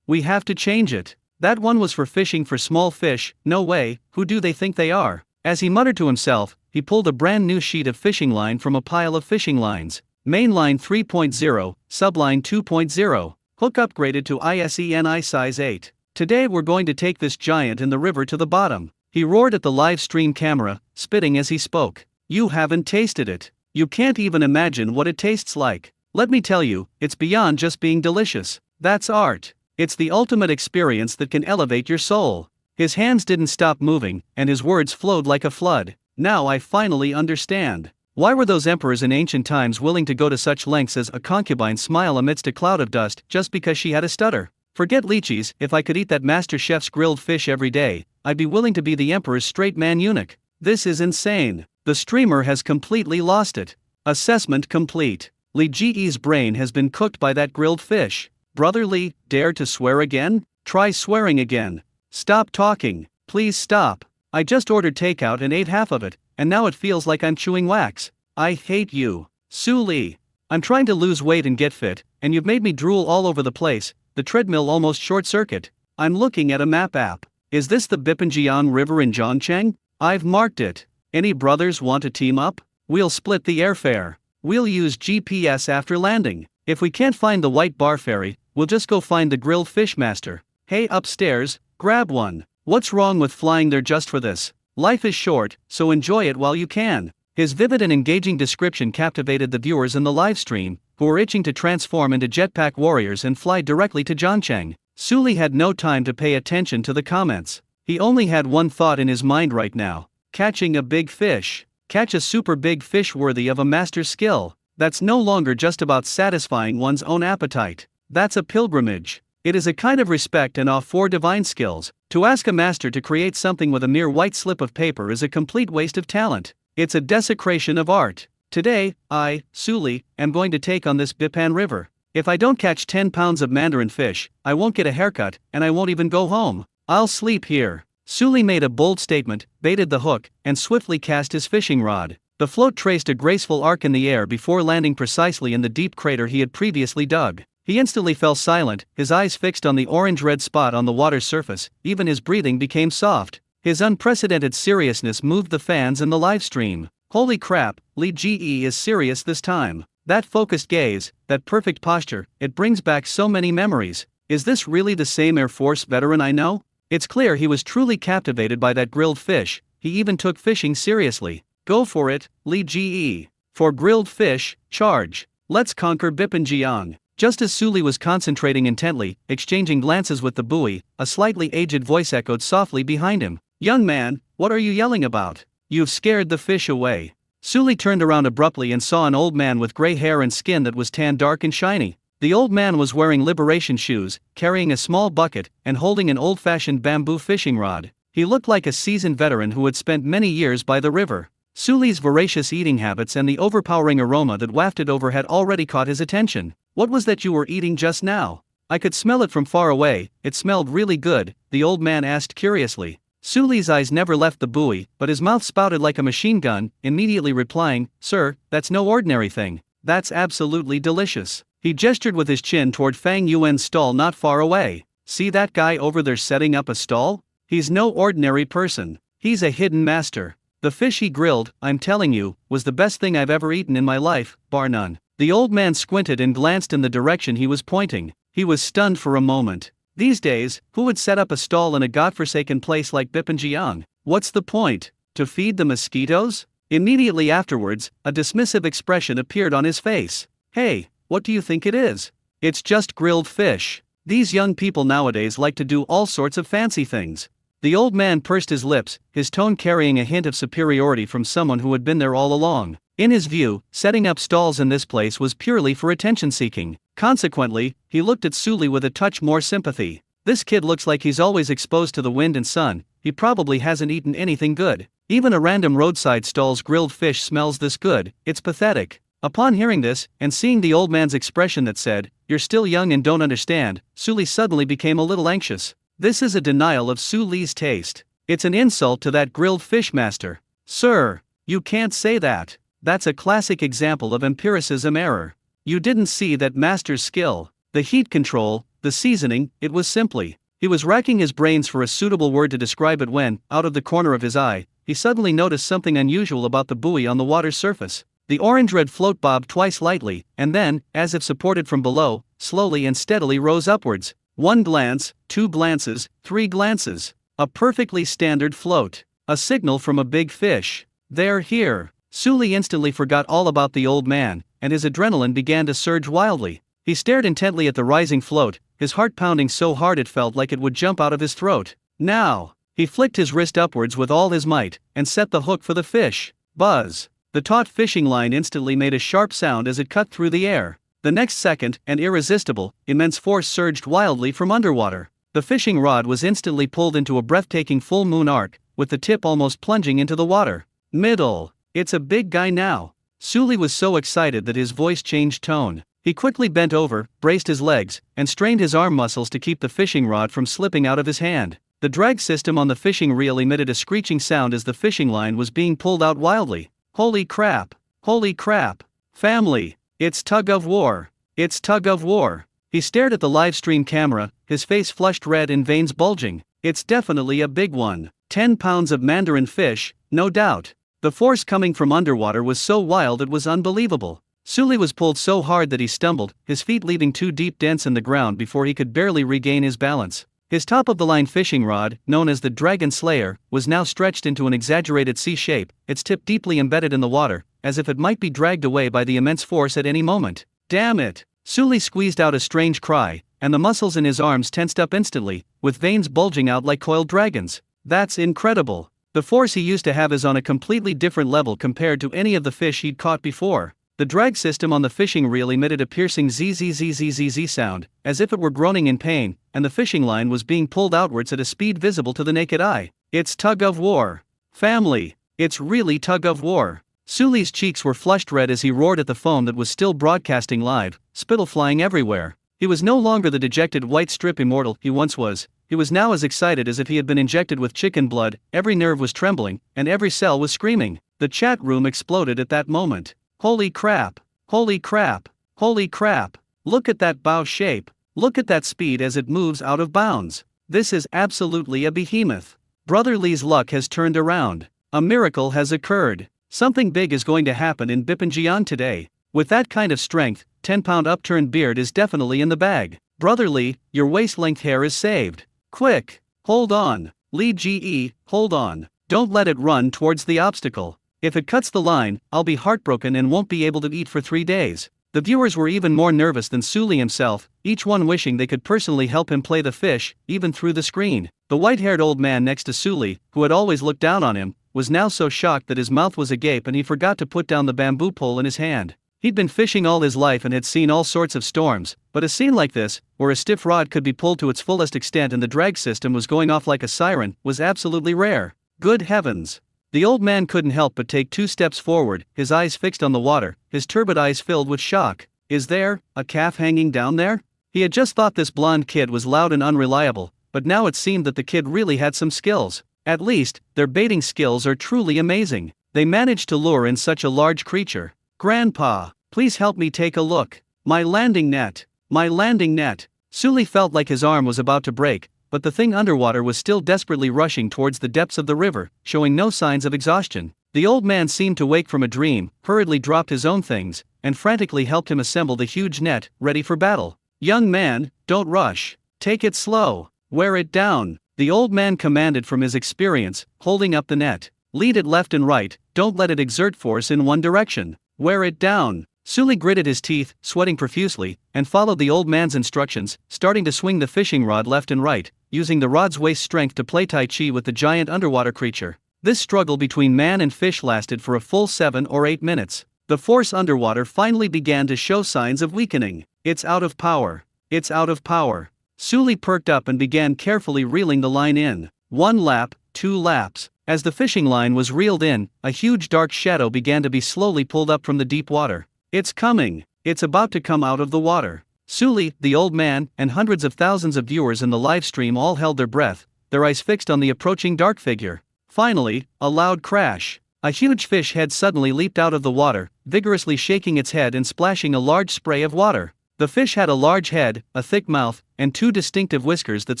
We have to change it. That one was for fishing for small fish, no way, who do they think they are? As he muttered to himself, he pulled a brand new sheet of fishing line from a pile of fishing lines. Mainline 3.0, subline 2.0, hook upgraded to ISENI size 8. Today we're going to take this giant in the river to the bottom. He roared at the live stream camera, spitting as he spoke. You haven't tasted it. You can't even imagine what it tastes like. Let me tell you, it's beyond just being delicious. That's art. It's the ultimate experience that can elevate your soul. His hands didn't stop moving, and his words flowed like a flood. Now I finally understand. Why were those emperors in ancient times willing to go to such lengths as a concubine smile amidst a cloud of dust just because she had a stutter? Forget lychees, if I could eat that master chef's grilled fish every day, I'd be willing to be the emperor's straight man eunuch. This is insane. The streamer has completely lost it. Assessment complete. Li Ji's brain has been cooked by that grilled fish. Brother Li, dare to swear again? Try swearing again. Stop talking. Please stop. I just ordered takeout and ate half of it, and now it feels like I'm chewing wax. I hate you. Su Li. I'm trying to lose weight and get fit, and you've made me drool all over the place. The treadmill almost short-circuit. I'm looking at a map app. Is this the Bipanjiang River in Zhongcheng? I've marked it. Any brothers want to team up? We'll split the airfare. We'll use GPS after landing. If we can't find the white bar ferry, we'll just go find the grilled fish master. Hey, upstairs, grab one. What's wrong with flying there just for this? Life is short, so enjoy it while you can. His vivid and engaging description captivated the viewers in the live stream, who were itching to transform into jetpack warriors and fly directly to Zhongcheng. Su Li had no time to pay attention to the comments. He only had one thought in his mind right now. Catching a big fish. Catch a super big fish worthy of a master's skill. That's no longer just about satisfying one's own appetite. That's a pilgrimage. It is a kind of respect and awe for divine skills. To ask a master to create something with a mere white slip of paper is a complete waste of talent. It's a desecration of art. Today, I, Su Li, am going to take on this Bipan River. If I don't catch 10 pounds of mandarin fish, I won't get a haircut, and I won't even go home. I'll sleep here. Su Li made a bold statement, baited the hook, and swiftly cast his fishing rod. The float traced a graceful arc in the air before landing precisely in the deep crater he had previously dug. He instantly fell silent, his eyes fixed on the orange-red spot on the water's surface. Even his breathing became soft. His unprecedented seriousness moved the fans in the live stream. Holy crap, Li Ji is serious this time. That focused gaze, that perfect posture, it brings back so many memories. Is this really the same Air Force veteran I know? It's clear he was truly captivated by that grilled fish. He even took fishing seriously. Go for it, Li Ji. For grilled fish, charge. Let's conquer Bipanjiang. Just as Su Li was concentrating intently, exchanging glances with the buoy, a slightly aged voice echoed softly behind him. Young man, what are you yelling about? You've scared the fish away. Su Li turned around abruptly and saw an old man with gray hair and skin that was tanned dark and shiny. The old man was wearing liberation shoes, carrying a small bucket, and holding an old-fashioned bamboo fishing rod. He looked like a seasoned veteran who had spent many years by the river. Su Li's voracious eating habits and the overpowering aroma that wafted over had already caught his attention. What was that you were eating just now? I could smell it from far away. It smelled really good, the old man asked curiously. Su Li's eyes never left the buoy, but his mouth spouted like a machine gun, immediately replying, Sir, that's no ordinary thing. That's absolutely delicious. He gestured with his chin toward Fang Yuan's stall not far away. See that guy over there setting up a stall? He's no ordinary person. He's a hidden master. The fish he grilled, I'm telling you, was the best thing I've ever eaten in my life, bar none. The old man squinted and glanced in the direction he was pointing. He was stunned for a moment. These days, who would set up a stall in a godforsaken place like Bipanjiang? What's the point? To feed the mosquitoes? Immediately afterwards, a dismissive expression appeared on his face. Hey, what do you think it is? It's just grilled fish. These young people nowadays like to do all sorts of fancy things. The old man pursed his lips, his tone carrying a hint of superiority from someone who had been there all along. In his view, setting up stalls in this place was purely for attention-seeking. Consequently, he looked at Suli with a touch more sympathy. This kid looks like he's always exposed to the wind and sun, he probably hasn't eaten anything good. Even a random roadside stall's grilled fish smells this good, it's pathetic. Upon hearing this, and seeing the old man's expression that said, "You're still young and don't understand," Suli suddenly became a little anxious. This is a denial of Suli's taste. It's an insult to that grilled fish master. Sir, you can't say that. That's a classic example of empiricism error. You didn't see that master's skill, the heat control, the seasoning, it was simply. He was racking his brains for a suitable word to describe it when, out of the corner of his eye, he suddenly noticed something unusual about the buoy on the water's surface. The orange-red float bobbed twice lightly, and then, as if supported from below, slowly and steadily rose upwards. 1 glance, 2 glances, 3 glances. A perfectly standard float. A signal from a big fish. They're here. Suli instantly forgot all about the old man, and his adrenaline began to surge wildly. He stared intently at the rising float, his heart pounding so hard it felt like it would jump out of his throat. Now! He flicked his wrist upwards with all his might, and set the hook for the fish. Buzz! The taut fishing line instantly made a sharp sound as it cut through the air. The next second, an irresistible, immense force surged wildly from underwater. The fishing rod was instantly pulled into a breathtaking full moon arc, with the tip almost plunging into the water. Middle! It's a big guy now. Suli was so excited that his voice changed tone. He quickly bent over, braced his legs, and strained his arm muscles to keep the fishing rod from slipping out of his hand. The drag system on the fishing reel emitted a screeching sound as the fishing line was being pulled out wildly. Holy crap! Holy crap! Family! It's tug of war! It's tug of war! He stared at the live stream camera, his face flushed red and veins bulging. It's definitely a big one. 10 pounds of mandarin fish, no doubt. The force coming from underwater was so wild it was unbelievable. Suli was pulled so hard that he stumbled, his feet leaving 2 deep dents in the ground before he could barely regain his balance. His top-of-the-line fishing rod, known as the Dragon Slayer, was now stretched into an exaggerated C shape, its tip deeply embedded in the water, as if it might be dragged away by the immense force at any moment. Damn it! Suli squeezed out a strange cry, and the muscles in his arms tensed up instantly, with veins bulging out like coiled dragons. That's incredible! The force he used to have is on a completely different level compared to any of the fish he'd caught before. The drag system on the fishing reel emitted a piercing zzzzzzz sound, as if it were groaning in pain, and the fishing line was being pulled outwards at a speed visible to the naked eye. It's tug of war. Family, it's really tug of war. Suli's cheeks were flushed red as he roared at the foam that was still broadcasting live, spittle flying everywhere. He was no longer the dejected white strip immortal he once was. He was now as excited as if he had been injected with chicken blood, every nerve was trembling, and every cell was screaming. The chat room exploded at that moment. Holy crap! Holy crap! Holy crap! Look at that bow shape! Look at that speed as it moves out of bounds! This is absolutely a behemoth! Brother Lee's luck has turned around. A miracle has occurred. Something big is going to happen in Bipanjian today. With that kind of strength, 10-pound upturned beard is definitely in the bag. Brother Lee, your waist-length hair is saved. Quick! Hold on! Lee GE, hold on. Don't let it run towards the obstacle. If it cuts the line, I'll be heartbroken and won't be able to eat for 3 days. The viewers were even more nervous than Suli himself, each one wishing they could personally help him play the fish, even through the screen. The white-haired old man next to Suli, who had always looked down on him, was now so shocked that his mouth was agape and he forgot to put down the bamboo pole in his hand. He'd been fishing all his life and had seen all sorts of storms, but a scene like this, where a stiff rod could be pulled to its fullest extent and the drag system was going off like a siren, was absolutely rare. Good heavens! The old man couldn't help but take 2 steps forward, his eyes fixed on the water, his turbid eyes filled with shock. Is there a calf hanging down there? He had just thought this blonde kid was loud and unreliable, but now it seemed that the kid really had some skills. At least, their baiting skills are truly amazing. They managed to lure in such a large creature. Grandpa, please help me take a look. My landing net. My landing net. Suli felt like his arm was about to break, but the thing underwater was still desperately rushing towards the depths of the river, showing no signs of exhaustion. The old man seemed to wake from a dream, hurriedly dropped his own things, and frantically helped him assemble the huge net, ready for battle. Young man, don't rush. Take it slow. Wear it down. The old man commanded from his experience, holding up the net. Lead it left and right, don't let it exert force in one direction. Wear it down. Suli gritted his teeth, sweating profusely, and followed the old man's instructions, starting to swing the fishing rod left and right, using the rod's waist strength to play tai chi with the giant underwater creature. This struggle between man and fish lasted for a full 7 or 8 minutes. The force underwater finally began to show signs of weakening. It's out of power. It's out of power. Suli perked up and began carefully reeling the line in. 1 lap, 2 laps. As the fishing line was reeled in, a huge dark shadow began to be slowly pulled up from the deep water. It's coming. It's about to come out of the water. Suli, the old man, and hundreds of thousands of viewers in the live stream all held their breath, their eyes fixed on the approaching dark figure. Finally, a loud crash. A huge fish head suddenly leaped out of the water, vigorously shaking its head and splashing a large spray of water. The fish had a large head, a thick mouth, and 2 distinctive whiskers that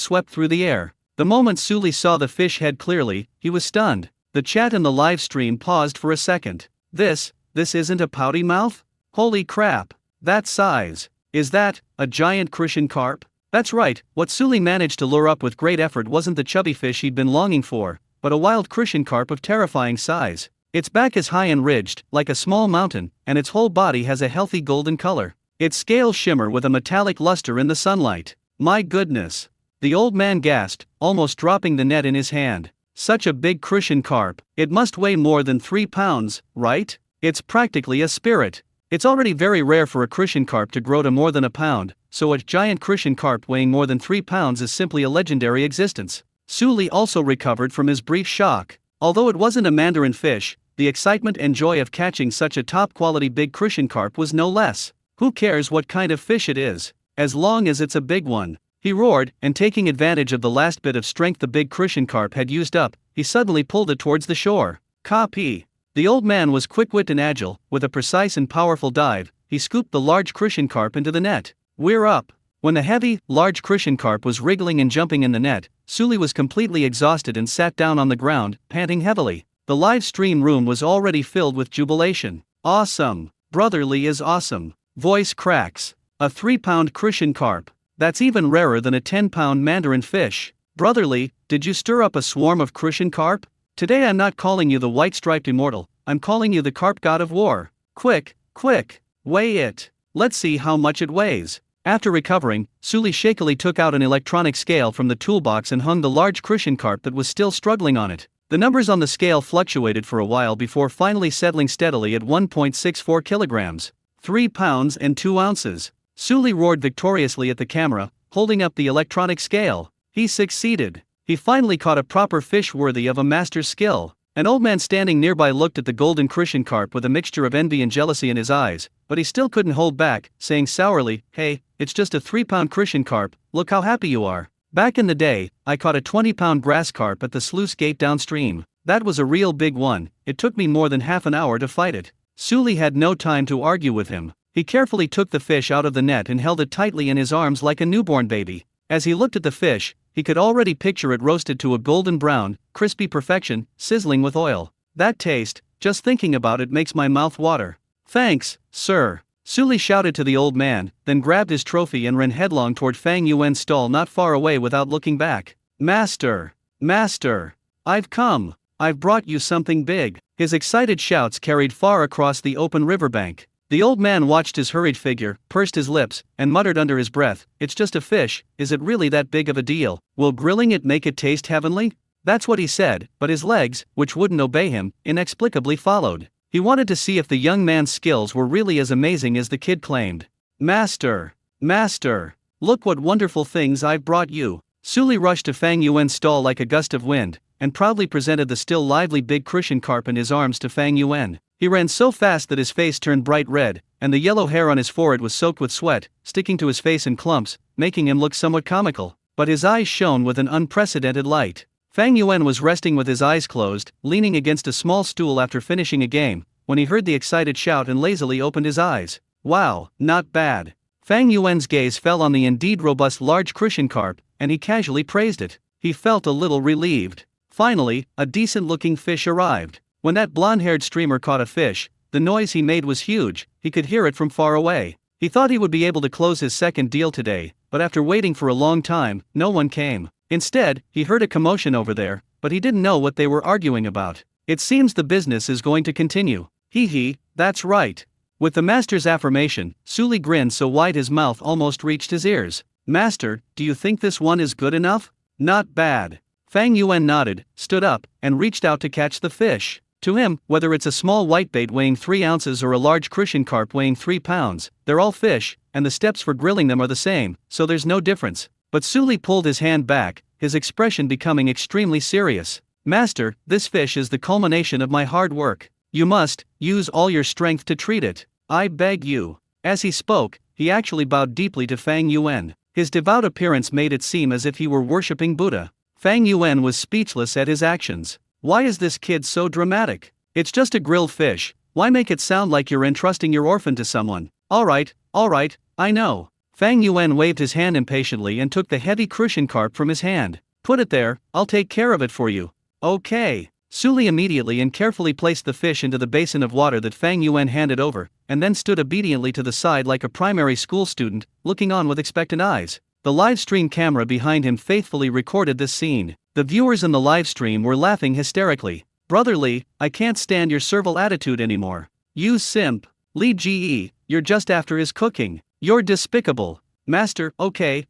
swept through the air. The moment Suli saw the fish head clearly, he was stunned. The chat in the live stream paused for a second. This isn't a pouty mouth? Holy crap! That size! Is that a giant crucian carp? That's right, what Suli managed to lure up with great effort wasn't the chubby fish he'd been longing for, but a wild crucian carp of terrifying size. Its back is high and ridged, like a small mountain, and its whole body has a healthy golden color. Its scales shimmer with a metallic luster in the sunlight. My goodness! The old man gasped, almost dropping the net in his hand. Such a big crucian carp, it must weigh more than 3 pounds, right? It's practically a spirit. It's already very rare for a crucian carp to grow to more than a pound, so a giant crucian carp weighing more than 3 pounds is simply a legendary existence. Suli also recovered from his brief shock. Although it wasn't a mandarin fish, the excitement and joy of catching such a top-quality big crucian carp was no less. Who cares what kind of fish it is, as long as it's a big one? He roared, and taking advantage of the last bit of strength the big crucian carp had used up, he suddenly pulled it towards the shore. Copy. The old man was quick-witted and agile. With a precise and powerful dive, he scooped the large crucian carp into the net. We're up. When the heavy, large crucian carp was wriggling and jumping in the net, Suli was completely exhausted and sat down on the ground, panting heavily. The live stream room was already filled with jubilation. Awesome! Brotherly is awesome! Voice cracks. A 3-pound crucian carp. That's even rarer than a 10-pound mandarin fish. Brotherly, did you stir up a swarm of crucian carp? Today I'm not calling you the white-striped immortal, I'm calling you the carp god of war. Quick, weigh it. Let's see how much it weighs. After recovering, Suli shakily took out an electronic scale from the toolbox and hung the large crucian carp that was still struggling on it. The numbers on the scale fluctuated for a while before finally settling steadily at 1.64 kilograms. 3 pounds and 2 ounces. Suli roared victoriously at the camera, holding up the electronic scale. He succeeded. He finally caught a proper fish worthy of a master's skill. An old man standing nearby looked at the golden crucian carp with a mixture of envy and jealousy in his eyes, but he still couldn't hold back, saying sourly, "Hey, it's just a 3-pound crucian carp, look how happy you are. Back in the day, I caught a 20-pound grass carp at the sluice gate downstream. That was a real big one, it took me more than half an hour to fight it." Suli had no time to argue with him. He carefully took the fish out of the net and held it tightly in his arms like a newborn baby. As he looked at the fish, he could already picture it roasted to a golden brown, crispy perfection, sizzling with oil. That taste, just thinking about it makes my mouth water. Thanks, sir. Suli shouted to the old man, then grabbed his trophy and ran headlong toward Fang Yuan's stall not far away without looking back. Master! Master! I've come! I've brought you something big! His excited shouts carried far across the open riverbank. The old man watched his hurried figure, pursed his lips, and muttered under his breath, "It's just a fish, is it really that big of a deal? Will grilling it make it taste heavenly?" That's what he said, but his legs, which wouldn't obey him, inexplicably followed. He wanted to see if the young man's skills were really as amazing as the kid claimed. Master! Master! Look what wonderful things I've brought you! Suli rushed to Fang Yuan's stall like a gust of wind, and proudly presented the still lively big crucian carp in his arms to Fang Yuan. He ran so fast that his face turned bright red, and the yellow hair on his forehead was soaked with sweat, sticking to his face in clumps, making him look somewhat comical. But his eyes shone with an unprecedented light. Fang Yuan was resting with his eyes closed, leaning against a small stool after finishing a game, when he heard the excited shout and lazily opened his eyes. Wow, not bad. Fang Yuan's gaze fell on the indeed robust large crucian carp, and he casually praised it. He felt a little relieved. Finally, a decent-looking fish arrived. When that blonde-haired streamer caught a fish, the noise he made was huge, he could hear it from far away. He thought he would be able to close his second deal today, but after waiting for a long time, no one came. Instead, he heard a commotion over there, but he didn't know what they were arguing about. It seems the business is going to continue. Hee hee, that's right. With the master's affirmation, Suli grinned so wide his mouth almost reached his ears. Master, do you think this one is good enough? Not bad. Fang Yuan nodded, stood up, and reached out to catch the fish. To him, whether it's a small whitebait weighing 3 ounces or a large crucian carp weighing 3 pounds, they're all fish, and the steps for grilling them are the same, so there's no difference. But Suli pulled his hand back, his expression becoming extremely serious. Master, this fish is the culmination of my hard work. You must use all your strength to treat it. I beg you. As he spoke, he actually bowed deeply to Fang Yuan. His devout appearance made it seem as if he were worshipping Buddha. Fang Yuan was speechless at his actions. Why is this kid so dramatic? It's just a grilled fish. Why make it sound like you're entrusting your orphan to someone? Alright, I know. Fang Yuan waved his hand impatiently and took the heavy crucian carp from his hand. Put it there, I'll take care of it for you. Okay. Suli immediately and carefully placed the fish into the basin of water that Fang Yuan handed over, and then stood obediently to the side like a primary school student, looking on with expectant eyes. The live stream camera behind him faithfully recorded this scene. The viewers in the live stream were laughing hysterically. Brother Li, I can't stand your servile attitude anymore. You simp. Li Ge, you're just after his cooking. You're despicable. Master, okay,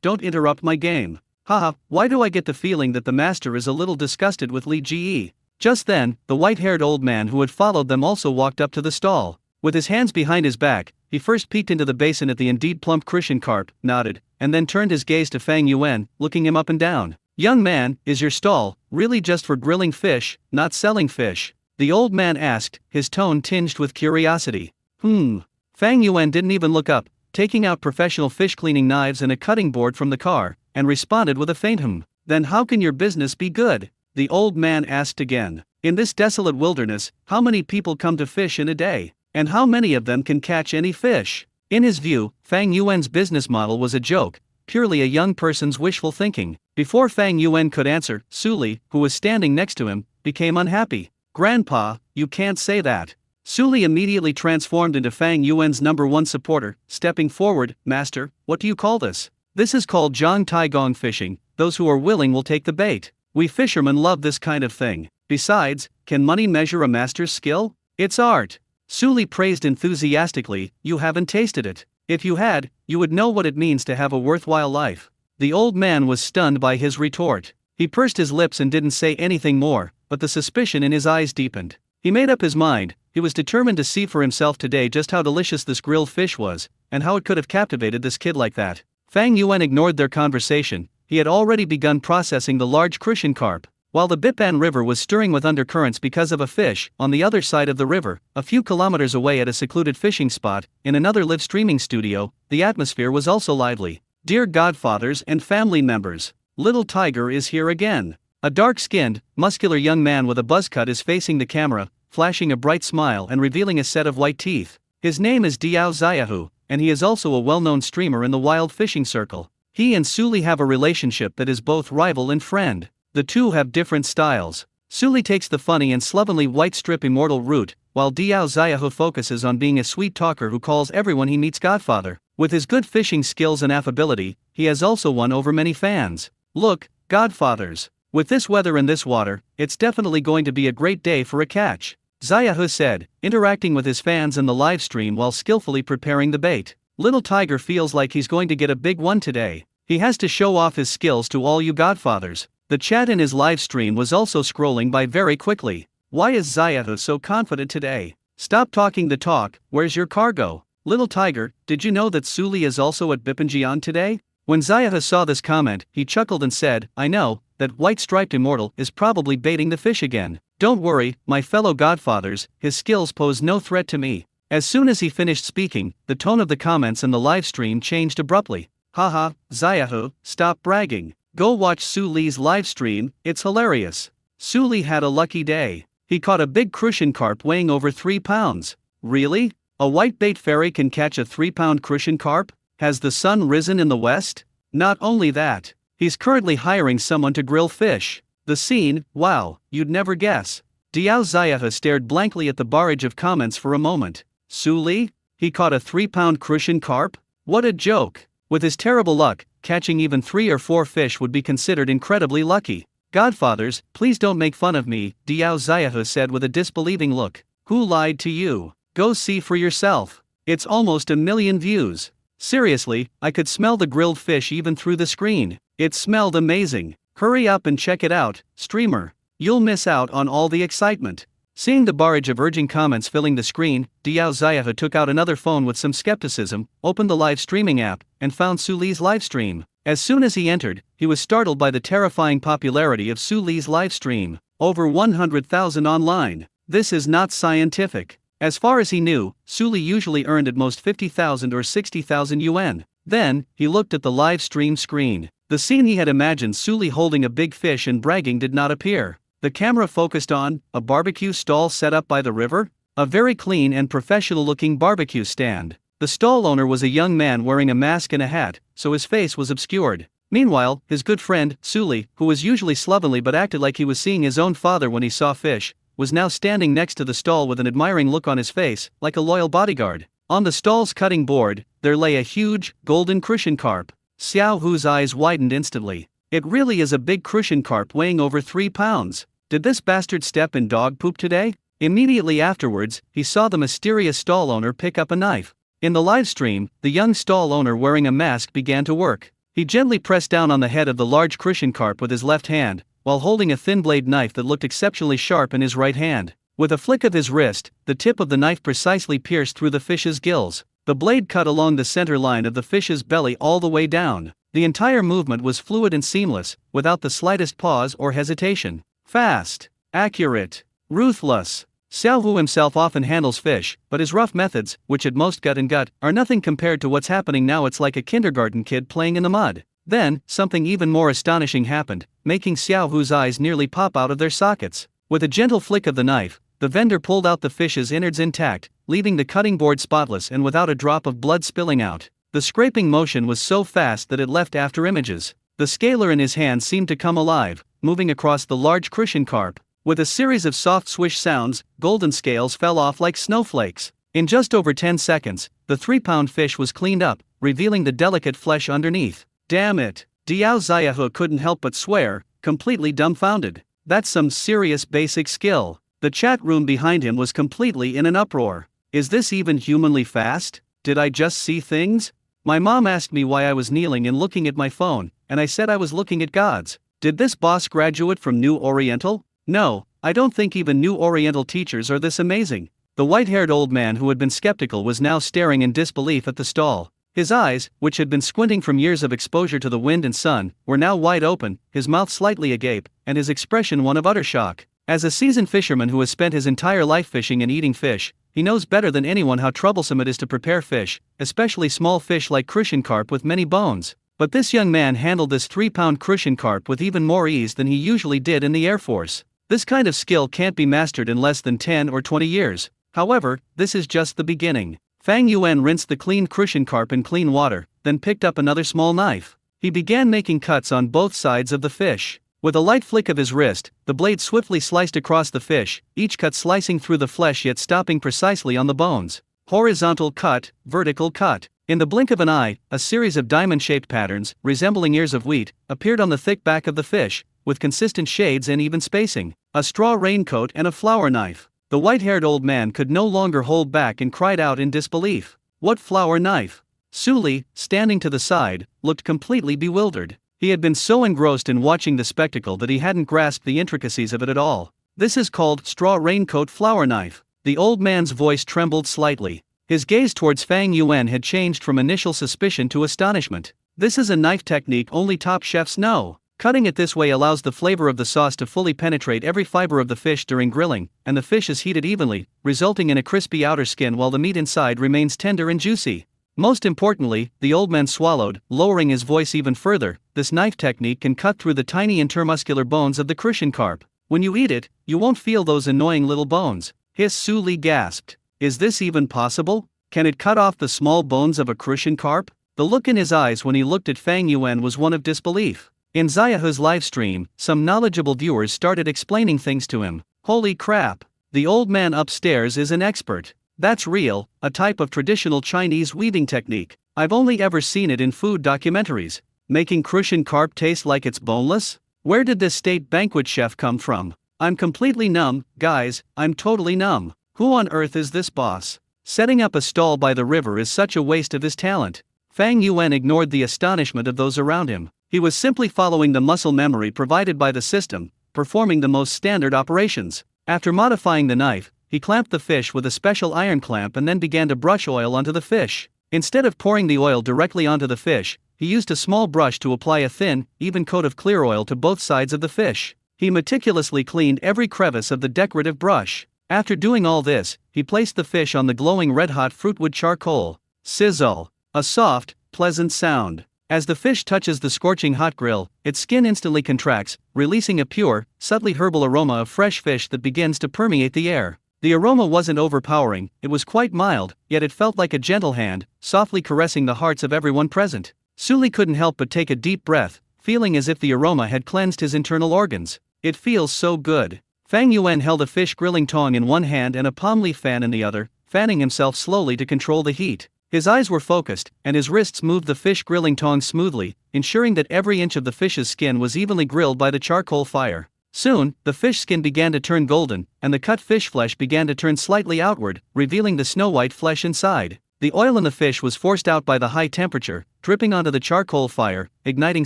don't interrupt my game. Haha, why do I get the feeling that the master is a little disgusted with Li Ge? Just then, the white-haired old man who had followed them also walked up to the stall. With his hands behind his back, he first peeked into the basin at the indeed plump crucian carp, nodded, and then turned his gaze to Fang Yuan, looking him up and down. Young man, is your stall really just for grilling fish, not selling fish? The old man asked, his tone tinged with curiosity. Fang Yuan didn't even look up, taking out professional fish cleaning knives and a cutting board from the car, and responded with a faint Then how can your business be good? The old man asked again. In this desolate wilderness, how many people come to fish in a day? And how many of them can catch any fish? In his view, Fang Yuan's business model was a joke, purely a young person's wishful thinking. Before Fang Yuan could answer, Suli, who was standing next to him, became unhappy. Grandpa, you can't say that. Suli immediately transformed into Fang Yuan's #1 supporter, stepping forward. Master, what do you call this? This is called Zhang Taigong fishing. Those who are willing will take the bait. We fishermen love this kind of thing. Besides, can money measure a master's skill? It's art. Suli praised enthusiastically. You haven't tasted it. If you had, you would know what it means to have a worthwhile life. The old man was stunned by his retort. He pursed his lips and didn't say anything more, but the suspicion in his eyes deepened. He made up his mind. He was determined to see for himself today just how delicious this grilled fish was, and how it could have captivated this kid like that. Fang Yuan ignored their conversation. He had already begun processing the large crucian carp. While the Bipan River was stirring with undercurrents because of a fish, on the other side of the river, a few kilometers away at a secluded fishing spot, in another live streaming studio, the atmosphere was also lively. Dear godfathers and family members, little Tiger is here again. A dark-skinned, muscular young man with a buzz cut is facing the camera, flashing a bright smile and revealing a set of white teeth. His name is Diao Xiaohu, and he is also a well-known streamer in the wild fishing circle. He and Suli have a relationship that is both rival and friend. The two have different styles. Suli takes the funny and slovenly white strip immortal route, while Diao Xiaohu focuses on being a sweet talker who calls everyone he meets godfather. With his good fishing skills and affability, he has also won over many fans. Look, godfathers. With this weather and this water, it's definitely going to be a great day for a catch, Xiaohu said, interacting with his fans in the live stream while skillfully preparing the bait. Little Tiger feels like he's going to get a big one today. He has to show off his skills to all you godfathers. The chat in his live stream was also scrolling by very quickly. Why is Xiaohu so confident today? Stop talking the talk, where's your cargo? Little Tiger, did you know that Suli is also at Bipanjian today? When Xiaohu saw this comment, he chuckled and said, I know, that white-striped immortal is probably baiting the fish again. Don't worry, my fellow godfathers, his skills pose no threat to me. As soon as he finished speaking, the tone of the comments in the live stream changed abruptly. Haha, Xiaohu, stop bragging. Go watch Suli's live stream, it's hilarious. Suli had a lucky day. He caught a big crucian carp weighing over 3 pounds. Really? A whitebait fairy can catch a 3-pound crucian carp? Has the sun risen in the west? Not only that, he's currently hiring someone to grill fish. The scene, wow, you'd never guess. Diao Xiaohu stared blankly at the barrage of comments for a moment. Suli? He caught a 3-pound crucian carp? What a joke. With his terrible luck, catching even 3 or 4 fish would be considered incredibly lucky. Godfathers, please don't make fun of me, Diao Xiaohu said with a disbelieving look. Who lied to you? Go see for yourself. It's almost 1 million views. Seriously, I could smell the grilled fish even through the screen. It smelled amazing. Hurry up and check it out, streamer. You'll miss out on all the excitement. Seeing the barrage of urging comments filling the screen, Diao Ziyahe took out another phone with some skepticism, opened the live streaming app, and found Su Li's live stream. As soon as he entered, he was startled by the terrifying popularity of Su Li's live stream. Over 100,000 online. This is not scientific. As far as he knew, Su Li usually earned at most 50,000 or 60,000 yuan. Then, he looked at the live stream screen. The scene he had imagined Su Li holding a big fish and bragging did not appear. The camera focused on a barbecue stall set up by the river, a very clean and professional-looking barbecue stand. The stall owner was a young man wearing a mask and a hat, so his face was obscured. Meanwhile, his good friend, Su Li, who was usually slovenly but acted like he was seeing his own father when he saw fish, was now standing next to the stall with an admiring look on his face, like a loyal bodyguard. On the stall's cutting board, there lay a huge, golden crucian carp. Xiao Hu's eyes widened instantly. It really is a big crucian carp weighing over 3 pounds. Did this bastard step in dog poop today? Immediately afterwards, he saw the mysterious stall owner pick up a knife. In the live stream, the young stall owner wearing a mask began to work. He gently pressed down on the head of the large crucian carp with his left hand, while holding a thin blade knife that looked exceptionally sharp in his right hand. With a flick of his wrist, the tip of the knife precisely pierced through the fish's gills. The blade cut along the center line of the fish's belly all the way down. The entire movement was fluid and seamless, without the slightest pause or hesitation. Fast, accurate, ruthless. Xiao Hu himself often handles fish, but his rough methods, which at most gut and gut, are nothing compared to what's happening now. It's like a kindergarten kid playing in the mud. Then, something even more astonishing happened, making Xiao Hu's eyes nearly pop out of their sockets. With a gentle flick of the knife, the vendor pulled out the fish's innards intact, leaving the cutting board spotless and without a drop of blood spilling out. The scraping motion was so fast that it left after images. The scaler in his hand seemed to come alive, moving across the large crucian carp. With a series of soft swish sounds, golden scales fell off like snowflakes. In just over 10 seconds, the 3-pound fish was cleaned up, revealing the delicate flesh underneath. Damn it! Diao Ziyahe couldn't help but swear, completely dumbfounded. That's some serious basic skill. The chat room behind him was completely in an uproar. Is this even humanly fast? Did I just see things? My mom asked me why I was kneeling and looking at my phone, and I said I was looking at God's. Did this boss graduate from New Oriental? No, I don't think even New Oriental teachers are this amazing. The white-haired old man who had been skeptical was now staring in disbelief at the stall. His eyes, which had been squinting from years of exposure to the wind and sun, were now wide open, his mouth slightly agape, and his expression one of utter shock. As a seasoned fisherman who has spent his entire life fishing and eating fish, he knows better than anyone how troublesome it is to prepare fish, especially small fish like crucian carp with many bones. But this young man handled this 3-pound crucian carp with even more ease than he usually did in the Air Force. This kind of skill can't be mastered in less than 10 or 20 years. However, this is just the beginning. Fang Yuan rinsed the cleaned crucian carp in clean water, then picked up another small knife. He began making cuts on both sides of the fish. With a light flick of his wrist, the blade swiftly sliced across the fish, each cut slicing through the flesh yet stopping precisely on the bones. Horizontal cut, vertical cut. In the blink of an eye, a series of diamond-shaped patterns, resembling ears of wheat, appeared on the thick back of the fish, with consistent shades and even spacing. A straw raincoat and a flower knife. The white-haired old man could no longer hold back and cried out in disbelief. What flower knife? Su Li, standing to the side, looked completely bewildered. He had been so engrossed in watching the spectacle that he hadn't grasped the intricacies of it at all. This is called straw raincoat flower knife. The old man's voice trembled slightly. His gaze towards Fang Yuan had changed from initial suspicion to astonishment. This is a knife technique only top chefs know. Cutting it this way allows the flavor of the sauce to fully penetrate every fiber of the fish during grilling, and the fish is heated evenly, resulting in a crispy outer skin while the meat inside remains tender and juicy. Most importantly, the old man swallowed, lowering his voice even further. This knife technique can cut through the tiny intermuscular bones of the crucian carp. When you eat it, you won't feel those annoying little bones. Su Li gasped. Is this even possible? Can it cut off the small bones of a crucian carp? The look in his eyes when he looked at Fang Yuan was one of disbelief. In Ziyahe's live stream, some knowledgeable viewers started explaining things to him. Holy crap! The old man upstairs is an expert. That's real, a type of traditional Chinese weaving technique. I've only ever seen it in food documentaries. Making crucian carp taste like it's boneless? Where did this state banquet chef come from? I'm completely numb, guys, I'm totally numb. Who on earth is this boss? Setting up a stall by the river is such a waste of his talent. Fang Yuan ignored the astonishment of those around him. He was simply following the muscle memory provided by the system, performing the most standard operations. After modifying the knife, he clamped the fish with a special iron clamp and then began to brush oil onto the fish. Instead of pouring the oil directly onto the fish, he used a small brush to apply a thin, even coat of clear oil to both sides of the fish. He meticulously cleaned every crevice of the decorative brush. After doing all this, he placed the fish on the glowing red-hot fruitwood charcoal. Sizzle. A soft, pleasant sound. As the fish touches the scorching hot grill, its skin instantly contracts, releasing a pure, subtly herbal aroma of fresh fish that begins to permeate the air. The aroma wasn't overpowering, it was quite mild, yet it felt like a gentle hand, softly caressing the hearts of everyone present. Suli couldn't help but take a deep breath, feeling as if the aroma had cleansed his internal organs. It feels so good. Fang Yuan held a fish grilling tong in one hand and a palm leaf fan in the other, fanning himself slowly to control the heat. His eyes were focused, and his wrists moved the fish grilling tong smoothly, ensuring that every inch of the fish's skin was evenly grilled by the charcoal fire. Soon, the fish skin began to turn golden, and the cut fish flesh began to turn slightly outward, revealing the snow-white flesh inside. The oil in the fish was forced out by the high temperature, dripping onto the charcoal fire, igniting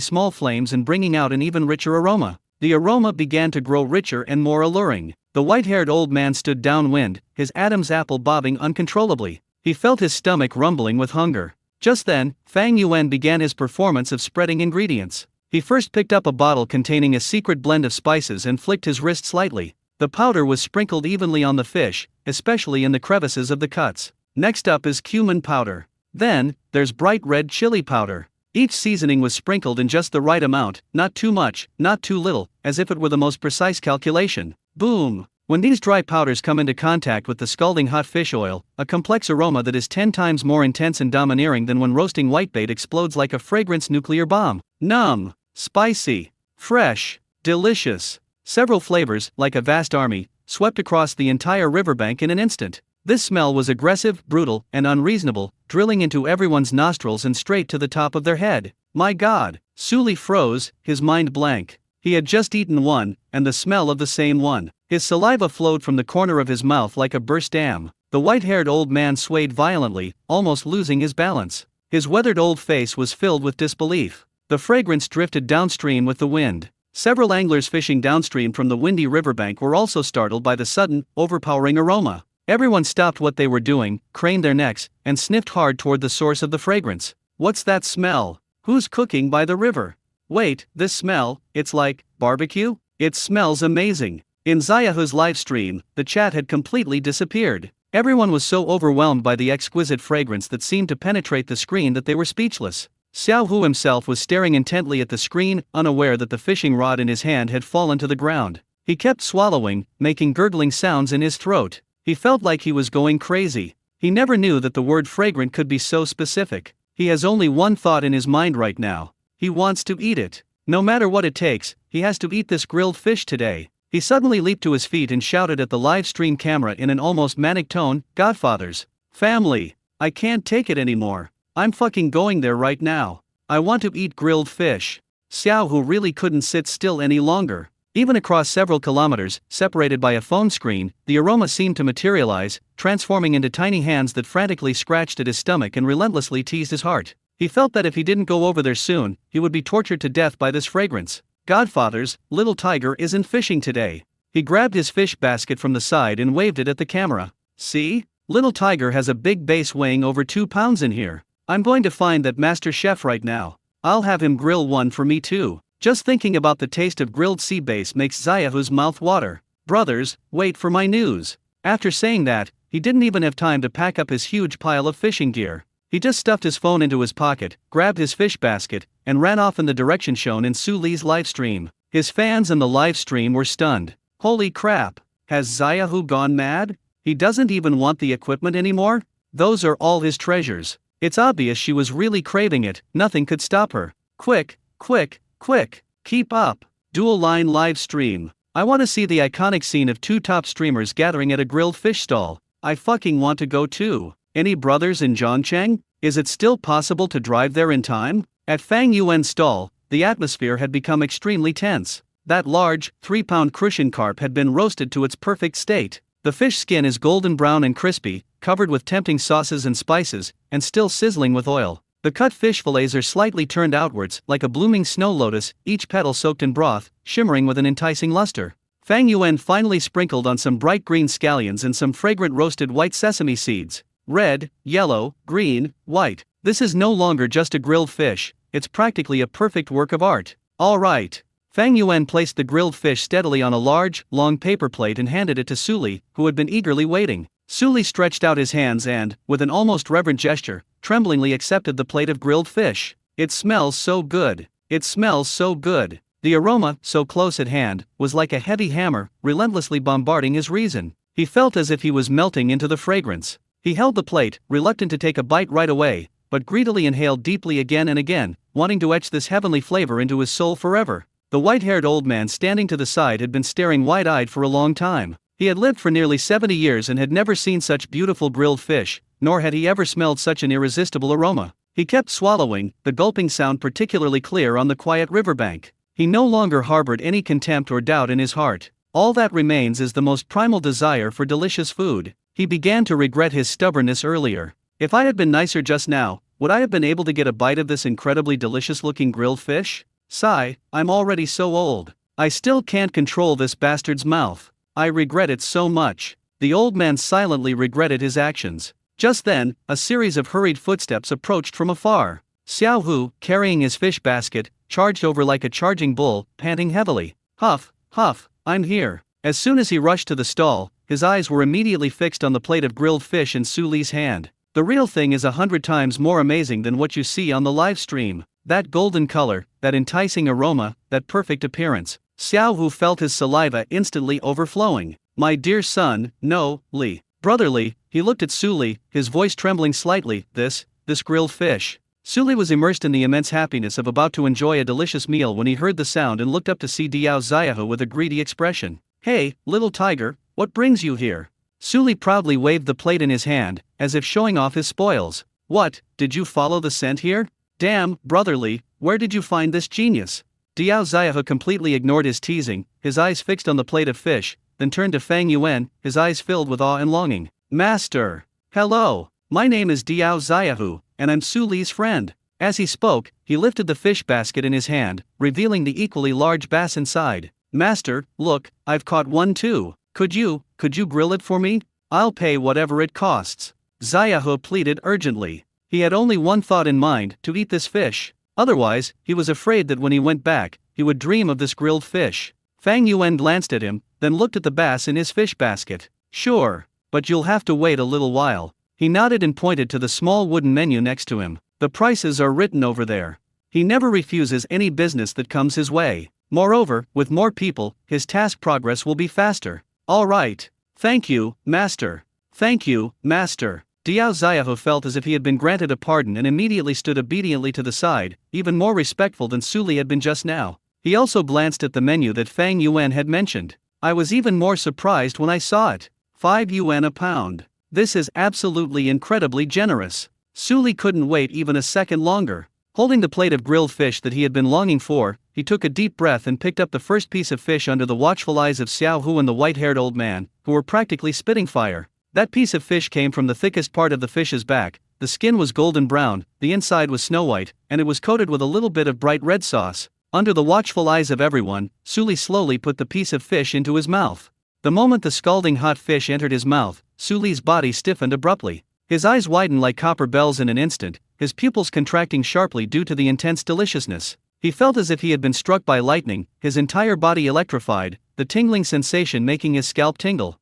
small flames and bringing out an even richer aroma. The aroma began to grow richer and more alluring. The white-haired old man stood downwind, his Adam's apple bobbing uncontrollably. He felt his stomach rumbling with hunger. Just then, Fang Yuan began his performance of spreading ingredients. He first picked up a bottle containing a secret blend of spices and flicked his wrist slightly. The powder was sprinkled evenly on the fish, especially in the crevices of the cuts. Next up is cumin powder. Then, there's bright red chili powder. Each seasoning was sprinkled in just the right amount, not too much, not too little, as if it were the most precise calculation. Boom! When these dry powders come into contact with the scalding hot fish oil, a complex aroma that is 10 times more intense and domineering than when roasting whitebait explodes like a fragrance nuclear bomb. Numb, spicy, fresh, delicious. Several flavors, like a vast army, swept across the entire riverbank in an instant. This smell was aggressive, brutal, and unreasonable, drilling into everyone's nostrils and straight to the top of their head. My God! Suli froze, his mind blank. He had just eaten one, and the smell of the same one. His saliva flowed from the corner of his mouth like a burst dam. The white-haired old man swayed violently, almost losing his balance. His weathered old face was filled with disbelief. The fragrance drifted downstream with the wind. Several anglers fishing downstream from the windy riverbank were also startled by the sudden, overpowering aroma. Everyone stopped what they were doing, craned their necks, and sniffed hard toward the source of the fragrance. What's that smell? Who's cooking by the river? Wait, this smell, it's like barbecue? It smells amazing. In Xiaohu's live stream, the chat had completely disappeared. Everyone was so overwhelmed by the exquisite fragrance that seemed to penetrate the screen that they were speechless. Xiaohu himself was staring intently at the screen, unaware that the fishing rod in his hand had fallen to the ground. He kept swallowing, making gurgling sounds in his throat. He felt like he was going crazy. He never knew that the word fragrant could be so specific. He has only one thought in his mind right now. He wants to eat it. No matter what it takes, he has to eat this grilled fish today. He suddenly leaped to his feet and shouted at the live stream camera in an almost manic tone, "Godfathers! Family! I can't take it anymore. I'm fucking going there right now. I want to eat grilled fish." Xiaohu really couldn't sit still any longer. Even across several kilometers, separated by a phone screen, the aroma seemed to materialize, transforming into tiny hands that frantically scratched at his stomach and relentlessly teased his heart. He felt that if he didn't go over there soon, he would be tortured to death by this fragrance. Godfathers, little tiger isn't fishing today. He grabbed his fish basket from the side and waved it at the camera. See? Little tiger has a big base weighing over 2 pounds in here. I'm going to find that master chef right now. I'll have him grill one for me too. Just thinking about the taste of grilled sea bass makes Xiaohu's mouth water. Brothers, wait for my news. After saying that, he didn't even have time to pack up his huge pile of fishing gear. He just stuffed his phone into his pocket, grabbed his fish basket, and ran off in the direction shown in Suli's livestream. His fans in the livestream were stunned. Holy crap! Has Xiaohu gone mad? He doesn't even want the equipment anymore? Those are all his treasures. It's obvious she was really craving it, nothing could stop her. Quick, quick, quick, keep up. Dual line live stream. I want to see the iconic scene of 2 top streamers gathering at a grilled fish stall. I fucking want to go too. Any brothers in Zhongcheng? Is it still possible to drive there in time? At Fang Yuan's stall, the atmosphere had become extremely tense. That large, 3-pound crucian carp had been roasted to its perfect state. The fish skin is golden brown and crispy, covered with tempting sauces and spices, and still sizzling with oil. The cut fish fillets are slightly turned outwards, like a blooming snow lotus, each petal soaked in broth, shimmering with an enticing luster. Fang Yuan finally sprinkled on some bright green scallions and some fragrant roasted white sesame seeds. Red, yellow, green, white. This is no longer just a grilled fish, it's practically a perfect work of art. All right. Fang Yuan placed the grilled fish steadily on a large, long paper plate and handed it to Suli, who had been eagerly waiting. Suli stretched out his hands and, with an almost reverent gesture, tremblingly accepted the plate of grilled fish. It smells so good. It smells so good. The aroma, so close at hand, was like a heavy hammer, relentlessly bombarding his reason. He felt as if he was melting into the fragrance. He held the plate, reluctant to take a bite right away, but greedily inhaled deeply again and again, wanting to etch this heavenly flavor into his soul forever. The white-haired old man standing to the side had been staring wide-eyed for a long time. He had lived for nearly 70 years and had never seen such beautiful grilled fish, nor had he ever smelled such an irresistible aroma. He kept swallowing, the gulping sound particularly clear on the quiet riverbank. He no longer harbored any contempt or doubt in his heart. All that remains is the most primal desire for delicious food. He began to regret his stubbornness earlier. If I had been nicer just now, would I have been able to get a bite of this incredibly delicious-looking grilled fish? Sigh, I'm already so old. I still can't control this bastard's mouth. I regret it so much. The old man silently regretted his actions. Just then, a series of hurried footsteps approached from afar. Xiao Hu, carrying his fish basket, charged over like a charging bull, panting heavily. Huff, huff, I'm here. As soon as he rushed to the stall, his eyes were immediately fixed on the plate of grilled fish in Suli's hand. The real thing is 100 times more amazing than what you see on the live stream. That golden color, that enticing aroma, that perfect appearance. Xiao Hu felt his saliva instantly overflowing. My dear son, no, Li. Brotherly, he looked at Suli, his voice trembling slightly. This grilled fish. Suli was immersed in the immense happiness of about to enjoy a delicious meal when he heard the sound and looked up to see Diao Xiaohu with a greedy expression. Hey, little tiger, what brings you here? Suli proudly waved the plate in his hand, as if showing off his spoils. What, did you follow the scent here? Damn, brotherly, where did you find this genius? Diao Xiaohu completely ignored his teasing, his eyes fixed on the plate of fish, then turned to Fang Yuan, his eyes filled with awe and longing. Master! Hello! My name is Diao Xiaohu, and I'm Suli's friend. As he spoke, he lifted the fish basket in his hand, revealing the equally large bass inside. Master, look, I've caught one too. Could you grill it for me? I'll pay whatever it costs. Xiaohu pleaded urgently. He had only one thought in mind, to eat this fish. Otherwise, he was afraid that when he went back, he would dream of this grilled fish. Fang Yuan glanced at him, then looked at the bass in his fish basket. Sure, but you'll have to wait a little while. He nodded and pointed to the small wooden menu next to him. The prices are written over there. He never refuses any business that comes his way. Moreover, with more people, his task progress will be faster. All right. Thank you, master. Thank you, master. Diao Xiaohu felt as if he had been granted a pardon and immediately stood obediently to the side, even more respectful than Suli had been just now. He also glanced at the menu that Fang Yuan had mentioned. I was even more surprised when I saw it. 5 yuan a pound. This is absolutely incredibly generous. Suli couldn't wait even a second longer. Holding the plate of grilled fish that he had been longing for, he took a deep breath and picked up the first piece of fish under the watchful eyes of Xiao Hu and the white-haired old man, who were practically spitting fire. That piece of fish came from the thickest part of the fish's back, the skin was golden brown, the inside was snow white, and it was coated with a little bit of bright red sauce. Under the watchful eyes of everyone, Suli slowly put the piece of fish into his mouth. The moment the scalding hot fish entered his mouth, Suli's body stiffened abruptly. His eyes widened like copper bells in an instant, his pupils contracting sharply due to the intense deliciousness. He felt as if he had been struck by lightning, his entire body electrified, the tingling sensation making his scalp tingle.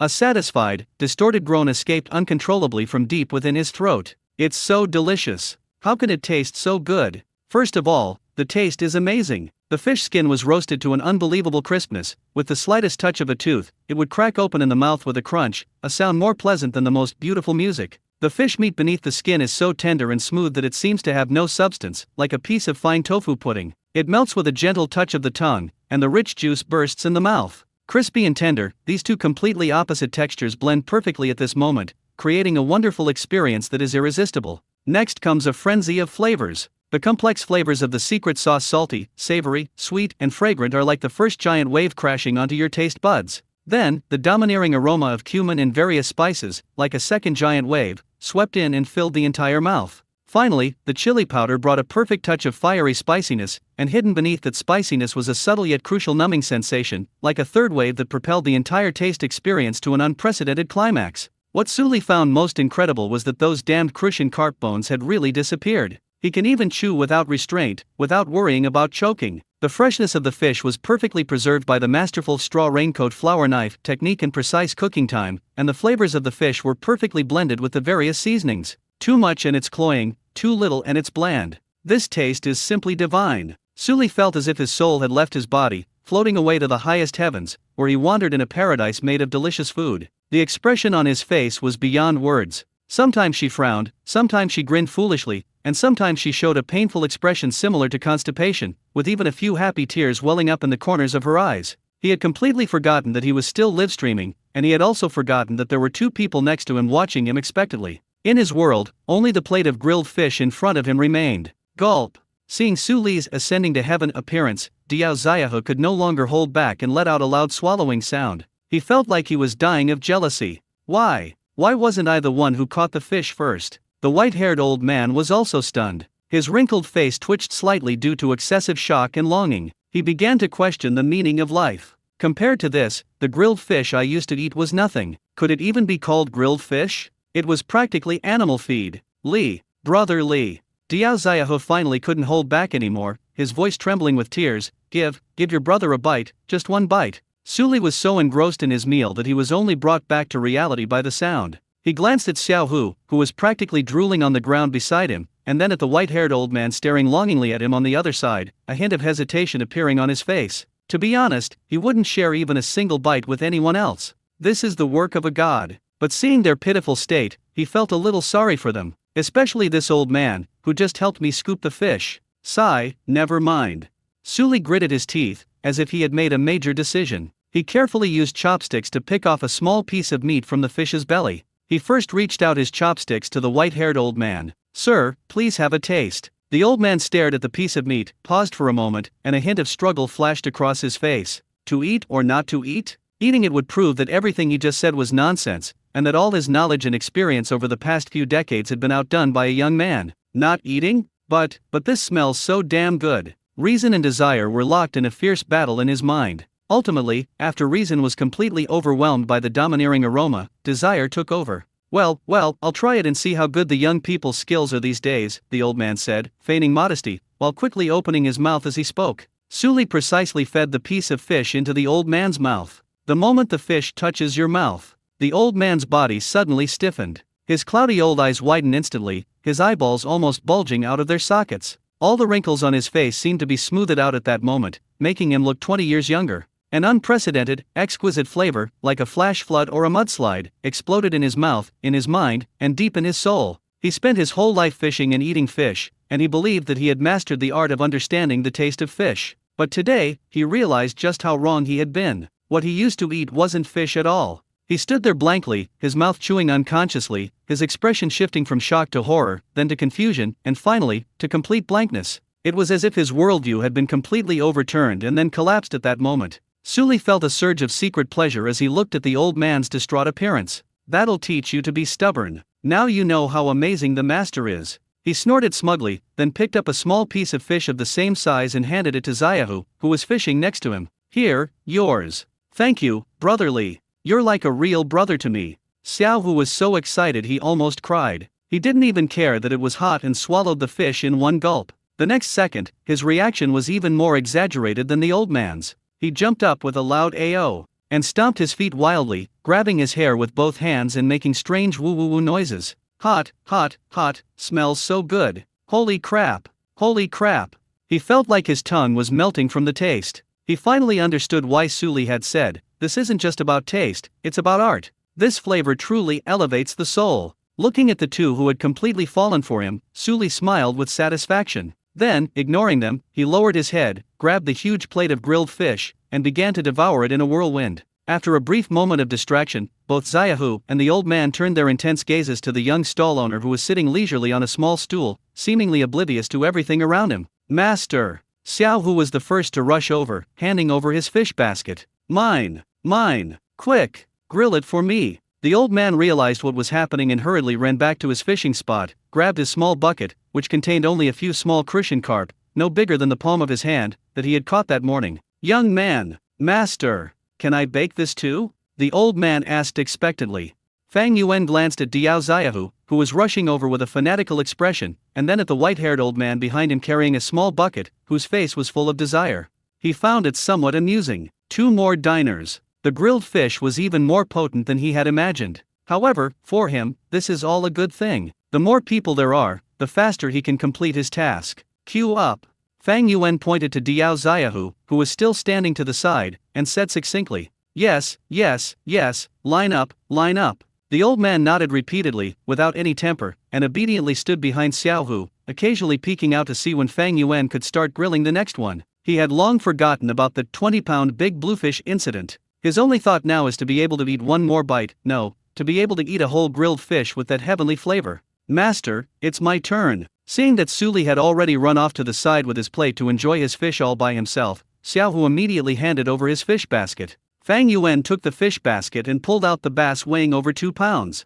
A satisfied, distorted groan escaped uncontrollably from deep within his throat. It's so delicious. How can it taste so good? First of all, the taste is amazing. The fish skin was roasted to an unbelievable crispness. With the slightest touch of a tooth, it would crack open in the mouth with a crunch, a sound more pleasant than the most beautiful music. The fish meat beneath the skin is so tender and smooth that it seems to have no substance, like a piece of fine tofu pudding. It melts with a gentle touch of the tongue, and the rich juice bursts in the mouth. Crispy and tender, these two completely opposite textures blend perfectly at this moment, creating a wonderful experience that is irresistible. Next comes a frenzy of flavors. The complex flavors of the secret sauce, salty, savory, sweet, and fragrant, are like the first giant wave crashing onto your taste buds. Then, the domineering aroma of cumin and various spices, like a second giant wave, swept in and filled the entire mouth. Finally, the chili powder brought a perfect touch of fiery spiciness, and hidden beneath that spiciness was a subtle yet crucial numbing sensation, like a third wave that propelled the entire taste experience to an unprecedented climax. What Suli found most incredible was that those damned crucian carp bones had really disappeared. He can even chew without restraint, without worrying about choking. The freshness of the fish was perfectly preserved by the masterful straw raincoat flour knife technique and precise cooking time, and the flavors of the fish were perfectly blended with the various seasonings. Too much and it's cloying, too little and it's bland. This taste is simply divine. Suli felt as if his soul had left his body, floating away to the highest heavens, where he wandered in a paradise made of delicious food. The expression on his face was beyond words. Sometimes she frowned, sometimes she grinned foolishly, and sometimes she showed a painful expression similar to constipation, with even a few happy tears welling up in the corners of her eyes. He had completely forgotten that he was still live streaming, and he had also forgotten that there were two people next to him watching him expectantly. In his world, only the plate of grilled fish in front of him remained. Gulp. Seeing Su Li's ascending to heaven appearance, Diao Xiaohu could no longer hold back and let out a loud swallowing sound. He felt like he was dying of jealousy. Why wasn't I the one who caught the fish first? The white-haired old man was also stunned. His wrinkled face twitched slightly due to excessive shock and longing. He began to question the meaning of life. Compared to this, the grilled fish I used to eat was nothing. Could it even be called grilled fish? It was practically animal feed. Li, brother Li. Diao Xiaohu finally couldn't hold back anymore, his voice trembling with tears. Give your brother a bite, just one bite. Suli was so engrossed in his meal that he was only brought back to reality by the sound. He glanced at Xiaohu, who was practically drooling on the ground beside him, and then at the white-haired old man staring longingly at him on the other side, a hint of hesitation appearing on his face. To be honest, he wouldn't share even a single bite with anyone else. This is the work of a god. But seeing their pitiful state, he felt a little sorry for them, especially this old man, who just helped me scoop the fish. Sigh, never mind. Suli gritted his teeth, as if he had made a major decision. He carefully used chopsticks to pick off a small piece of meat from the fish's belly. He first reached out his chopsticks to the white-haired old man. Sir, please have a taste. The old man stared at the piece of meat, paused for a moment, and a hint of struggle flashed across his face. To eat or not to eat? Eating it would prove that everything he just said was nonsense, and that all his knowledge and experience over the past few decades had been outdone by a young man. Not eating? But this smells so damn good. Reason and desire were locked in a fierce battle in his mind. Ultimately, after reason was completely overwhelmed by the domineering aroma, desire took over. Well, I'll try it and see how good the young people's skills are these days, the old man said, feigning modesty, while quickly opening his mouth as he spoke. Suli precisely fed the piece of fish into the old man's mouth. The moment the fish touches your mouth, the old man's body suddenly stiffened. His cloudy old eyes widened instantly, his eyeballs almost bulging out of their sockets. All the wrinkles on his face seemed to be smoothed out at that moment, making him look 20 years younger. An unprecedented, exquisite flavor, like a flash flood or a mudslide, exploded in his mouth, in his mind, and deep in his soul. He spent his whole life fishing and eating fish, and he believed that he had mastered the art of understanding the taste of fish. But today, he realized just how wrong he had been. What he used to eat wasn't fish at all. He stood there blankly, his mouth chewing unconsciously, his expression shifting from shock to horror, then to confusion, and finally, to complete blankness. It was as if his worldview had been completely overturned and then collapsed at that moment. Suli felt a surge of secret pleasure as he looked at the old man's distraught appearance. That'll teach you to be stubborn. Now you know how amazing the master is. He snorted smugly, then picked up a small piece of fish of the same size and handed it to Xiaohu, who was fishing next to him. Here, yours. Thank you, brotherly. You're like a real brother to me. Xiaohu was so excited he almost cried. He didn't even care that it was hot and swallowed the fish in one gulp. The next second, his reaction was even more exaggerated than the old man's. He jumped up with a loud "Ayo!" and stomped his feet wildly, grabbing his hair with both hands and making strange woo-woo-woo noises. Hot, hot, hot, smells so good. Holy crap, holy crap. He felt like his tongue was melting from the taste. He finally understood why Suli had said, "This isn't just about taste, it's about art. This flavor truly elevates the soul." Looking at the two who had completely fallen for him, Suli smiled with satisfaction. Then, ignoring them, he lowered his head, grabbed the huge plate of grilled fish, and began to devour it in a whirlwind. After a brief moment of distraction, both Xiaohu and the old man turned their intense gazes to the young stall owner who was sitting leisurely on a small stool, seemingly oblivious to everything around him. "Master!" Xiaohu was the first to rush over, handing over his fish basket. Mine! Mine! Quick, grill it for me. The old man realized what was happening and hurriedly ran back to his fishing spot, grabbed his small bucket, which contained only a few small crucian carp, no bigger than the palm of his hand, that he had caught that morning. Young man, master, can I bake this too? The old man asked expectantly. Fang Yuan glanced at Diao Xiaohu, who was rushing over with a fanatical expression, and then at the white-haired old man behind him carrying a small bucket, whose face was full of desire. He found it somewhat amusing. 2 more diners. The grilled fish was even more potent than he had imagined. However, for him, this is all a good thing. The more people there are, the faster he can complete his task. Queue up. Fang Yuan pointed to Diao Xiaohu, who was still standing to the side, and said succinctly, "Yes, yes, yes, line up, line up." The old man nodded repeatedly, without any temper, and obediently stood behind Xiaohu, occasionally peeking out to see when Fang Yuan could start grilling the next one. He had long forgotten about the 20-pound big bluefish incident. His only thought now is to be able to eat one more bite, no, to be able to eat a whole grilled fish with that heavenly flavor. "Master, it's my turn." Seeing that Suli had already run off to the side with his plate to enjoy his fish all by himself, Xiaohu immediately handed over his fish basket. Fang Yuan took the fish basket and pulled out the bass weighing over 2 pounds.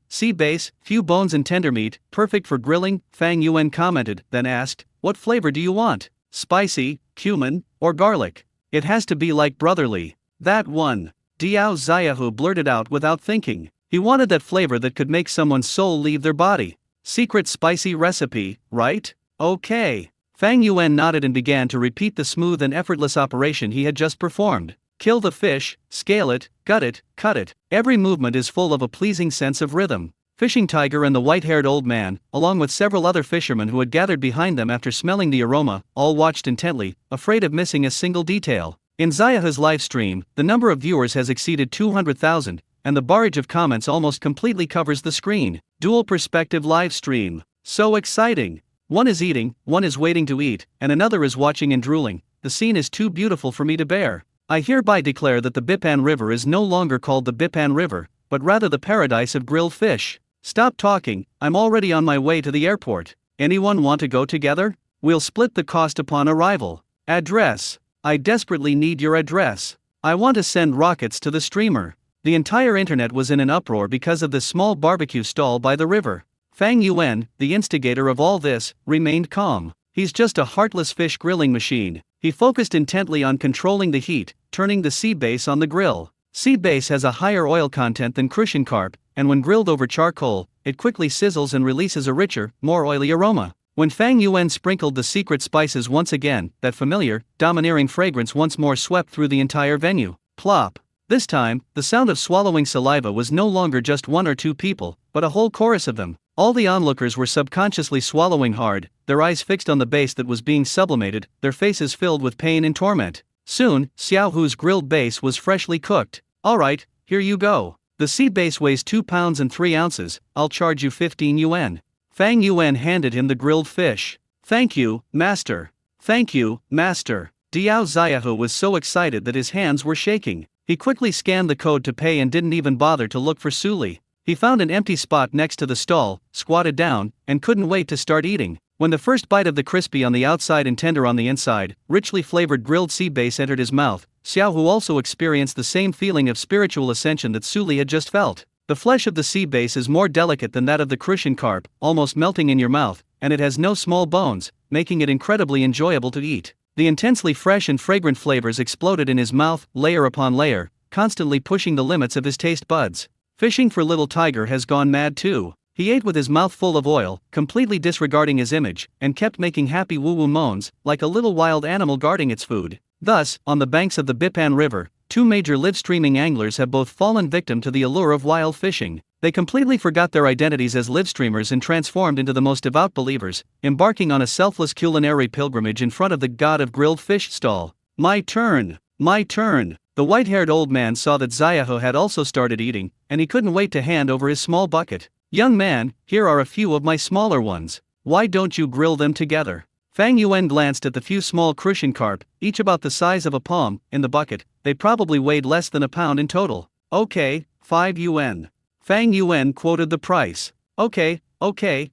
Sea bass, few bones and tender meat, perfect for grilling, Fang Yuan commented, then asked, "What flavor do you want? Spicy, cumin, or garlic? It has to be like brotherly." "That one," Diao Xiaohu blurted out without thinking. He wanted that flavor that could make someone's soul leave their body. "Secret spicy recipe, right? Okay." Fang Yuan nodded and began to repeat the smooth and effortless operation he had just performed. Kill the fish, scale it, gut it, cut it. Every movement is full of a pleasing sense of rhythm. Fishing Tiger and the white-haired old man, along with several other fishermen who had gathered behind them after smelling the aroma, all watched intently, afraid of missing a single detail. In Xiaohu's live stream, the number of viewers has exceeded 200,000, and the barrage of comments almost completely covers the screen. Dual perspective live stream. So exciting! One is eating, one is waiting to eat, and another is watching and drooling. The scene is too beautiful for me to bear. I hereby declare that the Bipan River is no longer called the Bipan River, but rather the paradise of grilled fish. Stop talking, I'm already on my way to the airport. Anyone want to go together? We'll split the cost upon arrival. Address. I desperately need your address. I want to send rockets to the streamer. The entire internet was in an uproar because of this small barbecue stall by the river. Fang Yuan, the instigator of all this, remained calm. He's just a heartless fish grilling machine. He focused intently on controlling the heat, turning the sea bass on the grill. Sea bass has a higher oil content than crucian carp, and when grilled over charcoal, it quickly sizzles and releases a richer, more oily aroma. When Fang Yuan sprinkled the secret spices once again, that familiar, domineering fragrance once more swept through the entire venue. Plop. This time, the sound of swallowing saliva was no longer just 1 or 2 people, but a whole chorus of them. All the onlookers were subconsciously swallowing hard, their eyes fixed on the bass that was being sublimated, their faces filled with pain and torment. Soon, Xiaohu's grilled bass was freshly cooked. "Alright, here you go. The sea bass weighs 2 pounds and 3 ounces, I'll charge you 15 yuan. Fang Yuan handed him the grilled fish. "Thank you, master. Thank you, master." Diao Xiaohu was so excited that his hands were shaking. He quickly scanned the code to pay and didn't even bother to look for Suli. He found an empty spot next to the stall, squatted down, and couldn't wait to start eating. When the first bite of the crispy on the outside and tender on the inside, richly flavored grilled sea bass entered his mouth, Xiaohu also experienced the same feeling of spiritual ascension that Suli had just felt. The flesh of the sea bass is more delicate than that of the crucian carp, almost melting in your mouth, and it has no small bones, making it incredibly enjoyable to eat. The intensely fresh and fragrant flavors exploded in his mouth, layer upon layer, constantly pushing the limits of his taste buds. Fishing for Little Tiger has gone mad too. He ate with his mouth full of oil, completely disregarding his image, and kept making happy woo-woo moans, like a little wild animal guarding its food. Thus, on the banks of the Bipan River, 2 major live-streaming anglers have both fallen victim to the allure of wild fishing. They completely forgot their identities as live streamers and transformed into the most devout believers, embarking on a selfless culinary pilgrimage in front of the god of grilled fish stall. My turn! My turn! The white-haired old man saw that Xiaohu had also started eating, and he couldn't wait to hand over his small bucket. "Young man, here are a few of my smaller ones. Why don't you grill them together?" Fang Yuan glanced at the few small crucian carp, each about the size of a palm, in the bucket. They probably weighed less than a pound in total. "Okay, 5 yuan. Fang Yuan quoted the price. Okay,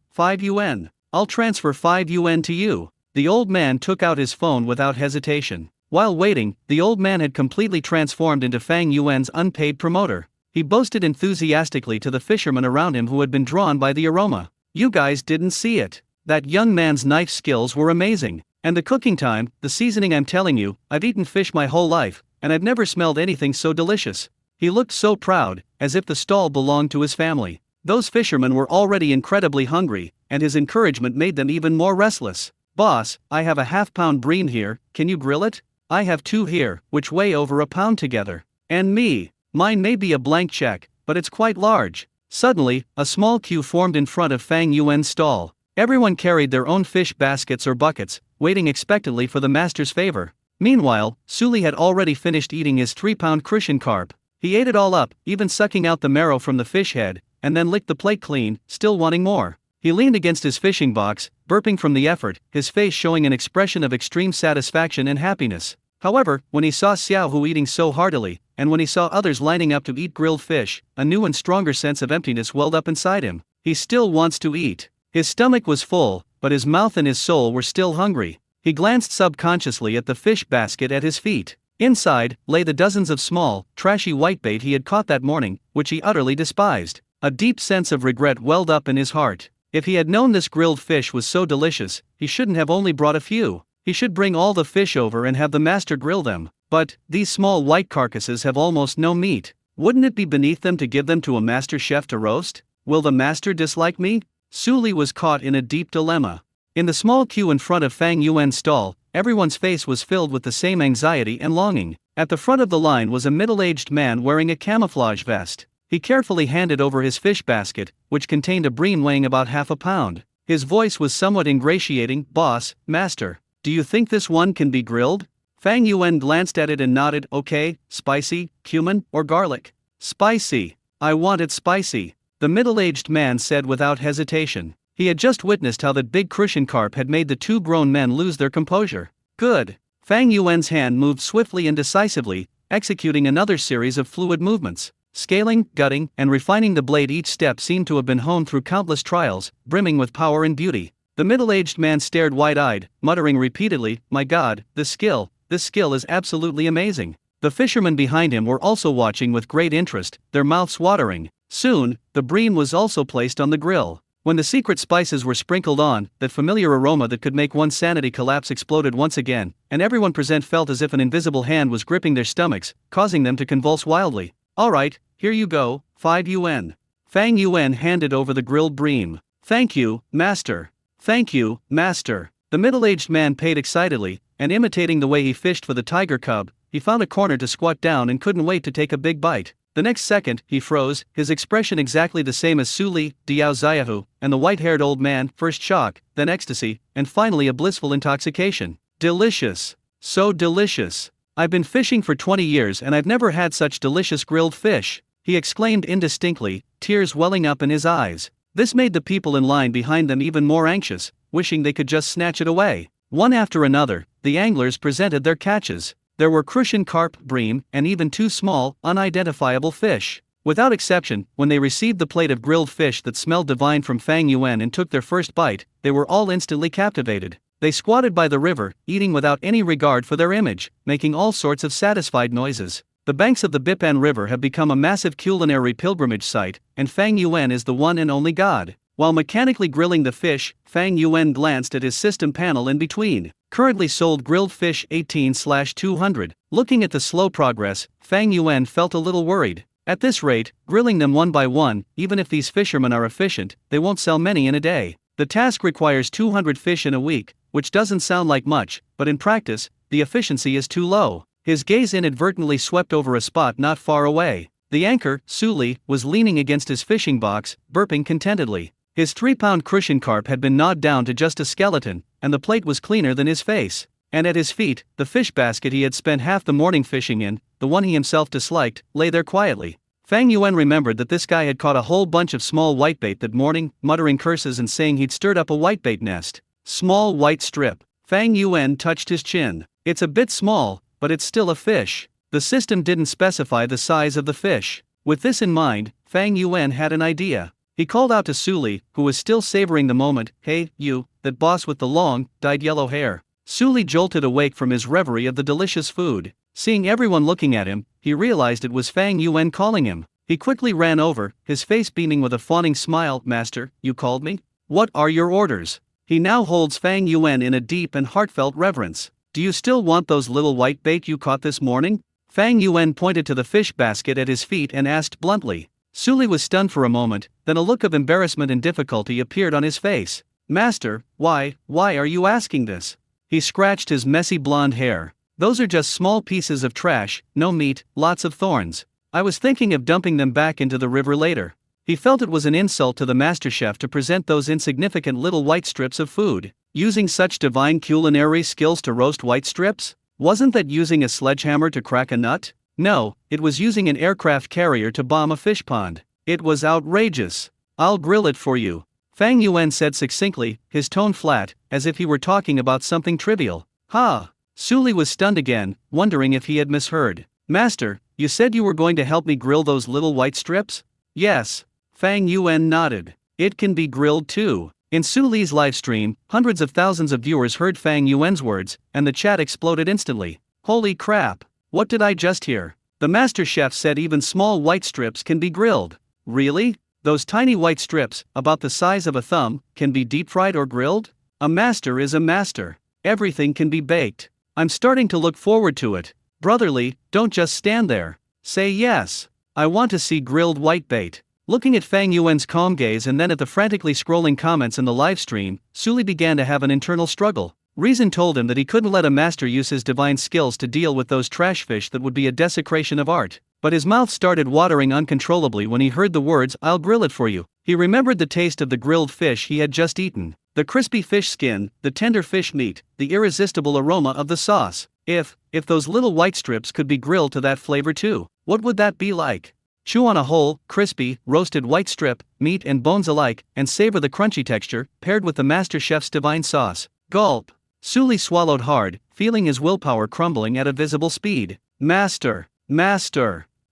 5 yuan. I'll transfer 5 yuan to you." The old man took out his phone without hesitation. While waiting, the old man had completely transformed into Fang Yuan's unpaid promoter. He boasted enthusiastically to the fishermen around him who had been drawn by the aroma. "You guys didn't see it. That young man's knife skills were amazing. And the cooking time, the seasoning, I'm telling you, I've eaten fish my whole life, and I've never smelled anything so delicious." He looked so proud, as if the stall belonged to his family. Those fishermen were already incredibly hungry, and his encouragement made them even more restless. "Boss, I have a half-pound bream here, can you grill it? I have 2 here, which weigh over a pound together. And me, mine may be a blank check, but it's quite large." Suddenly, a small queue formed in front of Fang Yuan's stall. Everyone carried their own fish baskets or buckets, waiting expectantly for the master's favor. Meanwhile, Suli had already finished eating his 3-pound crucian carp. He ate it all up, even sucking out the marrow from the fish head, and then licked the plate clean, still wanting more. He leaned against his fishing box, burping from the effort, his face showing an expression of extreme satisfaction and happiness. However, when he saw Xiao Hu eating so heartily, and when he saw others lining up to eat grilled fish, a new and stronger sense of emptiness welled up inside him. He still wants to eat. His stomach was full, but his mouth and his soul were still hungry. He glanced subconsciously at the fish basket at his feet. Inside lay the dozens of small, trashy whitebait he had caught that morning, which he utterly despised. A deep sense of regret welled up in his heart. If he had known this grilled fish was so delicious, he shouldn't have only brought a few. He should bring all the fish over and have the master grill them. But these small white carcasses have almost no meat. Wouldn't it be beneath them to give them to a master chef to roast? Will the master dislike me? Suli was caught in a deep dilemma. In the small queue in front of Fang Yuan's stall, everyone's face was filled with the same anxiety and longing. At the front of the line was a middle-aged man wearing a camouflage vest. He carefully handed over his fish basket, which contained a bream weighing about half a pound. His voice was somewhat ingratiating. "Boss, master, do you think this one can be grilled?" Fang Yuan glanced at it and nodded. "Okay, spicy, cumin, or garlic?" "Spicy. I want it spicy," the middle-aged man said without hesitation. He had just witnessed how that big crucian carp had made the 2 grown men lose their composure. "Good." Fang Yuan's hand moved swiftly and decisively, executing another series of fluid movements. Scaling, gutting, and refining the blade, each step seemed to have been honed through countless trials, brimming with power and beauty. The middle-aged man stared wide-eyed, muttering repeatedly, "My God, this skill is absolutely amazing." The fishermen behind him were also watching with great interest, their mouths watering. Soon, the bream was also placed on the grill. When the secret spices were sprinkled on, that familiar aroma that could make one's sanity collapse exploded once again, and everyone present felt as if an invisible hand was gripping their stomachs, causing them to convulse wildly. "All right, here you go, 5 yuan. Fang Yuan handed over the grilled bream. "Thank you, master. Thank you, master." The middle-aged man paid excitedly, and imitating the way he fished for the tiger cub, he found a corner to squat down and couldn't wait to take a big bite. The next second, he froze, his expression exactly the same as Suli, Diao Xiaohu, and the white-haired old man, first shock, then ecstasy, and finally a blissful intoxication. "Delicious. So delicious. I've been fishing for 20 years and I've never had such delicious grilled fish," he exclaimed indistinctly, tears welling up in his eyes. This made the people in line behind them even more anxious, wishing they could just snatch it away. One after another, the anglers presented their catches. There were crucian carp, bream, and even 2 small, unidentifiable fish. Without exception, when they received the plate of grilled fish that smelled divine from Fang Yuan and took their first bite, they were all instantly captivated. They squatted by the river, eating without any regard for their image, making all sorts of satisfied noises. The banks of the Bipan River have become a massive culinary pilgrimage site, and Fang Yuan is the one and only god. While mechanically grilling the fish, Fang Yuan glanced at his system panel in between. Currently sold grilled fish 18/200. Looking at the slow progress, Fang Yuan felt a little worried. At this rate, grilling them one by one, even if these fishermen are efficient, they won't sell many in a day. The task requires 200 fish in a week, which doesn't sound like much, but in practice, the efficiency is too low. His gaze inadvertently swept over a spot not far away. The anchor, Suli, was leaning against his fishing box, burping contentedly. His 3-pound crucian carp had been gnawed down to just a skeleton, and the plate was cleaner than his face. And at his feet, the fish basket he had spent half the morning fishing in, the one he himself disliked, lay there quietly. Fang Yuan remembered that this guy had caught a whole bunch of small whitebait that morning, muttering curses and saying he'd stirred up a whitebait nest. Small white strip. Fang Yuan touched his chin. "It's a bit small, but it's still a fish." The system didn't specify the size of the fish. With this in mind, Fang Yuan had an idea. He called out to Suli, who was still savoring the moment, "Hey, you, that boss with the long, dyed yellow hair. Suli jolted awake from his reverie of the delicious food. Seeing everyone looking at him, he realized it was Fang Yuan calling him. He quickly ran over, his face beaming with a fawning smile. "Master, you called me? What are your orders?" He now holds Fang Yuan in a deep and heartfelt reverence. "Do you still want those little white bait you caught this morning?" Fang Yuan pointed to the fish basket at his feet and asked bluntly. Suli was stunned for a moment, then a look of embarrassment and difficulty appeared on his face. "Master, why are you asking this?" He scratched his messy blonde hair. "Those are just small pieces of trash, no meat, lots of thorns. I was thinking of dumping them back into the river later." He felt it was an insult to the master chef to present those insignificant little white strips of food. Using such divine culinary skills to roast white strips? Wasn't that using a sledgehammer to crack a nut? No, it was using an aircraft carrier to bomb a fish pond. It was outrageous. "I'll grill it for you," Fang Yuan said succinctly, his tone flat, as if he were talking about something trivial. "Ha!" Suli was stunned again, wondering if he had misheard. "Master, you said you were going to help me grill those little white strips?" "Yes." Fang Yuan nodded. "It can be grilled too." In Suli's livestream, hundreds of thousands of viewers heard Fang Yuan's words, and the chat exploded instantly. "Holy crap! What did I just hear? The master chef said even small white strips can be grilled. Really? Those tiny white strips, about the size of a thumb, can be deep-fried or grilled? A master is a master. Everything can be baked. I'm starting to look forward to it. Brotherly, don't just stand there. Say yes. I want to see grilled whitebait." Looking at Fang Yuan's calm gaze and then at the frantically scrolling comments in the live stream, Suli began to have an internal struggle. Reason told him that he couldn't let a master use his divine skills to deal with those trash fish. That would be a desecration of art. But his mouth started watering uncontrollably when he heard the words, "I'll grill it for you." He remembered the taste of the grilled fish he had just eaten. The crispy fish skin, the tender fish meat, the irresistible aroma of the sauce. If those little white strips could be grilled to that flavor too, what would that be like? Chew on a whole, crispy, roasted white strip, meat and bones alike, and savor the crunchy texture, paired with the master chef's divine sauce. Gulp. Suli swallowed hard, feeling his willpower crumbling at a visible speed. Master.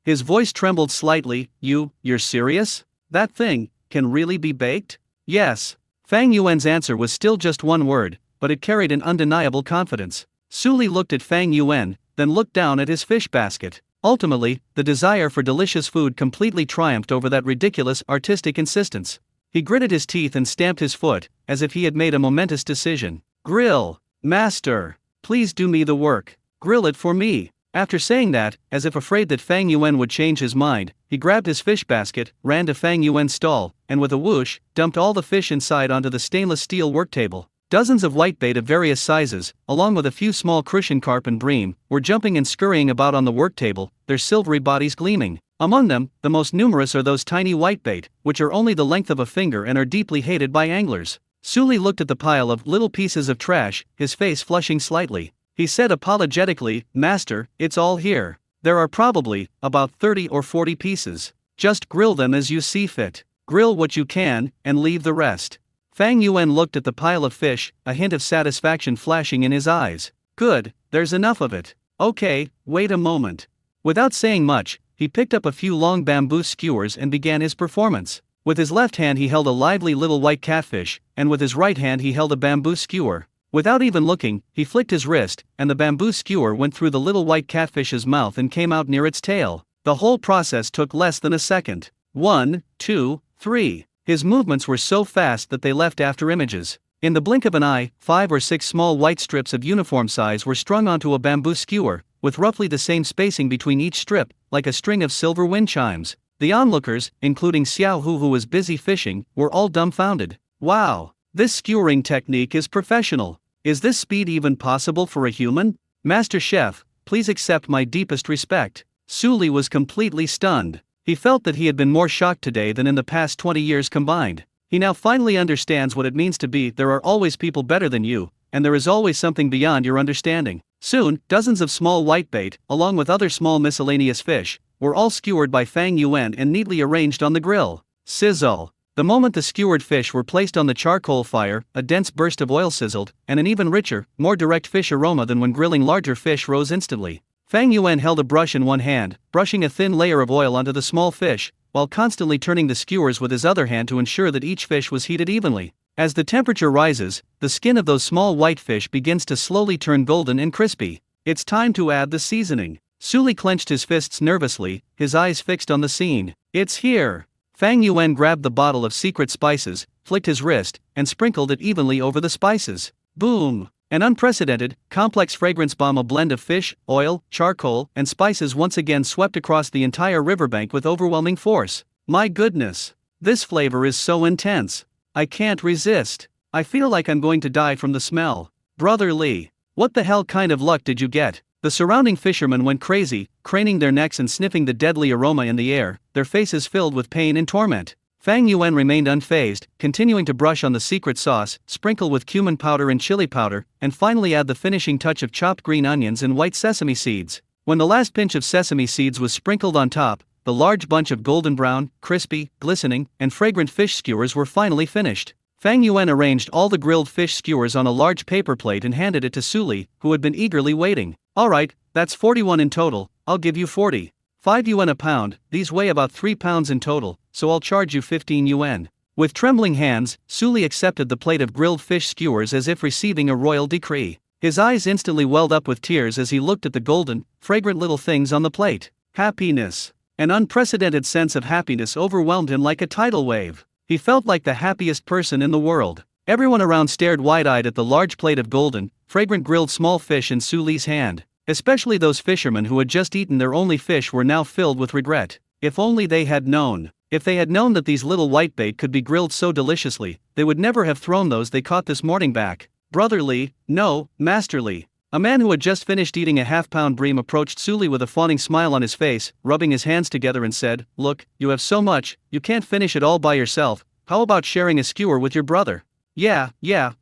His voice trembled slightly. You're serious? That thing can really be baked?" "Yes." Fang Yuan's answer was still just one word, but it carried an undeniable confidence. Suli looked at Fang Yuan, then looked down at his fish basket. Ultimately, the desire for delicious food completely triumphed over that ridiculous artistic insistence. He gritted his teeth and stamped his foot, as if he had made a momentous decision. "Grill. Master. Please do me the work. Grill it for me." After saying that, as if afraid that Fang Yuan would change his mind, he grabbed his fish basket, ran to Fang Yuan's stall, and with a whoosh, dumped all the fish inside onto the stainless steel work table. Dozens of whitebait of various sizes, along with a few small crucian carp and bream, were jumping and scurrying about on the work table, their silvery bodies gleaming. Among them, the most numerous are those tiny whitebait, which are only the length of a finger and are deeply hated by anglers. Suli looked at the pile of little pieces of trash, his face flushing slightly. He said apologetically, "Master, it's all here. There are probably about 30 or 40 pieces. Just grill them as you see fit. Grill what you can, and leave the rest." Fang Yuan looked at the pile of fish, a hint of satisfaction flashing in his eyes. "Good, there's enough of it. Okay, wait a moment." Without saying much, he picked up a few long bamboo skewers and began his performance. With his left hand he held a lively little white catfish, and with his right hand he held a bamboo skewer. Without even looking, he flicked his wrist, and the bamboo skewer went through the little white catfish's mouth and came out near its tail. The whole process took less than a second. 1, 2, 3. His movements were so fast that they left after images. In the blink of an eye, 5 or 6 small white strips of uniform size were strung onto a bamboo skewer, with roughly the same spacing between each strip, like a string of silver wind chimes. The onlookers, including Xiao Hu who was busy fishing, were all dumbfounded. "Wow! This skewering technique is professional. Is this speed even possible for a human? Master Chef, please accept my deepest respect." Suli was completely stunned. He felt that he had been more shocked today than in the past 20 years combined. He now finally understands what it means to be there are always people better than you, and there is always something beyond your understanding. Soon, dozens of small whitebait, along with other small miscellaneous fish, were all skewered by Fang Yuan and neatly arranged on the grill. Sizzle. The moment the skewered fish were placed on the charcoal fire, a dense burst of oil sizzled, and an even richer, more direct fish aroma than when grilling larger fish rose instantly. Fang Yuan held a brush in one hand, brushing a thin layer of oil onto the small fish, while constantly turning the skewers with his other hand to ensure that each fish was heated evenly. As the temperature rises, the skin of those small white fish begins to slowly turn golden and crispy. It's time to add the seasoning. Suli clenched his fists nervously, his eyes fixed on the scene. It's here. Fang Yuan grabbed the bottle of secret spices, flicked his wrist, and sprinkled it evenly over the spices. Boom! An unprecedented, complex fragrance bomb, a blend of fish, oil, charcoal, and spices once again swept across the entire riverbank with overwhelming force. My goodness! This flavor is so intense. I can't resist. I feel like I'm going to die from the smell. Brother Lee, what the hell kind of luck did you get? The surrounding fishermen went crazy, craning their necks and sniffing the deadly aroma in the air, their faces filled with pain and torment. Fang Yuan remained unfazed, continuing to brush on the secret sauce, sprinkle with cumin powder and chili powder, and finally add the finishing touch of chopped green onions and white sesame seeds. When the last pinch of sesame seeds was sprinkled on top, the large bunch of golden brown, crispy, glistening, and fragrant fish skewers were finally finished. Fang Yuan arranged all the grilled fish skewers on a large paper plate and handed it to Suli, who had been eagerly waiting. Alright, that's 41 in total, I'll give you 40. 5 yuan a pound, these weigh about 3 pounds in total, so I'll charge you 15 yuan. With trembling hands, Suli accepted the plate of grilled fish skewers as if receiving a royal decree. His eyes instantly welled up with tears as he looked at the golden, fragrant little things on the plate. Happiness. An unprecedented sense of happiness overwhelmed him like a tidal wave. He felt like the happiest person in the world. Everyone around stared wide-eyed at the large plate of golden, fragrant grilled small fish in Suli's hand. Especially those fishermen who had just eaten their only fish were now filled with regret. If only they had known. If they had known that these little whitebait could be grilled so deliciously, they would never have thrown those they caught this morning back. Brother Lee, no, Master Lee. A man who had just finished eating a half-pound bream approached Suli with a fawning smile on his face, rubbing his hands together and said, "Look, you have so much, you can't finish it all by yourself. How about sharing a skewer with your brother?" Yeah,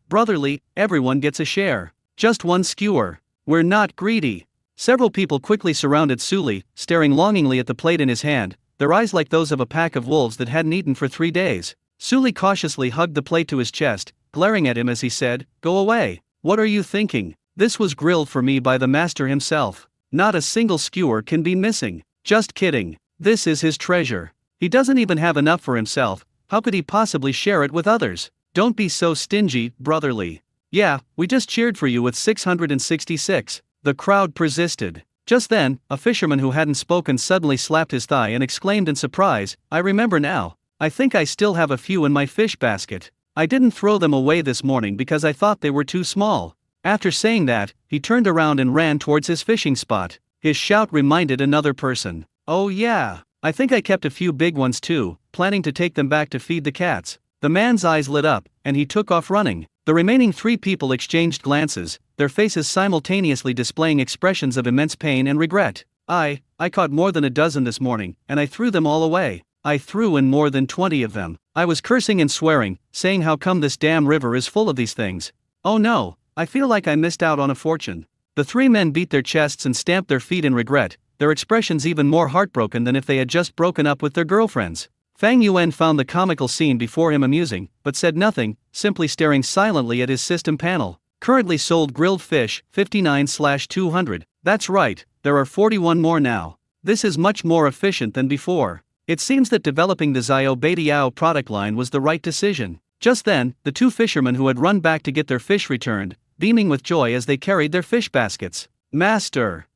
Brother Lee, everyone gets a share. Just one skewer. We're not greedy. Several people quickly surrounded Suli, staring longingly at the plate in his hand, their eyes like those of a pack of wolves that hadn't eaten for 3 days. Suli cautiously hugged the plate to his chest, glaring at him as he said, "Go away. What are you thinking? This was grilled for me by the master himself. Not a single skewer can be missing." Just kidding. This is his treasure. He doesn't even have enough for himself, how could he possibly share it with others? Don't be so stingy, Brother Lee. Yeah, we just cheered for you with 666. The crowd persisted. Just then, a fisherman who hadn't spoken suddenly slapped his thigh and exclaimed in surprise, "I remember now. I think I still have a few in my fish basket. I didn't throw them away this morning because I thought they were too small." After saying that, he turned around and ran towards his fishing spot. His shout reminded another person. "Oh yeah, I think I kept a few big ones too, planning to take them back to feed the cats." The man's eyes lit up, and he took off running. The remaining 3 people exchanged glances, their faces simultaneously displaying expressions of immense pain and regret. I caught more than a dozen this morning, and I threw them all away. I threw in more than 20 of them. I was cursing and swearing, saying how come this damn river is full of these things. Oh no, I feel like I missed out on a fortune. The 3 men beat their chests and stamped their feet in regret, their expressions even more heartbroken than if they had just broken up with their girlfriends. Fang Yuan found the comical scene before him amusing, but said nothing, simply staring silently at his system panel. Currently sold grilled fish, 59/200. That's right, there are 41 more now. This is much more efficient than before. It seems that developing the Xiao Beitiao product line was the right decision. Just then, the 2 fishermen who had run back to get their fish returned, beaming with joy as they carried their fish baskets. Master!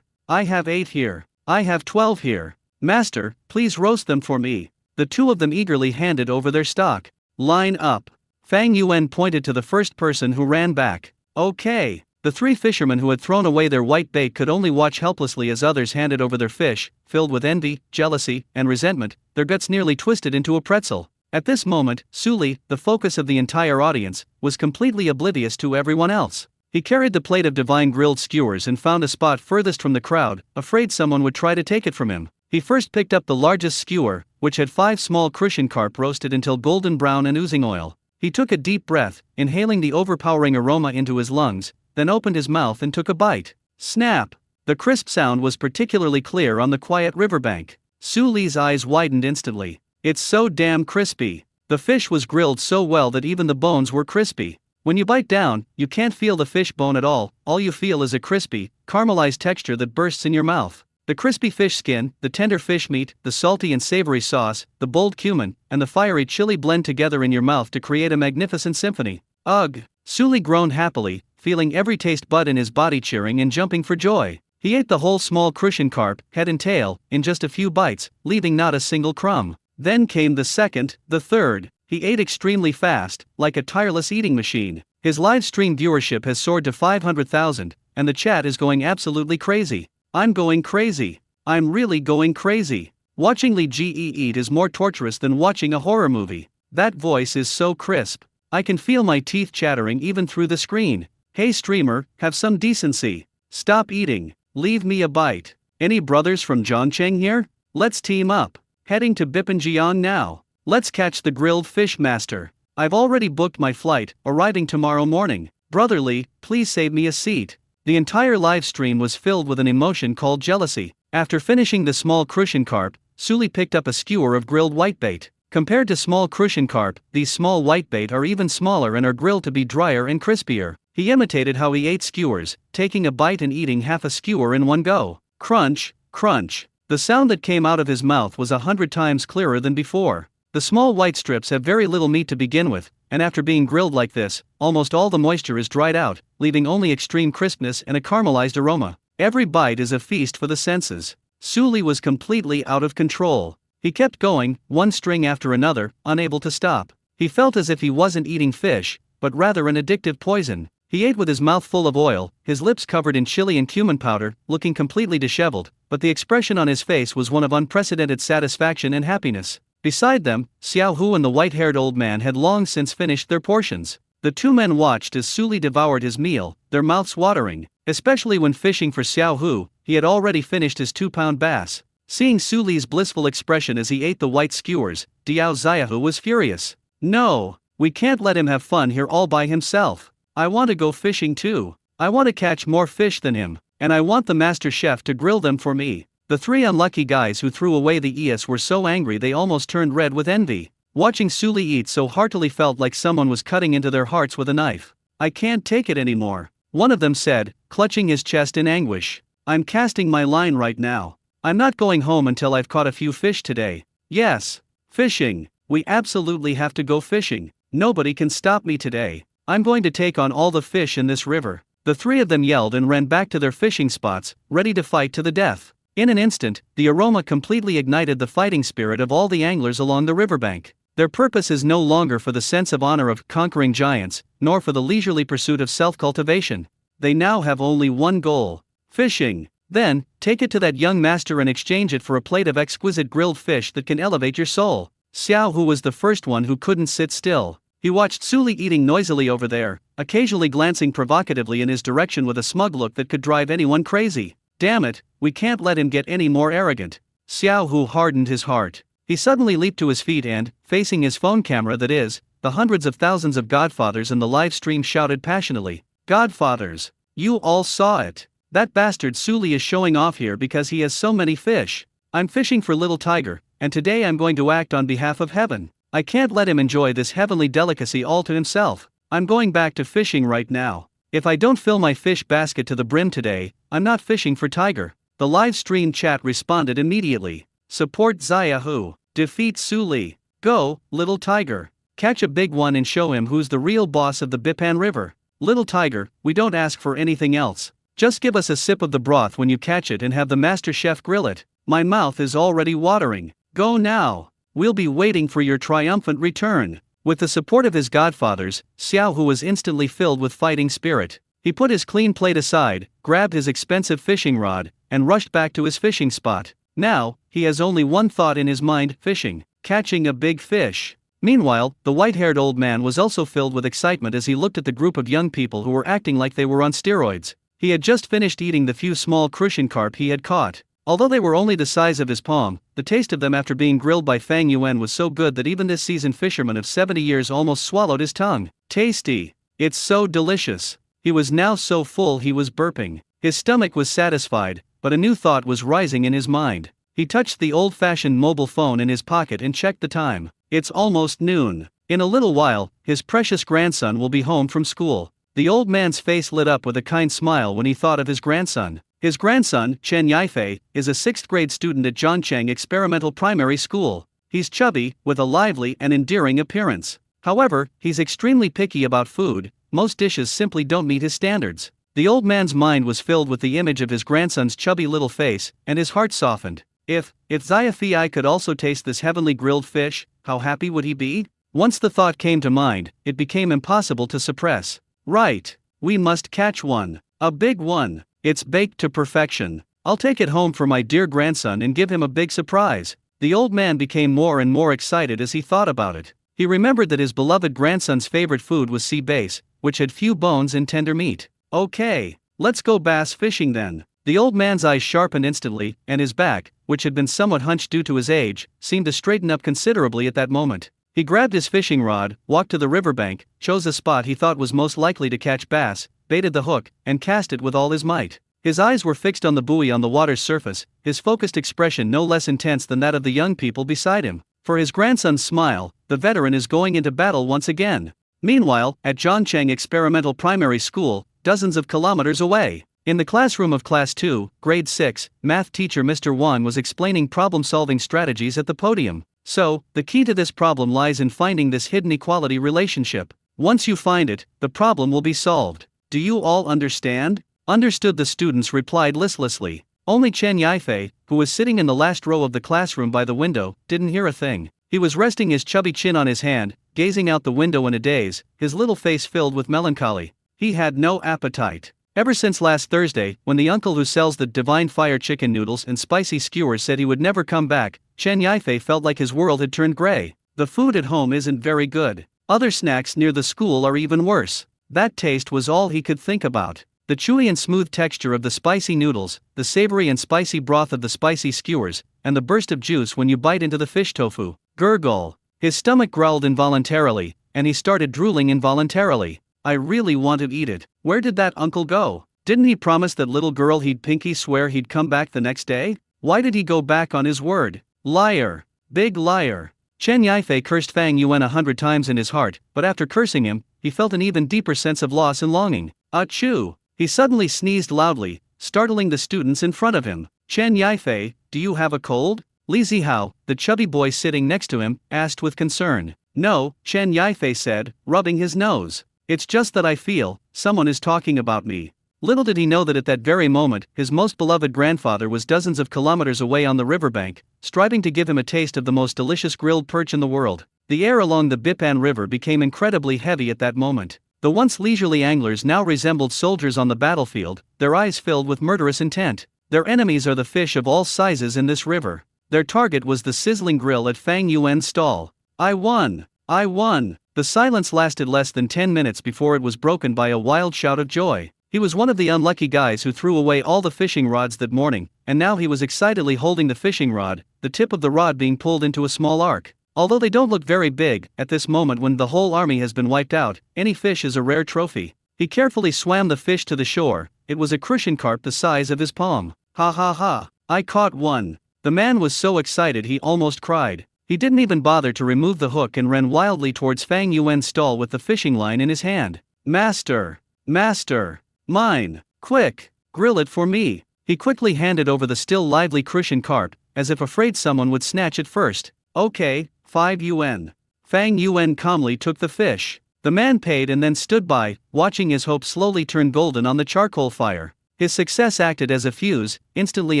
I have 8 here. I have 12 here. Master, please roast them for me." The 2 of them eagerly handed over their stock. "Line up." Fang Yuan pointed to the first person who ran back. "Okay." The 3 fishermen who had thrown away their white bait could only watch helplessly as others handed over their fish, filled with envy, jealousy, and resentment, their guts nearly twisted into a pretzel. At this moment, Suli, the focus of the entire audience, was completely oblivious to everyone else. He carried the plate of divine grilled skewers and found a spot furthest from the crowd, afraid someone would try to take it from him. He first picked up the largest skewer, which had 5 small crucian carp roasted until golden brown and oozing oil. He took a deep breath, inhaling the overpowering aroma into his lungs, then opened his mouth and took a bite. Snap! The crisp sound was particularly clear on the quiet riverbank. Suli's eyes widened instantly. It's so damn crispy. The fish was grilled so well that even the bones were crispy. When you bite down, you can't feel the fish bone at all you feel is a crispy, caramelized texture that bursts in your mouth. The crispy fish skin, the tender fish meat, the salty and savory sauce, the bold cumin, and the fiery chili blend together in your mouth to create a magnificent symphony. Ugh! Sully groaned happily, feeling every taste bud in his body cheering and jumping for joy. He ate the whole small crucian carp, head and tail, in just a few bites, leaving not a single crumb. Then came the second, the third. He ate extremely fast, like a tireless eating machine. His live stream viewership has soared to 500,000, and the chat is going absolutely crazy. I'm going crazy. I'm really going crazy. Watching Lee Ge eat is more torturous than watching a horror movie. That voice is so crisp. I can feel my teeth chattering even through the screen. Hey streamer, have some decency. Stop eating. Leave me a bite. Any brothers from Zhongcheng here? Let's team up. Heading to Bipanjiang now. Let's catch the grilled fish master. I've already booked my flight, arriving tomorrow morning. Brotherly, please save me a seat. The entire live stream was filled with an emotion called jealousy. After finishing the small crucian carp, Sully picked up a skewer of grilled whitebait. Compared to small crucian carp, these small whitebait are even smaller and are grilled to be drier and crispier. He imitated how he ate skewers, taking a bite and eating half a skewer in one go. Crunch, crunch. The sound that came out of his mouth was 100 times clearer than before. The small white strips have very little meat to begin with, and after being grilled like this, almost all the moisture is dried out, leaving only extreme crispness and a caramelized aroma. Every bite is a feast for the senses. Sully was completely out of control. He kept going, one string after another, unable to stop. He felt as if he wasn't eating fish, but rather an addictive poison. He ate with his mouth full of oil, his lips covered in chili and cumin powder, looking completely disheveled, but the expression on his face was one of unprecedented satisfaction and happiness. Beside them, Xiao Hu and the white-haired old man had long since finished their portions. The two men watched as Sully devoured his meal, their mouths watering, especially when fishing for Xiao Hu. He had already finished his 2-pound bass. Seeing Sully's blissful expression as he ate the white skewers, Diao Xiaohu was furious. No, we can't let him have fun here all by himself. I want to go fishing too. I want to catch more fish than him, and I want the master chef to grill them for me. The three unlucky guys who threw away the ES were so angry they almost turned red with envy. Watching Sully eat so heartily felt like someone was cutting into their hearts with a knife. I can't take it anymore, one of them said, clutching his chest in anguish. I'm casting my line right now. I'm not going home until I've caught a few fish today. Yes, fishing. We absolutely have to go fishing. Nobody can stop me today. I'm going to take on all the fish in this river. The three of them yelled and ran back to their fishing spots, ready to fight to the death. In an instant, the aroma completely ignited the fighting spirit of all the anglers along the riverbank. Their purpose is no longer for the sense of honor of conquering giants, nor for the leisurely pursuit of self-cultivation. They now have only one goal: fishing. Then, take it to that young master and exchange it for a plate of exquisite grilled fish that can elevate your soul. Xiao Hu was the first one who couldn't sit still. He watched Sully eating noisily over there, occasionally glancing provocatively in his direction with a smug look that could drive anyone crazy. Damn it, we can't let him get any more arrogant. Xiao Hu hardened his heart. He suddenly leaped to his feet and, facing his phone camera that is, the hundreds of thousands of godfathers in the live stream shouted passionately, "Godfathers! You all saw it! That bastard Sully is showing off here because he has so many fish. I'm fishing for little tiger, and today I'm going to act on behalf of heaven. I can't let him enjoy this heavenly delicacy all to himself. I'm going back to fishing right now. If I don't fill my fish basket to the brim today, I'm not fishing for tiger." The live stream chat responded immediately. Support Xiaohu. Defeat Sully. Go, little tiger. Catch a big one and show him who's the real boss of the Bipan River. Little tiger, we don't ask for anything else. Just give us a sip of the broth when you catch it and have the master chef grill it. My mouth is already watering. Go now. We'll be waiting for your triumphant return. With the support of his godfathers, Xiao Hu was instantly filled with fighting spirit. He put his clean plate aside, grabbed his expensive fishing rod, and rushed back to his fishing spot. Now, he has only one thought in his mind: fishing, catching a big fish. Meanwhile, the white-haired old man was also filled with excitement as he looked at the group of young people who were acting like they were on steroids. He had just finished eating the few small crucian carp he had caught. Although they were only the size of his palm, the taste of them after being grilled by Fang Yuan was so good that even this seasoned fisherman of 70 years almost swallowed his tongue. Tasty. It's so delicious. He was now so full he was burping. His stomach was satisfied, but a new thought was rising in his mind. He touched the old-fashioned mobile phone in his pocket and checked the time. It's almost noon. In a little while, his precious grandson will be home from school. The old man's face lit up with a kind smile when he thought of his grandson. His grandson, Chen Yifei, is a 6th grade student at Zhongcheng Experimental Primary School. He's chubby, with a lively and endearing appearance. However, he's extremely picky about food. Most dishes simply don't meet his standards. The old man's mind was filled with the image of his grandson's chubby little face, and his heart softened. If Zayafei could also taste this heavenly grilled fish, how happy would he be? Once the thought came to mind, it became impossible to suppress. Right. We must catch one. A big one. It's baked to perfection. I'll take it home for my dear grandson and give him a big surprise. The old man became more and more excited as he thought about it. He remembered that his beloved grandson's favorite food was sea bass, which had few bones and tender meat. Okay, let's go bass fishing then. The old man's eyes sharpened instantly, and his back, which had been somewhat hunched due to his age, seemed to straighten up considerably at that moment. He grabbed his fishing rod, walked to the riverbank, chose a spot he thought was most likely to catch bass, baited the hook, and cast it with all his might. His eyes were fixed on the buoy on the water's surface, his focused expression no less intense than that of the young people beside him. For his grandson's smile, the veteran is going into battle once again. Meanwhile, at Zhongcheng Experimental Primary School, dozens of kilometers away, in the classroom of Class 2, Grade 6, math teacher Mr. Yuan was explaining problem-solving strategies at the podium. So, the key to this problem lies in finding this hidden equality relationship. Once you find it, the problem will be solved. Do you all understand? Understood, the students replied listlessly. Only Chen Yifei, who was sitting in the last row of the classroom by the window, didn't hear a thing. He was resting his chubby chin on his hand, gazing out the window in a daze, his little face filled with melancholy. He had no appetite. Ever since last Thursday, when the uncle who sells the divine fire chicken noodles and spicy skewers said he would never come back, Chen Yifei felt like his world had turned gray. The food at home isn't very good. Other snacks near the school are even worse. That taste was all he could think about. The chewy and smooth texture of the spicy noodles, the savory and spicy broth of the spicy skewers, and the burst of juice when you bite into the fish tofu. Gurgle. His stomach growled involuntarily, and he started drooling involuntarily. I really want to eat it. Where did that uncle go? Didn't he promise that little girl he'd pinky swear he'd come back the next day? Why did he go back on his word? Liar. Big liar. Chen Yifei cursed Fang Yuan 100 times in his heart, but after cursing him, he felt an even deeper sense of loss and longing. Achoo! He suddenly sneezed loudly, startling the students in front of him. Chen Yifei, do you have a cold? Li Zihao, the chubby boy sitting next to him, asked with concern. No, Chen Yifei said, rubbing his nose. It's just that I feel, someone is talking about me. Little did he know that at that very moment, his most beloved grandfather was dozens of kilometers away on the riverbank, striving to give him a taste of the most delicious grilled perch in the world. The air along the Bipan River became incredibly heavy at that moment. The once leisurely anglers now resembled soldiers on the battlefield, their eyes filled with murderous intent. Their enemies are the fish of all sizes in this river. Their target was the sizzling grill at Fang Yuan's stall. I won! I won! The silence lasted less than 10 minutes before it was broken by a wild shout of joy. He was one of the unlucky guys who threw away all the fishing rods that morning, and now he was excitedly holding the fishing rod, the tip of the rod being pulled into a small arc. Although they don't look very big, at this moment when the whole army has been wiped out, any fish is a rare trophy. He carefully swam the fish to the shore. It was a crucian carp the size of his palm. Ha ha ha, I caught one. The man was so excited he almost cried. He didn't even bother to remove the hook and ran wildly towards Fang Yuan's stall with the fishing line in his hand. Master! Master! Mine! Quick! Grill it for me! He quickly handed over the still lively crucian carp, as if afraid someone would snatch it first. Okay, 5 yuan. Fang Yuan calmly took the fish. The man paid and then stood by, watching his hope slowly turn golden on the charcoal fire. His success acted as a fuse, instantly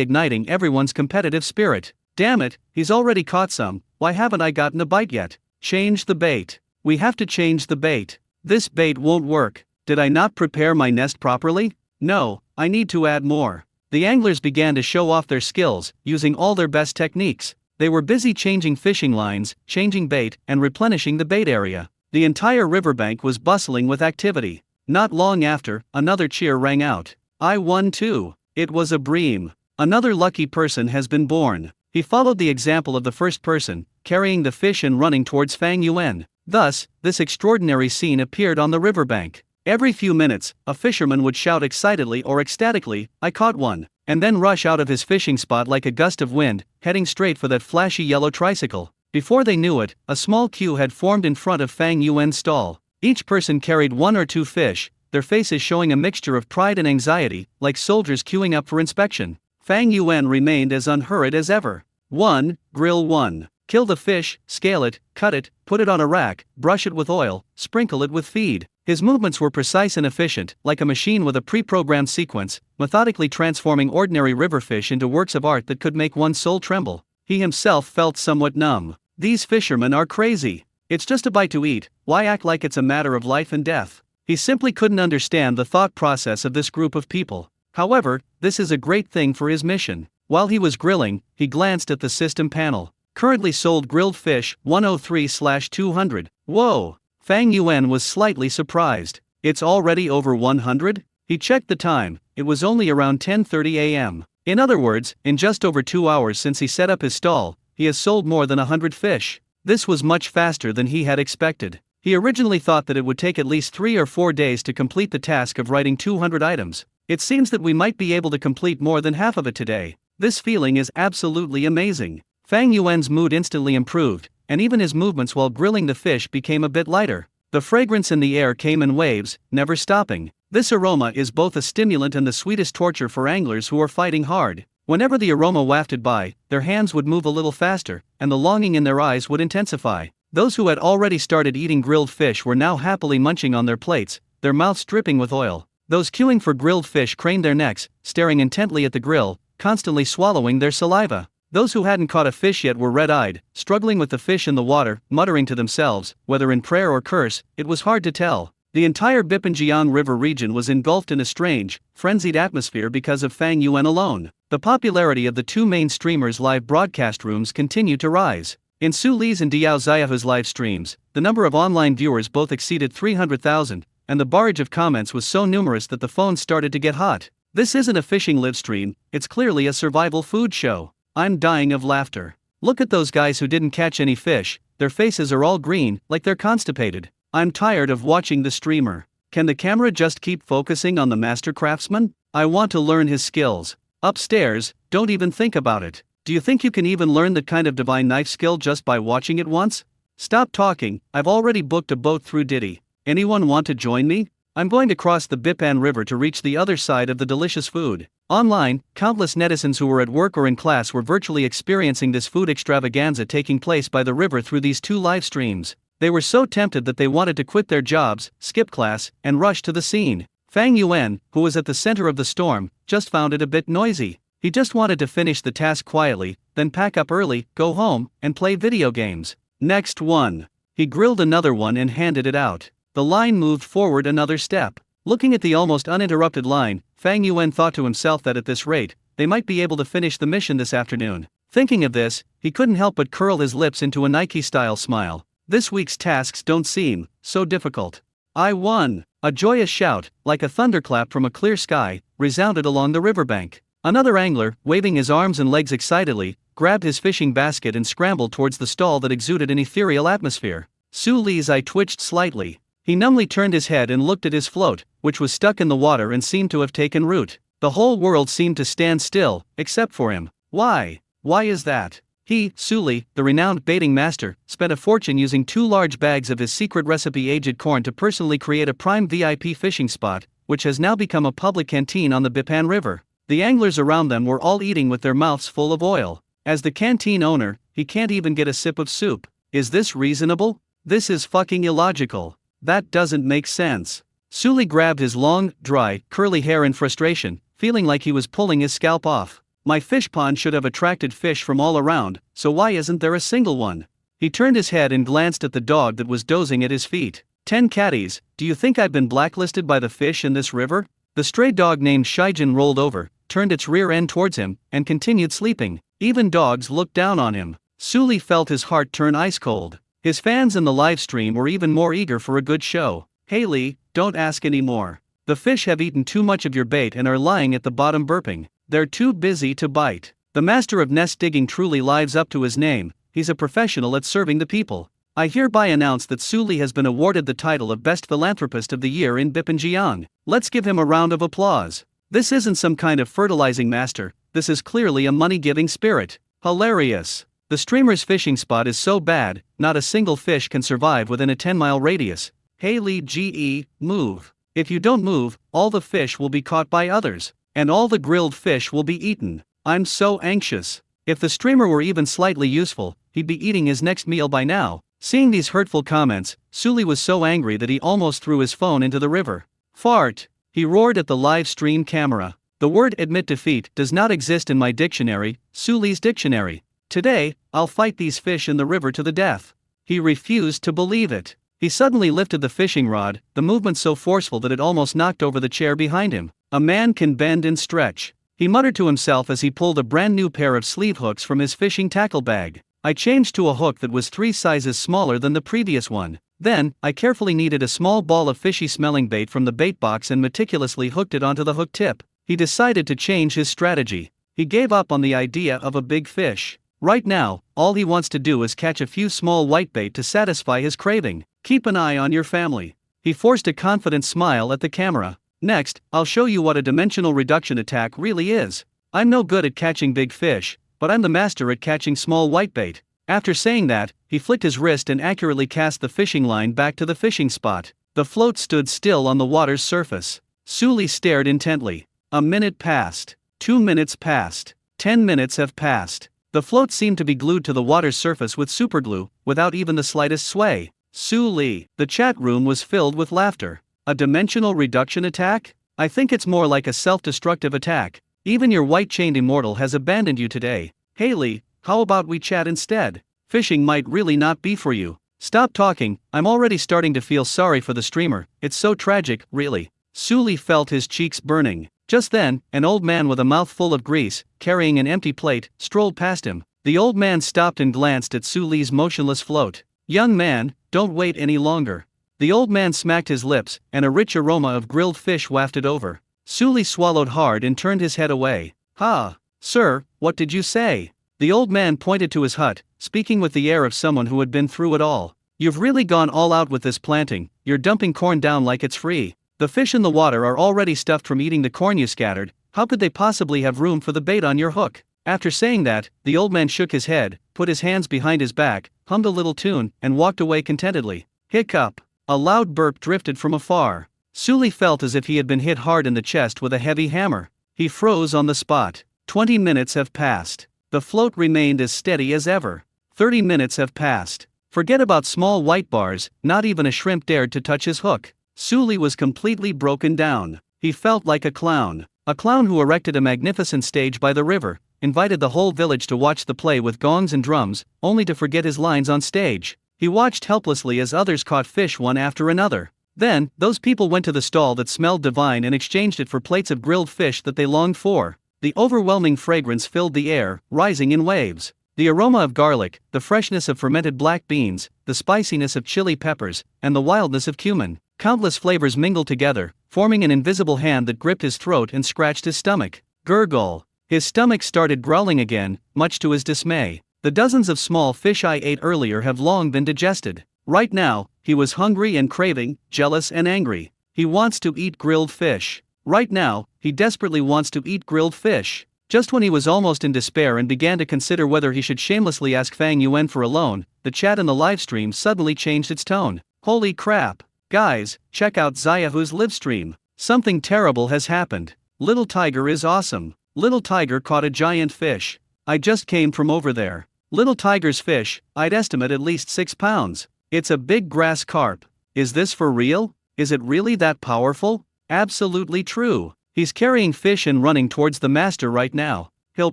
igniting everyone's competitive spirit. Damn it, he's already caught some, why haven't I gotten a bite yet? Change the bait. We have to change the bait. This bait won't work. Did I not prepare my nest properly? No, I need to add more. The anglers began to show off their skills, using all their best techniques. They were busy changing fishing lines, changing bait, and replenishing the bait area. The entire riverbank was bustling with activity. Not long after, another cheer rang out. I won too. It was a bream. Another lucky person has been born. He followed the example of the first person, carrying the fish and running towards Fang Yuan. Thus, this extraordinary scene appeared on the riverbank. Every few minutes, a fisherman would shout excitedly or ecstatically, I caught one, and then rush out of his fishing spot like a gust of wind, heading straight for that flashy yellow tricycle. Before they knew it, a small queue had formed in front of Fang Yuan's stall. Each person carried 1 or 2 fish, their faces showing a mixture of pride and anxiety, like soldiers queuing up for inspection. Fang Yuan remained as unhurried as ever. 1. Grill 1. Kill the fish, scale it, cut it, put it on a rack, brush it with oil, sprinkle it with feed. His movements were precise and efficient, like a machine with a pre-programmed sequence, methodically transforming ordinary river fish into works of art that could make one's soul tremble. He himself felt somewhat numb. These fishermen are crazy. It's just a bite to eat, why act like it's a matter of life and death? He simply couldn't understand the thought process of this group of people. However, this is a great thing for his mission. While he was grilling, he glanced at the system panel. Currently sold grilled fish, 103/200. Whoa! Fang Yuan was slightly surprised. It's already over 100? He checked the time, it was only around 10:30 a.m. In other words, in just over 2 hours since he set up his stall, he has sold more than 100 fish. This was much faster than he had expected. He originally thought that it would take at least 3 or 4 days to complete the task of writing 200 items. It seems that we might be able to complete more than half of it today. This feeling is absolutely amazing. Fang Yuan's mood instantly improved, and even his movements while grilling the fish became a bit lighter. The fragrance in the air came in waves, never stopping. This aroma is both a stimulant and the sweetest torture for anglers who are fighting hard. Whenever the aroma wafted by, their hands would move a little faster, and the longing in their eyes would intensify. Those who had already started eating grilled fish were now happily munching on their plates, their mouths dripping with oil. Those queuing for grilled fish craned their necks, staring intently at the grill, constantly swallowing their saliva. Those who hadn't caught a fish yet were red-eyed, struggling with the fish in the water, muttering to themselves, whether in prayer or curse, it was hard to tell. The entire Bipanjiang River region was engulfed in a strange, frenzied atmosphere because of Fang Yuan alone. The popularity of the two main streamers' live broadcast rooms continued to rise. In Su Li's and Diao Xiaohu's live streams, the number of online viewers both exceeded 300,000, and the barrage of comments was so numerous that the phones started to get hot. This isn't a fishing live stream, it's clearly a survival food show. I'm dying of laughter. Look at those guys who didn't catch any fish, their faces are all green, like they're constipated. I'm tired of watching the streamer. Can the camera just keep focusing on the master craftsman? I want to learn his skills. Upstairs, don't even think about it. Do you think you can even learn that kind of divine knife skill just by watching it once? Stop talking, I've already booked a boat through Didi. Anyone want to join me? I'm going to cross the Bipan River to reach the other side of the delicious food. Online, countless netizens who were at work or in class were virtually experiencing this food extravaganza taking place by the river through these two live streams. They were so tempted that they wanted to quit their jobs, skip class, and rush to the scene. Fang Yuan, who was at the center of the storm, just found it a bit noisy. He just wanted to finish the task quietly, then pack up early, go home, and play video games. Next one. He grilled another one and handed it out. The line moved forward another step. Looking at the almost uninterrupted line, Fang Yuan thought to himself that at this rate, they might be able to finish the mission this afternoon. Thinking of this, he couldn't help but curl his lips into a Nike-style smile. This week's tasks don't seem so difficult. I won! A joyous shout, like a thunderclap from a clear sky, resounded along the riverbank. Another angler, waving his arms and legs excitedly, grabbed his fishing basket and scrambled towards the stall that exuded an ethereal atmosphere. Su Li's eye twitched slightly. He numbly turned his head and looked at his float, which was stuck in the water and seemed to have taken root. The whole world seemed to stand still, except for him. Why? Why is that? He, Su Li, the renowned baiting master, spent a fortune using 2 large bags of his secret recipe aged corn to personally create a prime VIP fishing spot, which has now become a public canteen on the Bipan River. The anglers around them were all eating with their mouths full of oil. As the canteen owner, he can't even get a sip of soup. Is this reasonable? This is fucking illogical. That doesn't make sense. Su Li grabbed his long, dry, curly hair in frustration, feeling like he was pulling his scalp off. My fish pond should have attracted fish from all around, so why isn't there a single one? He turned his head and glanced at the dog that was dozing at his feet. 10 catties, do you think I've been blacklisted by the fish in this river? The stray dog named Shijin rolled over, turned its rear end towards him, and continued sleeping. Even dogs looked down on him. Su Li felt his heart turn ice cold. His fans in the live stream were even more eager for a good show. Hey Li, don't ask any more. The fish have eaten too much of your bait and are lying at the bottom burping. They're too busy to bite. The master of nest digging truly lives up to his name, he's a professional at serving the people. I hereby announce that Su Li has been awarded the title of Best Philanthropist of the Year in Bipanjiang. Let's give him a round of applause. This isn't some kind of fertilizing master, this is clearly a money-giving spirit. Hilarious. The streamer's fishing spot is so bad, not a single fish can survive within a 10-mile radius. Hey Li GE, move. If you don't move, all the fish will be caught by others, and all the grilled fish will be eaten. I'm so anxious. If the streamer were even slightly useful, he'd be eating his next meal by now. Seeing these hurtful comments, Suli was so angry that he almost threw his phone into the river. Fart! He roared at the live stream camera. The word admit defeat does not exist in my dictionary, Suli's dictionary. Today, I'll fight these fish in the river to the death. He refused to believe it. He suddenly lifted the fishing rod, the movement so forceful that it almost knocked over the chair behind him. A man can bend and stretch. He muttered to himself as he pulled a brand new pair of sleeve hooks from his fishing tackle bag. I changed to a hook that was 3 sizes smaller than the previous one. Then, I carefully kneaded a small ball of fishy smelling bait from the bait box and meticulously hooked it onto the hook tip. He decided to change his strategy. He gave up on the idea of a big fish. Right now, all he wants to do is catch a few small whitebait to satisfy his craving. Keep an eye on your family. He forced a confident smile at the camera. Next, I'll show you what a dimensional reduction attack really is. I'm no good at catching big fish, but I'm the master at catching small whitebait. After saying that, he flicked his wrist and accurately cast the fishing line back to the fishing spot. The float stood still on the water's surface. Suli stared intently. A minute passed. 2 minutes passed. 10 minutes have passed. The float seemed to be glued to the water's surface with superglue, without even the slightest sway. Suli. The chat room was filled with laughter. A dimensional reduction attack? I think it's more like a self-destructive attack. Even your white-chained immortal has abandoned you today. Haley, how about we chat instead? Fishing might really not be for you. Stop talking, I'm already starting to feel sorry for the streamer, it's so tragic, really. Suli felt his cheeks burning. Just then, an old man with a mouth full of grease, carrying an empty plate, strolled past him. The old man stopped and glanced at Suli's motionless float. Young man, don't wait any longer. The old man smacked his lips, and a rich aroma of grilled fish wafted over. Suli swallowed hard and turned his head away. Ha! Sir, what did you say? The old man pointed to his hut, speaking with the air of someone who had been through it all. You've really gone all out with this planting, you're dumping corn down like it's free. The fish in the water are already stuffed from eating the corn you scattered, how could they possibly have room for the bait on your hook? After saying that, the old man shook his head, put his hands behind his back, hummed a little tune, and walked away contentedly. Hiccup! A loud burp drifted from afar. Suli felt as if he had been hit hard in the chest with a heavy hammer. He froze on the spot. 20 minutes have passed. The float remained as steady as ever. 30 minutes have passed. Forget about small white bars, not even a shrimp dared to touch his hook. Suli was completely broken down. He felt like a clown who erected a magnificent stage by the river, invited the whole village to watch the play with gongs and drums, only to forget his lines on stage. He watched helplessly as others caught fish one after another. Then, those people went to the stall that smelled divine and exchanged it for plates of grilled fish that they longed for. The overwhelming fragrance filled the air, rising in waves. The aroma of garlic, the freshness of fermented black beans, the spiciness of chili peppers, and the wildness of cumin. Countless flavors mingled together, forming an invisible hand that gripped his throat and scratched his stomach. Gurgle. His stomach started growling again, much to his dismay. The dozens of small fish I ate earlier have long been digested. Right now, he was hungry and craving, jealous and angry. He wants to eat grilled fish. Right now, he desperately wants to eat grilled fish. Just when he was almost in despair and began to consider whether he should shamelessly ask Fang Yuan for a loan, the chat in the livestream suddenly changed its tone. Holy crap! Guys, check out Xiaohu's livestream. Something terrible has happened. Little Tiger is awesome. Little Tiger caught a giant fish. I just came from over there. Little Tiger's fish, I'd estimate at least 6 pounds. It's a big grass carp. Is this for real? Is it really that powerful? Absolutely true. He's carrying fish and running towards the master right now. He'll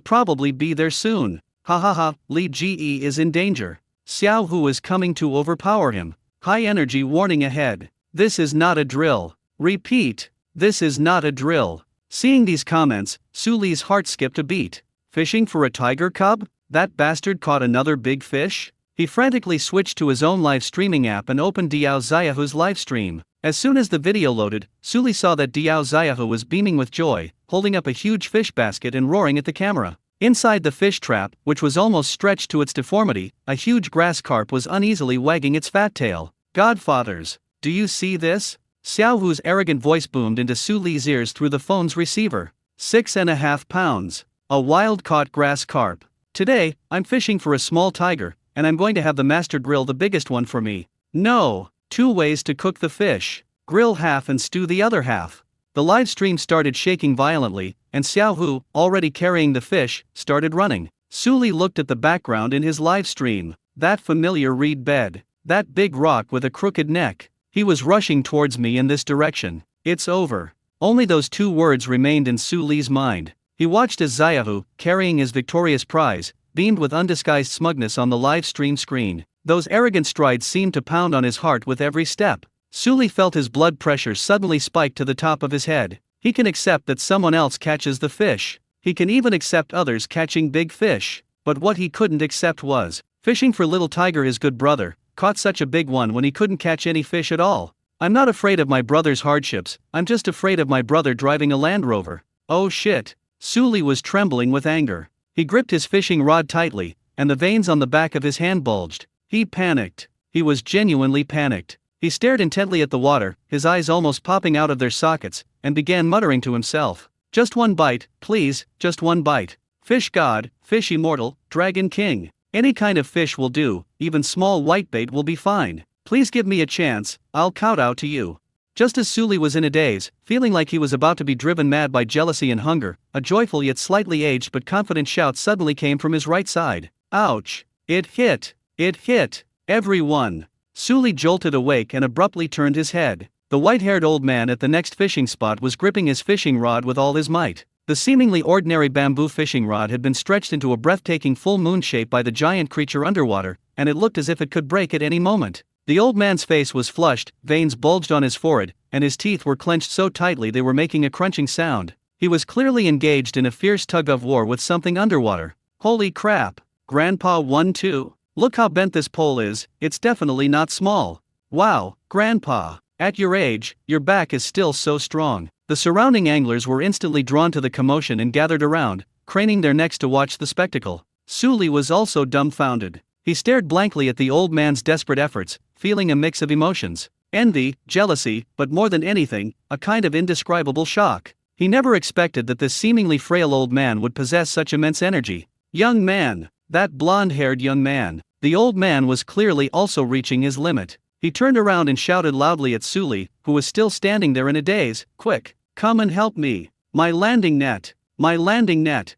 probably be there soon. Ha ha ha, Li Ge is in danger. Xiao Hu is coming to overpower him. High energy warning ahead. This is not a drill. Repeat, this is not a drill. Seeing these comments, Suli's heart skipped a beat. Fishing for a tiger cub? That bastard caught another big fish? He frantically switched to his own live streaming app and opened Diao Xiaohu's live stream. As soon as the video loaded, Suli saw that Diao Xiaohu was beaming with joy, holding up a huge fish basket and roaring at the camera. Inside the fish trap, which was almost stretched to its deformity, a huge grass carp was uneasily wagging its fat tail. Godfathers, do you see this? Xiaohu's arrogant voice boomed into Suli's ears through the phone's receiver. 6.5 pounds. A wild-caught grass carp. Today, I'm fishing for a small tiger, and I'm going to have the master grill the biggest one for me. No, 2 ways to cook the fish. Grill half and stew the other half. The live stream started shaking violently, and Xiao Hu, already carrying the fish, started running. Suli looked at the background in his live stream. That familiar reed bed. That big rock with a crooked neck. He was rushing towards me in this direction. It's over. Only those two words remained in Su Li's mind. He watched as Xiaohu, carrying his victorious prize, beamed with undisguised smugness on the live stream screen. Those arrogant strides seemed to pound on his heart with every step. Su Li felt his blood pressure suddenly spike to the top of his head. He can accept that someone else catches the fish. He can even accept others catching big fish. But what he couldn't accept was fishing for little Tiger, his good brother, caught such a big one when he couldn't catch any fish at all. I'm not afraid of my brother's hardships, I'm just afraid of my brother driving a Land Rover. Oh shit. Su Li was trembling with anger. He gripped his fishing rod tightly, and the veins on the back of his hand bulged. He panicked. He was genuinely panicked. He stared intently at the water, his eyes almost popping out of their sockets, and began muttering to himself. Just one bite, please, just one bite. Fish god, fish immortal, dragon king. Any kind of fish will do, even small whitebait will be fine. Please give me a chance, I'll kowtow to you. Just as Su Li was in a daze, feeling like he was about to be driven mad by jealousy and hunger, a joyful yet slightly aged but confident shout suddenly came from his right side. Ouch! It hit! It hit! Everyone! Su Li jolted awake and abruptly turned his head. The white-haired old man at the next fishing spot was gripping his fishing rod with all his might. The seemingly ordinary bamboo fishing rod had been stretched into a breathtaking full moon shape by the giant creature underwater, and it looked as if it could break at any moment. The old man's face was flushed, veins bulged on his forehead, and his teeth were clenched so tightly they were making a crunching sound. He was clearly engaged in a fierce tug-of-war with something underwater. Holy crap! Grandpa 1-2. Look how bent this pole is, it's definitely not small. Wow, Grandpa, at your age, your back is still so strong. The surrounding anglers were instantly drawn to the commotion and gathered around, craning their necks to watch the spectacle. Su Li was also dumbfounded. He stared blankly at the old man's desperate efforts, feeling a mix of emotions. Envy, jealousy, but more than anything, a kind of indescribable shock. He never expected that this seemingly frail old man would possess such immense energy. Young man, that blonde-haired young man. The old man was clearly also reaching his limit. He turned around and shouted loudly at Su Li, who was still standing there in a daze. Quick, come and help me. My landing net. My landing net.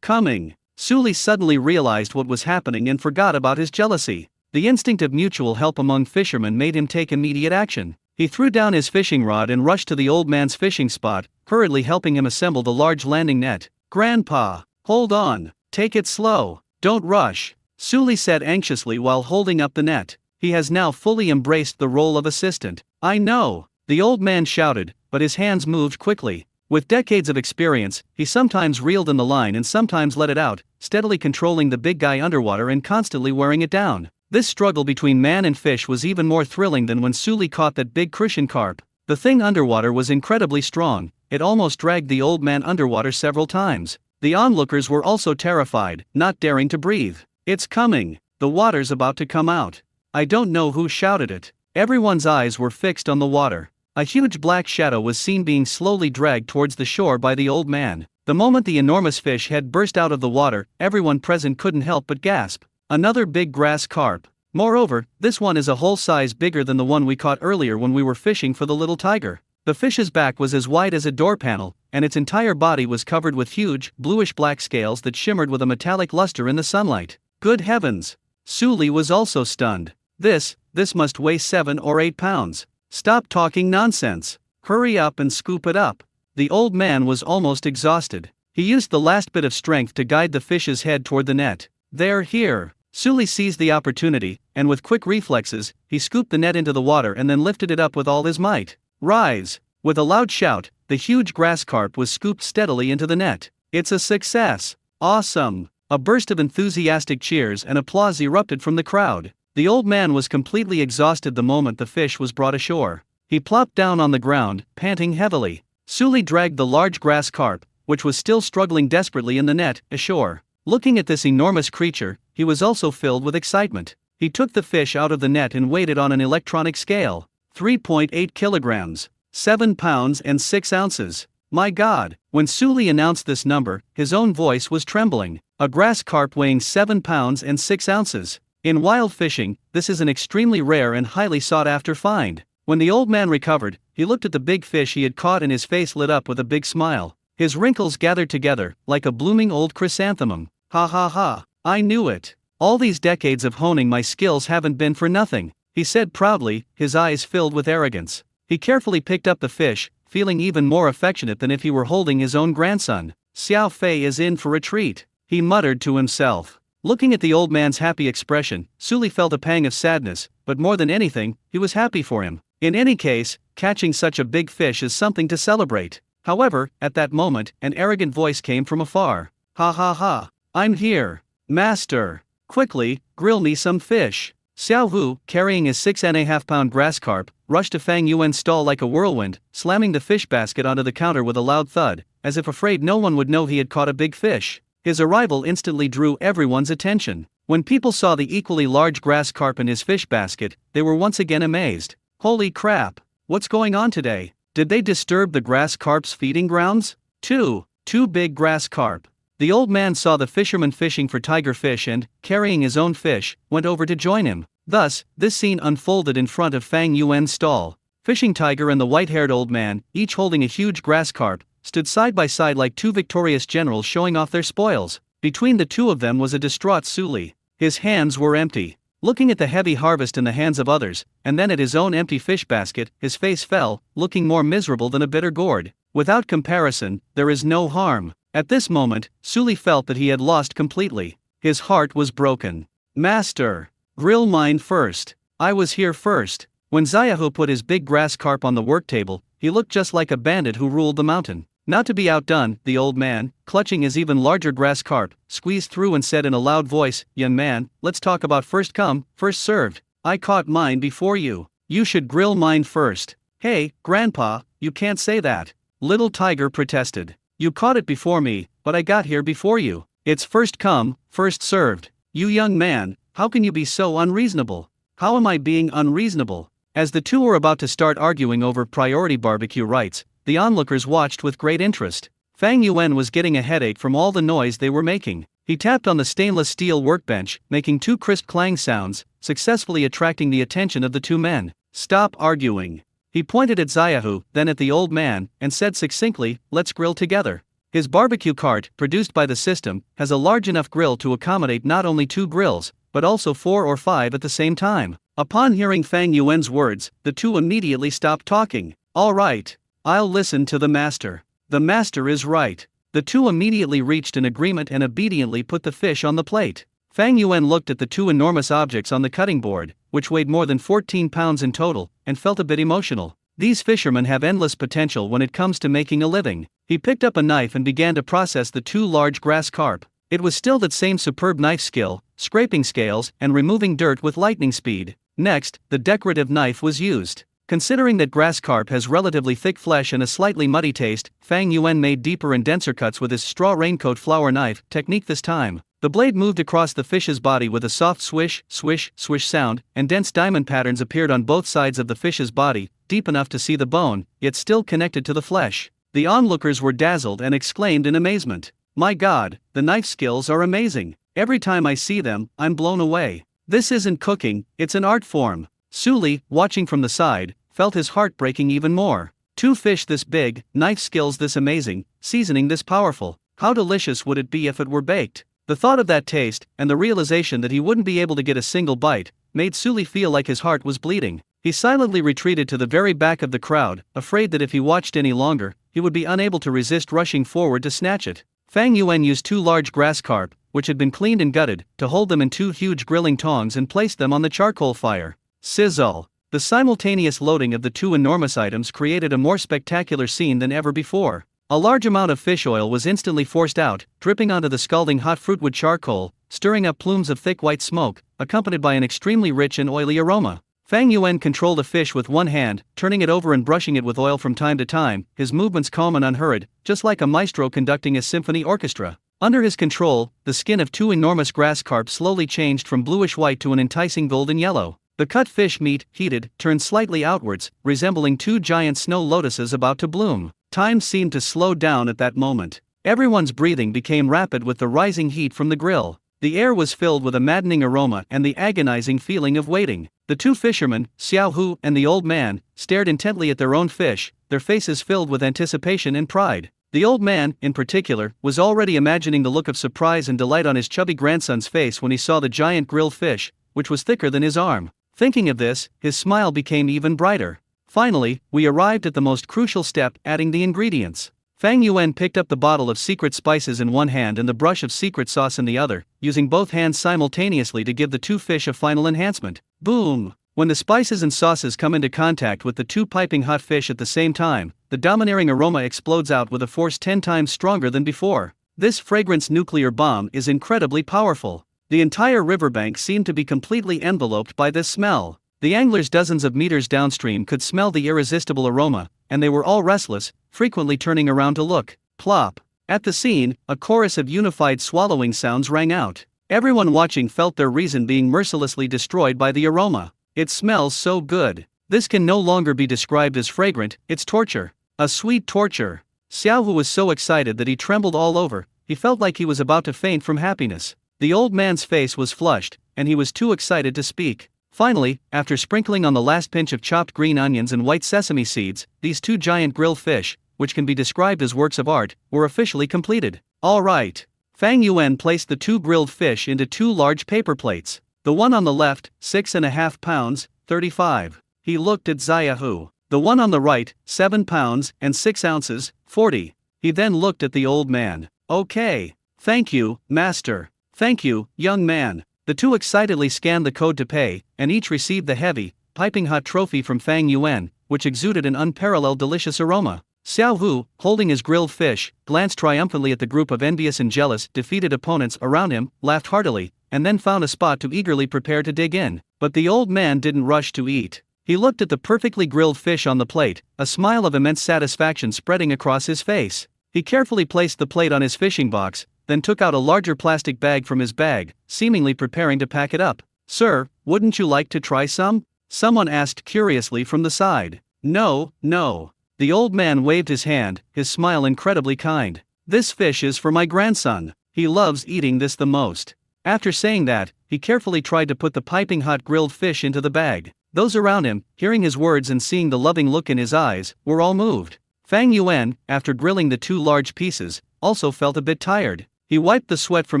Coming. Su Li suddenly realized what was happening and forgot about his jealousy. The instinct of mutual help among fishermen made him take immediate action. He threw down his fishing rod and rushed to the old man's fishing spot, hurriedly helping him assemble the large landing net. Grandpa, hold on. Take it slow. Don't rush. Su Li said anxiously while holding up the net. He has now fully embraced the role of assistant. I know, the old man shouted, but his hands moved quickly. With decades of experience, he sometimes reeled in the line and sometimes let it out, steadily controlling the big guy underwater and constantly wearing it down. This struggle between man and fish was even more thrilling than when Su Li caught that big crucian carp. The thing underwater was incredibly strong, it almost dragged the old man underwater several times. The onlookers were also terrified, not daring to breathe. It's coming, the water's about to come out. I don't know who shouted it. Everyone's eyes were fixed on the water. A huge black shadow was seen being slowly dragged towards the shore by the old man. The moment the enormous fish head burst out of the water, everyone present couldn't help but gasp. Another big grass carp. Moreover, this one is a whole size bigger than the one we caught earlier when we were fishing for the little tiger. The fish's back was as wide as a door panel, and its entire body was covered with huge, bluish-black scales that shimmered with a metallic luster in the sunlight. Good heavens! Su Li was also stunned. This must weigh 7 or 8 pounds. Stop talking nonsense. Hurry up and scoop it up. The old man was almost exhausted. He used the last bit of strength to guide the fish's head toward the net. They're here. Su Li seized the opportunity, and with quick reflexes, he scooped the net into the water and then lifted it up with all his might. Rise! With a loud shout, the huge grass carp was scooped steadily into the net. It's a success! Awesome! A burst of enthusiastic cheers and applause erupted from the crowd. The old man was completely exhausted the moment the fish was brought ashore. He plopped down on the ground, panting heavily. Su Li dragged the large grass carp, which was still struggling desperately in the net, ashore. Looking at this enormous creature, he was also filled with excitement. He took the fish out of the net and weighed it on an electronic scale. 3.8 kilograms. 7 pounds and 6 ounces. My God! When Su Li announced this number, his own voice was trembling. A grass carp weighing 7 pounds and 6 ounces. In wild fishing, this is an extremely rare and highly sought-after find. When the old man recovered, he looked at the big fish he had caught and his face lit up with a big smile. His wrinkles gathered together, like a blooming old chrysanthemum. Ha ha ha, I knew it. All these decades of honing my skills haven't been for nothing, he said proudly, his eyes filled with arrogance. He carefully picked up the fish, feeling even more affectionate than if he were holding his own grandson. Xiao Fei is in for a treat, he muttered to himself. Looking at the old man's happy expression, Suli felt a pang of sadness, but more than anything, he was happy for him. In any case, catching such a big fish is something to celebrate. However, at that moment, an arrogant voice came from afar. Ha ha ha, I'm here. Master, quickly, grill me some fish. Xiao Hu, carrying his 6.5-pound grass carp, rushed to Fang Yuan's stall like a whirlwind, slamming the fish basket onto the counter with a loud thud, as if afraid no one would know he had caught a big fish. His arrival instantly drew everyone's attention. When people saw the equally large grass carp in his fish basket, they were once again amazed. Holy crap, what's going on today? Did they disturb the grass carp's feeding grounds? Two big grass carp. The old man saw the fisherman fishing for tiger fish and, carrying his own fish, went over to join him. Thus, this scene unfolded in front of Fang Yuan's stall. Fishing Tiger and the white-haired old man, each holding a huge grass carp, stood side by side like two victorious generals showing off their spoils. Between the two of them was a distraught Suli. His hands were empty. Looking at the heavy harvest in the hands of others, and then at his own empty fish basket, his face fell, looking more miserable than a bitter gourd. Without comparison, there is no harm. At this moment, Suli felt that he had lost completely. His heart was broken. Master, grill mine first. I was here first. When Xiaohu put his big grass carp on the work table, he looked just like a bandit who ruled the mountain. Not to be outdone, the old man, clutching his even larger grass carp, squeezed through and said in a loud voice, "Young man, let's talk about first come, first served. I caught mine before you. You should grill mine first." "Hey, Grandpa, you can't say that," Little Tiger protested. "You caught it before me, but I got here before you. It's first come, first served. You young man, how can you be so unreasonable?" "How am I being unreasonable?" As the two were about to start arguing over priority barbecue rights, the onlookers watched with great interest. Fang Yuan was getting a headache from all the noise they were making. He tapped on the stainless steel workbench, making two crisp clang sounds, successfully attracting the attention of the two men. "Stop arguing." He pointed at Xiaohu, then at the old man, and said succinctly, "Let's grill together." His barbecue cart, produced by the system, has a large enough grill to accommodate not only 2 grills, but also 4 or 5 at the same time. Upon hearing Fang Yuan's words, the two immediately stopped talking. "All right. I'll listen to the master. The master is right." The two immediately reached an agreement and obediently put the fish on the plate. Fang Yuan looked at the 2 enormous objects on the cutting board, which weighed more than 14 pounds in total, and felt a bit emotional. These fishermen have endless potential when it comes to making a living. He picked up a knife and began to process the 2 large grass carp. It was still that same superb knife skill, scraping scales and removing dirt with lightning speed. Next, the decorative knife was used. Considering that grass carp has relatively thick flesh and a slightly muddy taste, Fang Yuan made deeper and denser cuts with his straw raincoat flower knife technique this time. The blade moved across the fish's body with a soft swish, swish, swish sound, and dense diamond patterns appeared on both sides of the fish's body, deep enough to see the bone, yet still connected to the flesh. The onlookers were dazzled and exclaimed in amazement, "My God, the knife skills are amazing. Every time I see them, I'm blown away. This isn't cooking, it's an art form." Suli, watching from the side, felt his heart breaking even more. 2 fish this big, knife skills this amazing, seasoning this powerful. How delicious would it be if it were baked? The thought of that taste, and the realization that he wouldn't be able to get a single bite, made Suli feel like his heart was bleeding. He silently retreated to the very back of the crowd, afraid that if he watched any longer, he would be unable to resist rushing forward to snatch it. Fang Yuan used 2 large grass carp, which had been cleaned and gutted, to hold them in 2 huge grilling tongs and placed them on the charcoal fire. Sizzle! The simultaneous loading of the 2 enormous items created a more spectacular scene than ever before. A large amount of fish oil was instantly forced out, dripping onto the scalding hot fruitwood charcoal, stirring up plumes of thick white smoke, accompanied by an extremely rich and oily aroma. Fang Yuan controlled a fish with one hand, turning it over and brushing it with oil from time to time, his movements calm and unhurried, just like a maestro conducting a symphony orchestra. Under his control, the skin of 2 enormous grass carp slowly changed from bluish-white to an enticing golden yellow. The cut fish meat, heated, turned slightly outwards, resembling 2 giant snow lotuses about to bloom. Time seemed to slow down at that moment. Everyone's breathing became rapid with the rising heat from the grill. The air was filled with a maddening aroma and the agonizing feeling of waiting. The two fishermen, Xiao Hu and the old man, stared intently at their own fish, their faces filled with anticipation and pride. The old man, in particular, was already imagining the look of surprise and delight on his chubby grandson's face when he saw the giant grilled fish, which was thicker than his arm. Thinking of this, his smile became even brighter. Finally, we arrived at the most crucial step, adding the ingredients. Fang Yuan picked up the bottle of secret spices in one hand and the brush of secret sauce in the other, using both hands simultaneously to give the two fish a final enhancement. Boom! When the spices and sauces come into contact with the two piping hot fish at the same time, the domineering aroma explodes out with a force 10 times stronger than before. This fragrance nuclear bomb is incredibly powerful. The entire riverbank seemed to be completely enveloped by this smell. The anglers dozens of meters downstream could smell the irresistible aroma, and they were all restless, frequently turning around to look. Plop! At the scene, a chorus of unified swallowing sounds rang out. Everyone watching felt their reason being mercilessly destroyed by the aroma. It smells so good. This can no longer be described as fragrant, it's torture. A sweet torture. Xiao Hu was so excited that he trembled all over, he felt like he was about to faint from happiness. The old man's face was flushed, and he was too excited to speak. Finally, after sprinkling on the last pinch of chopped green onions and white sesame seeds, these two giant grilled fish, which can be described as works of art, were officially completed. All right. Fang Yuan placed the two grilled fish into two large paper plates. The one on the left, 6.5 pounds, 35. He looked at Xiaohu. The one on the right, 7 pounds and 6 ounces, 40. He then looked at the old man. Okay. Thank you, master. Thank you, young man. The two excitedly scanned the code to pay, and each received the heavy, piping hot trophy from Fang Yuan, which exuded an unparalleled delicious aroma. Xiao Hu, holding his grilled fish, glanced triumphantly at the group of envious and jealous, defeated opponents around him, laughed heartily, and then found a spot to eagerly prepare to dig in. But the old man didn't rush to eat. He looked at the perfectly grilled fish on the plate, a smile of immense satisfaction spreading across his face. He carefully placed the plate on his fishing box, then took out a larger plastic bag from his bag, seemingly preparing to pack it up. Sir, wouldn't you like to try some? Someone asked curiously from the side. No, no. The old man waved his hand, his smile incredibly kind. This fish is for my grandson. He loves eating this the most. After saying that, he carefully tried to put the piping hot grilled fish into the bag. Those around him, hearing his words and seeing the loving look in his eyes, were all moved. Fang Yuan, after grilling the two large pieces, also felt a bit tired. He wiped the sweat from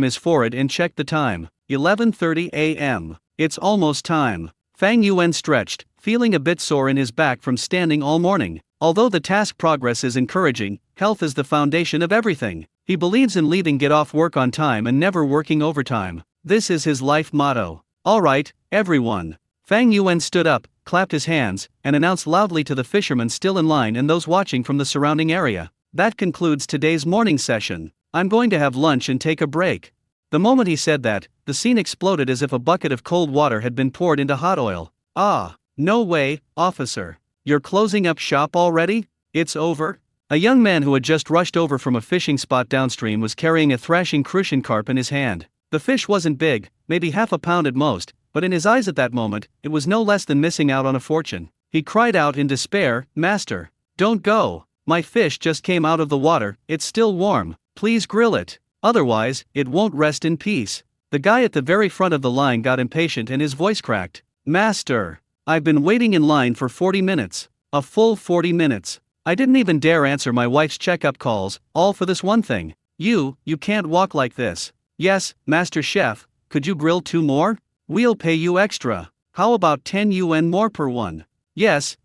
his forehead and checked the time. 11:30 a.m. It's almost time. Fang Yuan stretched, feeling a bit sore in his back from standing all morning. Although the task progress is encouraging, health is the foundation of everything. He believes in leaving get off work on time and never working overtime. This is his life motto. Alright, everyone. Fang Yuan stood up, clapped his hands, and announced loudly to the fishermen still in line and those watching from the surrounding area. That concludes today's morning session. I'm going to have lunch and take a break. The moment he said that, the scene exploded as if a bucket of cold water had been poured into hot oil. Ah, no way, officer. You're closing up shop already? It's over? A young man who had just rushed over from a fishing spot downstream was carrying a thrashing crucian carp in his hand. The fish wasn't big, maybe half a pound at most, but in his eyes at that moment, it was no less than missing out on a fortune. He cried out in despair, "Master, don't go. My fish just came out of the water, it's still warm. Please grill it. Otherwise, it won't rest in peace." The guy at the very front of the line got impatient and his voice cracked. "Master, I've been waiting in line for 40 minutes. A full 40 minutes. I didn't even dare answer my wife's checkup calls, all for this one thing. You can't walk like this." "Yes, Master Chef, could you grill 2 more? We'll pay you extra. How about 10 yuan more per one?" Yes,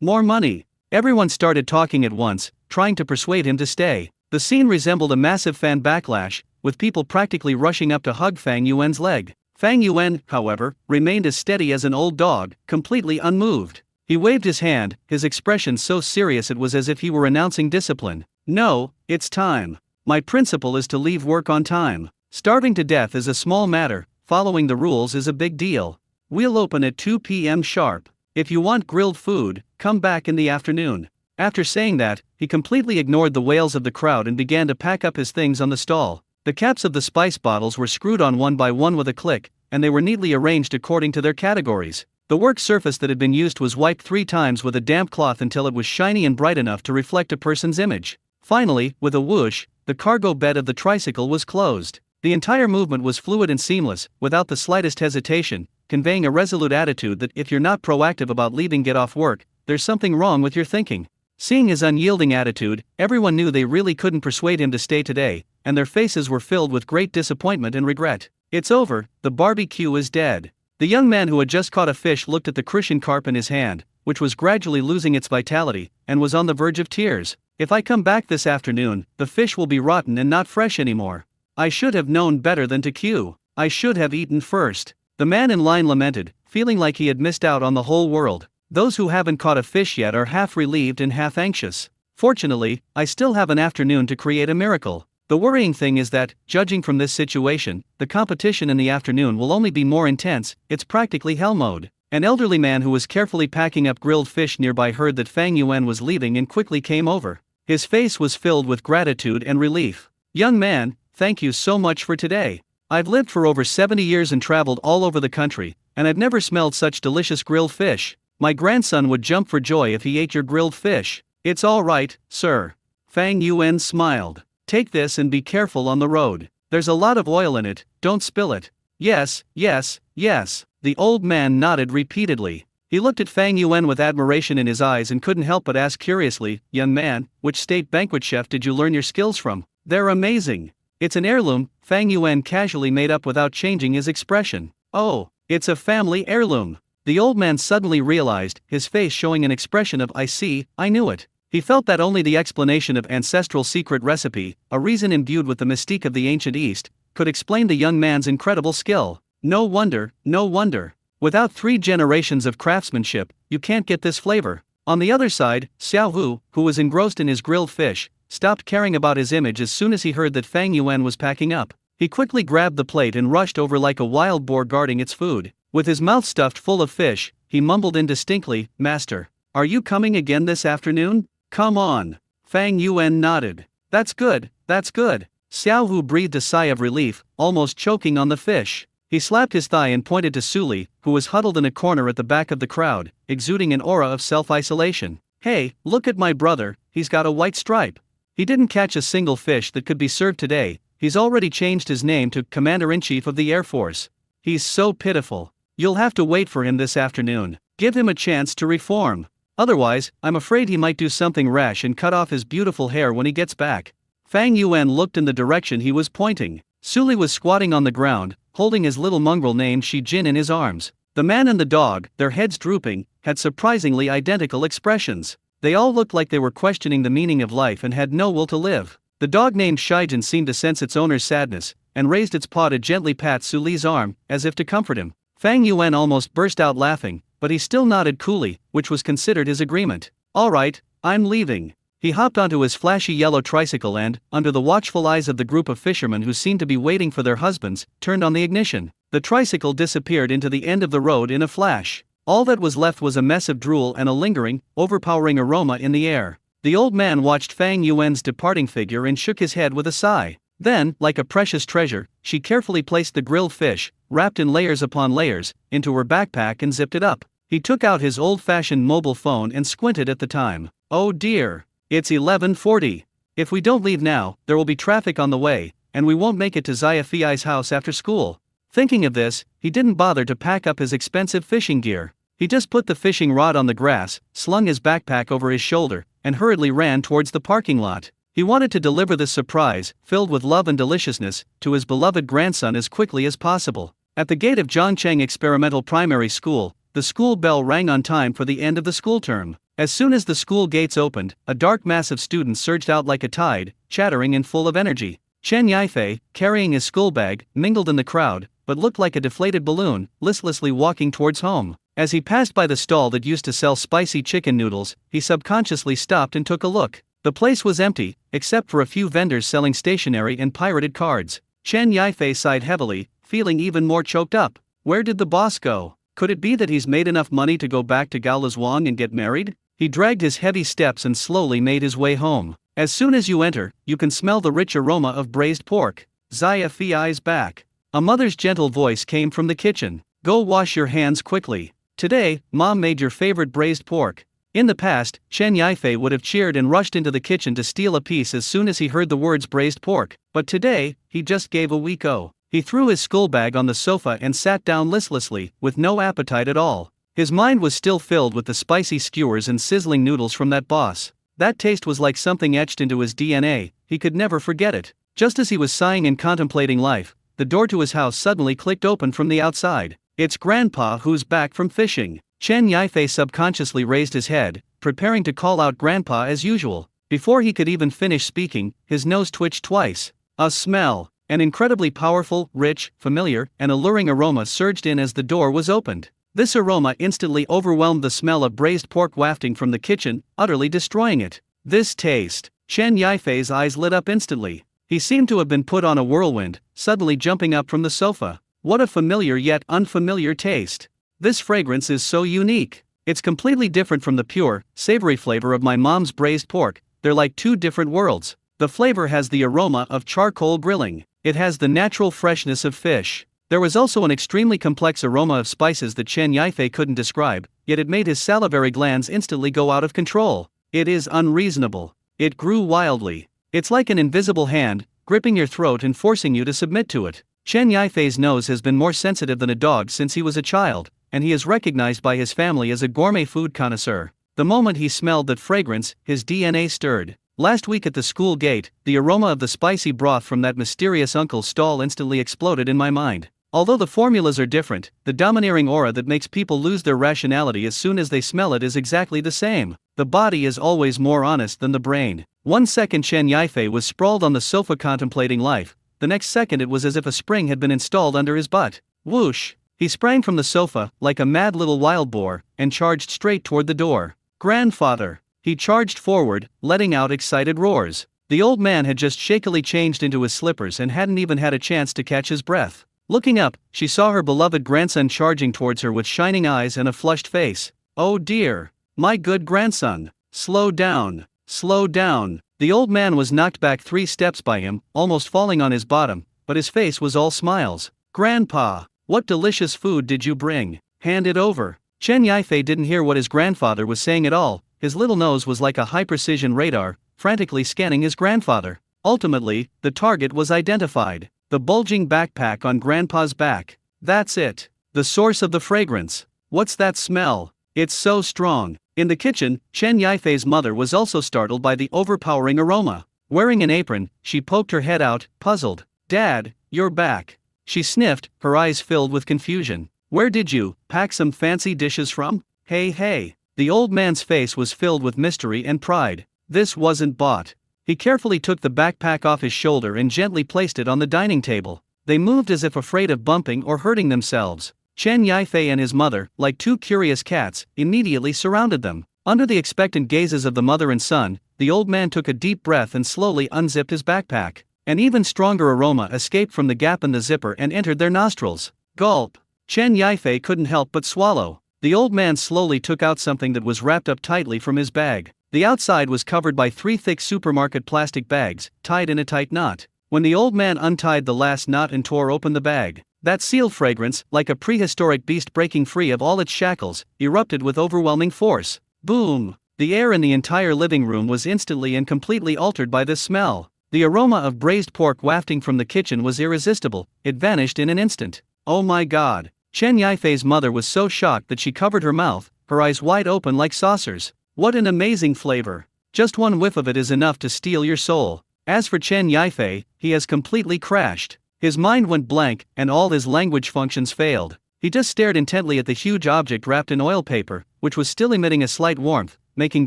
more money." Everyone started talking at once, trying to persuade him to stay. The scene resembled a massive fan backlash, with people practically rushing up to hug Fang Yuan's leg. Fang Yuan, however, remained as steady as an old dog, completely unmoved. He waved his hand, his expression so serious it was as if he were announcing discipline. "No, it's time. My principle is to leave work on time. Starving to death is a small matter, following the rules is a big deal. We'll open at 2 p.m. sharp. If you want grilled food, come back in the afternoon." After saying that, he completely ignored the wails of the crowd and began to pack up his things on the stall. The caps of the spice bottles were screwed on one by one with a click, and they were neatly arranged according to their categories. The work surface that had been used was wiped 3 times with a damp cloth until it was shiny and bright enough to reflect a person's image. Finally, with a whoosh, the cargo bed of the tricycle was closed. The entire movement was fluid and seamless, without the slightest hesitation, conveying a resolute attitude that if you're not proactive about leaving get off work, there's something wrong with your thinking. Seeing his unyielding attitude, everyone knew they really couldn't persuade him to stay today, and their faces were filled with great disappointment and regret. It's over, the barbecue is dead. The young man who had just caught a fish looked at the crucian carp in his hand, which was gradually losing its vitality, and was on the verge of tears. If I come back this afternoon, the fish will be rotten and not fresh anymore. I should have known better than to queue. I should have eaten first. The man in line lamented, feeling like he had missed out on the whole world. Those who haven't caught a fish yet are half relieved and half anxious. Fortunately, I still have an afternoon to create a miracle. The worrying thing is that, judging from this situation, the competition in the afternoon will only be more intense. It's practically hell mode. An elderly man who was carefully packing up grilled fish nearby heard that Fang Yuan was leaving and quickly came over. His face was filled with gratitude and relief. Young man, thank you so much for today. I've lived for over 70 years and traveled all over the country, and I've never smelled such delicious grilled fish. My grandson would jump for joy if he ate your grilled fish. It's all right, sir. Fang Yuan smiled. Take this and be careful on the road. There's a lot of oil in it, don't spill it. Yes, yes, yes. The old man nodded repeatedly. He looked at Fang Yuan with admiration in his eyes and couldn't help but ask curiously, young man, which state banquet chef did you learn your skills from? They're amazing. It's an heirloom, Fang Yuan casually made up without changing his expression. Oh, it's a family heirloom. The old man suddenly realized, his face showing an expression of I see, I knew it. He felt that only the explanation of ancestral secret recipe, a reason imbued with the mystique of the ancient East, could explain the young man's incredible skill. No wonder, no wonder. Without 3 generations of craftsmanship, you can't get this flavor. On the other side, Xiao Hu, who was engrossed in his grilled fish, stopped caring about his image as soon as he heard that Fang Yuan was packing up. He quickly grabbed the plate and rushed over like a wild boar guarding its food. With his mouth stuffed full of fish, he mumbled indistinctly, Master, are you coming again this afternoon? Come on. Fang Yuan nodded. That's good, that's good. Xiao Hu breathed a sigh of relief, almost choking on the fish. He slapped his thigh and pointed to Suli, who was huddled in a corner at the back of the crowd, exuding an aura of self-isolation. Hey, look at my brother, he's got a white stripe. He didn't catch a single fish that could be served today. He's already changed his name to Commander-in-Chief of the Air Force. He's so pitiful. You'll have to wait for him this afternoon. Give him a chance to reform. Otherwise, I'm afraid he might do something rash and cut off his beautiful hair when he gets back. Fang Yuan looked in the direction he was pointing. Suli was squatting on the ground, holding his little mongrel named Shi Jin in his arms. The man and the dog, their heads drooping, had surprisingly identical expressions. They all looked like they were questioning the meaning of life and had no will to live. The dog named Shijin seemed to sense its owner's sadness, and raised its paw to gently pat Suli's arm, as if to comfort him. Fang Yuan almost burst out laughing, but he still nodded coolly, which was considered his agreement. All right, I'm leaving. He hopped onto his flashy yellow tricycle and, under the watchful eyes of the group of fishermen who seemed to be waiting for their husbands, turned on the ignition. The tricycle disappeared into the end of the road in a flash. All that was left was a mess of drool and a lingering, overpowering aroma in the air. The old man watched Fang Yuan's departing figure and shook his head with a sigh. Then, like a precious treasure, she carefully placed the grilled fish, wrapped in layers upon layers, into her backpack and zipped it up. He took out his old-fashioned mobile phone and squinted at the time. Oh dear, it's 11:40. If we don't leave now, there will be traffic on the way, and we won't make it to Zia Fiai's house after school. Thinking of this, he didn't bother to pack up his expensive fishing gear. He just put the fishing rod on the grass, slung his backpack over his shoulder, and hurriedly ran towards the parking lot. He wanted to deliver this surprise, filled with love and deliciousness, to his beloved grandson as quickly as possible. At the gate of Zhangcheng Experimental Primary School, the school bell rang on time for the end of the school term. As soon as the school gates opened, a dark mass of students surged out like a tide, chattering and full of energy. Chen Yifei, carrying his school bag, mingled in the crowd, but looked like a deflated balloon, listlessly walking towards home. As he passed by the stall that used to sell spicy chicken noodles, he subconsciously stopped and took a look. The place was empty, except for a few vendors selling stationery and pirated cards. Chen Yifei sighed heavily, feeling even more choked up. Where did the boss go? Could it be that he's made enough money to go back to Gaolazhuang and get married? He dragged his heavy steps and slowly made his way home. As soon as you enter, you can smell the rich aroma of braised pork. Zia Fiai's back. A mother's gentle voice came from the kitchen. Go wash your hands quickly. Today, Mom made your favorite braised pork. In the past, Chen Yifei would have cheered and rushed into the kitchen to steal a piece as soon as he heard the words braised pork, but today, he just gave a weak "oh." He threw his school bag on the sofa and sat down listlessly, with no appetite at all. His mind was still filled with the spicy skewers and sizzling noodles from that boss. That taste was like something etched into his DNA, he could never forget it. Just as he was sighing and contemplating life, the door to his house suddenly clicked open from the outside. It's Grandpa who's back from fishing. Chen Yifei subconsciously raised his head, preparing to call out Grandpa as usual. Before he could even finish speaking, his nose twitched twice. A smell, an incredibly powerful, rich, familiar, and alluring aroma surged in as the door was opened. This aroma instantly overwhelmed the smell of braised pork wafting from the kitchen, utterly destroying it. This taste. Chen Yifei's eyes lit up instantly. He seemed to have been put on a whirlwind, suddenly jumping up from the sofa. What a familiar yet unfamiliar taste. This fragrance is so unique. It's completely different from the pure, savory flavor of my mom's braised pork. They're like two different worlds. The flavor has the aroma of charcoal grilling. It has the natural freshness of fish. There was also an extremely complex aroma of spices that Chen Yifei couldn't describe, yet it made his salivary glands instantly go out of control. It is unreasonable. It grew wildly. It's like an invisible hand, gripping your throat and forcing you to submit to it. Chen Yifei's nose has been more sensitive than a dog since he was a child, and he is recognized by his family as a gourmet food connoisseur. The moment he smelled that fragrance, his DNA stirred. Last week at the school gate, the aroma of the spicy broth from that mysterious uncle's stall instantly exploded in my mind. Although the formulas are different, the domineering aura that makes people lose their rationality as soon as they smell it is exactly the same. The body is always more honest than the brain. 1 second Chen Yifei was sprawled on the sofa contemplating life, the next second it was as if a spring had been installed under his butt. Whoosh! He sprang from the sofa, like a mad little wild boar, and charged straight toward the door. Grandfather! He charged forward, letting out excited roars. The old man had just shakily changed into his slippers and hadn't even had a chance to catch his breath. Looking up, she saw her beloved grandson charging towards her with shining eyes and a flushed face. Oh dear! My good grandson! Slow down! Slow down! The old man was knocked back 3 steps by him, almost falling on his bottom, but his face was all smiles. Grandpa! What delicious food did you bring? Hand it over. Chen Yifei didn't hear what his grandfather was saying at all. His little nose was like a high-precision radar, frantically scanning his grandfather. Ultimately, the target was identified. The bulging backpack on Grandpa's back. That's it. The source of the fragrance. What's that smell? It's so strong. In the kitchen, Chen Yifei's mother was also startled by the overpowering aroma. Wearing an apron, she poked her head out, puzzled. Dad, you're back. She sniffed, her eyes filled with confusion. Where did you pack some fancy dishes from? Hey. The old man's face was filled with mystery and pride. This wasn't bought. He carefully took the backpack off his shoulder and gently placed it on the dining table. They moved as if afraid of bumping or hurting themselves. Chen Yifei and his mother, like two curious cats, immediately surrounded them. Under the expectant gazes of the mother and son, the old man took a deep breath and slowly unzipped his backpack. An even stronger aroma escaped from the gap in the zipper and entered their nostrils. Gulp! Chen Yifei couldn't help but swallow. The old man slowly took out something that was wrapped up tightly from his bag. The outside was covered by 3 thick supermarket plastic bags, tied in a tight knot. When the old man untied the last knot and tore open the bag, that seal fragrance, like a prehistoric beast breaking free of all its shackles, erupted with overwhelming force. Boom! The air in the entire living room was instantly and completely altered by this smell. The aroma of braised pork wafting from the kitchen was irresistible. It vanished in an instant. Oh my God! Chen Yifei's mother was so shocked that she covered her mouth, her eyes wide open like saucers. What an amazing flavor! Just one whiff of it is enough to steal your soul. As for Chen Yifei, he has completely crashed. His mind went blank, and all his language functions failed. He just stared intently at the huge object wrapped in oil paper, which was still emitting a slight warmth, making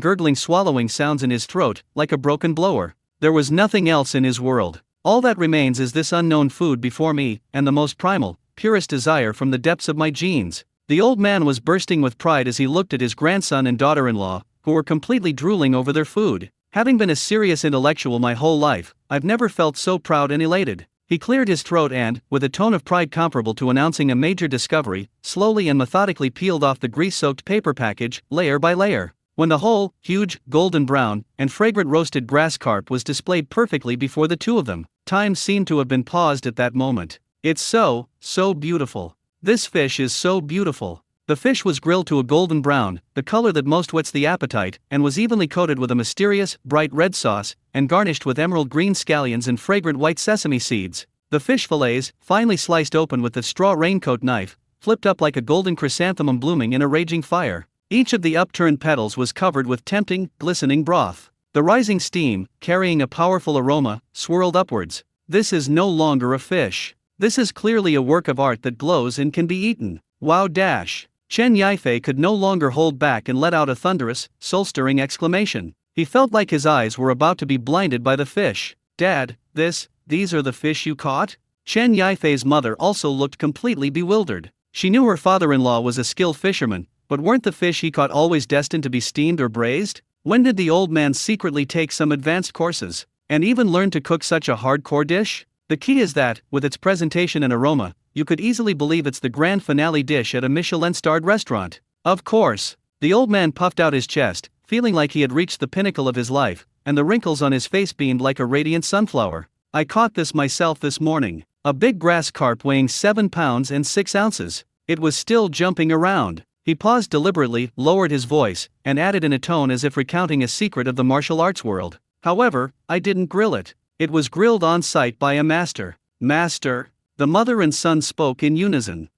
gurgling swallowing sounds in his throat, like a broken blower. There was nothing else in his world. All that remains is this unknown food before me, and the most primal, purest desire from the depths of my genes. The old man was bursting with pride as he looked at his grandson and daughter-in-law, who were completely drooling over their food. Having been a serious intellectual my whole life, I've never felt so proud and elated. He cleared his throat and, with a tone of pride comparable to announcing a major discovery, slowly and methodically peeled off the grease-soaked paper package, layer by layer. When the whole, huge, golden brown, and fragrant roasted grass carp was displayed perfectly before the two of them, time seemed to have been paused at that moment. It's so beautiful. This fish is so beautiful. The fish was grilled to a golden brown, the color that most whets the appetite, and was evenly coated with a mysterious, bright red sauce, and garnished with emerald green scallions and fragrant white sesame seeds. The fish fillets, finely sliced open with the straw raincoat knife, flipped up like a golden chrysanthemum blooming in a raging fire. Each of the upturned petals was covered with tempting, glistening broth. The rising steam, carrying a powerful aroma, swirled upwards. This is no longer a fish. This is clearly a work of art that glows and can be eaten. Wow dash! Chen Yifei could no longer hold back and let out a thunderous, soul-stirring exclamation. He felt like his eyes were about to be blinded by the fish. Dad, these are the fish you caught? Chen Yifei's mother also looked completely bewildered. She knew her father-in-law was a skilled fisherman, but weren't the fish he caught always destined to be steamed or braised? When did the old man secretly take some advanced courses, and even learn to cook such a hardcore dish? The key is that, with its presentation and aroma, you could easily believe it's the grand finale dish at a Michelin-starred restaurant. Of course. The old man puffed out his chest, feeling like he had reached the pinnacle of his life, and the wrinkles on his face beamed like a radiant sunflower. I caught this myself this morning. A big grass carp weighing 7 pounds and 6 ounces. It was still jumping around. He paused deliberately, lowered his voice, and added in a tone as if recounting a secret of the martial arts world. However, I didn't grill it. It was grilled on site by a master. Master? The mother and son spoke in unison.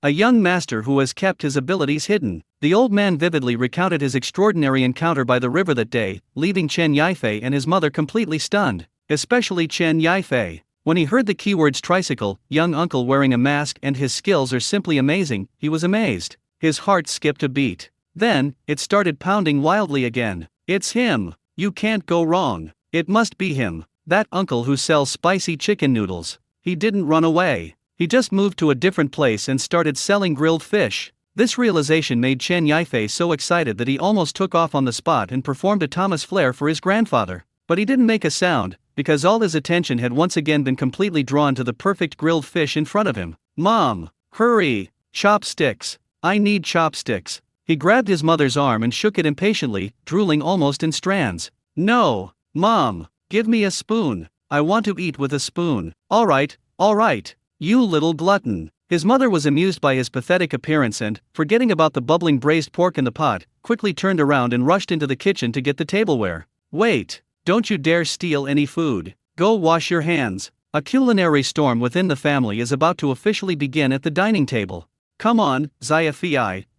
A young master who has kept his abilities hidden. The old man vividly recounted his extraordinary encounter by the river that day, leaving Chen Yifei and his mother completely stunned. Especially Chen Yifei. When he heard the keywords tricycle, young uncle wearing a mask and his skills are simply amazing, he was amazed. His heart skipped a beat. Then, it started pounding wildly again. It's him. You can't go wrong. It must be him. That uncle who sells spicy chicken noodles. He didn't run away. He just moved to a different place and started selling grilled fish. This realization made Chen Yifei so excited that he almost took off on the spot and performed a Thomas Flair for his grandfather. But he didn't make a sound, because all his attention had once again been completely drawn to the perfect grilled fish in front of him. Mom! Hurry! Chopsticks! I need chopsticks. He grabbed his mother's arm and shook it impatiently, drooling almost in strands. No! Mom! Give me a spoon. I want to eat with a spoon. All right. You little glutton. His mother was amused by his pathetic appearance and, forgetting about the bubbling braised pork in the pot, quickly turned around and rushed into the kitchen to get the tableware. Wait! Don't you dare steal any food. Go wash your hands. A culinary storm within the family is about to officially begin at the dining table. Come on, Zia,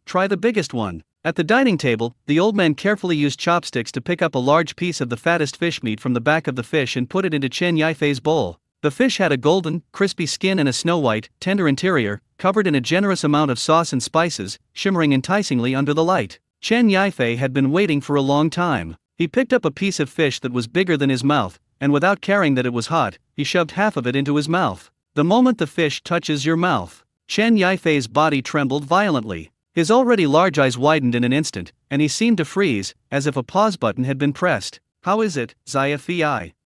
try the biggest one. At the dining table, the old man carefully used chopsticks to pick up a large piece of the fattest fish meat from the back of the fish and put it into Chen Yifei's bowl. The fish had a golden, crispy skin and a snow-white, tender interior, covered in a generous amount of sauce and spices, shimmering enticingly under the light. Chen Yifei had been waiting for a long time. He picked up a piece of fish that was bigger than his mouth, and without caring that it was hot, he shoved half of it into his mouth. The moment the fish touches your mouth, Chen Yifei's body trembled violently. His already large eyes widened in an instant, and he seemed to freeze, as if a pause button had been pressed. How is it, Zia?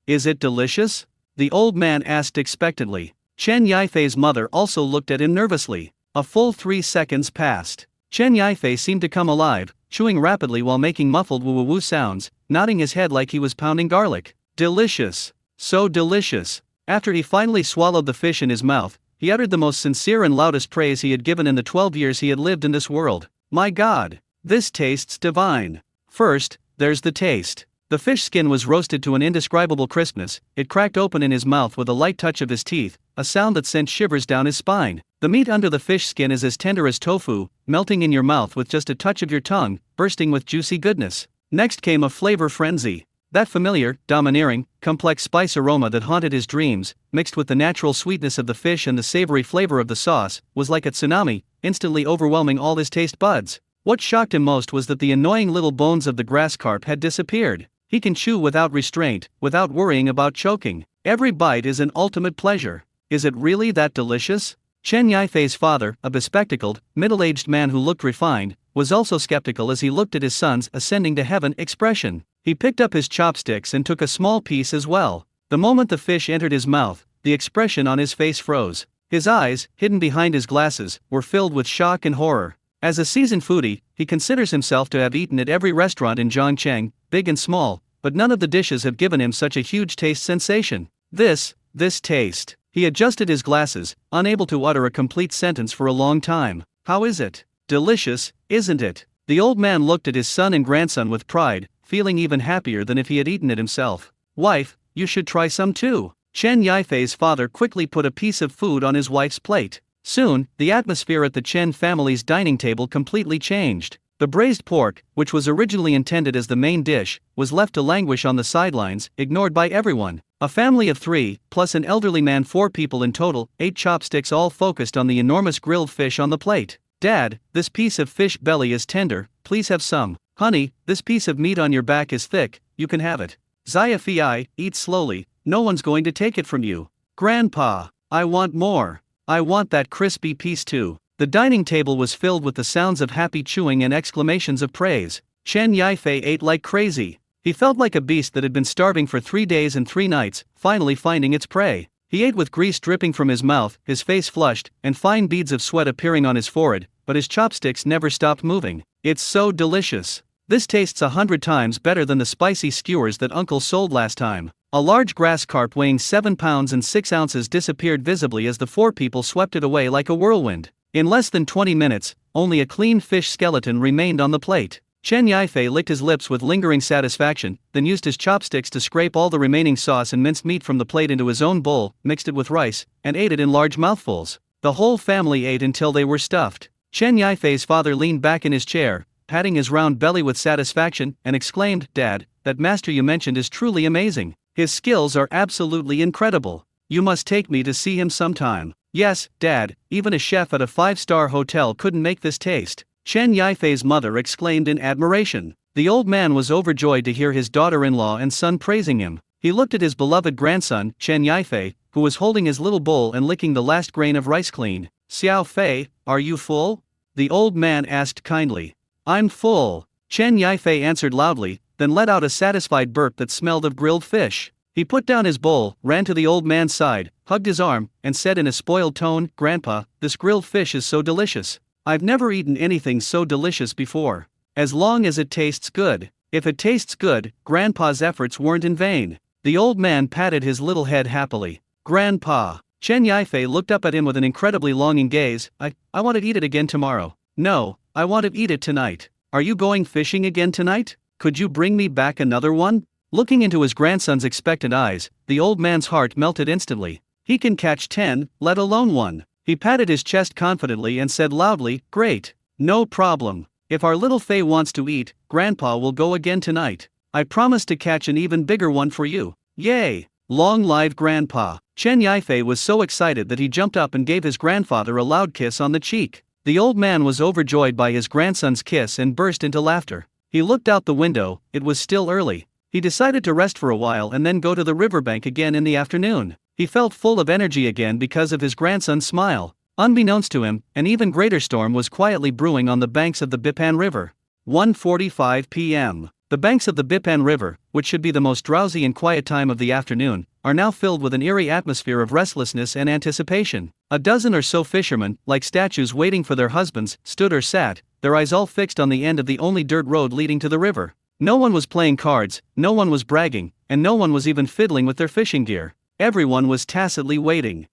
Is it delicious? The old man asked expectantly. Chen Yifei's mother also looked at him nervously. A full 3 seconds passed. Chen Yifei seemed to come alive, chewing rapidly while making muffled woo-woo sounds, nodding his head like he was pounding garlic. Delicious. So delicious. After he finally swallowed the fish in his mouth, he uttered the most sincere and loudest praise he had given in the 12 years he had lived in this world. My God! This tastes divine. First, there's the taste. The fish skin was roasted to an indescribable crispness, it cracked open in his mouth with a light touch of his teeth, a sound that sent shivers down his spine. The meat under the fish skin is as tender as tofu, melting in your mouth with just a touch of your tongue, bursting with juicy goodness. Next came a flavor frenzy. That familiar, domineering, complex spice aroma that haunted his dreams, mixed with the natural sweetness of the fish and the savory flavor of the sauce, was like a tsunami, instantly overwhelming all his taste buds. What shocked him most was that the annoying little bones of the grass carp had disappeared. He can chew without restraint, without worrying about choking. Every bite is an ultimate pleasure. Is it really that delicious? Chen Yifei's father, a bespectacled, middle-aged man who looked refined, was also skeptical as he looked at his son's ascending to heaven expression. He picked up his chopsticks and took a small piece as well. The moment the fish entered his mouth, the expression on his face froze. His eyes, hidden behind his glasses, were filled with shock and horror. As a seasoned foodie, he considers himself to have eaten at every restaurant in Zhongcheng, big and small, but none of the dishes have given him such a huge taste sensation. This taste. He adjusted his glasses, unable to utter a complete sentence for a long time. How is it? delicious, isn't it? The old man looked at his son and grandson with pride, feeling even happier than if he had eaten it himself. Wife, you should try some too. Chen Yifei's father quickly put a piece of food on his wife's plate. Soon, the atmosphere at the Chen family's dining table completely changed. The braised pork, which was originally intended as the main dish, was left to languish on the sidelines, ignored by everyone. A family of 3, plus an elderly man, 4 people in total, ate chopsticks, all focused on the enormous grilled fish on the plate. Dad, this piece of fish belly is tender, please have some. Honey, this piece of meat on your back is thick, you can have it. Zaya Fi, eat slowly, no one's going to take it from you. Grandpa, I want more. I want that crispy piece too. The dining table was filled with the sounds of happy chewing and exclamations of praise. Chen Yifei ate like crazy. He felt like a beast that had been starving for 3 days and 3 nights, finally finding its prey. He ate with grease dripping from his mouth, his face flushed, and fine beads of sweat appearing on his forehead, but his chopsticks never stopped moving. It's so delicious. This tastes 100 times better than the spicy skewers that Uncle sold last time. A large grass carp weighing 7 pounds and 6 ounces disappeared visibly as the 4 people swept it away like a whirlwind. In less than 20 minutes, only a clean fish skeleton remained on the plate. Chen Yifei licked his lips with lingering satisfaction, then used his chopsticks to scrape all the remaining sauce and minced meat from the plate into his own bowl, mixed it with rice, and ate it in large mouthfuls. The whole family ate until they were stuffed. Chen Yifei's father leaned back in his chair, patting his round belly with satisfaction, and exclaimed, Dad, that master you mentioned is truly amazing. His skills are absolutely incredible. You must take me to see him sometime. Yes, Dad, even a chef at a 5-star hotel couldn't make this taste. Chen Yifei's mother exclaimed in admiration. The old man was overjoyed to hear his daughter-in-law and son praising him. He looked at his beloved grandson, Chen Yifei, who was holding his little bowl and licking the last grain of rice clean. Xiao Fei, are you full? The old man asked kindly. I'm full. Chen Yifei answered loudly, then let out a satisfied burp that smelled of grilled fish. He put down his bowl, ran to the old man's side, hugged his arm, and said in a spoiled tone, Grandpa, this grilled fish is so delicious. I've never eaten anything so delicious before. As long as it tastes good. If it tastes good, Grandpa's efforts weren't in vain. The old man patted his little head happily. Grandpa. Chen Yifei looked up at him with an incredibly longing gaze. I want to eat it again tomorrow. No, I want to eat it tonight. Are you going fishing again tonight? Could you bring me back another one? Looking into his grandson's expectant eyes, the old man's heart melted instantly. He can catch 10, let alone 1. He patted his chest confidently and said loudly, Great. No problem. If our little Fei wants to eat, Grandpa will go again tonight. I promise to catch an even bigger one for you. Yay! Long live Grandpa. Chen Yifei was so excited that he jumped up and gave his grandfather a loud kiss on the cheek. The old man was overjoyed by his grandson's kiss and burst into laughter. He looked out the window, it was still early. He decided to rest for a while and then go to the riverbank again in the afternoon. He felt full of energy again because of his grandson's smile. Unbeknownst to him, an even greater storm was quietly brewing on the banks of the Bipan River. 1:45 p.m. The banks of the Bipan River, which should be the most drowsy and quiet time of the afternoon, are now filled with an eerie atmosphere of restlessness and anticipation. A dozen or so fishermen, like statues waiting for their husbands, stood or sat, their eyes all fixed on the end of the only dirt road leading to the river. No one was playing cards, no one was bragging, and no one was even fiddling with their fishing gear. Everyone was tacitly waiting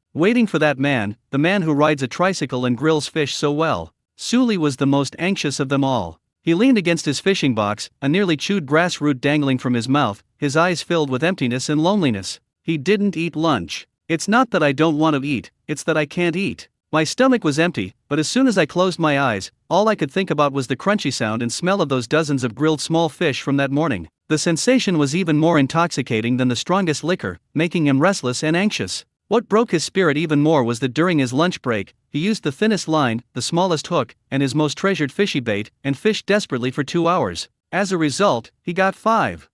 for that man, the man who rides a tricycle and grills fish so well. Suli was the most anxious of them all. He leaned against his fishing box, a nearly chewed grass root dangling from his mouth, his eyes filled with emptiness and loneliness. He didn't eat lunch. It's not that I don't want to eat, it's that I can't eat. My stomach was empty, but as soon as I closed my eyes, all I could think about was the crunchy sound and smell of those dozens of grilled small fish from that morning. The sensation was even more intoxicating than the strongest liquor, making him restless and anxious. What broke his spirit even more was that during his lunch break, he used the thinnest line, the smallest hook, and his most treasured fishy bait, and fished desperately for 2 hours. As a result, he got 5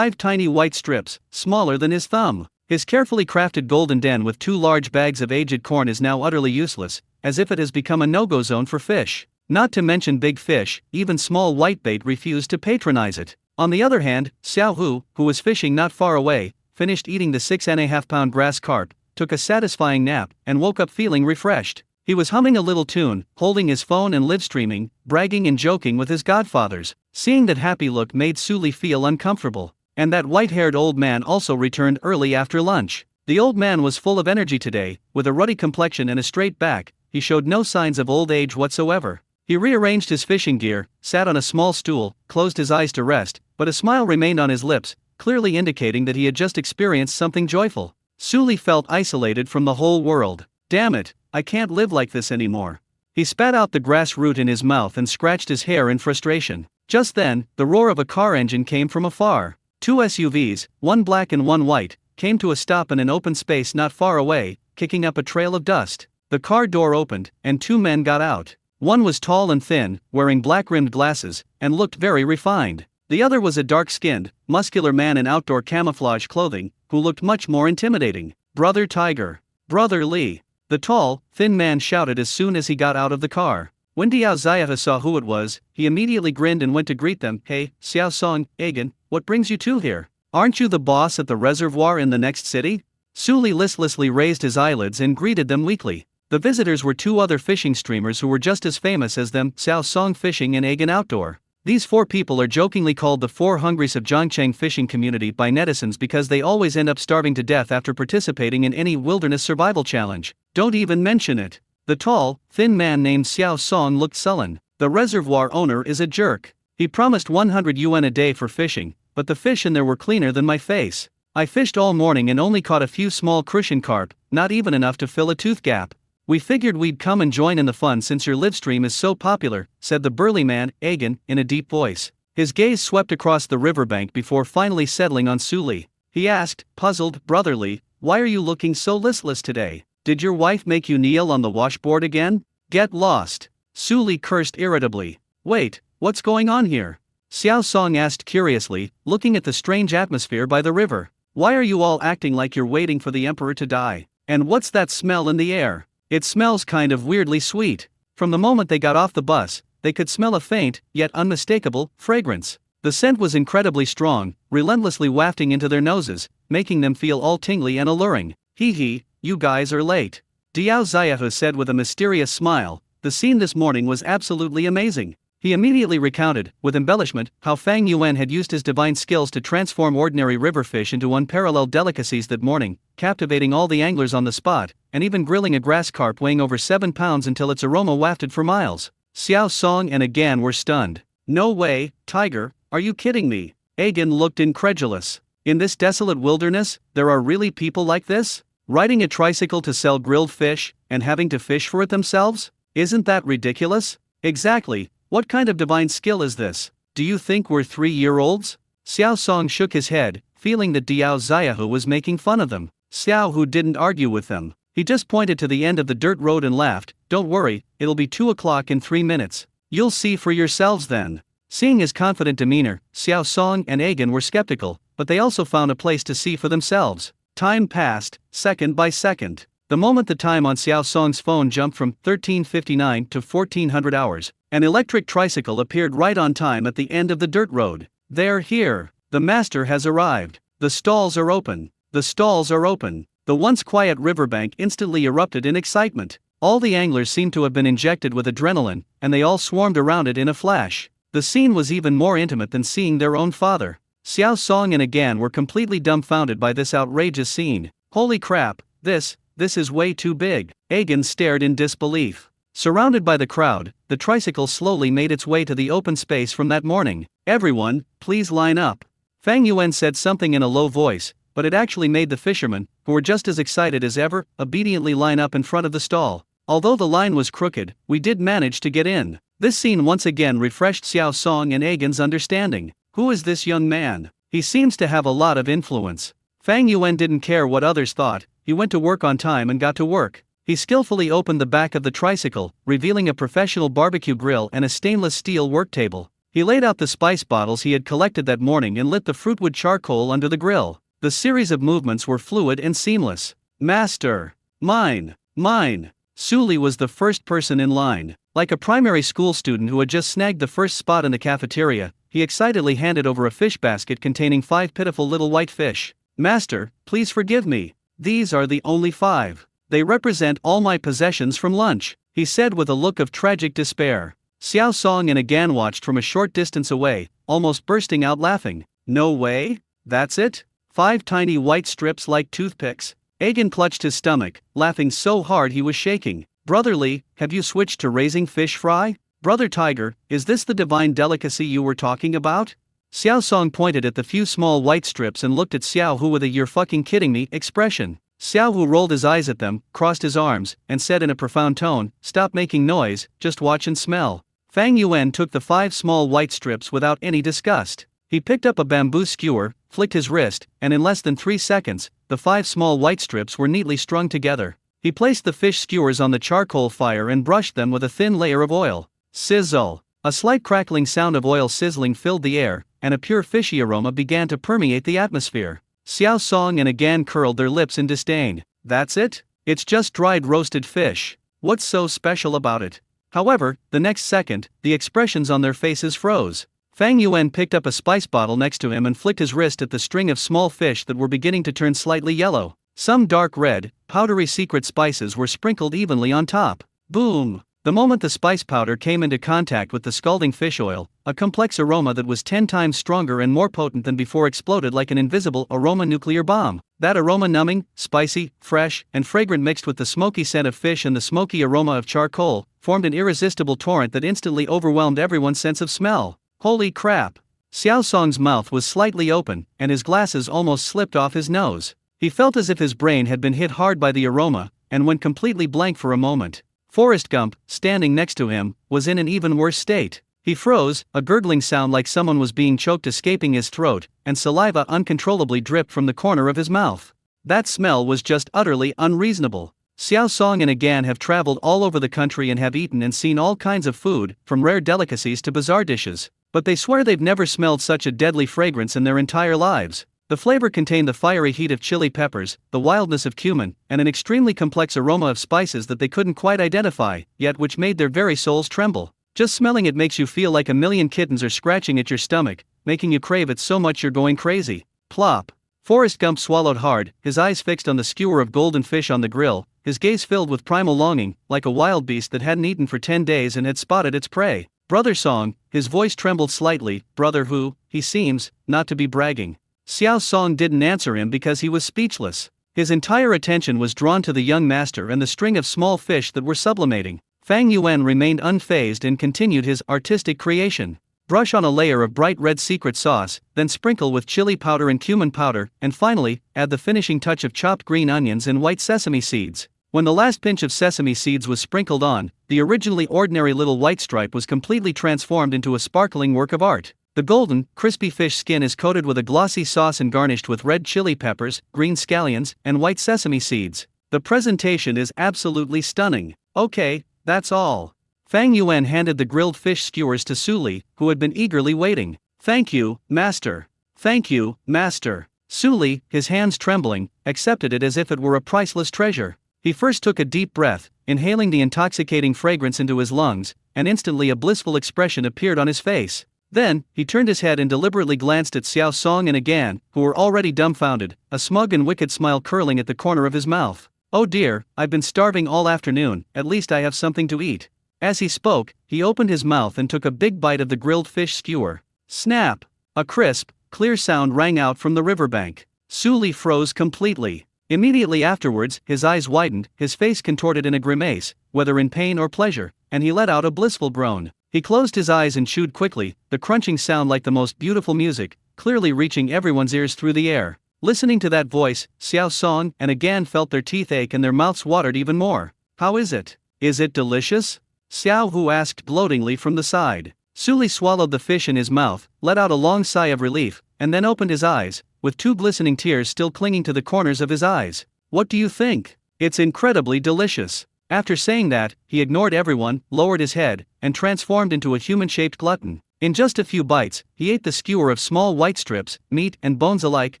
tiny white strips, smaller than his thumb. His carefully crafted golden den with 2 large bags of aged corn is now utterly useless, as if it has become a no-go zone for fish. Not to mention big fish, even small whitebait refused to patronize it. On the other hand, Xiao Hu, who was fishing not far away, finished eating the 6.5-pound grass carp, took a satisfying nap, and woke up feeling refreshed. He was humming a little tune, holding his phone and live streaming, bragging and joking with his godfathers. Seeing that happy look made Suli feel uncomfortable. And that white-haired old man also returned early after lunch. The old man was full of energy today, with a ruddy complexion and a straight back. He showed no signs of old age whatsoever. He rearranged his fishing gear, sat on a small stool, closed his eyes to rest, but a smile remained on his lips, clearly indicating that he had just experienced something joyful. Suli felt isolated from the whole world. Damn it, I can't live like this anymore. He spat out the grass root in his mouth and scratched his hair in frustration. Just then, the roar of a car engine came from afar. Two SUVs, one black and one white, came to a stop in an open space not far away, kicking up a trail of dust. The car door opened, and two men got out. One was tall and thin, wearing black-rimmed glasses, and looked very refined. The other was a dark-skinned, muscular man in outdoor camouflage clothing, who looked much more intimidating. "Brother Tiger. Brother Lee." The tall, thin man shouted as soon as he got out of the car. When Diao Xiaohe saw who it was, he immediately grinned and went to greet them. "Hey, Xiao Song, Agan, what brings you two here? Aren't you the boss at the reservoir in the next city?" Suli listlessly raised his eyelids and greeted them weakly. The visitors were two other fishing streamers who were just as famous as them, Xiao Song Fishing and Agan Outdoor. These four people are jokingly called the four hungries of Zhangcheng fishing community by netizens because they always end up starving to death after participating in any wilderness survival challenge. Don't even mention it. The tall, thin man named Xiao Song looked sullen. The reservoir owner is a jerk. He promised 100 yuan a day for fishing, but the fish in there were cleaner than my face. I fished all morning and only caught a few small crucian carp, not even enough to fill a tooth gap. "We figured we'd come and join in the fun since your live stream is so popular," said the burly man, Agan, in a deep voice. His gaze swept across the riverbank before finally settling on Suli. He asked, puzzled, "Brotherly, why are you looking so listless today? Did your wife make you kneel on the washboard again? Get lost." Suli cursed irritably. "Wait, what's going on here?" Xiao Song asked curiously, looking at the strange atmosphere by the river. "Why are you all acting like you're waiting for the emperor to die? And what's that smell in the air? It smells kind of weirdly sweet." From the moment they got off the bus, they could smell a faint, yet unmistakable, fragrance. The scent was incredibly strong, relentlessly wafting into their noses, making them feel all tingly and alluring. "Hee, you guys are late," Diao Xiaohe said with a mysterious smile. "The scene this morning was absolutely amazing." He immediately recounted, with embellishment, how Fang Yuan had used his divine skills to transform ordinary river fish into unparalleled delicacies that morning, captivating all the anglers on the spot, and even grilling a grass carp weighing over 7 pounds until its aroma wafted for miles. Xiao Song and Agan were stunned. "No way, Tiger, are you kidding me?" Agan looked incredulous. "In this desolate wilderness, there are really people like this? Riding a tricycle to sell grilled fish, and having to fish for it themselves? Isn't that ridiculous?" "Exactly. What kind of divine skill is this? Do you think we're 3-year-olds? Xiao Song shook his head, feeling that Diao Xiaohe was making fun of them. Xiao Hu didn't argue with them. He just pointed to the end of the dirt road and laughed. "Don't worry, it'll be 2 o'clock in 3 minutes. You'll see for yourselves then." Seeing his confident demeanor, Xiao Song and Agan were skeptical, but they also found a place to see for themselves. Time passed, second by second. The moment the time on Xiao Song's phone jumped from 13:59 to 1400 hours, an electric tricycle appeared right on time at the end of the dirt road. "They're here. The master has arrived. The stalls are open. The stalls are open." The once quiet riverbank instantly erupted in excitement. All the anglers seemed to have been injected with adrenaline, and they all swarmed around it in a flash. The scene was even more intimate than seeing their own father. Xiao Song and Agan were completely dumbfounded by this outrageous scene. "Holy crap, this is way too big." Agan stared in disbelief. Surrounded by the crowd, the tricycle slowly made its way to the open space from that morning. "Everyone, please line up." Fang Yuan said something in a low voice, but it actually made the fishermen, who were just as excited as ever, obediently line up in front of the stall. Although the line was crooked, we did manage to get in. This scene once again refreshed Xiao Song and Agan's understanding. Who is this young man? He seems to have a lot of influence. Fang Yuan didn't care what others thought. He went to work on time and got to work. He skillfully opened the back of the tricycle, revealing a professional barbecue grill and a stainless steel work table. He laid out the spice bottles he had collected that morning and lit the fruitwood charcoal under the grill. The series of movements were fluid and seamless. "Master! Mine! Mine!" Suli was the first person in line. Like a primary school student who had just snagged the first spot in the cafeteria, he excitedly handed over a fish basket containing 5 pitiful little white fish. "Master, please forgive me. These are the only 5. They represent all my possessions from lunch," he said with a look of tragic despair. Xiao Song and Agan watched from a short distance away, almost bursting out laughing. "No way? That's it? 5 tiny white strips like toothpicks?" Agan clutched his stomach, laughing so hard he was shaking. "Brotherly, have you switched to raising fish fry?" "Brother Tiger, is this the divine delicacy you were talking about?" Xiao Song pointed at the few small white strips and looked at Xiao Hu with a "you're fucking kidding me" expression. Xiao Hu rolled his eyes at them, crossed his arms, and said in a profound tone, "Stop making noise, just watch and smell." Fang Yuan took the 5 small white strips without any disgust. He picked up a bamboo skewer, flicked his wrist, and in less than 3 seconds, the 5 small white strips were neatly strung together. He placed the fish skewers on the charcoal fire and brushed them with a thin layer of oil. Sizzle! A slight crackling sound of oil sizzling filled the air, and a pure fishy aroma began to permeate the atmosphere. Xiao Song and again curled their lips in disdain. "That's it? It's just dried roasted fish. What's so special about it?" However, the next second, the expressions on their faces froze. Fang Yuan picked up a spice bottle next to him and flicked his wrist at the string of small fish that were beginning to turn slightly yellow. Some dark red, powdery secret spices were sprinkled evenly on top. Boom! The moment the spice powder came into contact with the scalding fish oil, a complex aroma that was 10 times stronger and more potent than before exploded like an invisible aroma nuclear bomb. That aroma, numbing, spicy, fresh, and fragrant, mixed with the smoky scent of fish and the smoky aroma of charcoal, formed an irresistible torrent that instantly overwhelmed everyone's sense of smell. Holy crap! Xiao Song's mouth was slightly open, and his glasses almost slipped off his nose. He felt as if his brain had been hit hard by the aroma, and went completely blank for a moment. Forrest Gump, standing next to him, was in an even worse state. He froze, a gurgling sound like someone was being choked escaping his throat, and saliva uncontrollably dripped from the corner of his mouth. That smell was just utterly unreasonable. Xiao Song and Agan have traveled all over the country and have eaten and seen all kinds of food, from rare delicacies to bizarre dishes, but they swear they've never smelled such a deadly fragrance in their entire lives. The flavor contained the fiery heat of chili peppers, the wildness of cumin, and an extremely complex aroma of spices that they couldn't quite identify, yet which made their very souls tremble. Just smelling it makes you feel like a million kittens are scratching at your stomach, making you crave it so much you're going crazy. Plop! Forrest Gump swallowed hard, his eyes fixed on the skewer of golden fish on the grill, his gaze filled with primal longing, like a wild beast that hadn't eaten for 10 days and had spotted its prey. "Brother Song," his voice trembled slightly, "brother who, he seems, not to be bragging." Xiao Song didn't answer him because he was speechless. His entire attention was drawn to the young master and the string of small fish that were sublimating. Fang Yuan remained unfazed and continued his artistic creation. Brush on a layer of bright red secret sauce, then sprinkle with chili powder and cumin powder, and finally, add the finishing touch of chopped green onions and white sesame seeds. When the last pinch of sesame seeds was sprinkled on, the originally ordinary little white stripe was completely transformed into a sparkling work of art. The golden, crispy fish skin is coated with a glossy sauce and garnished with red chili peppers, green scallions, and white sesame seeds. The presentation is absolutely stunning. "Okay, that's all." Fang Yuan handed the grilled fish skewers to Su Li, who had been eagerly waiting. "Thank you, master. Thank you, master." Su Li, his hands trembling, accepted it as if it were a priceless treasure. He first took a deep breath, inhaling the intoxicating fragrance into his lungs, and instantly a blissful expression appeared on his face. Then, he turned his head and deliberately glanced at Xiao Song and Agan, who were already dumbfounded, a smug and wicked smile curling at the corner of his mouth. "Oh dear, I've been starving all afternoon, at least I have something to eat." As he spoke, he opened his mouth and took a big bite of the grilled fish skewer. Snap! A crisp, clear sound rang out from the riverbank. Su Li froze completely. Immediately afterwards, his eyes widened, his face contorted in a grimace, whether in pain or pleasure, and he let out a blissful groan. He closed his eyes and chewed quickly, the crunching sound like the most beautiful music, clearly reaching everyone's ears through the air. Listening to that voice, Xiao Song and Agan felt their teeth ache and their mouths watered even more. "How is it? Is it delicious?" Xiao Hu asked gloatingly from the side. Su Li swallowed the fish in his mouth, let out a long sigh of relief, and then opened his eyes, with 2 glistening tears still clinging to the corners of his eyes. "What do you think? It's incredibly delicious." After saying that, he ignored everyone, lowered his head, and transformed into a human-shaped glutton. In just a few bites, he ate the skewer of small white strips, meat and bones alike,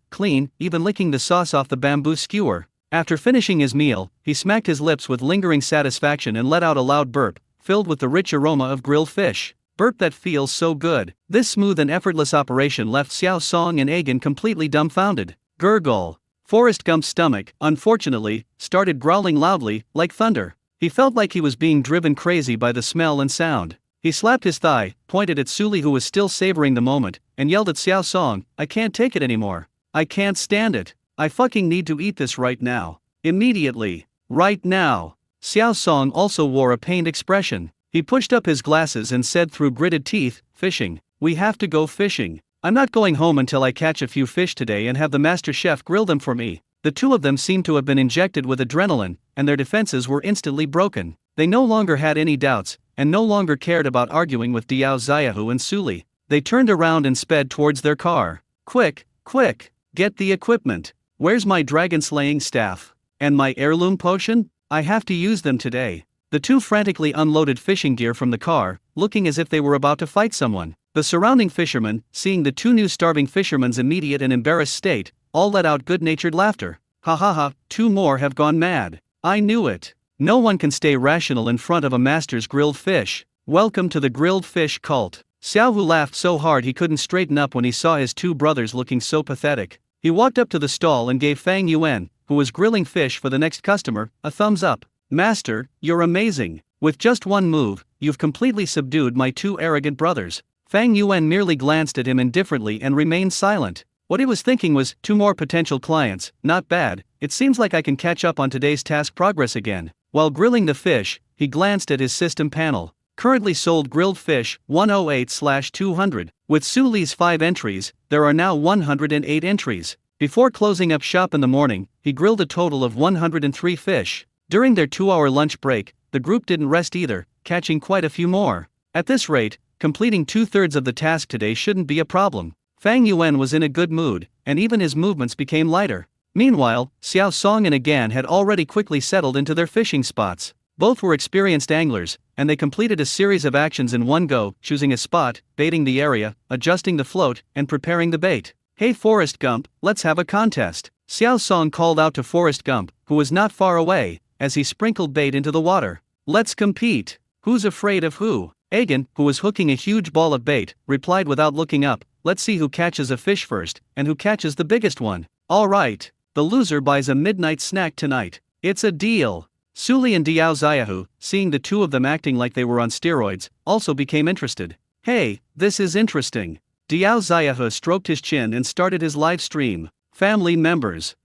clean, even licking the sauce off the bamboo skewer. After finishing his meal, he smacked his lips with lingering satisfaction and let out a loud burp, filled with the rich aroma of grilled fish. Burp that feels so good. This smooth and effortless operation left Xiao Song and Agan completely dumbfounded. Gurgle. Forrest Gump's stomach, unfortunately, started growling loudly, like thunder. He felt like he was being driven crazy by the smell and sound. He slapped his thigh, pointed at Su Li who was still savoring the moment, and yelled at Xiao Song, "I can't take it anymore. I can't stand it. I fucking need to eat this right now. Immediately. Right now." Xiao Song also wore a pained expression. He pushed up his glasses and said through gritted teeth, "Fishing. We have to go fishing. I'm not going home until I catch a few fish today and have the master chef grill them for me." The two of them seemed to have been injected with adrenaline, and their defenses were instantly broken. They no longer had any doubts, and no longer cared about arguing with Diao Xiaohu and Suli. They turned around and sped towards their car. "Quick, quick, get the equipment. Where's my dragon-slaying staff? And my heirloom potion? I have to use them today." The two frantically unloaded fishing gear from the car, looking as if they were about to fight someone. The surrounding fishermen, seeing the two new starving fishermen's immediate and embarrassed state, all let out good-natured laughter. "Ha ha ha, two more have gone mad. I knew it. No one can stay rational in front of a master's grilled fish. Welcome to the grilled fish cult." Xiaohu laughed so hard he couldn't straighten up when he saw his two brothers looking so pathetic. He walked up to the stall and gave Fang Yuan, who was grilling fish for the next customer, a thumbs up. "Master, you're amazing. With just one move, you've completely subdued my two arrogant brothers." Fang Yuan merely glanced at him indifferently and remained silent. What he was thinking was, two more potential clients, not bad. It seems like I can catch up on today's task progress again. While grilling the fish, he glanced at his system panel. Currently sold grilled fish, 108/200. With Suli's 5 entries, there are now 108 entries. Before closing up shop in the morning, he grilled a total of 103 fish. During their 2-hour lunch break, the group didn't rest either, catching quite a few more. At this rate, completing 2/3 of the task today shouldn't be a problem. Fang Yuan was in a good mood, and even his movements became lighter. Meanwhile, Xiao Song and Agan had already quickly settled into their fishing spots. Both were experienced anglers, and they completed a series of actions in one go, choosing a spot, baiting the area, adjusting the float, and preparing the bait. "Hey Forrest Gump, let's have a contest." Xiao Song called out to Forrest Gump, who was not far away, as he sprinkled bait into the water. "Let's compete. Who's afraid of who?" Agan, who was hooking a huge ball of bait, replied without looking up, "Let's see who catches a fish first, and who catches the biggest one." "All right. The loser buys a midnight snack tonight. It's a deal." Suli and Diao Xiaohu, seeing the two of them acting like they were on steroids, also became interested. "Hey, this is interesting." Diao Xiaohu stroked his chin and started his live stream. Family members,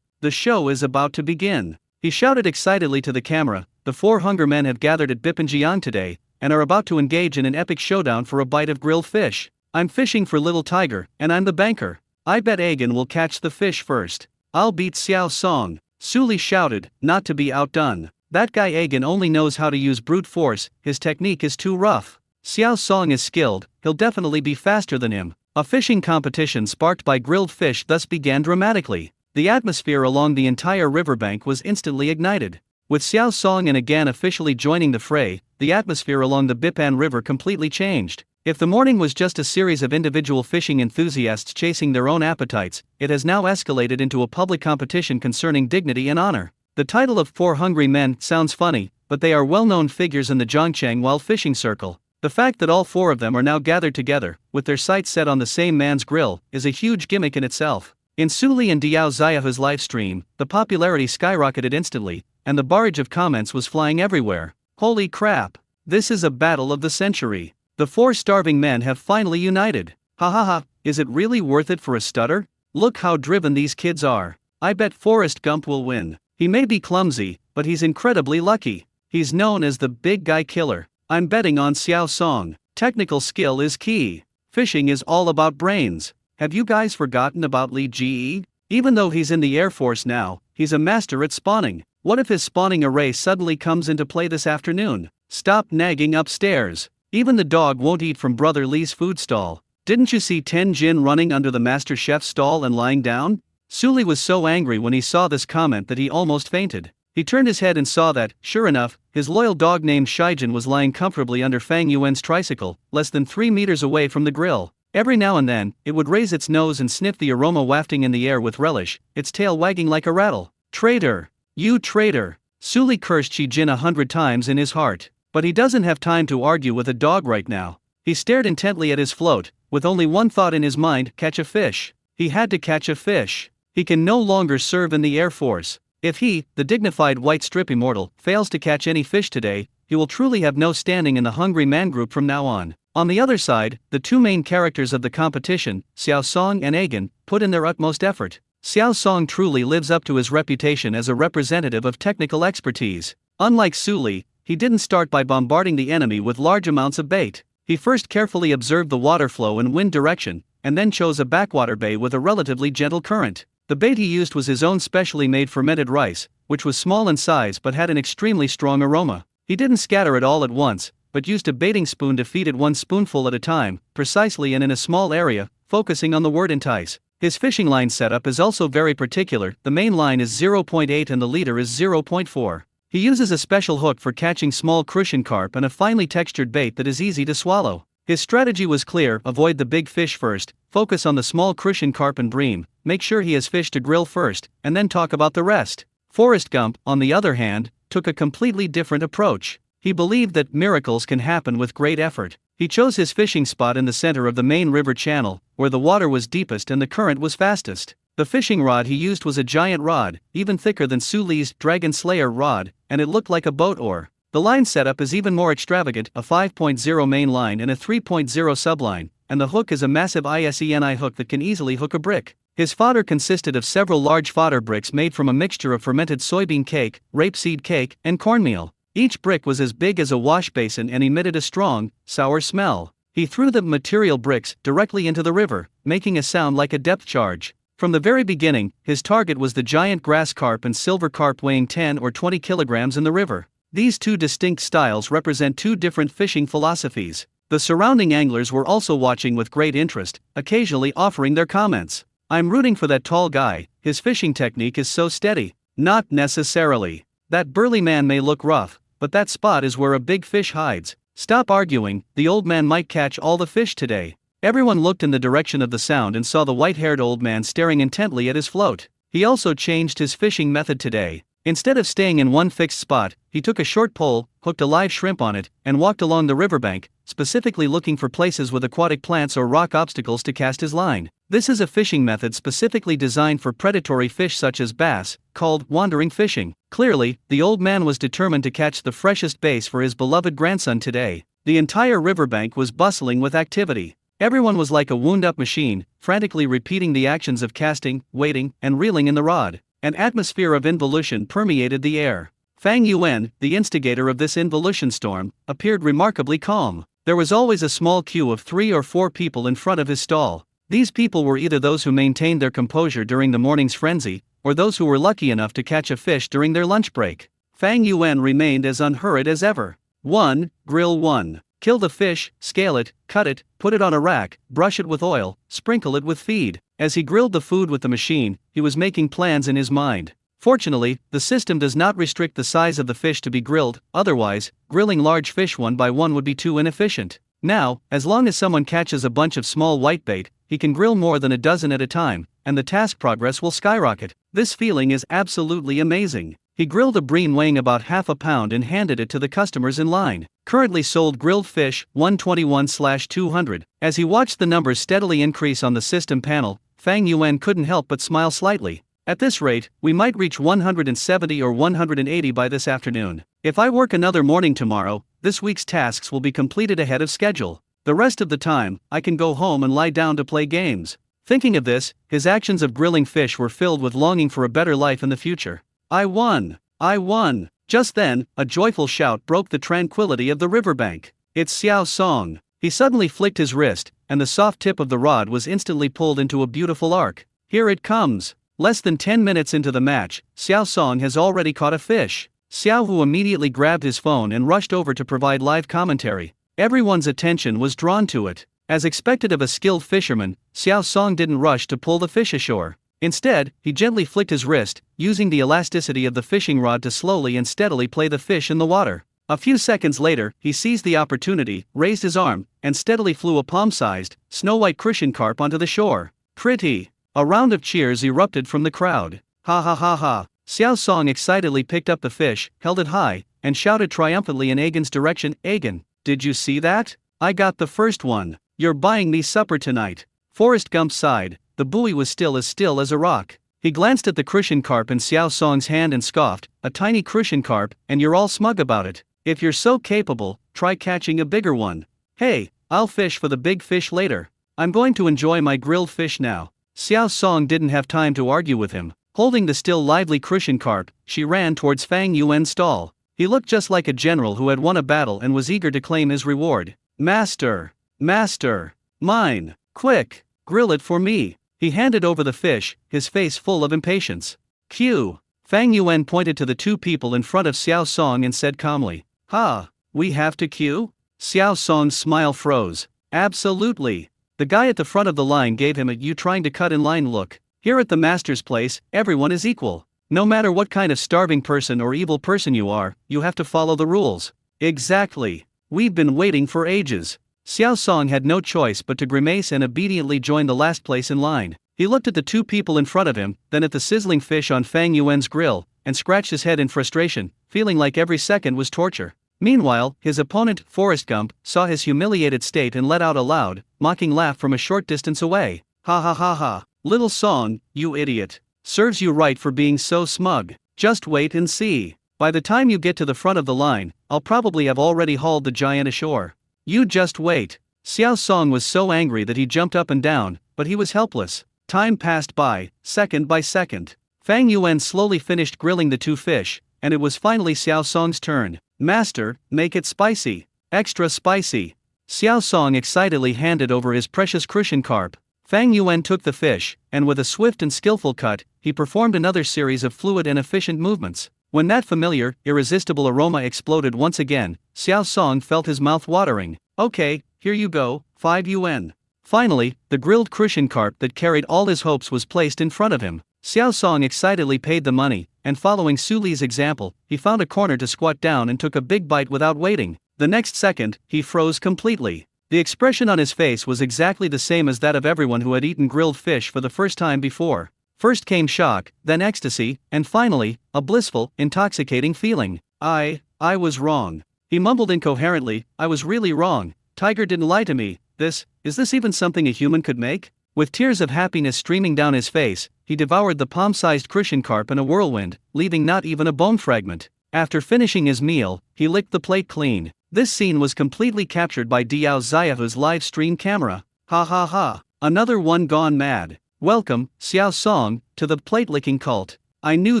the show is about to begin." He shouted excitedly to the camera. "The 4 hunger men have gathered at Bipanjiang today, and are about to engage in an epic showdown for a bite of grilled fish. I'm fishing for Little Tiger, and I'm the banker. I bet Agan will catch the fish first. I'll beat Xiao Song." Suli shouted, not to be outdone. "That guy Agan only knows how to use brute force, his technique is too rough. Xiao Song is skilled, he'll definitely be faster than him." A fishing competition sparked by grilled fish thus began dramatically. The atmosphere along the entire riverbank was instantly ignited. With Xiao Song and Agan officially joining the fray, the atmosphere along the Bipan River completely changed. If the morning was just a series of individual fishing enthusiasts chasing their own appetites, it has now escalated into a public competition concerning dignity and honor. The title of 4 hungry men sounds funny, but they are well-known figures in the Zhongcheng Wild Fishing Circle. The fact that all 4 of them are now gathered together, with their sights set on the same man's grill, is a huge gimmick in itself. In Suli and Diao Xiaohu's live stream, the popularity skyrocketed instantly, and the barrage of comments was flying everywhere. "Holy crap! This is a battle of the century. The 4 starving men have finally united. Ha ha ha, is it really worth it for a stutter? Look how driven these kids are. I bet Forrest Gump will win. He may be clumsy, but he's incredibly lucky. He's known as the big guy killer. I'm betting on Xiao Song. Technical skill is key. Fishing is all about brains. Have you guys forgotten about Li Ji? Even though he's in the Air Force now, he's a master at spawning. What if his spawning array suddenly comes into play this afternoon? Stop nagging upstairs. Even the dog won't eat from Brother Li's food stall. Didn't you see Ten Jin running under the master chef's stall and lying down?" Suli was so angry when he saw this comment that he almost fainted. He turned his head and saw that, sure enough, his loyal dog named Shaijin was lying comfortably under Fang Yuan's tricycle, less than 3 meters away from the grill. Every now and then, it would raise its nose and sniff the aroma wafting in the air with relish, its tail wagging like a rattle. "Traitor! You traitor!" Suli cursed Shaijin 100 times in his heart. But he doesn't have time to argue with a dog right now. He stared intently at his float, with only one thought in his mind: catch a fish. He had to catch a fish. He can no longer serve in the Air Force. If he, the dignified white strip immortal, fails to catch any fish today, he will truly have no standing in the hungry man group from now on. On the other side, the 2 main characters of the competition, Xiao Song and Agan, put in their utmost effort. Xiao Song truly lives up to his reputation as a representative of technical expertise. Unlike Suli, he didn't start by bombarding the enemy with large amounts of bait. He first carefully observed the water flow and wind direction, and then chose a backwater bay with a relatively gentle current. The bait he used was his own specially made fermented rice, which was small in size but had an extremely strong aroma. He didn't scatter it all at once, but used a baiting spoon to feed it one spoonful at a time, precisely and in a small area, focusing on the word entice. His fishing line setup is also very particular. The main line is 0.8 and the leader is 0.4. He uses a special hook for catching small crucian carp and a finely textured bait that is easy to swallow. His strategy was clear: avoid the big fish first, focus on the small crucian carp and bream, make sure he has fish to grill first, and then talk about the rest. Forrest Gump, on the other hand, took a completely different approach. He believed that miracles can happen with great effort. He chose his fishing spot in the center of the main river channel, where the water was deepest and the current was fastest. The fishing rod he used was a giant rod, even thicker than Su Li's Dragon Slayer rod, and it looked like a boat oar. The line setup is even more extravagant: a 5.0 main line and a 3.0 subline, and the hook is a massive ISENI hook that can easily hook a brick. His fodder consisted of several large fodder bricks made from a mixture of fermented soybean cake, rapeseed cake, and cornmeal. Each brick was as big as a wash basin and emitted a strong, sour smell. He threw the material bricks directly into the river, making a sound like a depth charge. From the very beginning, his target was the giant grass carp and silver carp weighing 10 or 20 kilograms in the river. These two distinct styles represent two different fishing philosophies. The surrounding anglers were also watching with great interest, occasionally offering their comments. "I'm rooting for that tall guy, his fishing technique is so steady." "Not necessarily. That burly man may look rough, but that spot is where a big fish hides." "Stop arguing, the old man might catch all the fish today." Everyone looked in the direction of the sound and saw the white-haired old man staring intently at his float. He also changed his fishing method today. Instead of staying in one fixed spot, he took a short pole, hooked a live shrimp on it, and walked along the riverbank, specifically looking for places with aquatic plants or rock obstacles to cast his line. This is a fishing method specifically designed for predatory fish such as bass, called wandering fishing. Clearly, the old man was determined to catch the freshest bass for his beloved grandson today. The entire riverbank was bustling with activity. Everyone was like a wound-up machine, frantically repeating the actions of casting, waiting, and reeling in the rod. An atmosphere of involution permeated the air. Fang Yuan, the instigator of this involution storm, appeared remarkably calm. There was always a small queue of 3 or 4 people in front of his stall. These people were either those who maintained their composure during the morning's frenzy, or those who were lucky enough to catch a fish during their lunch break. Fang Yuan remained as unhurried as ever. 1. Grill 1. Kill the fish, scale it, cut it, put it on a rack, brush it with oil, sprinkle it with feed. As he grilled the food with the machine, he was making plans in his mind. Fortunately, the system does not restrict the size of the fish to be grilled, otherwise, grilling large fish one by one would be too inefficient. Now, as long as someone catches a bunch of small whitebait, he can grill more than a dozen at a time, and the task progress will skyrocket. This feeling is absolutely amazing. He grilled a bream weighing about half a pound and handed it to the customers in line. Currently sold grilled fish, 121/200. As he watched the numbers steadily increase on the system panel, Fang Yuan couldn't help but smile slightly. At this rate, we might reach 170 or 180 by this afternoon. If I work another morning tomorrow, this week's tasks will be completed ahead of schedule. The rest of the time, I can go home and lie down to play games. Thinking of this, his actions of grilling fish were filled with longing for a better life in the future. I won! I won! Just then, a joyful shout broke the tranquility of the riverbank. It's Xiao Song. He suddenly flicked his wrist, and the soft tip of the rod was instantly pulled into a beautiful arc. Here it comes. Less than 10 minutes into the match, Xiao Song has already caught a fish. Xiao Hu immediately grabbed his phone and rushed over to provide live commentary. Everyone's attention was drawn to it. As expected of a skilled fisherman, Xiao Song didn't rush to pull the fish ashore. Instead, he gently flicked his wrist, using the elasticity of the fishing rod to slowly and steadily play the fish in the water. A few seconds later, he seized the opportunity, raised his arm, and steadily flew a palm-sized, snow-white crucian carp onto the shore. Pretty! A round of cheers erupted from the crowd. Ha ha ha ha! Xiao Song excitedly picked up the fish, held it high, and shouted triumphantly in Agen's direction, "Agen, did you see that? I got the first one. You're buying me supper tonight." Forrest Gump sighed. The buoy was still as a rock. He glanced at the crucian carp in Xiao Song's hand and scoffed, "A tiny crucian carp, and you're all smug about it. If you're so capable, try catching a bigger one." "Hey, I'll fish for the big fish later. I'm going to enjoy my grilled fish now." Xiao Song didn't have time to argue with him. Holding the still lively crucian carp, she ran towards Fang Yuan's stall. He looked just like a general who had won a battle and was eager to claim his reward. Master! Master! Mine! Quick! Grill it for me! He handed over the fish, his face full of impatience. Q. Fang Yuan pointed to the two people in front of Xiao Song and said calmly, "Ha, we have to queue?" Xiao Song's smile froze. Absolutely. The guy at the front of the line gave him a "you trying to cut in line" look. Here at the master's place, everyone is equal. No matter what kind of starving person or evil person you are, you have to follow the rules. Exactly. We've been waiting for ages. Xiao Song had no choice but to grimace and obediently join the last place in line. He looked at the two people in front of him, then at the sizzling fish on Fang Yuan's grill, and scratched his head in frustration, feeling like every second was torture. Meanwhile, his opponent, Forrest Gump, saw his humiliated state and let out a loud, mocking laugh from a short distance away. Ha ha ha ha. Little Song, you idiot. Serves you right for being so smug. Just wait and see. By the time you get to the front of the line, I'll probably have already hauled the giant ashore. You just wait. Xiao Song was so angry that he jumped up and down, but he was helpless. Time passed by, second by second. Fang Yuan slowly finished grilling the two fish, and it was finally Xiao Song's turn. Master, make it spicy. Extra spicy. Xiao Song excitedly handed over his precious crucian carp. Fang Yuan took the fish, and with a swift and skillful cut, he performed another series of fluid and efficient movements. When that familiar, irresistible aroma exploded once again, Xiao Song felt his mouth watering. Okay, here you go, 5 yuan. Finally, the grilled crucian carp that carried all his hopes was placed in front of him. Xiao Song excitedly paid the money, and following Su Li's example, he found a corner to squat down and took a big bite without waiting. The next second, he froze completely. The expression on his face was exactly the same as that of everyone who had eaten grilled fish for the first time before. First came shock, then ecstasy, and finally, a blissful, intoxicating feeling. I was wrong. He mumbled incoherently, I was really wrong. Tiger didn't lie to me. Is this even something a human could make? With tears of happiness streaming down his face, he devoured the palm-sized crucian carp in a whirlwind, leaving not even a bone fragment. After finishing his meal, he licked the plate clean. This scene was completely captured by Diao Xiaohu's live stream camera. Ha ha ha. Another one gone mad. Welcome, Xiao Song, to the plate-licking cult. I knew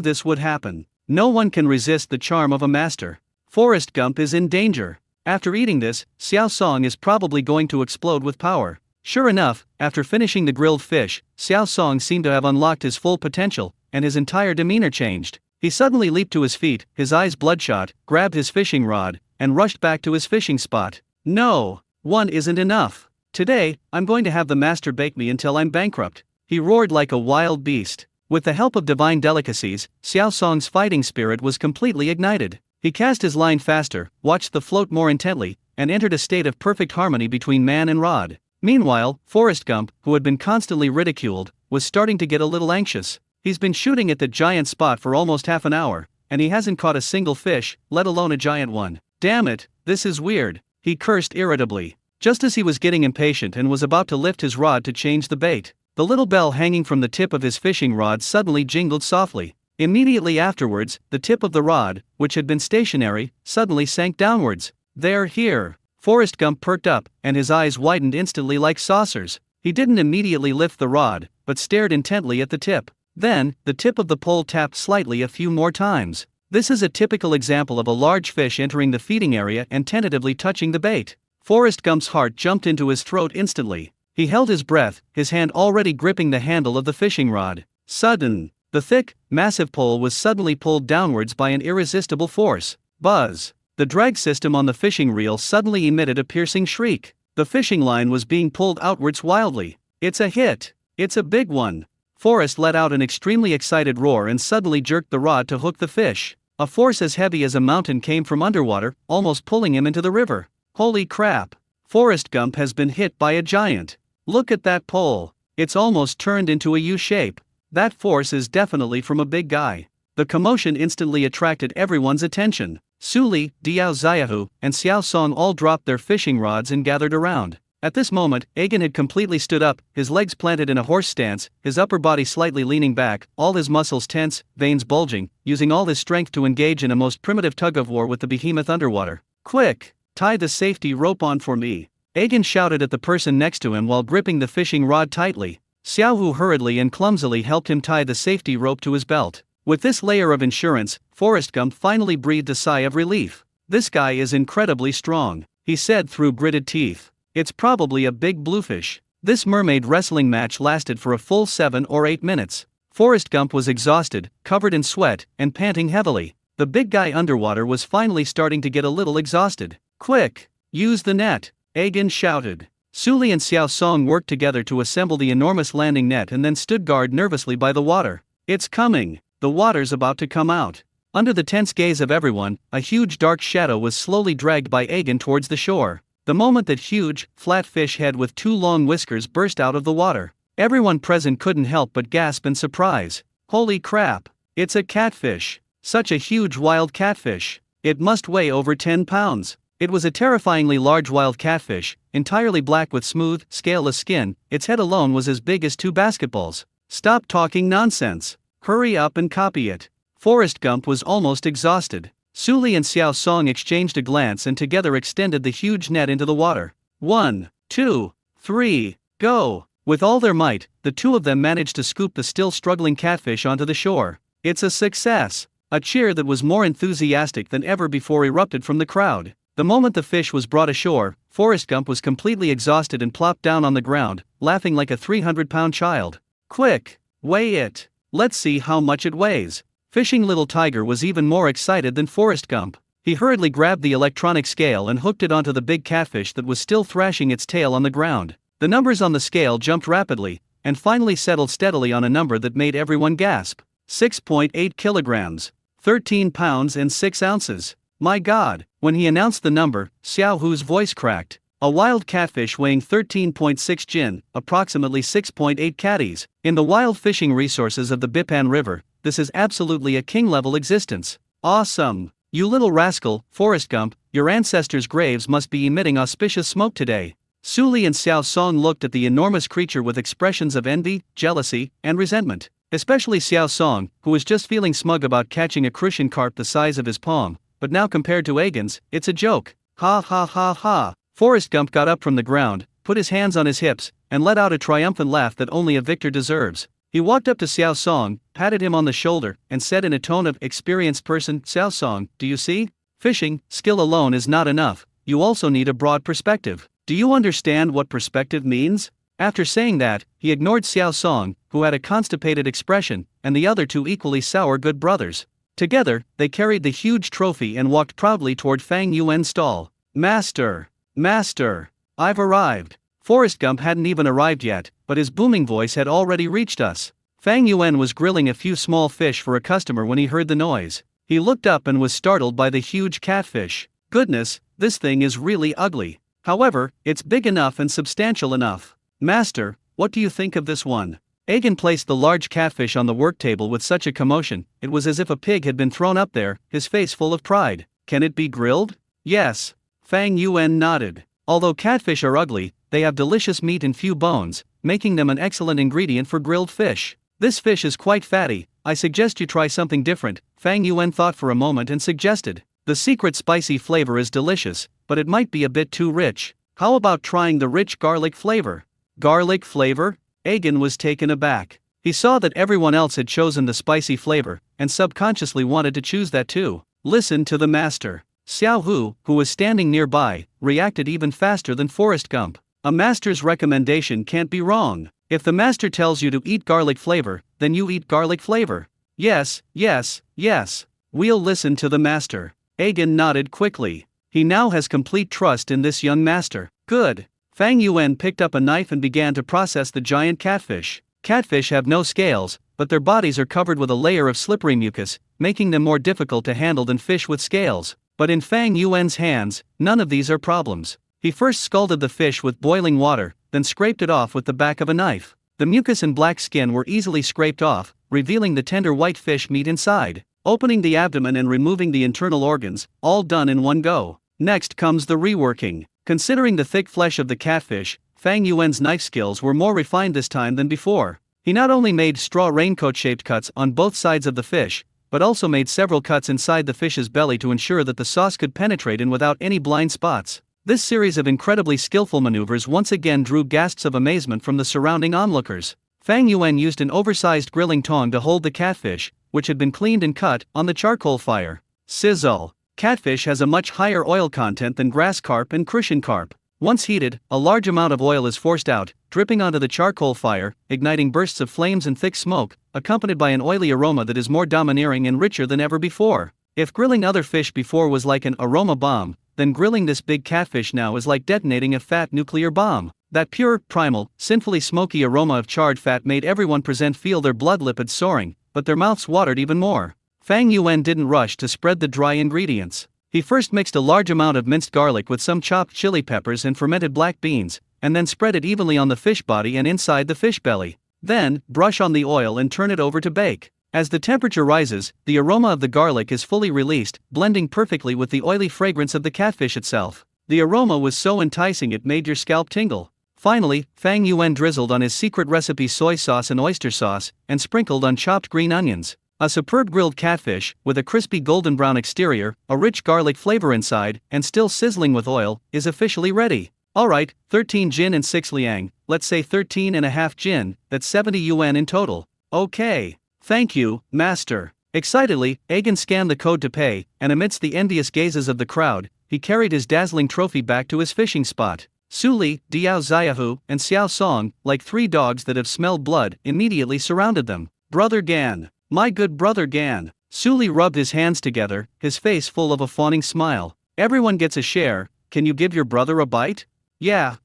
this would happen. No one can resist the charm of a master. Forrest Gump is in danger. After eating this, Xiao Song is probably going to explode with power. Sure enough, after finishing the grilled fish, Xiao Song seemed to have unlocked his full potential, and his entire demeanor changed. He suddenly leaped to his feet, his eyes bloodshot, grabbed his fishing rod, and rushed back to his fishing spot. No, one isn't enough. Today, I'm going to have the master bake me until I'm bankrupt. He roared like a wild beast. With the help of divine delicacies, Xiao Song's fighting spirit was completely ignited. He cast his line faster, watched the float more intently, and entered a state of perfect harmony between man and rod. Meanwhile, Forrest Gump, who had been constantly ridiculed, was starting to get a little anxious. He's been shooting at the giant spot for almost half an hour, and he hasn't caught a single fish, let alone a giant one. Damn it, this is weird, he cursed irritably. Just as he was getting impatient and was about to lift his rod to change the bait, the little bell hanging from the tip of his fishing rod suddenly jingled softly. Immediately afterwards, the tip of the rod, which had been stationary, suddenly sank downwards. They're here. Forrest Gump perked up, and his eyes widened instantly like saucers. He didn't immediately lift the rod, but stared intently at the tip. Then, the tip of the pole tapped slightly a few more times. This is a typical example of a large fish entering the feeding area and tentatively touching the bait. Forrest Gump's heart jumped into his throat instantly. He held his breath, his hand already gripping the handle of the fishing rod. Sudden. The thick, massive pole was suddenly pulled downwards by an irresistible force. Buzz. The drag system on the fishing reel suddenly emitted a piercing shriek. The fishing line was being pulled outwards wildly. It's a hit. It's a big one. Forrest let out an extremely excited roar and suddenly jerked the rod to hook the fish. A force as heavy as a mountain came from underwater, almost pulling him into the river. Holy crap! Forrest Gump has been hit by a giant. Look at that pole. It's almost turned into a U shape. That force is definitely from a big guy. The commotion instantly attracted everyone's attention. Su Li, Diao Xiaohu, and Xiao Song all dropped their fishing rods and gathered around. At this moment, Agen had completely stood up, his legs planted in a horse stance, his upper body slightly leaning back, all his muscles tense, veins bulging, using all his strength to engage in a most primitive tug-of-war with the behemoth underwater. Quick! Tie the safety rope on for me. Agen shouted at the person next to him while gripping the fishing rod tightly. Xiaohu hurriedly and clumsily helped him tie the safety rope to his belt. With this layer of insurance, Forrest Gump finally breathed a sigh of relief. "This guy is incredibly strong," he said through gritted teeth. "It's probably a big bluefish." This mermaid wrestling match lasted for a full 7 or 8 minutes. Forrest Gump was exhausted, covered in sweat, and panting heavily. The big guy underwater was finally starting to get a little exhausted. "Quick! Use the net!" Agen shouted. Suli and Xiao Song worked together to assemble the enormous landing net and then stood guard nervously by the water. "It's coming! The water's about to come out!" Under the tense gaze of everyone, a huge dark shadow was slowly dragged by Agen towards the shore. The moment that huge, flat fish head with 2 long whiskers burst out of the water, everyone present couldn't help but gasp in surprise. "Holy crap! It's a catfish! Such a huge wild catfish! It must weigh over 10 pounds!" It was a terrifyingly large wild catfish, entirely black with smooth, scaleless skin. Its head alone was as big as 2 basketballs. "Stop talking nonsense! Hurry up and copy it!" Forrest Gump was almost exhausted. Suli and Xiao Song exchanged a glance and together extended the huge net into the water. 1, 2, 3, go! With all their might, the two of them managed to scoop the still struggling catfish onto the shore. "It's a success!" A cheer that was more enthusiastic than ever before erupted from the crowd. The moment the fish was brought ashore, Forrest Gump was completely exhausted and plopped down on the ground, laughing like a 300-pound child. "Quick! Weigh it! Let's see how much it weighs!" Fishing Little Tiger was even more excited than Forrest Gump. He hurriedly grabbed the electronic scale and hooked it onto the big catfish that was still thrashing its tail on the ground. The numbers on the scale jumped rapidly, and finally settled steadily on a number that made everyone gasp. 6.8 kilograms. 13 pounds and 6 ounces. My God! When he announced the number, Xiao Hu's voice cracked. A wild catfish weighing 13.6 jin, approximately 6.8 catties. In the wild fishing resources of the Bipan River, this is absolutely a king-level existence. Awesome! You little rascal, Forrest Gump, your ancestors' graves must be emitting auspicious smoke today. Suli and Xiao Song looked at the enormous creature with expressions of envy, jealousy, and resentment. Especially Xiao Song, who was just feeling smug about catching a crucian carp the size of his palm. But now compared to Agen's, it's a joke. Ha ha ha ha. Forrest Gump got up from the ground, put his hands on his hips, and let out a triumphant laugh that only a victor deserves. He walked up to Xiao Song, patted him on the shoulder, and said in a tone of experienced person, "Xiao Song, do you see? Fishing, skill alone is not enough, you also need a broad perspective. Do you understand what perspective means?" After saying that, he ignored Xiao Song, who had a constipated expression, and the other 2 equally sour good brothers. Together, they carried the huge trophy and walked proudly toward Fang Yuan's stall. "Master! Master! I've arrived!" Forrest Gump hadn't even arrived yet, but his booming voice had already reached us. Fang Yuan was grilling a few small fish for a customer when he heard the noise. He looked up and was startled by the huge catfish. "Goodness, this thing is really ugly. However, it's big enough and substantial enough. Master, what do you think of this one?" Agen placed the large catfish on the work table with such a commotion, it was as if a pig had been thrown up there, his face full of pride. "Can it be grilled?" "Yes." Fang Yuan nodded. Although catfish are ugly, they have delicious meat and few bones, making them an excellent ingredient for grilled fish. "This fish is quite fatty, I suggest you try something different." Fang Yuan thought for a moment and suggested. "The secret spicy flavor is delicious, but it might be a bit too rich. How about trying the rich garlic flavor?" "Garlic flavor?" Agen was taken aback. He saw that everyone else had chosen the spicy flavor, and subconsciously wanted to choose that too. "Listen to the master." Xiao Hu, who was standing nearby, reacted even faster than Forrest Gump. "A master's recommendation can't be wrong. If the master tells you to eat garlic flavor, then you eat garlic flavor." "Yes, yes, yes. We'll listen to the master." Agen nodded quickly. He now has complete trust in this young master. "Good." Fang Yuan picked up a knife and began to process the giant catfish. Catfish have no scales, but their bodies are covered with a layer of slippery mucus, making them more difficult to handle than fish with scales. But in Fang Yuan's hands, none of these are problems. He first scalded the fish with boiling water, then scraped it off with the back of a knife. The mucus and black skin were easily scraped off, revealing the tender white fish meat inside. Opening the abdomen and removing the internal organs, all done in one go. Next comes the reworking. Considering the thick flesh of the catfish, Fang Yuan's knife skills were more refined this time than before. He not only made straw raincoat-shaped cuts on both sides of the fish, but also made several cuts inside the fish's belly to ensure that the sauce could penetrate in without any blind spots. This series of incredibly skillful maneuvers once again drew gasps of amazement from the surrounding onlookers. Fang Yuan used an oversized grilling tong to hold the catfish, which had been cleaned and cut, on the charcoal fire. Sizzle. Catfish has a much higher oil content than grass carp and crucian carp. Once heated, a large amount of oil is forced out, dripping onto the charcoal fire, igniting bursts of flames and thick smoke, accompanied by an oily aroma that is more domineering and richer than ever before. If grilling other fish before was like an aroma bomb, then grilling this big catfish now is like detonating a fat nuclear bomb. That pure, primal, sinfully smoky aroma of charred fat made everyone present feel their blood lipids soaring, but their mouths watered even more. Fang Yuan didn't rush to spread the dry ingredients. He first mixed a large amount of minced garlic with some chopped chili peppers and fermented black beans, and then spread it evenly on the fish body and inside the fish belly. Then, brush on the oil and turn it over to bake. As the temperature rises, the aroma of the garlic is fully released, blending perfectly with the oily fragrance of the catfish itself. The aroma was so enticing it made your scalp tingle. Finally, Fang Yuan drizzled on his secret recipe soy sauce and oyster sauce, and sprinkled on chopped green onions. A superb grilled catfish, with a crispy golden brown exterior, a rich garlic flavor inside, and still sizzling with oil, is officially ready. Alright, 13 jin and 6 liang, let's say 13.5 jin, that's 70 yuan in total. Okay. Thank you, master. Excitedly, Agan scanned the code to pay, and amidst the envious gazes of the crowd, he carried his dazzling trophy back to his fishing spot. Su Li, Diao Xiaohu, and Xiao Song, like three dogs that have smelled blood, immediately surrounded them. Brother Gan. My good brother Gan. Su Li rubbed his hands together, his face full of a fawning smile. Everyone gets a share, can you give your brother a bite? Yeah,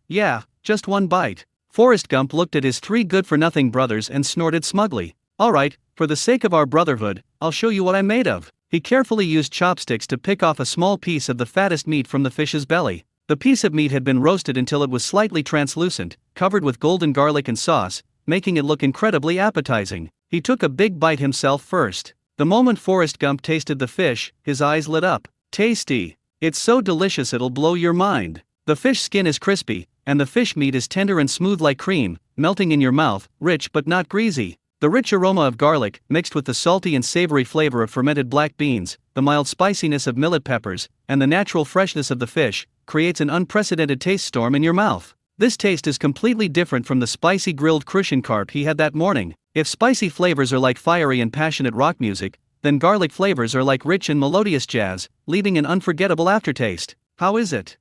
just one bite. Forrest Gump looked at his three good-for-nothing brothers and snorted smugly. Alright, for the sake of our brotherhood, I'll show you what I'm made of. He carefully used chopsticks to pick off a small piece of the fattest meat from the fish's belly. The piece of meat had been roasted until it was slightly translucent, covered with golden garlic and sauce, making it look incredibly appetizing. He took a big bite himself first. The moment Forrest Gump tasted the fish, his eyes lit up. Tasty. It's so delicious it'll blow your mind. The fish skin is crispy, and the fish meat is tender and smooth like cream, melting in your mouth, rich but not greasy. The rich aroma of garlic, mixed with the salty and savory flavor of fermented black beans, the mild spiciness of millet peppers, and the natural freshness of the fish, creates an unprecedented taste storm in your mouth. This taste is completely different from the spicy grilled crucian carp he had that morning. If spicy flavors are like fiery and passionate rock music, then garlic flavors are like rich and melodious jazz, leaving an unforgettable aftertaste. How is it?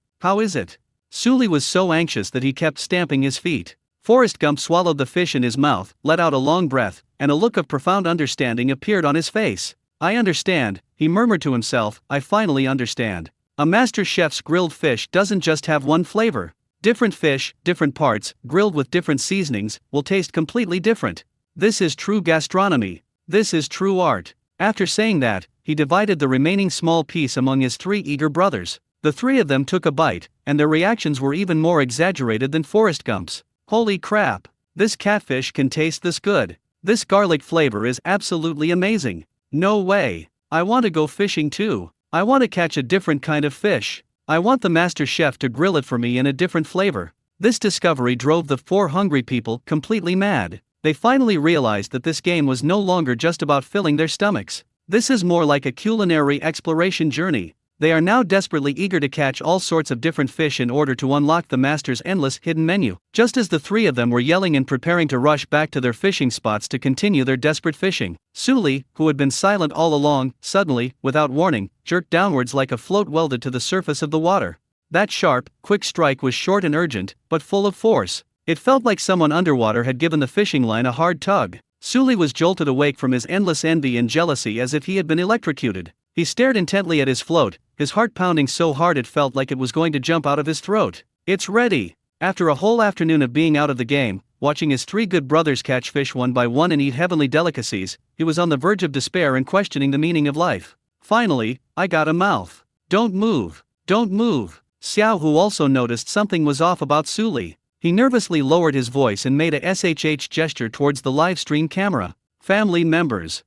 Su Li was so anxious that he kept stamping his feet. Forrest Gump swallowed the fish in his mouth, let out a long breath, and a look of profound understanding appeared on his face. I understand, he murmured to himself, I finally understand. A master chef's grilled fish doesn't just have one flavor. Different fish, different parts, grilled with different seasonings, will taste completely different. This is true gastronomy. This is true art. After saying that, he divided the remaining small piece among his three eager brothers. The three of them took a bite, and their reactions were even more exaggerated than Forrest Gump's. Holy crap! This catfish can taste this good. This garlic flavor is absolutely amazing. No way. I want to go fishing too. I want to catch a different kind of fish. I want the master chef to grill it for me in a different flavor. This discovery drove the four hungry people completely mad. They finally realized that this game was no longer just about filling their stomachs. This is more like a culinary exploration journey. They are now desperately eager to catch all sorts of different fish in order to unlock the master's endless hidden menu. Just as the three of them were yelling and preparing to rush back to their fishing spots to continue their desperate fishing, Su Li, who had been silent all along, suddenly, without warning, jerked downwards like a float welded to the surface of the water. That sharp, quick strike was short and urgent, but full of force. It felt like someone underwater had given the fishing line a hard tug. Su Li was jolted awake from his endless envy and jealousy as if he had been electrocuted. He stared intently at his float, his heart pounding so hard it felt like it was going to jump out of his throat. It's ready! After a whole afternoon of being out of the game, watching his three good brothers catch fish one by one and eat heavenly delicacies, he was on the verge of despair and questioning the meaning of life. Finally, I got a mouth. Don't move. Don't move. Xiao, who also noticed something was off about Su Li. He nervously lowered his voice and made a SHH gesture towards the live stream camera. Family members.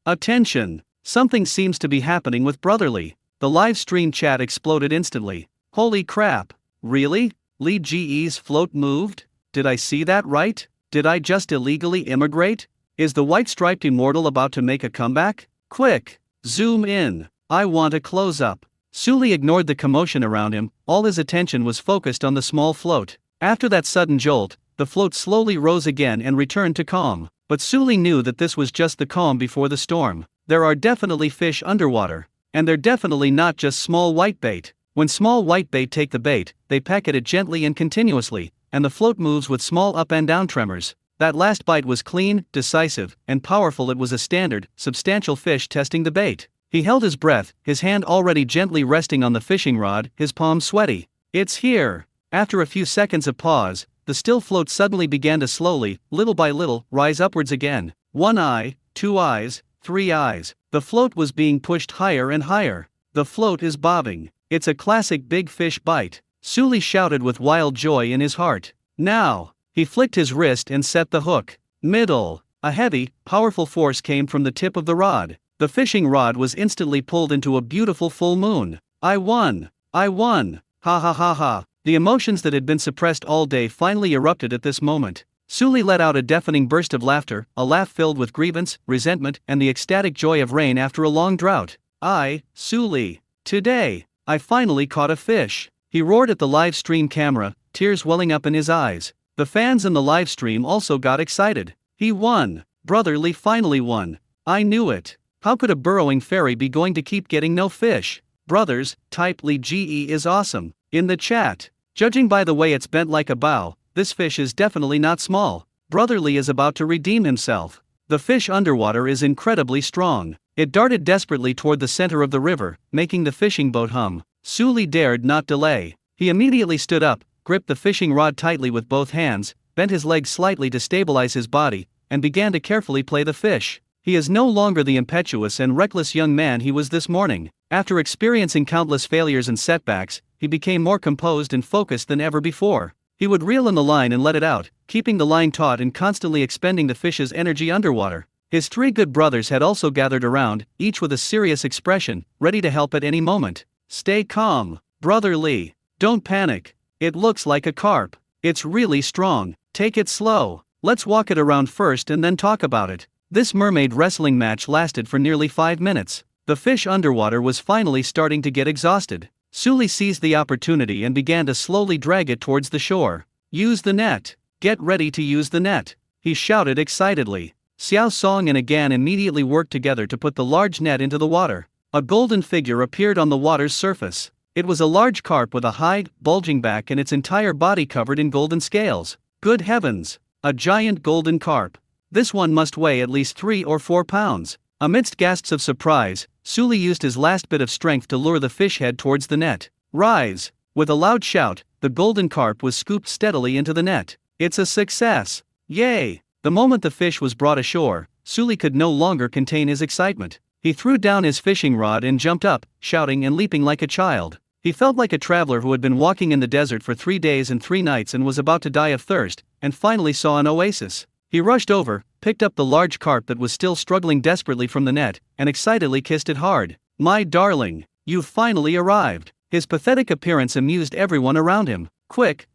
Attention! Something seems to be happening with Brotherly. The live stream chat exploded instantly. Holy crap! Really? Li Ge's float moved? Did I see that right? Did I just illegally immigrate? Is the white-striped immortal about to make a comeback? Quick! Zoom in! I want a close-up. Su Li ignored the commotion around him, all his attention was focused on the small float. After that sudden jolt, the float slowly rose again and returned to calm. but Suli knew that this was just the calm before the storm. There are definitely fish underwater. And they're definitely not just small whitebait. When small whitebait take the bait, they peck at it gently and continuously, and the float moves with small up and down tremors. That last bite was clean, decisive, and powerful. It was a standard, substantial fish testing the bait. He held his breath, his hand already gently resting on the fishing rod, his palms sweaty. It's here. After a few seconds of pause, the still float suddenly began to slowly, little by little, rise upwards again. 1 eye, 2 eyes, 3 eyes. The float was being pushed higher and higher. The float is bobbing. It's a classic big fish bite. Suli shouted with wild joy in his heart. Now! He flicked his wrist and set the hook. Middle. A heavy, powerful force came from the tip of the rod. The fishing rod was instantly pulled into a beautiful full moon. I won! I won! Ha ha ha ha! The emotions that had been suppressed all day finally erupted at this moment. Suli let out a deafening burst of laughter, a laugh filled with grievance, resentment, and the ecstatic joy of rain after a long drought. Suli. Today, I finally caught a fish. He roared at the live stream camera, tears welling up in his eyes. The fans in the live stream also got excited. He won. Brother Lee finally won. I knew it. How could a burrowing fairy be going to keep getting no fish? Brothers, type Lee GE is awesome. In the chat. Judging by the way it's bent like a bow, this fish is definitely not small. Brother Lee is about to redeem himself. The fish underwater is incredibly strong. It darted desperately toward the center of the river, making the fishing boat hum. Suli dared not delay. He immediately stood up, gripped the fishing rod tightly with both hands, bent his legs slightly to stabilize his body, and began to carefully play the fish. He is no longer the impetuous and reckless young man he was this morning. After experiencing countless failures and setbacks, he became more composed and focused than ever before. He would reel in the line and let it out, keeping the line taut and constantly expending the fish's energy underwater. His 3 good brothers had also gathered around, each with a serious expression, ready to help at any moment. Stay calm, Brother Lee. Don't panic. It looks like a carp. It's really strong. Take it slow. Let's walk it around first and then talk about it. This mermaid wrestling match lasted for nearly 5 minutes. The fish underwater was finally starting to get exhausted. Suli seized the opportunity and began to slowly drag it towards the shore. Use the net. Get ready to use the net. He shouted excitedly. Xiao Song and Agan immediately worked together to put the large net into the water. A golden figure appeared on the water's surface. It was a large carp with a hide, bulging back and its entire body covered in golden scales. Good heavens! A giant golden carp. This one must weigh at least 3 or 4 pounds. Amidst gasps of surprise, Suli used his last bit of strength to lure the fish head towards the net. Rise! With a loud shout, the golden carp was scooped steadily into the net. It's a success! Yay! The moment the fish was brought ashore, Suli could no longer contain his excitement. He threw down his fishing rod and jumped up, shouting and leaping like a child. He felt like a traveler who had been walking in the desert for 3 days and 3 nights and was about to die of thirst, and finally saw an oasis. He rushed over, picked up the large carp that was still struggling desperately from the net, and excitedly kissed it hard. My darling, you've finally arrived. His pathetic appearance amused everyone around him. Quick,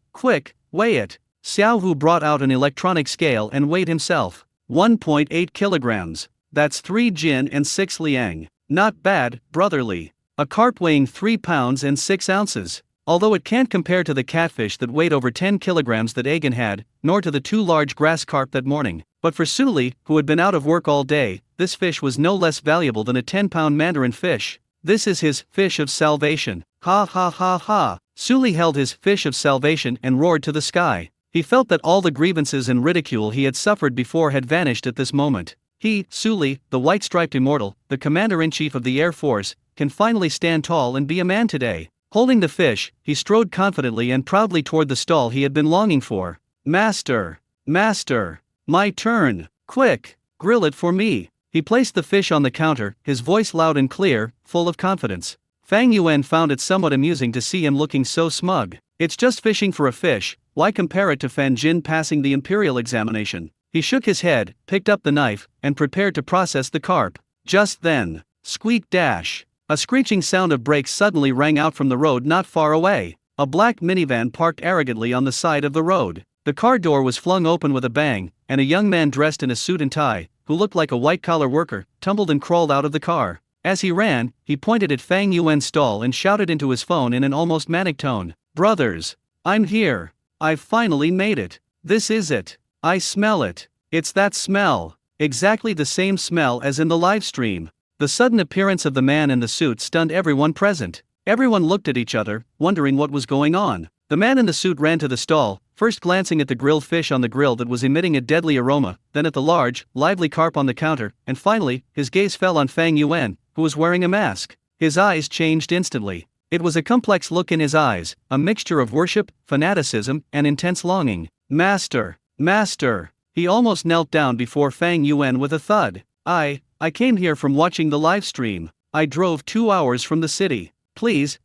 weigh it. Xiao Hu brought out an electronic scale and weighed himself. 1.8 kilograms. That's 3 jin and 6 liang. Not bad, Brother Lee. A carp weighing 3 pounds and 6 ounces. Although it can't compare to the catfish that weighed over 10 kilograms that Agan had, nor to the 2 large grass carp that morning. But for Suli, who had been out of work all day, this fish was no less valuable than a 10-pound mandarin fish. This is his fish of salvation. Ha ha ha ha. Suli held his fish of salvation and roared to the sky. He felt that all the grievances and ridicule he had suffered before had vanished at this moment. He, Suli, the white-striped immortal, the commander-in-chief of the Air Force, can finally stand tall and be a man today. Holding the fish, he strode confidently and proudly toward the stall he had been longing for. Master! Master! My turn! Quick! Grill it for me! He placed the fish on the counter, his voice loud and clear, full of confidence. Fang Yuan found it somewhat amusing to see him looking so smug. It's just fishing for a fish, why compare it to Fan Jin passing the imperial examination? He shook his head, picked up the knife, and prepared to process the carp. Just then, squeak dash! A screeching sound of brakes suddenly rang out from the road not far away. A black minivan parked arrogantly on the side of the road. The car door was flung open with a bang, and a young man dressed in a suit and tie, who looked like a white-collar worker, tumbled and crawled out of the car. As he ran, he pointed at Fang Yuan's stall and shouted into his phone in an almost manic tone. Brothers! I'm here! I've finally made it! This is it! I smell it! It's that smell. Exactly the same smell as in the live stream. The sudden appearance of the man in the suit stunned everyone present. Everyone looked at each other, wondering what was going on. The man in the suit ran to the stall, first glancing at the grilled fish on the grill that was emitting a deadly aroma, then at the large, lively carp on the counter, and finally, his gaze fell on Fang Yuan, who was wearing a mask. His eyes changed instantly. It was a complex look in his eyes, a mixture of worship, fanaticism, and intense longing. Master! Master! He almost knelt down before Fang Yuan with a thud. I came here from watching the live stream. I drove 2 hours from the city. Please,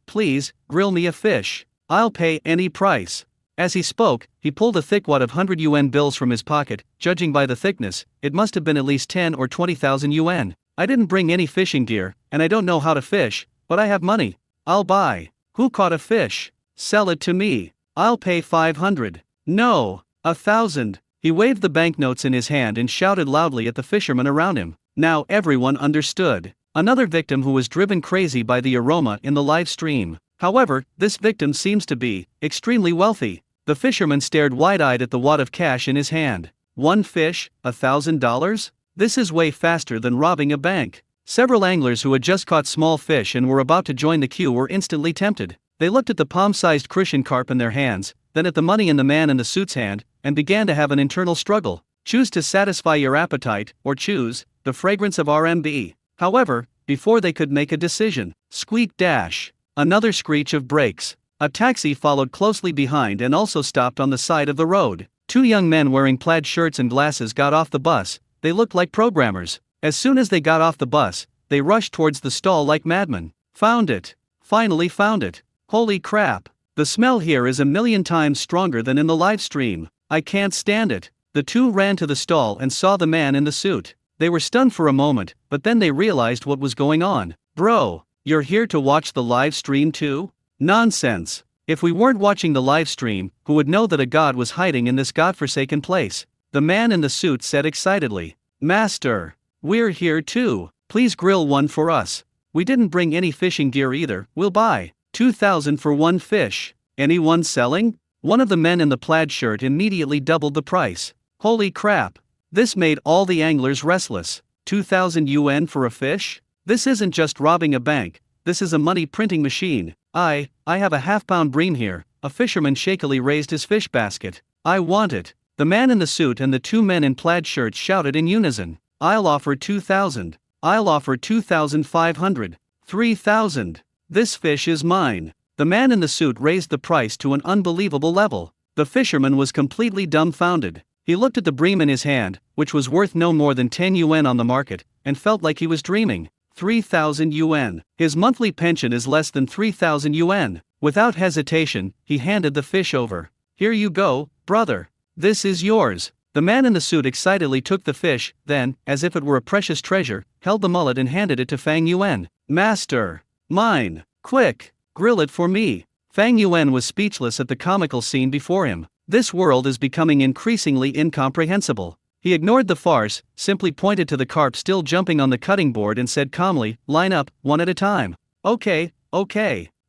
grill me a fish. I'll pay any price. As he spoke, he pulled a thick wad of 100 yuan bills from his pocket. Judging by the thickness, it must have been at least 10 or 20,000 yuan. I didn't bring any fishing gear, and I don't know how to fish, but I have money. I'll buy. Who caught a fish? Sell it to me. I'll pay 500. No, 1,000. He waved the banknotes in his hand and shouted loudly at the fishermen around him. Now everyone understood. Another victim who was driven crazy by the aroma in the live stream. However, this victim seems to be extremely wealthy. The fisherman stared wide-eyed at the wad of cash in his hand. One fish, $1,000? This is way faster than robbing a bank. Several anglers who had just caught small fish and were about to join the queue were instantly tempted. They looked at the palm-sized crucian carp in their hands, then at the money in the man in the suit's hand, and began to have an internal struggle. Choose to satisfy your appetite, or choose the fragrance of RMB. However, before they could make a decision, squeak dash. Another screech of brakes. A taxi followed closely behind and also stopped on the side of the road. Two young men wearing plaid shirts and glasses got off the bus. They looked like programmers. As soon as they got off the bus, they rushed towards the stall like madmen. Found it. Finally found it. Holy crap. The smell here is 1,000,000 times stronger than in the live stream. I can't stand it. The two ran to the stall and saw the man in the suit. They were stunned for a moment, but then they realized what was going on. Bro, you're here to watch the live stream too? Nonsense. If we weren't watching the live stream, who would know that a god was hiding in this godforsaken place? The man in the suit said excitedly. Master, we're here too. Please grill one for us. We didn't bring any fishing gear either. We'll buy 2,000 for one fish. Anyone selling? One of the men in the plaid shirt immediately doubled the price. Holy crap. This made all the anglers restless. 2,000 yuan for a fish? This isn't just robbing a bank, this is a money printing machine. I have a half-pound bream here. A fisherman shakily raised his fish basket. I want it. The man in the suit and the two men in plaid shirts shouted in unison. I'll offer 2,000. I'll offer 2,500. 3,000. This fish is mine. The man in the suit raised the price to an unbelievable level. The fisherman was completely dumbfounded. He looked at the bream in his hand, which was worth no more than 10 yuan on the market, and felt like he was dreaming. 3,000 yuan. His monthly pension is less than 3,000 yuan. Without hesitation, he handed the fish over. Here you go, brother. This is yours. The man in the suit excitedly took the fish, then, as if it were a precious treasure, held the mullet and handed it to Fang Yuan. Master. Mine. Quick. Grill it for me. Fang Yuan was speechless at the comical scene before him. This world is becoming increasingly incomprehensible. He ignored the farce, simply pointed to the carp still jumping on the cutting board and said calmly, line up, one at a time. Okay.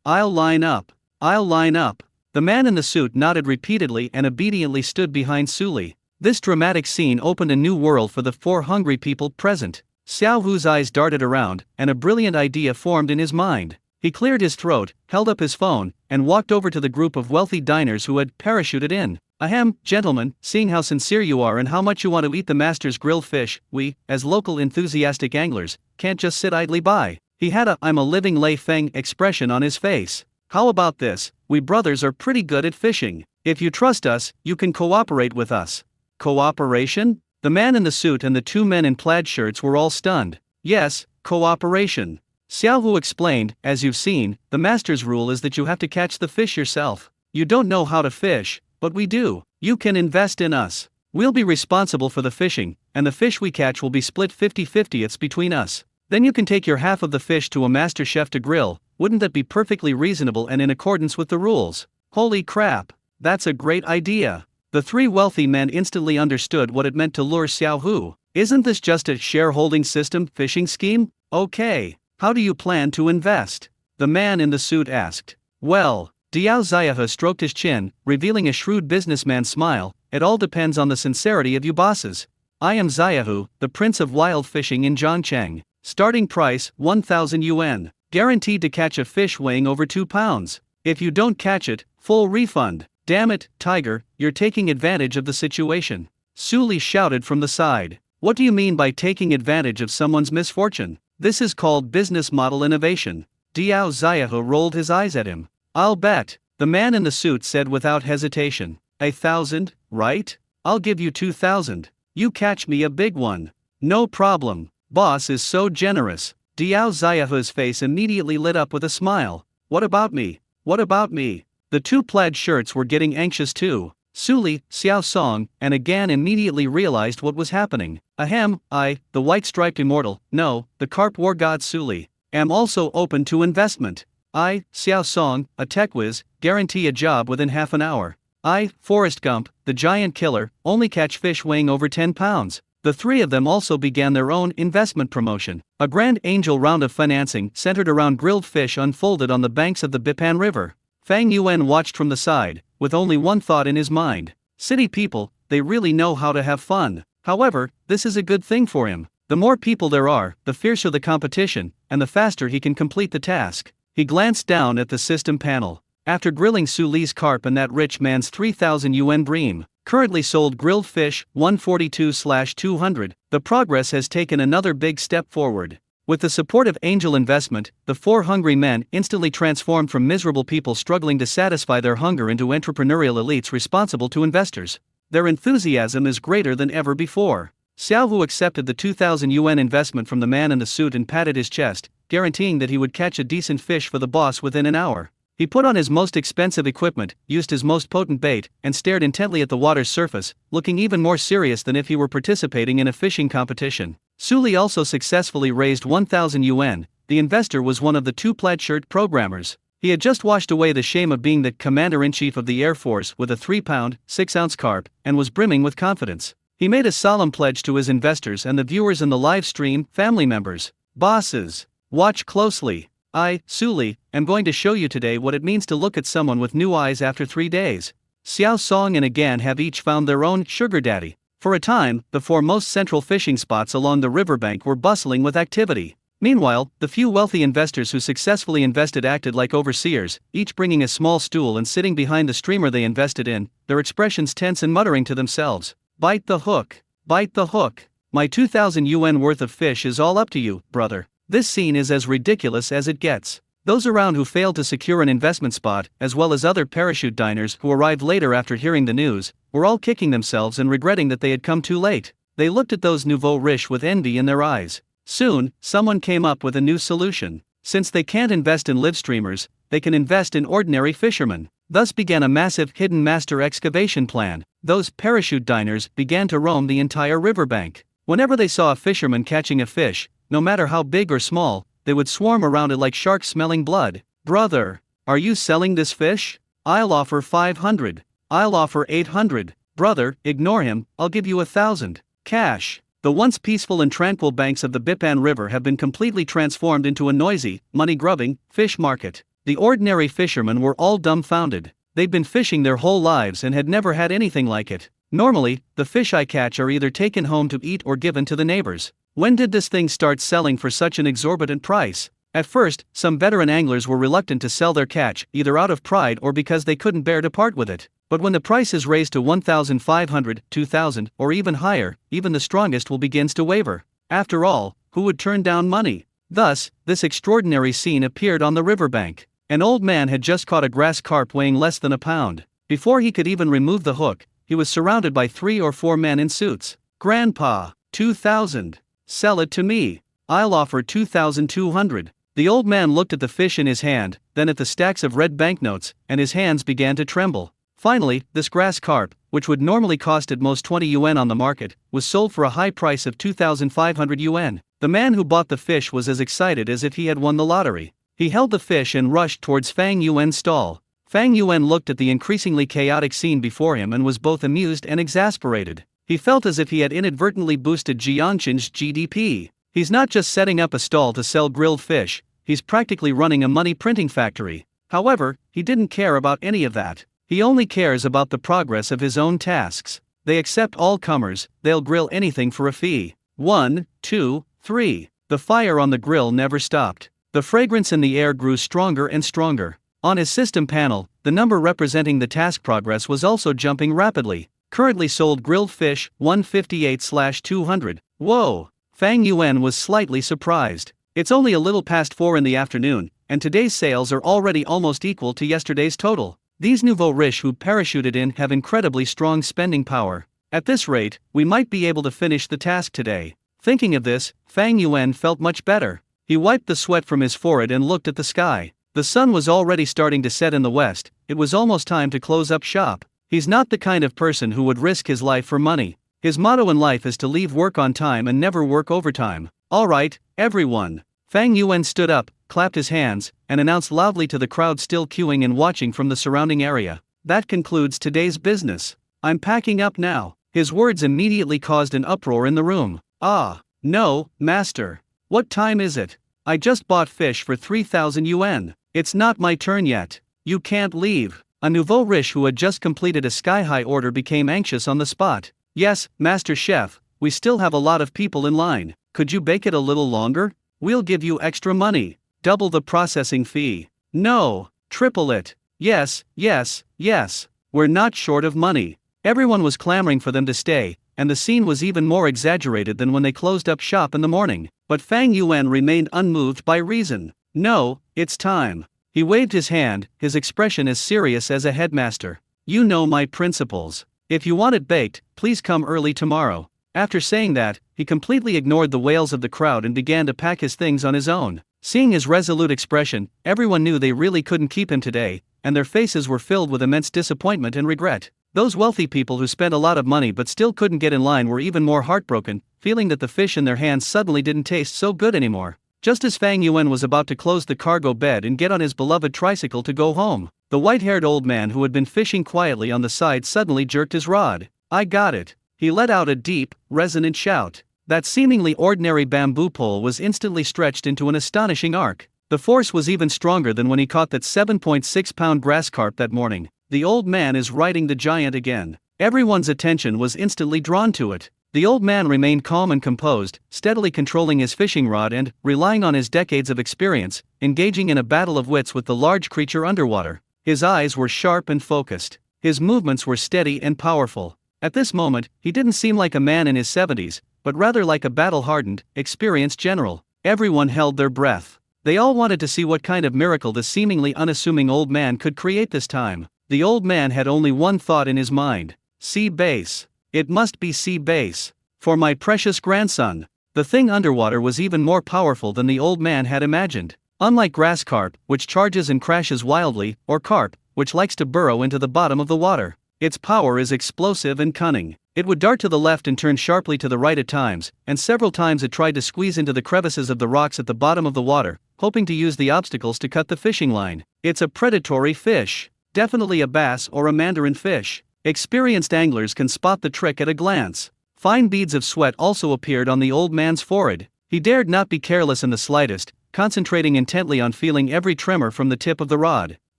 I'll line up. The man in the suit nodded repeatedly and obediently stood behind Suli. This dramatic scene opened a new world for the four hungry people present. Xiao Hu's eyes darted around, and a brilliant idea formed in his mind. He cleared his throat, held up his phone, and walked over to the group of wealthy diners who had parachuted in. Ahem, gentlemen, seeing how sincere you are and how much you want to eat the master's grilled fish, we, as local enthusiastic anglers, can't just sit idly by. He had a I'm a living Lei Feng expression on his face. How about this? We brothers are pretty good at fishing. If you trust us, you can cooperate with us. Cooperation? The man in the suit and the two men in plaid shirts were all stunned. Yes, cooperation. Xiao Hu explained, as you've seen, the master's rule is that you have to catch the fish yourself. You don't know how to fish, but we do. You can invest in us. We'll be responsible for the fishing, and the fish we catch will be split 50-50. It's between us. Then you can take your half of the fish to a master chef to grill. Wouldn't that be perfectly reasonable and in accordance with the rules? Holy crap, that's a great idea. The three wealthy men instantly understood what it meant to lure Xiao Hu. Isn't this just a shareholding system fishing scheme? Okay. How do you plan to invest? The man in the suit asked. Well, Diao Ziyahe stroked his chin, revealing a shrewd businessman smile. It all depends on the sincerity of you bosses. I am Xiaohu, the Prince of Wild Fishing in Zhangcheng. Starting price, 1,000 yuan. Guaranteed to catch a fish weighing over 2 pounds. If you don't catch it, full refund. Damn it, Tiger, you're taking advantage of the situation. Su Li shouted from the side. What do you mean by taking advantage of someone's misfortune? This is called business model innovation. Diao Xiaohu rolled his eyes at him. I'll bet, the man in the suit said without hesitation. 1,000, right? I'll give you 2,000. You catch me a big one. No problem. Boss is so generous. Diao Xiaohu's face immediately lit up with a smile. What about me? What about me? The two plaid shirts were getting anxious too. Su Li, Xiao Song, and Agan immediately realized what was happening. Ahem, I, the white-striped immortal, no, the carp war god Su Li, am also open to investment. I, Xiao Song, a tech whiz, guarantee a job within half an hour. I, Forrest Gump, the giant killer, only catch fish weighing over 10 pounds. The three of them also began their own investment promotion. A grand angel round of financing centered around grilled fish unfolded on the banks of the Bipan River. Fang Yuan watched from the side, with only one thought in his mind. City people, they really know how to have fun. However, this is a good thing for him. The more people there are, the fiercer the competition, and the faster he can complete the task. He glanced down at the system panel. After grilling Su Li's carp and that rich man's 3,000 yuan bream, currently sold grilled fish, 142/200, the progress has taken another big step forward. With the support of angel investment, the four hungry men instantly transformed from miserable people struggling to satisfy their hunger into entrepreneurial elites responsible to investors. Their enthusiasm is greater than ever before. Xiaohu accepted the 2,000 yuan investment from the man in the suit and patted his chest, guaranteeing that he would catch a decent fish for the boss within an hour. He put on his most expensive equipment, used his most potent bait, and stared intently at the water's surface, looking even more serious than if he were participating in a fishing competition. Su Li also successfully raised 1,000 yuan. The investor was one of the two plaid shirt programmers. He had just washed away the shame of being the commander-in-chief of the Air Force with a 3-pound, 6-ounce carp, and was brimming with confidence. He made a solemn pledge to his investors and the viewers in the live stream, family members. Bosses, watch closely. I, Su Li, am going to show you today what it means to look at someone with new eyes after 3 days. Xiao Song and Agan have each found their own sugar daddy. For a time, the four most central fishing spots along the riverbank were bustling with activity. Meanwhile, the few wealthy investors who successfully invested acted like overseers, each bringing a small stool and sitting behind the streamer they invested in, their expressions tense and muttering to themselves. Bite the hook. Bite the hook. My 2,000 yuan worth of fish is all up to you, brother. This scene is as ridiculous as it gets. Those around who failed to secure an investment spot, as well as other parachute diners who arrived later after hearing the news, were all kicking themselves and regretting that they had come too late. They looked at those nouveau riches with envy in their eyes. Soon, someone came up with a new solution. Since they can't invest in live streamers, they can invest in ordinary fishermen. Thus began a massive hidden master excavation plan. Those parachute diners began to roam the entire riverbank. Whenever they saw a fisherman catching a fish, no matter how big or small, they would swarm around it like sharks smelling blood. Brother, are you selling this fish? I'll offer 500. I'll offer 800. Brother, ignore him, I'll give you 1,000. Cash. The once peaceful and tranquil banks of the Bipan River have been completely transformed into a noisy, money-grubbing, fish market. The ordinary fishermen were all dumbfounded. They'd been fishing their whole lives and had never had anything like it. Normally, the fish I catch are either taken home to eat or given to the neighbors. When did this thing start selling for such an exorbitant price? At first, some veteran anglers were reluctant to sell their catch, either out of pride or because they couldn't bear to part with it. But when the price is raised to 1,500, 2,000, or even higher, even the strongest will begin to waver. After all, who would turn down money? Thus, this extraordinary scene appeared on the riverbank. An old man had just caught a grass carp weighing less than a pound. Before he could even remove the hook, he was surrounded by 3 or 4 men in suits. Grandpa, 2,000. Sell it to me. I'll offer 2,200. The old man looked at the fish in his hand, then at the stacks of red banknotes, and his hands began to tremble. Finally, this grass carp, which would normally cost at most 20 yuan on the market, was sold for a high price of 2,500 yuan. The man who bought the fish was as excited as if he had won the lottery. He held the fish and rushed towards Fang Yuan's stall. Fang Yuan looked at the increasingly chaotic scene before him and was both amused and exasperated. He felt as if he had inadvertently boosted Jiangxin's GDP. He's not just setting up a stall to sell grilled fish, he's practically running a money printing factory. However, he didn't care about any of that. He only cares about the progress of his own tasks. They accept all comers, they'll grill anything for a fee. 1, 2, 3. The fire on the grill never stopped. The fragrance in the air grew stronger and stronger. On his system panel, the number representing the task progress was also jumping rapidly. Currently sold grilled fish, 158/200. Whoa! Fang Yuan was slightly surprised. It's only a little past 4 in the afternoon, and today's sales are already almost equal to yesterday's total. These nouveau riche who parachuted in have incredibly strong spending power. At this rate, we might be able to finish the task today. Thinking of this, Fang Yuan felt much better. He wiped the sweat from his forehead and looked at the sky. The sun was already starting to set in the west. It was almost time to close up shop. He's not the kind of person who would risk his life for money. His motto in life is to leave work on time and never work overtime. All right, everyone. Fang Yuan stood up, clapped his hands, and announced loudly to the crowd still queuing and watching from the surrounding area. That concludes today's business. I'm packing up now. His words immediately caused an uproar in the room. Ah, no, master. What time is it? I just bought fish for 3,000 yuan. It's not my turn yet. You can't leave. A nouveau riche who had just completed a sky-high order became anxious on the spot. Yes, Master Chef, we still have a lot of people in line. Could you bake it a little longer? We'll give you extra money. Double the processing fee. No, triple it. Yes, yes, yes. We're not short of money. Everyone was clamoring for them to stay, and the scene was even more exaggerated than when they closed up shop in the morning. But Fang Yuan remained unmoved by reason. No, it's time. He waved his hand, his expression as serious as a headmaster. You know my principles. If you want it baked, please come early tomorrow. After saying that, he completely ignored the wails of the crowd and began to pack his things on his own. Seeing his resolute expression, everyone knew they really couldn't keep him today, and their faces were filled with immense disappointment and regret. Those wealthy people who spent a lot of money but still couldn't get in line were even more heartbroken, feeling that the fish in their hands suddenly didn't taste so good anymore. Just as Fang Yuan was about to close the cargo bed and get on his beloved tricycle to go home, the white-haired old man who had been fishing quietly on the side suddenly jerked his rod. I got it. He let out a deep, resonant shout. That seemingly ordinary bamboo pole was instantly stretched into an astonishing arc. The force was even stronger than when he caught that 7.6-pound grass carp that morning. The old man is riding the giant again. Everyone's attention was instantly drawn to it. The old man remained calm and composed, steadily controlling his fishing rod and, relying on his decades of experience, engaging in a battle of wits with the large creature underwater. His eyes were sharp and focused. His movements were steady and powerful. At this moment, he didn't seem like a man in his 70s, but rather like a battle-hardened, experienced general. Everyone held their breath. They all wanted to see what kind of miracle the seemingly unassuming old man could create this time. The old man had only one thought in his mind. Sea base. It must be sea base. For my precious grandson. The thing underwater was even more powerful than the old man had imagined. Unlike grass carp, which charges and crashes wildly, or carp, which likes to burrow into the bottom of the water, its power is explosive and cunning. It would dart to the left and turn sharply to the right at times, and several times it tried to squeeze into the crevices of the rocks at the bottom of the water, hoping to use the obstacles to cut the fishing line. It's a predatory fish. Definitely a bass or a mandarin fish. Experienced anglers can spot the trick at a glance. Fine beads of sweat also appeared on the old man's forehead. He dared not be careless in the slightest, concentrating intently on feeling every tremor from the tip of the rod.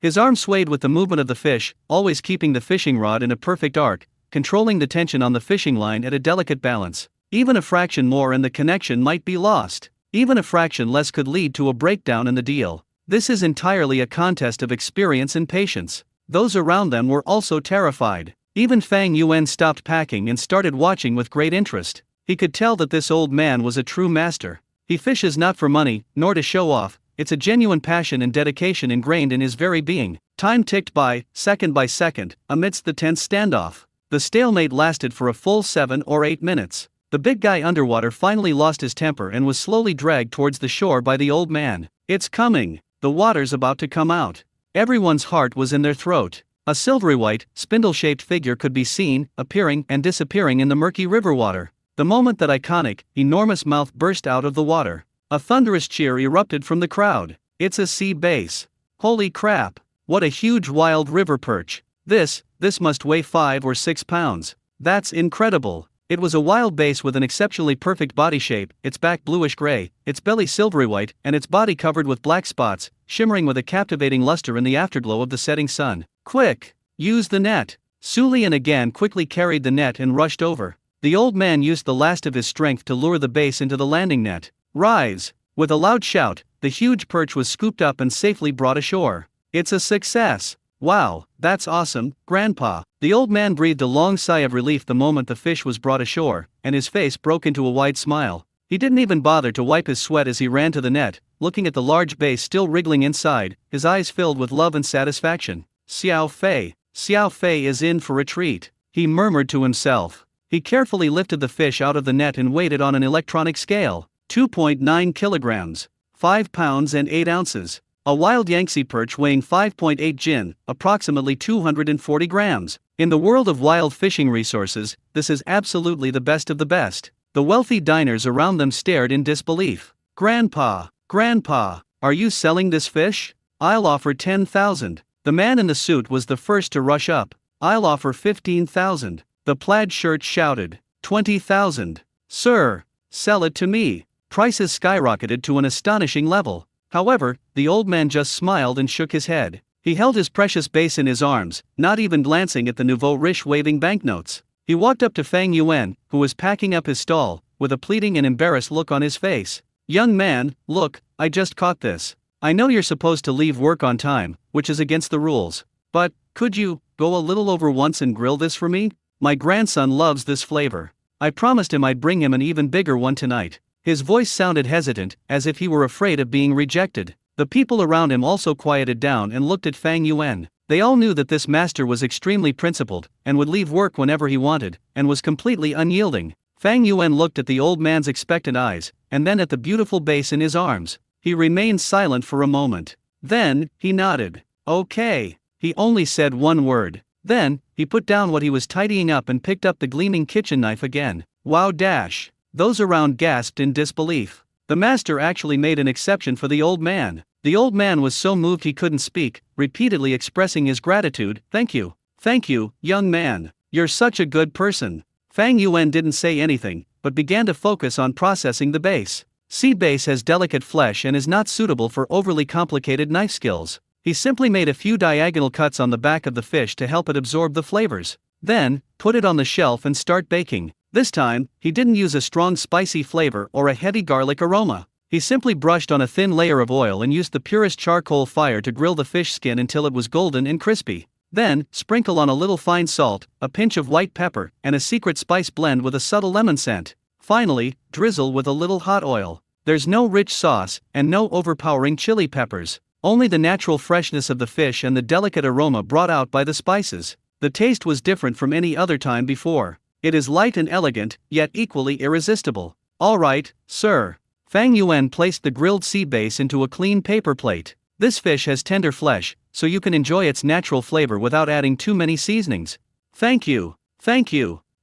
His arm swayed with the movement of the fish, always keeping the fishing rod in a perfect arc, controlling the tension on the fishing line at a delicate balance. Even a fraction more and the connection might be lost. Even a fraction less could lead to a breakdown in the deal. This is entirely a contest of experience and patience. Those around them were also terrified. Even Fang Yuan stopped packing and started watching with great interest. He could tell that this old man was a true master. He fishes not for money, nor to show off. It's a genuine passion and dedication ingrained in his very being. Time ticked by second, amidst the tense standoff. The stalemate lasted for a full 7 or 8 minutes. The big guy underwater finally lost his temper and was slowly dragged towards the shore by the old man. It's coming. The water's about to come out. Everyone's heart was in their throat. A silvery white, spindle-shaped figure could be seen, appearing and disappearing in the murky river water. The moment that iconic, enormous mouth burst out of the water, a thunderous cheer erupted from the crowd. It's a sea bass. Holy crap! What a huge wild river perch. This must weigh 5 or 6 pounds. That's incredible. It was a wild bass with an exceptionally perfect body shape, its back bluish-gray, its belly silvery white, and its body covered with black spots, shimmering with a captivating luster in the afterglow of the setting sun. Quick! Use the net! Su Lian again quickly carried the net and rushed over. The old man used the last of his strength to lure the base into the landing net. Rise! With a loud shout, the huge perch was scooped up and safely brought ashore. It's a success! Wow, that's awesome, Grandpa. The old man breathed a long sigh of relief the moment the fish was brought ashore, and his face broke into a wide smile. He didn't even bother to wipe his sweat as he ran to the net, looking at the large base still wriggling inside, his eyes filled with love and satisfaction. Xiao Fei is in for a treat, he murmured to himself. He carefully lifted the fish out of the net and weighed it on an electronic scale. 2.9 kilograms, 5 pounds and 8 ounces. A wild Yangtze perch weighing 5.8 jin, approximately 240 grams. In the world of wild fishing resources, this is absolutely the best of the best. The wealthy diners around them stared in disbelief. Grandpa, are you selling this fish? I'll offer 10,000. The man in the suit was the first to rush up. I'll offer 15,000. The plaid shirt shouted. 20,000. Sir, sell it to me. Prices skyrocketed to an astonishing level. However, the old man just smiled and shook his head. He held his precious base in his arms, not even glancing at the nouveau riche waving banknotes. He walked up to Fang Yuan, who was packing up his stall, with a pleading and embarrassed look on his face. Young man, look, I just caught this. I know you're supposed to leave work on time, which is against the rules. But, could you go a little over once and grill this for me? My grandson loves this flavor. I promised him I'd bring him an even bigger one tonight. His voice sounded hesitant, as if he were afraid of being rejected. The people around him also quieted down and looked at Fang Yuan. They all knew that this master was extremely principled, and would leave work whenever he wanted, and was completely unyielding. Fang Yuan looked at the old man's expectant eyes, and then at the beautiful base in his arms. He remained silent for a moment. Then, he nodded. Okay. He only said one word. Then, he put down what he was tidying up and picked up the gleaming kitchen knife again. Wow dash! Those around gasped in disbelief. The master actually made an exception for the old man. The old man was so moved he couldn't speak, repeatedly expressing his gratitude. Thank you, young man. You're such a good person. Fang Yuan didn't say anything, but began to focus on processing the base. Sea base has delicate flesh and is not suitable for overly complicated knife skills. He simply made a few diagonal cuts on the back of the fish to help it absorb the flavors. Then, put it on the shelf and start baking. This time, he didn't use a strong spicy flavor or a heavy garlic aroma. He simply brushed on a thin layer of oil and used the purest charcoal fire to grill the fish skin until it was golden and crispy. Then, sprinkle on a little fine salt, a pinch of white pepper, and a secret spice blend with a subtle lemon scent. Finally, drizzle with a little hot oil. There's no rich sauce, and no overpowering chili peppers. Only the natural freshness of the fish and the delicate aroma brought out by the spices. The taste was different from any other time before. It is light and elegant, yet equally irresistible. All right, sir. Fang Yuan placed the grilled sea base into a clean paper plate. This fish has tender flesh, so you can enjoy its natural flavor without adding too many seasonings. Thank you.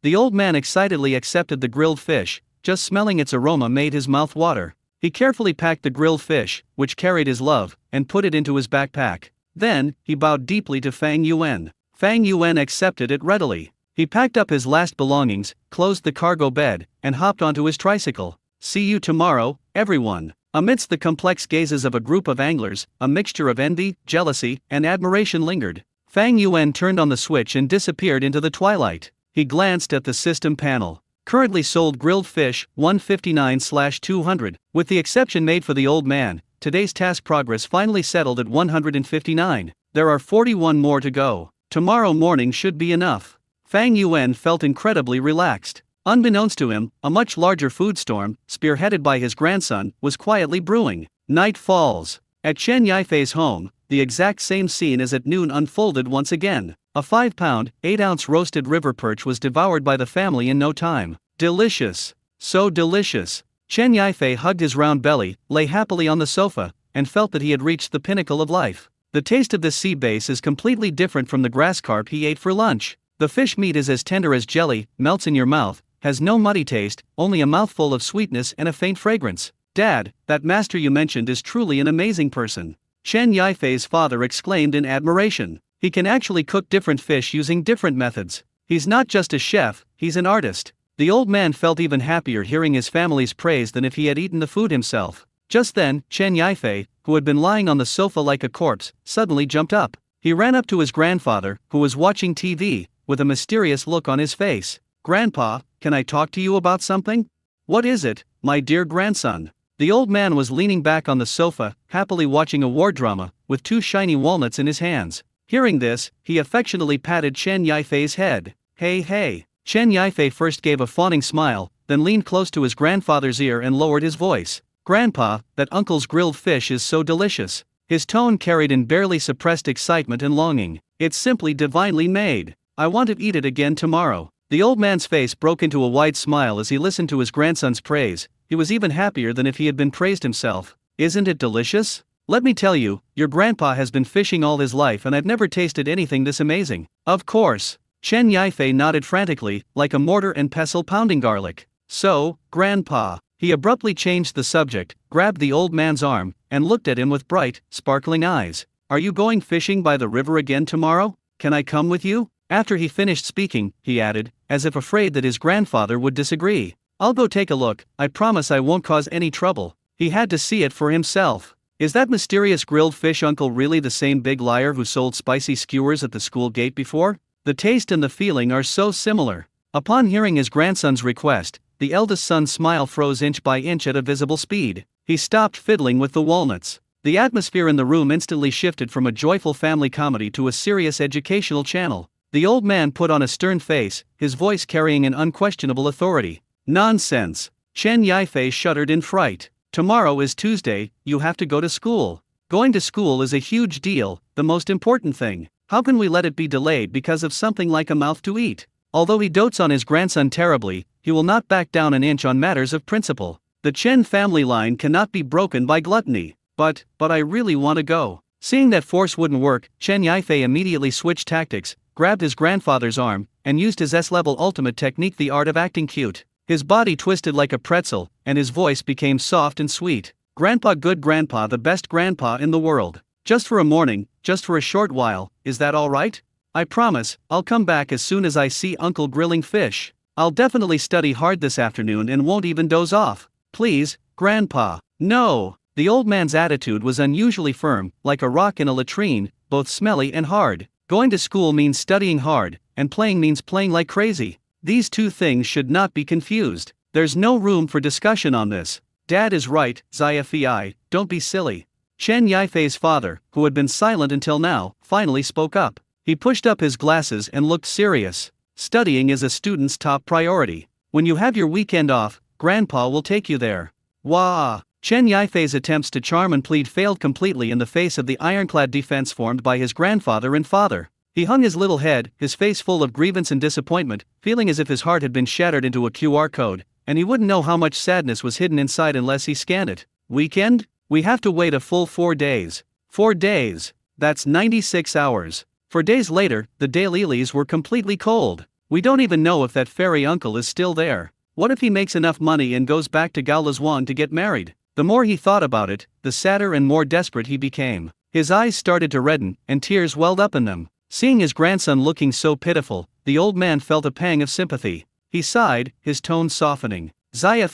The old man excitedly accepted the grilled fish. Just smelling its aroma made his mouth water. He carefully packed the grilled fish, which carried his love, and put it into his backpack. Then, he bowed deeply to Fang Yuan. Fang Yuan accepted it readily. He packed up his last belongings, closed the cargo bed, and hopped onto his tricycle. See you tomorrow, everyone. Amidst the complex gazes of a group of anglers, a mixture of envy, jealousy, and admiration lingered. Fang Yuan turned on the switch and disappeared into the twilight. He glanced at the system panel. Currently sold grilled fish, 159/200. With the exception made for the old man, today's task progress finally settled at 159. There are 41 more to go. Tomorrow morning should be enough. Fang Yuan felt incredibly relaxed. Unbeknownst to him, a much larger food storm, spearheaded by his grandson, was quietly brewing. Night falls. At Chen Yifei's home, the exact same scene as at noon unfolded once again. A 5-pound, 8-ounce roasted river perch was devoured by the family in no time. Delicious. So delicious. Chen Yifei hugged his round belly, lay happily on the sofa, and felt that he had reached the pinnacle of life. The taste of this sea bass is completely different from the grass carp he ate for lunch. The fish meat is as tender as jelly, melts in your mouth, has no muddy taste, only a mouthful of sweetness and a faint fragrance. Dad, that master you mentioned is truly an amazing person. Chen Yifei's father exclaimed in admiration. He can actually cook different fish using different methods. He's not just a chef, he's an artist. The old man felt even happier hearing his family's praise than if he had eaten the food himself. Just then, Chen Yifei, who had been lying on the sofa like a corpse, suddenly jumped up. He ran up to his grandfather, who was watching TV, with a mysterious look on his face. "Grandpa, can I talk to you about something?" "What is it, my dear grandson?" The old man was leaning back on the sofa, happily watching a war drama, with 2 shiny walnuts in his hands. Hearing this, he affectionately patted Chen Yifei's head. "Hey hey." Chen Yifei first gave a fawning smile, then leaned close to his grandfather's ear and lowered his voice. "Grandpa, that uncle's grilled fish is so delicious." His tone carried in barely suppressed excitement and longing. "It's simply divinely made. I want to eat it again tomorrow." The old man's face broke into a wide smile as he listened to his grandson's praise. He was even happier than if he had been praised himself. "Isn't it delicious? Let me tell you, your grandpa has been fishing all his life and I've never tasted anything this amazing." "Of course." Chen Yifei nodded frantically, like a mortar and pestle pounding garlic. "So, Grandpa." He abruptly changed the subject, grabbed the old man's arm, and looked at him with bright, sparkling eyes. "Are you going fishing by the river again tomorrow? Can I come with you?" After he finished speaking, he added, as if afraid that his grandfather would disagree, "I'll go take a look, I promise I won't cause any trouble." He had to see it for himself. Is that mysterious grilled fish uncle really the same big liar who sold spicy skewers at the school gate before? The taste and the feeling are so similar. Upon hearing his grandson's request, the eldest son's smile froze inch by inch at a visible speed. He stopped fiddling with the walnuts. The atmosphere in the room instantly shifted from a joyful family comedy to a serious educational channel. The old man put on a stern face, his voice carrying an unquestionable authority. "Nonsense." Chen Yifei shuddered in fright. "Tomorrow is Tuesday, you have to go to school. Going to school is a huge deal, the most important thing. How can we let it be delayed because of something like a mouth to eat?" Although he dotes on his grandson terribly, he will not back down an inch on matters of principle. The Chen family line cannot be broken by gluttony. But I really want to go." Seeing that force wouldn't work, Chen Yifei immediately switched tactics, grabbed his grandfather's arm, and used his S-level ultimate technique, the art of acting cute. His body twisted like a pretzel, and his voice became soft and sweet. "Grandpa, good grandpa, the best grandpa in the world. Just for a morning, just for a short while, is that all right? I promise, I'll come back as soon as I see Uncle grilling fish. I'll definitely study hard this afternoon and won't even doze off. Please, Grandpa." "No." The old man's attitude was unusually firm, like a rock in a latrine, both smelly and hard. Going to school means studying hard, and playing means playing like crazy. These two things should not be confused. There's no room for discussion on this. "Dad is right, Zia, don't be silly." Chen Yifei's father, who had been silent until now, finally spoke up. He pushed up his glasses and looked serious. "Studying is a student's top priority. When you have your weekend off, Grandpa will take you there." "Wah!" Chen Yifei's attempts to charm and plead failed completely in the face of the ironclad defense formed by his grandfather and father. He hung his little head, his face full of grievance and disappointment, feeling as if his heart had been shattered into a QR code, and he wouldn't know how much sadness was hidden inside unless he scanned it. "Weekend? We have to wait a full 4 days. 4 days. That's 96 hours. 4 days later, the daylilies were completely cold. We don't even know if that fairy uncle is still there. What if he makes enough money and goes back to Gaolazwan to get married?" The more he thought about it, the sadder and more desperate he became. His eyes started to redden, and tears welled up in them. Seeing his grandson looking so pitiful, the old man felt a pang of sympathy. He sighed, his tone softening. "Zia,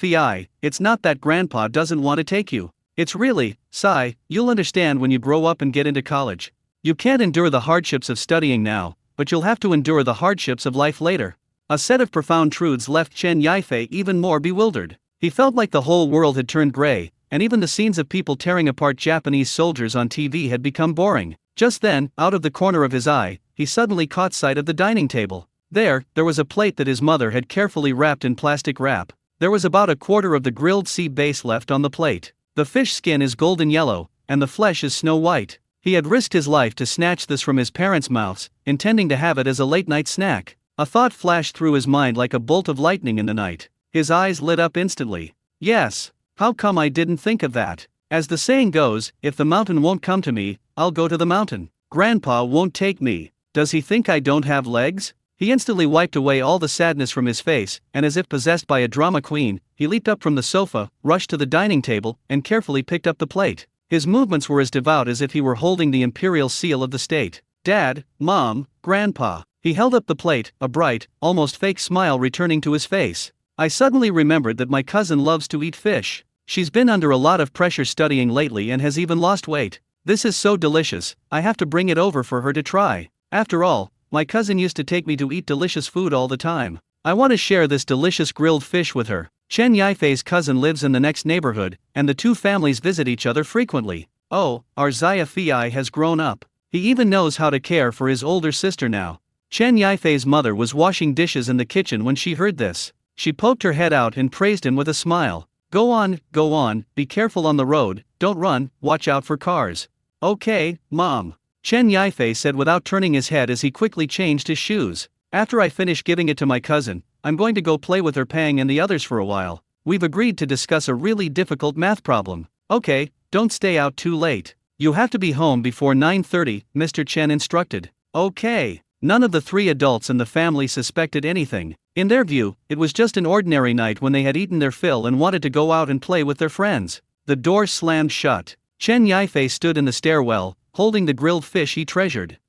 it's not that Grandpa doesn't want to take you. It's really, Sai, you'll understand when you grow up and get into college. You can't endure the hardships of studying now, but you'll have to endure the hardships of life later." A set of profound truths left Chen Yifei even more bewildered. He felt like the whole world had turned gray, and even the scenes of people tearing apart Japanese soldiers on TV had become boring. Just then, out of the corner of his eye, he suddenly caught sight of the dining table. There was a plate that his mother had carefully wrapped in plastic wrap. There was about a quarter of the grilled sea bass left on the plate. The fish skin is golden yellow, and the flesh is snow white. He had risked his life to snatch this from his parents' mouths, intending to have it as a late-night snack. A thought flashed through his mind like a bolt of lightning in the night. His eyes lit up instantly. "Yes, how come I didn't think of that? As the saying goes, if the mountain won't come to me, I'll go to the mountain. Grandpa won't take me. Does he think I don't have legs?" He instantly wiped away all the sadness from his face, and as if possessed by a drama queen, he leaped up from the sofa, rushed to the dining table, and carefully picked up the plate. His movements were as devout as if he were holding the imperial seal of the state. "Dad, Mom, Grandpa." He held up the plate, a bright, almost fake smile returning to his face. "I suddenly remembered that my cousin loves to eat fish. She's been under a lot of pressure studying lately and has even lost weight. This is so delicious, I have to bring it over for her to try. After all, my cousin used to take me to eat delicious food all the time. I want to share this delicious grilled fish with her. Chen Yifei's cousin lives in the next neighborhood, and the two families visit each other frequently. Oh, our Zaya Fei has grown up. He even knows how to care for his older sister now. Chen Yifei's mother was washing dishes in the kitchen when she heard this. She poked her head out and praised him with a smile. Go on, be careful on the road, don't run, watch out for cars. Okay, Mom. Chen Yifei said without turning his head as he quickly changed his shoes. After I finish giving it to my cousin, I'm going to go play with her Pang and the others for a while. We've agreed to discuss a really difficult math problem. Okay, don't stay out too late. You have to be home before 9:30, Mr. Chen instructed. Okay. None of the three adults in the family suspected anything. In their view, it was just an ordinary night when they had eaten their fill and wanted to go out and play with their friends. The door slammed shut. Chen Yifei stood in the stairwell, holding the grilled fish he treasured.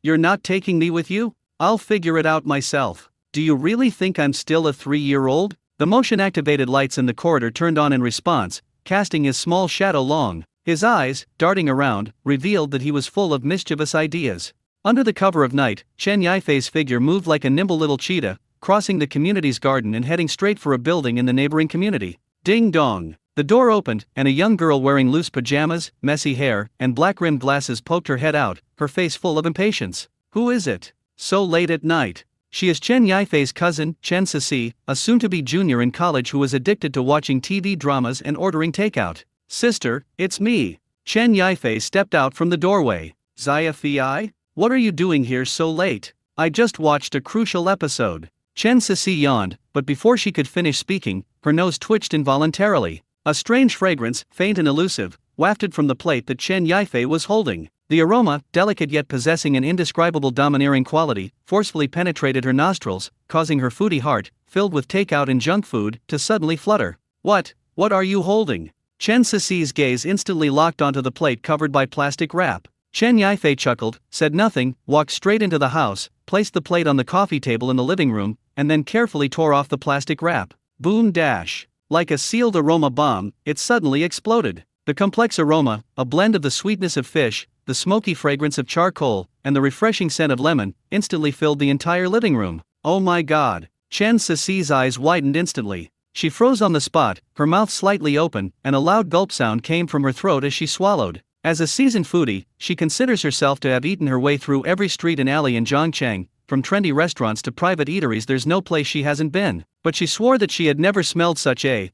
You're not taking me with you? I'll figure it out myself. Do you really think I'm still a 3-year-old? The motion-activated lights in the corridor turned on in response, casting his small shadow long. His eyes, darting around, revealed that he was full of mischievous ideas. Under the cover of night, Chen Yifei's figure moved like a nimble little cheetah, crossing the community's garden and heading straight for a building in the neighboring community. Ding dong! The door opened, and a young girl wearing loose pajamas, messy hair, and black-rimmed glasses poked her head out, her face full of impatience. Who is it? So late at night. She is Chen Yifei's cousin, Chen Sisi, a soon-to-be junior in college who is addicted to watching TV dramas and ordering takeout. Sister, it's me. Chen Yifei stepped out from the doorway. Zaya Fei? What are you doing here so late? I just watched a crucial episode. Chen Sisi yawned, but before she could finish speaking, her nose twitched involuntarily. A strange fragrance, faint and elusive, wafted from the plate that Chen Yifei was holding. The aroma, delicate yet possessing an indescribable domineering quality, forcefully penetrated her nostrils, causing her foodie heart, filled with takeout and junk food, to suddenly flutter. What are you holding? Chen Sisi's gaze instantly locked onto the plate covered by plastic wrap. Chen Yifei chuckled, said nothing, walked straight into the house, placed the plate on the coffee table in the living room, and then carefully tore off the plastic wrap. Boom dash. Like a sealed aroma bomb, it suddenly exploded. The complex aroma, a blend of the sweetness of fish, the smoky fragrance of charcoal, and the refreshing scent of lemon, instantly filled the entire living room. Oh my god. Chen Sisi's eyes widened instantly. She froze on the spot, her mouth slightly open, and a loud gulp sound came from her throat as she swallowed. As a seasoned foodie, she considers herself to have eaten her way through every street and alley in Zhongcheng. From trendy restaurants to private eateries, there's no place she hasn't been. But she swore that she had never smelled such a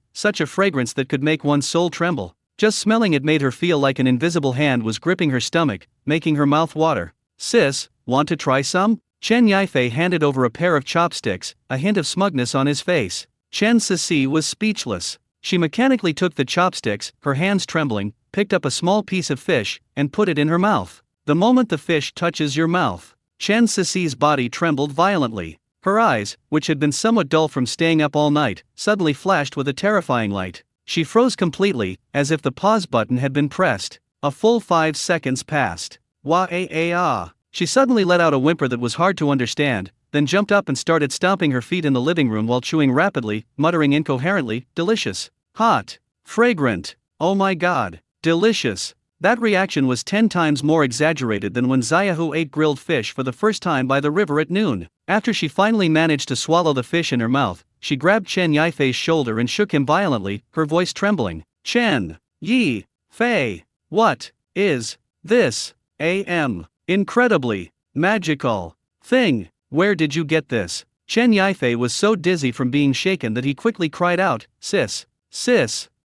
fragrance that could make one's soul tremble. Just smelling it made her feel like an invisible hand was gripping her stomach, making her mouth water. Sis, want to try some? Chen Yifei handed over a pair of chopsticks, a hint of smugness on his face. Chen Sisi was speechless. She mechanically took the chopsticks, her hands trembling, picked up a small piece of fish, and put it in her mouth. The moment the fish touches your mouth, Chen Sisi's body trembled violently. Her eyes, which had been somewhat dull from staying up all night, suddenly flashed with a terrifying light. She froze completely, as if the pause button had been pressed. A full 5 seconds passed. Wah-ah-ah. She suddenly let out a whimper that was hard to understand, then jumped up and started stomping her feet in the living room while chewing rapidly, muttering incoherently, delicious. Hot. Fragrant. Oh my god. Delicious. That reaction was 10 times more exaggerated than when Xiaohu ate grilled fish for the first time by the river at noon. After she finally managed to swallow the fish in her mouth, she grabbed Chen Yifei's shoulder and shook him violently, her voice trembling. Chen Yifei, what is this? Incredibly magical thing. Where did you get this? Chen Yifei was so dizzy from being shaken that he quickly cried out, Sis,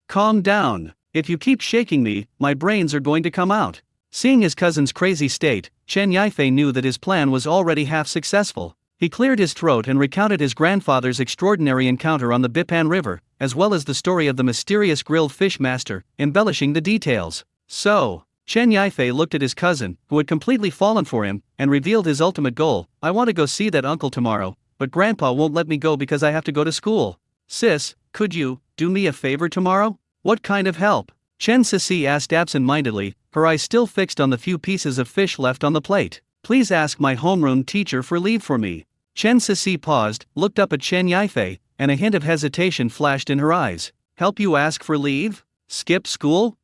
calm down. If you keep shaking me, my brains are going to come out. Seeing his cousin's crazy state, Chen Yifei knew that his plan was already half successful. He cleared his throat and recounted his grandfather's extraordinary encounter on the Bipan River, as well as the story of the mysterious grilled fish master, embellishing the details. So, Chen Yifei looked at his cousin, who had completely fallen for him, and revealed his ultimate goal. I want to go see that uncle tomorrow, but grandpa won't let me go because I have to go to school. Sis, could you do me a favor tomorrow? What kind of help? Chen Sisi asked absent-mindedly, her eyes still fixed on the few pieces of fish left on the plate. Please ask my homeroom teacher for leave for me. Chen Sisi paused, looked up at Chen Yifei, and a hint of hesitation flashed in her eyes. Help you ask for leave? Skip school?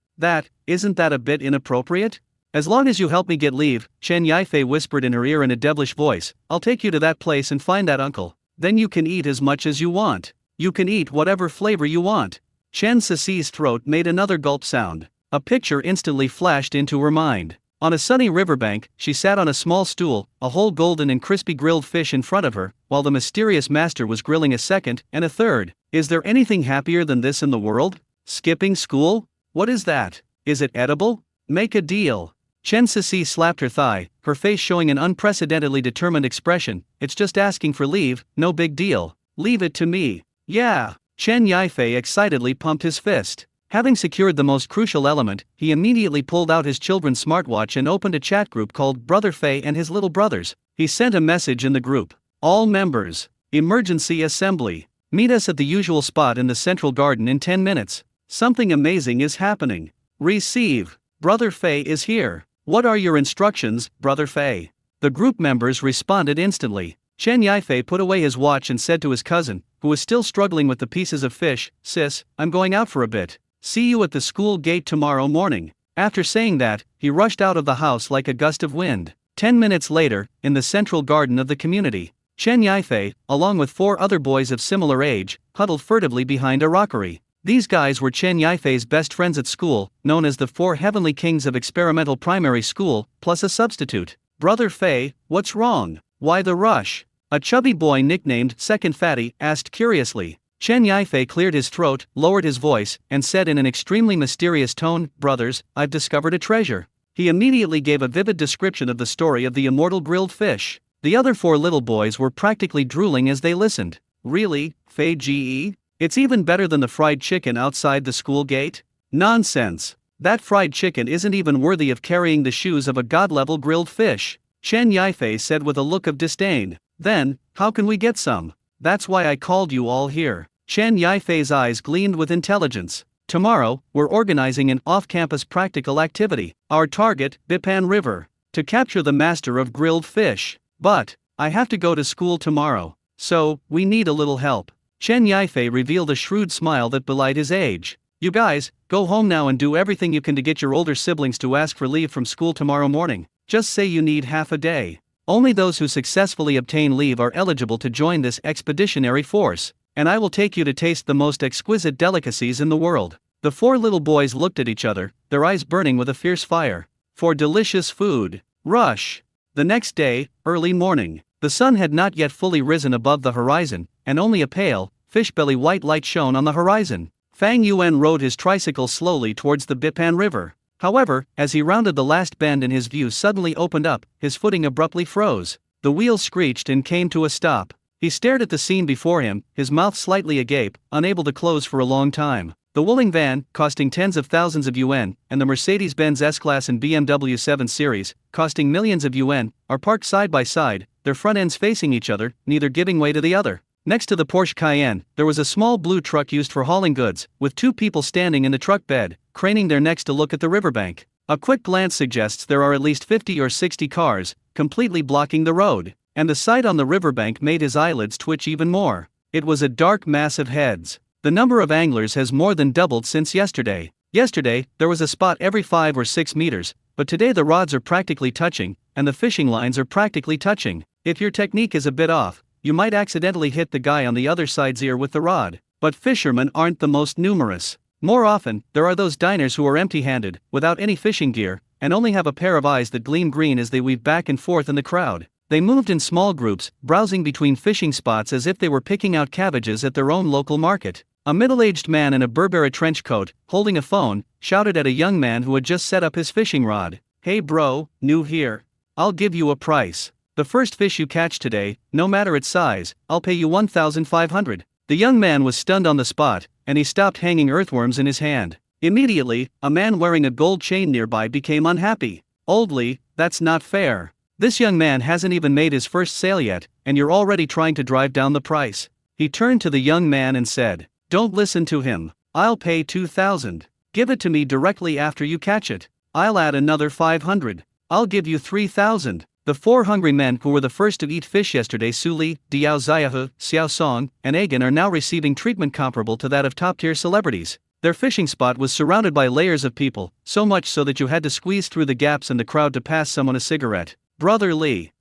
Isn't that a bit inappropriate? As long as you help me get leave, Chen Yifei whispered in her ear in a devilish voice, I'll take you to that place and find that uncle. Then you can eat as much as you want. You can eat whatever flavor you want. Chen Sisi's throat made another gulp sound. A picture instantly flashed into her mind. On a sunny riverbank, she sat on a small stool, a whole golden and crispy grilled fish in front of her, while the mysterious master was grilling a second and a third. Is there anything happier than this in the world? Skipping school? What is that? Is it edible? Make a deal. Chen Sisi slapped her thigh, her face showing an unprecedentedly determined expression. It's just asking for leave, no big deal. Leave it to me. Yeah. Chen Yifei excitedly pumped his fist. Having secured the most crucial element, he immediately pulled out his children's smartwatch and opened a chat group called Brother Fei and His Little Brothers. He sent a message in the group. All members. Emergency assembly. Meet us at the usual spot in the central garden in 10 minutes. Something amazing is happening. Receive. Brother Fei is here. What are your instructions, Brother Fei? The group members responded instantly. Chen Yifei put away his watch and said to his cousin, who was still struggling with the pieces of fish, Sis, I'm going out for a bit. See you at the school gate tomorrow morning. After saying that, he rushed out of the house like a gust of wind. 10 minutes later, in the central garden of the community, Chen Yifei, along with 4 other boys of similar age, huddled furtively behind a rockery. These guys were Chen Yifei's best friends at school, known as the 4 Heavenly Kings of Experimental Primary School, plus a substitute. Brother Fei, what's wrong? Why the rush? A chubby boy nicknamed Second Fatty asked curiously. Chen Yifei cleared his throat, lowered his voice, and said in an extremely mysterious tone, Brothers, I've discovered a treasure. He immediately gave a vivid description of the story of the immortal grilled fish. The other 4 little boys were practically drooling as they listened. Really, Fei Ge? It's even better than the fried chicken outside the school gate? Nonsense. That fried chicken isn't even worthy of carrying the shoes of a god-level grilled fish. Chen Yifei said with a look of disdain. Then, how can we get some? That's why I called you all here. Chen Yifei's eyes gleamed with intelligence. Tomorrow, we're organizing an off-campus practical activity. Our target, Bipan River. To capture the master of grilled fish. But, I have to go to school tomorrow. So, we need a little help. Chen Yifei revealed a shrewd smile that belied his age. You guys, go home now and do everything you can to get your older siblings to ask for leave from school tomorrow morning. Just say you need half a day. Only those who successfully obtain leave are eligible to join this expeditionary force. And I will take you to taste the most exquisite delicacies in the world. The 4 little boys looked at each other, their eyes burning with a fierce fire. For delicious food. Rush. The next day, early morning. The sun had not yet fully risen above the horizon, and only a pale, fish-belly white light shone on the horizon. Fang Yuan rode his tricycle slowly towards the Bipan River. However, as he rounded the last bend and his view suddenly opened up, his footing abruptly froze. The wheels screeched and came to a stop. He stared at the scene before him, his mouth slightly agape, unable to close for a long time. The Wuling van, costing tens of thousands of yuan, and the Mercedes-Benz S-Class and BMW 7 Series, costing millions of yuan, are parked side by side, their front ends facing each other, neither giving way to the other. Next to the Porsche Cayenne, there was a small blue truck used for hauling goods, with 2 people standing in the truck bed, craning their necks to look at the riverbank. A quick glance suggests there are at least 50 or 60 cars, completely blocking the road. And the sight on the riverbank made his eyelids twitch even more. It was a dark mass of heads. The number of anglers has more than doubled since yesterday. Yesterday, there was a spot every 5 or 6 meters, but today the rods are practically touching, and the fishing lines are practically touching. If your technique is a bit off, you might accidentally hit the guy on the other side's ear with the rod. But fishermen aren't the most numerous. More often, there are those diners who are empty-handed, without any fishing gear, and only have a pair of eyes that gleam green as they weave back and forth in the crowd. They moved in small groups, browsing between fishing spots as if they were picking out cabbages at their own local market. A middle-aged man in a Berbera trench coat, holding a phone, shouted at a young man who had just set up his fishing rod. Hey bro, new here. I'll give you a price. The first fish you catch today, no matter its size, I'll pay you 1,500. The young man was stunned on the spot, and he stopped hanging earthworms in his hand. Immediately, a man wearing a gold chain nearby became unhappy. Oldly, that's not fair. This young man hasn't even made his first sale yet, and you're already trying to drive down the price. He turned to the young man and said, Don't listen to him. I'll pay 2,000. Give it to me directly after you catch it. I'll add another 500. I'll give you 3,000. The 4 hungry men who were the first to eat fish yesterday, Su Li, Diao Ziahe, Xiao Song, and Agan, are now receiving treatment comparable to that of top-tier celebrities. Their fishing spot was surrounded by layers of people, so much so that you had to squeeze through the gaps in the crowd to pass someone a cigarette. Brother Lee,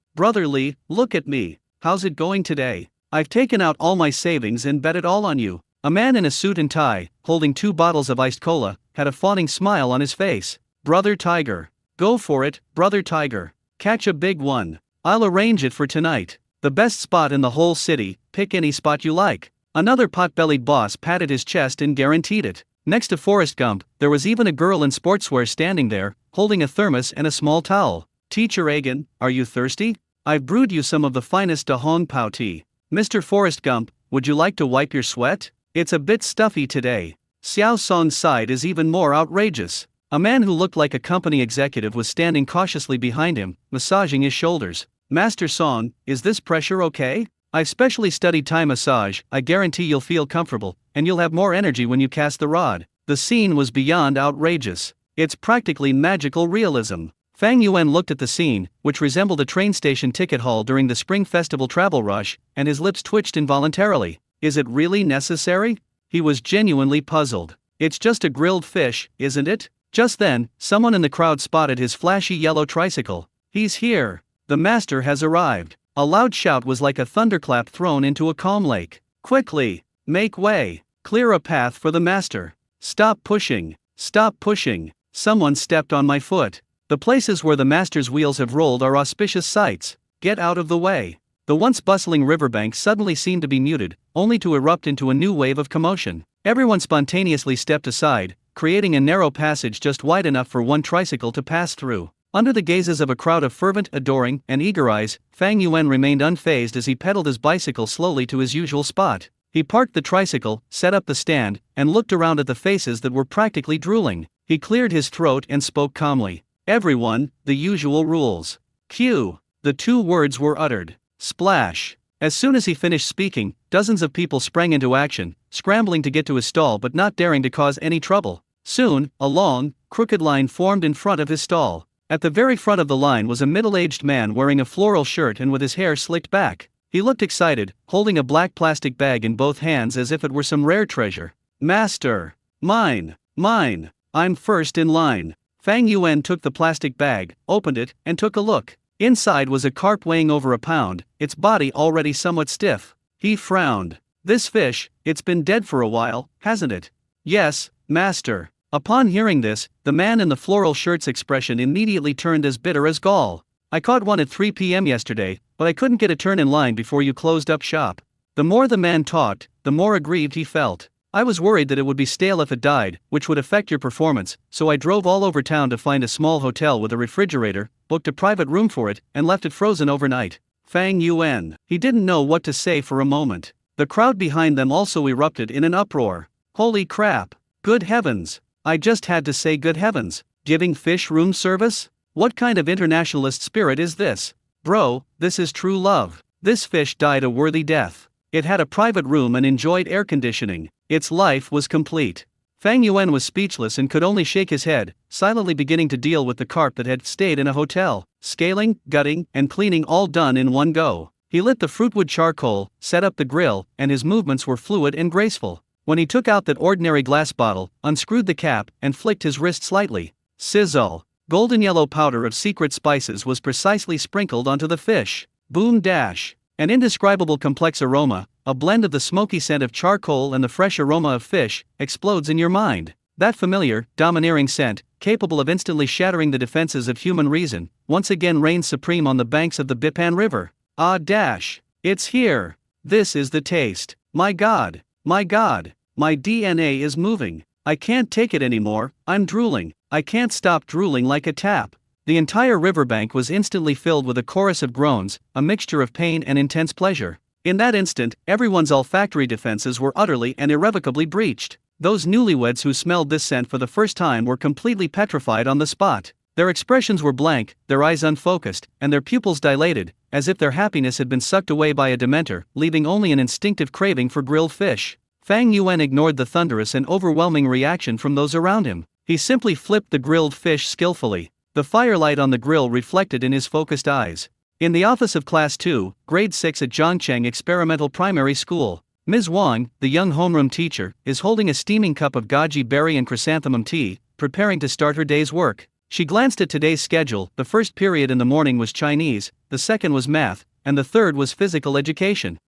look at me. How's it going today? I've taken out all my savings and bet it all on you. A man in a suit and tie, holding 2 bottles of iced cola, had a fawning smile on his face. Brother Tiger. Go for it, Brother Tiger. Catch a big one. I'll arrange it for tonight. The best spot in the whole city, pick any spot you like. Another pot-bellied boss patted his chest and guaranteed it. Next to Forrest Gump, there was even a girl in sportswear standing there, holding a thermos and a small towel. Teacher Agan, are you thirsty? I've brewed you some of the finest Da Hong Pao tea. Mr. Forrest Gump, would you like to wipe your sweat? It's a bit stuffy today. Xiao Song's side is even more outrageous. A man who looked like a company executive was standing cautiously behind him, massaging his shoulders. Master Song, is this pressure okay? I've specially studied Thai massage. I guarantee you'll feel comfortable, and you'll have more energy when you cast the rod. The scene was beyond outrageous. It's practically magical realism. Fang Yuan looked at the scene, which resembled a train station ticket hall during the Spring Festival travel rush, and his lips twitched involuntarily. Is it really necessary? He was genuinely puzzled. It's just a grilled fish, isn't it? Just then, someone in the crowd spotted his flashy yellow tricycle. He's here. The master has arrived. A loud shout was like a thunderclap thrown into a calm lake. Quickly! Make way! Clear a path for the master. Stop pushing! Stop pushing! Someone stepped on my foot. The places where the master's wheels have rolled are auspicious sights. Get out of the way. The once bustling riverbank suddenly seemed to be muted, only to erupt into a new wave of commotion. Everyone spontaneously stepped aside, creating a narrow passage just wide enough for one tricycle to pass through. Under the gazes of a crowd of fervent, adoring, and eager eyes, Fang Yuan remained unfazed as he pedaled his bicycle slowly to his usual spot. He parked the tricycle, set up the stand, and looked around at the faces that were practically drooling. He cleared his throat and spoke calmly. Everyone, the usual rules. Cue. The 2 words were uttered. Splash. As soon as he finished speaking, dozens of people sprang into action, scrambling to get to his stall but not daring to cause any trouble. Soon, a long, crooked line formed in front of his stall. At the very front of the line was a middle-aged man wearing a floral shirt and with his hair slicked back. He looked excited, holding a black plastic bag in both hands as if it were some rare treasure. Master! Mine! I'm first in line. Fang Yuan took the plastic bag, opened it, and took a look. Inside was a carp weighing over a pound, its body already somewhat stiff. He frowned. This fish, it's been dead for a while, hasn't it? Yes, master. Upon hearing this, the man in the floral shirt's expression immediately turned as bitter as gall. I caught one at 3 p.m. yesterday, but I couldn't get a turn in line before you closed up shop. The more the man talked, the more aggrieved he felt. I was worried that it would be stale if it died, which would affect your performance, so I drove all over town to find a small hotel with a refrigerator, booked a private room for it, and left it frozen overnight. Fang Yuan. He didn't know what to say for a moment. The crowd behind them also erupted in an uproar. Holy crap! Good heavens! I just had to say good heavens. Giving fish room service? What kind of internationalist spirit is this? Bro, this is true love. This fish died a worthy death. It had a private room and enjoyed air conditioning. Its life was complete. Fang Yuan was speechless and could only shake his head, silently beginning to deal with the carp that had stayed in a hotel. Scaling, gutting, and cleaning all done in one go. He lit the fruitwood charcoal, set up the grill, and his movements were fluid and graceful. When he took out that ordinary glass bottle, unscrewed the cap, and flicked his wrist slightly, sizzle. Golden yellow powder of secret spices was precisely sprinkled onto the fish. Boom dash. An indescribable complex aroma, a blend of the smoky scent of charcoal and the fresh aroma of fish, explodes in your mind. That familiar, domineering scent, capable of instantly shattering the defenses of human reason, once again reigns supreme on the banks of the Bipan River. Ah dash. It's here. This is the taste. My God. My God. My DNA is moving. I can't take it anymore. I'm drooling. I can't stop drooling like a tap. The entire riverbank was instantly filled with a chorus of groans, a mixture of pain and intense pleasure. In that instant, everyone's olfactory defenses were utterly and irrevocably breached. Those newlyweds who smelled this scent for the first time were completely petrified on the spot. Their expressions were blank, their eyes unfocused, and their pupils dilated, as if their happiness had been sucked away by a dementor, leaving only an instinctive craving for grilled fish. Fang Yuan ignored the thunderous and overwhelming reaction from those around him. He simply flipped the grilled fish skillfully. The firelight on the grill reflected in his focused eyes. In the office of Class 2, Grade 6 at Zhongcheng Experimental Primary School, Ms. Wang, the young homeroom teacher, is holding a steaming cup of goji berry and chrysanthemum tea, preparing to start her day's work. She glanced at today's schedule. The first period in the morning was Chinese, the second was math, and the third was physical education.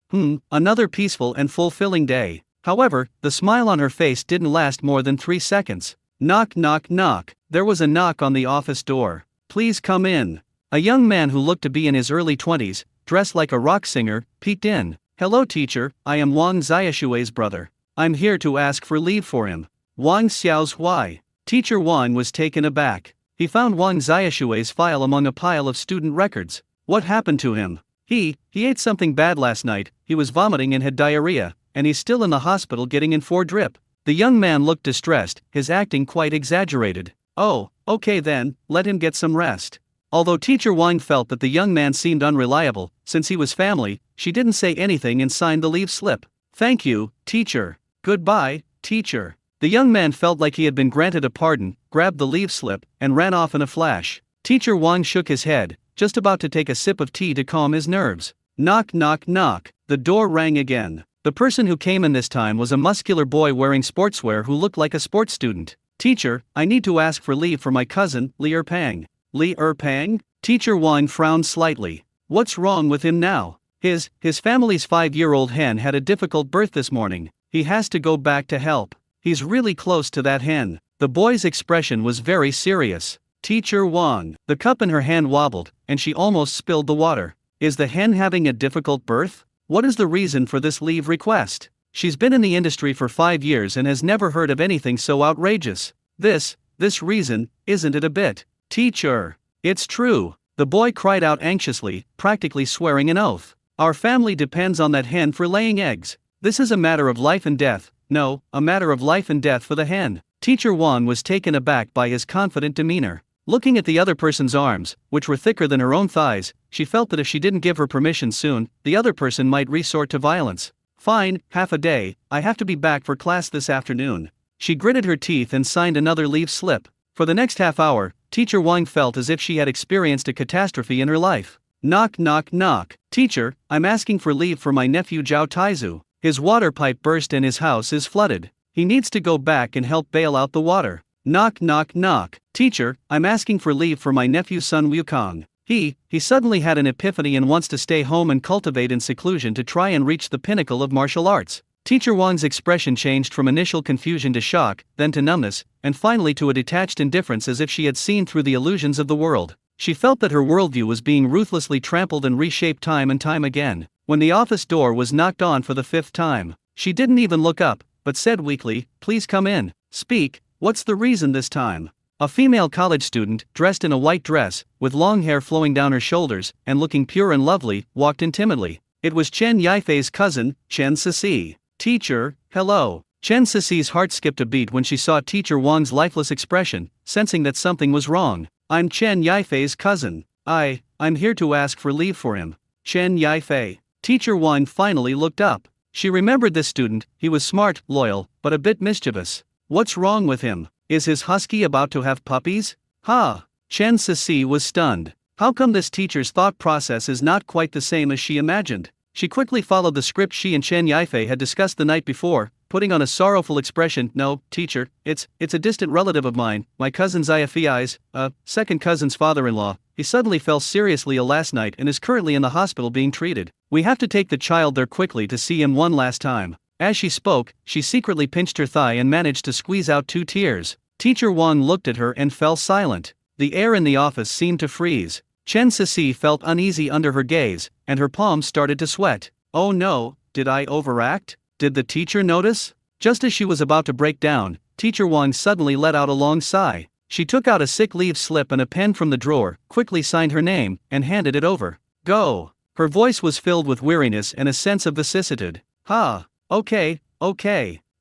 Another peaceful and fulfilling day. However, the smile on her face didn't last more than 3 seconds. Knock, knock, knock. There was a knock on the office door. Please come in. A young man who looked to be in his early 20s, dressed like a rock singer, peeked in. Hello teacher, I am Wang Xiaoshui's brother. I'm here to ask for leave for him. Wang Xiaoshui. Teacher Wang was taken aback. He found Wang Xiaoshui's file among a pile of student records. What happened to him? He ate something bad last night, he was vomiting and had diarrhea, and he's still in the hospital getting in for drip. The young man looked distressed, his acting quite exaggerated. Oh, okay then, let him get some rest. Although Teacher Wang felt that the young man seemed unreliable, since he was family, she didn't say anything and signed the leave slip. Thank you, teacher. Goodbye, teacher. The young man felt like he had been granted a pardon, grabbed the leave slip, and ran off in a flash. Teacher Wang shook his head, just about to take a sip of tea to calm his nerves. Knock, knock, knock. The door rang again. The person who came in this time was a muscular boy wearing sportswear who looked like a sports student. Teacher, I need to ask for leave for my cousin, Li Erpang. Li Erpang? Teacher Wang frowned slightly. What's wrong with him now? His family's 5-year-old hen had a difficult birth this morning. He has to go back to help. He's really close to that hen. The boy's expression was very serious. Teacher Wang. The cup in her hand wobbled, and she almost spilled the water. Is the hen having a difficult birth? What is the reason for this leave request? She's been in the industry for 5 years and has never heard of anything so outrageous. This reason, isn't it a bit? Teacher. It's true. The boy cried out anxiously, practically swearing an oath. Our family depends on that hen for laying eggs. This is a matter of life and death. No, a matter of life and death for the hen. Teacher Wang was taken aback by his confident demeanor. Looking at the other person's arms, which were thicker than her own thighs, she felt that if she didn't give her permission soon, the other person might resort to violence. Fine, half a day, I have to be back for class this afternoon. She gritted her teeth and signed another leave slip. For the next half hour, Teacher Wang felt as if she had experienced a catastrophe in her life. Knock, knock, knock. Teacher, I'm asking for leave for my nephew Zhao Taizu. His water pipe burst and his house is flooded. He needs to go back and help bail out the water. Knock, knock, knock. Teacher, I'm asking for leave for my nephew Sun Wukong. He suddenly had an epiphany and wants to stay home and cultivate in seclusion to try and reach the pinnacle of martial arts. Teacher Wang's expression changed from initial confusion to shock, then to numbness, and finally to a detached indifference as if she had seen through the illusions of the world. She felt that her worldview was being ruthlessly trampled and reshaped time and time again. When the office door was knocked on for the 5th time, she didn't even look up, but said weakly, "Please come in. Speak, what's the reason this time?" A female college student, dressed in a white dress, with long hair flowing down her shoulders, and looking pure and lovely, walked in timidly. It was Chen Yifei's cousin, Chen Sisi. Teacher, hello. Chen Sisi's heart skipped a beat when she saw Teacher Wang's lifeless expression, sensing that something was wrong. I'm Chen Yifei's cousin. I'm here to ask for leave for him. Chen Yifei. Teacher Wang finally looked up. She remembered this student. He was smart, loyal, but a bit mischievous. What's wrong with him? Is his husky about to have puppies? Chen Sisi was stunned. How come this teacher's thought process is not quite the same as she imagined? She quickly followed the script she and Chen Yifei had discussed the night before, putting on a sorrowful expression. No, teacher, it's a distant relative of mine, my cousin Xiafei's, second cousin's father-in-law. He suddenly fell seriously ill last night and is currently in the hospital being treated. We have to take the child there quickly to see him one last time. As she spoke, she secretly pinched her thigh and managed to squeeze out 2 tears. Teacher Wang looked at her and fell silent. The air in the office seemed to freeze. Chen Sisi felt uneasy under her gaze, and her palms started to sweat. Oh no, did I overact? Did the teacher notice? Just as she was about to break down, Teacher Wang suddenly let out a long sigh. She took out a sick leave slip and a pen from the drawer, quickly signed her name, and handed it over. Go. Her voice was filled with weariness and a sense of vicissitude. Okay.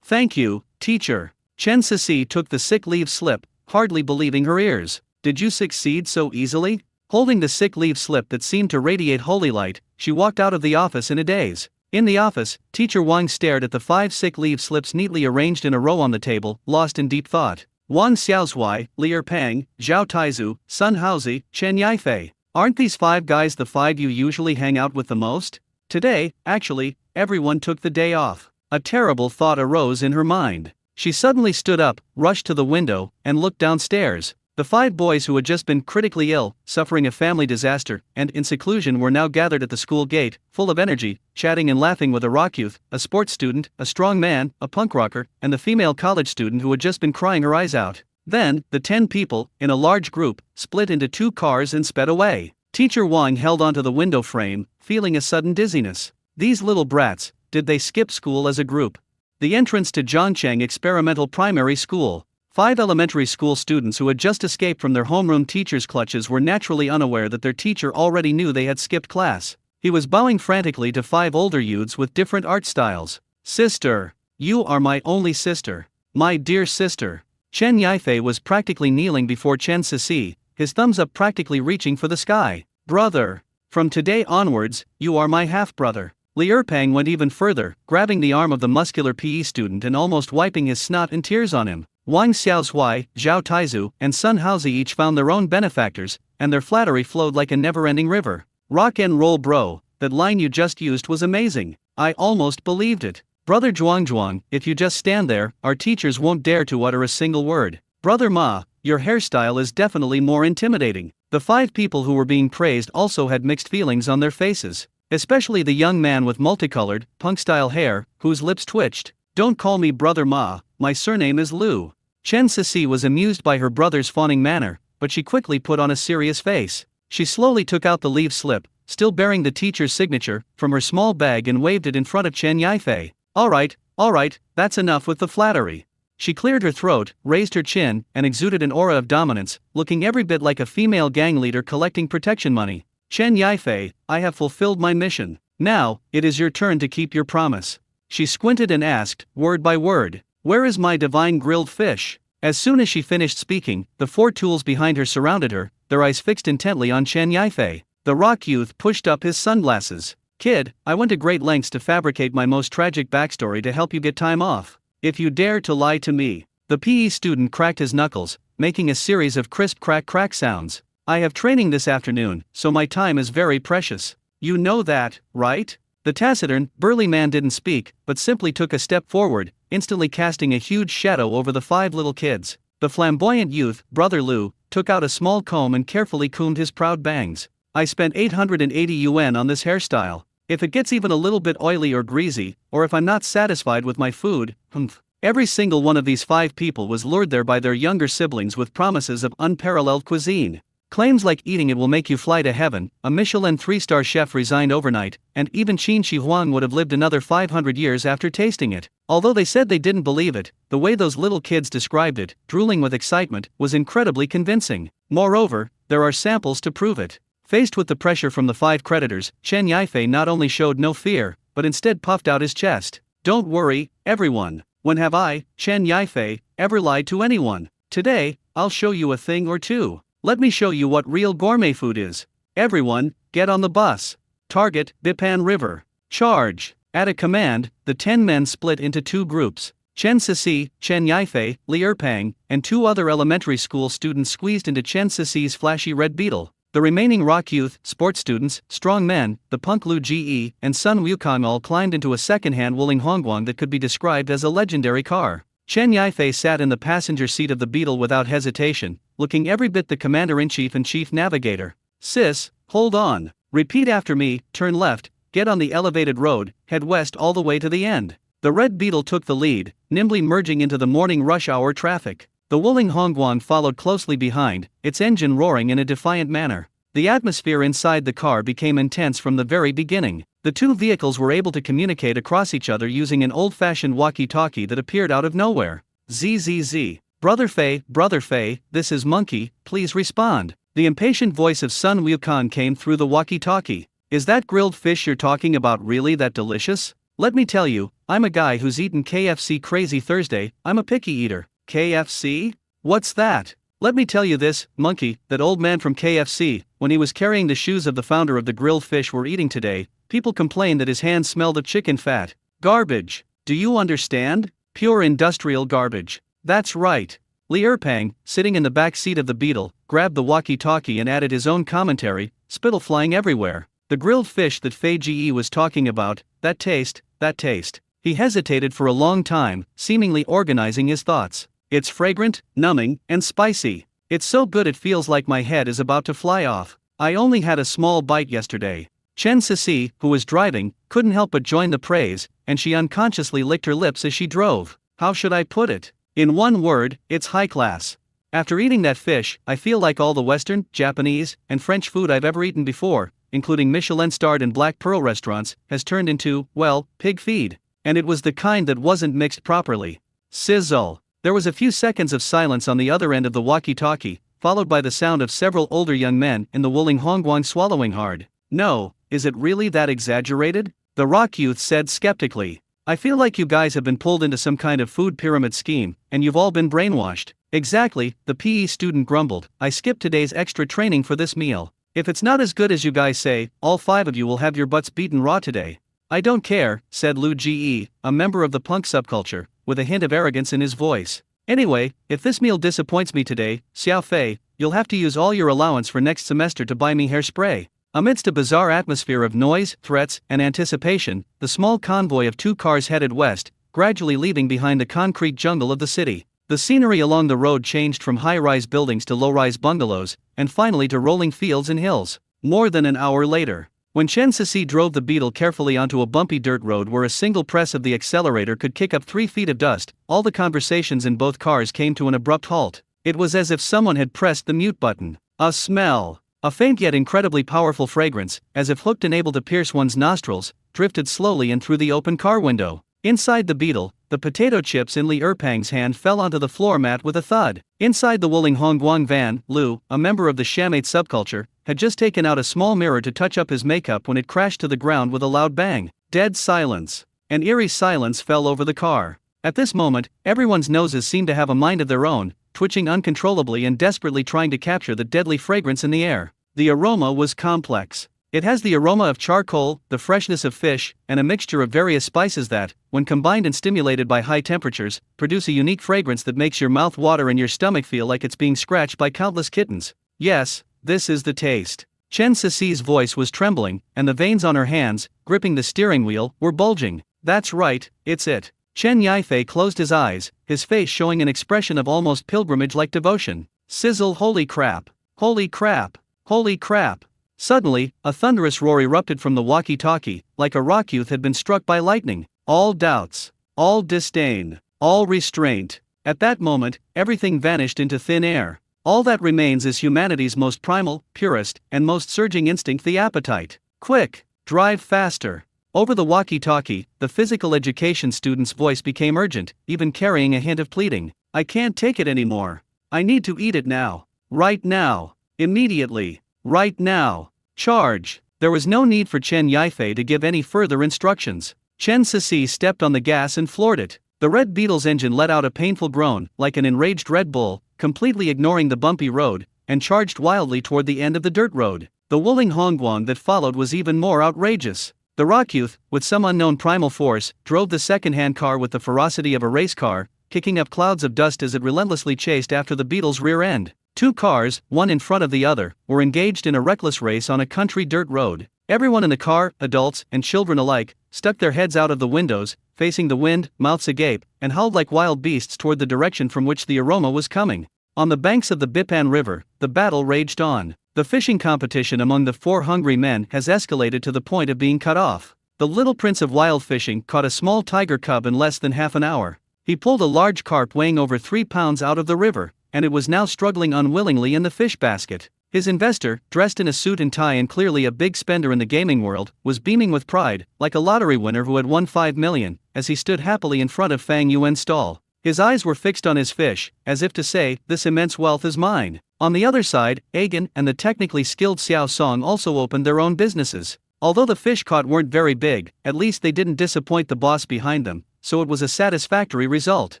Thank you, teacher. Chen Sisi took the sick leave slip, hardly believing her ears. Did you succeed so easily? Holding the sick leave slip that seemed to radiate holy light, she walked out of the office in a daze. In the office, Teacher Wang stared at the 5 sick leave slips neatly arranged in a row on the table, lost in deep thought. Wang Xiaozhui, Li Erpang, Zhao Taizu, Sun Haozi, Chen Yifei. Aren't these 5 guys the 5 you usually hang out with the most? Today, actually, everyone took the day off. A terrible thought arose in her mind. She suddenly stood up, rushed to the window, and looked downstairs. The 5 boys who had just been critically ill, suffering a family disaster, and in seclusion were now gathered at the school gate, full of energy, chatting and laughing with a rock youth, a sports student, a strong man, a punk rocker, and the female college student who had just been crying her eyes out. Then, the 10 people, in a large group, split into 2 cars and sped away. Teacher Wang held onto the window frame, feeling a sudden dizziness. These little brats, did they skip school as a group? The entrance to Zhangcheng Experimental Primary School. 5 elementary school students who had just escaped from their homeroom teacher's clutches were naturally unaware that their teacher already knew they had skipped class. He was bowing frantically to 5 older youths with different art styles. "Sister, you are my only sister. My dear sister." Chen Yifei was practically kneeling before Chen Sisi, his thumbs up practically reaching for the sky. "Brother, from today onwards, you are my half-brother." Li Erpang went even further, grabbing the arm of the muscular PE student and almost wiping his snot and tears on him. Wang Xiaohui, Zhao Taizu, and Sun Haozi each found their own benefactors, and their flattery flowed like a never-ending river. "Rock and roll bro, that line you just used was amazing. I almost believed it. Brother Zhuang, if you just stand there, our teachers won't dare to utter a single word. Brother Ma, your hairstyle is definitely more intimidating." The 5 people who were being praised also had mixed feelings on their faces, especially the young man with multicolored, punk-style hair, whose lips twitched. "Don't call me Brother Ma, my surname is Lu." Chen Sisi was amused by her brother's fawning manner, but she quickly put on a serious face. She slowly took out the leave slip, still bearing the teacher's signature, from her small bag and waved it in front of Chen Yifei. All right, that's enough with the flattery." She cleared her throat, raised her chin, and exuded an aura of dominance, looking every bit like a female gang leader collecting protection money. "Chen Yifei, I have fulfilled my mission. Now, it is your turn to keep your promise." She squinted and asked, word by word, "Where is my divine grilled fish?" As soon as she finished speaking, the 4 tools behind her surrounded her, their eyes fixed intently on Chen Yifei. The rock youth pushed up his sunglasses. "Kid, I went to great lengths to fabricate my most tragic backstory to help you get time off. If you dare to lie to me." The PE student cracked his knuckles, making a series of crisp crack sounds. "I have training this afternoon, so my time is very precious. You know that, right?" The taciturn, burly man didn't speak, but simply took a step forward, instantly casting a huge shadow over the 5 little kids. The flamboyant youth, Brother Lu, took out a small comb and carefully combed his proud bangs. "I spent 880 yuan on this hairstyle. If it gets even a little bit oily or greasy, or if I'm not satisfied with my food, humph." Every single one of these 5 people was lured there by their younger siblings with promises of unparalleled cuisine. Claims like eating it will make you fly to heaven, a Michelin 3-star chef resigned overnight, and even Qin Shi Huang would have lived another 500 years after tasting it. Although they said they didn't believe it, the way those little kids described it, drooling with excitement, was incredibly convincing. Moreover, there are samples to prove it. Faced with the pressure from the 5 creditors, Chen Yifei not only showed no fear, but instead puffed out his chest. "Don't worry, everyone. When have I, Chen Yifei, ever lied to anyone? Today, I'll show you a thing or two. Let me show you what real gourmet food is. Everyone, get on the bus. Target, Bipan River. Charge." At a command, the 10 men split into 2 groups. Chen Sisi, Chen Yifei, Li Erpang, and 2 other elementary school students squeezed into Chen Sisi's flashy red Beetle. The remaining rock youth, sports students, strong men, the punk Lu Ge, and Sun Wukong all climbed into a second-hand Wuling Hongguang that could be described as a legendary car. Chen Yifei sat in the passenger seat of the Beetle without hesitation, looking every bit the commander-in-chief and chief navigator. "Sis, hold on. Repeat after me, turn left, get on the elevated road, head west all the way to the end." The red Beetle took the lead, nimbly merging into the morning rush hour traffic. The Wuling Hongguang followed closely behind, its engine roaring in a defiant manner. The atmosphere inside the car became intense from the very beginning. The 2 vehicles were able to communicate across each other using an old-fashioned walkie-talkie that appeared out of nowhere. "ZZZ. Brother Fei, this is Monkey, please respond." The impatient voice of Sun Wukong came through the walkie-talkie. "Is that grilled fish you're talking about really that delicious? Let me tell you, I'm a guy who's eaten KFC Crazy Thursday, I'm a picky eater." "KFC? What's that?" "Let me tell you this, Monkey, that old man from KFC, when he was carrying the shoes of the founder of the grilled fish we're eating today, people complained that his hands smelled of chicken fat. Garbage. Do you understand? Pure industrial garbage." "That's right." Li Erpang, sitting in the back seat of the Beetle, grabbed the walkie-talkie and added his own commentary, spittle flying everywhere. The grilled fish that Fei Ji was talking about, that taste, that taste. He hesitated for a long time, seemingly organizing his thoughts. It's fragrant, numbing, and spicy. It's so good it feels like my head is about to fly off. I only had a small bite yesterday. Chen Sisi, who was driving, couldn't help but join the praise, and she unconsciously licked her lips as she drove. How should I put it? In one word, it's high class. After eating that fish, I feel like all the Western, Japanese, and French food I've ever eaten before, including Michelin-starred and Black Pearl restaurants, has turned into, well, pig feed. And it was the kind that wasn't mixed properly. Sizzle. There was a few seconds of silence on the other end of the walkie-talkie, followed by the sound of several older young men in the Wuling Hongguang swallowing hard. No, is it really that exaggerated? The rock youth said skeptically. I feel like you guys have been pulled into some kind of food pyramid scheme, and you've all been brainwashed. Exactly, the PE student grumbled. I skipped today's extra training for this meal. If it's not as good as you guys say, all 5 of you will have your butts beaten raw today. I don't care, said Lu Ji, a member of the punk subculture, with a hint of arrogance in his voice. Anyway, if this meal disappoints me today, Xiao Fei, you'll have to use all your allowance for next semester to buy me hairspray. Amidst a bizarre atmosphere of noise, threats, and anticipation, the small convoy of 2 cars headed west, gradually leaving behind the concrete jungle of the city. The scenery along the road changed from high-rise buildings to low-rise bungalows, and finally to rolling fields and hills. More than an hour later, when Chen Sisi drove the Beetle carefully onto a bumpy dirt road where a single press of the accelerator could kick up 3 feet of dust, all the conversations in both cars came to an abrupt halt. It was as if someone had pressed the mute button. A smell, a faint yet incredibly powerful fragrance, as if hooked and able to pierce one's nostrils, drifted slowly in through the open car window. Inside the Beetle, the potato chips in Li Erpang's hand fell onto the floor mat with a thud. Inside the Wuling Hongguang van, Lu, a member of the Shamate subculture, had just taken out a small mirror to touch up his makeup when it crashed to the ground with a loud bang. Dead silence. An eerie silence fell over the car. At this moment, everyone's noses seemed to have a mind of their own, twitching uncontrollably and desperately trying to capture the deadly fragrance in the air. The aroma was complex. It has the aroma of charcoal, the freshness of fish, and a mixture of various spices that, when combined and stimulated by high temperatures, produce a unique fragrance that makes your mouth water and your stomach feel like it's being scratched by countless kittens. Yes, this is the taste. Chen Sisi's voice was trembling, and the veins on her hands, gripping the steering wheel, were bulging. That's right, it's it. Chen Yifei closed his eyes, his face showing an expression of almost pilgrimage-like devotion. Sizzle, holy crap. Holy crap. Holy crap. Suddenly, a thunderous roar erupted from the walkie-talkie, like a rock youth had been struck by lightning. All doubts, all disdain, all restraint. At that moment, everything vanished into thin air. All that remains is humanity's most primal, purest, and most surging instinct, the appetite. Quick, drive faster. Over the walkie-talkie, the physical education student's voice became urgent, even carrying a hint of pleading. I can't take it anymore. I need to eat it now. Right now. Immediately. Right now. Charge. There was no need for Chen Yifei to give any further instructions. Chen Sisi stepped on the gas and floored it. The Red Beetle's engine let out a painful groan, like an enraged Red Bull, completely ignoring the bumpy road, and charged wildly toward the end of the dirt road. The Wuling Hongguang that followed was even more outrageous. The rock youth, with some unknown primal force, drove the second-hand car with the ferocity of a race car, kicking up clouds of dust as it relentlessly chased after the Beetle's rear end. 2 cars, one in front of the other, were engaged in a reckless race on a country dirt road. Everyone in the car, adults and children alike, stuck their heads out of the windows, facing the wind, mouths agape, and howled like wild beasts toward the direction from which the aroma was coming. On the banks of the Bipan River, the battle raged on. The fishing competition among the 4 hungry men has escalated to the point of being cut off. The little prince of wild fishing caught a small tiger cub in less than half an hour. He pulled a large carp weighing over 3 pounds out of the river, and it was now struggling unwillingly in the fish basket. His investor, dressed in a suit and tie and clearly a big spender in the gaming world, was beaming with pride, like a lottery winner who had won 5 million, as he stood happily in front of Fang Yuan's stall. His eyes were fixed on his fish, as if to say, this immense wealth is mine. On the other side, Agan and the technically skilled Xiao Song also opened their own businesses. Although the fish caught weren't very big, at least they didn't disappoint the boss behind them, so it was a satisfactory result.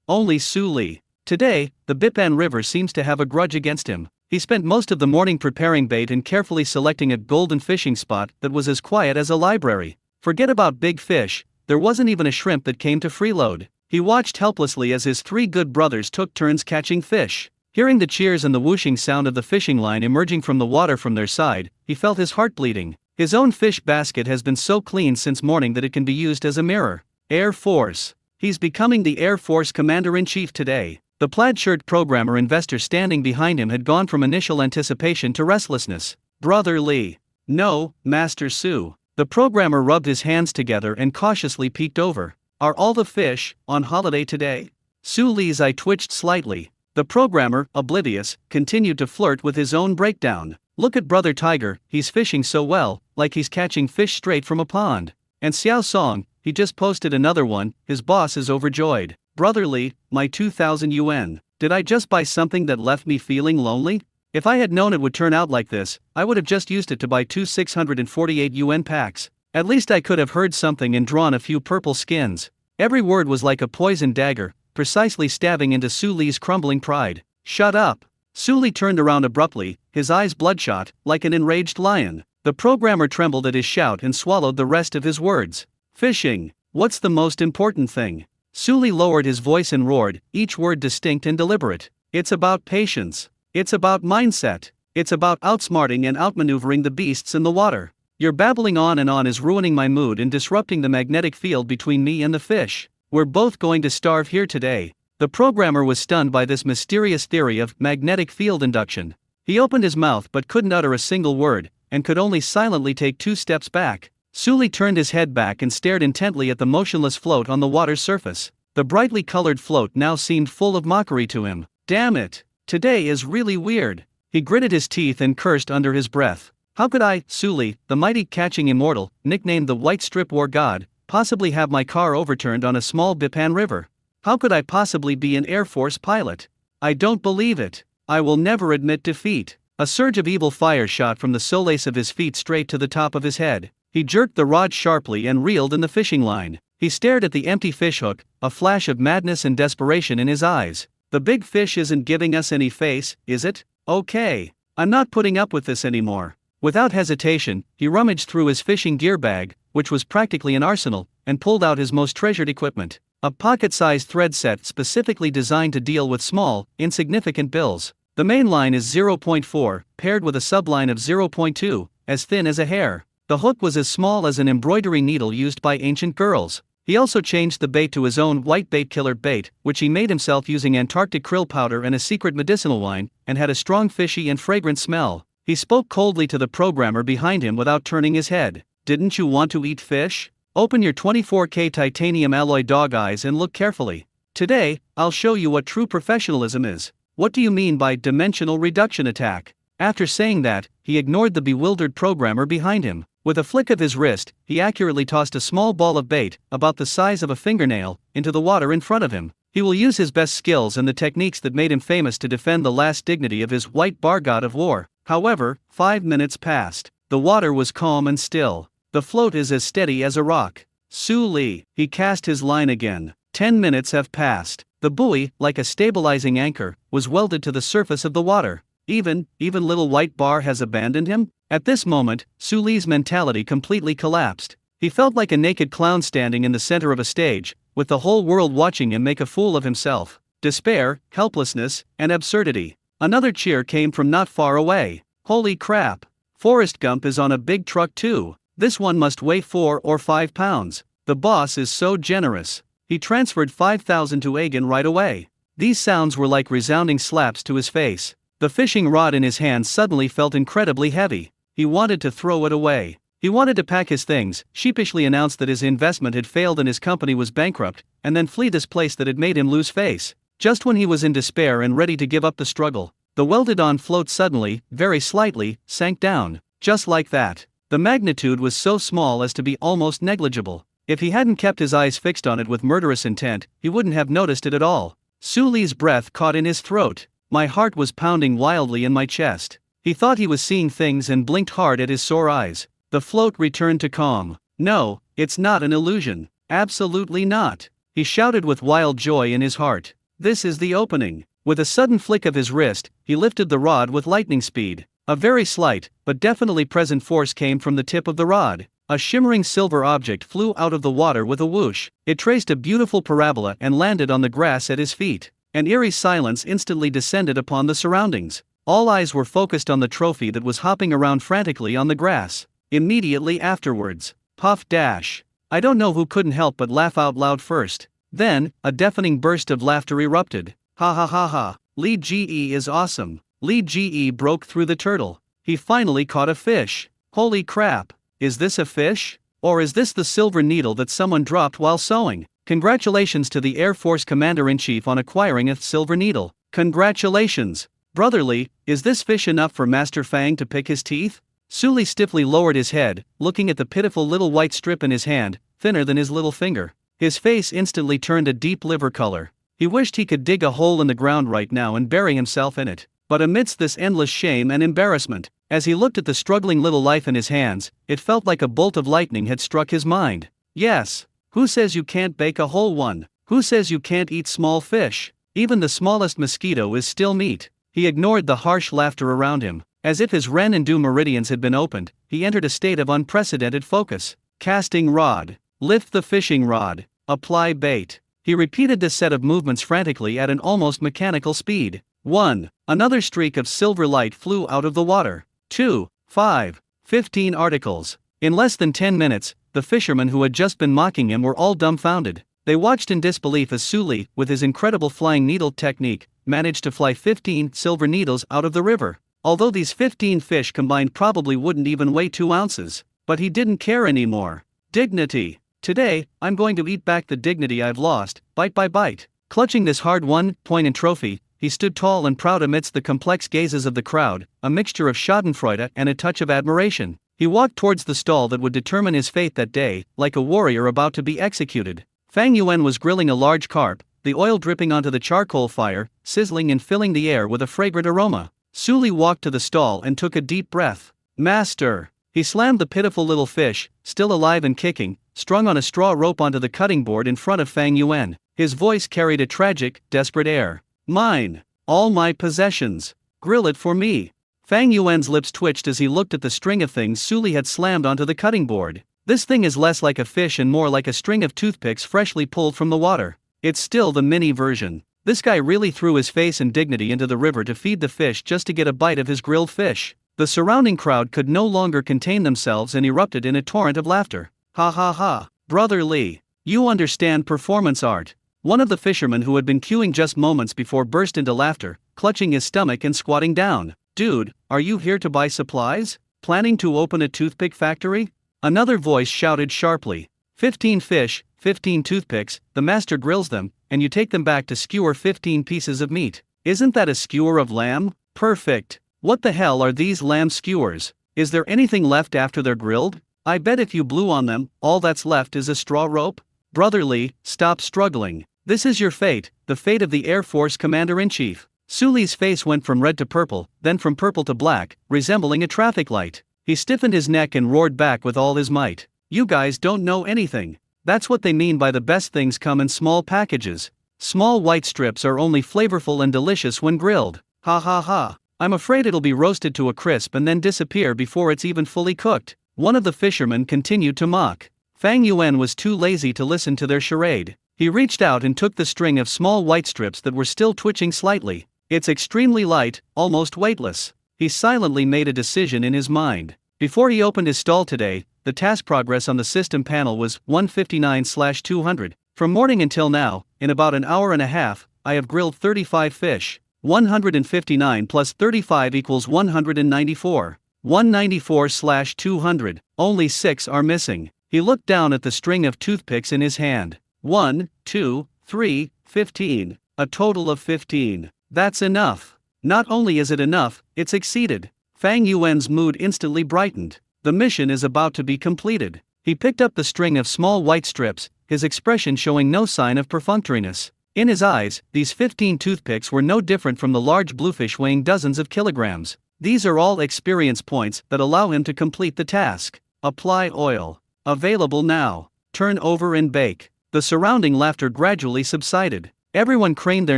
Only Su Li. Today, the Bipan River seems to have a grudge against him. He spent most of the morning preparing bait and carefully selecting a golden fishing spot that was as quiet as a library. Forget about big fish, there wasn't even a shrimp that came to freeload. He watched helplessly as his 3 good brothers took turns catching fish. Hearing the cheers and the whooshing sound of the fishing line emerging from the water from their side, he felt his heart bleeding. His own fish basket has been so clean since morning that it can be used as a mirror. Air Force. He's becoming the Air Force Commander-in-Chief today. The plaid-shirt programmer investor standing behind him had gone from initial anticipation to restlessness. Brother Lee. No, Master Su. The programmer rubbed his hands together and cautiously peeked over. Are all the fish on holiday today? Su Lee's eye twitched slightly. The programmer, oblivious, continued to flirt with his own breakdown. Look at Brother Tiger, he's fishing so well, like he's catching fish straight from a pond. And Xiao Song, he just posted another one, his boss is overjoyed. Brother Lee, my 2,000 yuan. Did I just buy something that left me feeling lonely? If I had known it would turn out like this, I would have just used it to buy 2 648 yuan packs. At least I could have heard something and drawn a few purple skins. Every word was like a poisoned dagger, precisely stabbing into Su Lee's crumbling pride. Shut up. Su Lee turned around abruptly, his eyes bloodshot, like an enraged lion. The programmer trembled at his shout and swallowed the rest of his words. Fishing. What's the most important thing? Su Lee lowered his voice and roared, each word distinct and deliberate. It's about patience. It's about mindset. It's about outsmarting and outmaneuvering the beasts in the water. Your babbling on and on is ruining my mood and disrupting the magnetic field between me and the fish. We're both going to starve here today. The programmer was stunned by this mysterious theory of magnetic field induction. He opened his mouth but couldn't utter a single word, and could only silently take 2 steps back. Su Lee turned his head back and stared intently at the motionless float on the water's surface. The brightly colored float now seemed full of mockery to him. Damn it! Today is really weird. He gritted his teeth and cursed under his breath. How could I, Su Lee, the mighty catching immortal, nicknamed the White Strip War God, possibly have my car overturned on a small Bipan river? How could I possibly be an Air Force pilot? I don't believe it. I will never admit defeat. A surge of evil fire shot from the solace of his feet straight to the top of his head. He jerked the rod sharply and reeled in the fishing line. He stared at the empty fishhook, a flash of madness and desperation in his eyes. The big fish isn't giving us any face, is it? Okay. I'm not putting up with this anymore. Without hesitation, he rummaged through his fishing gear bag, which was practically an arsenal, and pulled out his most treasured equipment. A pocket-sized thread set specifically designed to deal with small, insignificant bills. The main line is 0.4, paired with a subline of 0.2, as thin as a hair. The hook was as small as an embroidery needle used by ancient girls. He also changed the bait to his own white bait killer bait, which he made himself using Antarctic krill powder and a secret medicinal wine, and had a strong fishy and fragrant smell. He spoke coldly to the programmer behind him without turning his head. Didn't you want to eat fish? Open your 24K titanium alloy dog eyes and look carefully. Today, I'll show you what true professionalism is. What do you mean by dimensional reduction attack? After saying that, he ignored the bewildered programmer behind him. With a flick of his wrist, he accurately tossed a small ball of bait, about the size of a fingernail, into the water in front of him. He will use his best skills and the techniques that made him famous to defend the last dignity of his white bar god of war. However, 5 minutes passed. The water was calm and still. The float is as steady as a rock. Su Lee, he cast his line again. 10 minutes have passed. The buoy, like a stabilizing anchor, was welded to the surface of the water. Even little white bar has abandoned him? At this moment, Su Lee's mentality completely collapsed. He felt like a naked clown standing in the center of a stage, with the whole world watching him make a fool of himself. Despair, helplessness, and absurdity. Another cheer came from not far away. Holy crap! Forrest Gump is on a big truck too. This one must weigh 4 or 5 pounds. The boss is so generous. He transferred 5,000 to Agan right away. These sounds were like resounding slaps to his face. The fishing rod in his hand suddenly felt incredibly heavy. He wanted to throw it away. He wanted to pack his things, sheepishly announce that his investment had failed and his company was bankrupt, and then flee this place that had made him lose face. Just when he was in despair and ready to give up the struggle, the welded-on float suddenly, very slightly, sank down. Just like that. The magnitude was so small as to be almost negligible. If he hadn't kept his eyes fixed on it with murderous intent, he wouldn't have noticed it at all. Su Lee's breath caught in his throat. My heart was pounding wildly in my chest. He thought he was seeing things and blinked hard at his sore eyes. The float returned to calm. No, it's not an illusion. Absolutely not. He shouted with wild joy in his heart. This is the opening. With a sudden flick of his wrist, he lifted the rod with lightning speed. A very slight, but definitely present force came from the tip of the rod. A shimmering silver object flew out of the water with a whoosh. It traced a beautiful parabola and landed on the grass at his feet. An eerie silence instantly descended upon the surroundings. All eyes were focused on the trophy that was hopping around frantically on the grass. Immediately afterwards, puff dash. I don't know who couldn't help but laugh out loud first. Then, a deafening burst of laughter erupted. Ha ha ha ha, Li Ge is awesome. Li Ge broke through the turtle. He finally caught a fish. Holy crap, is this a fish? Or is this the silver needle that someone dropped while sewing? Congratulations to the Air Force Commander-in-Chief on acquiring a silver needle. Congratulations. Brotherly, is this fish enough for Master Fang to pick his teeth? Suli stiffly lowered his head, looking at the pitiful little white strip in his hand, thinner than his little finger. His face instantly turned a deep liver color. He wished he could dig a hole in the ground right now and bury himself in it. But amidst this endless shame and embarrassment, as he looked at the struggling little life in his hands, it felt like a bolt of lightning had struck his mind. Yes. Who says you can't bake a whole one? Who says you can't eat small fish? Even the smallest mosquito is still meat. He ignored the harsh laughter around him. As if his Ren and Du meridians had been opened, he entered a state of unprecedented focus. Casting rod. Lift the fishing rod. Apply bait. He repeated this set of movements frantically at an almost mechanical speed. 1. Another streak of silver light flew out of the water. 2. 5. 15 articles. In less than 10 minutes, the fishermen who had just been mocking him were all dumbfounded. They watched in disbelief as Suli, with his incredible flying needle technique, managed to fly 15 silver needles out of the river. Although these 15 fish combined probably wouldn't even weigh 2 ounces. But he didn't care anymore. Dignity. Today, I'm going to eat back the dignity I've lost, bite by bite. Clutching this hard-won, poignant trophy, he stood tall and proud amidst the complex gazes of the crowd, a mixture of schadenfreude and a touch of admiration. He walked towards the stall that would determine his fate that day, like a warrior about to be executed. Fang Yuan was grilling a large carp, the oil dripping onto the charcoal fire, sizzling and filling the air with a fragrant aroma. Suli walked to the stall and took a deep breath. Master! He slammed the pitiful little fish, still alive and kicking, strung on a straw rope onto the cutting board in front of Fang Yuan. His voice carried a tragic, desperate air. Mine! All my possessions! Grill it for me! Fang Yuan's lips twitched as he looked at the string of things Suli had slammed onto the cutting board. This thing is less like a fish and more like a string of toothpicks freshly pulled from the water. It's still the mini version. This guy really threw his face and dignity into the river to feed the fish just to get a bite of his grilled fish. The surrounding crowd could no longer contain themselves and erupted in a torrent of laughter. Ha ha ha, Brother Lee, you understand performance art. One of the fishermen who had been queuing just moments before burst into laughter, clutching his stomach and squatting down. Dude, are you here to buy supplies? Planning to open a toothpick factory? Another voice shouted sharply. 15 fish, 15 toothpicks, the master grills them, and you take them back to skewer 15 pieces of meat. Isn't that a skewer of lamb? Perfect. What the hell are these lamb skewers? Is there anything left after they're grilled? I bet if you blew on them, all that's left is a straw rope? Brother Lee, stop struggling. This is your fate, the fate of the Air Force Commander-in-Chief. Suli's face went from red to purple, then from purple to black, resembling a traffic light. He stiffened his neck and roared back with all his might. You guys don't know anything. That's what they mean by the best things come in small packages. Small white strips are only flavorful and delicious when grilled. Ha ha ha. I'm afraid it'll be roasted to a crisp and then disappear before it's even fully cooked. One of the fishermen continued to mock. Fang Yuan was too lazy to listen to their charade. He reached out and took the string of small white strips that were still twitching slightly. It's extremely light, almost weightless. He silently made a decision in his mind. Before he opened his stall today, the task progress on the system panel was 159/200. From morning until now, in about an hour and a half, I have grilled 35 fish. 159 plus 35 equals 194. 194/200. Only 6 are missing. He looked down at the string of toothpicks in his hand. 1, 2, 3, 15. A total of 15. That's enough. Not only is it enough, it's exceeded. Fang Yuan's mood instantly brightened. The mission is about to be completed. He picked up the string of small white strips, his expression showing no sign of perfunctoriness. In his eyes, these 15 toothpicks were no different from the large bluefish weighing dozens of kilograms. These are all experience points that allow him to complete the task. Apply oil. Available now. Turn over and bake. The surrounding laughter gradually subsided. Everyone craned their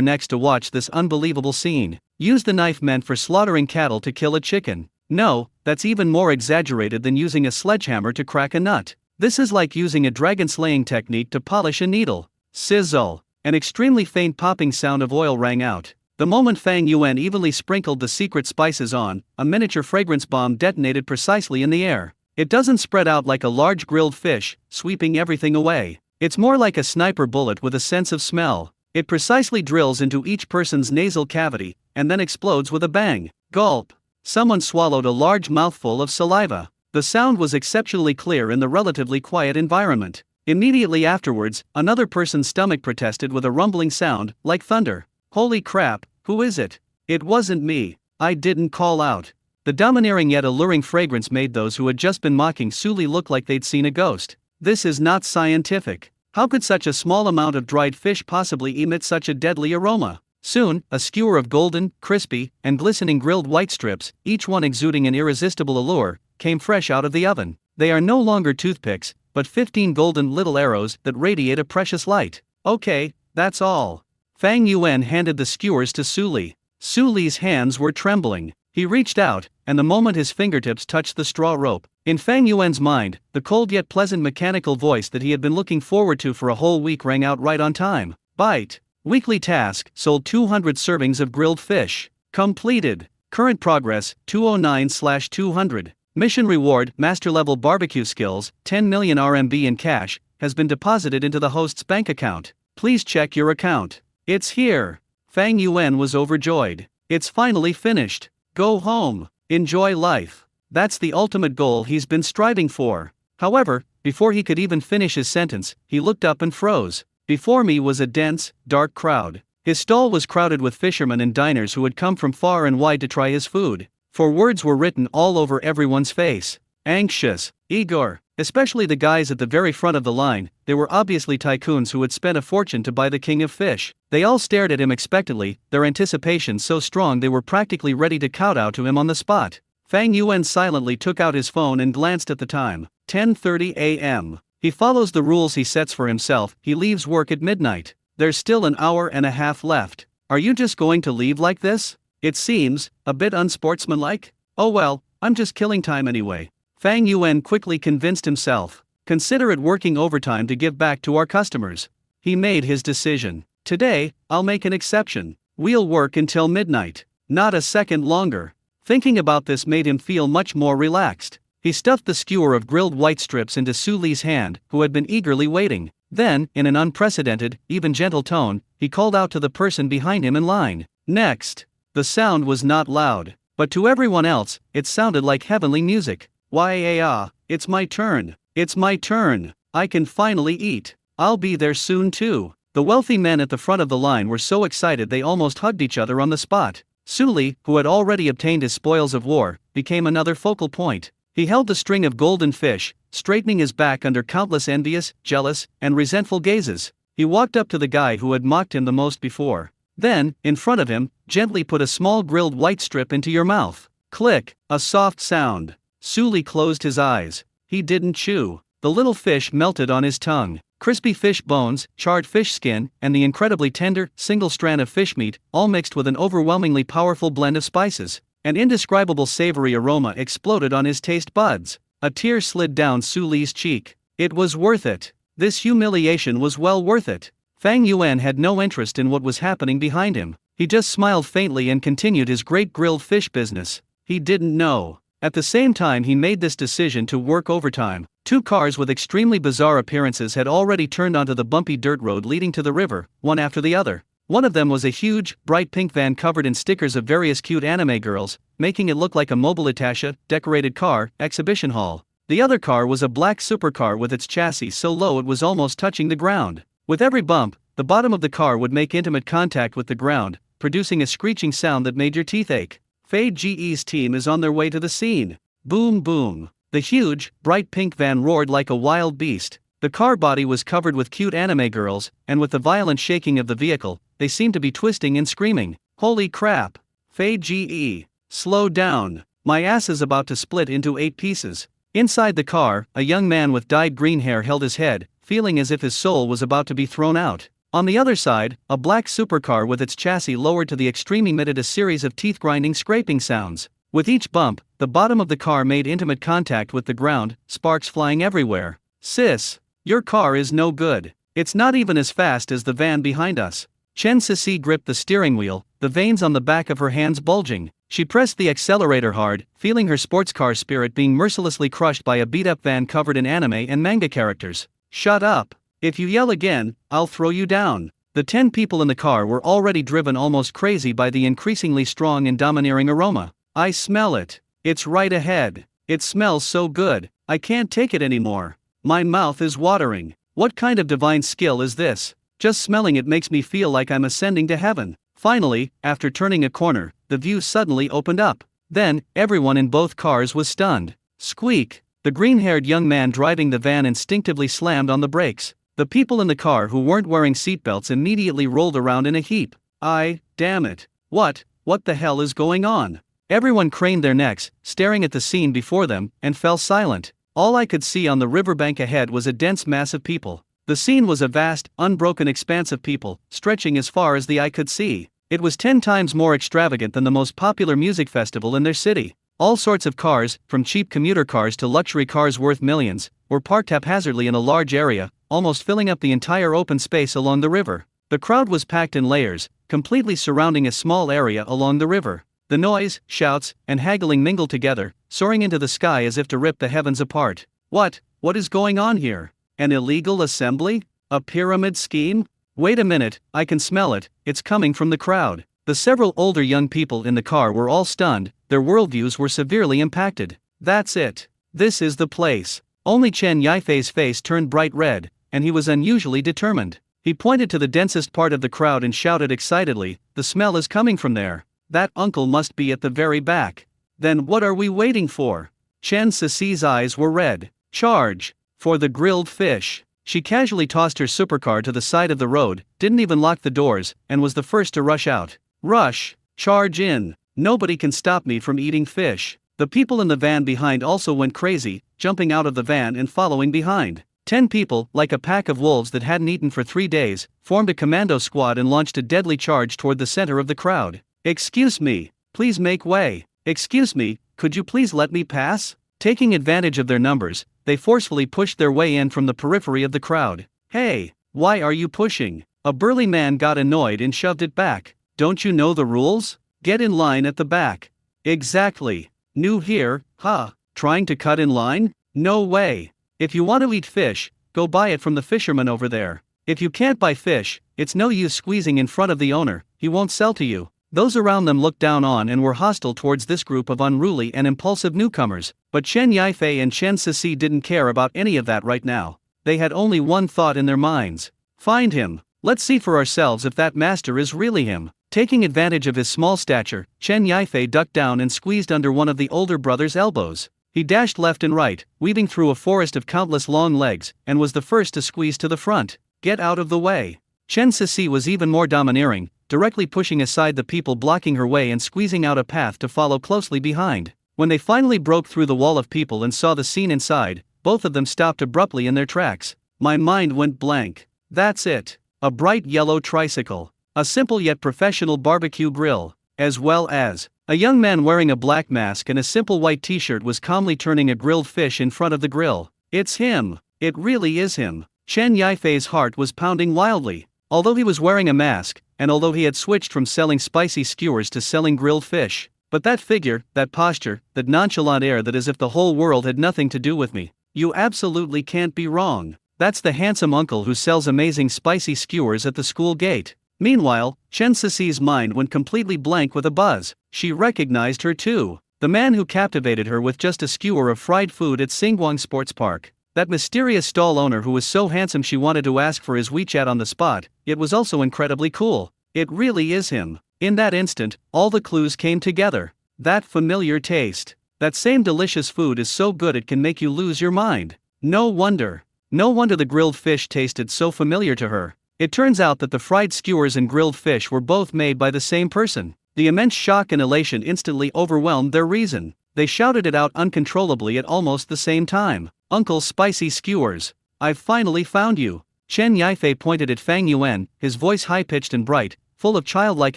necks to watch this unbelievable scene. Use the knife meant for slaughtering cattle to kill a chicken. No, that's even more exaggerated than using a sledgehammer to crack a nut. This is like using a dragon slaying technique to polish a needle. Sizzle. An extremely faint popping sound of oil rang out. The moment Fang Yuan evenly sprinkled the secret spices on, a miniature fragrance bomb detonated precisely in the air. It doesn't spread out like a large grilled fish, sweeping everything away. It's more like a sniper bullet with a sense of smell. It precisely drills into each person's nasal cavity, and then explodes with a bang. Gulp. Someone swallowed a large mouthful of saliva. The sound was exceptionally clear in the relatively quiet environment. Immediately afterwards, another person's stomach protested with a rumbling sound, like thunder. Holy crap, who is it? It wasn't me. I didn't call out. The domineering yet alluring fragrance made those who had just been mocking Suli look like they'd seen a ghost. This is not scientific. How could such a small amount of dried fish possibly emit such a deadly aroma? Soon, a skewer of golden, crispy, and glistening grilled white strips, each one exuding an irresistible allure, came fresh out of the oven. They are no longer toothpicks, but 15 golden little arrows that radiate a precious light. Okay, that's all. Fang Yuan handed the skewers to Suli. Suli's hands were trembling. He reached out, and the moment his fingertips touched the straw rope, in Fang Yuan's mind, the cold yet pleasant mechanical voice that he had been looking forward to for a whole week rang out right on time. Bite. Weekly task, sold 200 servings of grilled fish. Completed. Current progress, 209/200. Mission reward, master level barbecue skills, 10 million RMB in cash, has been deposited into the host's bank account. Please check your account. It's here. Fang Yuan was overjoyed. It's finally finished. Go home. Enjoy life. That's the ultimate goal he's been striving for. However, before he could even finish his sentence, he looked up and froze. Before me was a dense, dark crowd. His stall was crowded with fishermen and diners who had come from far and wide to try his food. For words were written all over everyone's face. Anxious, eager, especially the guys at the very front of the line. They were obviously tycoons who had spent a fortune to buy the king of fish. They all stared at him expectantly, their anticipation so strong they were practically ready to kowtow to him on the spot. Fang Yuan silently took out his phone and glanced at the time. 10:30 a.m. He follows the rules he sets for himself. He leaves work at midnight. There's still an hour and a half left. Are you just going to leave like this? It seems a bit unsportsmanlike. Oh well, I'm just killing time anyway. Fang Yuan quickly convinced himself. Consider it working overtime to give back to our customers. He made his decision. Today, I'll make an exception. We'll work until midnight. Not a second longer. Thinking about this made him feel much more relaxed. He stuffed the skewer of grilled white strips into Suli's hand, who had been eagerly waiting. Then, in an unprecedented, even gentle tone, he called out to the person behind him in line. Next. The sound was not loud, but to everyone else, it sounded like heavenly music. It's my turn. It's my turn. I can finally eat. I'll be there soon too. The wealthy men at the front of the line were so excited they almost hugged each other on the spot. Suli, who had already obtained his spoils of war, became another focal point. He held the string of golden fish, straightening his back under countless envious, jealous, and resentful gazes. He walked up to the guy who had mocked him the most before. Then, in front of him, gently put a small grilled white strip into your mouth. Click, a soft sound. Suli closed his eyes. He didn't chew. The little fish melted on his tongue. Crispy fish bones, charred fish skin, and the incredibly tender, single strand of fish meat, all mixed with an overwhelmingly powerful blend of spices. An indescribable savory aroma exploded on his taste buds. A tear slid down Suli's cheek. It was worth it. This humiliation was well worth it. Fang Yuan had no interest in what was happening behind him. He just smiled faintly and continued his great grilled fish business. He didn't know. At the same time he made this decision to work overtime, 2 cars with extremely bizarre appearances had already turned onto the bumpy dirt road leading to the river, one after the other. One of them was a huge, bright pink van covered in stickers of various cute anime girls, making it look like a mobile attaché, decorated car, exhibition hall. The other car was a black supercar with its chassis so low it was almost touching the ground. With every bump, the bottom of the car would make intimate contact with the ground, producing a screeching sound that made your teeth ache. Fei Ge's team is on their way to the scene. Boom boom. The huge, bright pink van roared like a wild beast. The car body was covered with cute anime girls, and with the violent shaking of the vehicle, they seemed to be twisting and screaming. Holy crap. Fei Ge. Slow down. My ass is about to split into 8 pieces. Inside the car, a young man with dyed green hair held his head, feeling as if his soul was about to be thrown out. On the other side, a black supercar with its chassis lowered to the extreme emitted a series of teeth-grinding scraping sounds. With each bump, the bottom of the car made intimate contact with the ground, sparks flying everywhere. Sis, your car is no good. It's not even as fast as the van behind us. Chen Sisi gripped the steering wheel, the veins on the back of her hands bulging. She pressed the accelerator hard, feeling her sports car spirit being mercilessly crushed by a beat-up van covered in anime and manga characters. Shut up. If you yell again, I'll throw you down. The 10 people in the car were already driven almost crazy by the increasingly strong and domineering aroma. I smell it. It's right ahead. It smells so good. I can't take it anymore. My mouth is watering. What kind of divine skill is this? Just smelling it makes me feel like I'm ascending to heaven. Finally, after turning a corner, the view suddenly opened up. Then, everyone in both cars was stunned. Squeak! The green-haired young man driving the van instinctively slammed on the brakes. The people in the car who weren't wearing seatbelts immediately rolled around in a heap. Damn it. What the hell is going on? Everyone craned their necks, staring at the scene before them, and fell silent. All I could see on the riverbank ahead was a dense mass of people. The scene was a vast, unbroken expanse of people, stretching as far as the eye could see. It was 10 times more extravagant than the most popular music festival in their city. All sorts of cars, from cheap commuter cars to luxury cars worth millions, were parked haphazardly in a large area, almost filling up the entire open space along the river. The crowd was packed in layers, completely surrounding a small area along the river. The noise, shouts, and haggling mingled together, soaring into the sky as if to rip the heavens apart. What is going on here? An illegal assembly? A pyramid scheme? Wait a minute, I can smell it, it's coming from the crowd. The several older young people in the car were all stunned, their worldviews were severely impacted. That's it. This is the place. Only Chen Yifei's face turned bright red, and he was unusually determined. He pointed to the densest part of the crowd and shouted excitedly, "The smell is coming from there. That uncle must be at the very back." Then what are we waiting for? Chen Cici's eyes were red. Charge! For the grilled fish. She casually tossed her supercar to the side of the road, didn't even lock the doors, and was the first to rush out. Rush! Charge in! Nobody can stop me from eating fish. The people in the van behind also went crazy, jumping out of the van and following behind. 10 people, like a pack of wolves that hadn't eaten for 3 days, formed a commando squad and launched a deadly charge toward the center of the crowd. "Excuse me, please make way. Excuse me, could you please let me pass?" Taking advantage of their numbers, they forcefully pushed their way in from the periphery of the crowd. "Hey, why are you pushing?" A burly man got annoyed and shoved it back. "Don't you know the rules? Get in line at the back." "Exactly. New here, huh? Trying to cut in line? No way. If you want to eat fish, go buy it from the fisherman over there. If you can't buy fish, it's no use squeezing in front of the owner, he won't sell to you." Those around them looked down on and were hostile towards this group of unruly and impulsive newcomers, but Chen Yifei and Chen Cici didn't care about any of that right now. They had only one thought in their minds. Find him. Let's see for ourselves if that master is really him. Taking advantage of his small stature, Chen Yifei ducked down and squeezed under one of the older brother's elbows. He dashed left and right, weaving through a forest of countless long legs, and was the first to squeeze to the front. "Get out of the way." Chen Cici was even more domineering, directly pushing aside the people blocking her way and squeezing out a path to follow closely behind. When they finally broke through the wall of people and saw the scene inside, both of them stopped abruptly in their tracks. My mind went blank. That's it. A bright yellow tricycle. A simple yet professional barbecue grill. As well as a young man wearing a black mask and a simple white t-shirt was calmly turning a grilled fish in front of the grill. It's him. It really is him. Chen Yifei's heart was pounding wildly. Although he was wearing a mask, and although he had switched from selling spicy skewers to selling grilled fish, but that figure, that posture, that nonchalant air, that as if the whole world had nothing to do with me. You absolutely can't be wrong. That's the handsome uncle who sells amazing spicy skewers at the school gate. Meanwhile, Chen Cici's mind went completely blank with a buzz. She recognized her too. The man who captivated her with just a skewer of fried food at Singguang Sports Park. That mysterious stall owner who was so handsome she wanted to ask for his WeChat on the spot. It was also incredibly cool. It really is him. In that instant, all the clues came together. That familiar taste. That same delicious food is so good it can make you lose your mind. No wonder the grilled fish tasted so familiar to her. It turns out that the fried skewers and grilled fish were both made by the same person. The immense shock and elation instantly overwhelmed their reason. They shouted it out uncontrollably at almost the same time. "Uncle Spicy Skewers, I've finally found you." Chen Yifei pointed at Fang Yuan, his voice high-pitched and bright, full of childlike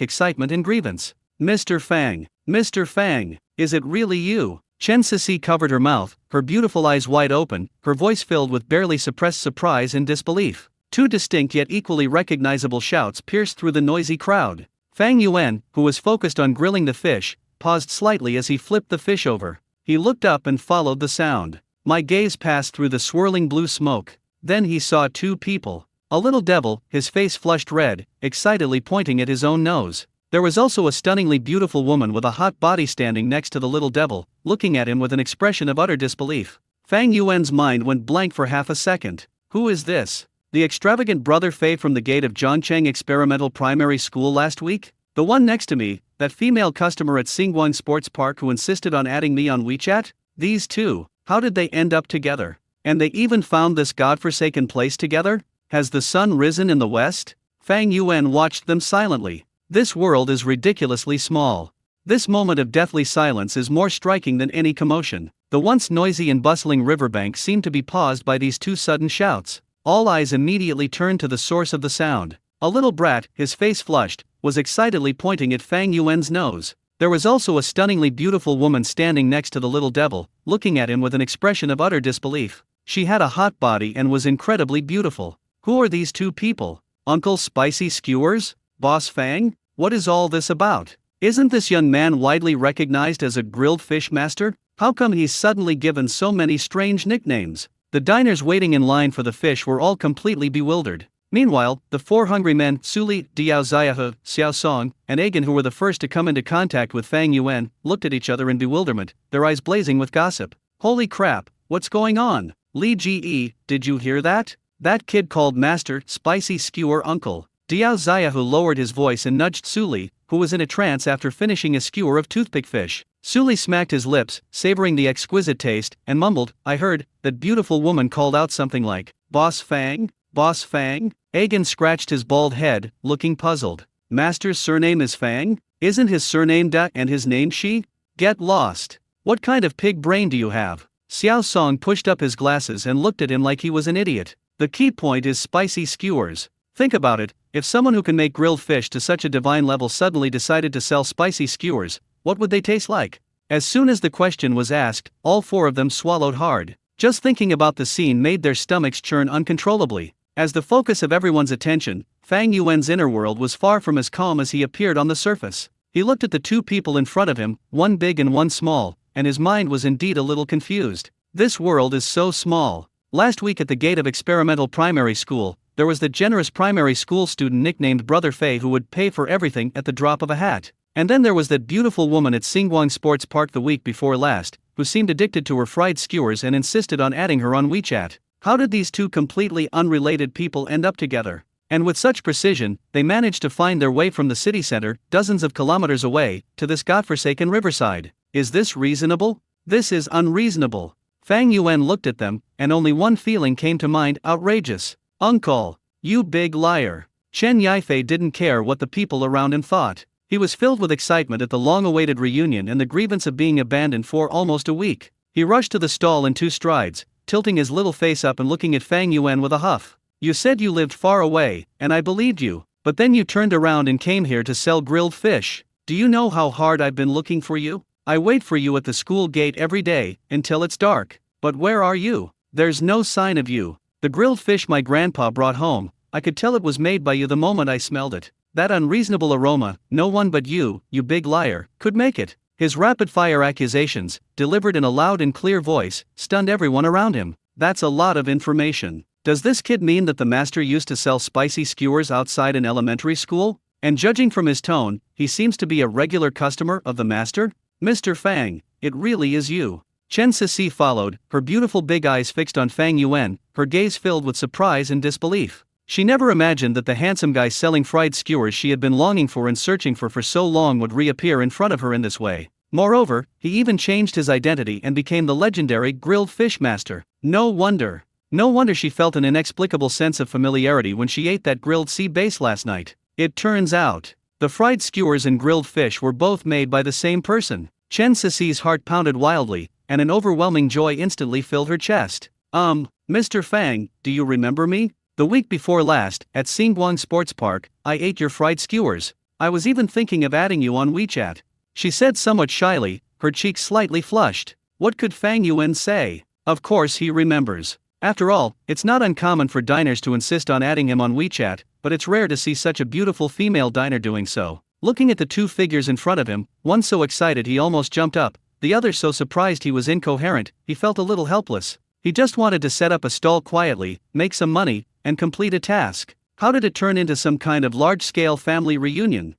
excitement and grievance. Mr. Fang, is it really you?" Chen Cici covered her mouth, her beautiful eyes wide open, her voice filled with barely suppressed surprise and disbelief. 2 distinct yet equally recognizable shouts pierced through the noisy crowd. Fang Yuan, who was focused on grilling the fish, paused slightly as he flipped the fish over. He looked up and followed the sound. My gaze passed through the swirling blue smoke. Then he saw two people. A little devil, his face flushed red, excitedly pointing at his own nose. There was also a stunningly beautiful woman with a hot body standing next to the little devil, looking at him with an expression of utter disbelief. Fang Yuan's mind went blank for half a second. Who is this? The extravagant brother Fei from the gate of Zhongcheng Experimental Primary School last week? The one next to me, that female customer at Xinguang Sports Park who insisted on adding me on WeChat? These two, how did they end up together? And they even found this godforsaken place together? Has the sun risen in the west? Fang Yuan watched them silently. This world is ridiculously small. This moment of deathly silence is more striking than any commotion. The once noisy and bustling riverbank seemed to be paused by these two sudden shouts. All eyes immediately turned to the source of the sound. A little brat, his face flushed, was excitedly pointing at Fang Yuan's nose. There was also a stunningly beautiful woman standing next to the little devil, looking at him with an expression of utter disbelief. She had a hot body and was incredibly beautiful. Who are these two people? Uncle Spicy Skewers? Boss Fang? What is all this about? Isn't this young man widely recognized as a grilled fish master? How come he's suddenly given so many strange nicknames? The diners waiting in line for the fish were all completely bewildered. Meanwhile, the four hungry men, Suli, Diao Ziahe, Xiao Song, and Agan, who were the first to come into contact with Fang Yuan, looked at each other in bewilderment, their eyes blazing with gossip. Holy crap, what's going on? Li Ji, did you hear that? That kid called Master Spicy Skewer Uncle. Diao Ziahe lowered his voice and nudged Suli, who was in a trance after finishing a skewer of toothpick fish. Suli smacked his lips, savoring the exquisite taste, and mumbled, I heard. That beautiful woman called out something like, Boss Fang? Boss Fang? Agan scratched his bald head, looking puzzled. Master's surname is Fang? Isn't his surname Da and his name Shi? Get lost. What kind of pig brain do you have? Xiao Song pushed up his glasses and looked at him like he was an idiot. The key point is spicy skewers. Think about it, if someone who can make grilled fish to such a divine level suddenly decided to sell spicy skewers, what would they taste like? As soon as the question was asked, all four of them swallowed hard. Just thinking about the scene made their stomachs churn uncontrollably. As the focus of everyone's attention, Fang Yuan's inner world was far from as calm as he appeared on the surface. He looked at the two people in front of him, one big and one small, and his mind was indeed a little confused. This world is so small. Last week at the gate of Experimental Primary School, there was the generous primary school student nicknamed Brother Fei who would pay for everything at the drop of a hat. And then there was that beautiful woman at Xinguang Sports Park the week before last, who seemed addicted to her fried skewers and insisted on adding her on WeChat. How did these two completely unrelated people end up together? And with such precision, they managed to find their way from the city center, dozens of kilometers away, to this godforsaken riverside. Is this reasonable? This is unreasonable. Fang Yuan looked at them, and only one feeling came to mind, outrageous. Uncle, you big liar. Chen Yifei didn't care what the people around him thought. He was filled with excitement at the long-awaited reunion and the grievance of being abandoned for almost a week. He rushed to the stall in 2 strides, tilting his little face up and looking at Fang Yuan with a huff. You said you lived far away, and I believed you, but then you turned around and came here to sell grilled fish. Do you know how hard I've been looking for you? I wait for you at the school gate every day, until it's dark. But where are you? There's no sign of you. The grilled fish my grandpa brought home, I could tell it was made by you the moment I smelled it. That unreasonable aroma, no one but you big liar, could make it. His rapid-fire accusations, delivered in a loud and clear voice, stunned everyone around him. That's a lot of information. Does this kid mean that the master used to sell spicy skewers outside an elementary school? And judging from his tone, he seems to be a regular customer of the master? Mr. Fang, it really is you. Chen Sisi followed, her beautiful big eyes fixed on Fang Yuan, her gaze filled with surprise and disbelief. She never imagined that the handsome guy selling fried skewers she had been longing for and searching for so long would reappear in front of her in this way. Moreover, he even changed his identity and became the legendary grilled fish master. No wonder she felt an inexplicable sense of familiarity when she ate that grilled sea bass last night. It turns out, the fried skewers and grilled fish were both made by the same person. Chen Sisi's heart pounded wildly, and an overwhelming joy instantly filled her chest. Mr. Fang, do you remember me? The week before last, at Xinguang Sports Park, I ate your fried skewers. I was even thinking of adding you on WeChat. She said somewhat shyly, her cheeks slightly flushed. What could Fang Yuan say? Of course he remembers. After all, it's not uncommon for diners to insist on adding him on WeChat, but it's rare to see such a beautiful female diner doing so. Looking at the two figures in front of him, one so excited he almost jumped up, the other so surprised he was incoherent, he felt a little helpless. He just wanted to set up a stall quietly, make some money, and complete a task. How did it turn into some kind of large-scale family reunion?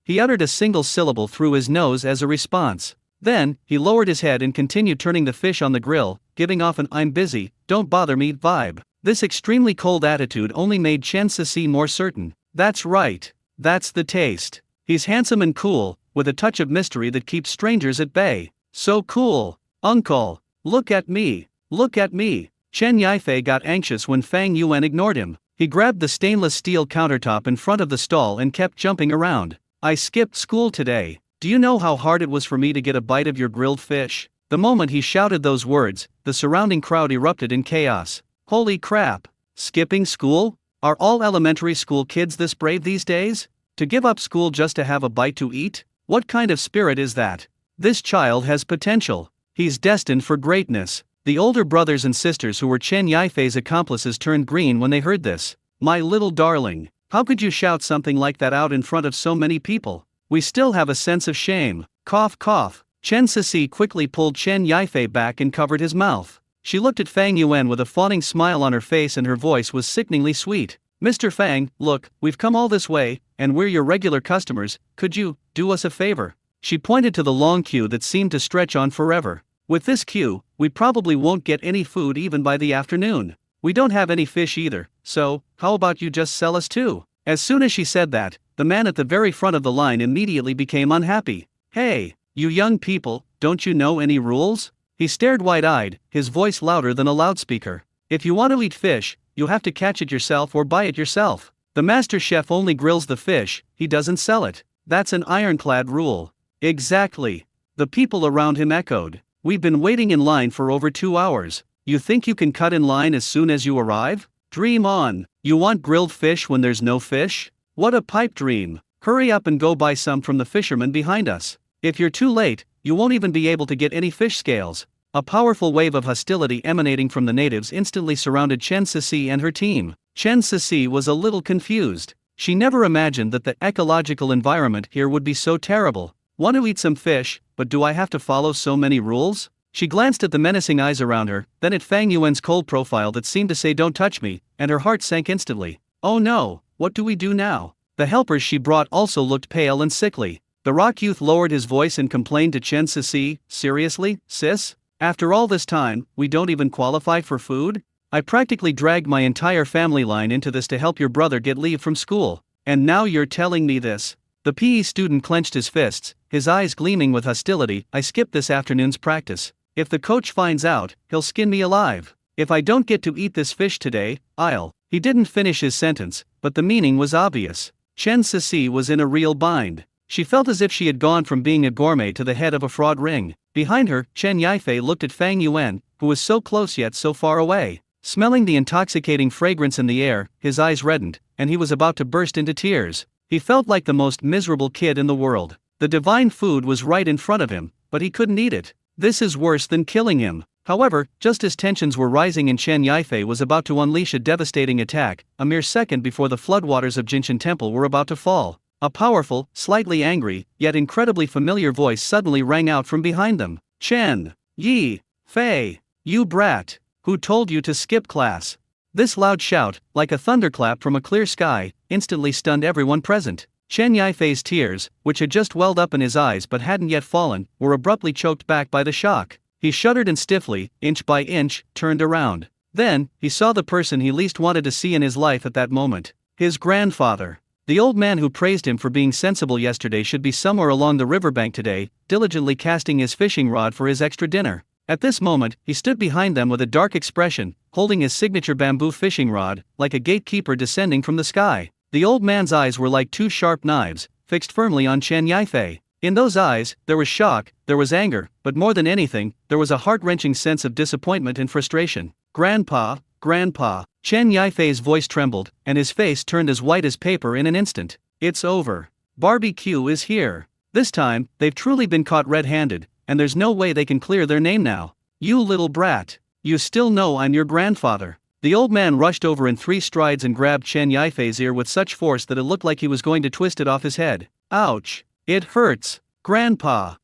He uttered a single syllable through his nose as a response. Then, he lowered his head and continued turning the fish on the grill, giving off an "I'm busy, don't bother me" vibe. This extremely cold attitude only made Chen Sisi more certain. That's right. That's the taste. He's handsome and cool, with a touch of mystery that keeps strangers at bay. So cool. Uncle. Look at me. Look at me. Chen Yifei got anxious when Fang Yuan ignored him. He grabbed the stainless steel countertop in front of the stall and kept jumping around. I skipped school today. Do you know how hard it was for me to get a bite of your grilled fish? The moment he shouted those words, the surrounding crowd erupted in chaos. Holy crap! Skipping school? Are all elementary school kids this brave these days? To give up school just to have a bite to eat? What kind of spirit is that? This child has potential. He's destined for greatness. The older brothers and sisters who were Chen Yifei's accomplices turned green when they heard this. My little darling, how could you shout something like that out in front of so many people? We still have a sense of shame. Cough cough. Chen Sisi quickly pulled Chen Yifei back and covered his mouth. She looked at Fang Yuan with a fawning smile on her face and her voice was sickeningly sweet. Mr. Fang, look, we've come all this way, and we're your regular customers, could you do us a favor? She pointed to the long queue that seemed to stretch on forever. With this queue, we probably won't get any food even by the afternoon. We don't have any fish either, so, how about you just sell us too? As soon as she said that, the man at the very front of the line immediately became unhappy. Hey, you young people, don't you know any rules? He stared wide-eyed, his voice louder than a loudspeaker. If you want to eat fish, you'll have to catch it yourself or buy it yourself. The master chef only grills the fish, he doesn't sell it. That's an ironclad rule. Exactly. The people around him echoed. We've been waiting in line for over 2 hours. You think you can cut in line as soon as you arrive? Dream on. You want grilled fish when there's no fish? What a pipe dream. Hurry up and go buy some from the fisherman behind us. If you're too late, you won't even be able to get any fish scales. A powerful wave of hostility emanating from the natives instantly surrounded Chen Sisi and her team. Chen Sisi was a little confused. She never imagined that the ecological environment here would be so terrible. Want to eat some fish, but do I have to follow so many rules? She glanced at the menacing eyes around her, then at Fang Yuan's cold profile that seemed to say don't touch me, and her heart sank instantly. Oh no, what do we do now? The helpers she brought also looked pale and sickly. The rock youth lowered his voice and complained to Chen Sisi, seriously, sis? After all this time, we don't even qualify for food? I practically dragged my entire family line into this to help your brother get leave from school, and now you're telling me this? The PE student clenched his fists, his eyes gleaming with hostility. I skipped this afternoon's practice. If the coach finds out, he'll skin me alive. If I don't get to eat this fish today, I'll. He didn't finish his sentence, but the meaning was obvious. Chen Sisi was in a real bind. She felt as if she had gone from being a gourmet to the head of a fraud ring. Behind her, Chen Yifei looked at Fang Yuan, who was so close yet so far away. Smelling the intoxicating fragrance in the air, his eyes reddened, and he was about to burst into tears. He felt like the most miserable kid in the world. The divine food was right in front of him, but he couldn't eat it. This is worse than killing him. However, just as tensions were rising and Chen Yifei was about to unleash a devastating attack, a mere second before the floodwaters of Jinshan Temple were about to fall, a powerful, slightly angry, yet incredibly familiar voice suddenly rang out from behind them. Chen Yifei, you brat, who told you to skip class? This loud shout, like a thunderclap from a clear sky, instantly stunned everyone present. Chen Yifei's tears, which had just welled up in his eyes but hadn't yet fallen, were abruptly choked back by the shock. He shuddered and stiffly, inch by inch, turned around. Then, he saw the person he least wanted to see in his life at that moment. His grandfather. The old man who praised him for being sensible yesterday should be somewhere along the riverbank today, diligently casting his fishing rod for his extra dinner. At this moment, he stood behind them with a dark expression, holding his signature bamboo fishing rod, like a gatekeeper descending from the sky. The old man's eyes were like two sharp knives, fixed firmly on Chen Yifei. In those eyes, there was shock, there was anger, but more than anything, there was a heart-wrenching sense of disappointment and frustration. Grandpa, Grandpa. Chen Yifei's voice trembled, and his face turned as white as paper in an instant. It's over. Barbecue is here. This time, they've truly been caught red-handed, and there's no way they can clear their name now. You little brat. You still know I'm your grandfather. The old man rushed over in 3 strides and grabbed Chen Yifei's ear with such force that it looked like he was going to twist it off his head. Ouch. It hurts. Grandpa,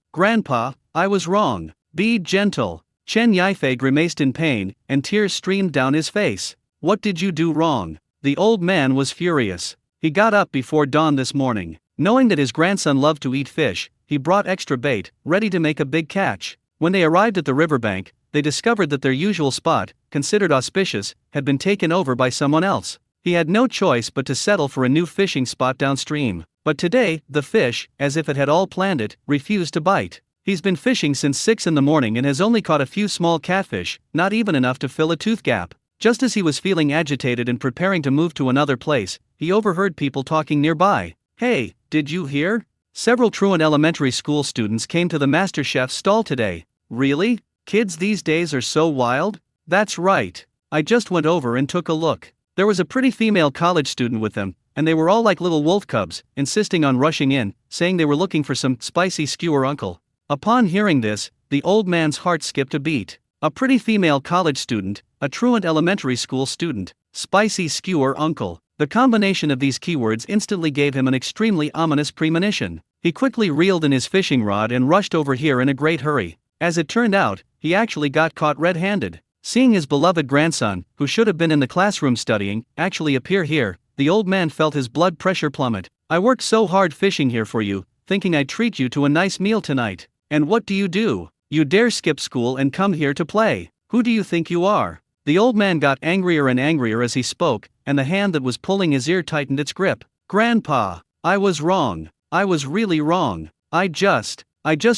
I was wrong. Be gentle. Chen Yifei grimaced in pain, and tears streamed down his face. What did you do wrong? The old man was furious. He got up before dawn this morning. Knowing that his grandson loved to eat fish, he brought extra bait, ready to make a big catch. When they arrived at the riverbank, they discovered that their usual spot, considered auspicious, had been taken over by someone else. He had no choice but to settle for a new fishing spot downstream. But today, the fish, as if it had all planned it, refused to bite. He's been fishing since 6 in the morning and has only caught a few small catfish, not even enough to fill a tooth gap. Just as he was feeling agitated and preparing to move to another place, he overheard people talking nearby. Hey, did you hear? Several truant elementary school students came to the master chef's stall today. Really? Kids these days are so wild? That's right. I just went over and took a look. There was a pretty female college student with them, and they were all like little wolf cubs, insisting on rushing in, saying they were looking for some spicy skewer uncle. Upon hearing this, the old man's heart skipped a beat. A pretty female college student, a truant elementary school student, spicy skewer uncle. The combination of these keywords instantly gave him an extremely ominous premonition. He quickly reeled in his fishing rod and rushed over here in a great hurry. As it turned out, he actually got caught red-handed. Seeing his beloved grandson, who should have been in the classroom studying, actually appear here, the old man felt his blood pressure plummet. I worked so hard fishing here for you, thinking I'd treat you to a nice meal tonight. And what do? You dare skip school and come here to play. Who do you think you are? The old man got angrier and angrier as he spoke, and the hand that was pulling his ear tightened its grip. Grandpa, I was wrong. I was really wrong. I just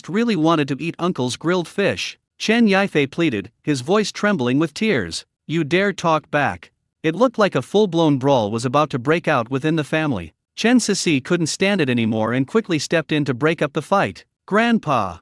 really wanted to eat Uncle's grilled fish. Chen Yifei pleaded, his voice trembling with tears. You dare talk back. It looked like a full-blown brawl was about to break out within the family. Chen Sisi couldn't stand it anymore and quickly stepped in to break up the fight. Grandpa,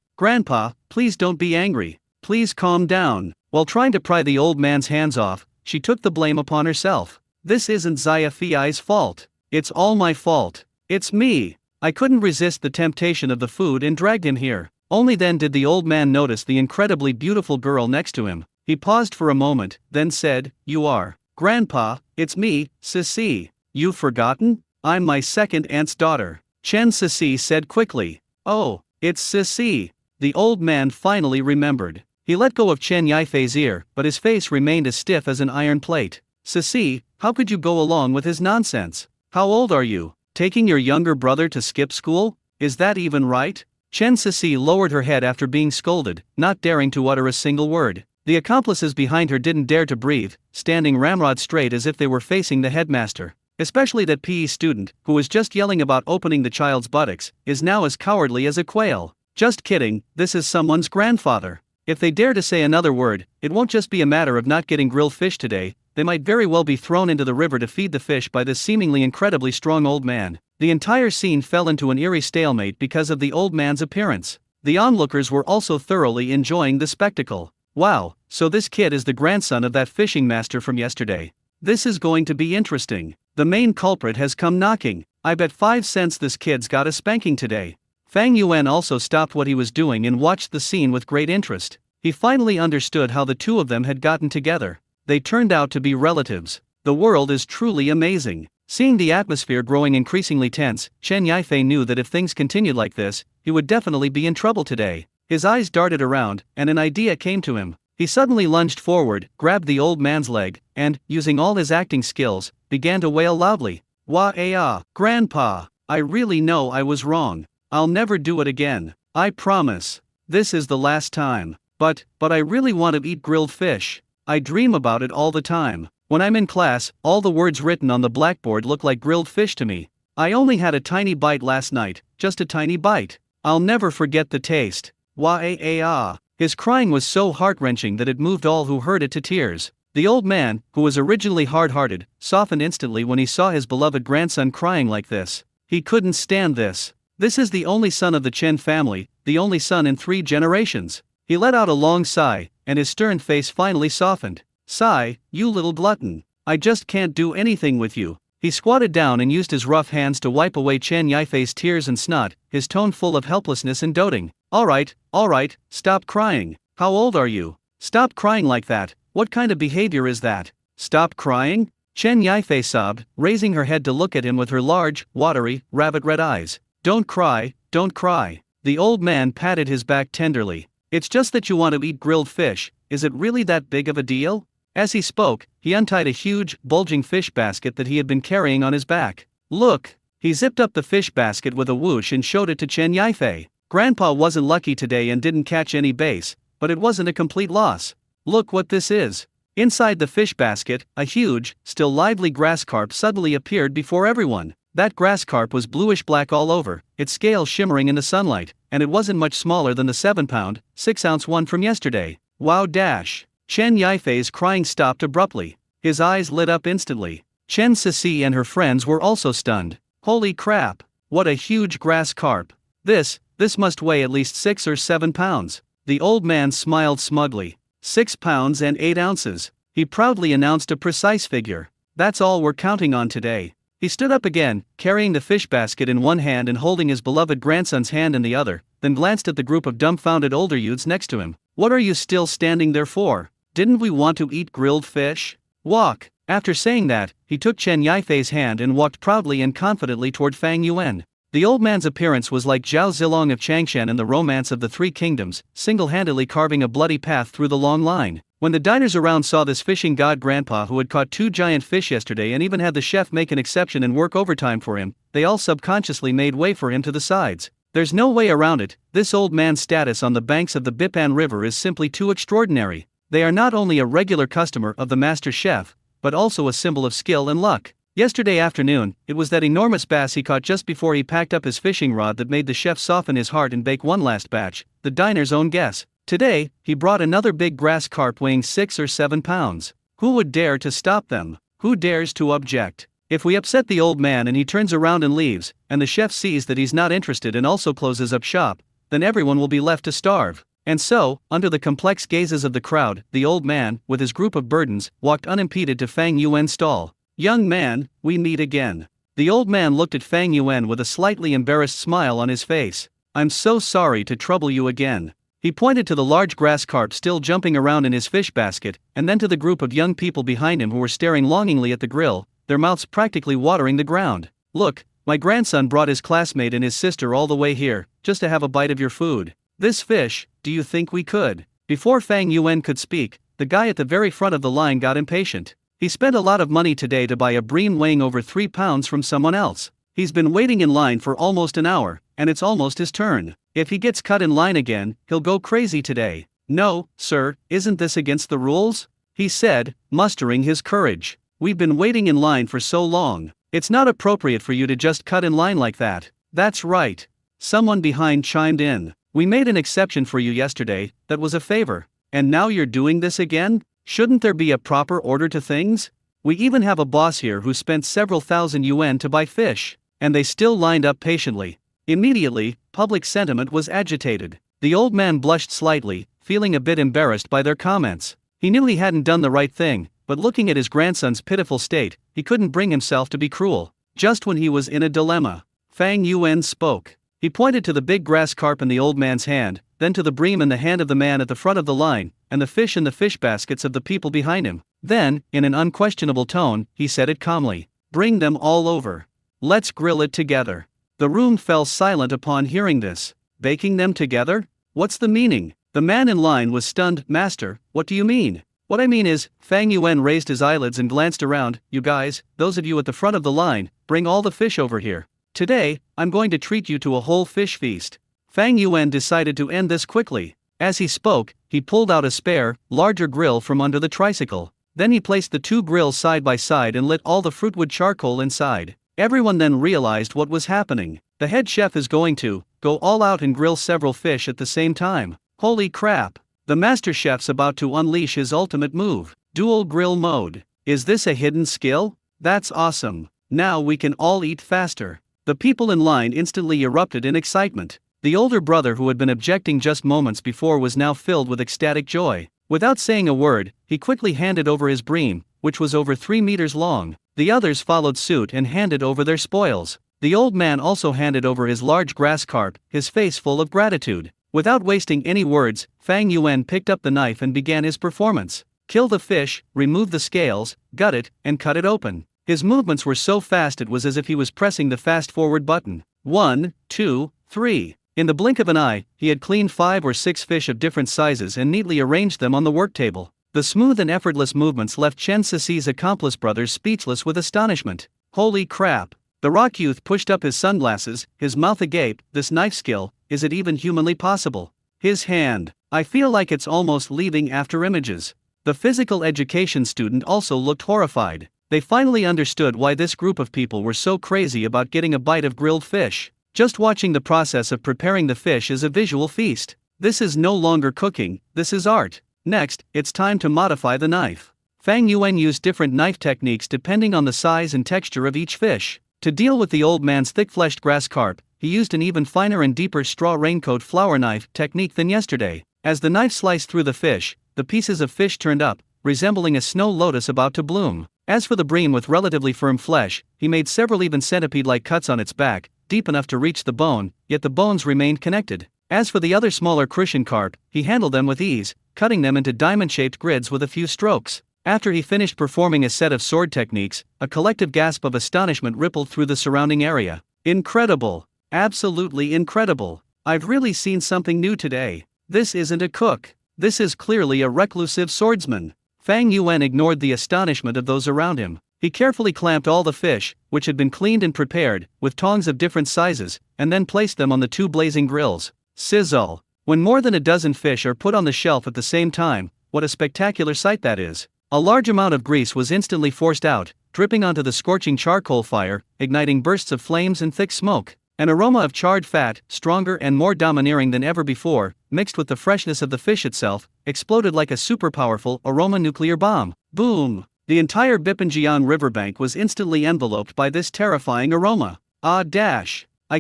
please don't be angry. Please calm down. While trying to pry the old man's hands off, she took the blame upon herself. This isn't Zaya Fiai's fault. It's all my fault. It's me. I couldn't resist the temptation of the food and dragged him here. Only then did the old man notice the incredibly beautiful girl next to him. He paused for a moment, then said, You are. Grandpa, it's me, Sisi. You've forgotten? I'm my second aunt's daughter. Chen Sisi said quickly. Oh, it's Sisi. The old man finally remembered. He let go of Chen Yifei's ear, but his face remained as stiff as an iron plate. Sisi, how could you go along with his nonsense? How old are you? Taking your younger brother to skip school? Is that even right? Chen Sisi lowered her head after being scolded, not daring to utter a single word. The accomplices behind her didn't dare to breathe, standing ramrod straight as if they were facing the headmaster. Especially that PE student, who was just yelling about opening the child's buttocks, is now as cowardly as a quail. Just kidding, this is someone's grandfather. If they dare to say another word, it won't just be a matter of not getting grilled fish today, they might very well be thrown into the river to feed the fish by this seemingly incredibly strong old man. The entire scene fell into an eerie stalemate because of the old man's appearance. The onlookers were also thoroughly enjoying the spectacle. Wow, so this kid is the grandson of that fishing master from yesterday. This is going to be interesting. The main culprit has come knocking. I bet 5 cents this kid's got a spanking today. Fang Yuan also stopped what he was doing and watched the scene with great interest. He finally understood how the two of them had gotten together. They turned out to be relatives. The world is truly amazing. Seeing the atmosphere growing increasingly tense, Chen Yifei knew that if things continued like this, he would definitely be in trouble today. His eyes darted around, and an idea came to him. He suddenly lunged forward, grabbed the old man's leg, and, using all his acting skills, began to wail loudly. Wah-ah, Grandpa, I really know I was wrong. I'll never do it again. I promise. This is the last time. But I really want to eat grilled fish. I dream about it all the time. When I'm in class, all the words written on the blackboard look like grilled fish to me. I only had a tiny bite last night, just a tiny bite. I'll never forget the taste. Wah-ah. His crying was so heart-wrenching that it moved all who heard it to tears. The old man, who was originally hard-hearted, softened instantly when he saw his beloved grandson crying like this. He couldn't stand this. This is the only son of the Chen family, the only son in 3 generations. He let out a long sigh, and his stern face finally softened. Sigh, you little glutton. I just can't do anything with you. He squatted down and used his rough hands to wipe away Chen Yifei's tears and snot, his tone full of helplessness and doting. All right, stop crying. How old are you? Stop crying like that. What kind of behavior is that? Stop crying? Chen Yifei sobbed, raising her head to look at him with her large, watery, rabbit-red eyes. Don't cry, don't cry. The old man patted his back tenderly. It's just that you want to eat grilled fish, is it really that big of a deal? As he spoke, he untied a huge, bulging fish basket that he had been carrying on his back. Look! He zipped up the fish basket with a whoosh and showed it to Chen Yifei. Grandpa wasn't lucky today and didn't catch any bass, but it wasn't a complete loss. Look what this is. Inside the fish basket, a huge, still lively grass carp suddenly appeared before everyone. That grass carp was bluish-black all over, its scales shimmering in the sunlight, and it wasn't much smaller than the 7-pound, 6-ounce one from yesterday. Wow dash! Chen Yifei's crying stopped abruptly. His eyes lit up instantly. Chen Sisi and her friends were also stunned. Holy crap! What a huge grass carp! This must weigh at least 6 or 7 pounds. The old man smiled smugly. 6 pounds and 8 ounces. He proudly announced a precise figure. That's all we're counting on today. He stood up again, carrying the fish basket in one hand and holding his beloved grandson's hand in the other, then glanced at the group of dumbfounded older youths next to him. What are you still standing there for? Didn't we want to eat grilled fish? Walk! After saying that, he took Chen Yifei's hand and walked proudly and confidently toward Fang Yuan. The old man's appearance was like Zhao Zilong of Changshan in the Romance of the Three Kingdoms, single-handedly carving a bloody path through the long line. When the diners around saw this fishing god grandpa who had caught 2 giant fish yesterday and even had the chef make an exception and work overtime for him, they all subconsciously made way for him to the sides. There's no way around it, this old man's status on the banks of the Bipan River is simply too extraordinary. They are not only a regular customer of the master chef, but also a symbol of skill and luck. Yesterday afternoon, it was that enormous bass he caught just before he packed up his fishing rod that made the chef soften his heart and bake one last batch, the diner's own guess. Today, he brought another big grass carp weighing 6 or 7 pounds. Who would dare to stop them? Who dares to object? If we upset the old man and he turns around and leaves, and the chef sees that he's not interested and also closes up shop, then everyone will be left to starve. And so, under the complex gazes of the crowd, the old man, with his group of burdens, walked unimpeded to Fang Yuan's stall. Young man, we meet again. The old man looked at Fang Yuan with a slightly embarrassed smile on his face. I'm so sorry to trouble you again. He pointed to the large grass carp still jumping around in his fish basket, and then to the group of young people behind him who were staring longingly at the grill, their mouths practically watering the ground. Look, my grandson brought his classmate and his sister all the way here, just to have a bite of your food. This fish, do you think we could? Before Fang Yuan could speak, the guy at the very front of the line got impatient. He spent a lot of money today to buy a bream weighing over 3 pounds from someone else. He's been waiting in line for almost an hour, and it's almost his turn. If he gets cut in line again, he'll go crazy today. No, sir, isn't this against the rules? He said, mustering his courage. We've been waiting in line for so long. It's not appropriate for you to just cut in line like that. That's right. Someone behind chimed in. We made an exception for you yesterday, that was a favor. And now you're doing this again? Shouldn't there be a proper order to things? We even have a boss here who spent several thousand yuan to buy fish. And they still lined up patiently. Immediately, public sentiment was agitated. The old man blushed slightly, feeling a bit embarrassed by their comments. He knew he hadn't done the right thing, but looking at his grandson's pitiful state, he couldn't bring himself to be cruel. Just when he was in a dilemma, Fang Yuan spoke. He pointed to the big grass carp in the old man's hand, then to the bream in the hand of the man at the front of the line, and the fish in the fish baskets of the people behind him. Then, in an unquestionable tone, he said it calmly. Bring them all over. Let's grill it together. The room fell silent upon hearing this. Baking them together? What's the meaning? The man in line was stunned. Master, what do you mean? What I mean is, Fang Yuan raised his eyelids and glanced around. You guys, those of you at the front of the line, bring all the fish over here. Today, I'm going to treat you to a whole fish feast. Fang Yuan decided to end this quickly. As he spoke, he pulled out a spare, larger grill from under the tricycle. Then he placed the 2 grills side by side and lit all the fruitwood charcoal inside. Everyone then realized what was happening. The head chef is going to go all out and grill several fish at the same time. Holy crap! The master chef's about to unleash his ultimate move. Dual grill mode. Is this a hidden skill? That's awesome. Now we can all eat faster. The people in line instantly erupted in excitement. The older brother who had been objecting just moments before was now filled with ecstatic joy. Without saying a word, he quickly handed over his bream, which was over 3 meters long. The others followed suit and handed over their spoils. The old man also handed over his large grass carp, his face full of gratitude. Without wasting any words, Fang Yuan picked up the knife and began his performance. Kill the fish, remove the scales, gut it, and cut it open. His movements were so fast it was as if he was pressing the fast-forward button. 1, 2, 3. In the blink of an eye, he had cleaned 5 or 6 fish of different sizes and neatly arranged them on the work table. The smooth and effortless movements left Chen Sisi's accomplice brothers speechless with astonishment. Holy crap! The rock youth pushed up his sunglasses, his mouth agape. This knife skill, is it even humanly possible? His hand, I feel like it's almost leaving after images. The physical education student also looked horrified. They finally understood why this group of people were so crazy about getting a bite of grilled fish. Just watching the process of preparing the fish is a visual feast. This is no longer cooking, this is art. Next, it's time to modify the knife. Fang Yuan used different knife techniques depending on the size and texture of each fish. To deal with the old man's thick-fleshed grass carp, he used an even finer and deeper straw raincoat flower knife technique than yesterday. As the knife sliced through the fish, the pieces of fish turned up, resembling a snow lotus about to bloom. As for the bream with relatively firm flesh, he made several even centipede-like cuts on its back, deep enough to reach the bone, yet the bones remained connected. As for the other smaller crucian carp, he handled them with ease, cutting them into diamond-shaped grids with a few strokes. After he finished performing a set of sword techniques, a collective gasp of astonishment rippled through the surrounding area. Incredible! Absolutely incredible! I've really seen something new today. This isn't a cook. This is clearly a reclusive swordsman. Fang Yuan ignored the astonishment of those around him. He carefully clamped all the fish, which had been cleaned and prepared, with tongs of different sizes, and then placed them on the 2 blazing grills. Sizzle! When more than a dozen fish are put on the shelf at the same time, what a spectacular sight that is. A large amount of grease was instantly forced out, dripping onto the scorching charcoal fire, igniting bursts of flames and thick smoke. An aroma of charred fat, stronger and more domineering than ever before, mixed with the freshness of the fish itself, exploded like a super-powerful aroma nuclear bomb. Boom! The entire Bipanjiang riverbank was instantly enveloped by this terrifying aroma. I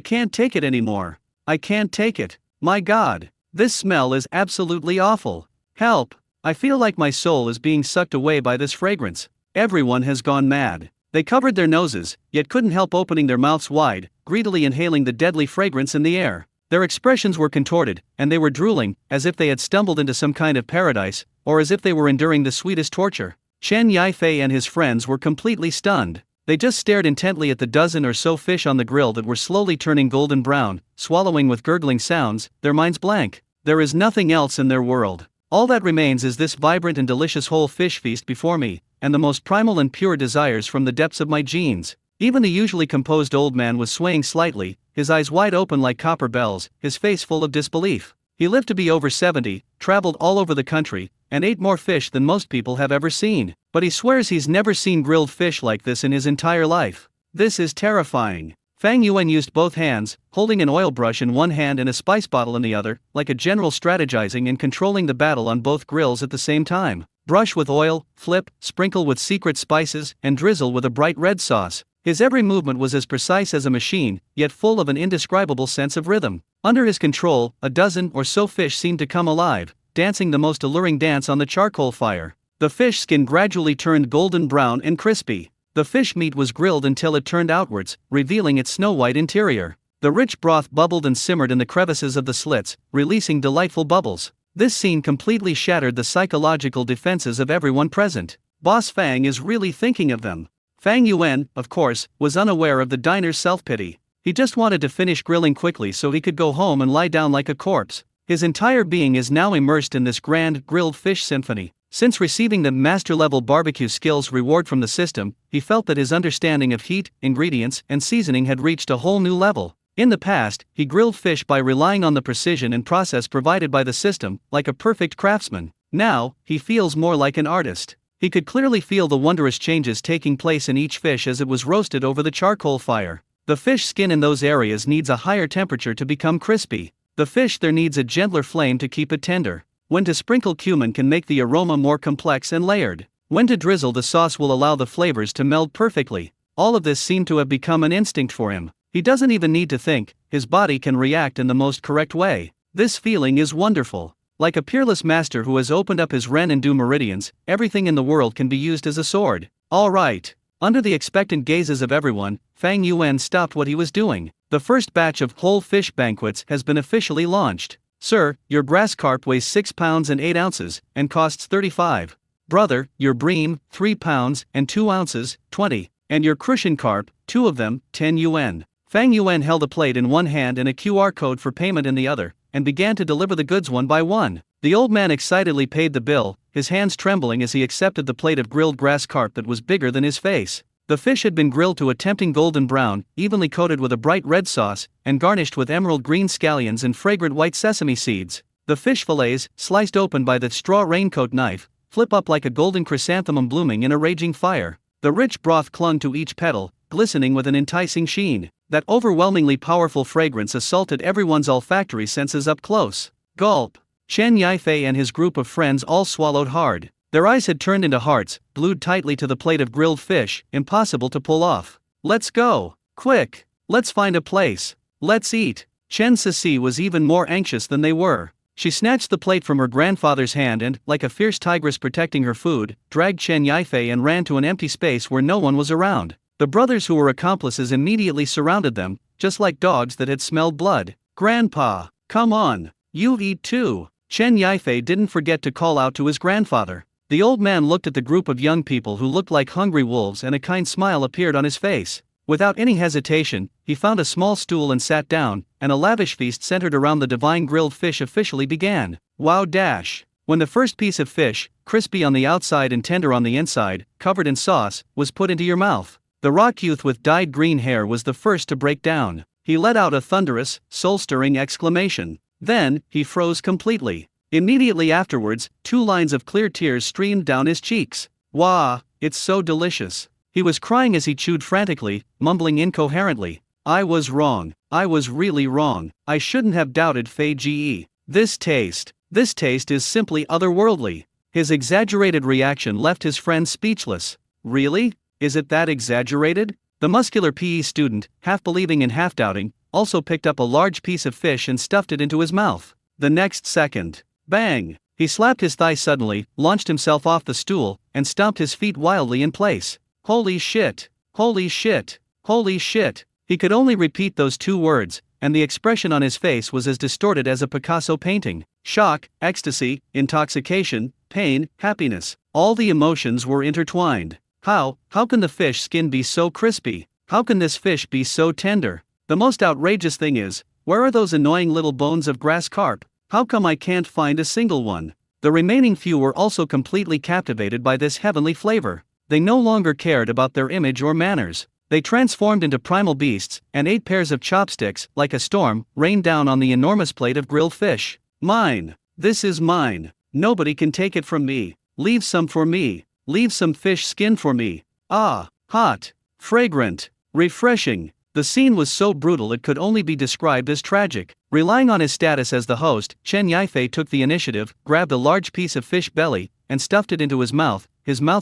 can't take it anymore. I can't take it. My God! This smell is absolutely awful. Help! I feel like my soul is being sucked away by this fragrance. Everyone has gone mad. They covered their noses, yet couldn't help opening their mouths wide, greedily inhaling the deadly fragrance in the air. Their expressions were contorted, and they were drooling, as if they had stumbled into some kind of paradise, or as if they were enduring the sweetest torture. Chen Yifei and his friends were completely stunned. They just stared intently at the dozen or so fish on the grill that were slowly turning golden brown, swallowing with gurgling sounds, their minds blank. There is nothing else in their world. All that remains is this vibrant and delicious whole fish feast before me, and the most primal and pure desires from the depths of my genes. Even the usually composed old man was swaying slightly, his eyes wide open like copper bells, his face full of disbelief. He lived to be over 70, traveled all over the country, and ate more fish than most people have ever seen. But he swears he's never seen grilled fish like this in his entire life. This is terrifying. Fang Yuan used both hands, holding an oil brush in one hand and a spice bottle in the other, like a general strategizing and controlling the battle on both grills at the same time. Brush with oil, flip, sprinkle with secret spices, and drizzle with a bright red sauce. His every movement was as precise as a machine, yet full of an indescribable sense of rhythm. Under his control, a dozen or so fish seemed to come alive, dancing the most alluring dance on the charcoal fire. The fish skin gradually turned golden brown and crispy. The fish meat was grilled until it turned outwards, revealing its snow-white interior. The rich broth bubbled and simmered in the crevices of the slits, releasing delightful bubbles. This scene completely shattered the psychological defenses of everyone present. Boss Fang is really thinking of them. Fang Yuan, of course, was unaware of the diner's self-pity. He just wanted to finish grilling quickly so he could go home and lie down like a corpse. His entire being is now immersed in this grand grilled fish symphony. Since receiving the master-level barbecue skills reward from the system, he felt that his understanding of heat, ingredients, and seasoning had reached a whole new level. In the past, he grilled fish by relying on the precision and process provided by the system, like a perfect craftsman. Now, he feels more like an artist. He could clearly feel the wondrous changes taking place in each fish as it was roasted over the charcoal fire. The fish skin in those areas needs a higher temperature to become crispy. The fish there needs a gentler flame to keep it tender. When to sprinkle cumin can make the aroma more complex and layered. When to drizzle the sauce will allow the flavors to meld perfectly. All of this seemed to have become an instinct for him. He doesn't even need to think, his body can react in the most correct way. This feeling is wonderful. Like a peerless master who has opened up his Ren and Du meridians, everything in the world can be used as a sword. All right. Under the expectant gazes of everyone, Fang Yuan stopped what he was doing. The first batch of whole fish banquets has been officially launched. Sir, your grass carp weighs 6 pounds and 8 ounces, and costs 35. Brother, your bream, 3 pounds and 2 ounces, 20. And your crucian carp, 2 of them, 10 yuan. Fang Yuan held a plate in one hand and a QR code for payment in the other, and began to deliver the goods one by one. The old man excitedly paid the bill, his hands trembling as he accepted the plate of grilled grass carp that was bigger than his face. The fish had been grilled to a tempting golden brown, evenly coated with a bright red sauce, and garnished with emerald green scallions and fragrant white sesame seeds. The fish fillets, sliced open by the straw raincoat knife, flip up like a golden chrysanthemum blooming in a raging fire. The rich broth clung to each petal, glistening with an enticing sheen. That overwhelmingly powerful fragrance assaulted everyone's olfactory senses up close. Gulp! Chen Yifei and his group of friends all swallowed hard. Their eyes had turned into hearts, glued tightly to the plate of grilled fish, impossible to pull off. Let's go! Quick! Let's find a place. Let's eat! Chen Sisi was even more anxious than they were. She snatched the plate from her grandfather's hand and, like a fierce tigress protecting her food, dragged Chen Yifei and ran to an empty space where no one was around. The brothers who were accomplices immediately surrounded them, just like dogs that had smelled blood. Grandpa, come on, you eat too. Chen Yifei didn't forget to call out to his grandfather. The old man looked at the group of young people who looked like hungry wolves and a kind smile appeared on his face. Without any hesitation, he found a small stool and sat down, and a lavish feast centered around the divine grilled fish officially began. Wow dash! When the first piece of fish, crispy on the outside and tender on the inside, covered in sauce, was put into your mouth, the rock youth with dyed green hair was the first to break down. He let out a thunderous, soul-stirring exclamation. Then, he froze completely. Immediately afterwards, 2 lines of clear tears streamed down his cheeks. Wah, it's so delicious. He was crying as he chewed frantically, mumbling incoherently. I was wrong. I was really wrong. I shouldn't have doubted Fei Ji. This taste is simply otherworldly. His exaggerated reaction left his friend speechless. Really? Is it that exaggerated? The muscular PE student, half believing and half doubting, also picked up a large piece of fish and stuffed it into his mouth. The next second, bang! He slapped his thigh suddenly, launched himself off the stool, and stomped his feet wildly in place. Holy shit! Holy shit! Holy shit! He could only repeat those 2 words, and the expression on his face was as distorted as a Picasso painting. Shock, ecstasy, intoxication, pain, happiness. All the emotions were intertwined. How can the fish skin be so crispy? How can this fish be so tender? The most outrageous thing is, where are those annoying little bones of grass carp? How come I can't find a single one? The remaining few were also completely captivated by this heavenly flavor. They no longer cared about their image or manners. They transformed into primal beasts, and 8 pairs of chopsticks, like a storm, rained down on the enormous plate of grilled fish. Mine! This is mine! Nobody can take it from me. Leave some for me. Leave some fish skin for me. Ah, hot, fragrant, refreshing. The scene was so brutal it could only be described as tragic. Relying on his status as the host, Chen Yifei took the initiative, grabbed a large piece of fish belly, and stuffed it into his mouth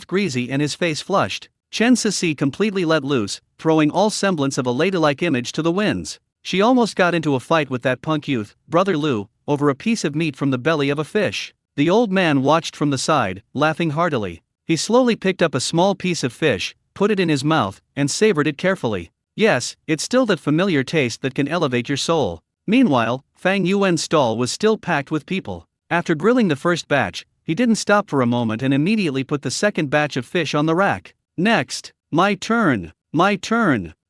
greasy and his face flushed. Chen Sisi completely let loose, throwing all semblance of a ladylike image to the winds. She almost got into a fight with that punk youth, Brother Lu, over a piece of meat from the belly of a fish. The old man watched from the side, laughing heartily. He slowly picked up a small piece of fish, put it in his mouth, and savored it carefully. Yes, it's still that familiar taste that can elevate your soul. Meanwhile, Fang Yuan's stall was still packed with people. After grilling the first batch, he didn't stop for a moment and immediately put the second batch of fish on the rack. Next, my turn,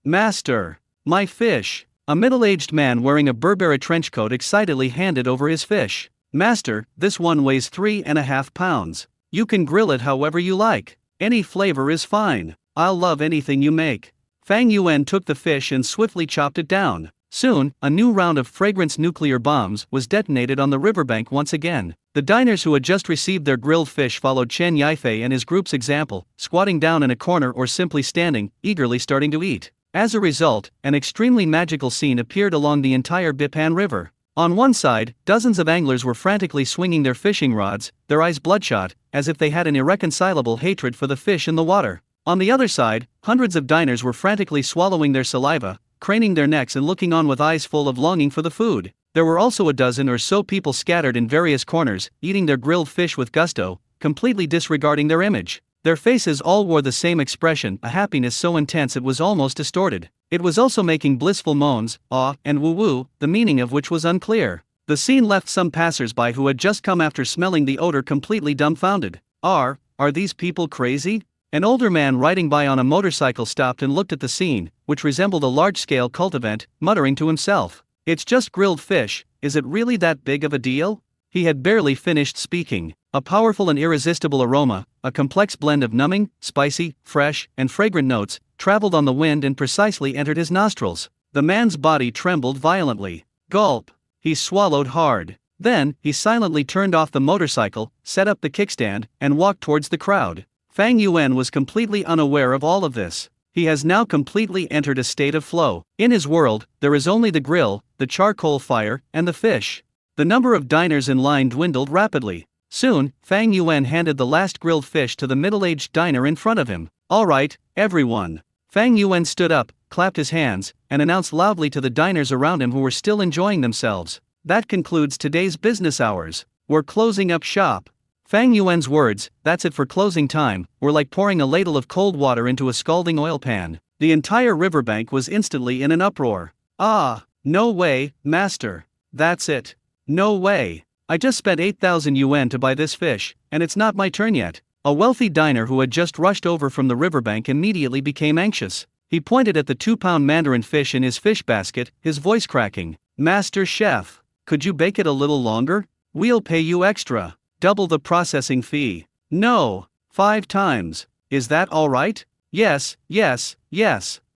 master, my fish. A middle-aged man wearing a Berbera trench coat excitedly handed over his fish. Master, this one weighs 3.5 pounds. You can grill it however you like. Any flavor is fine. I'll love anything you make. Fang Yuan took the fish and swiftly chopped it down. Soon, a new round of fragrance nuclear bombs was detonated on the riverbank once again. The diners who had just received their grilled fish followed Chen Yifei and his group's example, squatting down in a corner or simply standing, eagerly starting to eat. As a result, an extremely magical scene appeared along the entire Bipan River. On one side, dozens of anglers were frantically swinging their fishing rods, their eyes bloodshot, as if they had an irreconcilable hatred for the fish in the water. On the other side, hundreds of diners were frantically swallowing their saliva, craning their necks and looking on with eyes full of longing for the food. There were also a dozen or so people scattered in various corners, eating their grilled fish with gusto, completely disregarding their image. Their faces all wore the same expression, a happiness so intense it was almost distorted. It was also making blissful moans, ah, and woo-woo, the meaning of which was unclear. The scene left some passers-by who had just come after smelling the odor completely dumbfounded. Are these people crazy? An older man riding by on a motorcycle stopped and looked at the scene, which resembled a large-scale cult event, muttering to himself, "It's just grilled fish, is it really that big of a deal?" He had barely finished speaking. A powerful and irresistible aroma, a complex blend of numbing, spicy, fresh, and fragrant notes, traveled on the wind and precisely entered his nostrils. The man's body trembled violently. Gulp. He swallowed hard. Then, he silently turned off the motorcycle, set up the kickstand, and walked towards the crowd. Fang Yuan was completely unaware of all of this. He has now completely entered a state of flow. In his world, there is only the grill, the charcoal fire, and the fish. The number of diners in line dwindled rapidly. Soon, Fang Yuan handed the last grilled fish to the middle-aged diner in front of him. "All right, everyone." Fang Yuan stood up, clapped his hands, and announced loudly to the diners around him who were still enjoying themselves, "That concludes today's business hours. We're closing up shop." Fang Yuan's words, "That's it for closing time," were like pouring a ladle of cold water into a scalding oil pan. The entire riverbank was instantly in an uproar. "Ah, no way, master. That's it. No way. I just spent 8,000 yuan to buy this fish, and it's not my turn yet." A wealthy diner who had just rushed over from the riverbank immediately became anxious. He pointed at the 2-pound mandarin fish in his fish basket, his voice cracking. "Master Chef, could you bake it a little longer? We'll pay you extra. Double the processing fee." "No, 5 times. Is that all right?" Yes.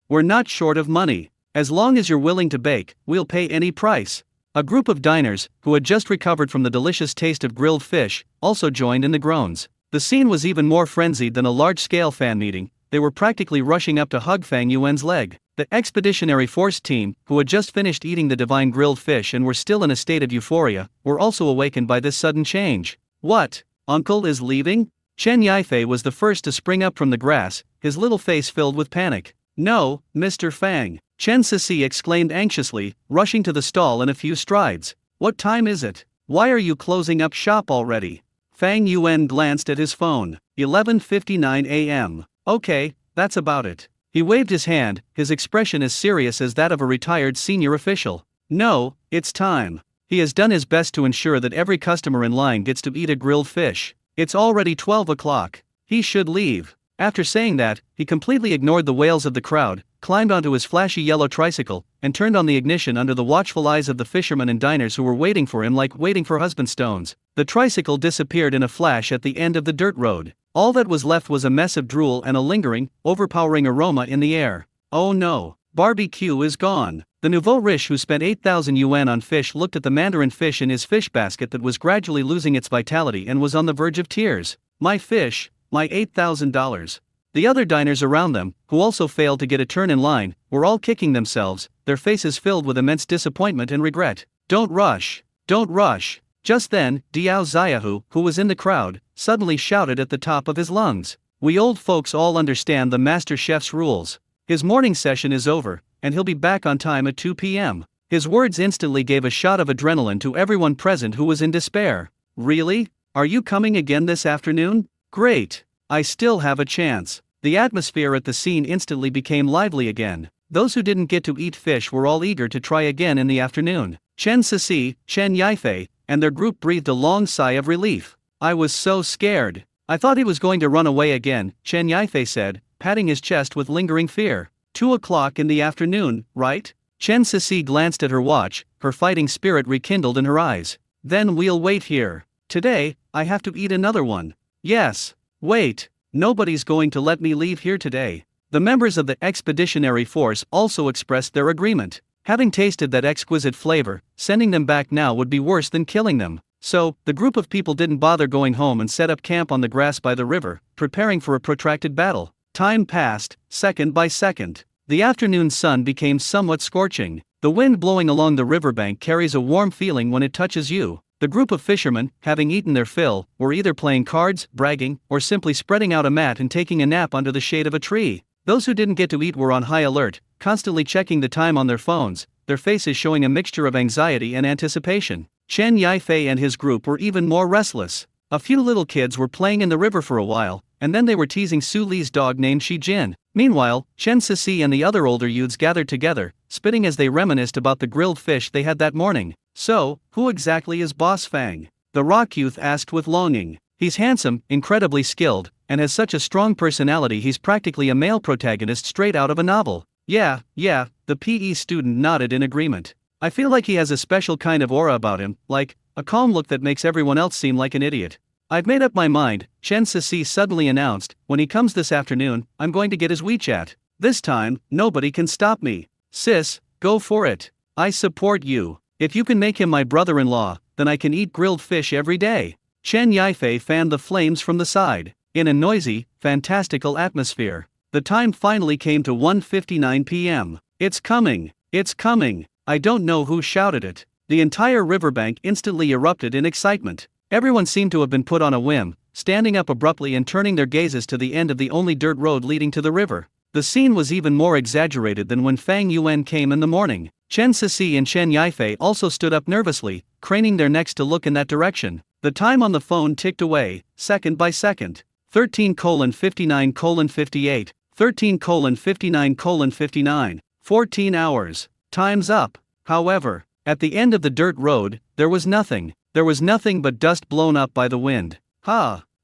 We're not short of money. As long as you're willing to bake, we'll pay any price." A group of diners, who had just recovered from the delicious taste of grilled fish, also joined in the groans. The scene was even more frenzied than a large-scale fan meeting. They were practically rushing up to hug Fang Yuan's leg. The Expeditionary Force team, who had just finished eating the divine grilled fish and were still in a state of euphoria, were also awakened by this sudden change. "What? Uncle is leaving?" Chen Yifei was the first to spring up from the grass, his little face filled with panic. "No, Mr. Fang," Chen Sisi exclaimed anxiously, rushing to the stall in a few strides. "What time is it? Why are you closing up shop already?" Fang Yuan glanced at his phone. 11:59 a.m. "Okay, that's about it." He waved his hand, his expression as serious as that of a retired senior official. "No, it's time." He has done his best to ensure that every customer in line gets to eat a grilled fish. It's already 12 o'clock. He should leave. After saying that, he completely ignored the wails of the crowd, climbed onto his flashy yellow tricycle, and turned on the ignition under the watchful eyes of the fishermen and diners who were waiting for him like waiting for husband stones. The tricycle disappeared in a flash at the end of the dirt road. All that was left was a mess of drool and a lingering, overpowering aroma in the air. "Oh no, barbecue is gone." The nouveau riche who spent 8,000 yuan on fish looked at the mandarin fish in his fish basket that was gradually losing its vitality and was on the verge of tears. "My fish, my $8,000. The other diners around them, who also failed to get a turn in line, were all kicking themselves, their faces filled with immense disappointment and regret. "Don't rush! Don't rush!" Just then, Diao Xiaohu, who was in the crowd, suddenly shouted at the top of his lungs. "We old folks all understand the master chef's rules. His morning session is over, and he'll be back on time at 2 p.m. His words instantly gave a shot of adrenaline to everyone present who was in despair. "Really? Are you coming again this afternoon? Great! I still have a chance." The atmosphere at the scene instantly became lively again. Those who didn't get to eat fish were all eager to try again in the afternoon. Chen Sisi, Chen Yifei, and their group breathed a long sigh of relief. "I was so scared. I thought he was going to run away again," Chen Yifei said, patting his chest with lingering fear. 2 o'clock in the afternoon, right? Chen Sisi glanced at her watch, her fighting spirit rekindled in her eyes. "Then we'll wait here. Today, I have to eat another one." "Yes. Wait. Nobody's going to let me leave here today." The members of the Expeditionary Force also expressed their agreement. Having tasted that exquisite flavor, sending them back now would be worse than killing them. So, the group of people didn't bother going home and set up camp on the grass by the river, preparing for a protracted battle. Time passed, second by second. The afternoon sun became somewhat scorching. The wind blowing along the riverbank carries a warm feeling when it touches you. The group of fishermen, having eaten their fill, were either playing cards, bragging, or simply spreading out a mat and taking a nap under the shade of a tree. Those who didn't get to eat were on high alert, constantly checking the time on their phones, their faces showing a mixture of anxiety and anticipation. Chen Yifei and his group were even more restless. A few little kids were playing in the river for a while, and then they were teasing Su Li's dog named Shi Jin. Meanwhile, Chen Sisi and the other older youths gathered together, spitting as they reminisced about the grilled fish they had that morning. "So, who exactly is Boss Fang?" the rock youth asked with longing. "He's handsome, incredibly skilled, and has such a strong personality he's practically a male protagonist straight out of a novel. Yeah, the PE student nodded in agreement. I feel like he has a special kind of aura about him, like a calm look that makes everyone else seem like an idiot. I've made up my mind, Chen Sisi suddenly announced. When he comes this afternoon, I'm going to get his WeChat. This time, nobody can stop me. Sis, go for it. I support you. If you can make him my brother-in-law, then I can eat grilled fish every day. Chen Yifei fanned the flames from the side. In a noisy, fantastical atmosphere, the time finally came to 1:59 p.m. It's coming. It's coming. I don't know who shouted it. The entire riverbank instantly erupted in excitement. Everyone seemed to have been put on a whim, standing up abruptly and turning their gazes to the end of the only dirt road leading to the river. The scene was even more exaggerated than when Fang Yuan came in the morning. Chen Sisi and Chen Yifei also stood up nervously, craning their necks to look in that direction. The time on the phone ticked away, second by second. 13:59:58, 13:59:59, 14 hours. Time's up. However, at the end of the dirt road, there was nothing. There was nothing but dust blown up by the wind.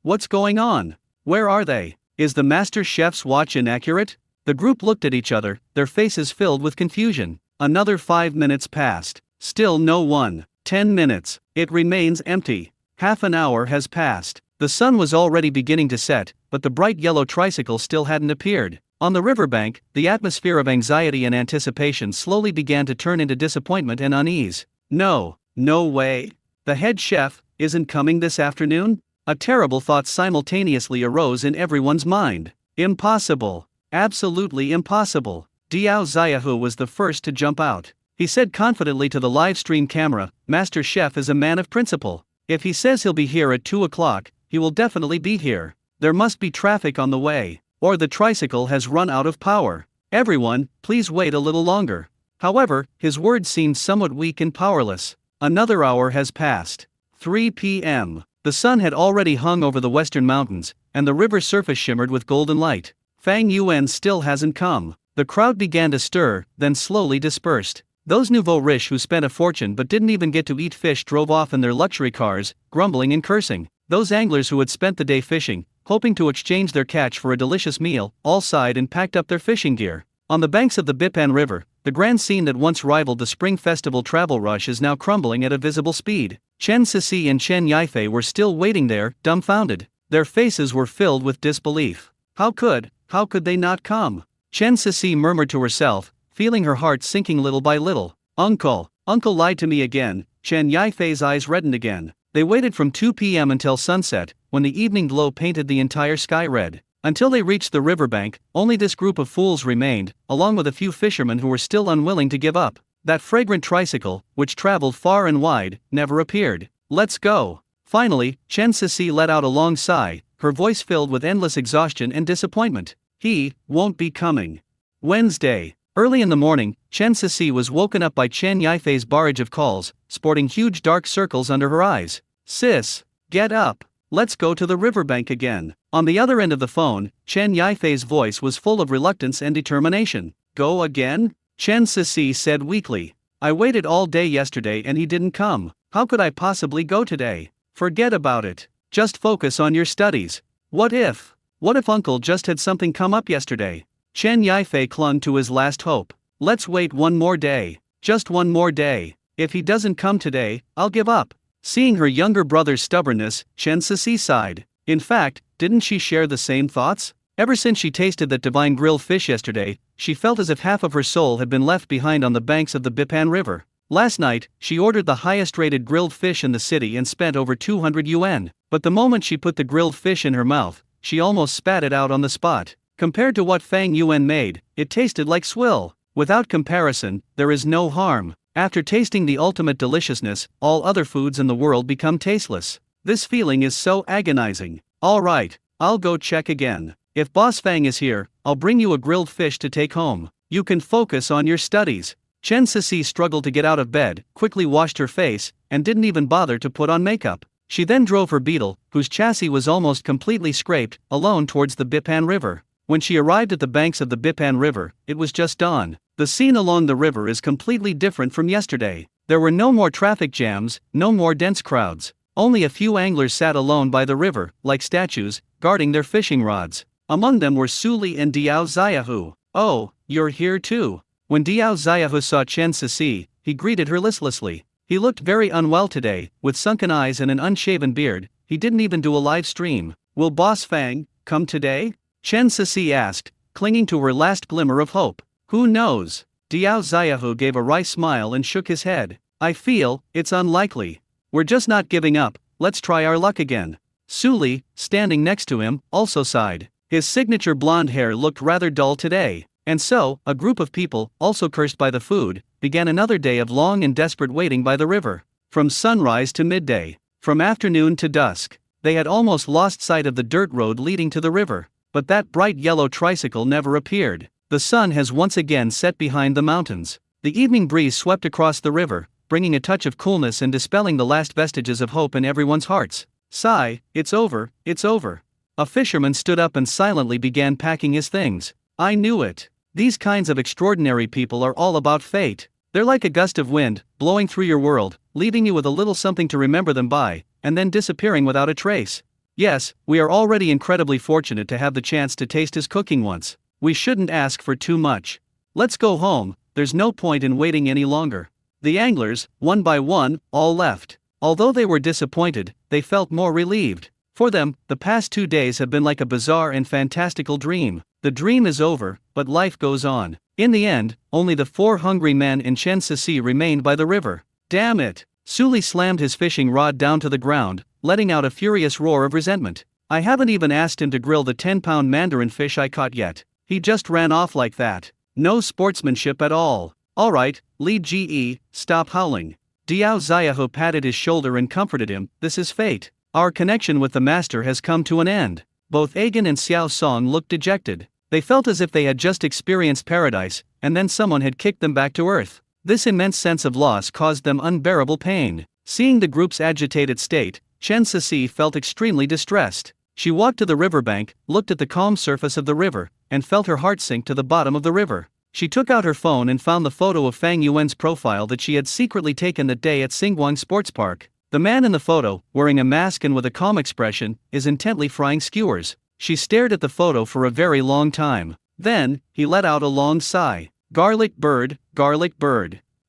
What's going on? Where are they? Is the master chef's watch inaccurate? The group looked at each other, their faces filled with confusion. Another 5 minutes passed. Still no one. 10 minutes. It remains empty. Half an hour has passed. The sun was already beginning to set, but the bright yellow tricycle still hadn't appeared. On the riverbank, the atmosphere of anxiety and anticipation slowly began to turn into disappointment and unease. No way. The head chef isn't coming this afternoon? A terrible thought simultaneously arose in everyone's mind. Impossible. Absolutely impossible. Diao Xiaohu was the first to jump out. He said confidently to the live stream camera, Master Chef is a man of principle. If he says he'll be here at 2 o'clock, he will definitely be here. There must be traffic on the way, or the tricycle has run out of power. Everyone, please wait a little longer. However, his words seemed somewhat weak and powerless. Another hour has passed. 3 p.m. The sun had already hung over the western mountains, and the river surface shimmered with golden light. Fang Yuan still hasn't come. The crowd began to stir, then slowly dispersed. Those nouveau riche who spent a fortune but didn't even get to eat fish drove off in their luxury cars, grumbling and cursing. Those anglers who had spent the day fishing, hoping to exchange their catch for a delicious meal, all sighed and packed up their fishing gear. On the banks of the Bipan River, the grand scene that once rivaled the Spring Festival travel rush is now crumbling at a visible speed. Chen Sisi and Chen Yifei were still waiting there, dumbfounded. Their faces were filled with disbelief. How could they not come? Chen Sisi murmured to herself, feeling her heart sinking little by little. Uncle lied to me again. Chen Yifei's eyes reddened again. They waited from 2 p.m. until sunset, when the evening glow painted the entire sky red. Until they reached the riverbank, only this group of fools remained, along with a few fishermen who were still unwilling to give up. That fragrant tricycle, which traveled far and wide, never appeared. Let's go. Finally, Chen Sisi let out a long sigh, her voice filled with endless exhaustion and disappointment. He won't be coming. Wednesday. Early in the morning, Chen Sisi was woken up by Chen Yifei's barrage of calls, sporting huge dark circles under her eyes. Sis, get up. Let's go to the riverbank again. On the other end of the phone, Chen Yifei's voice was full of reluctance and determination. Go again? Chen Sisi said weakly. I waited all day yesterday and he didn't come. How could I possibly go today? Forget about it. Just focus on your studies. What if Uncle just had something come up yesterday? Chen Yifei clung to his last hope. Let's wait one more day. Just one more day. If he doesn't come today, I'll give up. Seeing her younger brother's stubbornness, Chen Sisi sighed. In fact, didn't she share the same thoughts? Ever since she tasted that divine grilled fish yesterday, she felt as if half of her soul had been left behind on the banks of the Bipan River. Last night, she ordered the highest-rated grilled fish in the city and spent over 200 yuan. But the moment she put the grilled fish in her mouth, she almost spat it out on the spot. Compared to what Fang Yuan made, it tasted like swill. Without comparison, there is no harm. After tasting the ultimate deliciousness, all other foods in the world become tasteless. This feeling is so agonizing. Alright, I'll go check again. If Boss Fang is here, I'll bring you a grilled fish to take home. You can focus on your studies. Chen Sisi struggled to get out of bed, quickly washed her face, and didn't even bother to put on makeup. She then drove her beetle, whose chassis was almost completely scraped, alone towards the Bipan River. When she arrived at the banks of the Bipan River, it was just dawn. The scene along the river is completely different from yesterday. There were no more traffic jams, no more dense crowds. Only a few anglers sat alone by the river, like statues, guarding their fishing rods. Among them were Suli and Diao Xiaohu. "Oh, you're here too." When Diao Xiaohu saw Chen Sisi, he greeted her listlessly. He looked very unwell today, with sunken eyes and an unshaven beard. He didn't even do a live stream. "Will Boss Fang come today?" Chen Sisi asked, clinging to her last glimmer of hope. "Who knows?" Diao Xiaohu gave a wry smile and shook his head. "I feel it's unlikely. We're just not giving up, let's try our luck again." Suli, standing next to him, also sighed. His signature blonde hair looked rather dull today. And so, a group of people, also cursed by the food, began another day of long and desperate waiting by the river. From sunrise to midday, from afternoon to dusk, they had almost lost sight of the dirt road leading to the river. But that bright yellow tricycle never appeared. The sun has once again set behind the mountains. The evening breeze swept across the river, bringing a touch of coolness and dispelling the last vestiges of hope in everyone's hearts. Sigh, it's over, it's over. A fisherman stood up and silently began packing his things. I knew it. These kinds of extraordinary people are all about fate. They're like a gust of wind, blowing through your world, leaving you with a little something to remember them by, and then disappearing without a trace. Yes, we are already incredibly fortunate to have the chance to taste his cooking once. We shouldn't ask for too much. Let's go home, there's no point in waiting any longer. The anglers, one by one, all left. Although they were disappointed, they felt more relieved. For them, the past 2 days have been like a bizarre and fantastical dream. The dream is over, but life goes on. In the end, only the 4 hungry men and Chen Sisi remained by the river. Damn it! Suli slammed his fishing rod down to the ground, letting out a furious roar of resentment. I haven't even asked him to grill the 10-pound mandarin fish I caught yet. He just ran off like that. No sportsmanship at all. Alright, Li Ge, stop howling. Diao Xiaohu patted his shoulder and comforted him. This is fate. Our connection with the master has come to an end. Both Agan and Xiao Song looked dejected. They felt as if they had just experienced paradise, and then someone had kicked them back to earth. This immense sense of loss caused them unbearable pain. Seeing the group's agitated state, Chen Sisi felt extremely distressed. She walked to the riverbank, looked at the calm surface of the river, and felt her heart sink to the bottom of the river. She took out her phone and found the photo of Fang Yuan's profile that she had secretly taken that day at Xinguang Sports Park. The man in the photo, wearing a mask and with a calm expression, is intently frying skewers. She stared at the photo for a very long time. Then, he let out a long sigh. Garlic bird,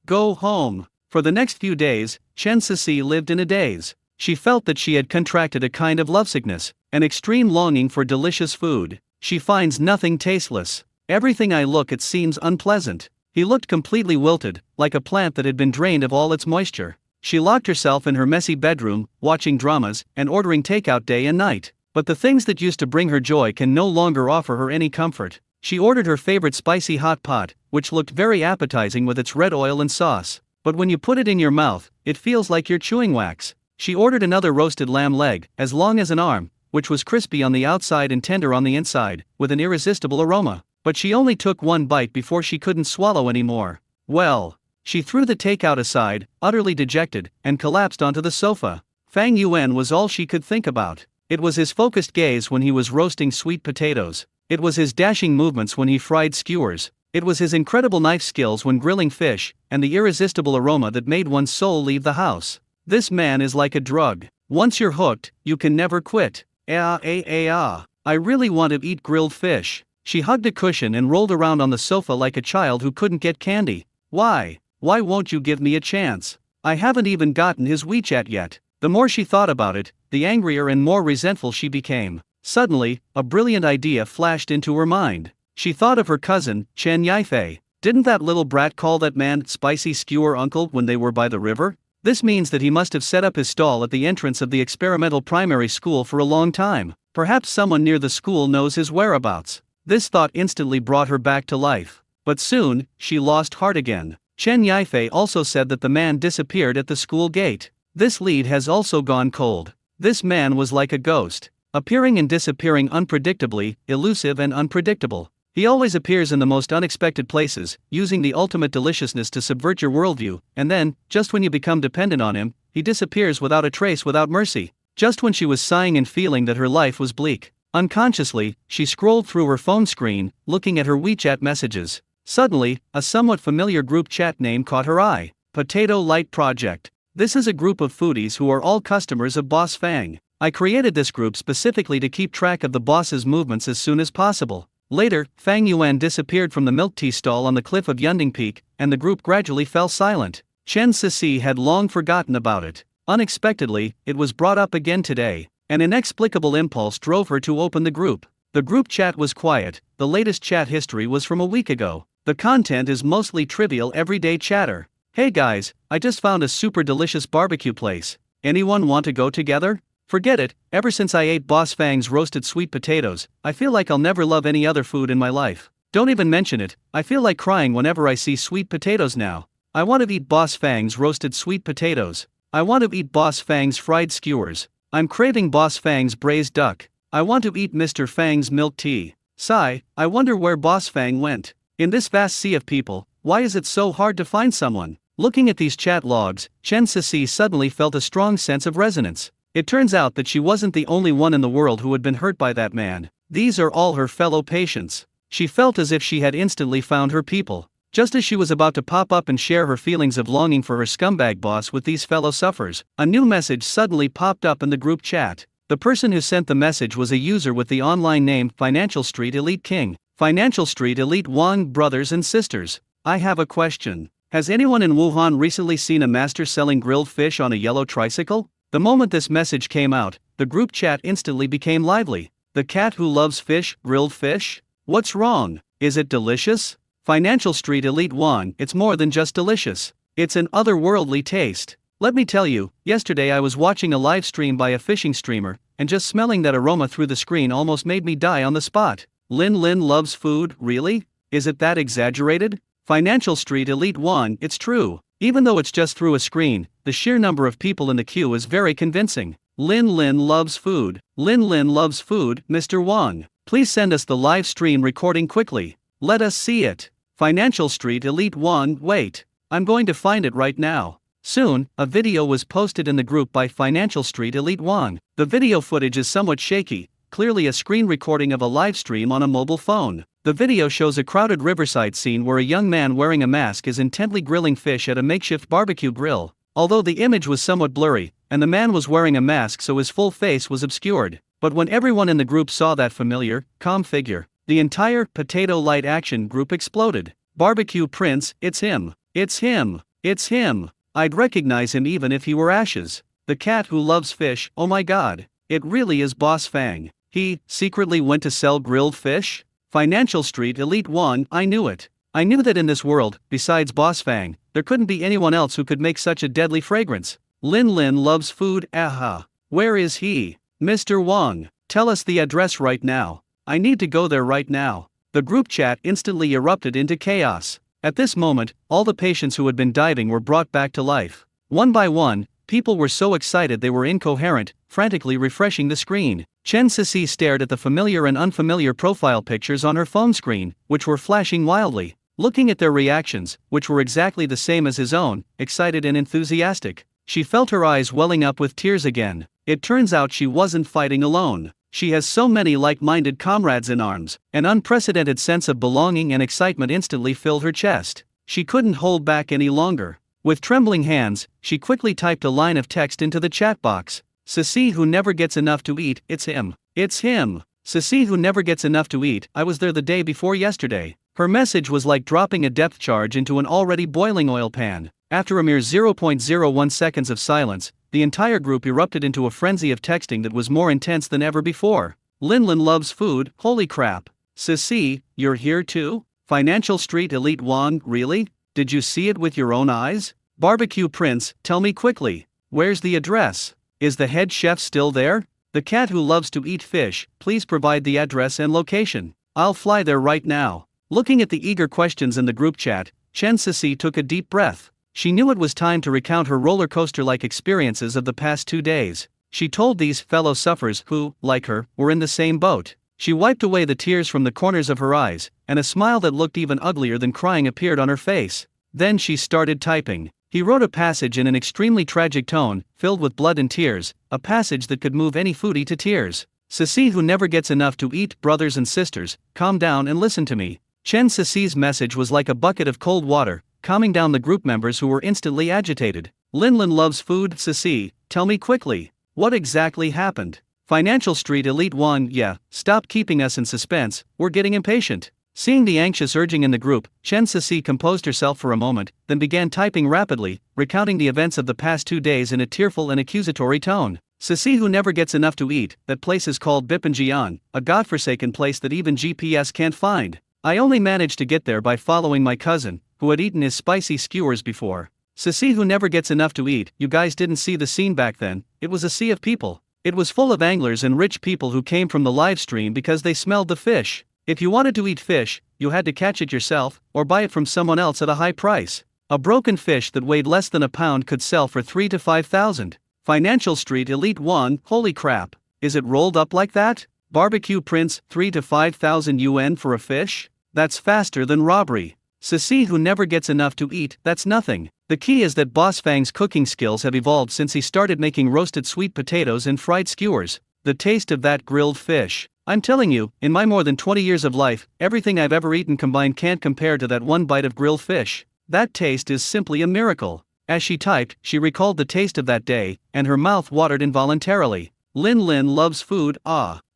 go home. For the next few days, Chen Sisi lived in a daze. She felt that she had contracted a kind of lovesickness, an extreme longing for delicious food. She finds nothing tasteless. Everything I look at seems unpleasant. He looked completely wilted, like a plant that had been drained of all its moisture. She locked herself in her messy bedroom, watching dramas, and ordering takeout day and night. But the things that used to bring her joy can no longer offer her any comfort. She ordered her favorite spicy hot pot, which looked very appetizing with its red oil and sauce. But when you put it in your mouth, it feels like you're chewing wax. She ordered another roasted lamb leg, as long as an arm, which was crispy on the outside and tender on the inside, with an irresistible aroma. But she only took one bite before she couldn't swallow anymore. Well, she threw the takeout aside, utterly dejected, and collapsed onto the sofa. Fang Yuan was all she could think about. It was his focused gaze when he was roasting sweet potatoes. It was his dashing movements when he fried skewers. It was his incredible knife skills when grilling fish, and the irresistible aroma that made one's soul leave the house. This man is like a drug. Once you're hooked, you can never quit. I really want to eat grilled fish. She hugged a cushion and rolled around on the sofa like a child who couldn't get candy. Why won't you give me a chance? I haven't even gotten his WeChat yet. The more she thought about it, the angrier and more resentful she became. Suddenly, a brilliant idea flashed into her mind. She thought of her cousin, Chen Yifei. Didn't that little brat call that man spicy skewer uncle when they were by the river? This means that he must have set up his stall at the entrance of the experimental primary school for a long time. Perhaps someone near the school knows his whereabouts. This thought instantly brought her back to life. But soon, she lost heart again. Chen Yifei also said that the man disappeared at the school gate. This lead has also gone cold. This man was like a ghost, appearing and disappearing unpredictably, elusive and unpredictable. He always appears in the most unexpected places, using the ultimate deliciousness to subvert your worldview, and then, just when you become dependent on him, he disappears without a trace, without mercy. Just when she was sighing and feeling that her life was bleak, unconsciously, she scrolled through her phone screen, looking at her WeChat messages. Suddenly, a somewhat familiar group chat name caught her eye. Potato Light Project. This is a group of foodies who are all customers of Boss Fang. I created this group specifically to keep track of the boss's movements as soon as possible. Later, Fang Yuan disappeared from the milk tea stall on the cliff of Yunding Peak, and the group gradually fell silent. Chen Sisi had long forgotten about it. Unexpectedly, it was brought up again today. An inexplicable impulse drove her to open the group. The group chat was quiet. The latest chat history was from a week ago. The content is mostly trivial everyday chatter. Hey guys, I just found a super delicious barbecue place. Anyone want to go together? Forget it, ever since I ate Boss Fang's roasted sweet potatoes, I feel like I'll never love any other food in my life. Don't even mention it, I feel like crying whenever I see sweet potatoes now. I want to eat Boss Fang's roasted sweet potatoes. I want to eat Boss Fang's fried skewers. I'm craving Boss Fang's braised duck. I want to eat Mr. Fang's milk tea. Sigh, I wonder where Boss Fang went. In this vast sea of people, why is it so hard to find someone? Looking at these chat logs, Chen Sisi suddenly felt a strong sense of resonance. It turns out that she wasn't the only one in the world who had been hurt by that man. These are all her fellow patients. She felt as if she had instantly found her people. Just as she was about to pop up and share her feelings of longing for her scumbag boss with these fellow sufferers, a new message suddenly popped up in the group chat. The person who sent the message was a user with the online name Financial Street Elite King. Financial Street Elite Wang brothers and sisters. I have a question. Has anyone in Wuhan recently seen a master selling grilled fish on a yellow tricycle? The moment this message came out, the group chat instantly became lively. The cat who loves fish, grilled fish? What's wrong? Is it delicious? Financial Street Elite Wang, it's more than just delicious. It's an otherworldly taste. Let me tell you, yesterday I was watching a live stream by a fishing streamer, and just smelling that aroma through the screen almost made me die on the spot. Lin loves food, really? Is it that exaggerated? Financial Street Elite Wang, it's true. Even though it's just through a screen, the sheer number of people in the queue is very convincing. Lin loves food. Lin loves food, Mr. Wang. Please send us the live stream recording quickly. Let us see it. Financial Street Elite Wang, wait. I'm going to find it right now. Soon, a video was posted in the group by Financial Street Elite Wang. The video footage is somewhat shaky, clearly a screen recording of a live stream on a mobile phone. The video shows a crowded riverside scene where a young man wearing a mask is intently grilling fish at a makeshift barbecue grill. Although the image was somewhat blurry, and the man was wearing a mask so his full face was obscured, but when everyone in the group saw that familiar, calm figure, the entire Potato Light Action group exploded. Barbecue Prince, it's him. It's him. It's him. I'd recognize him even if he were ashes. The cat who loves fish, oh my god. It really is Boss Fang. He secretly went to sell grilled fish? Financial Street Elite Wang, I knew it. I knew that in this world, besides Boss Fang, there couldn't be anyone else who could make such a deadly fragrance. Lin loves food, aha. Where is he? Mr. Wang, tell us the address right now. I need to go there right now. The group chat instantly erupted into chaos. At this moment, all the patients who had been diving were brought back to life. One by one, people were so excited they were incoherent, frantically refreshing the screen. Chen Sisi stared at the familiar and unfamiliar profile pictures on her phone screen, which were flashing wildly. Looking at their reactions, which were exactly the same as his own, excited and enthusiastic, she felt her eyes welling up with tears again. It turns out she wasn't fighting alone. She has so many like-minded comrades in arms. An unprecedented sense of belonging and excitement instantly filled her chest. She couldn't hold back any longer. With trembling hands, she quickly typed a line of text into the chat box. Sisi who never gets enough to eat, it's him. It's him. Sisi who never gets enough to eat, I was there the day before yesterday. Her message was like dropping a depth charge into an already boiling oil pan. After a mere 0.01 seconds of silence, the entire group erupted into a frenzy of texting that was more intense than ever before. Lin loves food, holy crap. Sisi, you're here too? Financial Street Elite Wang, really? Did you see it with your own eyes? Barbecue Prince, tell me quickly. Where's the address? Is the head chef still there? The cat who loves to eat fish, please provide the address and location. I'll fly there right now. Looking at the eager questions in the group chat, Chen Sisi took a deep breath. She knew it was time to recount her roller coaster-like experiences of the past 2 days. She told these fellow sufferers who, like her, were in the same boat. She wiped away the tears from the corners of her eyes, and a smile that looked even uglier than crying appeared on her face. Then she started typing. He wrote a passage in an extremely tragic tone, filled with blood and tears, a passage that could move any foodie to tears. Sisi who never gets enough to eat, brothers and sisters, calm down and listen to me. Chen Sisi's message was like a bucket of cold water, calming down the group members who were instantly agitated. Lin loves food, Sisi, tell me quickly. What exactly happened? Financial Street Elite 1, yeah, stop keeping us in suspense, we're getting impatient. Seeing the anxious urging in the group, Chen Sisi composed herself for a moment, then began typing rapidly, recounting the events of the past 2 days in a tearful and accusatory tone. Sisi who never gets enough to eat, that place is called Bipanjian, a godforsaken place that even GPS can't find. I only managed to get there by following my cousin, who had eaten his spicy skewers before. Sisi who never gets enough to eat, you guys didn't see the scene back then, it was a sea of people. It was full of anglers and rich people who came from the live stream because they smelled the fish. If you wanted to eat fish, you had to catch it yourself, or buy it from someone else at a high price. A broken fish that weighed less than a pound could sell for 3 to 5,000. Financial Street Elite 1, holy crap. Is it rolled up like that? Barbecue Prince, 3 to 5,000 yuan for a fish? That's faster than robbery. Sisi who never gets enough to eat, that's nothing. The key is that Boss Fang's cooking skills have evolved since he started making roasted sweet potatoes and fried skewers. The taste of that grilled fish. I'm telling you, in my more than 20 years of life, everything I've ever eaten combined can't compare to that one bite of grilled fish. That taste is simply a miracle. As she typed, she recalled the taste of that day, and her mouth watered involuntarily. Lin Lin loves food,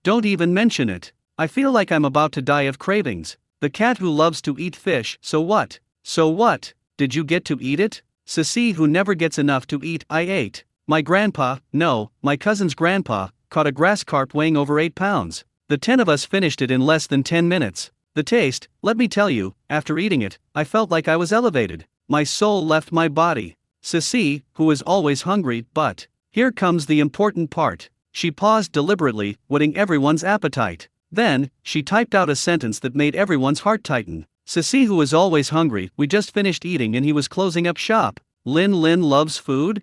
don't even mention it. I feel like I'm about to die of cravings. The cat who loves to eat fish, so what? So what? Did you get to eat it? Sisi who never gets enough to eat, I ate. My grandpa, no, my cousin's grandpa, caught a grass carp weighing over 8 pounds. The 10 of us finished it in less than 10 minutes. The taste, let me tell you, after eating it, I felt like I was elevated. My soul left my body. Sisi, who is always hungry, but here comes the important part. She paused deliberately, whetting everyone's appetite. Then, she typed out a sentence that made everyone's heart tighten. Sisi who is always hungry, we just finished eating and he was closing up shop. Lin Lin loves food?